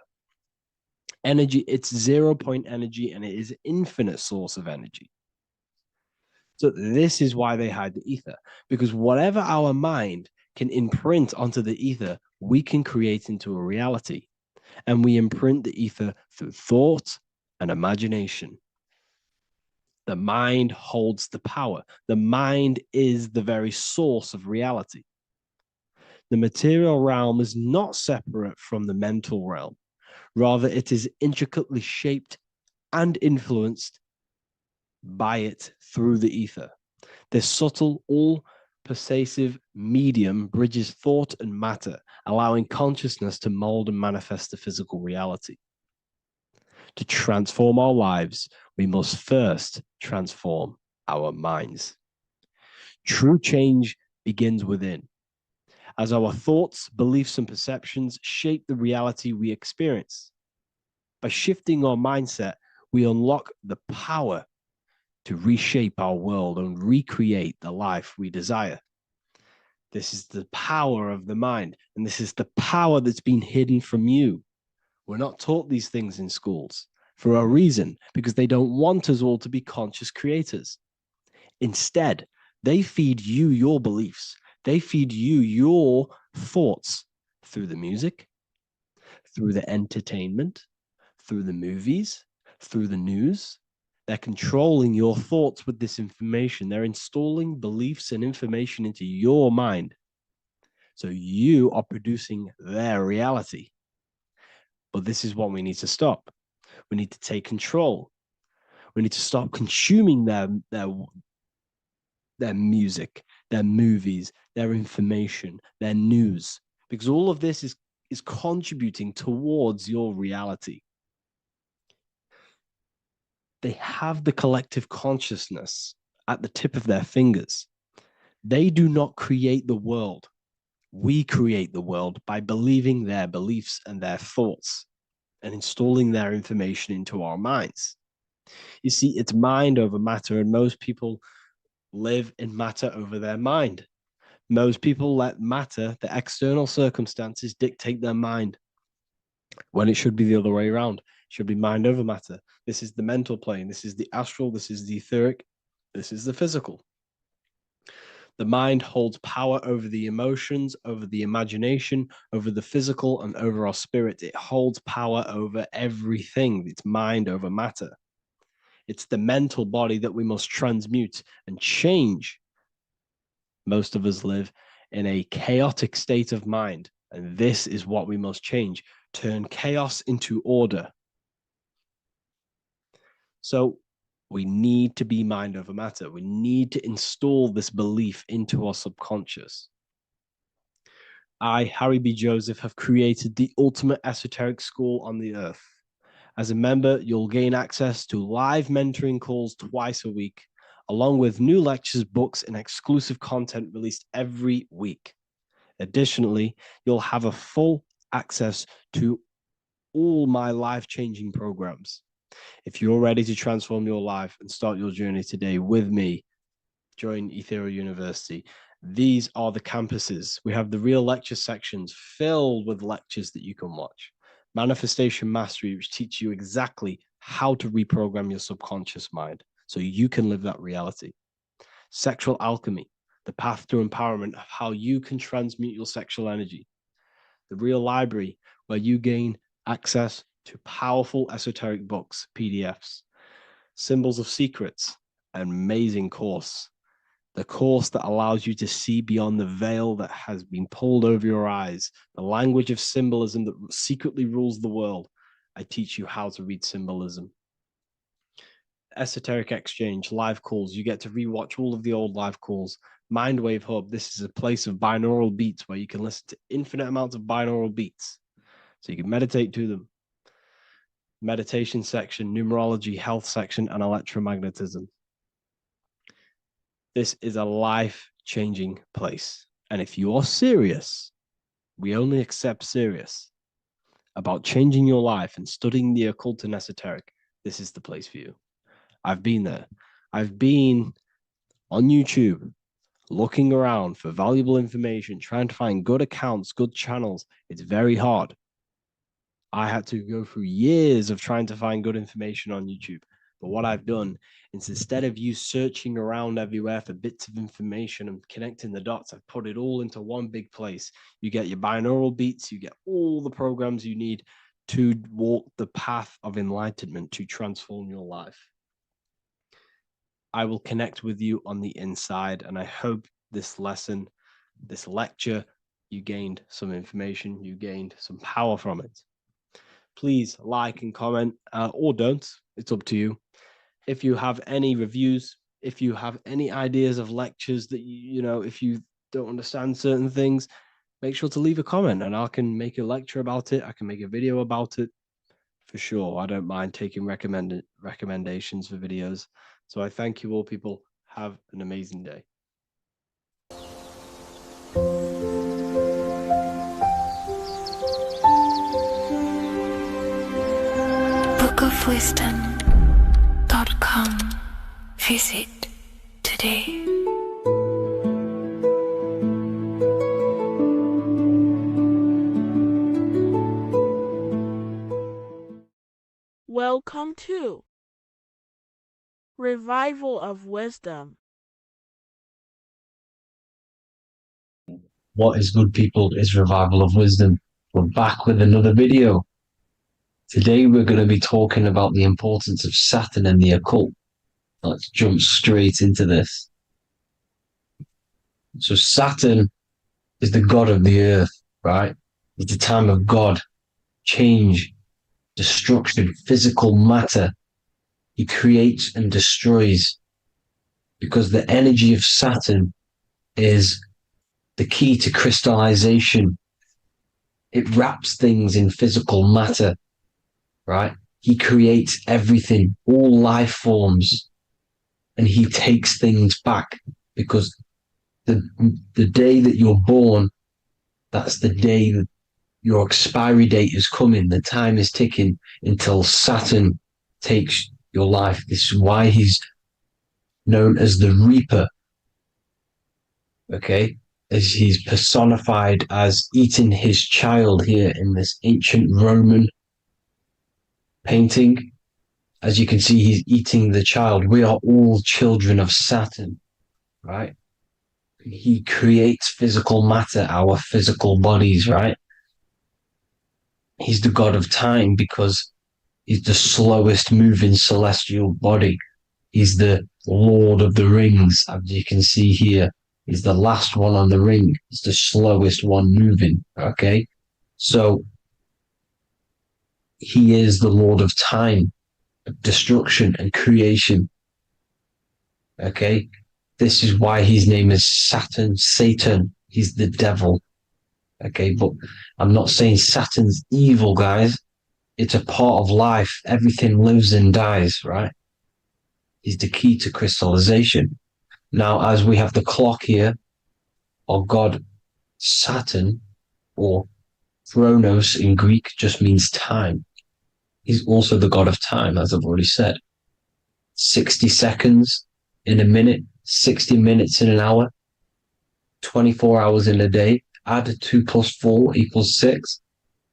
Energy, it's 0-point energy, and it is an infinite source of energy. So this is why they hide the ether, because whatever our mind can imprint onto the ether, we can create into a reality. And we imprint the ether through thought and imagination. The mind holds the power. The mind is the very source of reality. The material realm is not separate from the mental realm. Rather, it is intricately shaped and influenced by it through the ether. This subtle, all pervasive medium bridges thought and matter, allowing consciousness to mold and manifest the physical reality. To transform our lives, we must first transform our minds. True change begins within, as our thoughts, beliefs, and perceptions shape the reality we experience. By shifting our mindset, we unlock the power to reshape our world and recreate the life we desire. This is the power of the mind, and this is the power that's been hidden from you. We're not taught these things in schools for a reason, because they don't want us all to be conscious creators. Instead, they feed you your beliefs. They feed you your thoughts through the music, through the entertainment, through the movies, through the news. They're controlling your thoughts with this information. They're installing beliefs and information into your mind. So you are producing their reality. But this is what we need to stop. We need to take control. We need to stop consuming their music, their movies, their information, their news, because all of this is contributing towards your reality. They have the collective consciousness at the tip of their fingers. They do not create the world. We create the world by believing their beliefs and their thoughts and installing their information into our minds. You see, it's mind over matter, and most people live in matter over their mind. Most people let matter, the external circumstances, dictate their mind, when it should be the other way around. It should be mind over matter. This is the mental plane. This is the astral. This is the etheric. This is the physical. The mind holds power over the emotions, over the imagination, over the physical, and over our spirit. It holds power over everything. It's mind over matter. It's the mental body that we must transmute and change. Most of us live in a chaotic state of mind, and this is what we must change. Turn chaos into order. So we need to be mind over matter. We need to install this belief into our subconscious. I, Harry B. Joseph, have created the ultimate esoteric school on the earth. As a member, you'll gain access to live mentoring calls twice a week, along with new lectures, books, and exclusive content released every week. Additionally, you'll have a full access to all my life-changing programs. If you're ready to transform your life and start your journey today with me, join Ethereal University. These are the campuses. We have the real lecture sections filled with lectures that you can watch. Manifestation Mastery, which teach you exactly how to reprogram your subconscious mind so you can live that reality. Sexual Alchemy, the path to empowerment of how you can transmute your sexual energy. The Real Library, where you gain access to powerful esoteric books, PDFs. Symbols of Secrets, an amazing course. The course that allows you to see beyond the veil that has been pulled over your eyes, the language of symbolism that secretly rules the world. I teach you how to read symbolism. Esoteric Exchange, live calls. You get to rewatch all of the old live calls. Mindwave Hub, this is a place of binaural beats where you can listen to infinite amounts of binaural beats. So you can meditate to them. Meditation section, numerology, health section, and electromagnetism. This is a life-changing place. And if you are serious, we only accept serious about changing your life and studying the occult and esoteric, this is the place for you. I've been there. I've been on YouTube looking around for valuable information, trying to find good accounts, good channels. It's very hard. I had to go through years of trying to find good information on YouTube. But what I've done is, instead of you searching around everywhere for bits of information and connecting the dots, I've put it all into one big place. You get your binaural beats, you get all the programs you need to walk the path of enlightenment to transform your life. I will connect with you on the inside, and I hope this lesson, this lecture, you gained some information, you gained some power from it. Please like and comment, or don't. It's up to you. If you have any reviews, If you have any ideas of lectures that if you don't understand certain things, make sure to leave a comment and I can make a lecture about it. I can make a video about it for sure. I don't mind taking recommendations for videos. So I thank you all, people. Have an amazing day. bookofwisdom.com. Visit today. Welcome to Revival of Wisdom. What is good, people? Is Revival of Wisdom. We're back with another video. Today we're going to be talking about the importance of Saturn and the occult. Let's jump straight into this. So Saturn is the god of the earth, right? It's the time of God, change, destruction, physical matter. He creates and destroys because the energy of Saturn is the key to crystallization. It wraps things in physical matter, right? He creates everything, all life forms, and he takes things back because the day that you're born, that's the day that your expiry date is coming. The time is ticking until Saturn takes your life. This is why he's known as the Reaper. Okay? As he's personified as eating his child here in this ancient Roman painting. As you can see, he's eating the child. We are all children of Saturn, right? He creates physical matter, our physical bodies, right? He's the god of time because he's the slowest moving celestial body. He's the Lord of the Rings, as you can see here. He's the last one on the ring. He's the slowest one moving, okay? So he is the Lord of time, destruction and creation, okay? This is why his name is Saturn, Satan. He's the devil, okay? But I'm not saying Saturn's evil, guys. It's a part of life. Everything lives and dies, right? He's the key to crystallization. Now, as we have the clock here, our god Saturn, or Chronos in Greek, just means time. He's also the god of time, as I've already said. 60 seconds in a minute, 60 minutes in an hour, 24 hours in a day. Add 2 plus 4 equals 6.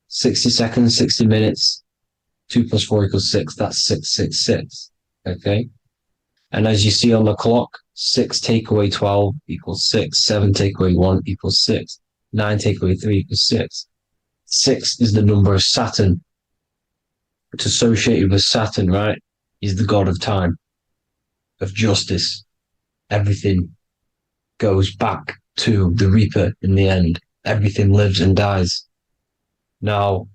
60 seconds, 60 minutes, 2 plus 4 equals 6. That's 666. Okay? And as you see on the clock, 6 take away 12 equals 6. 7 take away 1 equals 6. 9 take away 3 equals 6. 6 is the number of Saturn. It's associated with Saturn, right? He's the god of time, of justice. Everything goes back to the Reaper in the end. Everything lives and dies. Now,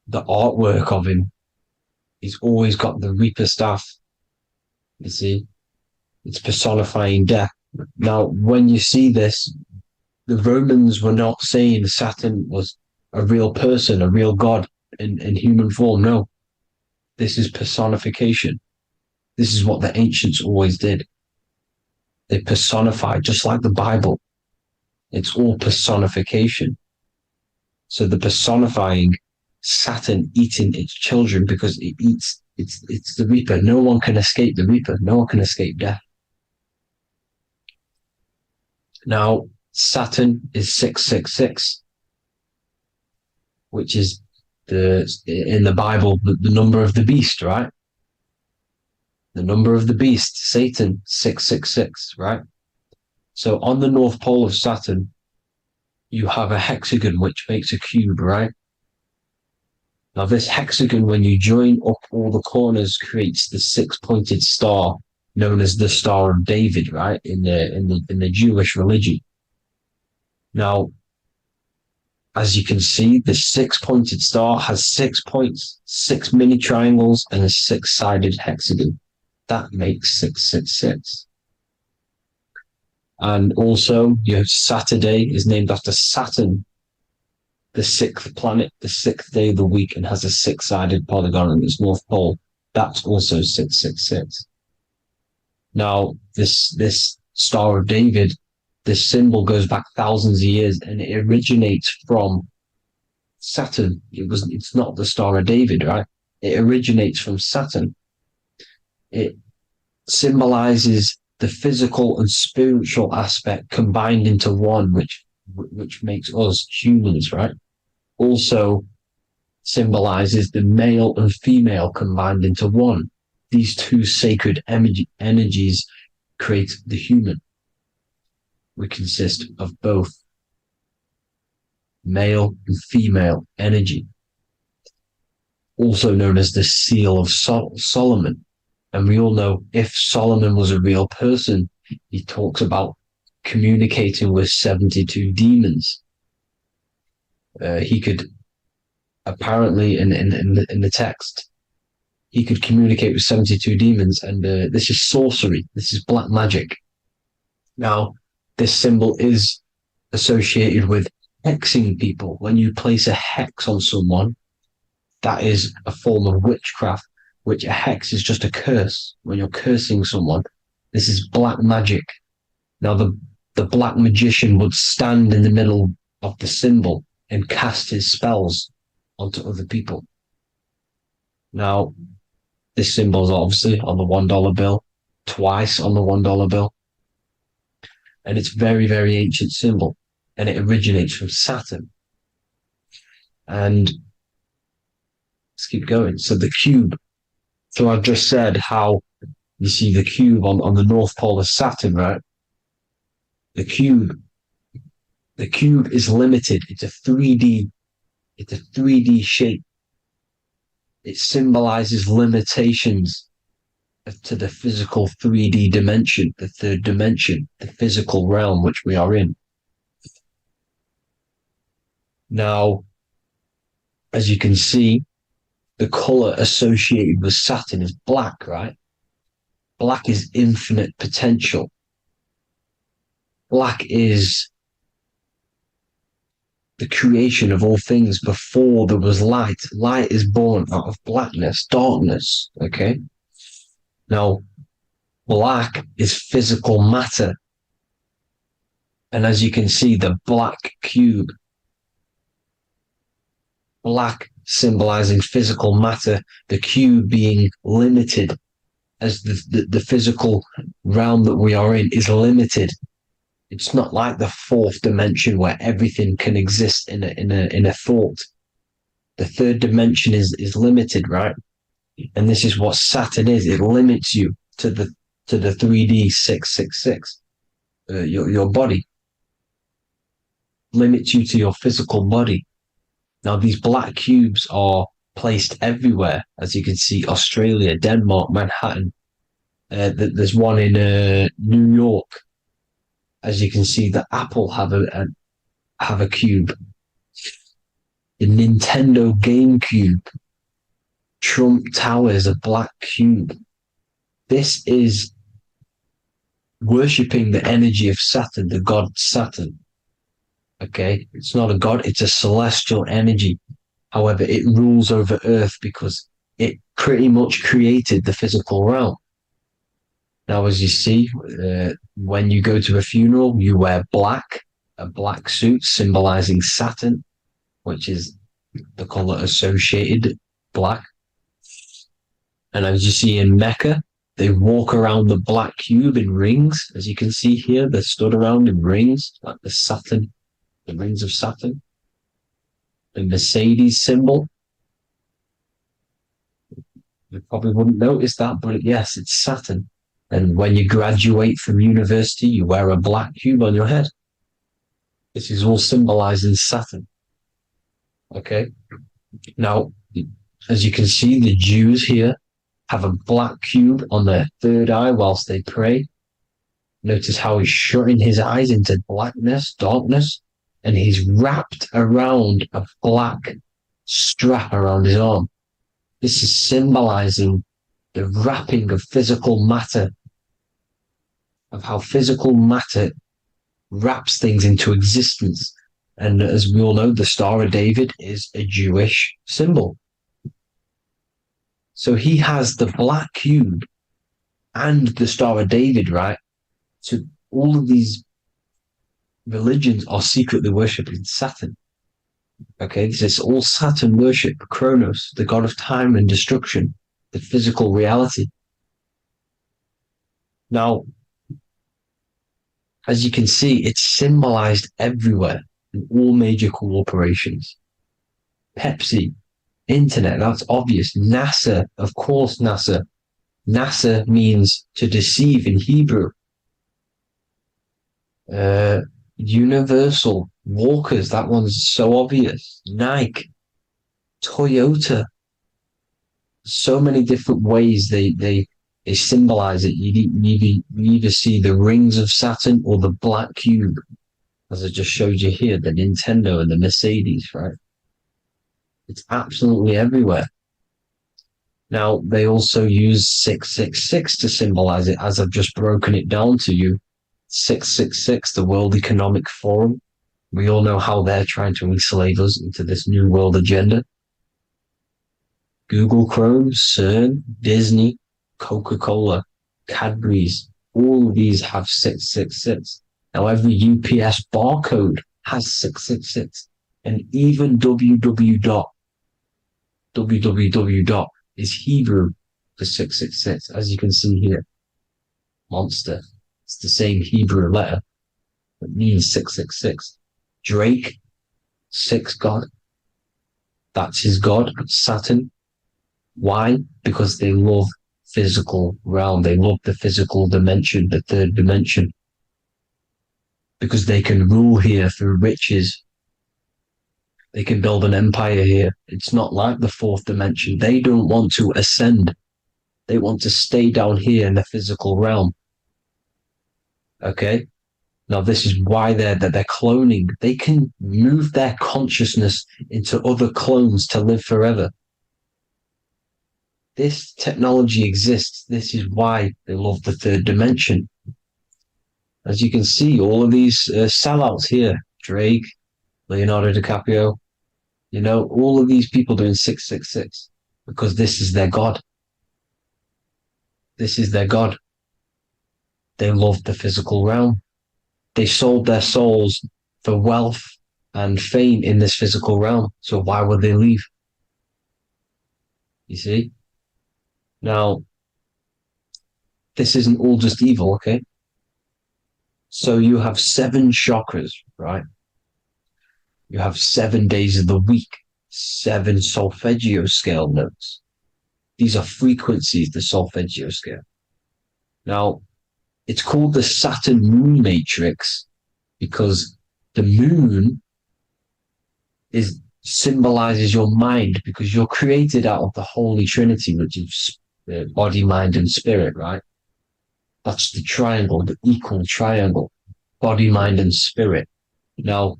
the artwork of him, he's always got the Reaper staff. You see, it's personifying death. Now, when you see this, the Romans were not saying Saturn was a real person, a real god in human form. No, this is personification. This is what the ancients always did. They personified, just like the Bible. It's all personification. So the personifying Saturn eating its children because it eats, it's the Reaper. No one can escape the Reaper. No one can escape death. Now, Saturn is 666, which is in the Bible, the number of the beast, right? The number of the beast, Satan, 666, right? So on the North Pole of Saturn, you have a hexagon, which makes a cube, right? Now this hexagon, when you join up all the corners, creates the 6-pointed star, known as the Star of David, right? In the Jewish religion. Now, as you can see, the 6-pointed star has 6 points, 6 mini triangles, and a 6-sided hexagon. That makes 666. And also, your Saturday is named after Saturn, the sixth planet, the sixth day of the week, and has a six-sided polygon in its north pole. That's also 666. Now, this Star of David, this symbol goes back thousands of years, and it originates from Saturn. It's not the Star of David, right? It originates from Saturn. It symbolizes the physical and spiritual aspect combined into one, which makes us humans, right? Also symbolizes the male and female combined into one. These two sacred energies create the human. We consist of both male and female energy, also known as the Seal of Solomon. And we all know if Solomon was a real person, he talks about communicating with 72 demons. He could apparently, in the text, he could communicate with 72 demons, and this is sorcery. This is black magic. Now, this symbol is associated with hexing people. When you place a hex on someone, that is a form of witchcraft, which a hex is just a curse. When you're cursing someone, this is black magic. Now, the black magician would stand in the middle of the symbol and cast his spells onto other people. Now, this symbol is obviously on the $1 bill, twice on the $1 bill. And it's very, very ancient symbol. And it originates from Saturn. And let's keep going. So the cube. So I've just said how you see the cube on the North Pole of Saturn, right? The cube is limited. It's a 3D shape. It symbolizes limitations to the physical 3D dimension, the third dimension, the physical realm which we are in. Now, as you can see, the color associated with Saturn is black, right? Black is infinite potential. Black is the creation of all things before there was light. Light is born out of blackness, darkness, okay? Now, black is physical matter. And as you can see, the black cube, black symbolizing physical matter, the cube being limited, as the physical realm that we are in is limited. It's not like the fourth dimension where everything can exist in a thought. The third dimension is limited, right? And this is what Saturn is. It limits you to the 3D 666. Your body limits you to your physical body. Now, these black cubes are placed everywhere. As you can see, Australia, Denmark, Manhattan. There's one in New York. As you can see, the Apple have a cube. The Nintendo GameCube. Trump Tower is a black cube. This is worshipping the energy of Saturn, the god Saturn. Okay, it's not a god, it's a celestial energy. However, it rules over Earth because it pretty much created the physical realm. Now, as you see, when you go to a funeral, you wear black, a black suit symbolizing Saturn, which is the color associated, black. And as you see in Mecca, they walk around the black cube in rings. As you can see here, they're stood around in rings, like the Saturn, the rings of Saturn. The Mercedes symbol. You probably wouldn't notice that, but yes, it's Saturn. And when you graduate from university, you wear a black cube on your head. This is all symbolizing Saturn. Okay. Now, as you can see, the Jews here have a black cube on their third eye whilst they pray. Notice how he's shutting his eyes into blackness, darkness, and he's wrapped around a black strap around his arm. This is symbolizing the wrapping of physical matter, of how physical matter wraps things into existence. And as we all know, the Star of David is a Jewish symbol. So he has the black cube and the Star of David, right? So all of these religions are secretly worshipping Saturn. Okay, this is all Saturn worship, Kronos, the god of time and destruction, the physical reality. Now, as you can see, it's symbolized everywhere in all major corporations. Pepsi, internet, that's obvious. NASA, of course, NASA. NASA means to deceive in Hebrew. Universal, Walkers, that one's so obvious. Nike, Toyota. So many different ways they symbolize it. You either see the rings of Saturn or the black cube, as I just showed you here, the Nintendo and the Mercedes, right? It's absolutely everywhere. Now, they also use 666 to symbolize it, as I've just broken it down to you. 666, the World Economic Forum. We all know how they're trying to enslave us into this new world agenda. Google Chrome, CERN, Disney, Coca-Cola, Cadbury's, all of these have 666. Now, every UPS barcode has 666. And even www is Hebrew for 666, as you can see here. Monster. It's the same Hebrew letter that means 666. Drake, 6 God. That's his God, Saturn. Why? Because they love physical realm. They love the physical dimension, the third dimension. Because they can rule here through riches. They can build an empire here. It's not like the fourth dimension. They don't want to ascend. They want to stay down here in the physical realm. Okay? Now, this is why they're cloning. They can move their consciousness into other clones to live forever. This technology exists. This is why they love the third dimension. As you can see, all of these sellouts here, Drake, Leonardo DiCaprio, you know, all of these people doing 666 because this is their God. This is their God. They love the physical realm. They sold their souls for wealth and fame in this physical realm. So why would they leave? You see? Now, this isn't all just evil, okay? So you have 7 chakras, right? You have 7 days of the week, 7 solfeggio scale notes. These are frequencies, the solfeggio scale. Now, it's called the Saturn moon matrix because the moon symbolizes your mind, because you're created out of the Holy Trinity, which is body, mind, and spirit, right? That's the triangle, the equal triangle, body, mind, and spirit. Now,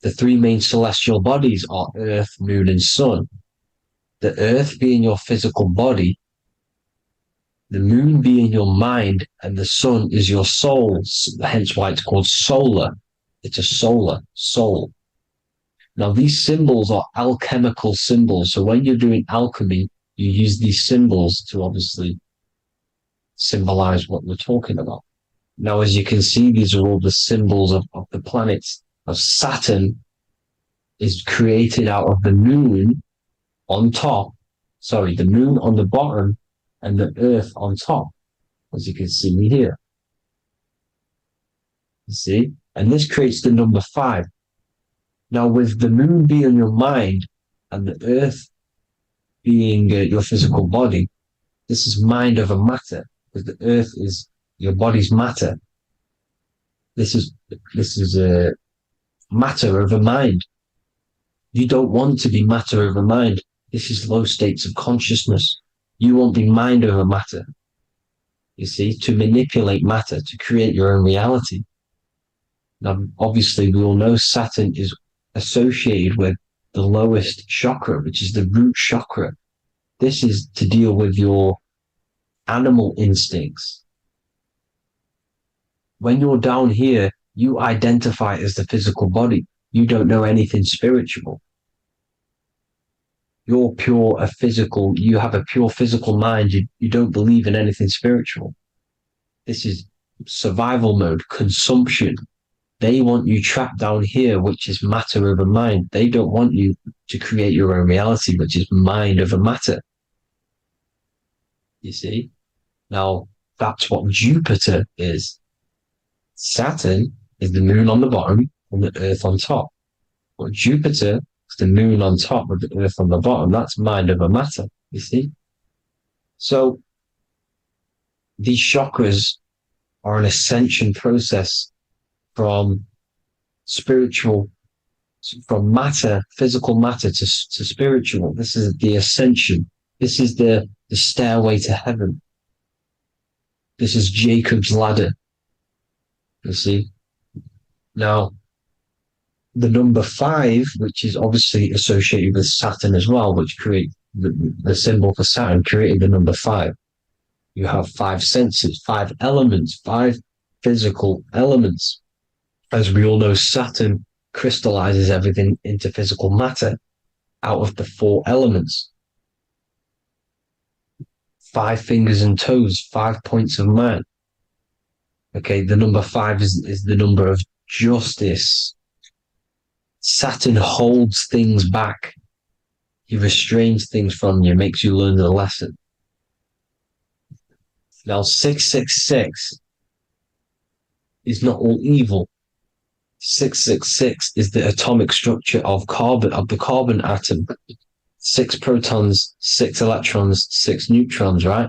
the 3 main celestial bodies are Earth, Moon, and Sun. The Earth being your physical body, the Moon being your mind, and the Sun is your soul, hence why it's called solar. It's a solar soul. Now, these symbols are alchemical symbols. So when you're doing alchemy, you use these symbols to obviously symbolize what we're talking about. Now, as you can see, these are all the symbols of the planets. Of Saturn is created out of the moon on top, the moon on the bottom and the earth on top, as you can see here. You see? And this creates the number 5. Now, with the moon being your mind and the earth being your physical body, this is mind over matter, because the earth is your body's matter. This is matter over mind. You don't want to be matter over mind. This is low states of consciousness. You won't be mind over matter. You see, to manipulate matter, to create your own reality. Now, obviously, we all know Saturn is associated with the lowest chakra, which is the root chakra. This is to deal with your animal instincts. When you're down here, you identify as the physical body. You don't know anything spiritual. You're you have a pure physical mind. You don't believe in anything spiritual. This is survival mode, consumption. They want you trapped down here, which is matter over mind. They don't want you to create your own reality, which is mind over matter. You see? Now, that's what Jupiter is. Saturn is the moon on the bottom and the earth on top. But Jupiter is the moon on top with the earth on the bottom. That's mind over matter, you see? So, these chakras are an ascension process from matter, physical matter to spiritual. This is the ascension. This is the stairway to heaven. This is Jacob's ladder. You see? Now, the number 5, which is obviously associated with Saturn as well, which create the symbol for Saturn, created the number 5. You have 5 senses, 5 elements, 5 physical elements. As we all know, Saturn crystallizes everything into physical matter out of the 4 elements. 5 fingers and toes, 5 points of man. Okay, the number 5 is the number of justice. Saturn holds things back. He restrains things from you, makes you learn the lesson. Now, 666 is not all evil. 666 is the atomic structure of the carbon atom. 6 protons, 6 electrons, 6 neutrons, right?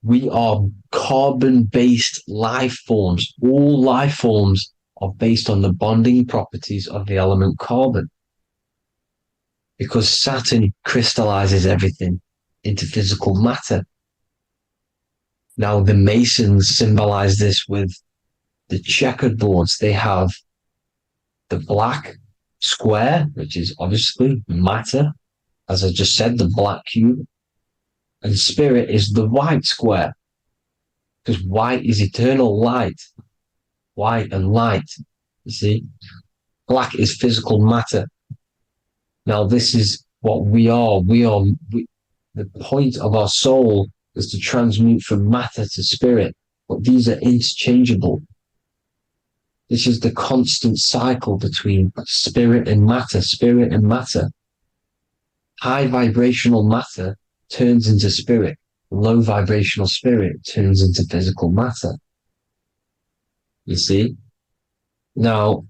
We are carbon-based life forms. All life forms are based on the bonding properties of the element carbon. Because Saturn crystallizes everything into physical matter. Now, the Masons symbolize this with the checkered boards. They have the black square, which is obviously matter, as I just said, the black cube. And spirit is the white square, because white is eternal light. White and light, you see. Black is physical matter. Now, this is what we are. The point of our soul is to transmute from matter to spirit, but these are interchangeable. This is the constant cycle between spirit and matter, spirit and matter. High vibrational matter turns into spirit. Low vibrational spirit turns into physical matter. You see? Now,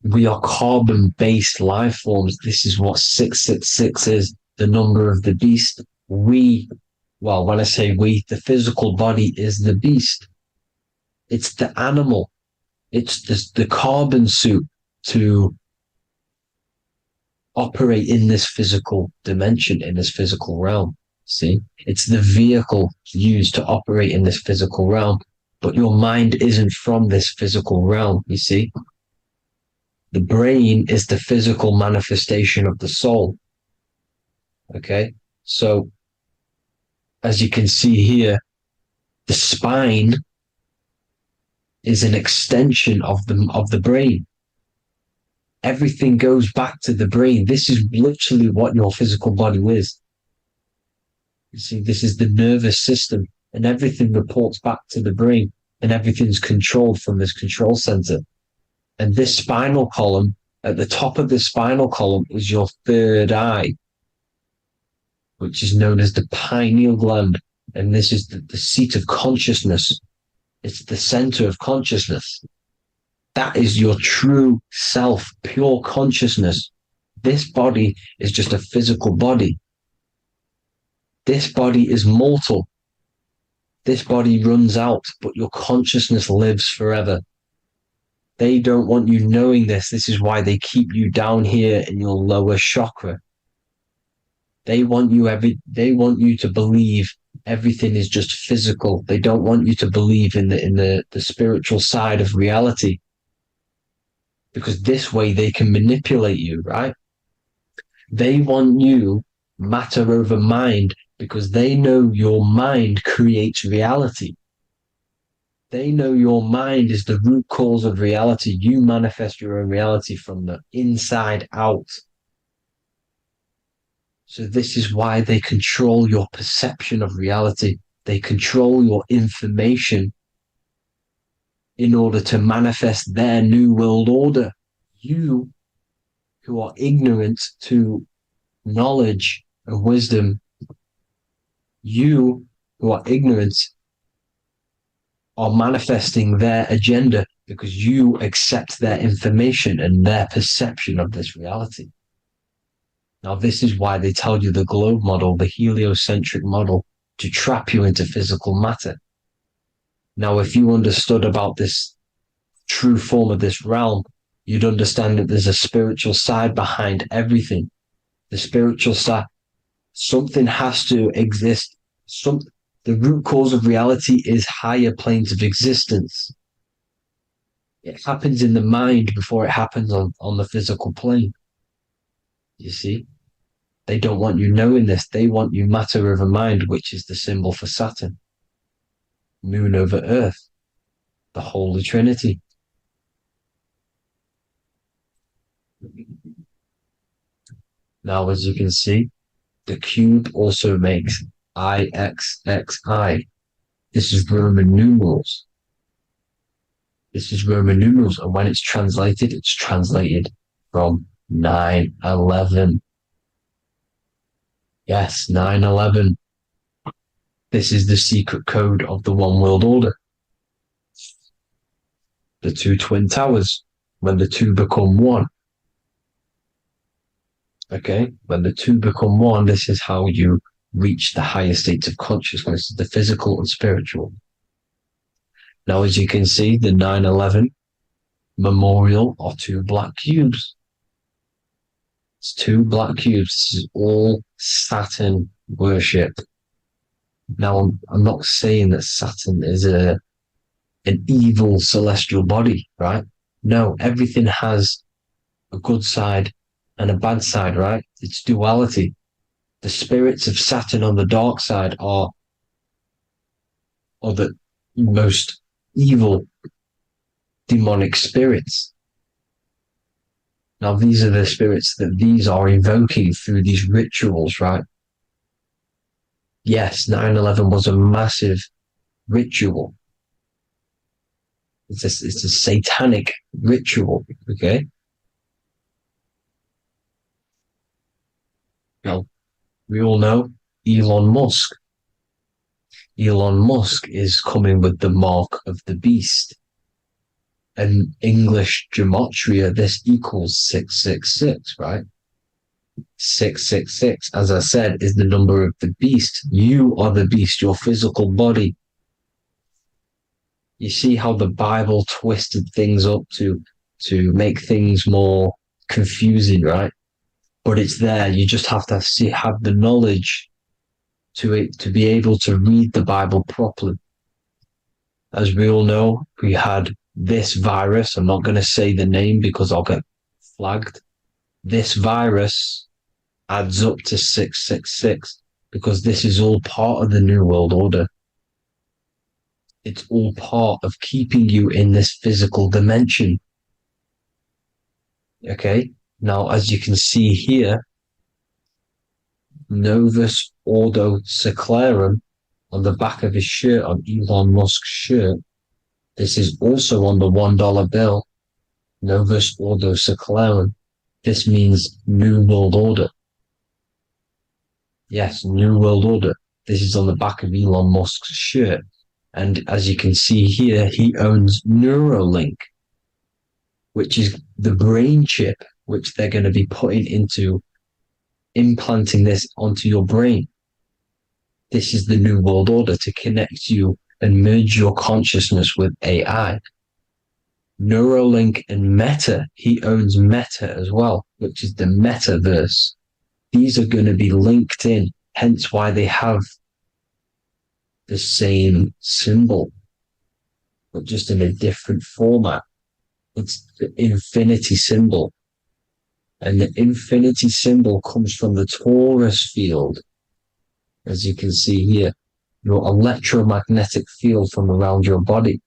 we are carbon-based life forms. This is what 666 is, the number of the beast. When I say we, the physical body is the beast. It's the animal. It's the carbon suit to operate in this physical dimension, in this physical realm. See? It's the vehicle used to operate in this physical realm. But your mind isn't from this physical realm, you see? The brain is the physical manifestation of the soul. Okay? So, as you can see here, the spine is an extension of the brain. Everything goes back to the brain. This is literally what your physical body is. You see, this is the nervous system, and everything reports back to the brain, and everything's controlled from this control center. And this spinal column, at the top of the spinal column, is your third eye, which is known as the pineal gland. And this is the seat of consciousness. It's the center of consciousness. That is your true self, pure consciousness. This body is just a physical body. This body is mortal. This body runs out, but your consciousness lives forever. They don't want you knowing this. This is why they keep you down here in your lower chakra. They want you to believe everything is just physical. They don't want you to believe in the spiritual side of reality. Because this way they can manipulate you, right? They want you, matter over mind, because they know your mind creates reality. They know your mind is the root cause of reality. You manifest your own reality from the inside out. So this is why they control your perception of reality. They control your information in order to manifest their new world order. You, who are ignorant to knowledge and wisdom, you who are ignorant are manifesting their agenda because you accept their information and their perception of this reality. Now, this is why they tell you the globe model, the heliocentric model, to trap you into physical matter. Now, if you understood about this true form of this realm, you'd understand that there's a spiritual side behind everything. The spiritual side, something has to exist. The root cause of reality is higher planes of existence. It happens in the mind before it happens on the physical plane. You see? They don't want you knowing this. They want you matter over mind, which is the symbol for Saturn. Moon over Earth. The Holy Trinity. Now, as you can see, the cube also makes IXXI. This is Roman numerals. This is Roman numerals, and when it's translated from 9/11. Yes, 9/11. This is the secret code of the one world order. The two twin towers, when the two become one. Okay, when the two become one, this is how you reach the higher states of consciousness, the physical and spiritual. Now, as you can see, the 9/11 memorial are two black cubes. It's two black cubes. This is all Saturn worship. Now, I'm not saying that Saturn is an evil celestial body, right? No, everything has a good side and a bad side, right? It's duality. The spirits of Saturn on the dark side are the most evil demonic spirits. Now, these are the spirits that these are invoking through these rituals, right? Yes, 9/11 was a massive ritual. It's a satanic ritual, okay? Now, we all know Elon Musk. Elon Musk is coming with the mark of the beast. And English gematria, this equals 666, right? 666, as I said, is the number of the beast. You are the beast, your physical body. You see how the Bible twisted things up to make things more confusing, right? But it's there. You just have to have the knowledge to be able to read the Bible properly. As we all know, we had this virus. I'm not going to say the name because I'll get flagged. This virus adds up to 666 because this is all part of the New World Order. It's all part of keeping you in this physical dimension. Okay? Now, as you can see here, Novus Ordo Seclorum on the back of his shirt, on Elon Musk's shirt. This is also on the $1 bill. Novus Ordo Seclorum. This means New World Order. Yes, New World Order. This is on the back of Elon Musk's shirt. And as you can see here, he owns Neuralink, which is the brain chip, which they're going to be putting into implanting this onto your brain. This is the New World Order to connect you and merge your consciousness with AI. Neuralink and Meta, he owns Meta as well, which is the metaverse. These are going to be linked in, hence why they have the same symbol, but just in a different format. It's the infinity symbol. And the infinity symbol comes from the torus field. as you can see here, your electromagnetic field from around your body.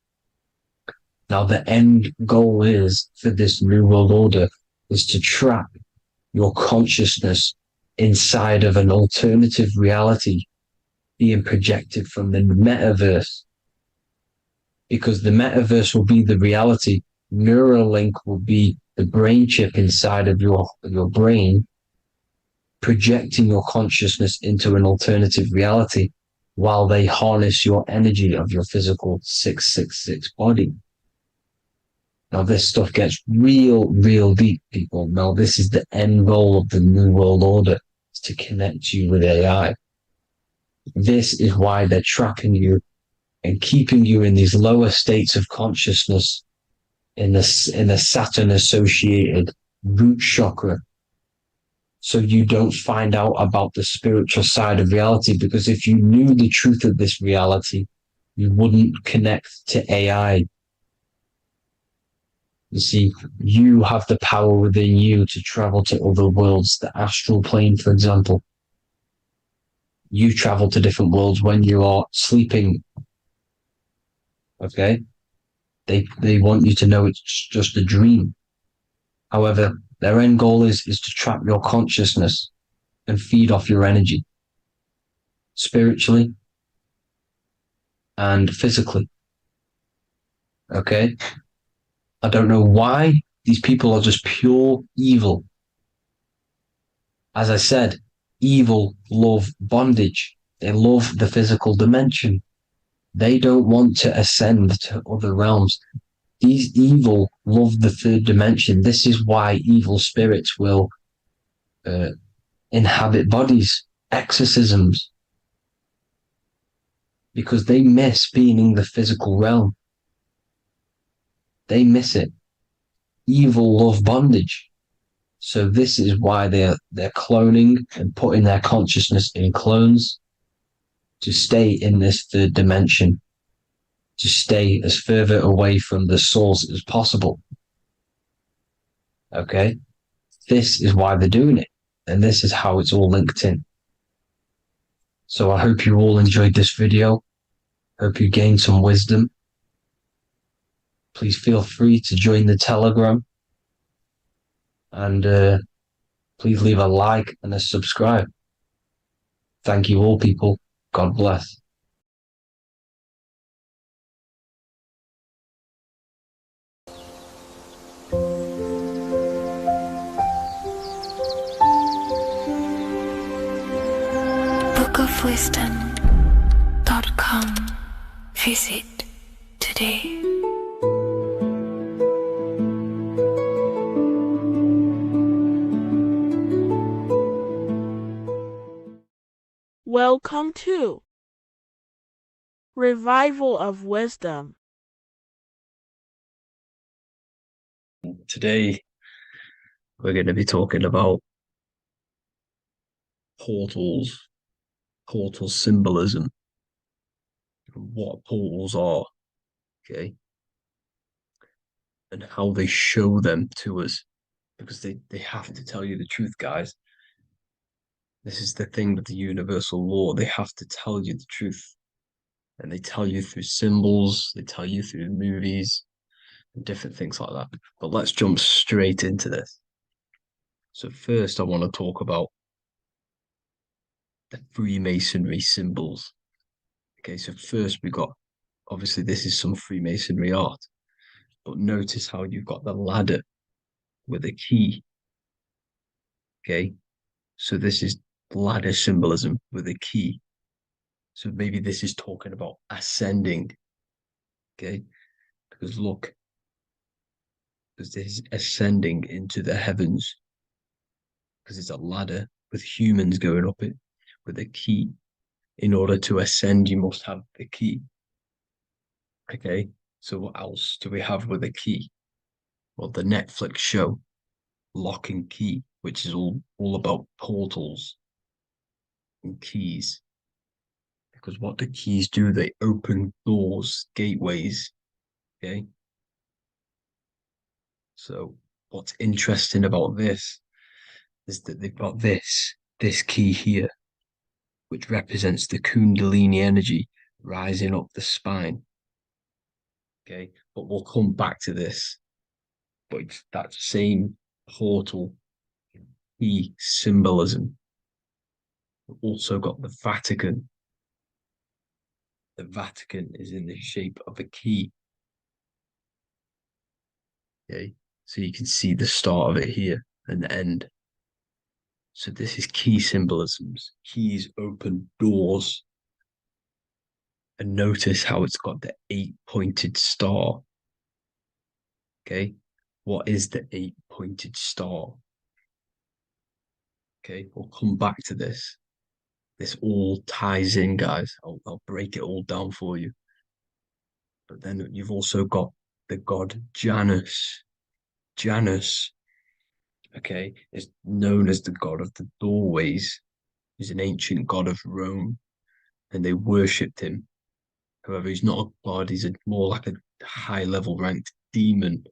Now, the end goal is for this New World Order is to trap your consciousness inside of an alternative reality being projected from the metaverse. Because the metaverse will be the reality, Neuralink will be the brain chip inside of your brain, projecting your consciousness into an alternative reality while they harness your energy of your physical 666 body. Now, this stuff gets real deep, people. Now, this is the end goal of the New World Order, is to connect you with AI. This is why they're trapping you and keeping you in these lower states of consciousness in the Saturn-associated root chakra, so you don't find out about the spiritual side of reality. Because if you knew the truth of this reality, you wouldn't connect to AI. You see, you have the power within you to travel to other worlds, the astral plane, for example. You travel to different worlds when you are sleeping. Okay? They want you to know it's just a dream. However, their end goal is to trap your consciousness and feed off your energy, spiritually and physically. Okay? I don't know why these people are just pure evil. As I said, evil love bondage. They love the physical dimension. They don't want to ascend to other realms. These evil love the third dimension. This is why evil spirits will inhabit bodies, exorcisms, because they miss being in the physical realm. They miss it. Evil love bondage. So this is why they're cloning and putting their consciousness in clones to stay in this third dimension, to stay as further away from the source as possible. Okay? This is why they're doing it. And this is how it's all linked in. So I hope you all enjoyed this video. Hope you gained some wisdom. Please feel free to join the Telegram. And please leave a like and a subscribe. Thank you all, people. God bless. bookofwisdom.com. Visit today. Welcome to Revival of Wisdom. Today, we're going to be talking about portals, portal symbolism, what portals are, okay, and how they show them to us, because they have to tell you the truth, guys. This is the thing with the universal law. They have to tell you the truth. And they tell you through symbols, they tell you through movies, and different things like that. But let's jump straight into this. So first, I want to talk about the Freemasonry symbols. Okay, so first we got, obviously this is some Freemasonry art, but notice how you've got the ladder with a key. Okay, so this is ladder symbolism with a key. So maybe this is talking about ascending. Okay, because look, because this is ascending into the heavens, because it's a ladder with humans going up it with a key. In order to ascend, you must have the key. Okay, so what else do we have with a key? Well, the Netflix show Lock and Key, which is all about portals and keys. Because what the keys do, they open doors, gateways. Okay, so what's interesting about this is that they've got this key here. which represents the Kundalini energy rising up the spine. Okay, but we'll come back to this. But it's that same portal key symbolism. We've also got the Vatican. The Vatican is in the shape of a key. Okay, so you can see the start of it here and the end. So this is key symbolisms. Keys open doors. And notice how it's got the 8-pointed star. Okay, what is the 8-pointed star? Okay, we'll come back to this. This all ties in, guys. I'll break it all down for you. But then you've also got the god Janus. Janus, okay, is known as the god of the doorways. He's an ancient god of Rome, and they worshipped him. However, he's not a god, he's more like a high-level ranked demon.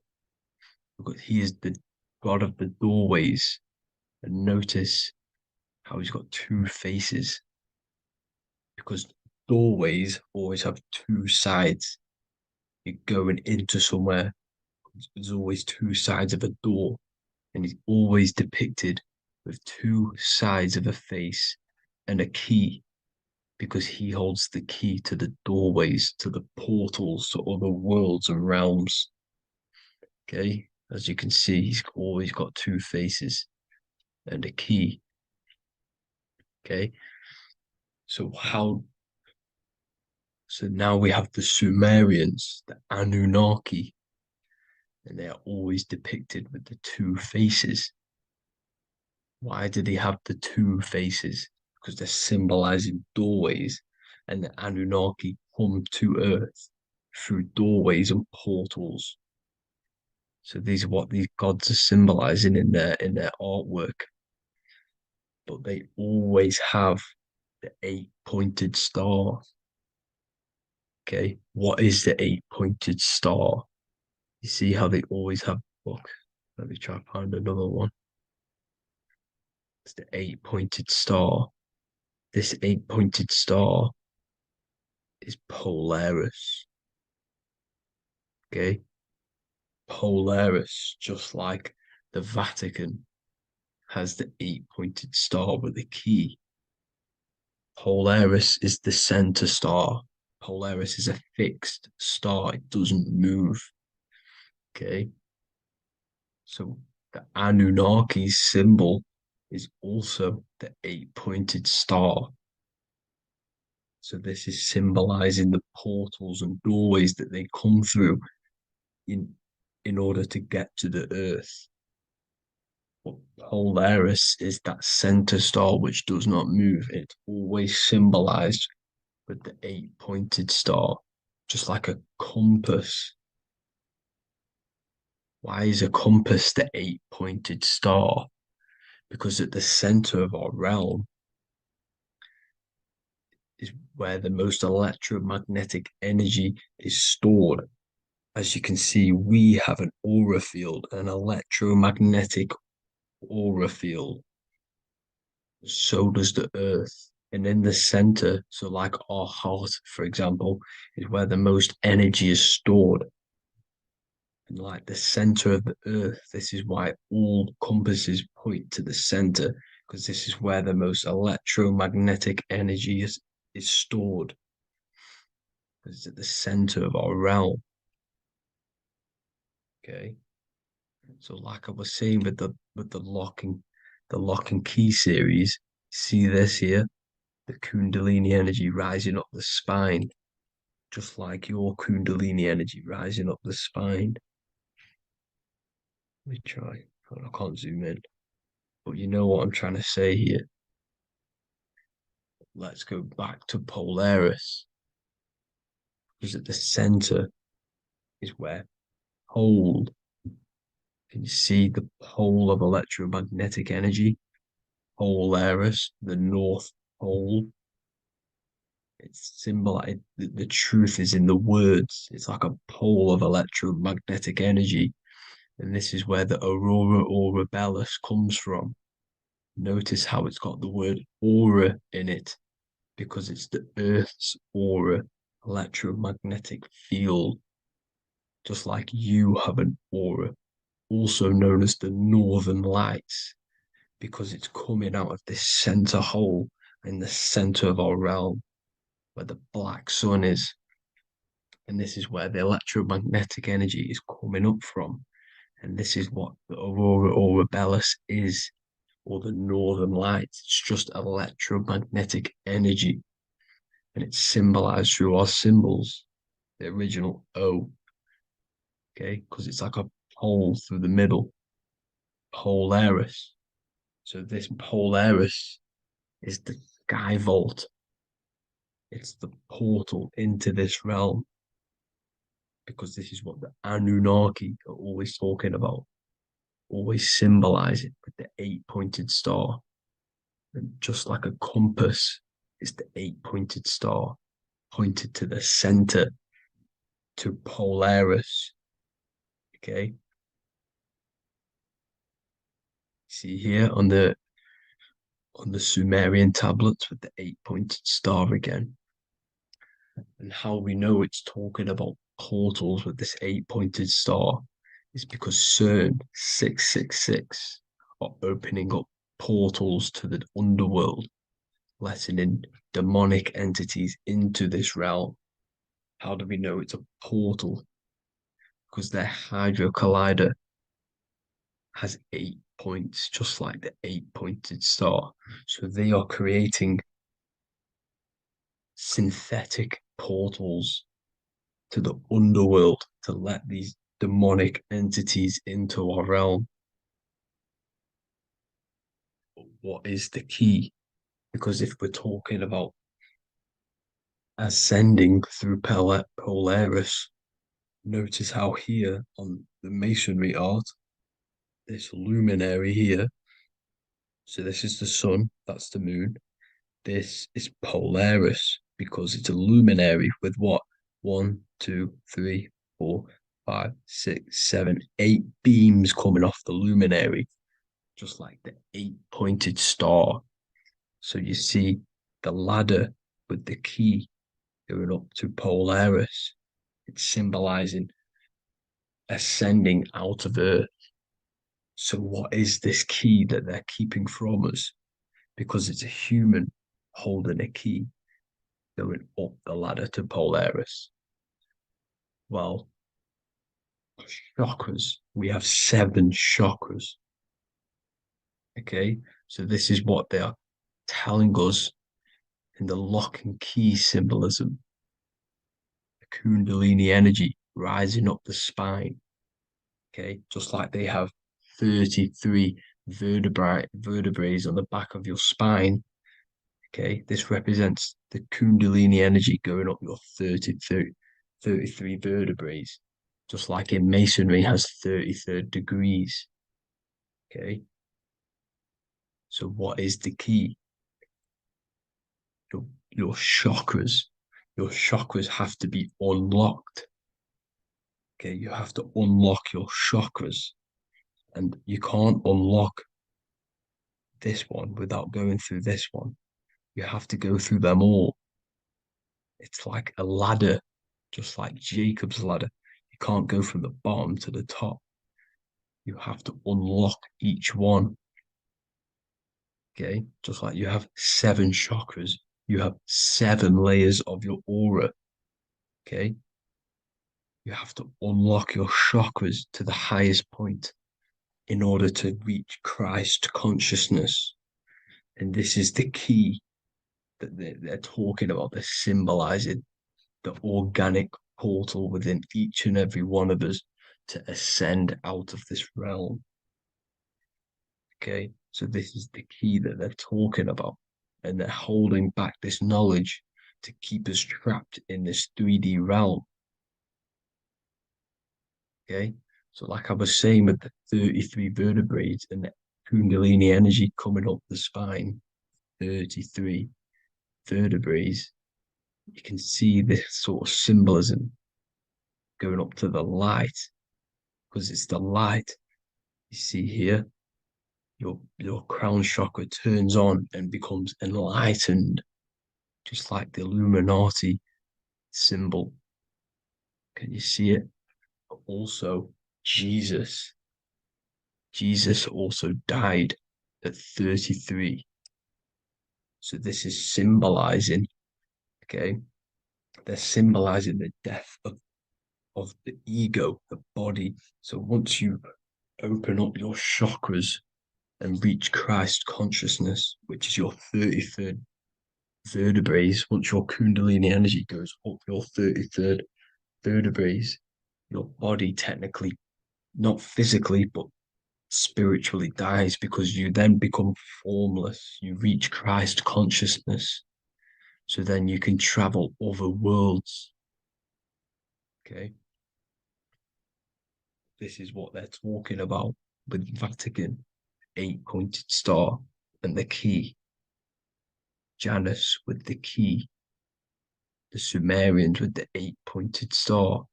Because he is the god of the doorways. And notice how he's got two faces. Because doorways always have two sides. You're going into somewhere, there's always two sides of a door. And he's always depicted with two sides of a face and a key, because he holds the key to the doorways, to the portals, to other worlds and realms. Okay, as you can see, he's always got two faces and a key. Okay, so now we have the Sumerians, the Anunnaki, and they are always depicted with the two faces. Why do they have the two faces? Because they're symbolizing doorways, and the Anunnaki come to Earth through doorways and portals. So these are what these gods are symbolizing in their artwork. But they always have the 8-pointed star. Okay, what is the 8-pointed star? You see how they always have, look, let me try and find another one. It's the 8-pointed star. This 8-pointed star is Polaris. Okay, Polaris, just like the Vatican has the 8-pointed star with a key. Polaris is the center star. Polaris is a fixed star, it doesn't move. Okay, so the Anunnaki's symbol is also the 8-pointed star. So this is symbolizing the portals and doorways that they come through in order to get to the Earth. But Polaris is that center star which does not move. It's always symbolized with the 8-pointed star, just like a compass. Why is a compass the 8-pointed star? Because at the center of our realm is where the most electromagnetic energy is stored. As you can see, we have an aura field, an electromagnetic aura field. So does the Earth. And in the center, so like our heart, for example, is where the most energy is stored. And like the center of the Earth, this is why all compasses point to the center, because this is where the most electromagnetic energy is stored. It's at the center of our realm. Okay. So like I was saying with the lock and key series, see this here? The Kundalini energy rising up the spine, just like your Kundalini energy rising up the spine. Let me try. I can't zoom in. But you know what I'm trying to say here. Let's go back to Polaris. Because at the center is where hold. Can you see the pole of electromagnetic energy? Polaris, the North Pole. It's symbolized, the truth is in the words. It's like a pole of electromagnetic energy. And this is where the aurora borealis comes from. Notice how it's got the word aura in it. because it's the Earth's aura, electromagnetic field, just like you have an aura, also known as the Northern Lights, because it's coming out of this center hole in the center of our realm, where the black sun is. And this is where the electromagnetic energy is coming up from. And this is what the aurora borealis is, or the northern lights. It's just electromagnetic energy. And it's symbolized through our symbols, the original O. Okay, because it's like a hole through the middle, Polaris. So this Polaris is the sky vault. It's the portal into this realm, because this is what the Anunnaki are always talking about, always symbolize it with the 8-pointed star. And just like a compass is the 8-pointed star pointed to the center, to Polaris. Okay. See here on the Sumerian tablets with the 8-pointed star again. And how we know it's talking about portals with this 8-pointed star is because CERN 666 are opening up portals to the underworld, letting in demonic entities into this realm. How do we know it's a portal? Because their Hydra Collider has 8 points, just like the 8-pointed star. So they are creating synthetic portals to the underworld to let these demonic entities into our realm. But what is the key? Because if we're talking about ascending through Polaris, notice how here on the masonry art, this luminary here, so this is the sun, that's the moon, this is Polaris, because it's a luminary with what? 1, 2, 3, 4, 5, 6, 7, 8 beams coming off the luminary, just like the 8-pointed star. So you see the ladder with the key going up to Polaris. It's symbolizing ascending out of Earth. So what is this key that they're keeping from us? Because it's a human holding a key going up the ladder to Polaris. Well, chakras. We have 7 chakras. Okay, so this is what they are telling us in the lock and key symbolism. The Kundalini energy rising up the spine. Okay, just like they have 33 vertebrae on the back of your spine. Okay, this represents the Kundalini energy going up your 33 vertebrae, just like in masonry has 33rd degrees. Okay, so what is the key? Your chakras. Your chakras have to be unlocked. Okay, you have to unlock your chakras, and you can't unlock this one without going through this one. You have to go through them all. It's like a ladder, just like Jacob's ladder. You can't go from the bottom to the top. You have to unlock each one. Okay, just like you have 7 chakras, you have 7 layers of your aura. Okay, you have to unlock your chakras to the highest point in order to reach Christ consciousness. And this is the key that they're talking about. They're symbolizing the organic portal within each and every one of us to ascend out of this realm. Okay, so this is the key that they're talking about, and they're holding back this knowledge to keep us trapped in this 3D realm. Okay, so like I was saying with the 33 vertebrae and the Kundalini energy coming up the spine, 33 vertebrae, you can see this sort of symbolism going up to the light, because it's the light. You see here, your crown chakra turns on and becomes enlightened. just like the Illuminati symbol. Can you see it? But also, Jesus also died at 33. So this is symbolizing, okay? They're symbolizing the death of the ego, the body. So once you open up your chakras and reach Christ consciousness, which is your 33rd vertebrae, once your Kundalini energy goes up your 33rd vertebrae, your body technically, not physically, but spiritually dies, because you then become formless. You reach Christ consciousness. So then you can travel other worlds. Okay. This is what they're talking about with Vatican, 8-pointed star, and the key. Janus with the key. The Sumerians with the 8-pointed star.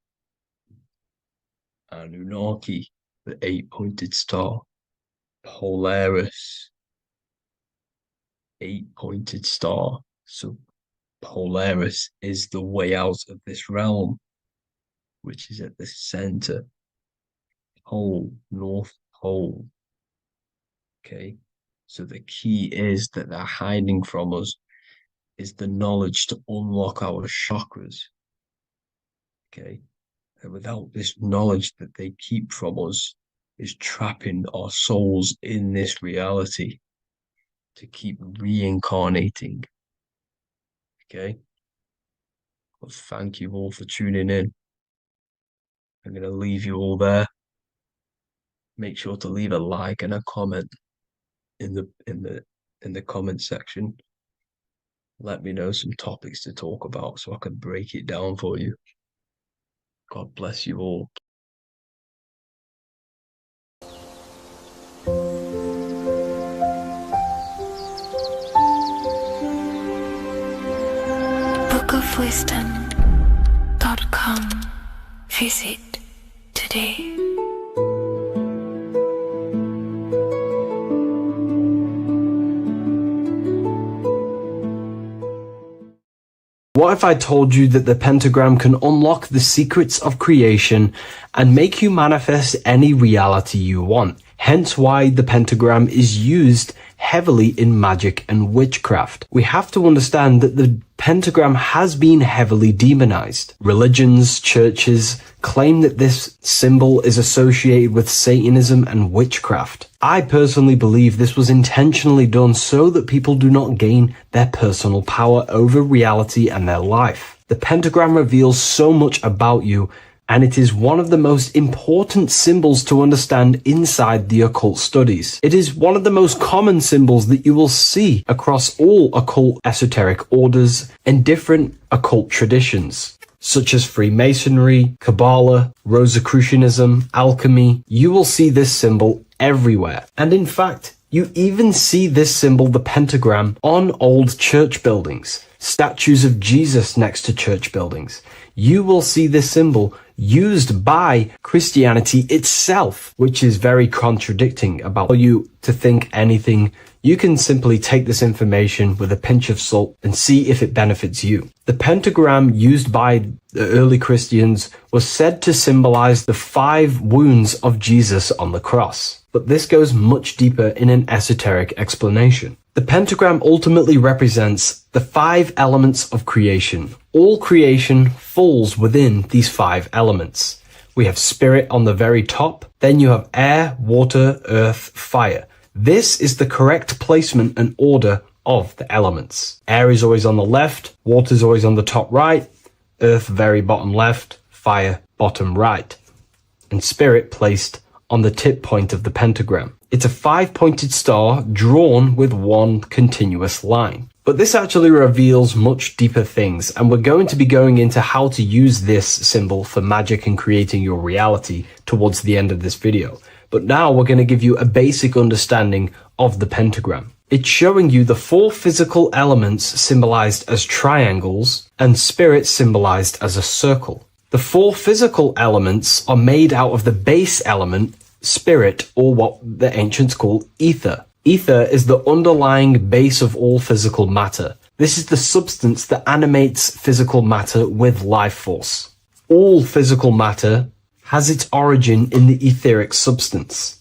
Anunnaki, the 8-pointed star. Polaris, 8-pointed star. So Polaris is the way out of this realm, which is at the center. Pole, North Pole. Okay, so the key is that they're hiding from us is the knowledge to unlock our chakras. Okay, and without this knowledge that they keep from us is trapping our souls in this reality to keep reincarnating. Okay, well, thank you all for tuning in. I'm going to leave you all there. Make sure to leave a like and a comment in the comment section. Let me know some topics to talk about so I can break it down for you. God bless you all. bookofwisdom.com. Visit today. What if I told you that the pentagram can unlock the secrets of creation and make you manifest any reality you want? Hence why the pentagram is used heavily in magic and witchcraft. We have to understand that the pentagram has been heavily demonized. Religions, churches claim that this symbol is associated with Satanism and witchcraft. I personally believe this was intentionally done so that people do not gain their personal power over reality and their life. The pentagram reveals so much about you, and it is one of the most important symbols to understand inside the occult studies. It is one of the most common symbols that you will see across all occult esoteric orders and different occult traditions, such as Freemasonry, Kabbalah, Rosicrucianism, alchemy. You will see this symbol everywhere. And in fact, you even see this symbol, the pentagram, on old church buildings, statues of Jesus next to church buildings. You will see this symbol used by Christianity itself, which is very contradicting about you to think anything. You can simply take this information with a pinch of salt and see if it benefits you. The pentagram used by the early Christians was said to symbolize the 5 wounds of Jesus on the cross. But this goes much deeper in an esoteric explanation. The pentagram ultimately represents the 5 elements of creation. All creation falls within these 5 elements. We have spirit on the very top, then you have air, water, earth, fire. This is the correct placement and order of the elements. Air is always on the left, water is always on the top right, earth very bottom left, fire bottom right, and spirit placed on the tip point of the pentagram. It's a 5-pointed star drawn with one continuous line. But this actually reveals much deeper things, and we're going to be going into how to use this symbol for magic and creating your reality towards the end of this video. But now we're going to give you a basic understanding of the pentagram. It's showing you the 4 physical elements symbolized as triangles and spirit symbolized as a circle. The 4 physical elements are made out of the base element, spirit, or what the ancients call ether. Ether is the underlying base of all physical matter. This is the substance that animates physical matter with life force. All physical matter has its origin in the etheric substance,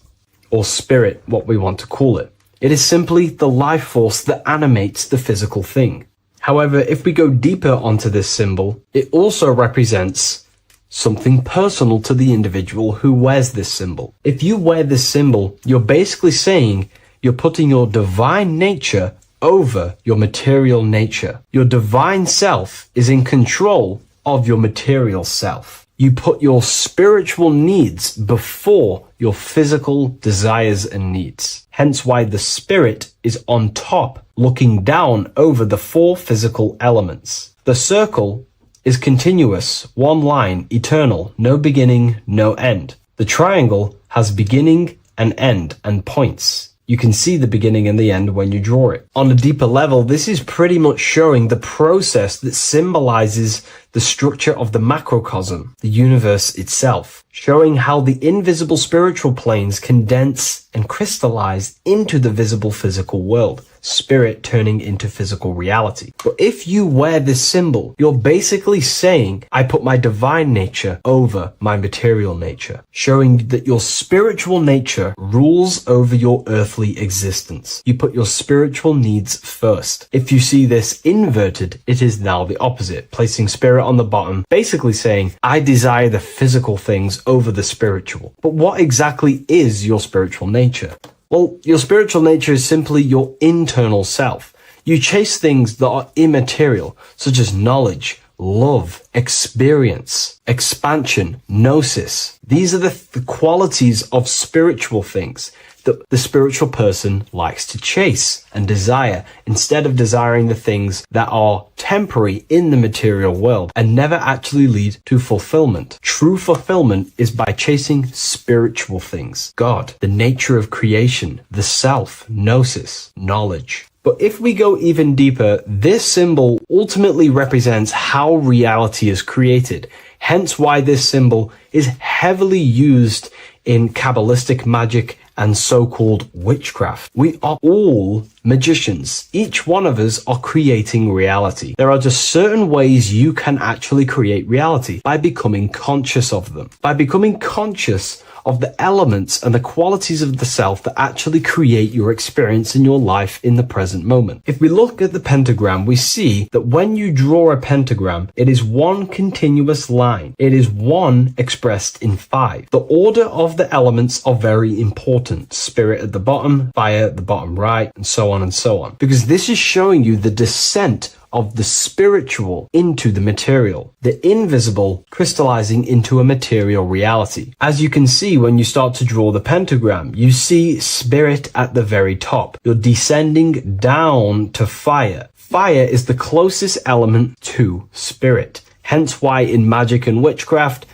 or spirit, what we want to call it. It is simply the life force that animates the physical thing. However, if we go deeper onto this symbol, it also represents something personal to the individual who wears this symbol. If you wear this symbol, you're basically saying you're putting your divine nature over your material nature. Your divine self is in control of your material self. You put your spiritual needs before your physical desires and needs. Hence why the spirit is on top, looking down over the 4 physical elements. The circle is continuous, one line, eternal, no beginning, no end. The triangle has beginning and end and points. You can see the beginning and the end when you draw it. On a deeper level, this is pretty much showing the process that symbolizes the structure of the macrocosm, the universe itself, showing how the invisible spiritual planes condense and crystallize into the visible physical world, spirit turning into physical reality. But if you wear this symbol, you're basically saying, I put my divine nature over my material nature, showing that your spiritual nature rules over your earthly existence. You put your spiritual needs first. If you see this inverted, it is now the opposite, placing spirit on the bottom, basically saying, I desire the physical things over the spiritual. But what exactly is your spiritual nature? Well, your spiritual nature is simply your internal self. You chase things that are immaterial, such as knowledge, love, experience, expansion, gnosis. These are the qualities of spiritual things that the spiritual person likes to chase and desire, instead of desiring the things that are temporary in the material world and never actually lead to fulfillment. True fulfillment is by chasing spiritual things. God, the nature of creation, the self, gnosis, knowledge. But if we go even deeper, this symbol ultimately represents how reality is created. Hence why this symbol is heavily used in Kabbalistic magic and so-called witchcraft. We are all magicians. Each one of us are creating reality. There are just certain ways you can actually create reality by becoming conscious of them. By becoming conscious of the elements and the qualities of the self that actually create your experience in your life in the present moment. If we look at the pentagram, we see that when you draw a pentagram, it is one continuous line. It is one expressed in 5. The order of the elements are very important. Spirit at the bottom, fire at the bottom right, and so on and so on. Because this is showing you the descent of the spiritual into the material, the invisible crystallizing into a material reality. As you can see when you start to draw the pentagram, you see spirit at the very top. You're descending down to fire. Fire is the closest element to spirit. Hence why in magic and witchcraft,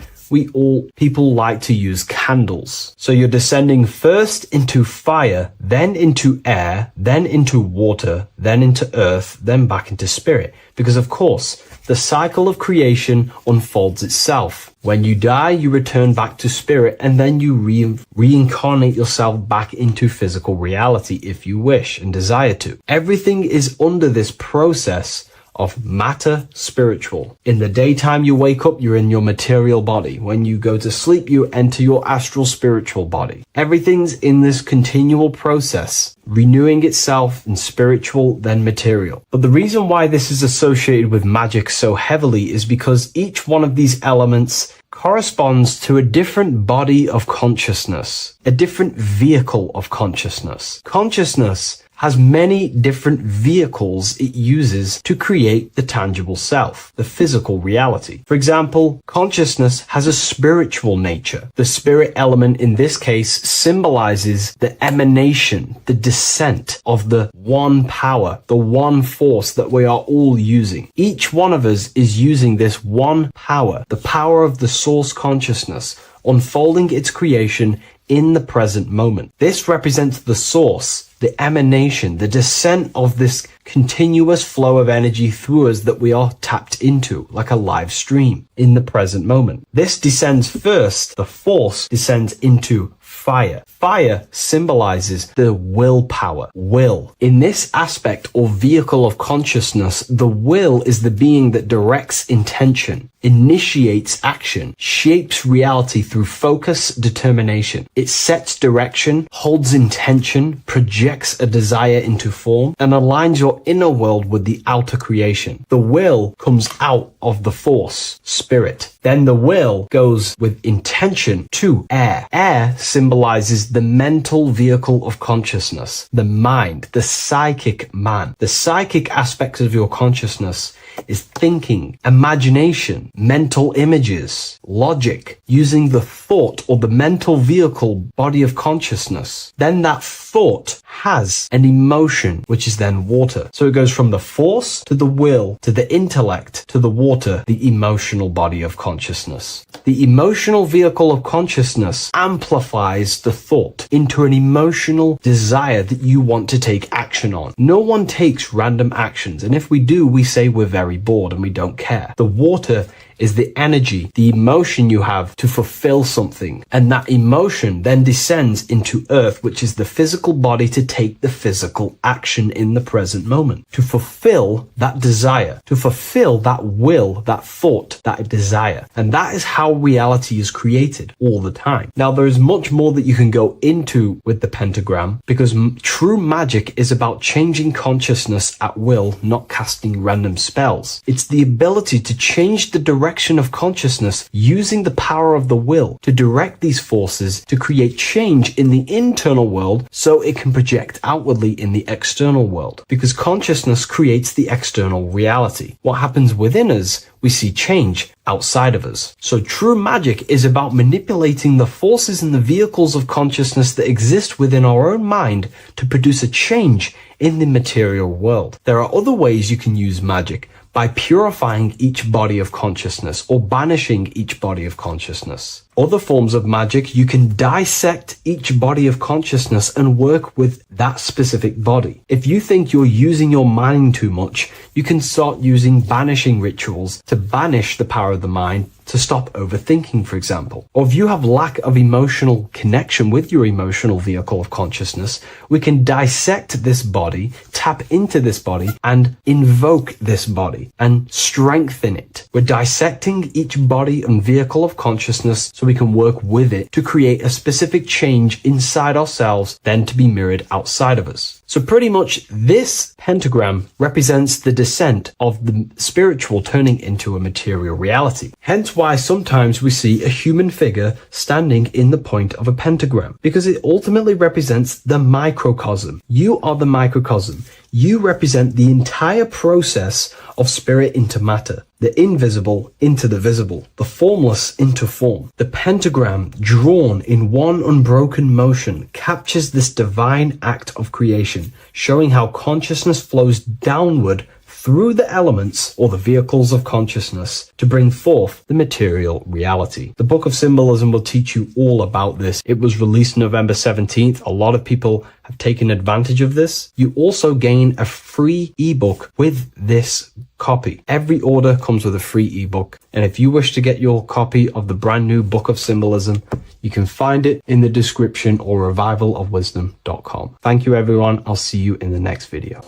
people like to use candles. So you're descending first into fire, then into air, then into water, then into earth, then back into spirit. Because of course, the cycle of creation unfolds itself. When you die, you return back to spirit, and then you reincarnate yourself back into physical reality if you wish and desire to. Everything is under this process of matter spiritual. In the daytime you wake up, you're in your material body. When you go to sleep, you enter your astral spiritual body. Everything's in this continual process, renewing itself in spiritual, then material. But the reason why this is associated with magic so heavily is because each one of these elements corresponds to a different body of consciousness, a different vehicle of consciousness. Consciousness has many different vehicles it uses to create the tangible self, the physical reality. For example, consciousness has a spiritual nature. The spirit element in this case symbolizes the emanation, the descent of the one power, the one force that we are all using. Each one of us is using this one power, the power of the source consciousness, unfolding its creation in the present moment. This represents the source, the emanation, the descent of this continuous flow of energy through us that we are tapped into, like a live stream in the present moment. This descends first, the force descends into fire. Fire symbolizes the willpower, will. In this aspect or vehicle of consciousness, the will is the being that directs intention, initiates action, shapes reality through focus, determination. It sets direction, holds intention, projects a desire into form, and aligns your inner world with the outer creation. The will comes out of the force, spirit. Then the will goes with intention to air. Air symbolizes the mental vehicle of consciousness, the mind, the psychic man. The psychic aspects of your consciousness is thinking, imagination, mental images, logic, using the thought or the mental vehicle body of consciousness. Then that thought has an emotion, which is then water. So it goes from the force to the will to the intellect to the water, the emotional body of consciousness. The emotional vehicle of consciousness amplifies the thought into an emotional desire that you want to take action on. No one takes random actions, and if we do, we say we're very bored and we don't care. The water is the energy, the emotion you have to fulfill something. And that emotion then descends into earth, which is the physical body to take the physical action in the present moment, to fulfill that desire, to fulfill that will, that thought, that desire. And that is how reality is created all the time. Now, there is much more that you can go into with the pentagram, because true magic is about changing consciousness at will, not casting random spells. It's the ability to change the direction of consciousness using the power of the will to direct these forces to create change in the internal world so it can project outwardly in the external world. Because consciousness creates the external reality. What happens within us, we see change outside of us. So true magic is about manipulating the forces and the vehicles of consciousness that exist within our own mind to produce a change in the material world. There are other ways you can use magic, by purifying each body of consciousness or banishing each body of consciousness. Other forms of magic, you can dissect each body of consciousness and work with that specific body. If you think you're using your mind too much, you can start using banishing rituals to banish the power of the mind, to stop overthinking, for example. Or if you have lack of emotional connection with your emotional vehicle of consciousness, we can dissect this body, tap into this body, and invoke this body and strengthen it. We're dissecting each body and vehicle of consciousness so we can work with it to create a specific change inside ourselves, then to be mirrored outside of us. So pretty much this pentagram represents the descent of the spiritual turning into a material reality. Hence why sometimes we see a human figure standing in the point of a pentagram, because it ultimately represents the microcosm. You are the microcosm. You represent the entire process of spirit into matter, the invisible into the visible, the formless into form. The pentagram, drawn in one unbroken motion, captures this divine act of creation, showing how consciousness flows downward through the elements or the vehicles of consciousness to bring forth the material reality. The Book of Symbolism will teach you all about this. It was released November 17th. A lot of people have taken advantage of this. You also gain a free ebook with this copy. Every order comes with a free ebook. And if you wish to get your copy of the brand new Book of Symbolism, you can find it in the description or revivalofwisdom.com. Thank you, everyone. I'll see you in the next video.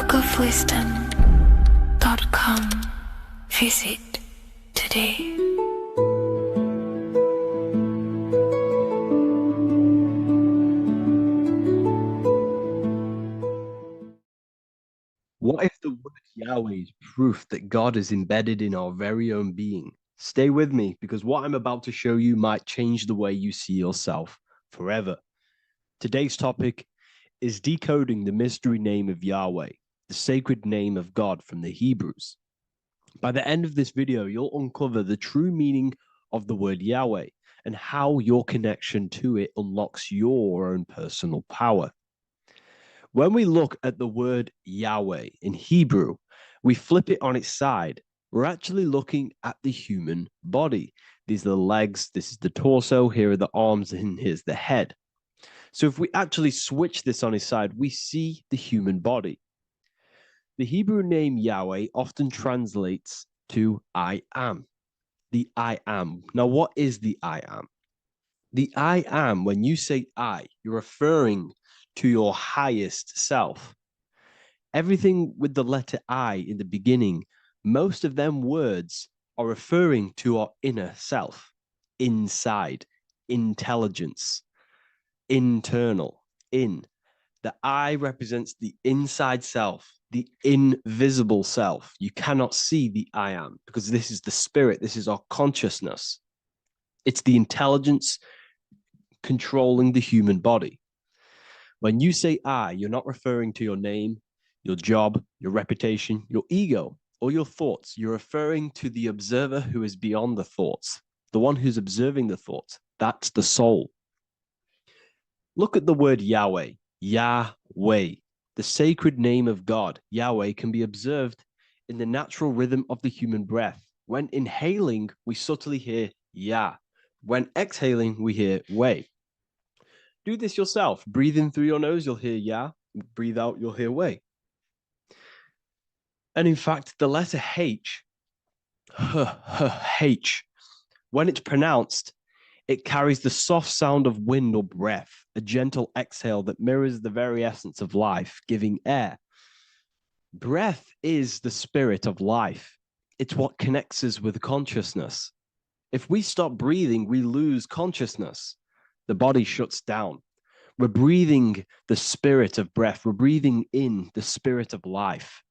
bookofwisdom.com. Visit today. What if the word Yahweh is proof that God is embedded in our very own being? Stay with me, because what I'm about to show you might change the way you see yourself forever. Today's topic is decoding the mystery name of Yahweh, the sacred name of God from the Hebrews. By the end of this video, you'll uncover the true meaning of the word Yahweh and how your connection to it unlocks your own personal power. When we look at the word Yahweh in Hebrew, we flip it on its side. We're actually looking at the human body. These are the legs, this is the torso, here are the arms, and here's the head. So if we actually switch this on its side, we see the human body. The Hebrew name Yahweh often translates to I am. The I am. Now, what is the I am? The I am, when you say I, you're referring to your highest self. Everything with the letter I in the beginning, most of them words are referring to our inner self, inside, intelligence, internal, in. The I represents the inside self, the invisible self. You cannot see the I am because this is the spirit, this is our consciousness. It's the intelligence controlling the human body. When you say I, you're not referring to your name, your job, your reputation, your ego, or your thoughts. You're referring to the observer who is beyond the thoughts, the one who's observing the thoughts. That's the soul. Look at the word Yahweh, Yahweh, the sacred name of God. Yahweh can be observed in the natural rhythm of the human breath. When inhaling, we subtly hear Yah. When exhaling, we hear Way. Do this yourself. Breathe in through your nose, you'll hear Yah. Breathe out, you'll hear Way. And in fact, the letter H, H, when it's pronounced, it carries the soft sound of wind or breath, a gentle exhale that mirrors the very essence of life, giving air. Breath is the spirit of life. It's what connects us with consciousness. If we stop breathing, we lose consciousness. The body shuts down. We're breathing the spirit of breath. We're breathing in the spirit of life.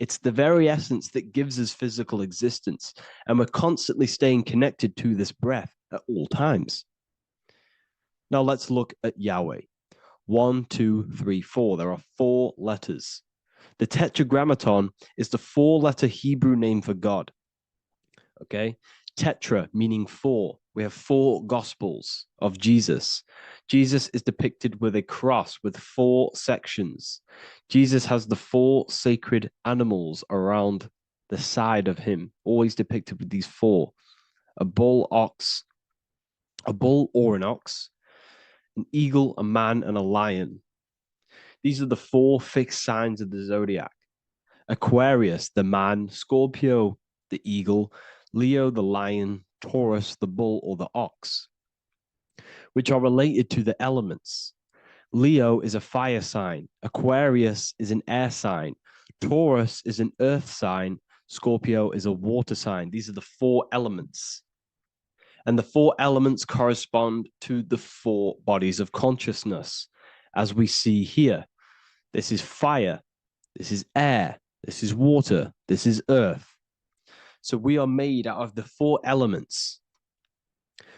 It's the very essence that gives us physical existence, and we're constantly staying connected to this breath at all times. Now let's look at Yahweh. 1, 2, 3, 4. There are 4 letters. The Tetragrammaton is the 4-letter Hebrew name for God. Okay? Tetra meaning 4. We have 4 gospels of Jesus. Jesus is depicted with a cross with 4 sections. Jesus has the 4 sacred animals around the side of him, always depicted with these 4. A bull or an ox, an eagle, a man, and a lion. These are the 4 fixed signs of the zodiac. Aquarius, the man, Scorpio, the eagle, Leo, the lion, Taurus, the bull or the ox, which are related to the elements. Leo is a fire sign. Aquarius is an air sign. Taurus is an earth sign. Scorpio is a water sign. These are the 4 elements. And the 4 elements correspond to the 4 bodies of consciousness, as we see here. This is fire. This is air. This is water. This is earth. So we are made out of the 4 elements,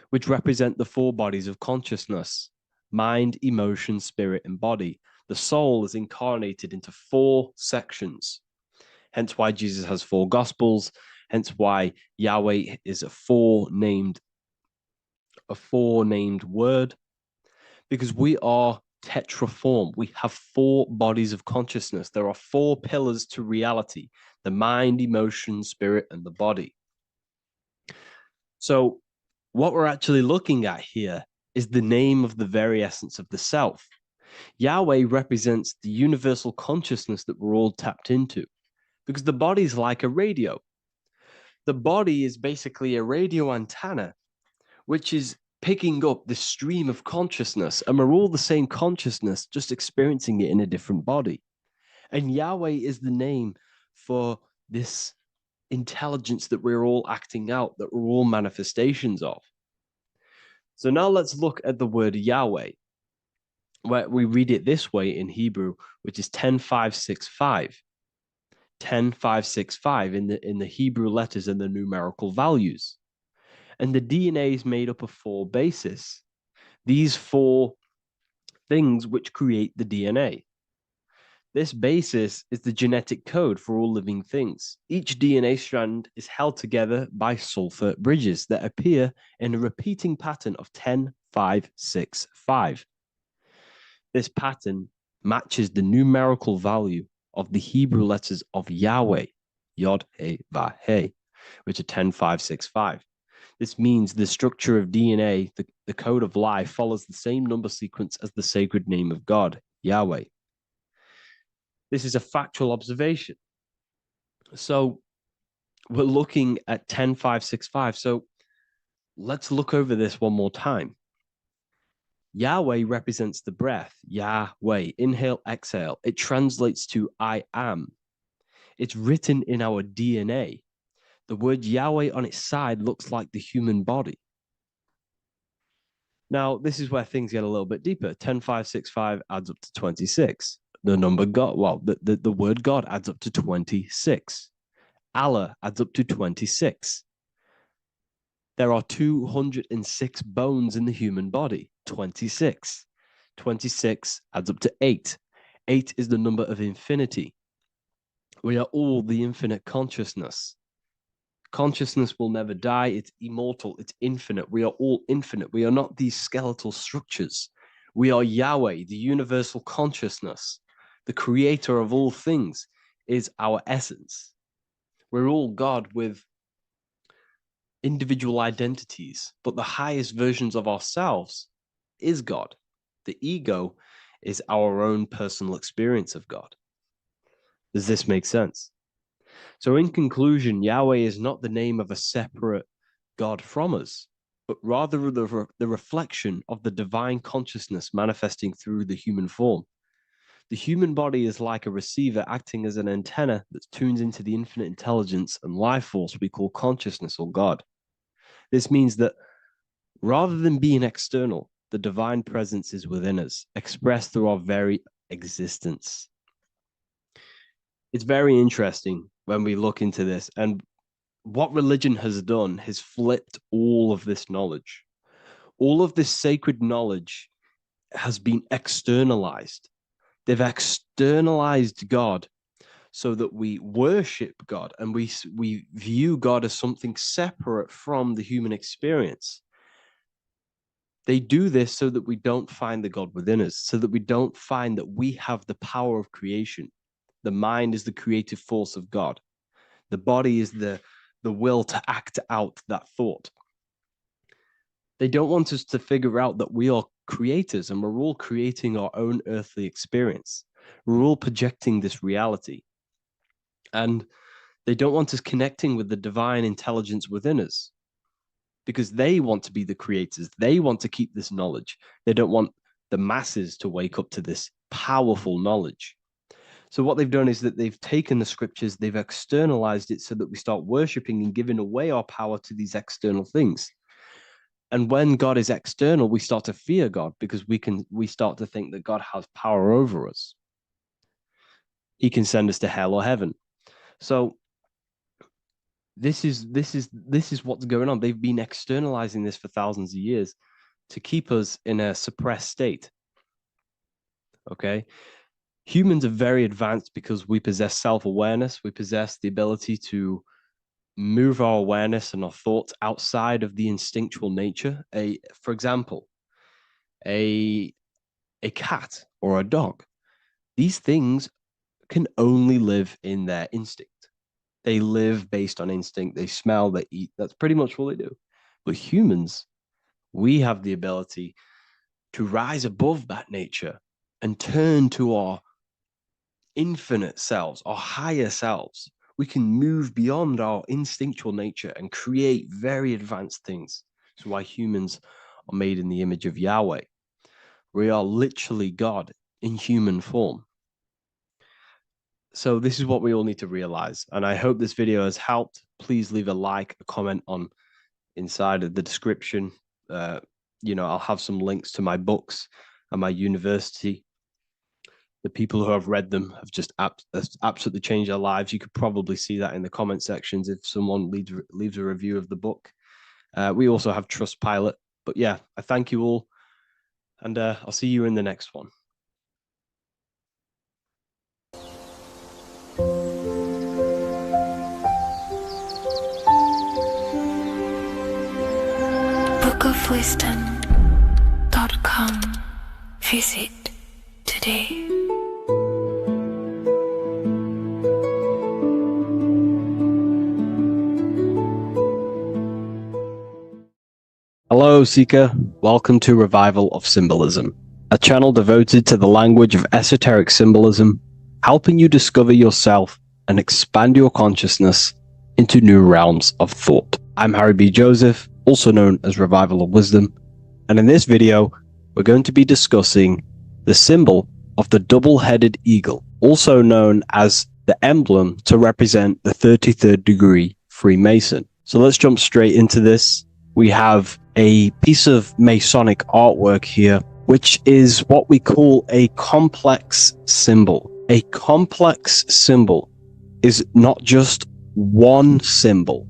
which represent the 4 bodies of consciousness: mind, emotion, spirit, and body. The soul is incarnated into 4 sections. Hence why Jesus has 4 gospels. Hence why Yahweh is a 4 named word, because we are tetraform. We have 4 bodies of consciousness. There are 4 pillars to reality: the mind, emotion, spirit, and the body. So what we're actually looking at here is the name of the very essence of the self. Yahweh represents the universal consciousness that we're all tapped into, because the body is like a radio. The body is basically a radio antenna, which is picking up the stream of consciousness, and we're all the same consciousness, just experiencing it in a different body. And Yahweh is the name for this intelligence that we're all acting out, that we're all manifestations of. So now let's look at the word Yahweh, where we read it this way in Hebrew, which is 10565. 10565 in the Hebrew letters and the numerical values. And the DNA is made up of 4 bases. These 4 things which create the DNA. This basis is the genetic code for all living things. Each DNA strand is held together by sulfur bridges that appear in a repeating pattern of 10, 5, 6, 5. This pattern matches the numerical value of the Hebrew letters of Yahweh, Yod, He, Vah, He, which are 10, 5, 6, 5. This means the structure of DNA, the code of life, follows the same number sequence as the sacred name of God, Yahweh. This is a factual observation. So we're looking at 10,565. So let's look over this one more time. Yahweh represents the breath. Yahweh, inhale, exhale. It translates to I am. It's written in our DNA. The word Yahweh on its side looks like the human body. Now, this is where things get a little bit deeper. 10,565 adds up to 26. The number God, well, the word God adds up to 26. Allah adds up to 26. There are 206 bones in the human body. 26. 26 adds up to 8. 8 is the number of infinity. We are all the infinite consciousness. Consciousness will never die. It's immortal. It's infinite. We are all infinite. We are not these skeletal structures. We are Yahweh, the universal consciousness. The creator of all things is our essence. We're all God with individual identities, but the highest versions of ourselves is God. The ego is our own personal experience of God. Does this make sense? So in conclusion, Yahweh is not the name of a separate God from us, but rather the reflection of the divine consciousness manifesting through the human form. The human body is like a receiver acting as an antenna that tunes into the infinite intelligence and life force we call consciousness or God. This means that rather than being external, the divine presence is within us, expressed through our very existence. It's very interesting when we look into this, and what religion has done has flipped all of this knowledge. All of this sacred knowledge has been externalized. They've externalized God so that we worship God and we view God as something separate from the human experience. They do this so that we don't find the God within us, so that we don't find that we have the power of creation. The mind is the creative force of God. The body is the will to act out that thought. They don't want us to figure out that we are creators and we're all creating our own earthly experience. We're all projecting this reality. And they don't want us connecting with the divine intelligence within us because they want to be the creators. They want to keep this knowledge. They don't want the masses to wake up to this powerful knowledge. So what they've done is that they've taken the scriptures, they've externalized it so that we start worshiping and giving away our power to these external things. And when God is external, we start to fear God because we start to think that God has power over us. He can send us to hell or heaven. So this is what's going on. They've been externalizing this for thousands of years to keep us in a suppressed state. Okay? Humans are very advanced because we possess self-awareness. We possess the ability to move our awareness and our thoughts outside of the instinctual nature. For example, a cat or a dog. These things can only live in their instinct. They live based on instinct. They smell, they eat. That's pretty much what they do. But humans, we have the ability to rise above that nature and turn to our infinite selves, our higher selves. We can move beyond our instinctual nature and create very advanced things. That's why humans are made in the image of Yahweh. We are literally God in human form. So this is what we all need to realize. And I hope this video has helped. Please leave a like, a comment on inside of the description. I'll have some links to my books and my university. The people who have read them have just absolutely changed their lives. You could probably see that in the comment sections if someone leaves a review of the book. We also have Trustpilot. But yeah, I thank you all. And I'll see you in the next one. bookofwisdom.com. Visit today. Hello, Seeker. Welcome to Revival of Symbolism, a channel devoted to the language of esoteric symbolism, helping you discover yourself and expand your consciousness into new realms of thought. I'm Harry B. Joseph, also known as Revival of Wisdom, and in this video, we're going to be discussing the symbol of the double-headed eagle, also known as the emblem to represent the 33rd degree Freemason. So let's jump straight into this. We have a piece of Masonic artwork here, which is what we call a complex symbol. A complex symbol is not just one symbol,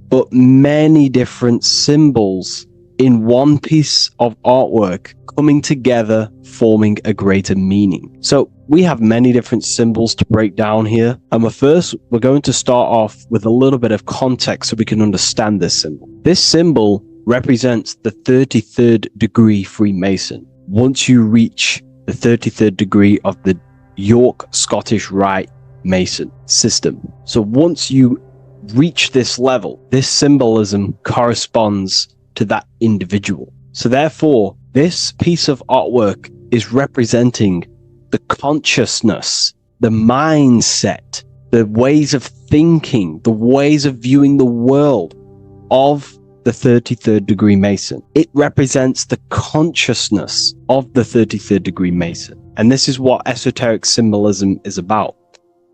but many different symbols in one piece of artwork coming together, forming a greater meaning. So we have many different symbols to break down here. And we're going to start off with a little bit of context so we can understand this symbol. This symbol represents the 33rd degree Freemason. Once you reach the 33rd degree of the York Scottish Rite Mason system. So once you reach this level, this symbolism corresponds to that individual. So therefore, this piece of artwork is representing the consciousness, the mindset, the ways of thinking, the ways of viewing the world of the 33rd degree Mason. It represents the consciousness of the 33rd degree Mason. And this is what esoteric symbolism is about.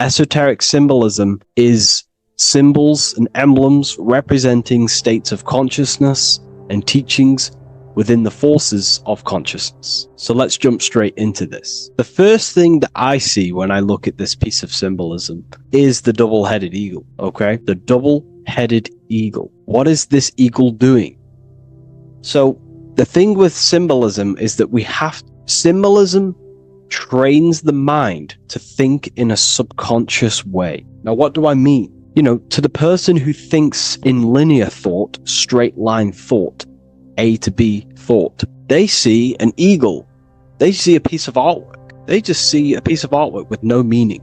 Esoteric symbolism is symbols and emblems representing states of consciousness and teachings within the forces of consciousness. So let's jump straight into this. The first thing that I see when I look at this piece of symbolism is the double-headed eagle, okay? The double-headed eagle. What is this eagle doing? So the thing with symbolism is that symbolism trains the mind to think in a subconscious way. Now, what do I mean? You know, to the person who thinks in linear thought, straight line thought, A to B thought, they see an eagle. They see a piece of artwork. They just see a piece of artwork with no meaning.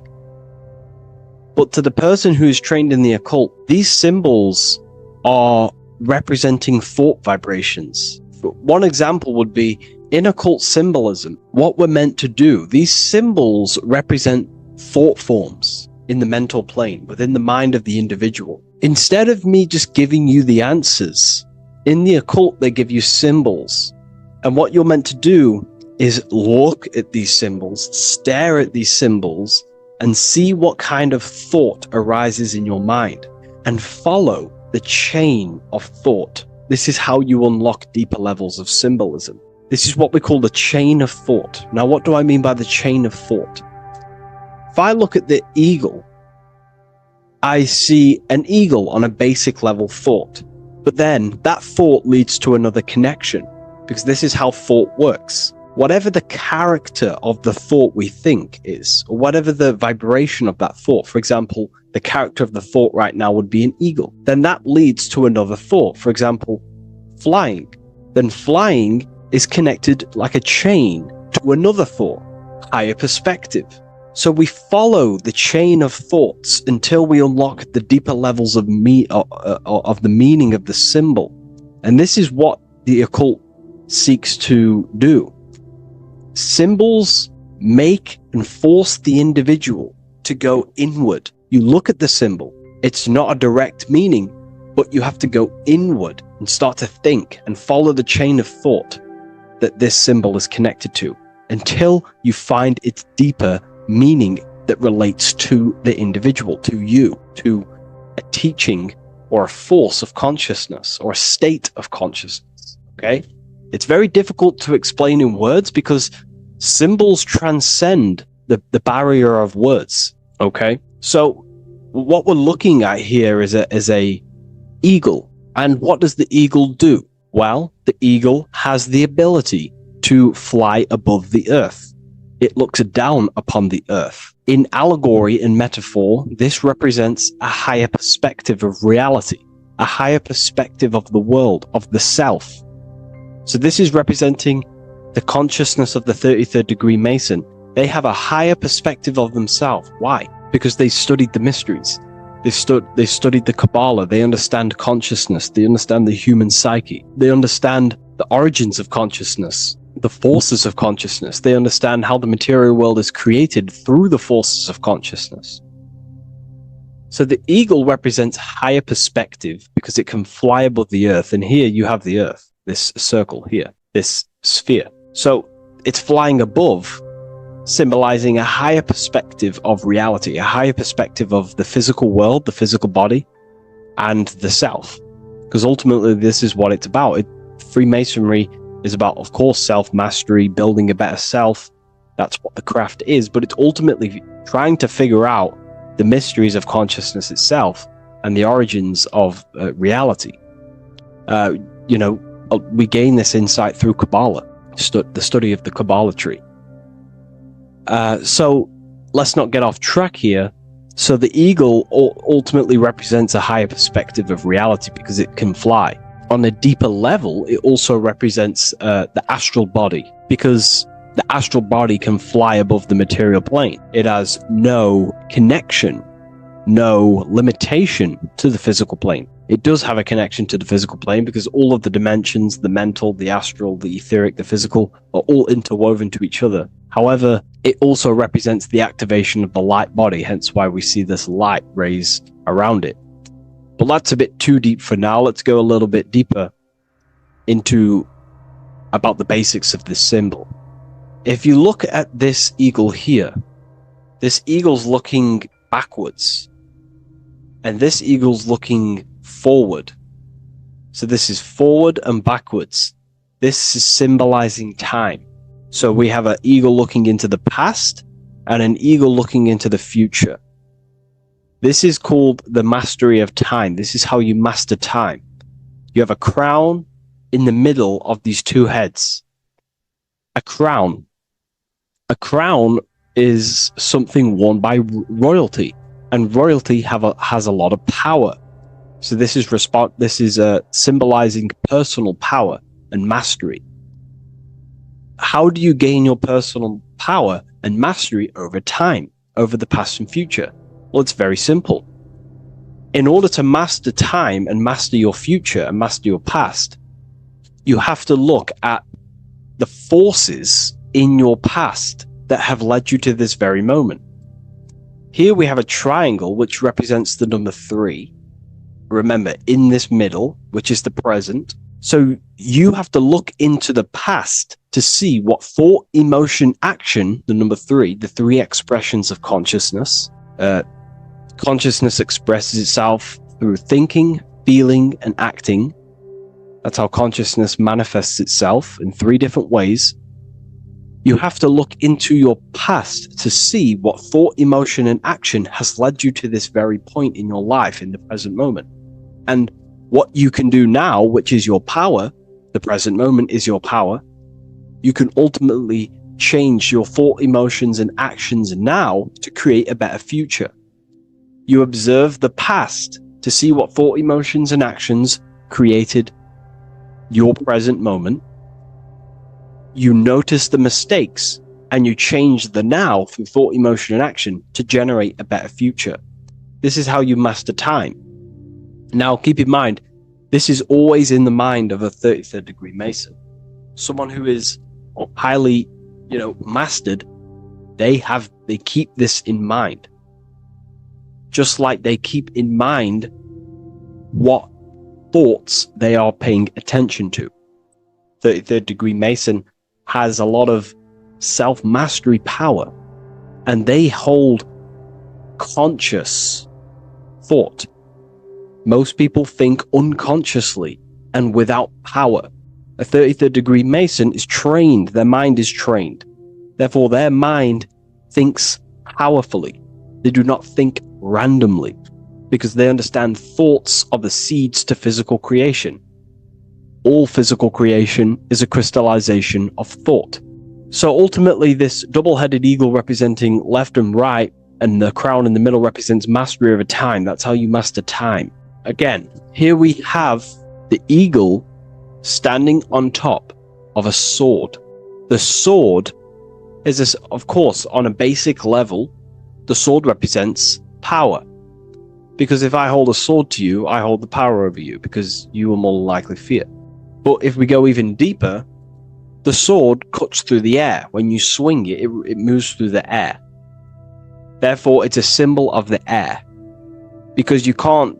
But to the person who is trained in the occult, these symbols are representing thought vibrations. One example would be in occult symbolism, what we're meant to do. These symbols represent thought forms in the mental plane, within the mind of the individual. Instead of me just giving you the answers, in the occult, they give you symbols. And what you're meant to do is look at these symbols, stare at these symbols, and see what kind of thought arises in your mind, and follow the chain of thought. This is how you unlock deeper levels of symbolism. This is what we call the chain of thought. Now, what do I mean by the chain of thought? If I look at the eagle, I see an eagle on a basic level thought. But then that thought leads to another connection, because this is how thought works. Whatever the character of the thought we think is, or whatever the vibration of that thought, for example, the character of the thought right now would be an eagle, then that leads to another thought. For example, flying. Then flying is connected like a chain to another thought, higher perspective. So we follow the chain of thoughts until we unlock the deeper levels of the meaning of the symbol. And this is what the occult seeks to do. Symbols make and force the individual to go inward. You look at the symbol, it's not a direct meaning, but you have to go inward and start to think and follow the chain of thought that this symbol is connected to until you find its deeper meaning that relates to the individual, to you, to a teaching or a force of consciousness or a state of consciousness. Okay? It's very difficult to explain in words because symbols transcend the barrier of words. Okay? So what we're looking at here is a eagle. And what does the eagle do? Well, the eagle has the ability to fly above the earth. It looks down upon the earth. In allegory and metaphor, this represents a higher perspective of reality, a higher perspective of the world, of the self. So this is representing the consciousness of the 33rd degree Mason. They have a higher perspective of themselves. Why? Because they studied the mysteries. They studied the Kabbalah. They understand consciousness. They understand the human psyche. They understand the origins of consciousness, the forces of consciousness. They understand how the material world is created through the forces of consciousness. So the eagle represents higher perspective because it can fly above the earth. And here you have the earth, this circle here, this sphere. So it's flying above, symbolizing a higher perspective of reality, a higher perspective of the physical world, the physical body, and the self. Because ultimately this is what it's about. Freemasonry is about, of course, self-mastery, building a better self. That's what the craft is, but it's ultimately trying to figure out the mysteries of consciousness itself and the origins of reality. We gain this insight through Kabbalah, the study of the Kabbalah tree. So let's not get off track here. So the eagle ultimately represents a higher perspective of reality because it can fly. On a deeper level, it also represents the astral body, because the astral body can fly above the material plane. It has no connection, no limitation to the physical plane. It does have a connection to the physical plane because all of the dimensions, the mental, the astral, the etheric, the physical, are all interwoven to each other. However, it also represents the activation of the light body, hence why we see this light rays around it. But that's a bit too deep for now. Let's go a little bit deeper into about the basics of this symbol. If you look at this eagle here, this eagle's looking backwards, and this eagle's looking forward. So this is forward and backwards. This is symbolizing time. So we have an eagle looking into the past and an eagle looking into the future. This is called the mastery of time. This is how you master time. You have a crown in the middle of these two heads. A crown. A crown is something worn by royalty, and royalty has a lot of power. So this is symbolizing personal power and mastery. How do you gain your personal power and mastery over time, over the past and future? Well, it's very simple. In order to master time and master your future and master your past, you have to look at the forces in your past that have led you to this very moment. Here we have a triangle which represents the number 3. Remember, in this middle, which is the present. So you have to look into the past to see what thought, emotion, action, the number 3, the 3 expressions of consciousness. Consciousness expresses itself through thinking, feeling, and acting. That's how consciousness manifests itself in 3 different ways. You have to look into your past to see what thought, emotion, and action has led you to this very point in your life in the present moment. And what you can do now, which is your power, the present moment is your power, you can ultimately change your thought, emotions, and actions now to create a better future. You observe the past to see what thought, emotions, and actions created your present moment. You notice the mistakes and you change the now through thought, emotion, and action to generate a better future. This is how you master time. Now, keep in mind, this is always in the mind of a 33rd degree Mason. Someone who is highly, mastered, they keep this in mind. Just like they keep in mind what thoughts they are paying attention to. 33rd degree Mason has a lot of self-mastery power, and they hold conscious thought. Most people think unconsciously and without power. A 33rd degree Mason is trained, their mind is trained. Therefore, their mind thinks powerfully. They do not think randomly because they understand thoughts are the seeds to physical creation. All physical creation is a crystallization of thought. So ultimately, this double-headed eagle representing left and right, and the crown in the middle represents mastery over time. That's how you master time. Again, here we have the eagle standing on top of a sword. The sword is, of course, on a basic level, the sword represents power. Because if I hold a sword to you, I hold the power over you, because you will more likely fear. But if we go even deeper, the sword cuts through the air. When you swing it, it moves through the air. Therefore, it's a symbol of the air. because you can't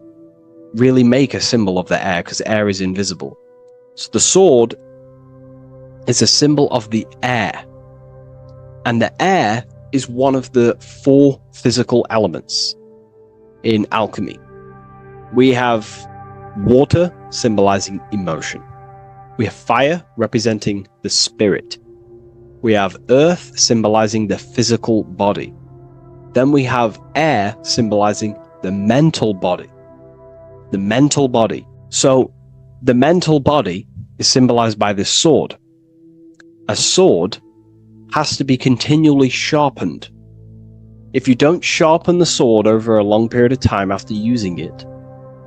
really make a symbol of the air because air is invisible. So the sword is a symbol of the air. And the air is one of the 4 physical elements in alchemy. We have water symbolizing emotion. We have fire representing the spirit. We have earth symbolizing the physical body. Then we have air symbolizing the mental body. The mental body. So the mental body is symbolized by this sword. A sword has to be continually sharpened. If you don't sharpen the sword over a long period of time after using it,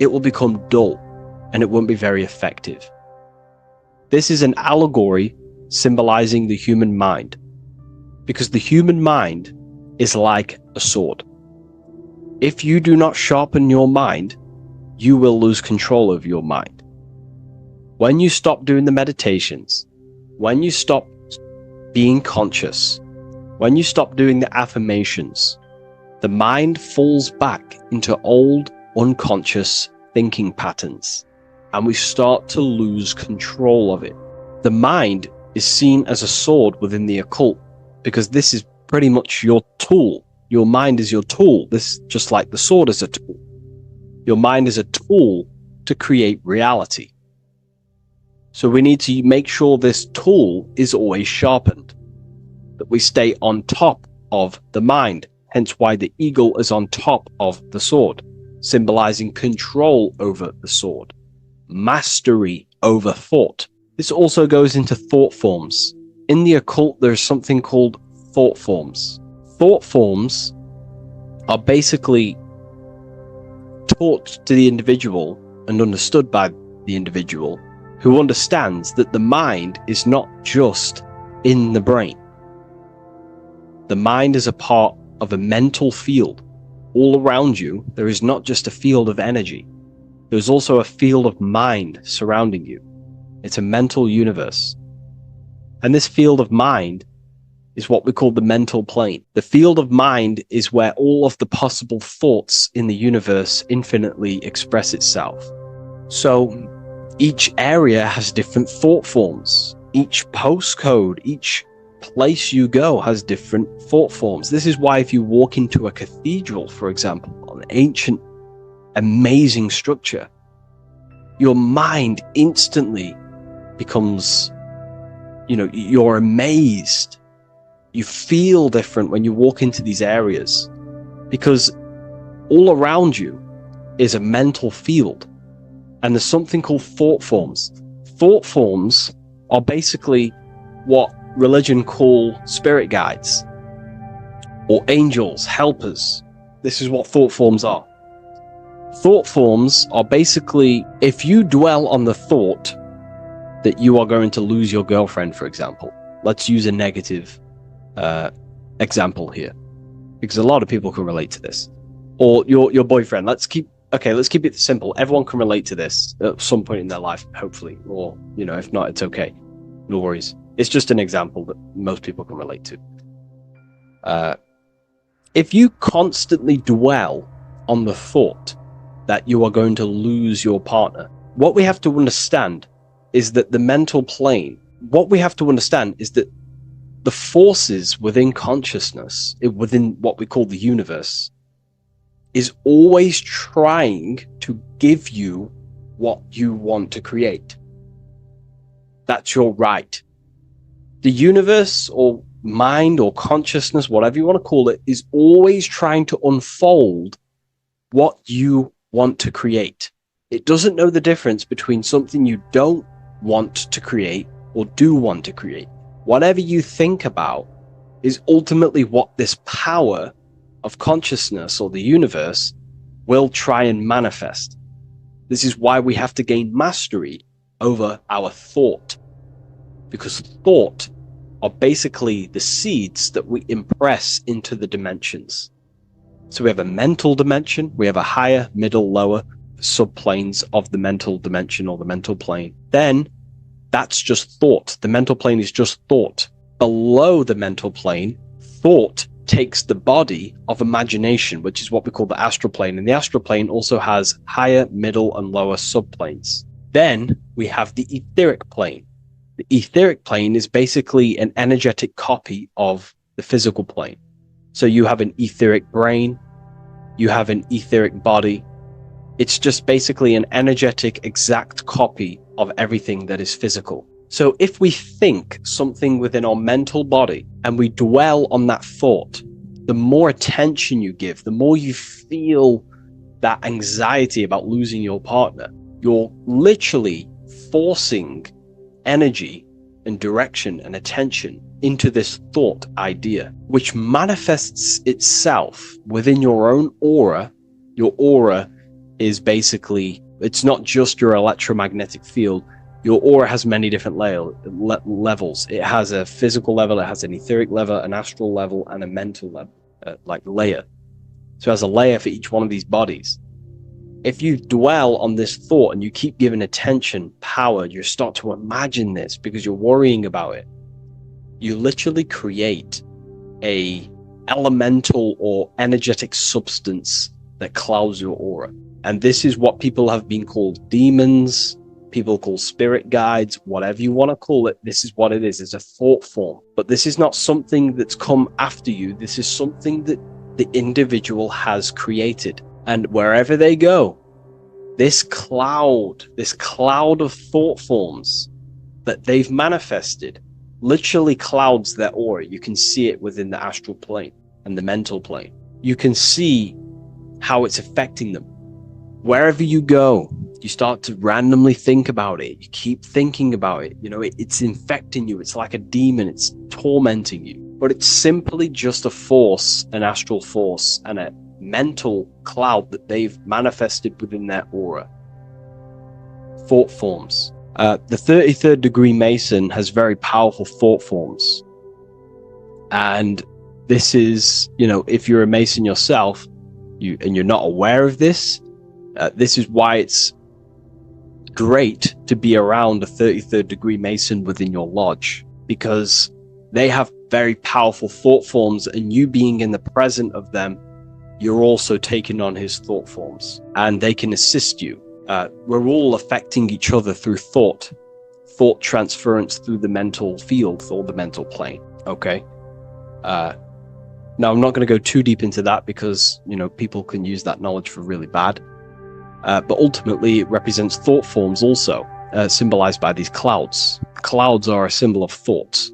it will become dull and it won't be very effective. This is an allegory symbolizing the human mind, because the human mind is like a sword. If you do not sharpen your mind, you will lose control of your mind. When you stop doing the meditations, when you stop being conscious, when you stop doing the affirmations, the mind falls back into old, unconscious thinking patterns, and we start to lose control of it. The mind is seen as a sword within the occult, because this is pretty much your tool. Your mind is your tool. This, just like the sword is a tool. Your mind is a tool to create reality. So we need to make sure this tool is always sharpened, that we stay on top of the mind, hence why the eagle is on top of the sword, symbolizing control over the sword, mastery over thought. This also goes into thought forms. In the occult, there's something called thought forms. Thought forms are basically taught to the individual and understood by the individual, who understands that the mind is not just in the brain. The mind is a part of a mental field. All around you, there is not just a field of energy. There's also a field of mind surrounding you. It's a mental universe. And this field of mind is what we call the mental plane. The field of mind is where all of the possible thoughts in the universe infinitely express itself. So each area has different thought forms. Each postcode, each place you go has different thought forms. This is why if you walk into a cathedral, for example, an ancient, amazing structure, your mind instantly becomes, you're amazed. You feel different when you walk into these areas, because all around you is a mental field. And there's something called thought forms. Thought forms are basically what religion call spirit guides or angels, helpers. This is what thought forms are. Thought forms are basically, if you dwell on the thought that you are going to lose your girlfriend, for example. Let's use a negative example here, because a lot of people can relate to this. Or your boyfriend. Let's keep it simple. Everyone can relate to this at some point in their life, hopefully. Or, if not, it's okay. No worries. It's just an example that most people can relate to. If you constantly dwell on the thought that you are going to lose your partner, what we have to understand is that the mental plane, what we have to understand is that the forces within consciousness, within what we call the universe, is always trying to give you what you want to create. That's your right. The universe or mind or consciousness, whatever you want to call it, is always trying to unfold what you want to create. It doesn't know the difference between something you don't want to create or do want to create. Whatever you think about is ultimately what this power of consciousness or the universe will try and manifest. This is why we have to gain mastery over our thought, because thought are basically the seeds that we impress into the dimensions. So we have a mental dimension, we have a higher, middle, lower subplanes of the mental dimension or the mental plane. Then that's just thought. The mental plane is just thought. Below the mental plane, thought takes the body of imagination, which is what we call the astral plane. And the astral plane also has higher, middle, and lower subplanes. Then we have the etheric plane. The etheric plane is basically an energetic copy of the physical plane. So you have an etheric brain, you have an etheric body. It's just basically an energetic, exact copy of everything that is physical. So if we think something within our mental body and we dwell on that thought, the more attention you give, the more you feel that anxiety about losing your partner, you're literally forcing energy and direction and attention into this thought idea, which manifests itself within your own aura. Your aura is basically, it's not just your electromagnetic field. Your aura has many different levels. It has a physical level, it has an etheric level, an astral level, and a mental level, layer. So it has a layer for each one of these bodies. If you dwell on this thought and you keep giving attention, power, you start to imagine this because you're worrying about it. You literally create a elemental or energetic substance that clouds your aura. And this is what people have been called demons, people call spirit guides, whatever you want to call it. This is what it is. It's a thought form. But this is not something that's come after you. This is something that the individual has created. And wherever they go, this cloud of thought forms that they've manifested literally clouds their aura. You can see it within the astral plane and the mental plane. You can see how it's affecting them. Wherever you go, you start to randomly think about it. You keep thinking about it. You know, it's infecting you. It's like a demon. It's tormenting you. But it's simply just a force, an astral force, and a mental cloud that they've manifested within their aura. Thought forms. The 33rd degree Mason has very powerful thought forms. And this is, you know, if you're a Mason yourself, and you're not aware of this, this is why it's great to be around a 33rd degree Mason within your lodge, because they have very powerful thought forms, and you being in the present of them, you're also taking on his thought forms, and they can assist you. We're all affecting each other through thought transference through the mental field or the mental plane. Okay. Now I'm not going to go too deep into that because, you know, people can use that knowledge for really bad. But ultimately it represents thought forms also, symbolized by these clouds. Clouds are a symbol of thought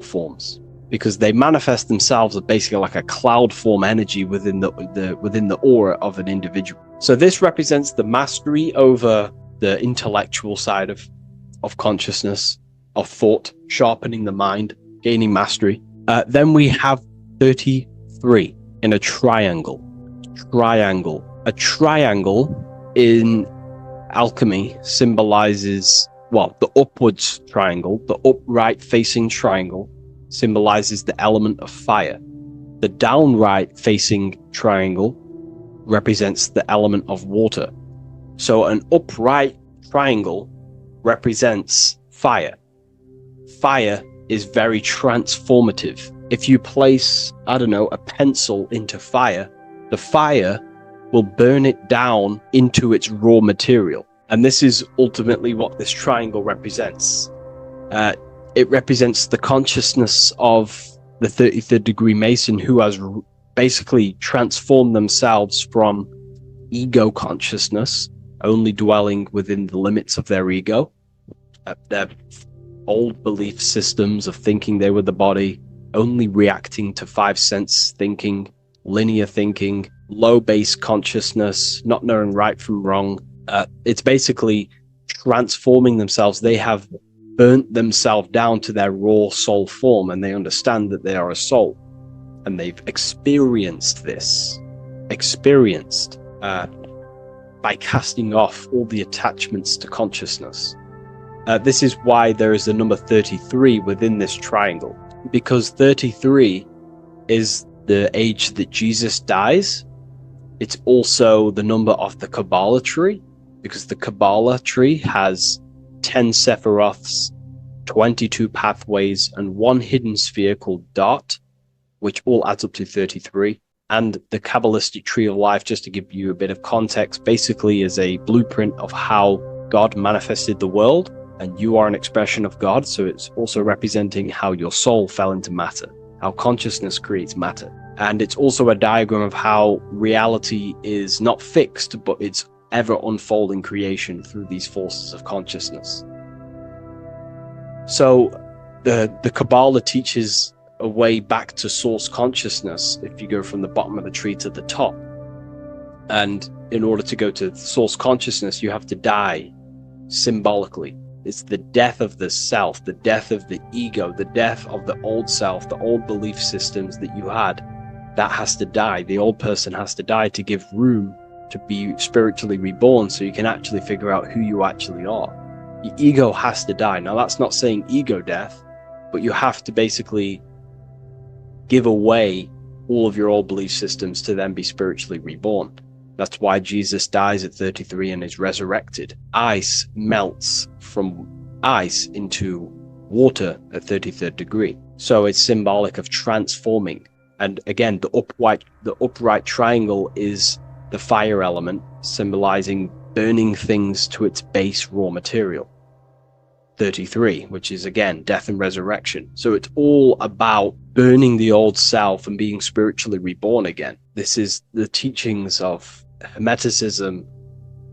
forms, because they manifest themselves as basically like a cloud form energy within the aura of an individual. So this represents the mastery over the intellectual side of consciousness, of thought, sharpening the mind, gaining mastery. Then we have 33 in a triangle. A triangle in alchemy symbolizes, well, the upwards triangle, the upright facing triangle symbolizes the element of fire. The downright facing triangle represents the element of water. So an upright triangle represents fire. Fire is very transformative. If you place, I don't know, a pencil into fire, the fire will burn it down into its raw material. And this is ultimately what this triangle represents. It represents the consciousness of the 33rd degree Mason, who has basically transformed themselves from ego consciousness, only dwelling within the limits of their ego, their old belief systems of thinking they were the body, only reacting to 5 sense thinking, linear thinking, low base consciousness, not knowing right from wrong. It's basically transforming themselves. They have burnt themselves down to their raw soul form, and they understand that they are a soul, and they've experienced this, by casting off all the attachments to consciousness. This is why there is the number 33 within this triangle, because 33 is the age that Jesus dies. It's also the number of the Kabbalah tree, because the Kabbalah tree has 10 Sephiroths, 22 pathways, and one hidden sphere called Dot, which all adds up to 33. And the Kabbalistic tree of life, just to give you a bit of context, basically is a blueprint of how God manifested the world, and you are an expression of God. So it's also representing how your soul fell into matter, how consciousness creates matter. And it's also a diagram of how reality is not fixed, but it's ever unfolding creation through these forces of consciousness. So the Kabbalah teaches a way back to source consciousness if you go from the bottom of the tree to the top. And in order to go to source consciousness, you have to die symbolically. It's the death of the self, the death of the ego, the death of the old self, the old belief systems that you had. That has to die. The old person has to die to give room to be spiritually reborn, so you can actually figure out who you actually are. Your ego has to die. Now, that's not saying ego death, but you have to basically give away all of your old belief systems to then be spiritually reborn. That's why Jesus dies at 33 and is resurrected. Ice melts from ice into water at 33rd degree. So it's symbolic of transforming. And again, the upright triangle is the fire element, symbolizing burning things to its base raw material. 33, which is again death and resurrection. So it's all about burning the old self and being spiritually reborn again. This is the teachings of Hermeticism,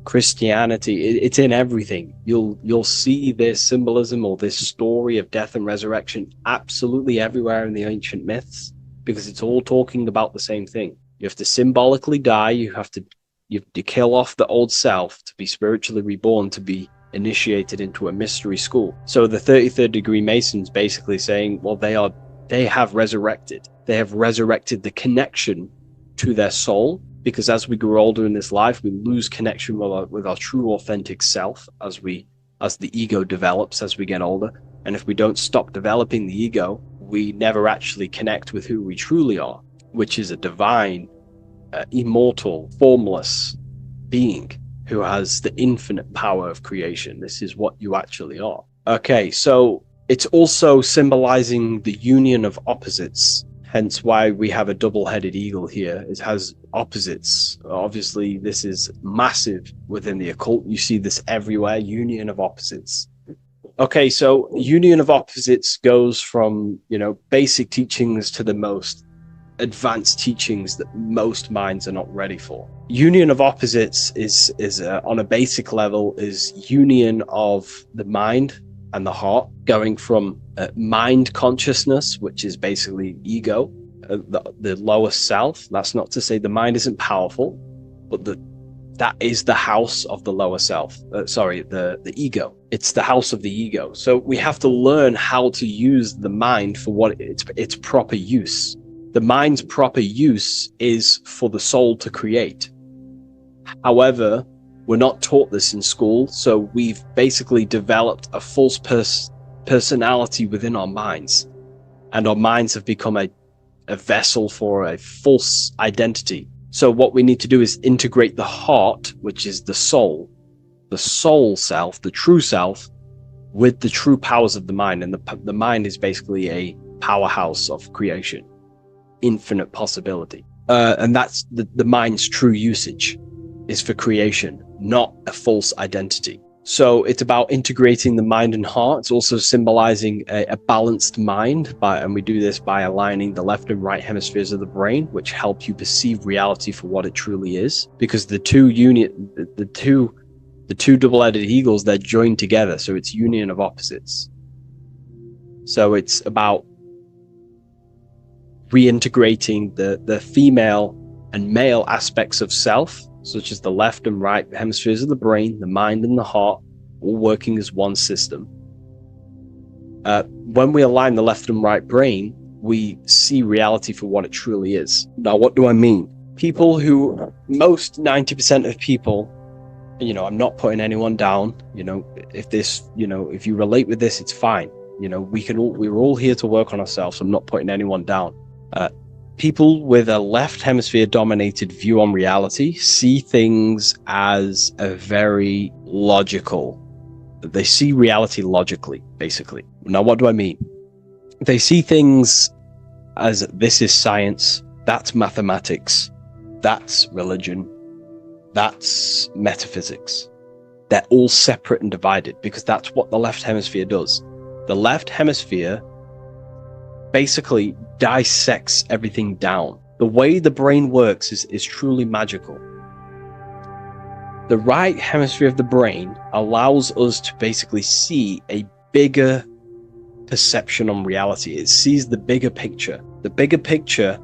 Christianity. It's in everything. You'll see this symbolism or this story of death and resurrection absolutely everywhere in the ancient myths, because it's all talking about the same thing. You have to symbolically die. You have to kill off the old self to be spiritually reborn, to be initiated into a mystery school. So the 33rd degree Masons basically saying, well, they have resurrected. They have resurrected the connection to their soul, because as we grow older in this life, we lose connection with our true authentic self as the ego develops as we get older. And if we don't stop developing the ego, we never actually connect with who we truly are, which is a divine, immortal, formless being who has the infinite power of creation. This is what you actually are. Okay, so it's also symbolizing the union of opposites, hence why we have a double-headed eagle here. It has opposites. Obviously, this is massive within the occult. You see this everywhere, union of opposites. Okay, so union of opposites goes from, basic teachings to the most advanced teachings that most minds are not ready for. Union of opposites is on a basic level, is union of the mind and the heart, going from mind consciousness, which is basically ego, the lowest self. That's not to say the mind isn't powerful, but that is the house of the lower self. The ego. It's the house of the ego. So we have to learn how to use the mind for what its proper use. The mind's proper use is for the soul to create. However, we're not taught this in school, so we've basically developed a false personality within our minds, and our minds have become a vessel for a false identity. So what we need to do is integrate the heart, which is the soul self, the true self, with the true powers of the mind. And the mind is basically a powerhouse of creation, infinite possibility. And that's the mind's true usage is for creation, not a false identity. So it's about integrating the mind and heart. It's also symbolizing a balanced mind, and we do this by aligning the left and right hemispheres of the brain, which help you perceive reality for what it truly is. Because the two double-headed eagles, they're joined together, so it's union of opposites. So it's about reintegrating the female and male aspects of self, such as the left and right hemispheres of the brain, the mind and the heart, all working as one system. When we align the left and right brain, we see reality for what it truly is. Now, what do I mean? Most 90% of people, I'm not putting anyone down, if you relate with this, it's fine. We're all here to work on ourselves. So I'm not putting anyone down. People with a left hemisphere dominated view on reality see things as a very logical. They see reality logically, basically. Now, what do I mean? They see things as this is science, that's mathematics, that's religion, that's metaphysics. They're all separate and divided because that's what the left hemisphere does. The left hemisphere basically dissects everything down. The way the brain works is truly magical. The right hemisphere of the brain allows us to basically see a bigger perception on reality. It sees the bigger picture. The bigger picture,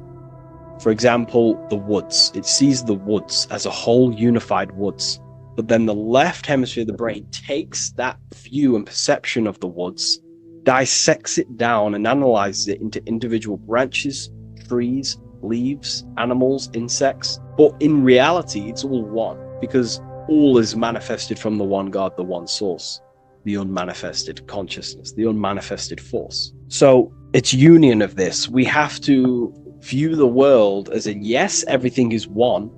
for example, the woods. It sees the woods as a whole unified woods. But then the left hemisphere of the brain takes that view and perception of the woods, dissects it down and analyzes it into individual branches, trees, leaves, animals, insects. But in reality, it's all one, because all is manifested from the one God, the one source, the unmanifested consciousness, the unmanifested force. So it's union of this. We have to view the world as in, yes, everything is one,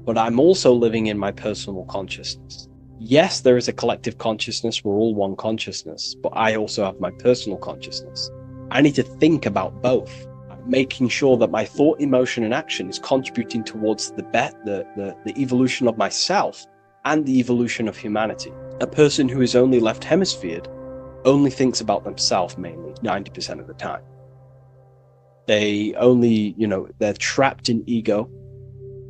but I'm also living in my personal consciousness. Yes, there is a collective consciousness. We're all one consciousness, but I also have my personal consciousness. I need to think about both, making sure that my thought, emotion, and action is contributing towards the evolution of myself and the evolution of humanity. A person who is only left hemisphered only thinks about themselves mainly, 90% of the time. They only, they're trapped in ego,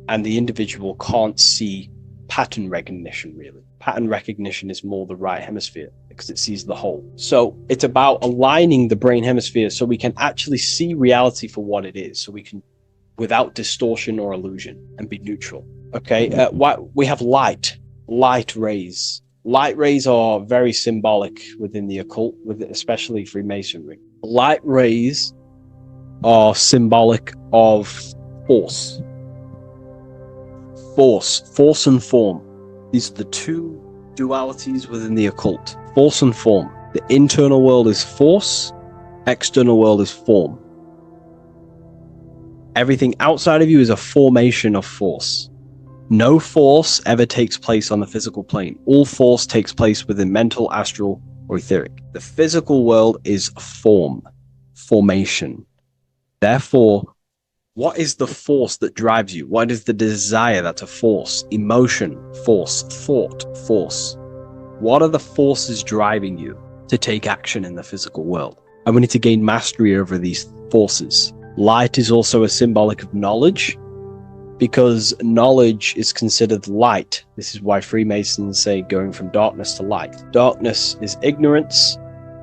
and the individual can't see pattern recognition, really. Pattern recognition is more the right hemisphere because it sees the whole. So it's about aligning the brain hemisphere so we can actually see reality for what it is, so we can, without distortion or illusion, and be neutral. Okay, we have light rays. Light rays are very symbolic within the occult, especially Freemasonry. Light rays are symbolic of force. Force and form. These are the two dualities within the occult. Force and form. The internal world is force, external world is form. Everything outside of you is a formation of force. No force ever takes place on the physical plane. All force takes place within mental, astral, or etheric. The physical world is formation. Therefore, what is the force that drives you? What is the desire that's a force? Emotion, force, thought, force. What are the forces driving you to take action in the physical world? And we need to gain mastery over these forces. Light is also a symbolic of knowledge, because knowledge is considered light. This is why Freemasons say going from darkness to light. Darkness is ignorance.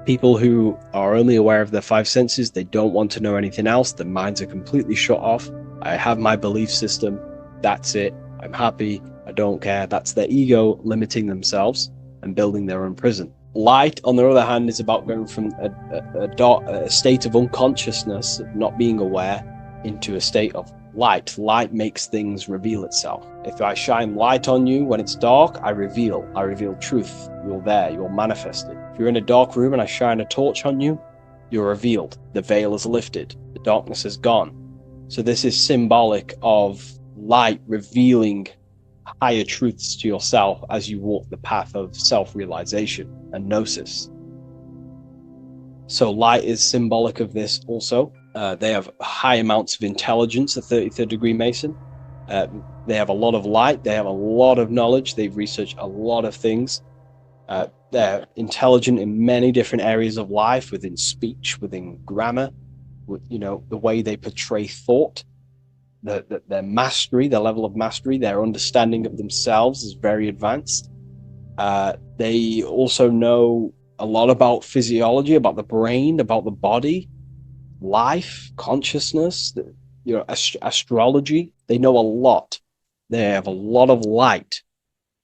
People who are only aware of their five senses, they don't want to know anything else. Their minds are completely shut off. I have my belief system. That's it. I'm happy. I don't care. That's their ego limiting themselves and building their own prison. Light, on the other hand, is about going from a state of unconsciousness, not being aware, into a state of light. Light makes things reveal itself. If I shine light on you when it's dark, I reveal truth. You're there, you're manifested. If you're in a dark room and I shine a torch on you, you're revealed. The veil is lifted. The darkness is gone. So this is symbolic of light revealing higher truths to yourself as you walk the path of self-realization and gnosis. So light is symbolic of this also. They have high amounts of intelligence, a 33rd degree Mason. They have a lot of light. They have a lot of knowledge. They've researched a lot of things. They're intelligent in many different areas of life, within speech, within grammar, the way they portray thought, their mastery, their level of mastery, their understanding of themselves is very advanced. They also know a lot about physiology, about the brain, about the body, life, consciousness, astrology. They know a lot. They have a lot of light.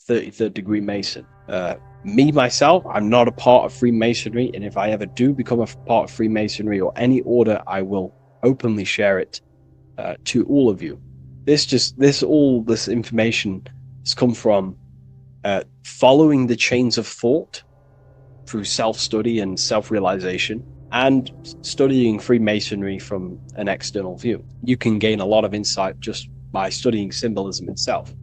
33rd degree Mason. Me, myself, I'm not a part of Freemasonry, and if I ever do become a part of Freemasonry or any order, I will openly share it to all of you. This information has come from following the chains of thought through self-study and self-realization, and studying Freemasonry from an external view. You can gain a lot of insight just by studying symbolism itself.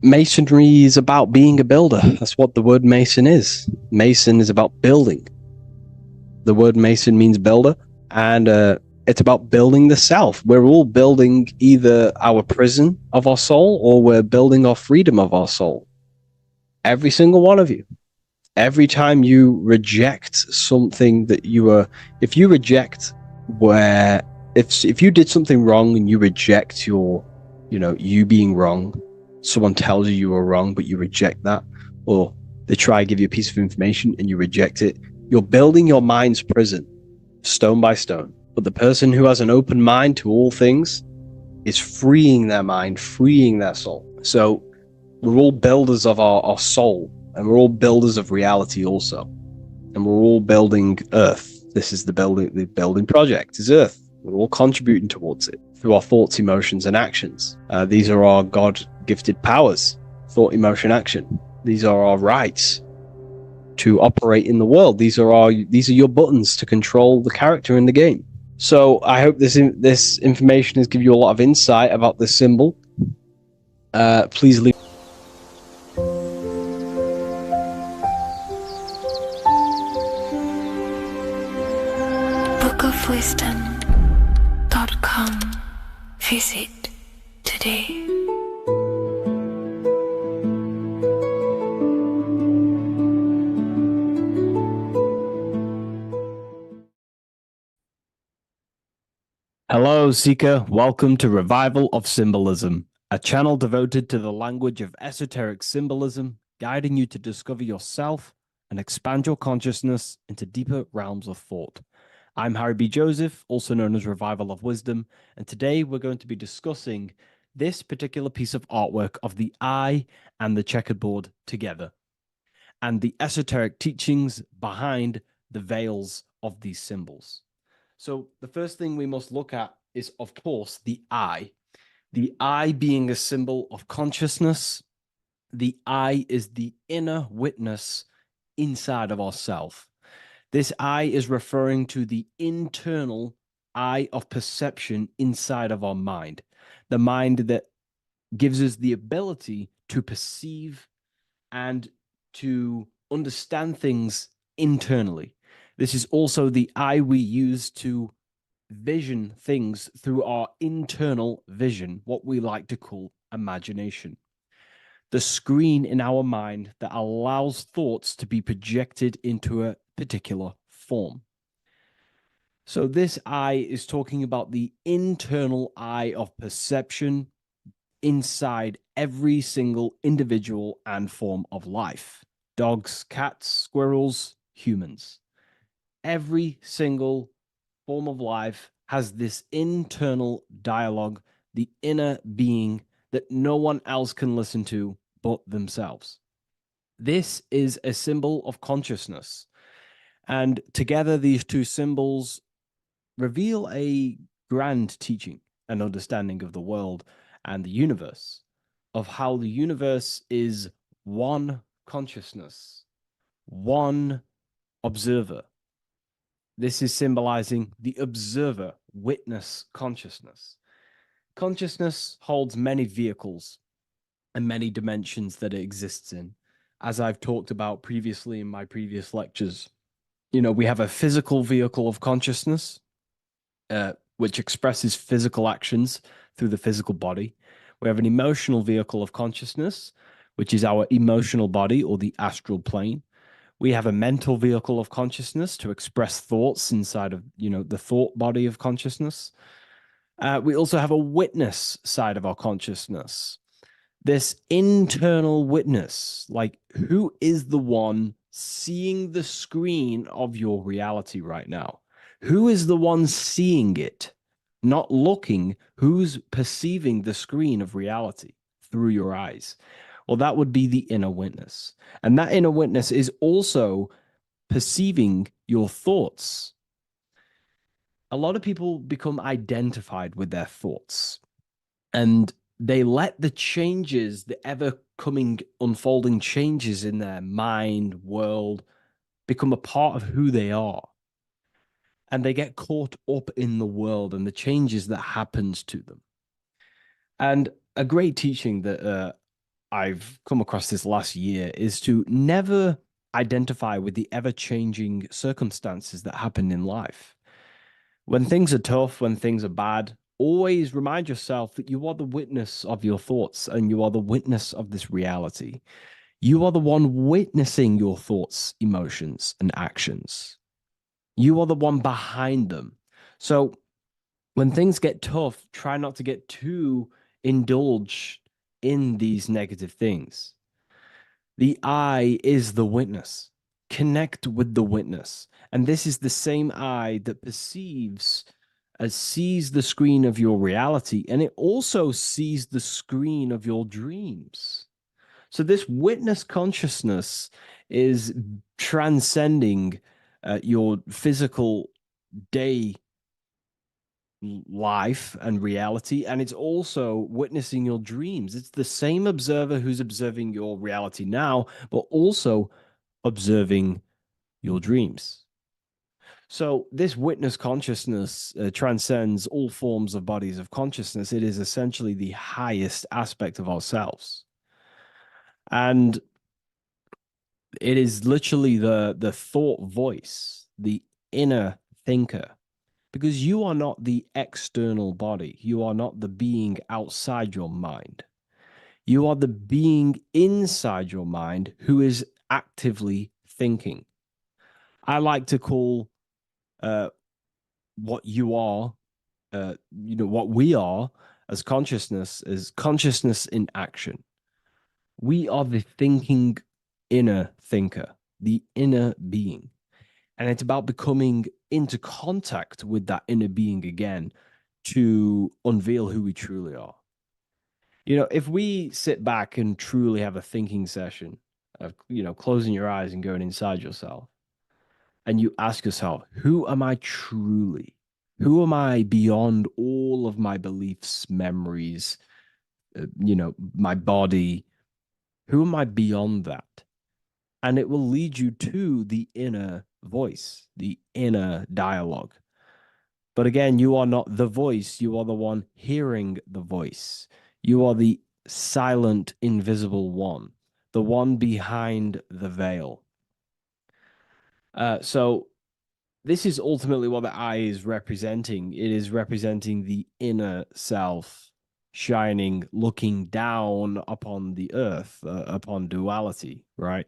Masonry is about being a builder. That's what the word Mason is. Mason is about building. The word Mason means builder, and It's about building the self. We're all building either our prison of our soul or we're building our freedom of our soul. Every single one of you. Every time you reject something that if you reject if you did something wrong and you reject you being wrong, someone tells you you were wrong, but you reject that, or they try to give you a piece of information and you reject it, you're building your mind's prison, stone by stone. But the person who has an open mind to all things is freeing their mind, freeing their soul. So we're all builders of our soul, and we're all builders of reality also. And we're all building Earth. This is the building project is Earth. We're all contributing towards it through our thoughts, emotions, and actions. These are our God-gifted powers: thought, emotion, action. These are our rights to operate in the world. These are your buttons to control the character in the game. So I hope this information has given you a lot of insight about this symbol. Please leave. bookofwisdom.com. Visit today. Hello, Seeker. Welcome to Revival of Symbolism, a channel devoted to the language of esoteric symbolism, guiding you to discover yourself and expand your consciousness into deeper realms of thought. I'm Harry B. Joseph, also known as Revival of Wisdom, and today we're going to be discussing this particular piece of artwork of the eye and the checkerboard together, and the esoteric teachings behind the veils of these symbols. So the first thing we must look at is, of course, the eye. The eye being a symbol of consciousness. The eye is the inner witness inside of ourself. This eye is referring to the internal eye of perception inside of our mind. The mind that gives us the ability to perceive and to understand things internally. This is also the eye we use to vision things through our internal vision, what we like to call imagination. The screen in our mind that allows thoughts to be projected into a particular form. So this eye is talking about the internal eye of perception inside every single individual and form of life. Dogs, cats, squirrels, humans. Every single form of life has this internal dialogue, the inner being that no one else can listen to but themselves. This is a symbol of consciousness. And together, these two symbols reveal a grand teaching and understanding of the world and the universe, of how the universe is one consciousness, one observer. This is symbolizing the observer witness consciousness. Consciousness holds many vehicles and many dimensions that it exists in. As I've talked about previously in my previous lectures, we have a physical vehicle of consciousness, which expresses physical actions through the physical body. We have an emotional vehicle of consciousness, which is our emotional body or the astral plane. We have a mental vehicle of consciousness to express thoughts inside of, the thought body of consciousness. We also have a witness side of our consciousness. This internal witness, like who is the one seeing the screen of your reality right now? Who is the one seeing it? Not looking, who's perceiving the screen of reality through your eyes? Well, that would be the inner witness. And that inner witness is also perceiving your thoughts. A lot of people become identified with their thoughts, and they let the changes, the ever-coming, unfolding changes in their mind, world, become a part of who they are. And they get caught up in the world and the changes that happens to them. And a great teaching that I've come across this last year is to never identify with the ever-changing circumstances that happen in life. When things are tough, when things are bad, always remind yourself that you are the witness of your thoughts and you are the witness of this reality. You are the one witnessing your thoughts, emotions, and actions. You are the one behind them. So when things get tough, try not to get too indulged in these negative things. The I is the witness. Connect with the witness. And this is the same I that sees the screen of your reality, and it also sees the screen of your dreams. So this witness consciousness is transcending your physical day life and reality, and it's also witnessing your dreams. It's the same observer who's observing your reality now, but also observing your dreams. So this witness consciousness transcends all forms of bodies of consciousness. It is essentially the highest aspect of ourselves. And it is literally the thought voice, the inner thinker, because you are not the external body. You are not the being outside your mind. You are the being inside your mind who is actively thinking. I like to call what you are, what we are as consciousness is consciousness in action. We are the thinking inner thinker, the inner being. And it's about becoming into contact with that inner being again to unveil who we truly are. If we sit back and truly have a thinking session of, closing your eyes and going inside yourself, and you ask yourself, who am I truly? Who am I beyond all of my beliefs, memories, my body? Who am I beyond that? And it will lead you to the inner voice, the inner dialogue. But again, you are not the voice. You are the one hearing the voice. You are the silent, invisible one, the one behind the veil. So this is ultimately what the I is representing. It is representing the inner self shining, looking down upon the earth, upon duality, right?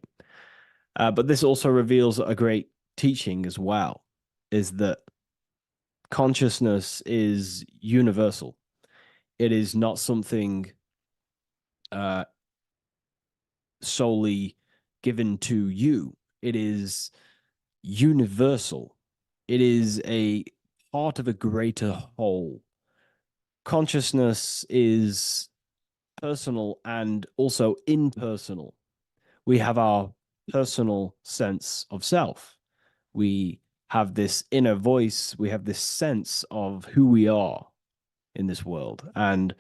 But this also reveals a great teaching as well, is that consciousness is universal. It is not something solely given to you. It is universal. It is a part of a greater whole. Consciousness is personal and also impersonal. We have our personal sense of self. We have this inner voice. We have this sense of who we are in this world. And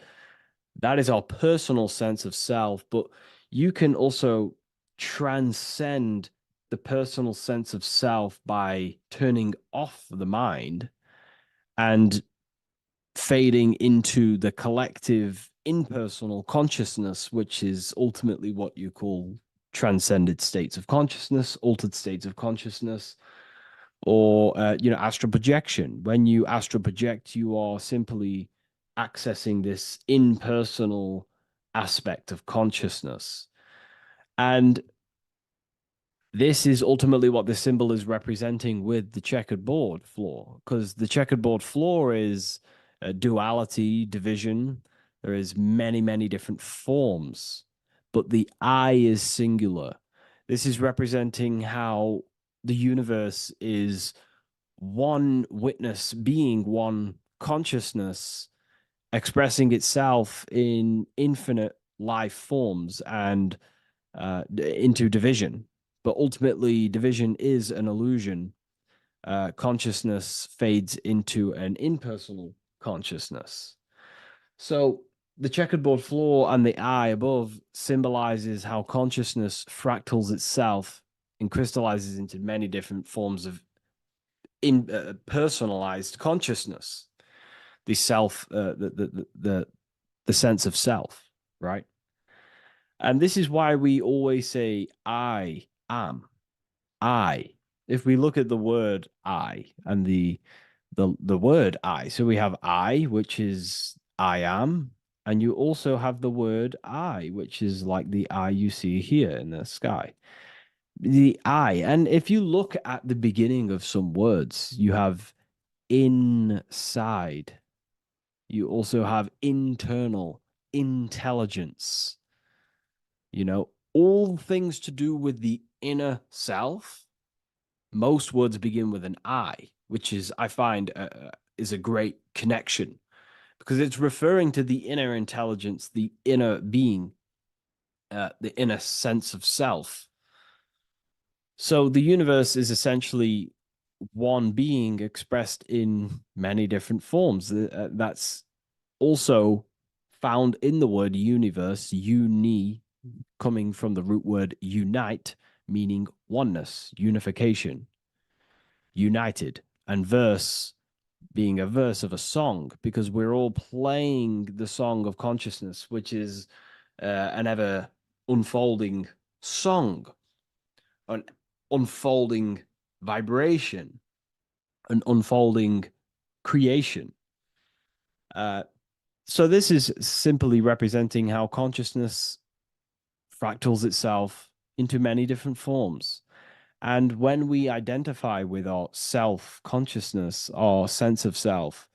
that is our personal sense of self. But you can also transcend the personal sense of self by turning off the mind and fading into the collective impersonal consciousness, which is ultimately what you call transcended states of consciousness, altered states of consciousness, or astral projection. When you astral project, you are simply accessing this impersonal aspect of consciousness. And this is ultimately what the symbol is representing with the checkered board floor, because the checkered board floor is duality, division. There is many, many different forms, but the I is singular. This is representing how the universe is one witness being, one consciousness expressing itself in infinite life forms and into division. But ultimately, division is an illusion. Consciousness fades into an impersonal consciousness. So the checkered board floor and the I above symbolizes how consciousness fractals itself and crystallizes into many different forms of personalized consciousness. The self, the sense of self, right? And this is why we always say, I am. I. If we look at the word I and the the word I. So we have I, which is I am, and you also have the word I, which is like the I you see here in the sky. The I, and if you look at the beginning of some words, you have inside. You also have internal, intelligence. You know, all things to do with the inner self. Most words begin with an I, which is, I find, is a great connection because it's referring to the inner intelligence, the inner being, the inner sense of self. So the universe is essentially one being expressed in many different forms. That's also found in the word universe, uni, coming from the root word unite, meaning oneness, unification, united, and verse being a verse of a song, because we're all playing the song of consciousness, which is an ever unfolding song, an unfolding vibration, an unfolding creation. So this is simply representing how consciousness fractals itself into many different forms. And when we identify with our self consciousness, our sense of self,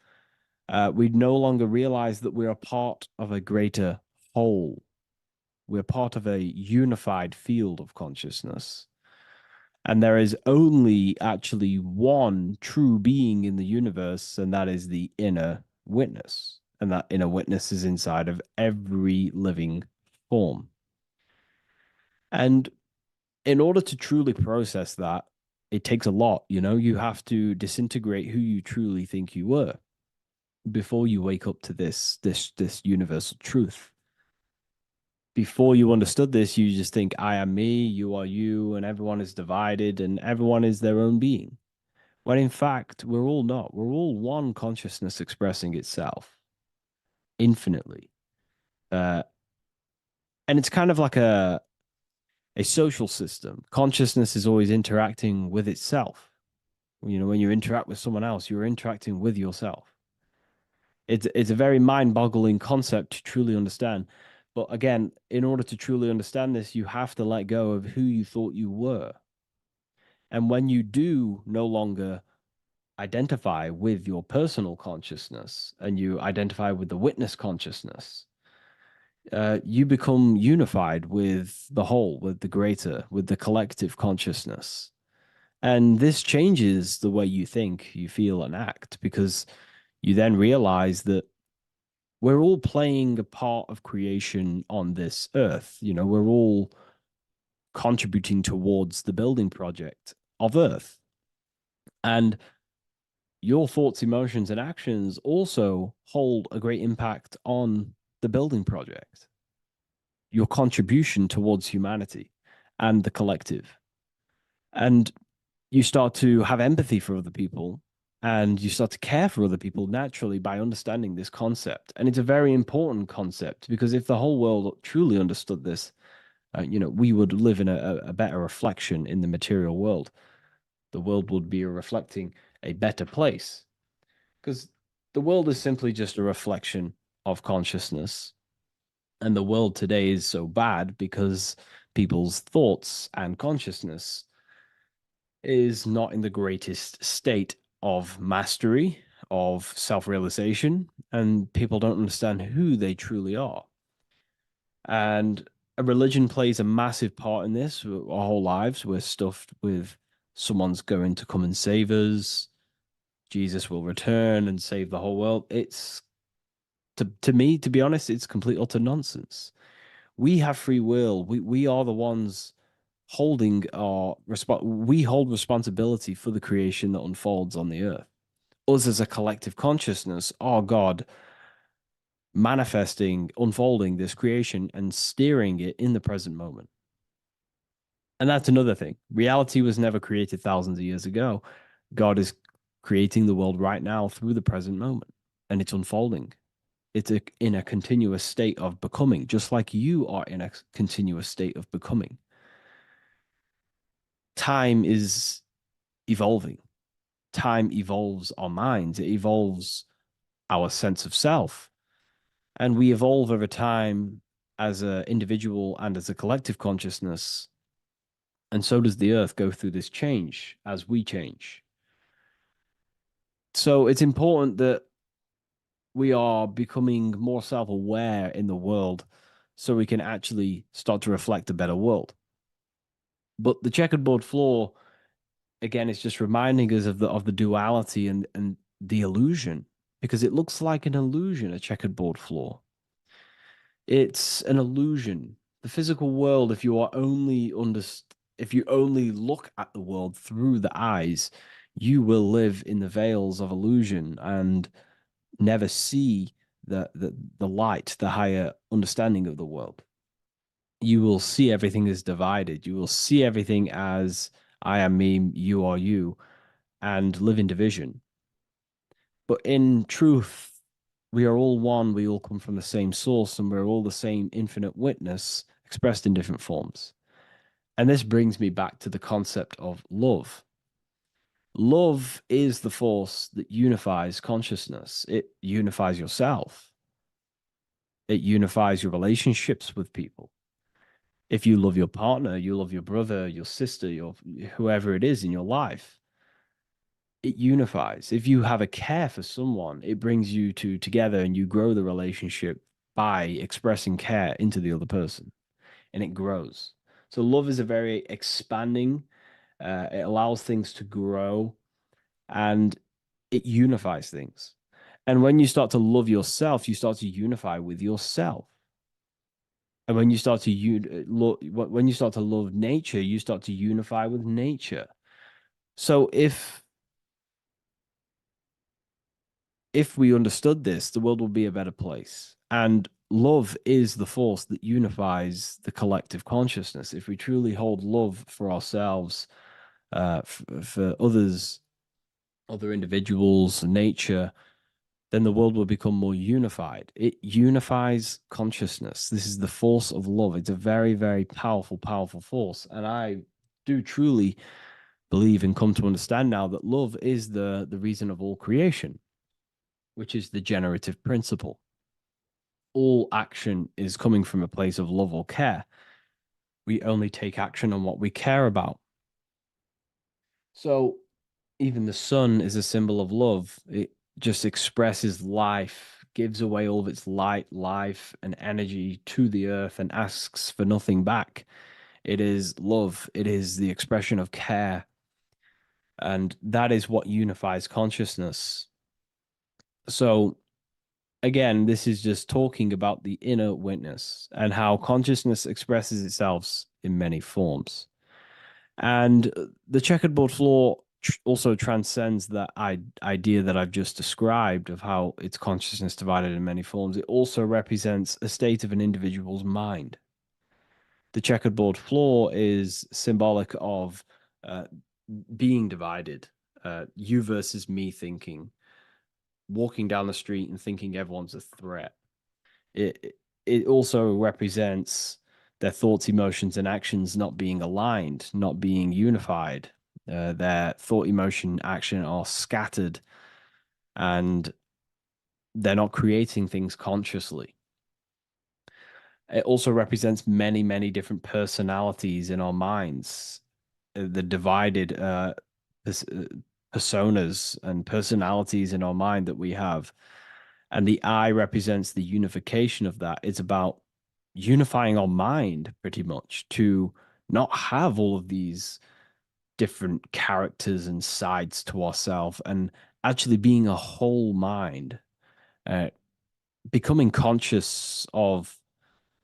we no longer realize that we're a part of a greater whole. We're part of a unified field of consciousness. And there is only actually one true being in the universe, and that is the inner witness. And that inner witness is inside of every living form. And in order to truly process that, it takes a lot. You know, you have to disintegrate who you truly think you were before you wake up to this universal truth. Before you understood this, you just think, I am me, you are you, and everyone is divided and everyone is their own being. When in fact, we're all not. We're all one consciousness expressing itself infinitely. And it's kind of like a social system. Consciousness is always interacting with itself. You know, when you interact with someone else, you're interacting with yourself. It's a very mind-boggling concept to truly understand. But again, in order to truly understand this, you have to let go of who you thought you were. And when you do no longer identify with your personal consciousness and you identify with the witness consciousness, you become unified with the whole, with the greater, with the collective consciousness. And this changes the way you think, you feel, and act, because you then realize that we're all playing a part of creation on this earth. You know, we're all contributing towards the building project of Earth. And your thoughts, emotions, and actions also hold a great impact on the building project, your contribution towards humanity and the collective. And you start to have empathy for other people and you start to care for other people naturally by understanding this concept. And it's a very important concept because if the whole world truly understood this, you know, we would live in a better reflection in the material world. The world would be reflecting a better place because the world is simply just a reflection of consciousness. And the world today is so bad because people's thoughts and consciousness is not in the greatest state of mastery, of self-realization, and people don't understand who they truly are. And a religion plays a massive part in this. Our whole lives, we're stuffed with someone's going to come and save us. Jesus will return and save the whole world. It's, to me, to be honest, it's complete utter nonsense. We have free will. We are the ones holding we hold responsibility for the creation that unfolds on the earth. Us as a collective consciousness are God manifesting, unfolding this creation and steering it in the present moment. And that's another thing. Reality was never created thousands of years ago. God is creating the world right now through the present moment, and it's unfolding. It's in a continuous state of becoming, just like you are in a continuous state of becoming. Time is evolving. time evolves our minds, it evolves our sense of self. And we evolve over time as an individual and as a collective consciousness. And so does the earth go through this change as we change. So it's important that we are becoming more self-aware in the world so we can actually start to reflect a better world. But the checkerboard floor, again, is just reminding us of the duality and the illusion, because it looks like an illusion, a checkerboard floor. It's an illusion. The physical world, if you only look at the world through the eyes, you will live in the veils of illusion and never see the light, the higher understanding of the world. You will see everything as divided. You will see everything as I am me, you are you, and live in division. But in truth, we are all one. We all come from the same source, and we're all the same infinite witness expressed in different forms. And this brings me back to the concept of love. Love is the force that unifies consciousness. It unifies yourself. It unifies your relationships with people. If you love your partner, you love your brother, your sister, whoever it is in your life, it unifies. If you have a care for someone, it brings you two together and you grow the relationship by expressing care into the other person, and it grows. So love is a very expanding, it allows things to grow, and it unifies things. And when you start to love yourself, you start to unify with yourself. And when you start to love nature, you start to unify with nature. So if we understood this, the world would be a better place. And love is the force that unifies the collective consciousness. If we truly hold love for ourselves, for others, other individuals, nature, then the world will become more unified. It unifies consciousness. This is the force of love. It's a very, very powerful, powerful force. And I do truly believe and come to understand now that love is the reason of all creation, which is the generative principle. All action is coming from a place of love or care. We only take action on what we care about. So even the sun is a symbol of love. It just expresses life, gives away all of its light, life, and energy to the earth and asks for nothing back. It is love. It is the expression of care. And that is what unifies consciousness. So again, this is just talking about the inner witness and how consciousness expresses itself in many forms. And the checkerboard floor also transcends that idea that I've just described of how it's consciousness divided in many forms. It also represents a state of an individual's mind. The checkerboard floor is symbolic of being divided, you versus me thinking, walking down the street and thinking everyone's a threat. It also represents their thoughts, emotions, and actions not being aligned, not being unified. Their thought, emotion, action are scattered, and they're not creating things consciously. It also represents many, many different personalities in our minds, the divided personas and personalities in our mind that we have. And the eye represents the unification of that. It's about unifying our mind pretty much to not have all of these different characters and sides to ourselves, and actually being a whole mind, becoming conscious of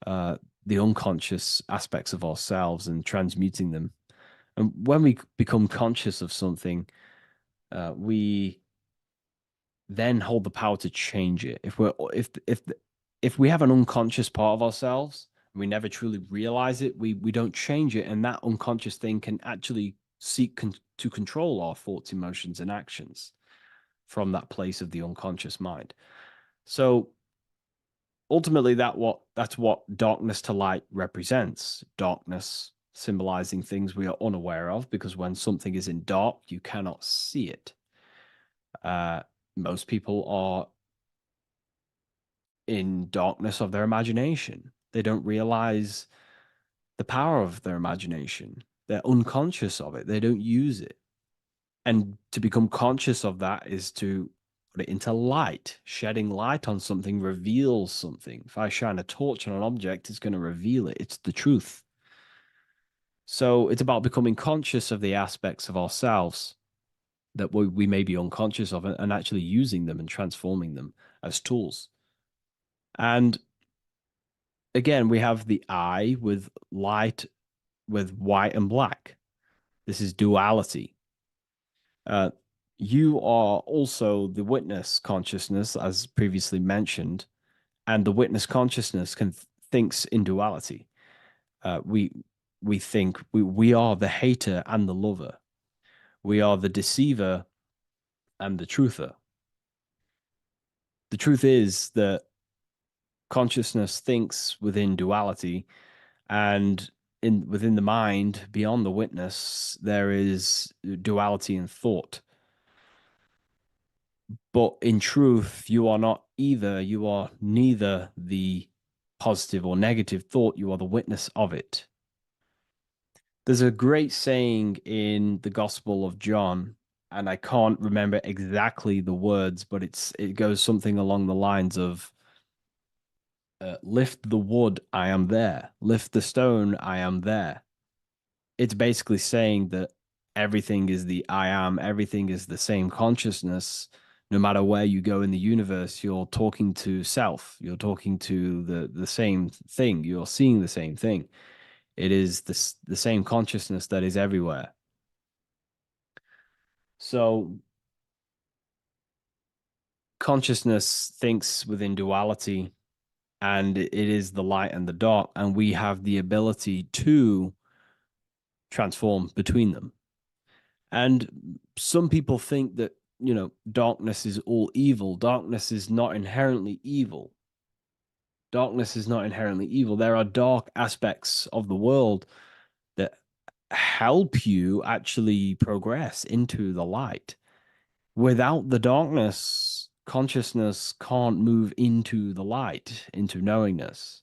the unconscious aspects of ourselves and transmuting them. And when we become conscious of something, we then hold the power to change it. If we have an unconscious part of ourselves, and we never truly realize it, we don't change it, and that unconscious thing can actually seek to control our thoughts, emotions, and actions from that place of the unconscious mind. So ultimately, that's what darkness to light represents. Darkness symbolizing things we are unaware of, because when something is in dark, you cannot see it. Most people are in darkness of their imagination. They don't realize the power of their imagination. They're unconscious of it. They don't use it. And to become conscious of that is to put it into light. Shedding light on something reveals something. If I shine a torch on an object, it's going to reveal it. It's the truth. So it's about becoming conscious of the aspects of ourselves that we may be unconscious of, and actually using them and transforming them as tools. And again, we have the eye with light, with white and black. This is duality. You are also the witness consciousness, as previously mentioned, and the witness consciousness thinks in duality. We think we are the hater and the lover. We are the deceiver and the truther. The truth is that consciousness thinks within duality, and within the mind, beyond the witness, there is duality in thought. But in truth, you are not either. You are neither the positive or negative thought. You are the witness of it. There's a great saying in the Gospel of John, and I can't remember exactly the words, but it goes something along the lines of, lift the wood, I am there. Lift the stone, I am there. It's basically saying that everything is the I am, everything is the same consciousness. No matter where you go in the universe, you're talking to self. You're talking to the same thing. You're seeing the same thing. It is the same consciousness that is everywhere. So consciousness thinks within duality, and it is the light and the dark, and we have the ability to transform between them. And some people think that, darkness is all evil. Darkness is not inherently evil. Darkness is not inherently evil. There are dark aspects of the world that help you actually progress into the light. Without the darkness, consciousness can't move into the light, into knowingness.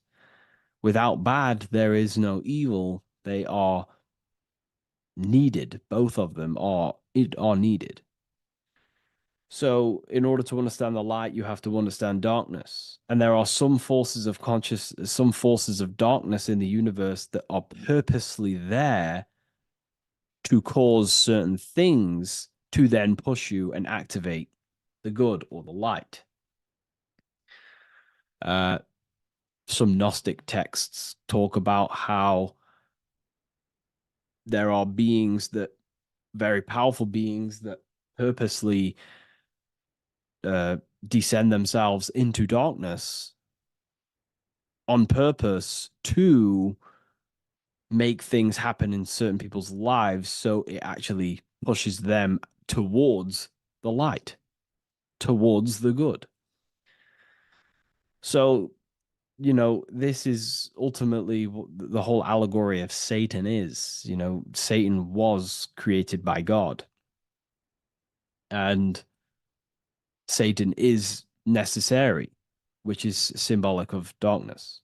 Without bad, there is no evil. They are needed. Both of them are needed. So in order to understand the light, you have to understand darkness. And there are some forces of some forces of darkness in the universe that are purposely there to cause certain things to then push you and activate the good or the light. Some Gnostic texts talk about how there are beings very powerful beings that purposely descend themselves into darkness on purpose to make things happen in certain people's lives, so it actually pushes them towards the light, towards the good. So, this is ultimately the whole allegory of Satan is. Satan was created by God, and Satan is necessary, which is symbolic of darkness.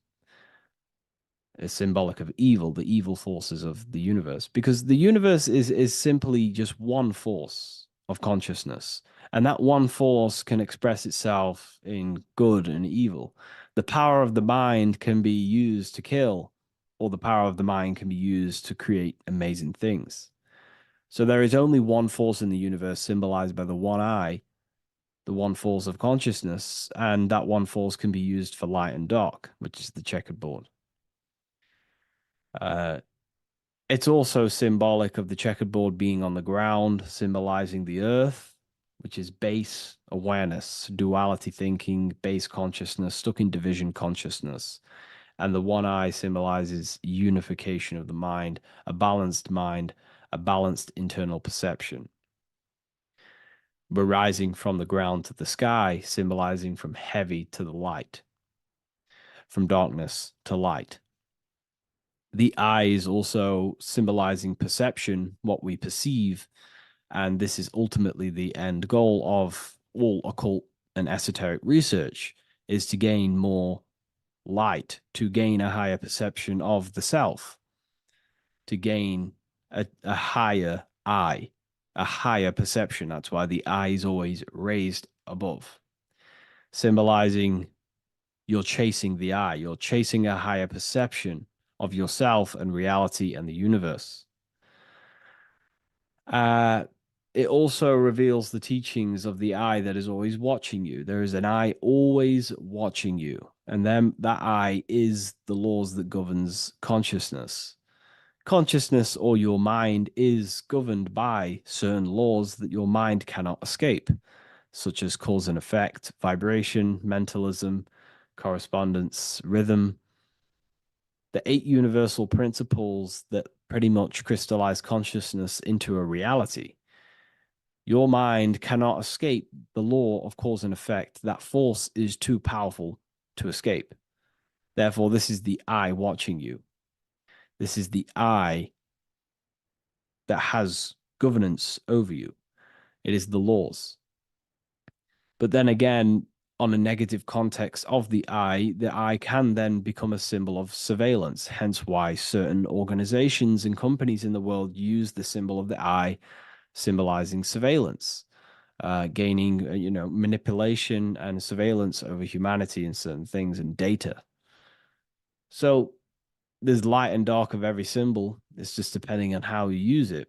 It's symbolic of evil, the evil forces of the universe, because the universe is simply just one force of consciousness, and that one force can express itself in good and evil. The power of the mind can be used to kill, or the power of the mind can be used to create amazing things. So there is only one force in the universe, symbolized by the one eye, the one force of consciousness, and that one force can be used for light and dark, which is the checkered board. It's also symbolic of the checkered board being on the ground, symbolizing the earth, which is base awareness, duality thinking, base consciousness, stuck in division consciousness. And the one eye symbolizes unification of the mind, a balanced internal perception. We're rising from the ground to the sky, symbolizing from heavy to the light, from darkness to light. The eye is also symbolizing perception, what we perceive, And this is ultimately the end goal of all occult and esoteric research, is to gain more light, to gain a higher perception of the self, to gain a higher I, a higher perception. That's why the I is always raised above, symbolizing you're chasing the I, you're chasing a higher perception of yourself and reality and the universe. It also reveals the teachings of the I that is always watching you. There is an I always watching you. And then that I is the laws that governs consciousness. Consciousness, or your mind, is governed by certain laws that your mind cannot escape, such as cause and effect, vibration, mentalism, correspondence, rhythm. The 8 universal principles that pretty much crystallize consciousness into a reality. Your mind cannot escape the law of cause and effect. That force is too powerful to escape. Therefore, this is the I watching you. This is the I that has governance over you. It is the laws. But then again, on a negative context of the I can then become a symbol of surveillance. Hence why certain organizations and companies in the world use the symbol of the I, symbolizing surveillance, gaining, manipulation and surveillance over humanity and certain things and data. So there's light and dark of every symbol. It's just depending on how you use it.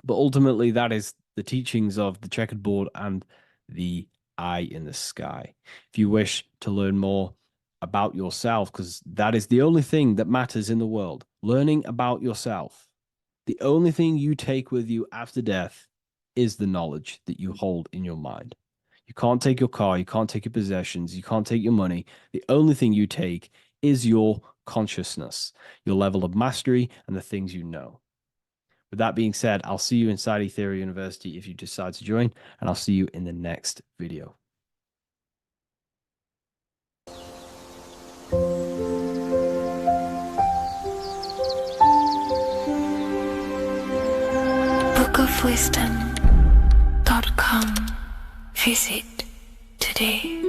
But ultimately, that is the teachings of the checkered board and the eye in the sky. If you wish to learn more about yourself, because that is the only thing that matters in the world, learning about yourself. The only thing you take with you after death is the knowledge that you hold in your mind. You can't take your car, you can't take your possessions, you can't take your money. The only thing you take is your consciousness, your level of mastery, and the things you know. With that being said, I'll see you inside Ethereal University if you decide to join, and I'll see you in the next video. bookofwisdom.com. Visit today.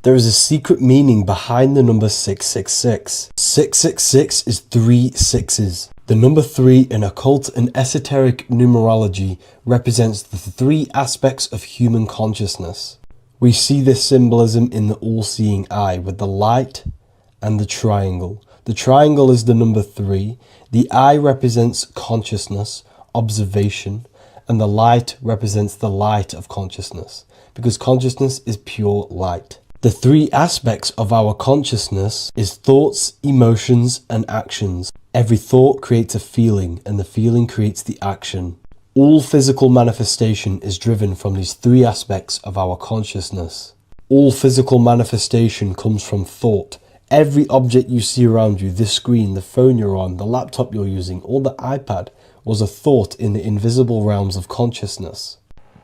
There is a secret meaning behind the number 666. 666 is 3 sixes. The number 3 in occult and esoteric numerology represents the 3 aspects of human consciousness. We see this symbolism in the all-seeing eye with the light and the triangle. The triangle is the number 3. The eye represents consciousness, observation, and the light represents the light of consciousness, because consciousness is pure light. The 3 aspects of our consciousness is thoughts, emotions, and actions. Every thought creates a feeling, and the feeling creates the action. All physical manifestation is driven from these 3 aspects of our consciousness. All physical manifestation comes from thought. Every object you see around you, this screen, the phone you're on, the laptop you're using, or the iPad, was a thought in the invisible realms of consciousness.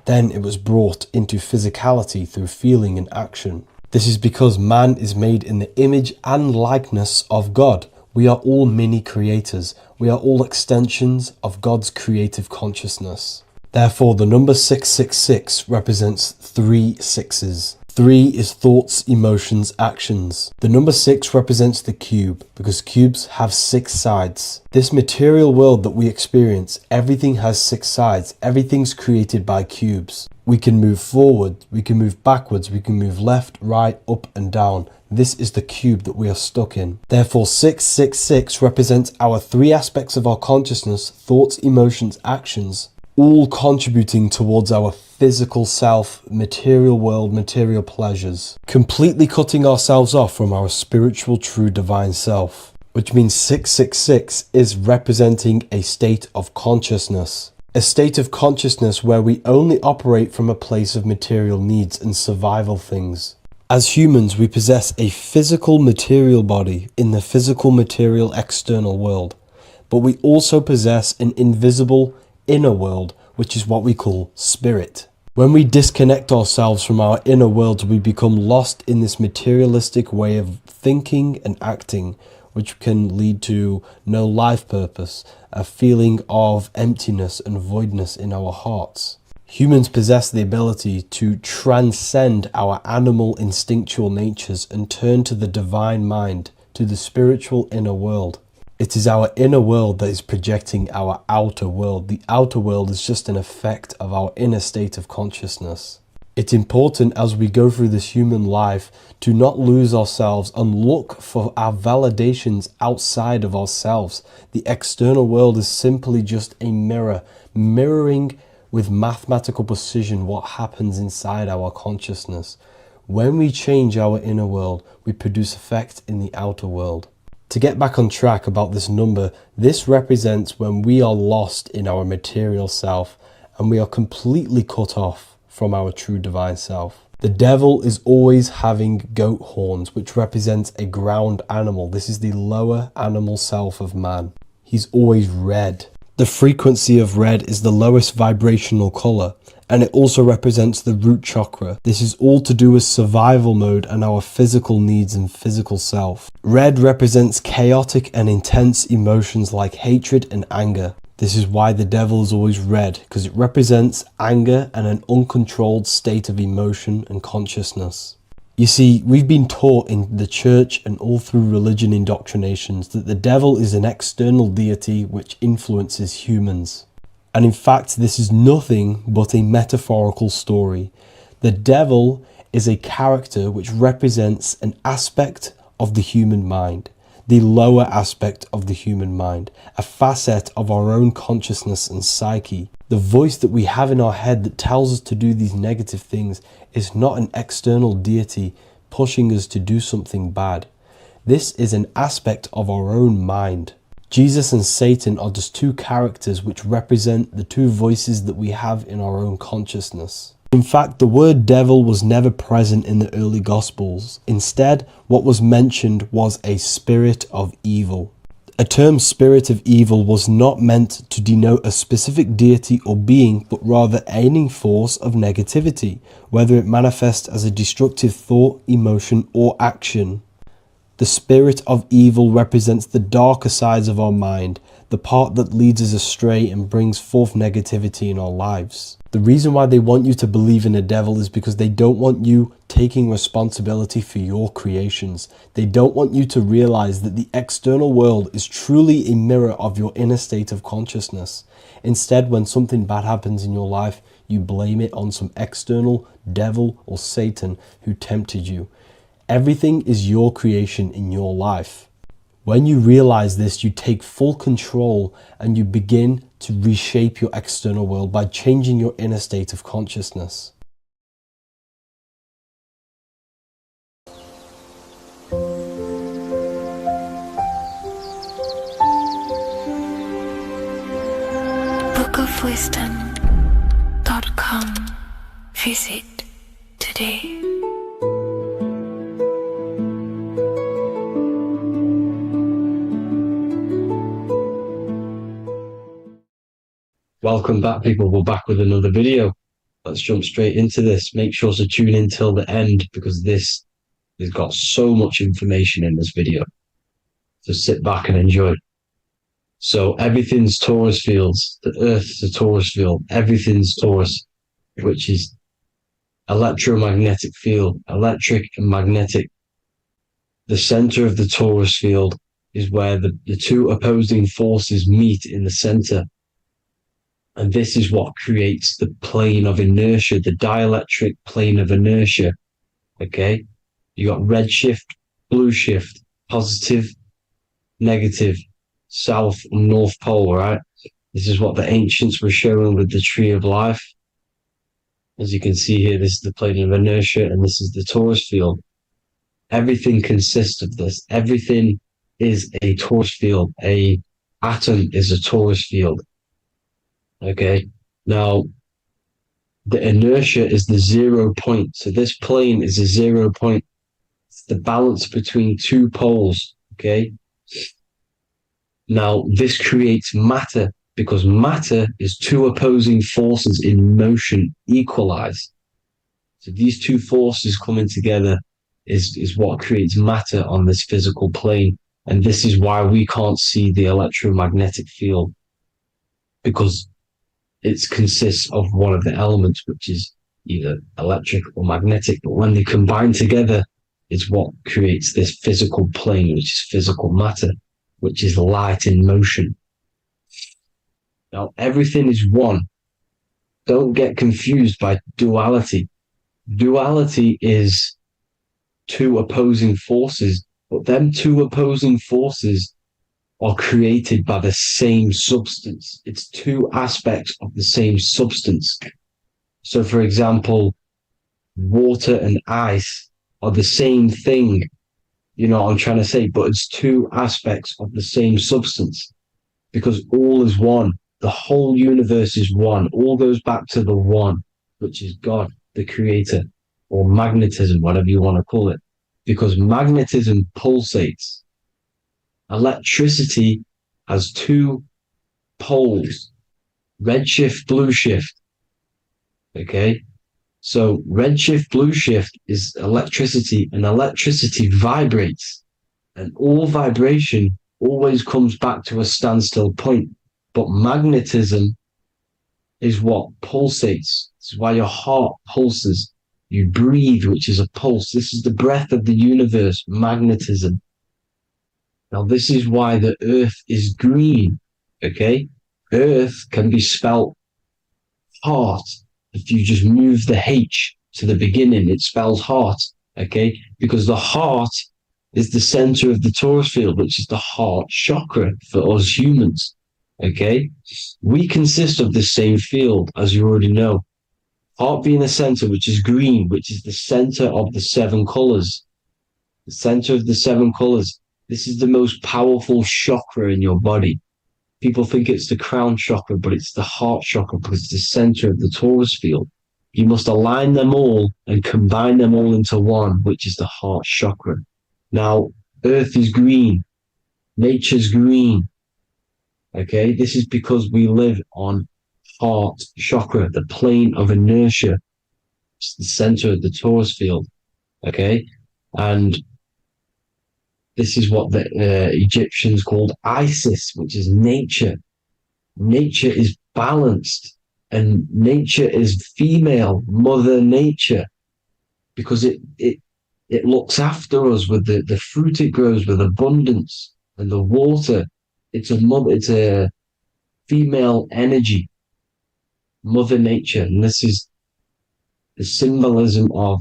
Then it was brought into physicality through feeling and action. This is because man is made in the image and likeness of God. We are all mini creators. We are all extensions of God's creative consciousness. Therefore, the number 666 represents 3 sixes. 3 is thoughts, emotions, actions. The number 6 represents the cube, because cubes have 6 sides. This material world that we experience, everything has 6 sides. Everything's created by cubes. We can move forward, we can move backwards, we can move left, right, up and down. This is the cube that we are stuck in. Therefore, 666 represents our 3 aspects of our consciousness, thoughts, emotions, actions, all contributing towards our physical self, material world, material pleasures, completely cutting ourselves off from our spiritual, true, divine self, which means 666 is representing a state of consciousness. A state of consciousness where we only operate from a place of material needs and survival things. As humans, we possess a physical material body in the physical material external world, but we also possess an invisible inner world, which is what we call spirit. When we disconnect ourselves from our inner world, we become lost in this materialistic way of thinking and acting, which can lead to no life purpose, a feeling of emptiness and voidness in our hearts. Humans possess the ability to transcend our animal instinctual natures and turn to the divine mind, to the spiritual inner world. It is our inner world that is projecting our outer world. The outer world is just an effect of our inner state of consciousness. It's important as we go through this human life to not lose ourselves and look for our validations outside of ourselves. The external world is simply just a mirror, mirroring with mathematical precision what happens inside our consciousness. When we change our inner world, we produce effect in the outer world. To get back on track about this number, this represents when we are lost in our material self and we are completely cut off from our true divine self. The devil is always having goat horns, which represents a ground animal. This is the lower animal self of man. He's always red. The frequency of red is the lowest vibrational color, and it also represents the root chakra. This is all to do with survival mode and our physical needs and physical self. Red represents chaotic and intense emotions like hatred and anger. This is why the devil is always red, because it represents anger and an uncontrolled state of emotion and consciousness. You see, we've been taught in the church and all through religion indoctrinations that the devil is an external deity which influences humans. And in fact, this is nothing but a metaphorical story. The devil is a character which represents an aspect of the human mind, the lower aspect of the human mind, a facet of our own consciousness and psyche. The voice that we have in our head that tells us to do these negative things is not an external deity pushing us to do something bad. This is an aspect of our own mind. Jesus and Satan are just two characters which represent the two voices that we have in our own consciousness. In fact, the word devil was never present in the early Gospels. Instead, what was mentioned was a spirit of evil. A term spirit of evil was not meant to denote a specific deity or being, but rather any force of negativity, whether it manifests as a destructive thought, emotion, or action. The spirit of evil represents the darker sides of our mind, the part that leads us astray and brings forth negativity in our lives. The reason why they want you to believe in a devil is because they don't want you taking responsibility for your creations. They don't want you to realize that the external world is truly a mirror of your inner state of consciousness. Instead, when something bad happens in your life, you blame it on some external devil or Satan who tempted you. Everything is your creation in your life. When you realize this, you take full control and you begin to reshape your external world by changing your inner state of consciousness. bookofwisdom.com. Visit today. Welcome back, people. We're back with another video. Let's jump straight into this. Make sure to tune in till the end because this has got so much information in this video. So sit back and enjoy. So everything's Taurus fields. The Earth's a Taurus field. Everything's Taurus, which is electromagnetic field, electric and magnetic. The center of the Taurus field is where the two opposing forces meet in the center. And this is what creates the plane of inertia, the dielectric plane of inertia. Okay? You got red shift, blue shift, positive, negative, south and north pole, right? This is what the ancients were showing with the tree of life. As you can see here, this is the plane of inertia and this is the Taurus field. Everything consists of this. Everything is a Taurus field. A atom is a Taurus field. Okay, now the inertia is the 0 point. So this plane is a 0 point. It's the balance between two poles. Okay, now this creates matter because matter is two opposing forces in motion equalize. So these two forces coming together is what creates matter on this physical plane. And this is why we can't see the electromagnetic field, because it consists of one of the elements, which is either electric or magnetic. But when they combine together, it's what creates this physical plane, which is physical matter, which is light in motion. Now, everything is one. Don't get confused by duality. Duality is two opposing forces, but them two opposing forces are created by the same substance. It's two aspects of the same substance. So, for example, water and ice are the same thing, you know what I'm trying to say, but it's two aspects of the same substance, because all is one. The whole universe is one. All goes back to the one, which is God, the creator, or magnetism, whatever you want to call it, because magnetism pulsates. Electricity has two poles, red shift, blue shift. Okay, so red shift, blue shift is electricity, and electricity vibrates, and all vibration always comes back to a standstill point. But magnetism is what pulsates. This is why your heart pulses. You breathe, which is a pulse. This is the breath of the universe, magnetism. Now, this is why the earth is green, okay? Earth can be spelt heart. If you just move the H to the beginning, it spells heart, okay? Because the heart is the center of the torus field, which is the heart chakra for us humans, okay? We consist of the same field, as you already know. Heart being the center, which is green, which is the center of the seven colors. The center of the seven colors. This is the most powerful chakra in your body. People think it's the crown chakra, but it's the heart chakra because it's the center of the torus field. You must align them all and combine them all into one, which is the heart chakra. Now, earth is green. Nature's green. Okay, this is because we live on heart chakra, the plane of inertia. It's the center of the torus field. Okay, and this is what the Egyptians called Isis, which is nature. Nature is balanced, and nature is female, Mother Nature, because it looks after us with the fruit it grows with abundance, and the water. It's a female energy, Mother Nature, and this is the symbolism of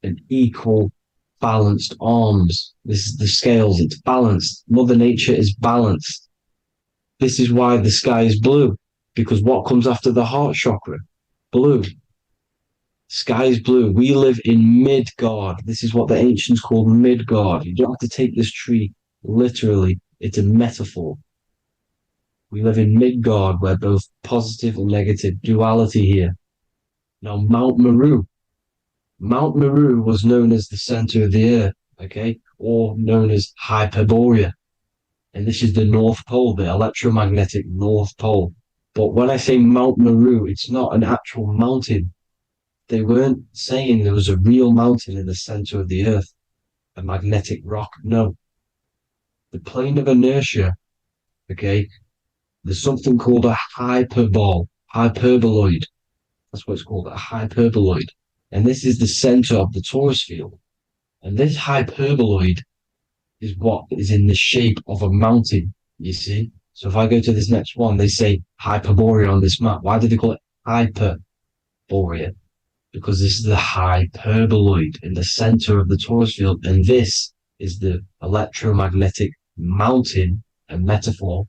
an equal, balanced arms. This is the scales, it's balanced. Mother Nature is balanced. This is why the sky is blue, because what comes after the heart chakra? Blue. Sky is blue. We live in Midgard. This is what the ancients called Midgard. You don't have to take this tree literally. It's a metaphor. We live in Midgard, where both positive and negative duality here. Now, Mount Meru. Mount Meru was known as the center of the earth, okay, or known as Hyperborea. And this is the North Pole, the electromagnetic North Pole. But when I say Mount Meru, it's not an actual mountain. They weren't saying there was a real mountain in the center of the earth, a magnetic rock. No. The plane of inertia, okay, there's something called a hyperboloid. That's what it's called, a hyperboloid. And this is the center of the torus field. And this hyperboloid is what is in the shape of a mountain, you see? So if I go to this next one, they say Hyperborea on this map. Why do they call it Hyperborea? Because this is the hyperboloid in the center of the torus field. And this is the electromagnetic mountain, a metaphor.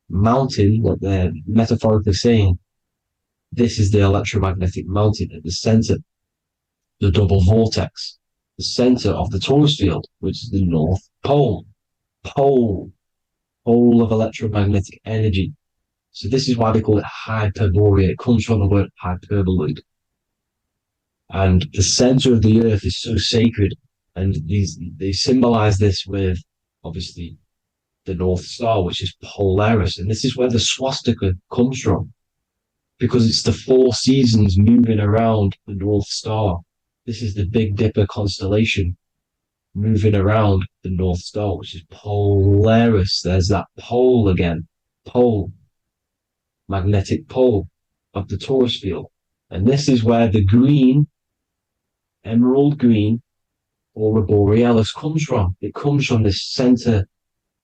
Mountain, what they're metaphorically saying, this is the electromagnetic mountain at the center, the double vortex, the center of the torus field, which is the North Pole. Pole of electromagnetic energy. So this is why they call it Hyperborea. It comes from the word hyperboloid. And the center of the earth is so sacred. And they symbolize this with, obviously, the North Star, which is Polaris. And this is where the swastika comes from, because it's the 4 seasons moving around the North Star. This is the Big Dipper constellation moving around the North Star, which is Polaris. There's that pole again. Pole. Magnetic pole of the torus field. And this is where the green, emerald green, aurora borealis comes from. It comes from this center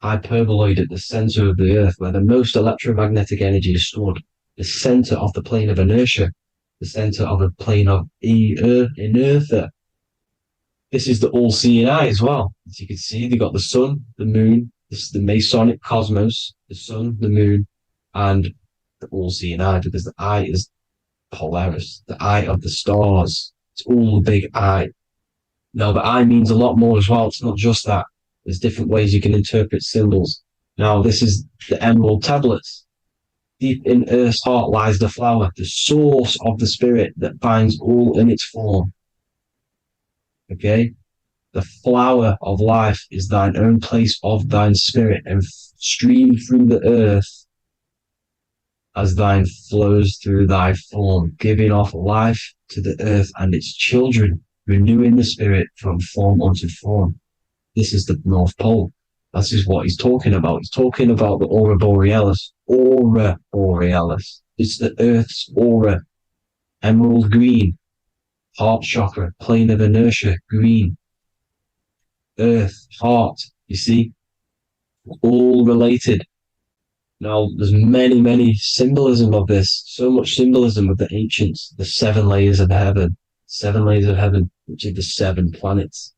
hyperboloid at the center of the Earth, where the most electromagnetic energy is stored. The center of the plane of inertia, the center of the plane of inertia. This is the all-seeing eye as well. As you can see, they got the sun, the moon, this is the Masonic cosmos, the sun, the moon, and the all-seeing eye, because the eye is Polaris, the eye of the stars. It's all a big eye. Now, the eye means a lot more as well. It's not just that. There's different ways you can interpret symbols. Now, this is the emerald tablets. Deep in Earth's heart lies the flower, the source of the spirit that binds all in its form. Okay? The flower of life is thine own place of thine spirit, and stream through the earth as thine flows through thy form, giving off life to the earth and its children, renewing the spirit from form unto form. This is the North Pole. This is what he's talking about. He's talking about the aurora borealis. Aurora borealis. It's the Earth's aura. Emerald green. Heart chakra. Plane of inertia. Green. Earth. Heart. You see? All related. Now, there's many symbolism of this. So much symbolism of the ancients. The 7 layers of heaven. 7 layers of heaven, which are the 7 planets.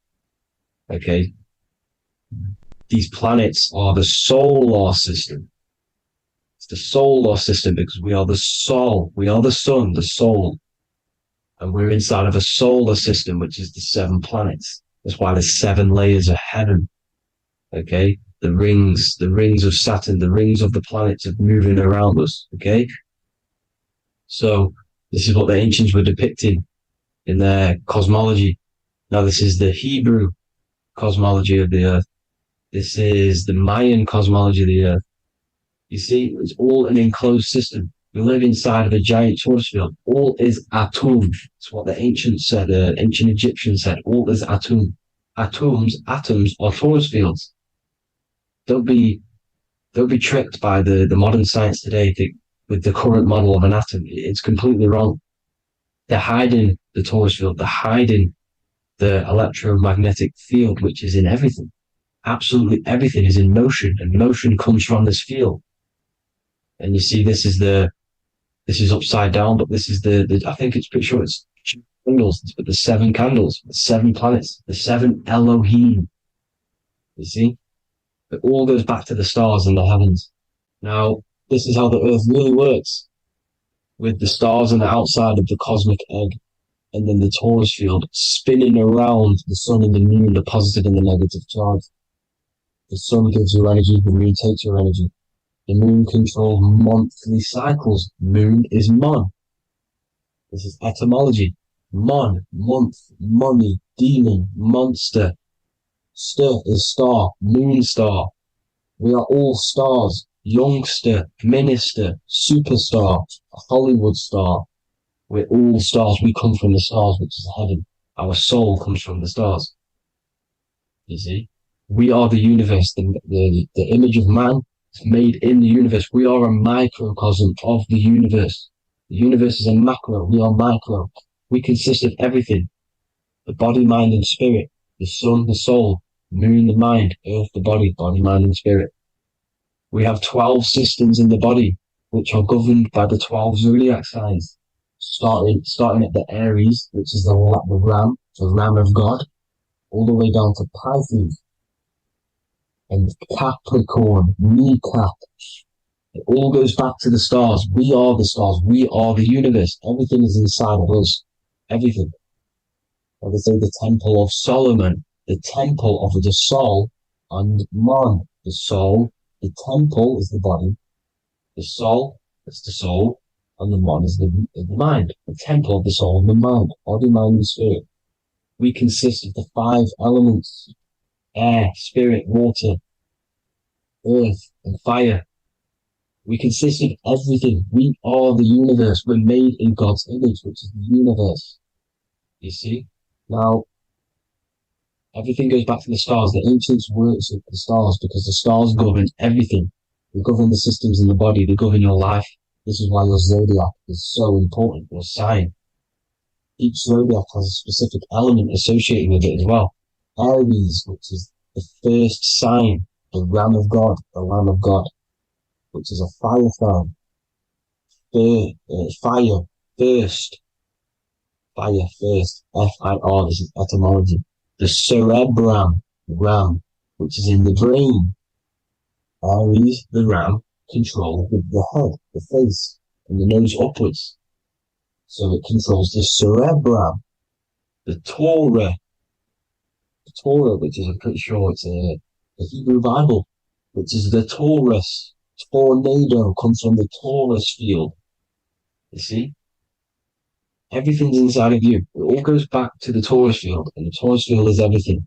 Okay? These planets are the solar system. It's the solar system because we are the soul. We are the sun, the soul. And we're inside of a solar system, which is the 7 planets. That's why there's 7 layers of heaven. Okay? The rings of Saturn, the rings of the planets are moving around us. Okay? So, this is what the ancients were depicting in their cosmology. Now, this is the Hebrew cosmology of the Earth. This is the Mayan cosmology of the Earth. You see, it's all an enclosed system. We live inside of a giant torus field. All is atum. It's what the ancients said, ancient Egyptians said. All is atum. Atoms are torus fields. Don't be tricked by the modern science today with the current model of an atom. It's completely wrong. They're hiding the torus field. They're hiding the electromagnetic field, which is in everything. Absolutely everything is in motion, and motion comes from this field. And you see, this is upside down, but this is I think it's pretty sure it's candles, but the 7 candles, the 7 planets, the 7 Elohim. You see? It all goes back to the stars and the heavens. Now, this is how the Earth really works, with the stars on the outside of the cosmic egg, and then the torus field spinning around the sun and the moon, the positive and the negative charge. The sun gives you energy, the moon takes your energy. The moon controls monthly cycles. Moon is mon. This is etymology. Mon, month, money, demon, monster. Stir is star, moon star. We are all stars. Youngster, minister, superstar, Hollywood star. We're all stars. We come from the stars, which is heaven. Our soul comes from the stars. You see? We are the universe, the image of man is made in the universe. We are a microcosm of the universe. The universe is a macro. We are micro. We consist of everything. The body, mind, and spirit. The sun, the soul. Moon, the mind. Earth, the body. Body, mind, and spirit. We have 12 systems in the body, which are governed by the 12 zodiac signs. Starting at the Aries, which is the ram of God, all the way down to Pisces. And Capricorn, kneecap. It all goes back to the stars. We are the stars. We are the universe. Everything is inside of us. Everything. Like they say, the Temple of Solomon, the Temple of the Soul, and man. The soul, the temple is the body. The soul is the soul, and the man is the mind. The temple of the soul and the mind. Body, mind, and spirit. We consist of the 5 elements. Air, spirit, water, earth, and fire. We consist of everything. We are the universe. We're made in God's image, which is the universe. You see? Now, everything goes back to the stars. The ancients worship the stars because the stars govern everything. They govern the systems in the body. They govern your life. This is why your zodiac is so important, your sign. Each zodiac has a specific element associated with it as well. Aries, which is the first sign, the Ram of God, the Lamb of God, which is a fire sign. Fire, first. Fire, first. F-I-R, this is etymology. The cerebrum, ram, which is in the brain. Aries, the ram, control the head, the face, and the nose upwards. So it controls the cerebrum. The Torah, which is, I'm pretty sure it's a Hebrew Bible, which is the Taurus. Tornado comes from the Taurus field. You see? Everything's inside of you. It all goes back to the Taurus field, and the Taurus field is everything.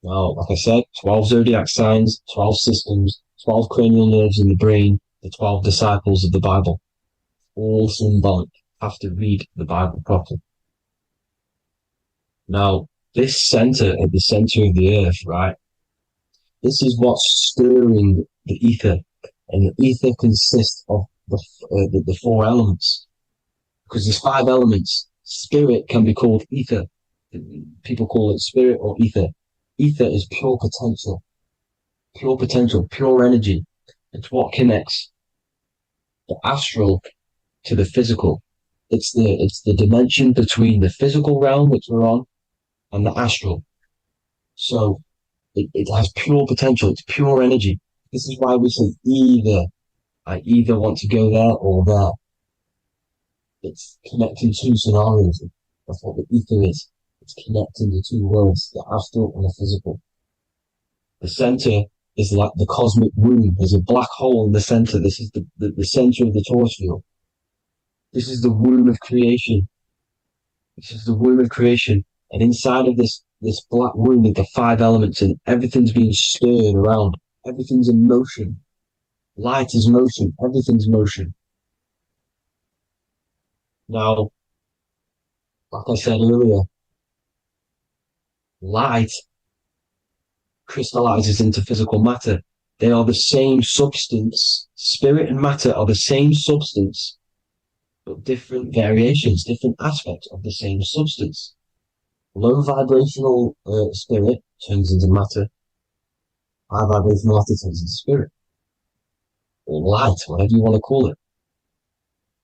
Now, like I said, 12 zodiac signs, 12 systems, 12 cranial nerves in the brain, the 12 disciples of the Bible. All symbolic. Have to read the Bible properly. Now, this center at the center of the earth, right? This is what's stirring the ether. And the ether consists of the four elements. Because there's 5 elements. Spirit can be called ether. People call it spirit or ether. Ether is pure potential, pure energy. It's what connects the astral to the physical. It's the dimension between the physical realm, which we're on, and the astral. So it has pure potential. It's pure energy. This is why we say either. I either want to go there or there. It's connecting 2 scenarios. That's what the ether is. It's connecting the 2 worlds, the astral and the physical. The center is like the cosmic womb. There's a black hole in the center. This is the center of the Taurus field. This is the womb of creation. This is the womb of creation. And inside of this black womb are the 5 elements, and everything's being stirred around. Everything's in motion. Light is motion. Everything's motion. Now, like I said earlier, light crystallizes into physical matter. They are the same substance. Spirit and matter are the same substance, but different variations, different aspects of the same substance. Low vibrational spirit turns into matter. High vibrational matter turns into spirit. Or light, whatever you want to call it.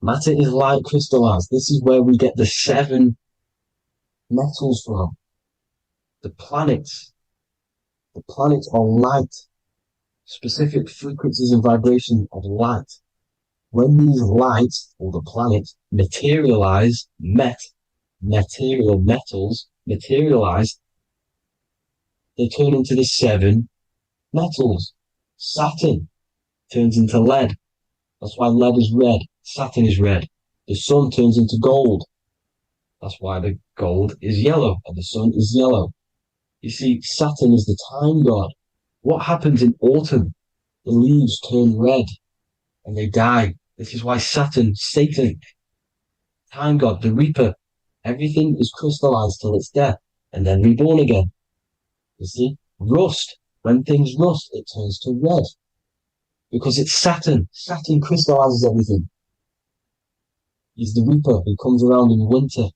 Matter is light crystallized. This is where we get the 7 metals from. The planets. The planets are light. Specific frequencies and vibrations of light. When these lights, or the planets, materialize, material metals materialize, they turn into the 7 metals. Saturn turns into lead. That's why lead is red. Saturn is red. The sun turns into gold. That's why the gold is yellow and the sun is yellow. You see, Saturn is the time god. What happens in autumn? The leaves turn red and they die. This is why Saturn, Satan, time god, the reaper, everything is crystallized till it's death and then reborn again. You see, rust. When things rust, it turns to red. Because it's Saturn. Saturn crystallizes everything. He's the reaper who comes around in winter.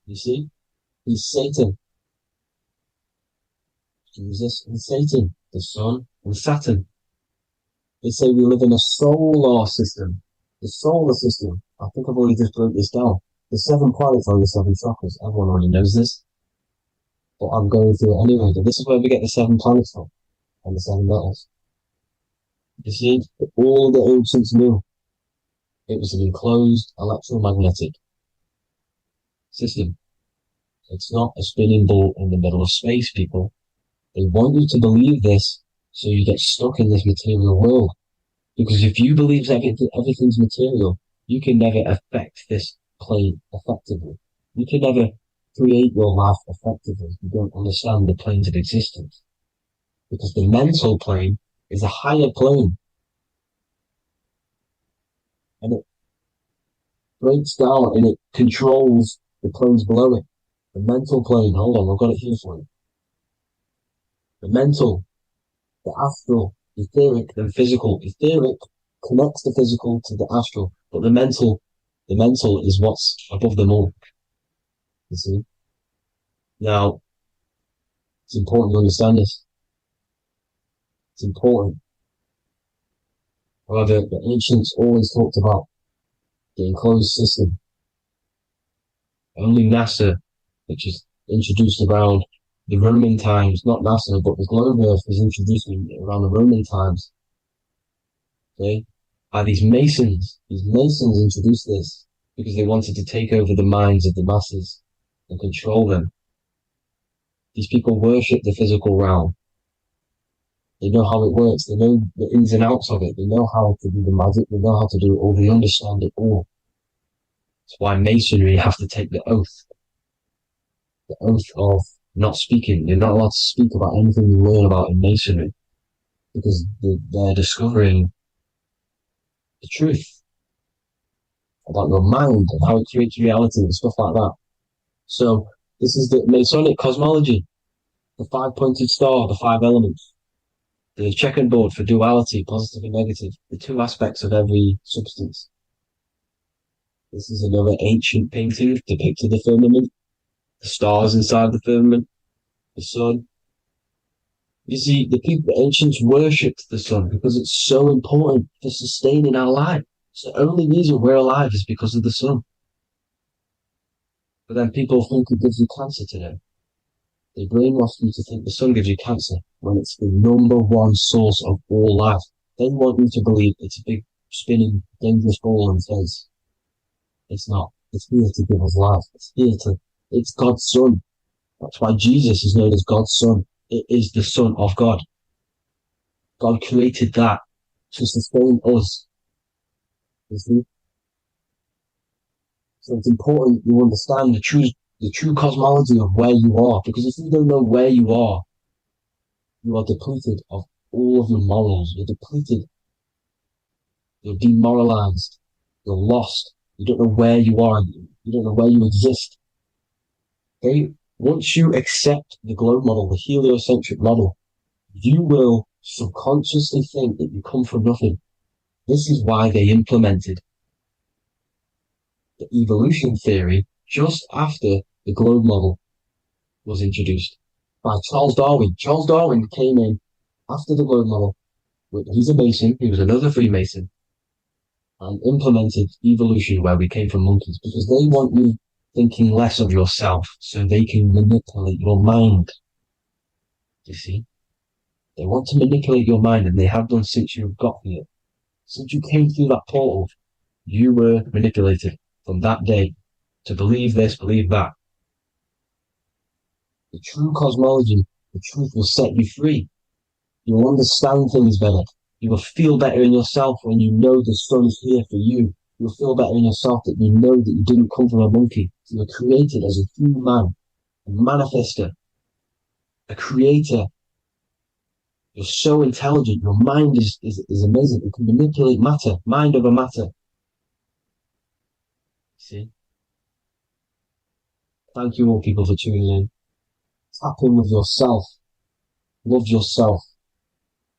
You see? He's Satan. Jesus and Satan, the sun and Saturn. They say we live in a solar system. The solar system. I think I've already just broke this down. The 7 planets are the 7 chakras. Everyone already knows this. But I'm going through it anyway. But this is where we get the 7 planets from. And the 7 metals. You see, all the ancients knew it was an enclosed electromagnetic system. It's not a spinning ball in the middle of space, people. They want you to believe this so you get stuck in this material world. Because if you believe everything's material, you can never affect this plane effectively. You can never create your life effectively if you don't understand the planes of existence. because the mental plane is a higher plane, and it breaks down and it controls the planes below it. The mental plane, hold on, I've got it here for you. The mental, the astral, etheric, and physical. Etheric connects the physical to the astral, but the mental is what's above them all. You see? Now, it's important to understand this. It's important. However, the ancients always talked about the enclosed system. Only NASA, which is introduced around the Roman times, not NASA, but the globe Earth was introduced around the Roman times. Okay? By these Masons. These Masons introduced this because they wanted to take over the minds of the masses and control them. These people worship the physical realm. They know how it works. They know the ins and outs of it. They know how to do the magic. They know how to do it all. They understand it all. That's why Masonry have to take the oath. The oath of not speaking. You're not allowed to speak about anything you learn about in Masonry, because they're discovering the truth about your mind and how it creates reality and stuff like that. So this is the Masonic cosmology, the 5-pointed star, the 5 elements, the checkerboard for duality, positive and negative, the 2 aspects of every substance. This is another ancient painting depicting the firmament, the stars inside the firmament, the sun. You see, the ancients worshipped the sun because it's so important for sustaining our life. It's the only reason we're alive is because of the sun. But then people think it gives you cancer today. They brainwash you to think the sun gives you cancer when it's the #1 source of all life. They want you to believe it's a big, spinning, dangerous ball in space. It's not. It's here to give us life. It's God's son. That's why Jesus is known as God's son. It is the Son of God. God created that to sustain us. You see? So it's important you understand the true cosmology of where you are, because if you don't know where you are depleted of all of your morals. You're depleted. You're demoralized. You're lost. You don't know where you are. You don't know where you exist. Okay? Once you accept the globe model, the heliocentric model, you will subconsciously think that you come from nothing. This is why they implemented the evolution theory just after the globe model was introduced by Charles Darwin. Charles Darwin came in after the globe model. He's a Mason, he was another Freemason, and implemented evolution where we came from monkeys, because they want you thinking less of yourself so they can manipulate your mind. You see? They want to manipulate your mind, and they have done since you got here. Since you came through that portal, you were manipulated from that day to believe this, believe that. The true cosmology, the truth will set you free. You will understand things better. You will feel better in yourself when you know the sun is here for you. You'll feel better in yourself that you know that you didn't come from a monkey. You were created as a human, a manifester, a creator. You're so intelligent. Your mind is amazing. It can manipulate matter, mind over matter. See? Thank you all people for tuning in. Tap in with yourself. Love yourself.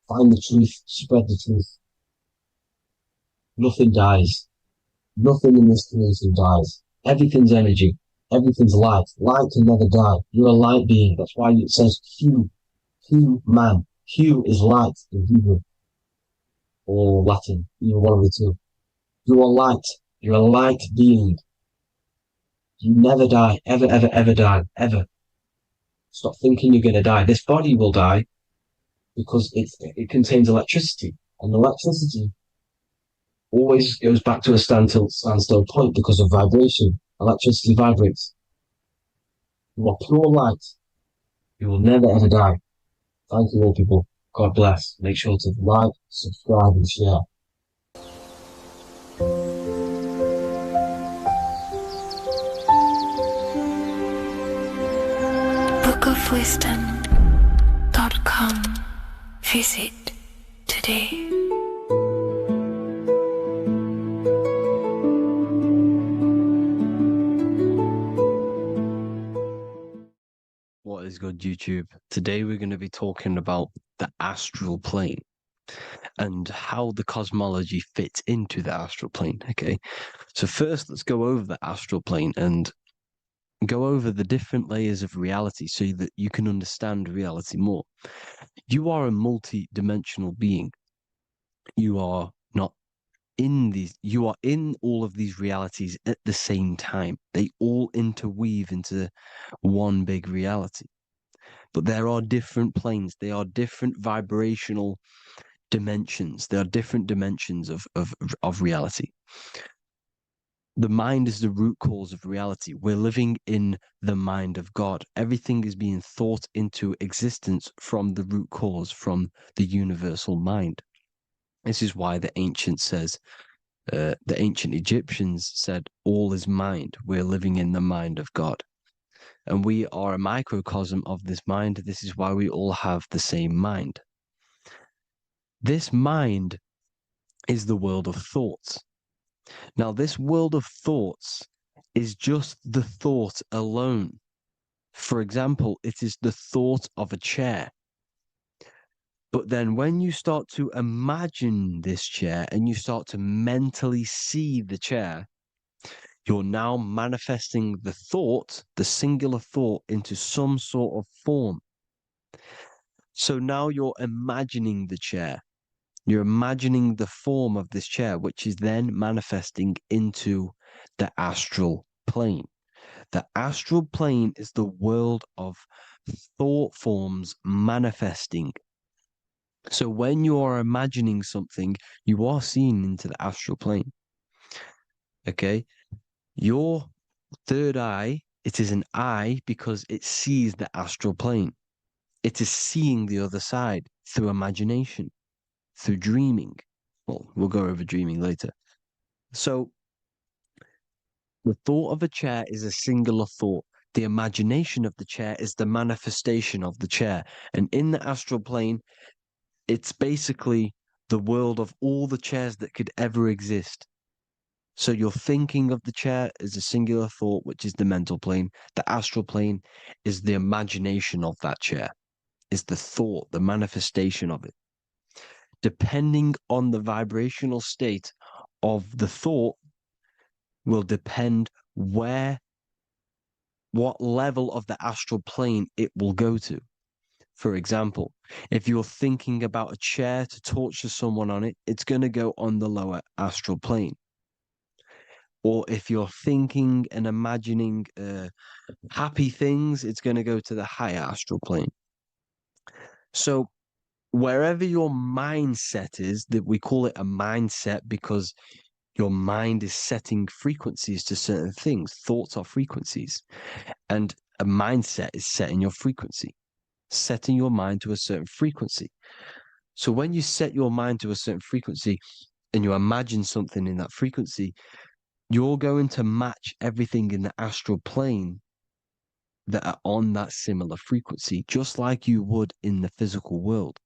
Find the truth. Spread the truth. Nothing dies. Nothing in this creation dies. Everything's energy. Everything's light. Light can never die. You're a light being. That's why it says Hugh. Hugh man. Hugh is light in Hebrew. Or Latin. Either one of the two. You are light. You're a light being. You never die. Ever, ever, ever die. Ever. Stop thinking you're going to die. This body will die because it contains electricity. And electricity always goes back to a standstill point because of vibration. Electricity vibrates. You are pure light. You will never ever die. Thank you all people. God bless. Make sure to like, subscribe and share. bookofwisdom.com Visit today. What is good, YouTube? Today we're going to be talking about the astral plane and how the cosmology fits into the astral plane. Okay, so first let's go over the astral plane and go over the different layers of reality so that you can understand reality more. You are a multi-dimensional being. You are not in these, you are in all of these realities at the same time. They all interweave into one big reality. But there are different planes. They are different vibrational dimensions. There are different dimensions of reality. The mind is the root cause of reality. We're living in the mind of God. Everything is being thought into existence from the root cause, from the universal mind. This is why the ancient Egyptians said, all is mind. We're living in the mind of God. And we are a microcosm of this mind. This is why we all have the same mind. This mind is the world of thoughts. Now, this world of thoughts is just the thought alone. For example, it is the thought of a chair. But then when you start to imagine this chair and you start to mentally see the chair, you're now manifesting the thought, the singular thought, into some sort of form. So now you're imagining the chair. You're imagining the form of this chair, which is then manifesting into the astral plane. The astral plane is the world of thought forms manifesting. So when you are imagining something, you are seeing into the astral plane. Okay? Your third eye, it is an eye because it sees the astral plane. It is seeing the other side through imagination, through dreaming. Well, we'll go over dreaming later. So the thought of a chair is a singular thought. The imagination of the chair is the manifestation of the chair. And in the astral plane, it's basically the world of all the chairs that could ever exist. So you're thinking of the chair as a singular thought, which is the mental plane. The astral plane is the imagination of that chair, is the thought, the manifestation of it. Depending on the vibrational state of the thought will depend what level of the astral plane it will go to. For example, if you're thinking about a chair to torture someone on it, it's going to go on the lower astral plane. Or if you're thinking and imagining happy things, it's going to go to the higher astral plane. So wherever your mindset is, that we call it a mindset because your mind is setting frequencies to certain things. Thoughts are frequencies. And a mindset is setting your frequency, setting your mind to a certain frequency. So when you set your mind to a certain frequency and you imagine something in that frequency, you're going to match everything in the astral plane that are on that similar frequency, just like you would in the physical world.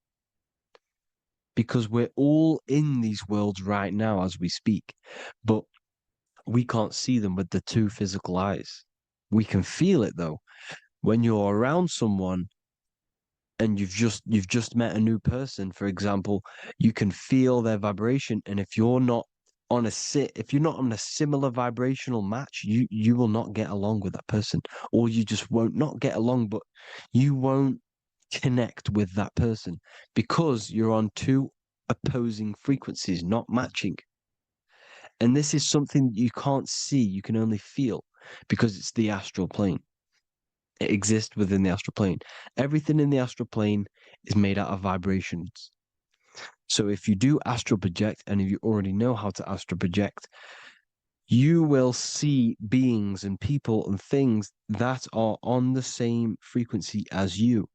Because we're all in these worlds right now as we speak, but we can't see them with the two physical eyes. We can feel it though. When you're around someone and you've just met a new person, for example, you can feel their vibration, and if you're not on a similar vibrational match, you will not get along with that person, or you just won't not get along, but you won't connect with that person because you're on two opposing frequencies, not matching. And this is something you can't see, you can only feel, because it's the astral plane. It exists within the astral plane. Everything in the astral plane is made out of vibrations. So if you do astral project, and if you already know how to astral project, you will see beings and people and things that are on the same frequency as you.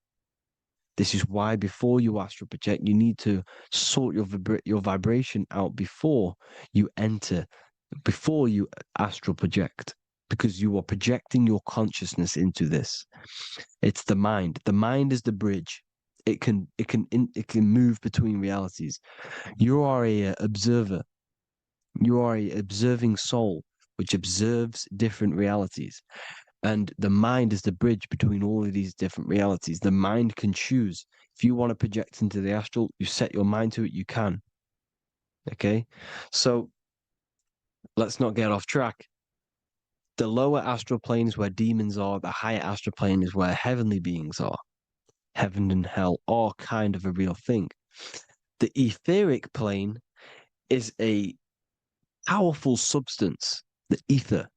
This is why before you astral project, you need to sort your vibration out before you astral project, because you are projecting your consciousness into this. It's the mind. The mind is the bridge. It can move between realities. You are a observer. You are a observing soul which observes different realities. And the mind is the bridge between all of these different realities. The mind can choose. If you want to project into the astral, you set your mind to it, you can. Okay? So let's not get off track. The lower astral plane is where demons are. The higher astral plane is where heavenly beings are. Heaven and hell are kind of a real thing. The etheric plane is a powerful substance, the ether,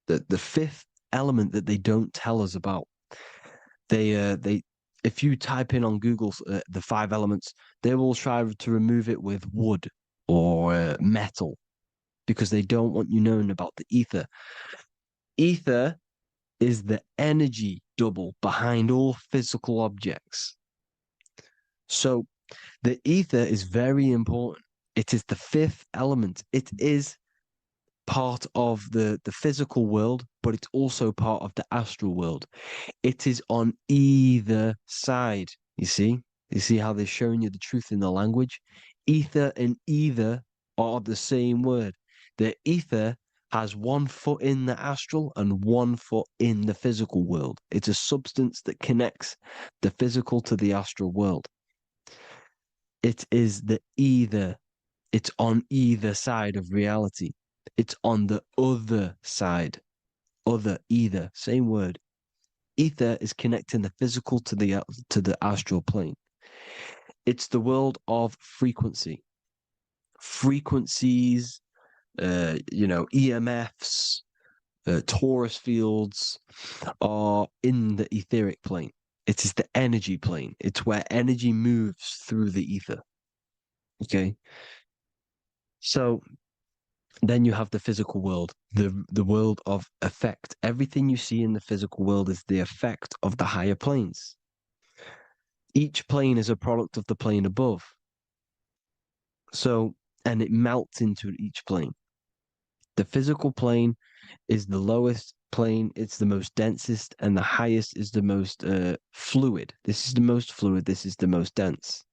the fifth element that they don't tell us about. If you type in on Google the 5 elements, they will try to remove it with wood or metal because they don't want you knowing about the ether. Ether is the energy double behind all physical objects. So the ether is very important. It is the 5th element. It is part of the physical world, but it's also part of the astral world. It is on either side. You see how they're showing you the truth in the language? Ether and either are the same word. The ether has 1 foot in the astral and 1 foot in the physical world. It's a substance that connects the physical to the astral world. It is the either. It's on either side of reality. It's on the other side. Other, either, same word. Ether is connecting the physical to the astral plane. It's the world of frequency. Frequencies, EMFs, torus fields are in the etheric plane. It is the energy plane. It's where energy moves through the ether. Okay? So then you have the physical world, the world of effect. Everything you see in the physical world is the effect of the higher planes. Each plane is a product of the plane above. So, and it melts into each plane. The physical plane is the lowest plane, it's the most densest, and the highest is the most fluid. This is the most fluid, this is the most dense.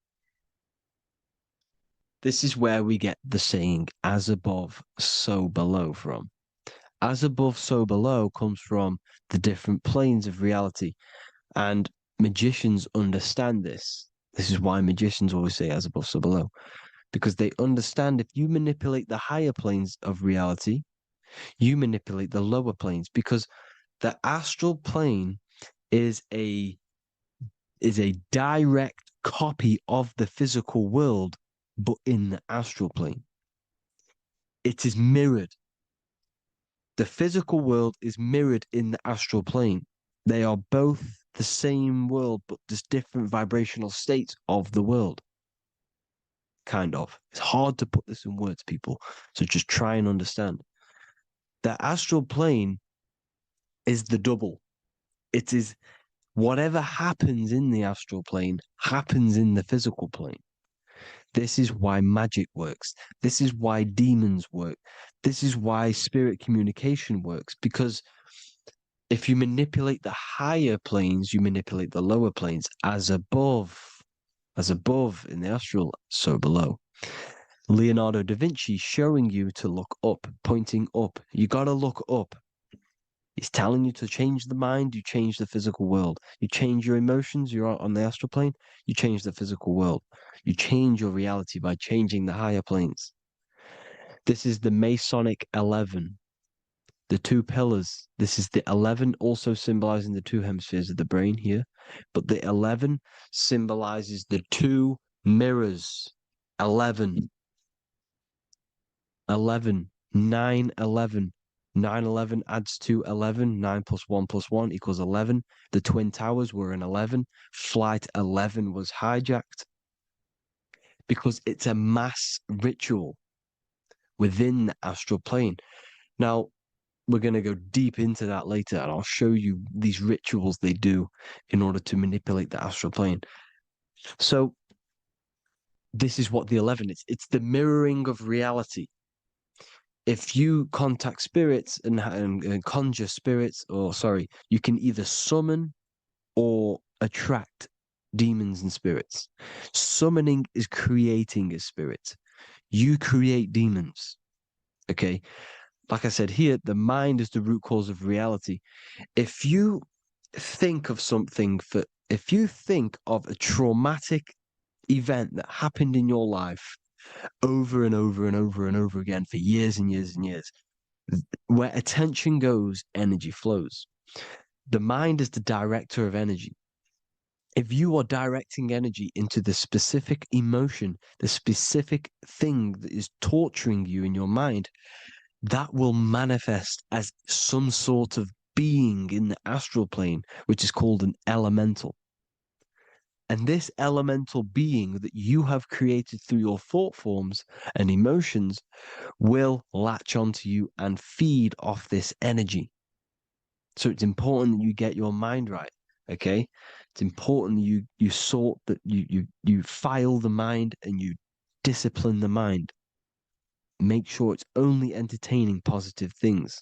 This is where we get the saying, as above, so below from. As above, so below comes from the different planes of reality. And magicians understand this. This is why magicians always say as above, so below. Because they understand if you manipulate the higher planes of reality, you manipulate the lower planes. Because the astral plane is a direct copy of the physical world, but in the astral plane. It is mirrored. The physical world is mirrored in the astral plane. They are both the same world, but just different vibrational states of the world. Kind of. It's hard to put this in words, people. So just try and understand. The astral plane is the double. It is whatever happens in the astral plane happens in the physical plane. This is why magic works. This is why demons work. This is why spirit communication works. Because if you manipulate the higher planes, you manipulate the lower planes. As above in the astral, so below. Leonardo da Vinci showing you to look up, pointing up. You got to look up. He's telling you to change the mind, you change the physical world. You change your emotions, you're on the astral plane, you change the physical world. You change your reality by changing the higher planes. This is the Masonic 11, the 2 pillars. This is the 11, also symbolizing the 2 hemispheres of the brain here. But the 11 symbolizes the 2 mirrors. 11, 9, 11. 9, 11 adds to 11. 9 plus 1 plus 1 equals 11. The Twin Towers were an 11. Flight 11 was hijacked. Because it's a mass ritual within the astral plane. Now, we're going to go deep into that later, and I'll show you these rituals they do in order to manipulate the astral plane. So, this is what the 11 is. It's the mirroring of reality. If you contact spirits and conjure spirits, you can either summon or attract demons and spirits. Summoning is creating a spirit. You create demons. Okay? Like I said here, the mind is the root cause of reality. If you think of if you think of a traumatic event that happened in your life over and over and over and over again for years and years and years, where attention goes, energy flows. The mind is the director of energy. If you are directing energy into the specific emotion, the specific thing that is torturing you in your mind, that will manifest as some sort of being in the astral plane, which is called an elemental. And this elemental being that you have created through your thought forms and emotions will latch onto you and feed off this energy. So it's important that you get your mind right. Okay, it's important that you sort that you file the mind and you discipline the mind. Make sure it's only entertaining positive things,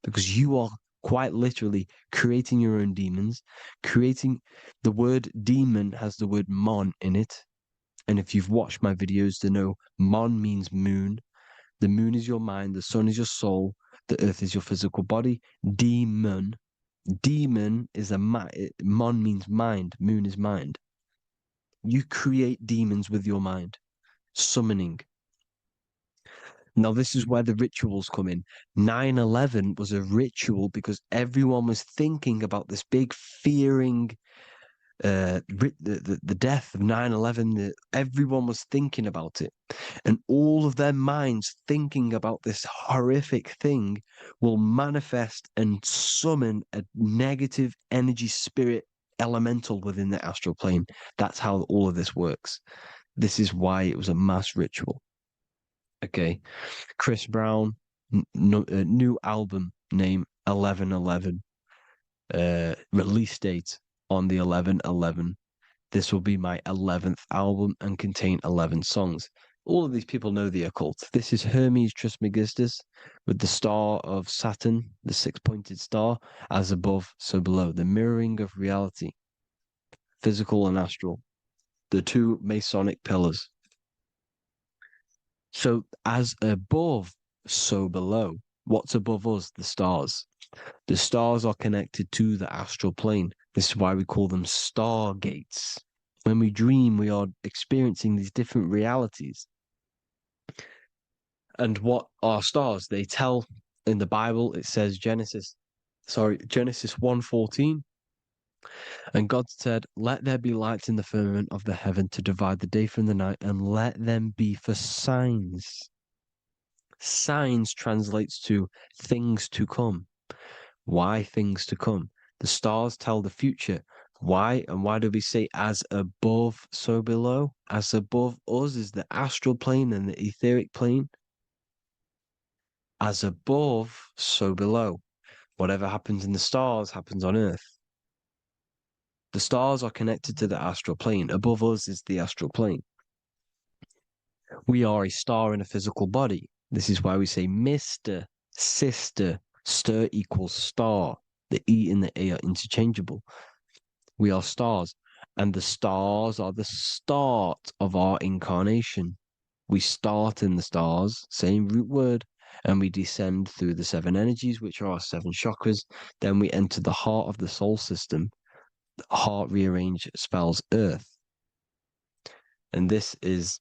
because you are quite literally creating your own demons. Creating the word demon has the word mon in it, and if you've watched my videos to know, mon means moon. The moon is your mind, the sun is your soul, the earth is your physical body. Demon is mon means mind, moon is mind. You create demons with your mind. Summoning. Now, this is where the rituals come in. 9/11 was a ritual because everyone was thinking about this big fearing, the death of 9/11. Everyone was thinking about it. And all of their minds thinking about this horrific thing will manifest and summon a negative energy spirit elemental within the astral plane. That's how all of this works. This is why it was a mass ritual. Okay. Chris Brown, new album name 11/11. Release date on the 11/11. This will be my 11th album and contain 11 songs. All of these people know the occult. This is Hermes Trismegistus with the star of Saturn, the six-pointed star, as above, so below. The mirroring of reality, physical and astral, the two Masonic pillars. So as above, so below. What's above us? The stars. The stars are connected to the astral plane. This is why we call them stargates. When we dream, we are experiencing these different realities. And what are stars? They tell in the Bible, it says Genesis 1:14. And God said, "Let there be lights in the firmament of the heaven to divide the day from the night, and let them be for signs." Signs translates to things to come. Why things to come? The stars tell the future. Why? And why do we say as above, so below? As above us is the astral plane and the etheric plane. As above, so below. Whatever happens in the stars happens on Earth. The stars are connected to the astral plane. Above us is the astral plane. We are a star in a physical body. This is why we say Mr., sister, stir equals star. The E and the A are interchangeable. We are stars, and the stars are the start of our incarnation. We start in the stars, same root word, and we descend through the seven energies, which are our seven chakras. Then we enter the heart of the soul system. The heart rearranged spells earth. And this is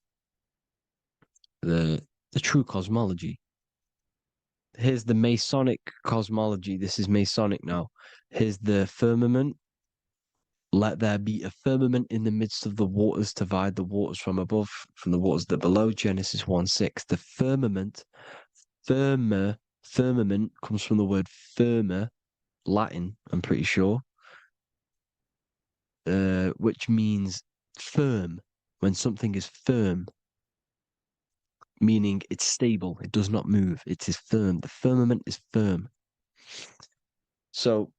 the true cosmology. Here's the Masonic cosmology. This is Masonic now. Here's the firmament. Let there be a firmament in the midst of the waters to divide the waters from above, from the waters that below. Genesis 1:6. The firmament, firmament comes from the word firma, Latin, I'm pretty sure, which means firm. When something is firm, meaning it's stable, it does not move, it is firm. The firmament is firm. So,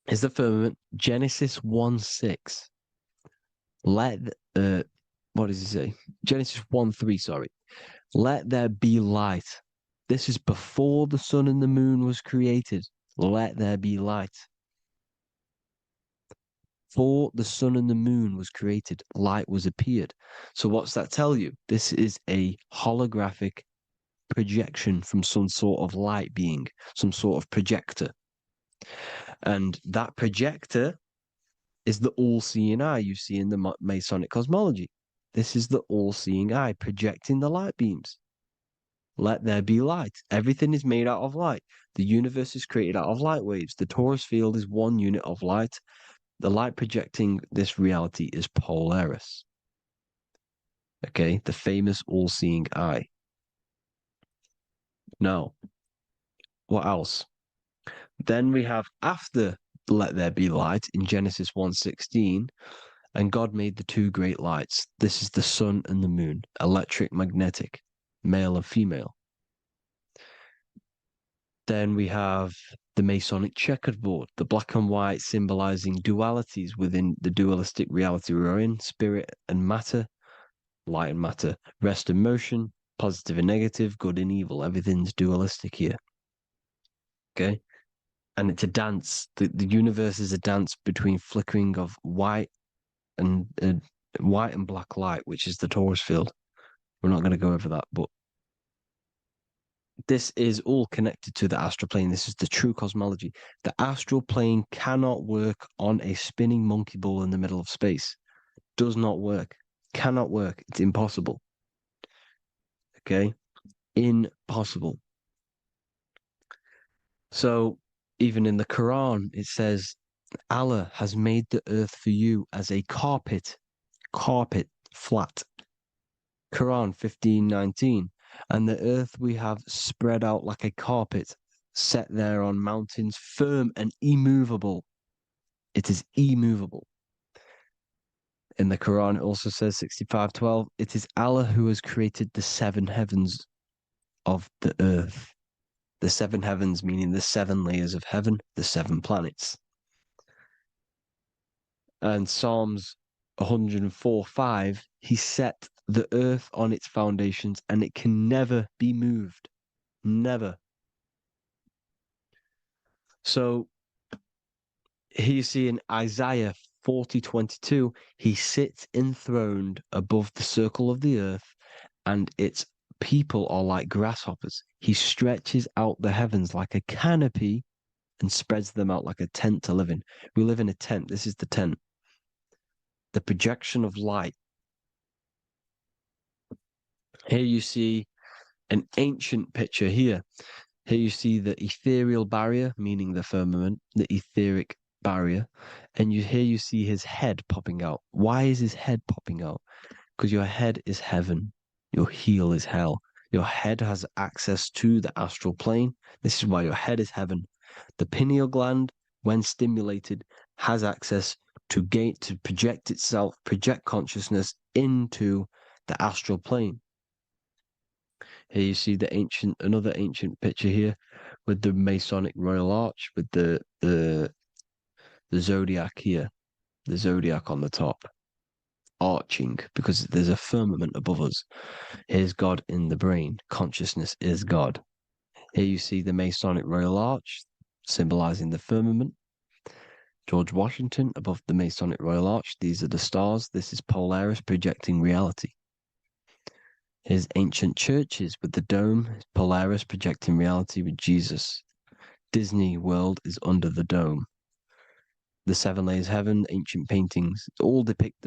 is the firmament Genesis 1:6. What does it say? Genesis 1:3, sorry. Let there be light. This is before the sun and the moon was created. Let there be light. Before the sun and the moon was created, light was appeared. So what's that tell you? This is a holographic projection from some sort of light being, some sort of projector. And that projector is the all-seeing eye you see in the Masonic cosmology. This is the all-seeing eye projecting the light beams. Let there be light. Everything is made out of light. The universe is created out of light waves. The torus field is one unit of light. The light projecting this reality is Polaris. Okay, the famous all-seeing eye. Now, what else? Then we have after let there be light in Genesis 1:16, and God made the two great lights. This is the sun and the moon, electric, magnetic, male and female. Then we have the Masonic checkerboard, the black and white symbolizing dualities within the dualistic reality we're in, spirit and matter, light and matter, rest and motion, positive and negative, good and evil. Everything's dualistic here. Okay? And it's a dance. The universe is a dance between flickering of white and black light, which is the torus field. We're not going to go over that, but this is all connected to the astral plane. This is the true cosmology. The astral plane cannot work on a spinning monkey ball in the middle of space. Does not work. Cannot work. It's impossible. Okay? Impossible. So, even in the Quran, it says, Allah has made the earth for you as a carpet, flat. Quran 15:19. And the earth we have spread out like a carpet, set there on mountains, firm and immovable. It is immovable. In the Quran, it also says 65:12, it is Allah who has created the seven heavens of the earth. The seven heavens meaning the seven layers of heaven, the seven planets. And Psalms 104:5, he set the earth on its foundations and it can never be moved. Never. So here you see in Isaiah 40:22, he sits enthroned above the circle of the earth and its people are like grasshoppers. He stretches out the heavens like a canopy and spreads them out like a tent to live in. We live in a tent. This is the tent. The projection of light. Here you see an ancient picture here. Here you see the ethereal barrier, meaning the firmament, the etheric barrier. And here you see his head popping out. Why is his head popping out? Because your head is heaven. Your heel is hell. Your head has access to the astral plane. This is why your head is heaven. The pineal gland, when stimulated, has access to project itself, project consciousness into the astral plane. Here you see another ancient picture here with the Masonic Royal Arch, with the zodiac here, the zodiac on the top, arching because there's a firmament above us. Here's God in the brain. Consciousness is God. Here you see the Masonic Royal Arch, symbolizing the firmament. George Washington above the Masonic Royal Arch. These are the stars. This is Polaris projecting reality. Here's ancient churches with the dome. Polaris projecting reality with Jesus. Disney World is under the dome. The seven layers of heaven, ancient paintings, all depict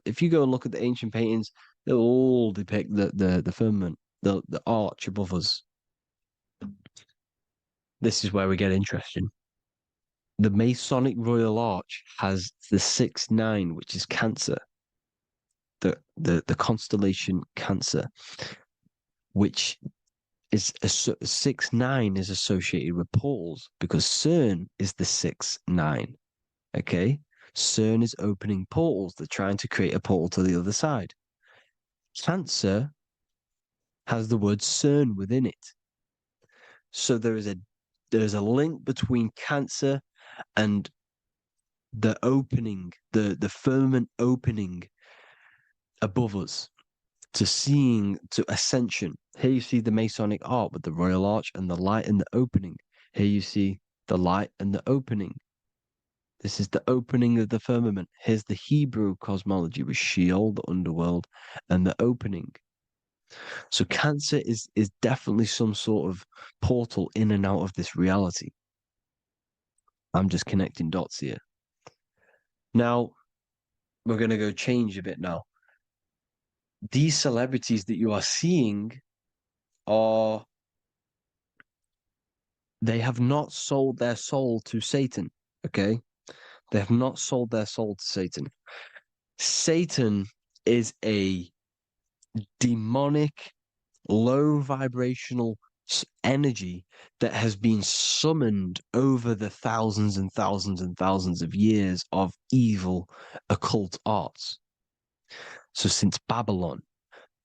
if you go and look at the ancient paintings, they'll all depict the firmament, the arch above us. This is where we get interesting. The Masonic Royal Arch has the 6-9, which is Cancer. The constellation Cancer, which is 6-9 is associated with portals because CERN is the 6-9. Okay, CERN is opening portals. They're trying to create a portal to the other side. Cancer has the word CERN within it, so there is a link between Cancer and the opening, the firmament opening above us to ascension. Here you see the Masonic art with the Royal Arch and the light and the opening. Here you see the light and the opening. This is the opening of the firmament. Here's the Hebrew cosmology with Sheol, the underworld, and the opening. So Cancer is definitely some sort of portal in and out of this reality. I'm just connecting dots here. Now, we're going to go change a bit now. These celebrities that you are seeing they have not sold their soul to Satan, okay? They have not sold their soul to Satan. Satan is a demonic, low vibrational energy that has been summoned over the thousands and thousands and thousands of years of evil occult arts. So since Babylon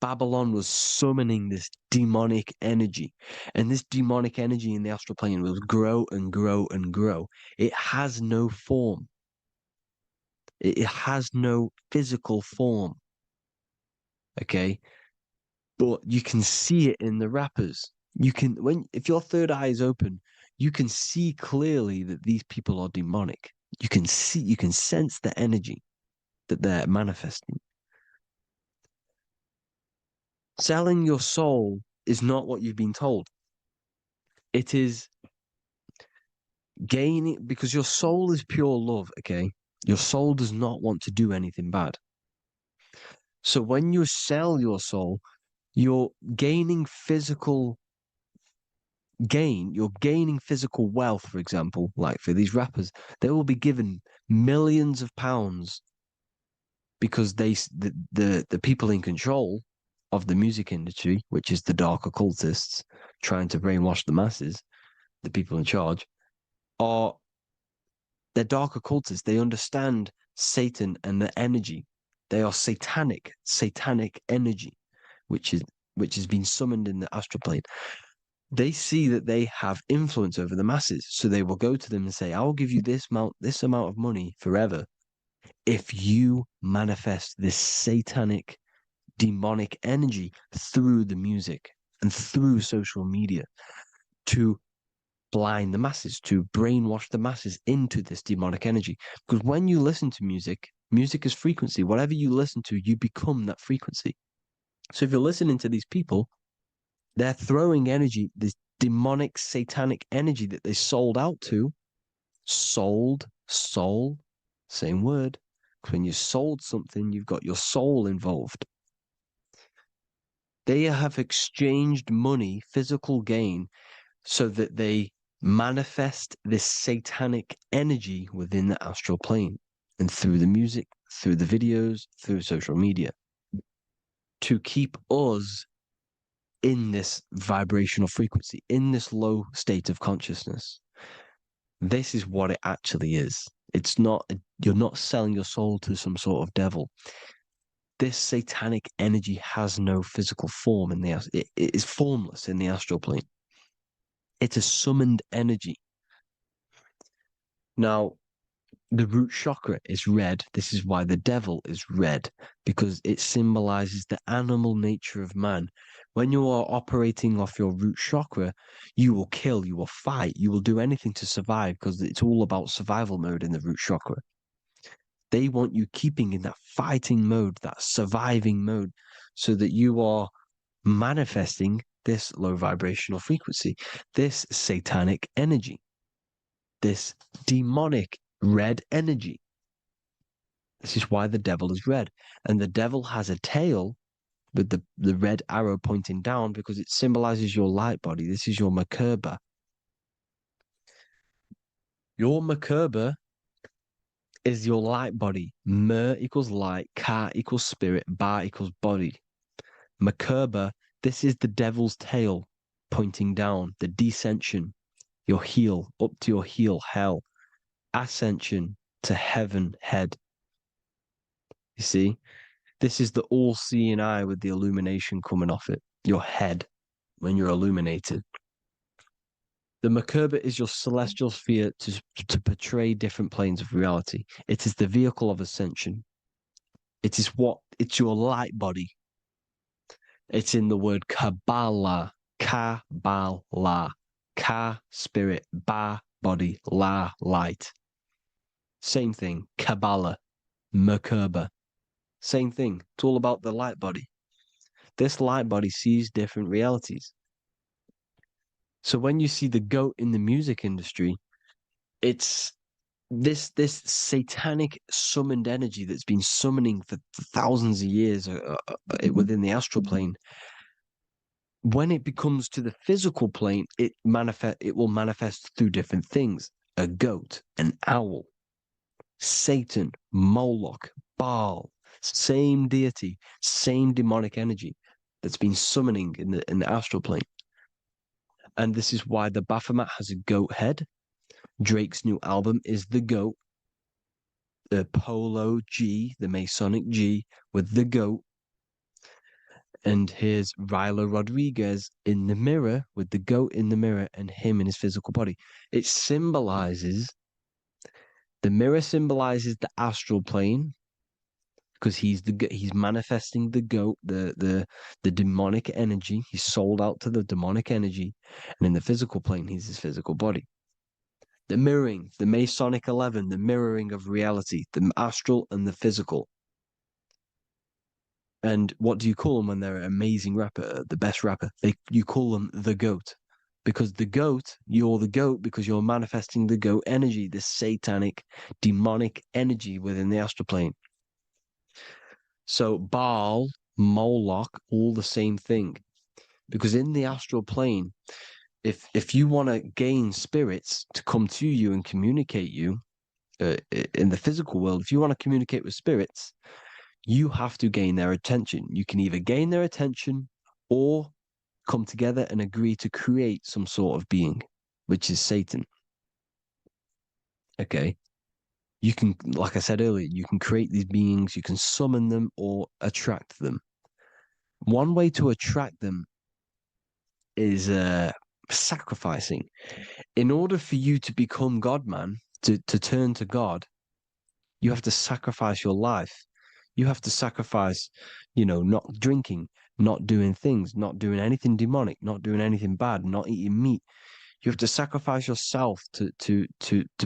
was summoning this demonic energy, and this demonic energy in the astral plane will grow and grow and grow. It has no form. It has no physical form. Okay? But you can see it in the rappers. If your third eye is open, you can see clearly that these people are demonic. You can sense the energy that they're manifesting. Selling your soul is not what you've been told. It is gaining, because your soul is pure love, okay? Your soul does not want to do anything bad. So when you sell your soul, you're gaining physical gain. You're gaining physical wealth, for example, like for these rappers. They will be given millions of pounds because the people in control of the music industry, which is the dark occultists trying to brainwash the masses, the people in charge, they're dark occultists. They understand Satan and the energy. They are satanic energy, which has been summoned in the astral plane. They see that they have influence over the masses, so they will go to them and say, "I will give you this amount of money forever if you manifest this satanic, demonic energy through the music and through social media to blind the masses, to brainwash the masses into this demonic energy." Because when you listen to music, music is frequency. Whatever you listen to, you become that frequency. So if you're listening to these people, they're throwing energy, this demonic, satanic energy that they sold out to. Soul, same word. When you sold something, you've got your soul involved. They have exchanged money, physical gain, so that they manifest this satanic energy within the astral plane and through the music, through the videos, through social media, to keep us in this vibrational frequency, in this low state of consciousness. This is what it actually is. It's not, you're not selling your soul to some sort of devil. This satanic energy has no physical form it is formless in the astral plane. It's a summoned energy. Now, the root chakra is red. This is why the devil is red, because it symbolizes the animal nature of man. When you are operating off your root chakra, you will kill, you will fight, you will do anything to survive, because it's all about survival mode in the root chakra. They want you keeping in that fighting mode, that surviving mode, so that you are manifesting this low vibrational frequency, this satanic energy, this demonic red energy. This is why the devil is red. And the devil has a tail with the red arrow pointing down, because it symbolizes your light body. This is your Merkaba. Your Merkaba is your light body. Mer equals light, Ka equals spirit, Ba equals body. Merkaba, this is the devil's tail pointing down, the descension, your heel, up to your heel, hell. Ascension to heaven, head. You see, this is the all-seeing eye with the illumination coming off it, your head, when you're illuminated. The Merkaba is your celestial sphere to portray different planes of reality. It is the vehicle of ascension. It's your light body. It's in the word Kabbalah, Kabbalah, Ka, spirit, Ba, body, La, light. same thing. Kabbalah, Merkaba, same thing. It's all about the light body. This light body sees different realities. So when you see the goat in the music industry, it's this satanic summoned energy that's been summoning for thousands of years within the astral plane. When it becomes to the physical plane, it will manifest through different things. A goat, an owl, Satan, Moloch, Baal, same deity, same demonic energy that's been summoning in the astral plane. And this is why the Baphomet has a goat head. Drake's new album is the goat. The Polo G, the Masonic G, with the goat. And here's Rylo Rodriguez in the mirror with the goat in the mirror and him in his physical body. It symbolizes, the mirror symbolizes the astral plane because he's manifesting the goat, the demonic energy. He's sold out to the demonic energy. And in the physical plane, he's his physical body. The mirroring, the Masonic 11, the mirroring of reality, the astral and the physical. And what do you call them when they're an amazing rapper, the best rapper? You call them the GOAT. Because the GOAT, you're the GOAT because you're manifesting the GOAT energy, this satanic, demonic energy within the astral plane. So Baal, Moloch, all the same thing. Because in the astral plane, if you want to gain spirits to come to you and communicate you in the physical world, if you want to communicate with spirits, you have to gain their attention. You can either gain their attention or come together and agree to create some sort of being, which is Satan. Okay. You can, like I said earlier, you can create these beings, you can summon them or attract them. One way to attract them is sacrificing. In order for you to become God, man, to turn to God, you have to sacrifice your life. You have to sacrifice, not drinking, not doing things, not doing anything demonic, not doing anything bad, not eating meat. You have to sacrifice yourself to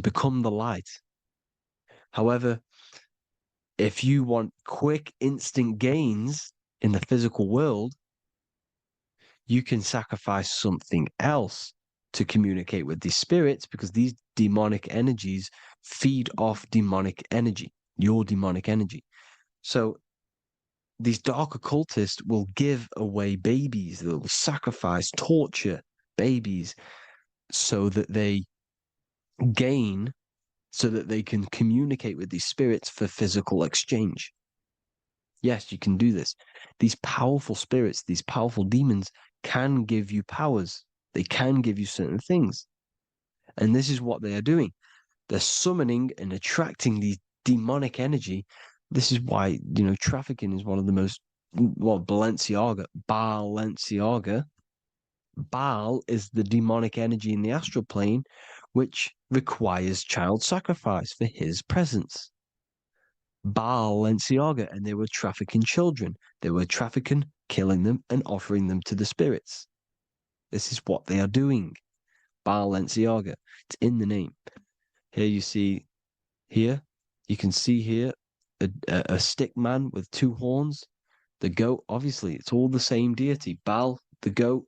become the light. However, if you want quick, instant gains in the physical world, you can sacrifice something else to communicate with these spirits, because these demonic energies feed off demonic energy, your demonic energy. So these dark occultists will give away babies, they'll sacrifice, torture babies so that they gain, so that they can communicate with these spirits for physical exchange. Yes, you can do this. These powerful spirits, these powerful demons can give you powers. They can give you certain things. And this is what they are doing. They're summoning and attracting these demonic energy. This is why, trafficking is one of the most, Balenciaga. Baal is the demonic energy in the astral plane, which requires child sacrifice for his presence. Balenciaga, and they were trafficking children. They were trafficking, killing them, and offering them to the spirits. This is what they are doing. Balenciaga. It's in the name. Here you see, you can see here a stick man with two horns. The goat, obviously, it's all the same deity. Baal, the goat,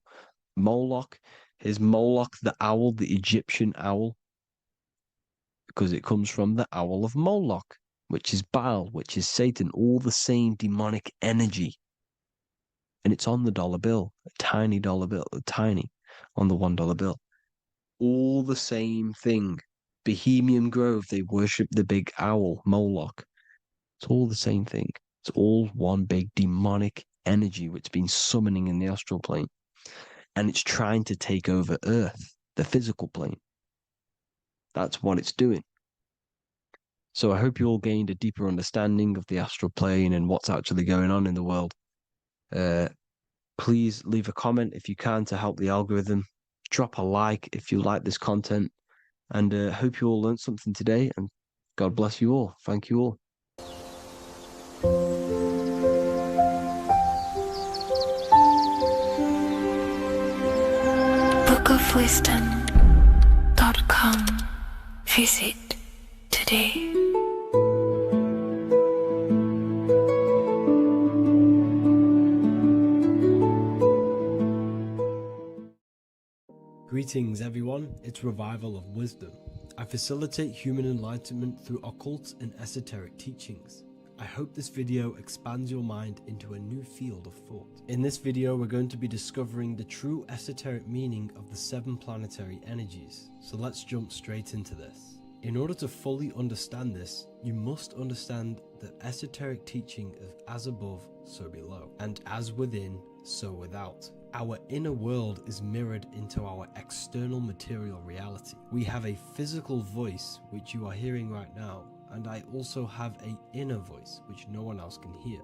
Moloch. Here's Moloch, the owl, the Egyptian owl, because it comes from the owl of Moloch, which is Baal, which is Satan, all the same demonic energy. And it's on the dollar bill, a tiny dollar bill, tiny, on the $1 bill. All the same thing. Bohemian Grove, they worship the big owl, Moloch. It's all the same thing. It's all one big demonic energy which has been summoning in the astral plane. And it's trying to take over Earth, the physical plane. That's what it's doing. So I hope you all gained a deeper understanding of the astral plane and what's actually going on in the world. Please leave a comment if you can to help the algorithm. Drop a like if you like this content. And hope you all learned something today. And God bless you all. Thank you all. bookofwisdom.com. Visit today. Greetings everyone, it's Revival of Wisdom. I facilitate human enlightenment through occult and esoteric teachings. I hope this video expands your mind into a new field of thought. In this video, we're going to be discovering the true esoteric meaning of the 7 planetary energies. So let's jump straight into this. In order to fully understand this, you must understand the esoteric teaching of as above, so below, and as within, so without. Our inner world is mirrored into our external material reality. We have a physical voice, which you are hearing right now, and I also have an inner voice, which no one else can hear.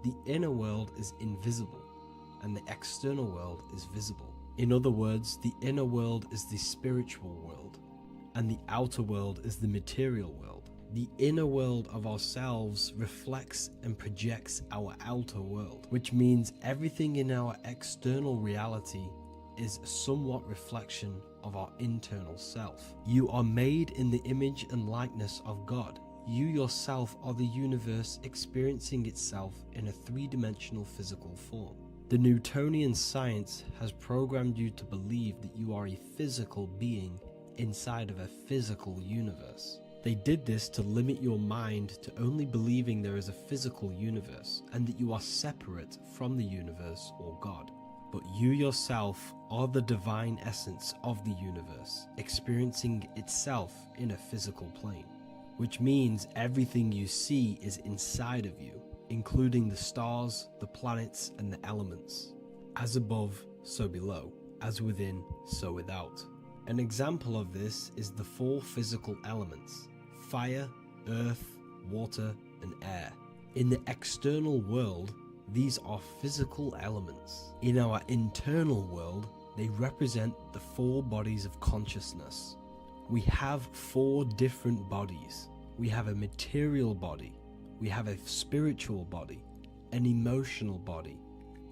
The inner world is invisible, and the external world is visible. In other words, the inner world is the spiritual world, and the outer world is the material world. The inner world of ourselves reflects and projects our outer world, which means everything in our external reality is a somewhat reflection of our internal self. You are made in the image and likeness of God. You yourself are the universe experiencing itself in a 3-dimensional physical form. The Newtonian science has programmed you to believe that you are a physical being inside of a physical universe. They did this to limit your mind to only believing there is a physical universe and that you are separate from the universe or God. But you yourself are the divine essence of the universe, experiencing itself in a physical plane, which means everything you see is inside of you, including the stars, the planets, and the elements. As above, so below. As within, so without. An example of this is the 4 physical elements: fire, earth, water, and air. In the external world, these are physical elements. In our internal world, they represent the 4 bodies of consciousness. We have 4 different bodies. We have a material body, we have a spiritual body, an emotional body,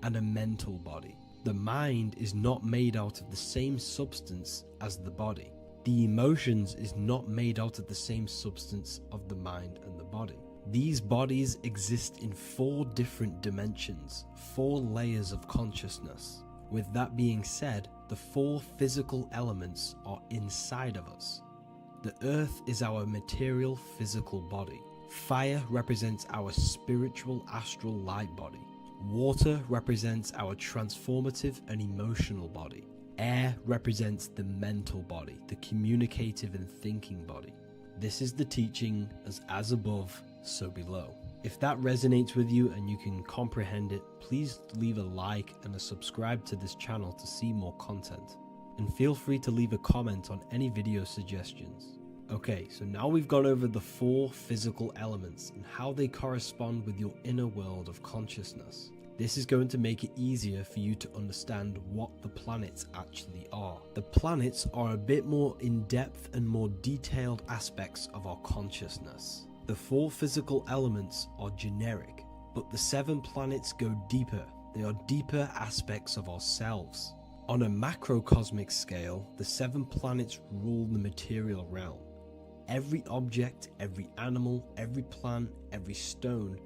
and a mental body. The mind is not made out of the same substance as the body. The emotions is not made out of the same substance of the mind and the body. These bodies exist in 4 different dimensions, 4 layers of consciousness. With that being said, the 4 physical elements are inside of us. The earth is our material physical body. Fire represents our spiritual astral light body. Water represents our transformative and emotional body. Air represents the mental body, the communicative and thinking body. This is the teaching as above, so below. If that resonates with you and you can comprehend it, please leave a like and a subscribe to this channel to see more content. And feel free to leave a comment on any video suggestions. Okay, so now we've gone over the 4 physical elements and how they correspond with your inner world of consciousness. This is going to make it easier for you to understand what the planets actually are. The planets are a bit more in-depth and more detailed aspects of our consciousness. The 4 physical elements are generic, but the 7 planets go deeper. They are deeper aspects of ourselves. On a macrocosmic scale, the 7 planets rule the material realm. Every object, every animal, every plant, every stone,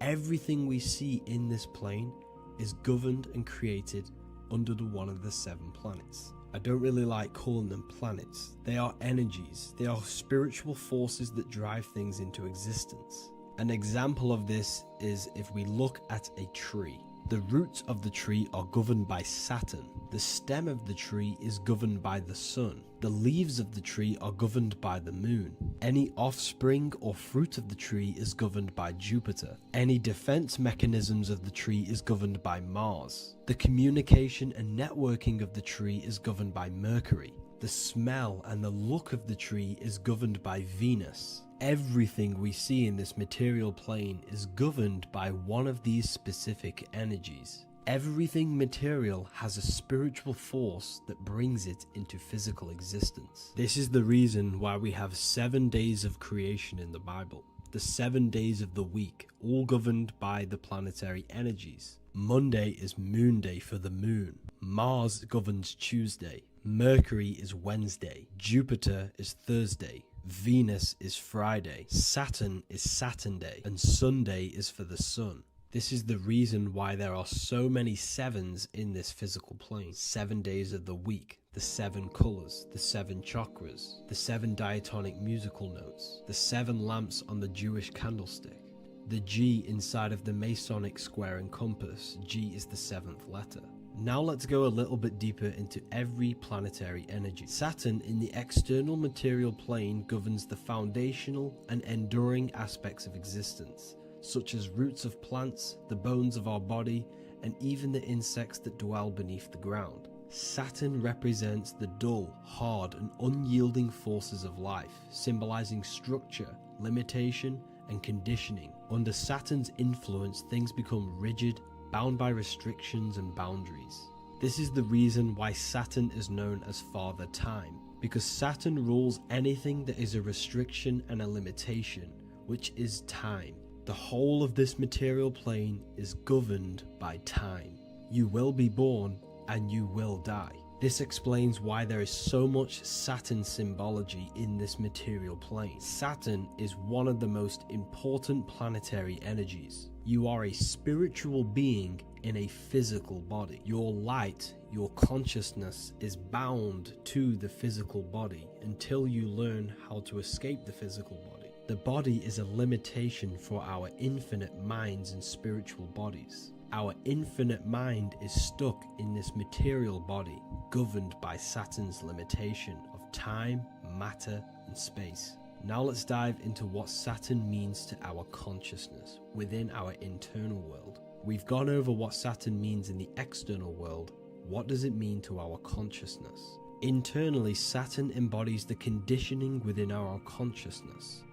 everything we see in this plane is governed and created under one of the 7 planets. I don't really like calling them planets. They are energies. They are spiritual forces that drive things into existence. An example of this is if we look at a tree. The roots of the tree are governed by Saturn. The stem of the tree is governed by the sun. The leaves of the tree are governed by the moon. Any offspring or fruit of the tree is governed by Jupiter. Any defense mechanisms of the tree is governed by Mars. The communication and networking of the tree is governed by Mercury. The smell and the look of the tree is governed by Venus. Everything we see in this material plane is governed by one of these specific energies. Everything material has a spiritual force that brings it into physical existence. This is the reason why we have 7 days of creation in the Bible. The 7 days of the week, all governed by the planetary energies. Monday is moon day for the moon. Mars governs Tuesday. Mercury is Wednesday. Jupiter is Thursday. Venus is Friday. Saturn is Saturn day. And Sunday is for the sun. This is the reason why there are so many 7s in this physical plane. 7 days of the week. the 7 colors, the 7 chakras, the 7 diatonic musical notes, the 7 lamps on the Jewish candlestick, the G inside of the Masonic square and compass. G is the 7th letter. Now let's go a little bit deeper into every planetary energy. Saturn in the external material plane governs the foundational and enduring aspects of existence, such as roots of plants, the bones of our body, and even the insects that dwell beneath the ground. Saturn represents the dull, hard, and unyielding forces of life, symbolizing structure, limitation, and conditioning. Under Saturn's influence, things become rigid, bound by restrictions and boundaries. This is the reason why Saturn is known as Father Time, because Saturn rules anything that is a restriction and a limitation, which is time. The whole of this material plane is governed by time. You will be born and you will die. This explains why there is so much Saturn symbology in this material plane. Saturn is one of the most important planetary energies. You are a spiritual being in a physical body. Your light, your consciousness is bound to the physical body until you learn how to escape the physical body. The body is a limitation for our infinite minds and spiritual bodies. Our infinite mind is stuck in this material body, governed by Saturn's limitation of time, matter, and space. Now let's dive into what Saturn means to our consciousness within our internal world. We've gone over what Saturn means in the external world. What does it mean to our consciousness? Internally, Saturn embodies the conditioning within our consciousness.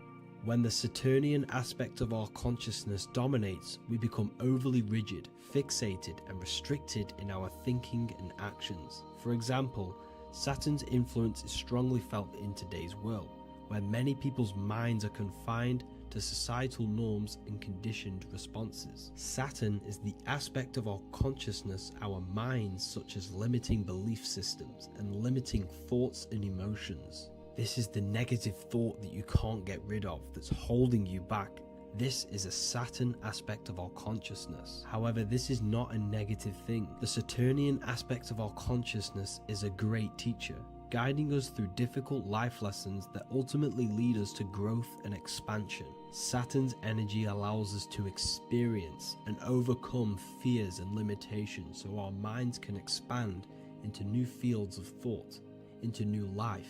When the Saturnian aspect of our consciousness dominates, we become overly rigid, fixated, and restricted in our thinking and actions. For example, Saturn's influence is strongly felt in today's world, where many people's minds are confined to societal norms and conditioned responses. Saturn is the aspect of our consciousness, our minds, such as limiting belief systems and limiting thoughts and emotions. This is the negative thought that you can't get rid of, that's holding you back. This is a Saturn aspect of our consciousness. However, this is not a negative thing. The Saturnian aspect of our consciousness is a great teacher, guiding us through difficult life lessons that ultimately lead us to growth and expansion. Saturn's energy allows us to experience and overcome fears and limitations so our minds can expand into new fields of thought, into new life.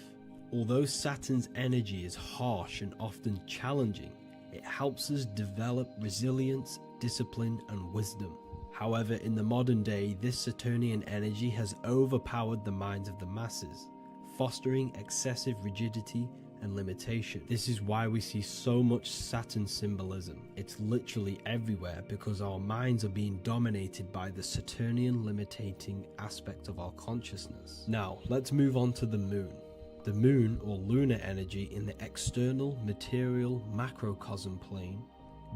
Although Saturn's energy is harsh and often challenging, it helps us develop resilience, discipline, and wisdom. However, in the modern day, this Saturnian energy has overpowered the minds of the masses, fostering excessive rigidity and limitation. This is why we see so much Saturn symbolism. It's literally everywhere because our minds are being dominated by the Saturnian limiting aspect of our consciousness. Now, let's move on to the moon. The moon, or lunar energy in the external material macrocosm plane,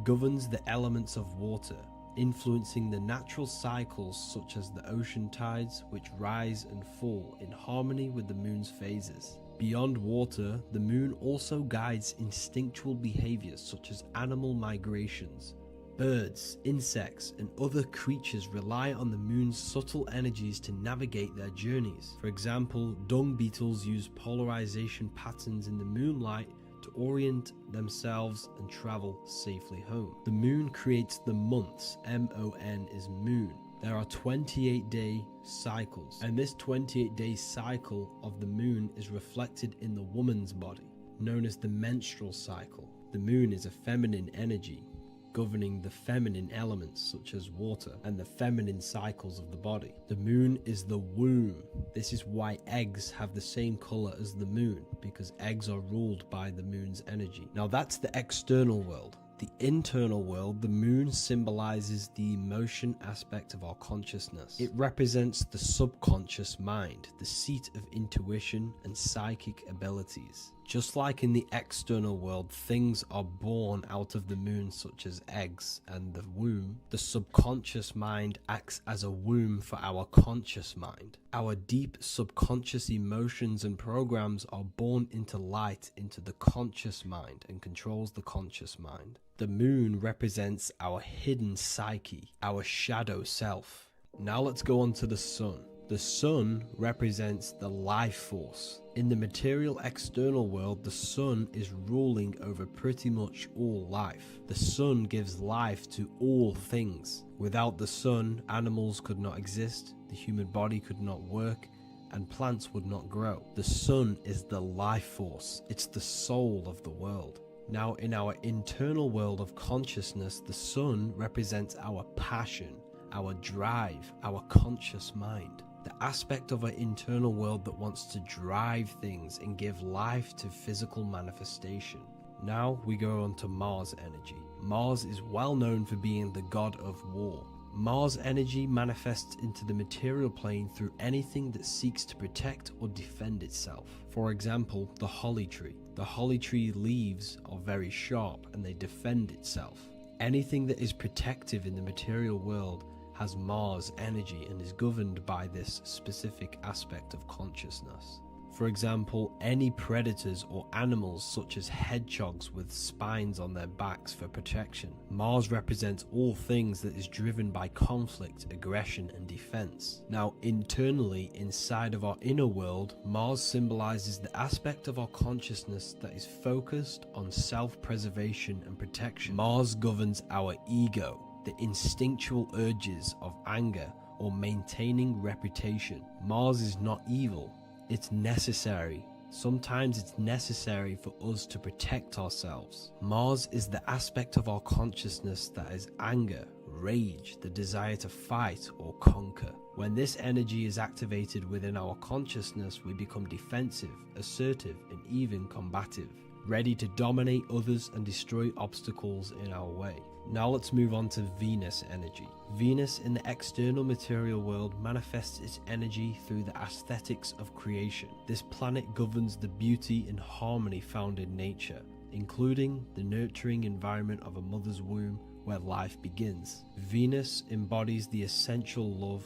governs the elements of water, influencing the natural cycles such as the ocean tides, which rise and fall in harmony with the moon's phases. Beyond water, the moon also guides instinctual behaviors such as animal migrations. Birds, insects, and other creatures rely on the moon's subtle energies to navigate their journeys. For example, dung beetles use polarization patterns in the moonlight to orient themselves and travel safely home. The moon creates the months. M-O-N is moon. There are 28-day cycles, and this 28-day cycle of the moon is reflected in the woman's body, known as the menstrual cycle. The moon is a feminine energy, governing the feminine elements such as water and the feminine cycles of the body. The moon is the womb. This is why eggs have the same color as the moon, because eggs are ruled by the moon's energy. Now that's the external world. The internal world, the moon symbolizes the emotion aspect of our consciousness. It represents the subconscious mind, the seat of intuition and psychic abilities. Just like in the external world, things are born out of the moon, such as eggs and the womb. The subconscious mind acts as a womb for our conscious mind. Our deep subconscious emotions and programs are born into light into the conscious mind and controls the conscious mind. The moon represents our hidden psyche, our shadow self. Now let's go on to the sun. The sun represents the life force. In the material external world, the sun is ruling over pretty much all life. The sun gives life to all things. Without the sun, animals could not exist, the human body could not work, and plants would not grow. The sun is the life force. It's the soul of the world. Now, in our internal world of consciousness, the sun represents our passion, our drive, our conscious mind. The aspect of our internal world that wants to drive things and give life to physical manifestation. Now we go on to Mars energy. Mars is well known for being the god of war. Mars energy manifests into the material plane through anything that seeks to protect or defend itself. For example, the holly tree. The holly tree leaves are very sharp and they defend itself. Anything that is protective in the material world has Mars energy and is governed by this specific aspect of consciousness. For example, any predators or animals such as hedgehogs with spines on their backs for protection. Mars represents all things that is driven by conflict, aggression and defense. Now internally, inside of our inner world, Mars symbolizes the aspect of our consciousness that is focused on self-preservation and protection. Mars governs our ego, the instinctual urges of anger or maintaining reputation. Mars is not evil. It's necessary. Sometimes it's necessary for us to protect ourselves. Mars is the aspect of our consciousness that is anger, rage, the desire to fight or conquer. When this energy is activated within our consciousness, we become defensive, assertive, and even combative, ready to dominate others and destroy obstacles in our way. Now let's move on to Venus energy. Venus in the external material world manifests its energy through the aesthetics of creation. This planet governs the beauty and harmony found in nature, including the nurturing environment of a mother's womb where life begins. Venus embodies the essential love,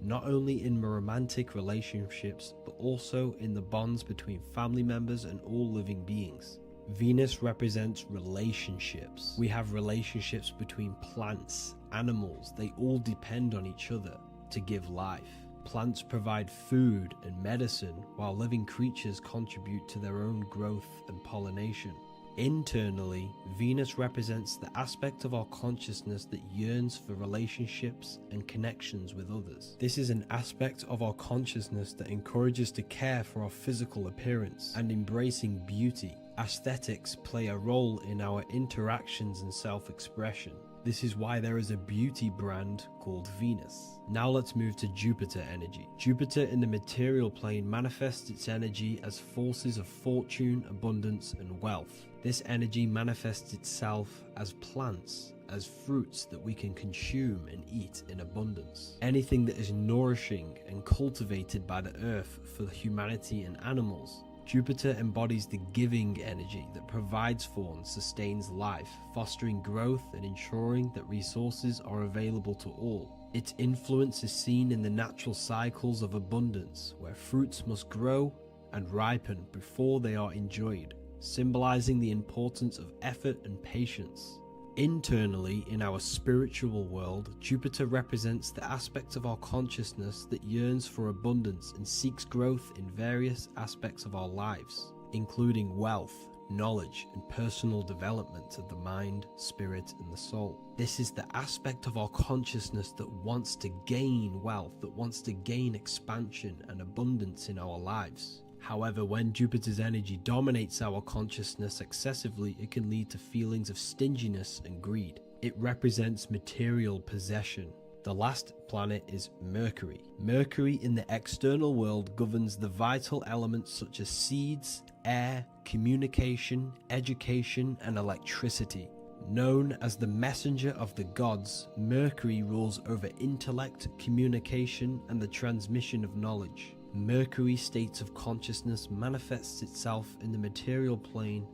not only in romantic relationships, but also in the bonds between family members and all living beings. Venus represents relationships. We have relationships between plants, animals. They all depend on each other to give life. Plants provide food and medicine, while living creatures contribute to their own growth and pollination. Internally, Venus represents the aspect of our consciousness that yearns for relationships and connections with others. This is an aspect of our consciousness that encourages to care for our physical appearance and embracing beauty. Aesthetics play a role in our interactions and self-expression. This is why there is a beauty brand called Venus. Now let's move to Jupiter energy. Jupiter in the material plane manifests its energy as forces of fortune, abundance, and wealth. This energy manifests itself as plants, as fruits that we can consume and eat in abundance. Anything that is nourishing and cultivated by the earth for humanity and animals. Jupiter embodies the giving energy that provides for and sustains life, fostering growth and ensuring that resources are available to all. Its influence is seen in the natural cycles of abundance, where fruits must grow and ripen before they are enjoyed, symbolizing the importance of effort and patience. Internally, in our spiritual world, Jupiter represents the aspect of our consciousness that yearns for abundance and seeks growth in various aspects of our lives, including wealth, knowledge, and personal development of the mind, spirit, and the soul. This is the aspect of our consciousness that wants to gain wealth, that wants to gain expansion and abundance in our lives. However, when Jupiter's energy dominates our consciousness excessively, it can lead to feelings of stinginess and greed. It represents material possession. The last planet is Mercury. Mercury in the external world governs the vital elements such as seeds, air, communication, education, and electricity. Known as the messenger of the gods, Mercury rules over intellect, communication, and the transmission of knowledge. Mercury's states of consciousness manifests itself in the material plane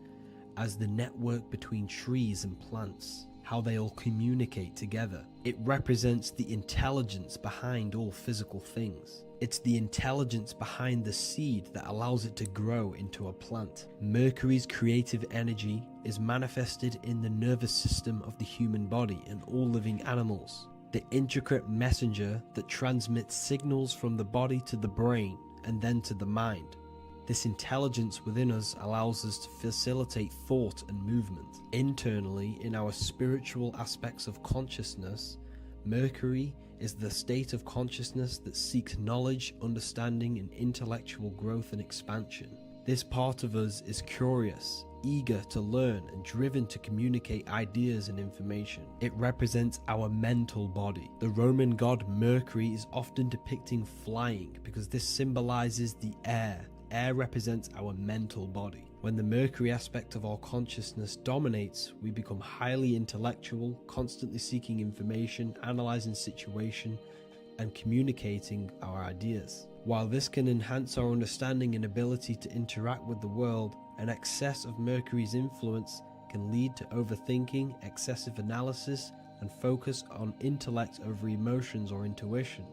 as the network between trees and plants, how they all communicate together. It represents the intelligence behind all physical things. It's the intelligence behind the seed that allows it to grow into a plant. Mercury's creative energy is manifested in the nervous system of the human body and all living animals. the intricate messenger that transmits signals from the body to the brain and then to the mind. This intelligence within us allows us to facilitate thought and movement. Internally, in our spiritual aspects of consciousness, Mercury is the state of consciousness that seeks knowledge, understanding, and intellectual growth and expansion. This part of us is curious, eager to learn, and driven to communicate ideas and information. It represents our mental body. The Roman god Mercury is often depicting flying because this symbolizes the air. Air represents our mental body. When the Mercury aspect of our consciousness dominates, we become highly intellectual, constantly seeking information, analyzing situation, and communicating our ideas. While this can enhance our understanding and ability to interact with the world, an excess of Mercury's influence can lead to overthinking, excessive analysis, and focus on intellect over emotions or intuition.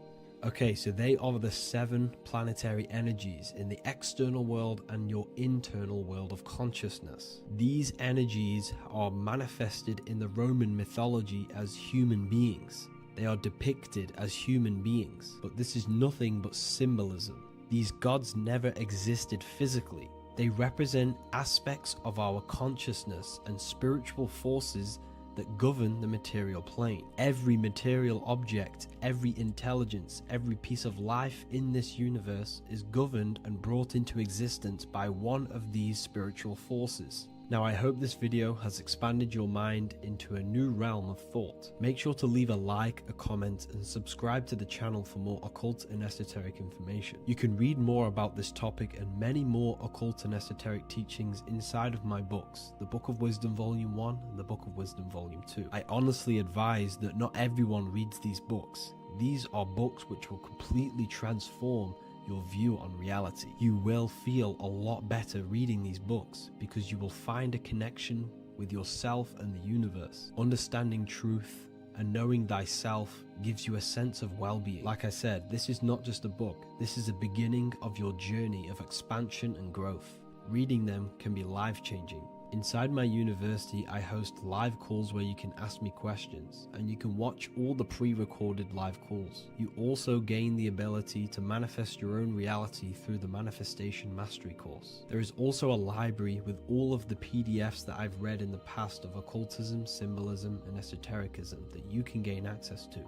Okay, so they are the 7 planetary energies in the external world and your internal world of consciousness. These energies are manifested in the Roman mythology as human beings. They are depicted as human beings, but this is nothing but symbolism. These gods never existed physically. They represent aspects of our consciousness and spiritual forces that govern the material plane. Every material object, every intelligence, every piece of life in this universe is governed and brought into existence by one of these spiritual forces. Now, I hope this video has expanded your mind into a new realm of thought. Make sure to leave a like, a comment, and subscribe to the channel for more occult and esoteric information. You can read more about this topic and many more occult and esoteric teachings inside of my books, the Book of Wisdom Volume 1 and the Book of Wisdom Volume 2. I honestly advise that not everyone reads these books. These are books which will completely transform your view on reality. You will feel a lot better reading these books because you will find a connection with yourself and the universe. Understanding truth and knowing thyself gives you a sense of well-being. Like I said, this is not just a book. This is a beginning of your journey of expansion and growth. Reading them can be life-changing. Inside my university, I host live calls where you can ask me questions, and you can watch all the pre-recorded live calls. You also gain the ability to manifest your own reality through the Manifestation Mastery course. There is also a library with all of the PDFs that I've read in the past of occultism, symbolism, and esotericism that you can gain access to.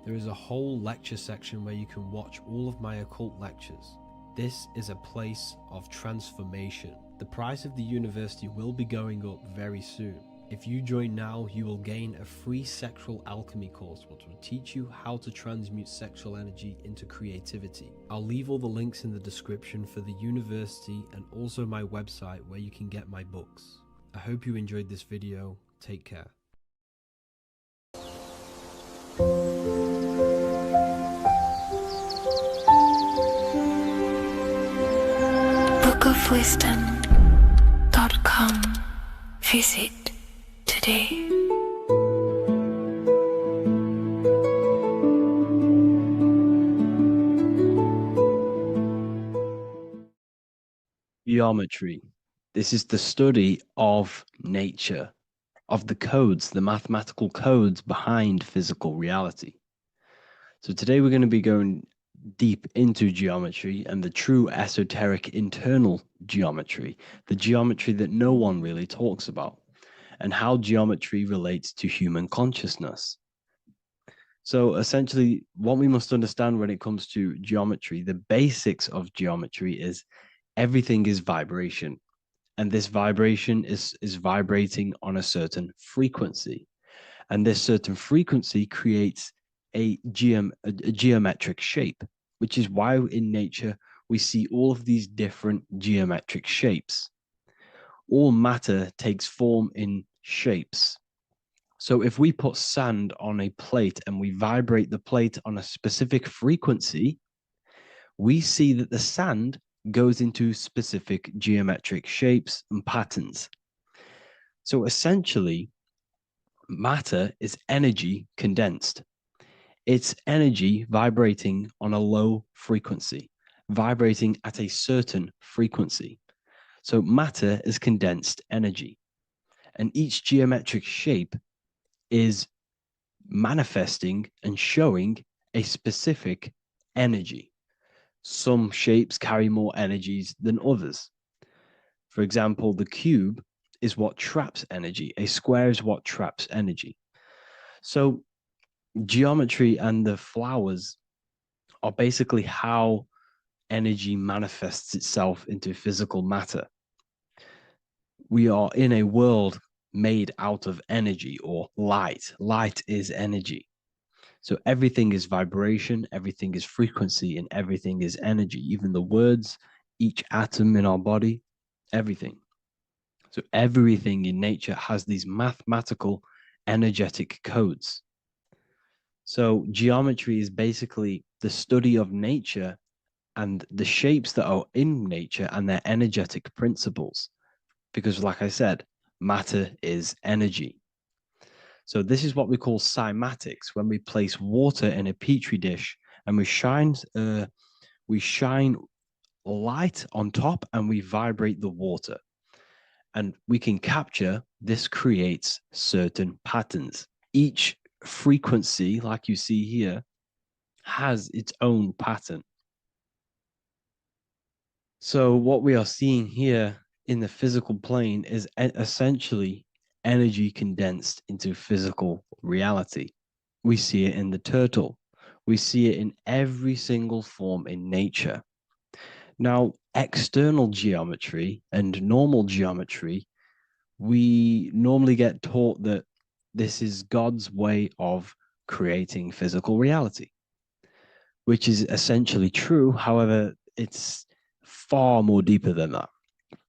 There is a whole lecture section where you can watch all of my occult lectures. This is a place of transformation. The price of the university will be going up very soon. If you join now, you will gain a free sexual alchemy course which will teach you how to transmute sexual energy into creativity. I'll leave all the links in the description for the university and also my website where you can get my books. I hope you enjoyed this video. Take care. bookofwisdom.com. Visit today. Geometry. This is the study of nature, of the codes, the mathematical codes behind physical reality. So today we're going to be going deep into geometry and the true esoteric internal geometry, the geometry that no one really talks about, and how geometry relates to human consciousness. So essentially, what we must understand when it comes to geometry, the basics of geometry is everything is vibration, and this vibration is vibrating on a certain frequency, and this certain frequency creates a geometric shape, which is why in nature we see all of these different geometric shapes. All matter takes form in shapes. So if we put sand on a plate and we vibrate the plate on a specific frequency, we see that the sand goes into specific geometric shapes and patterns. So essentially, matter is energy condensed. It's energy vibrating on a low frequency, vibrating at a certain frequency. So matter is condensed energy, and each geometric shape is manifesting and showing a specific energy. Some shapes carry more energies than others. For example, the cube is what traps energy. A square is what traps energy. So geometry and the flowers are basically how energy manifests itself into physical matter. We are in a world made out of energy or light. Light is energy. So everything is vibration, everything is frequency, and everything is energy. Even the words, each atom in our body, everything. So everything in nature has these mathematical energetic codes. So geometry is basically the study of nature and the shapes that are in nature and their energetic principles. Because like I said, matter is energy. So this is what we call cymatics, when we place water in a petri dish and we shine light on top and we vibrate the water. And we can capture, this creates certain patterns. Each frequency, like you see here, has its own pattern. So what we are seeing here in the physical plane is essentially energy condensed into physical reality. We see it in the turtle. We see it in every single form in nature. Now, external geometry and normal geometry, we normally get taught that this is God's way of creating physical reality, which is essentially true. However, it's far more deeper than that.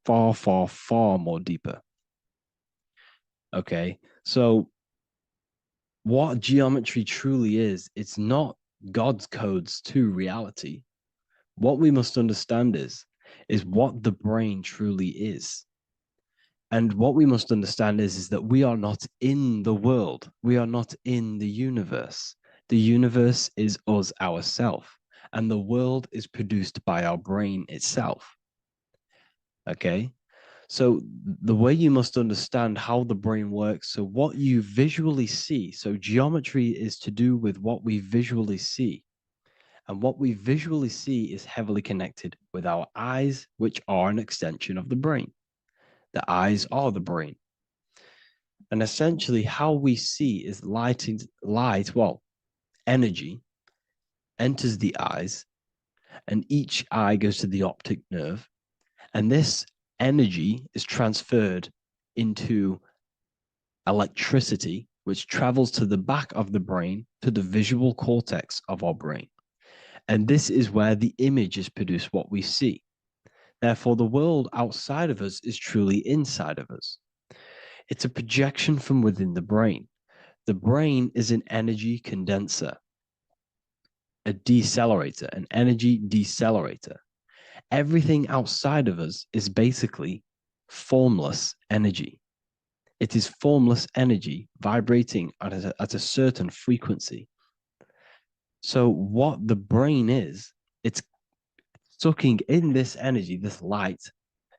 Far, far, far more deeper. Okay, so what geometry truly is, it's not God's codes to reality. What we must understand is what the brain truly is. And what we must understand is that we are not in the world. We are not in the universe. The universe is us ourselves, and the world is produced by our brain itself. Okay? So the way you must understand how the brain works, so what you visually see, so geometry is to do with what we visually see. And what we visually see is heavily connected with our eyes, which are an extension of the brain. The eyes are the brain. And essentially how we see is energy enters the eyes, and each eye goes to the optic nerve. And this energy is transferred into electricity, which travels to the back of the brain, to the visual cortex of our brain. And this is where the image is produced, what we see. Therefore, the world outside of us is truly inside of us. It's a projection from within the brain. The brain is an energy condenser, a decelerator, an energy decelerator. Everything outside of us is basically formless energy. It is formless energy vibrating at a certain frequency. So what the brain is, it's sucking in this energy, this light,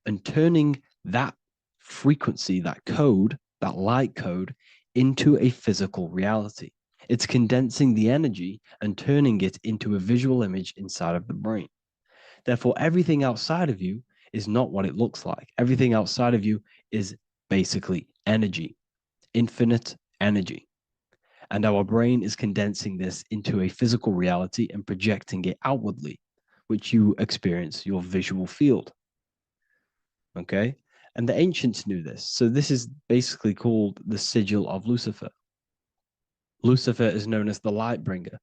and turning that frequency, that code, that light code, into a physical reality. It's condensing the energy and turning it into a visual image inside of the brain. Therefore, everything outside of you is not what it looks like. Everything outside of you is basically energy, infinite energy. And our brain is condensing this into a physical reality and projecting it outwardly, which you experience your visual field. Okay? And the ancients knew this. So this is basically called the sigil of Lucifer. Lucifer is known as the light bringer.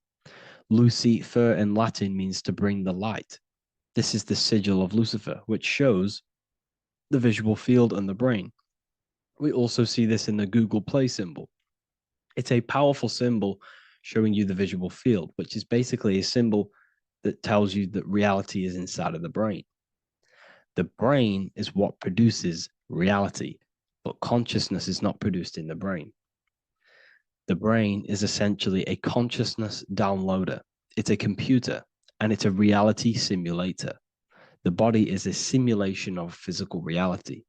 Lucifer in Latin means to bring the light. This is the sigil of Lucifer, which shows the visual field and the brain. We also see this in the Google Play symbol. It's a powerful symbol showing you the visual field, which is basically a symbol that tells you that reality is inside of the brain. The brain is what produces reality, but consciousness is not produced in the brain. The brain is essentially a consciousness downloader. It's a computer, and it's a reality simulator. The body is a simulation of physical reality.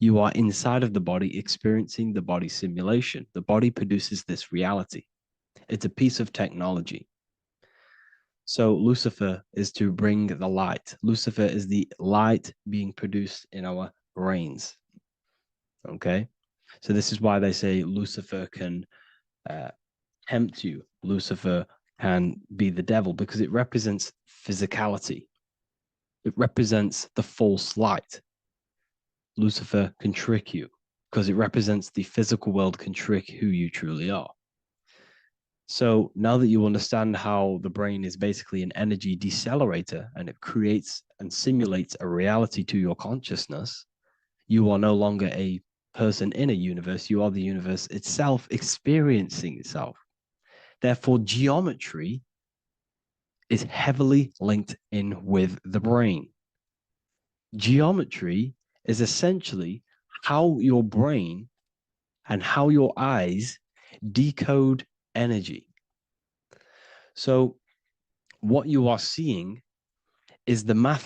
You are inside of the body experiencing the body simulation. The body produces this reality. It's a piece of technology. So Lucifer is to bring the light. Lucifer is the light being produced in our brains. Okay? So this is why they say Lucifer can tempt you. Lucifer can be the devil because it represents physicality. It represents the false light. Lucifer can trick you because it represents the physical world can trick who you truly are. So now that you understand how the brain is basically an energy decelerator and it creates and simulates a reality to your consciousness, you are no longer a person in a universe. You are the universe itself experiencing itself. Therefore, geometry is heavily linked in with the brain. Geometry is essentially how your brain and how your eyes decode energy. So what you are seeing is the math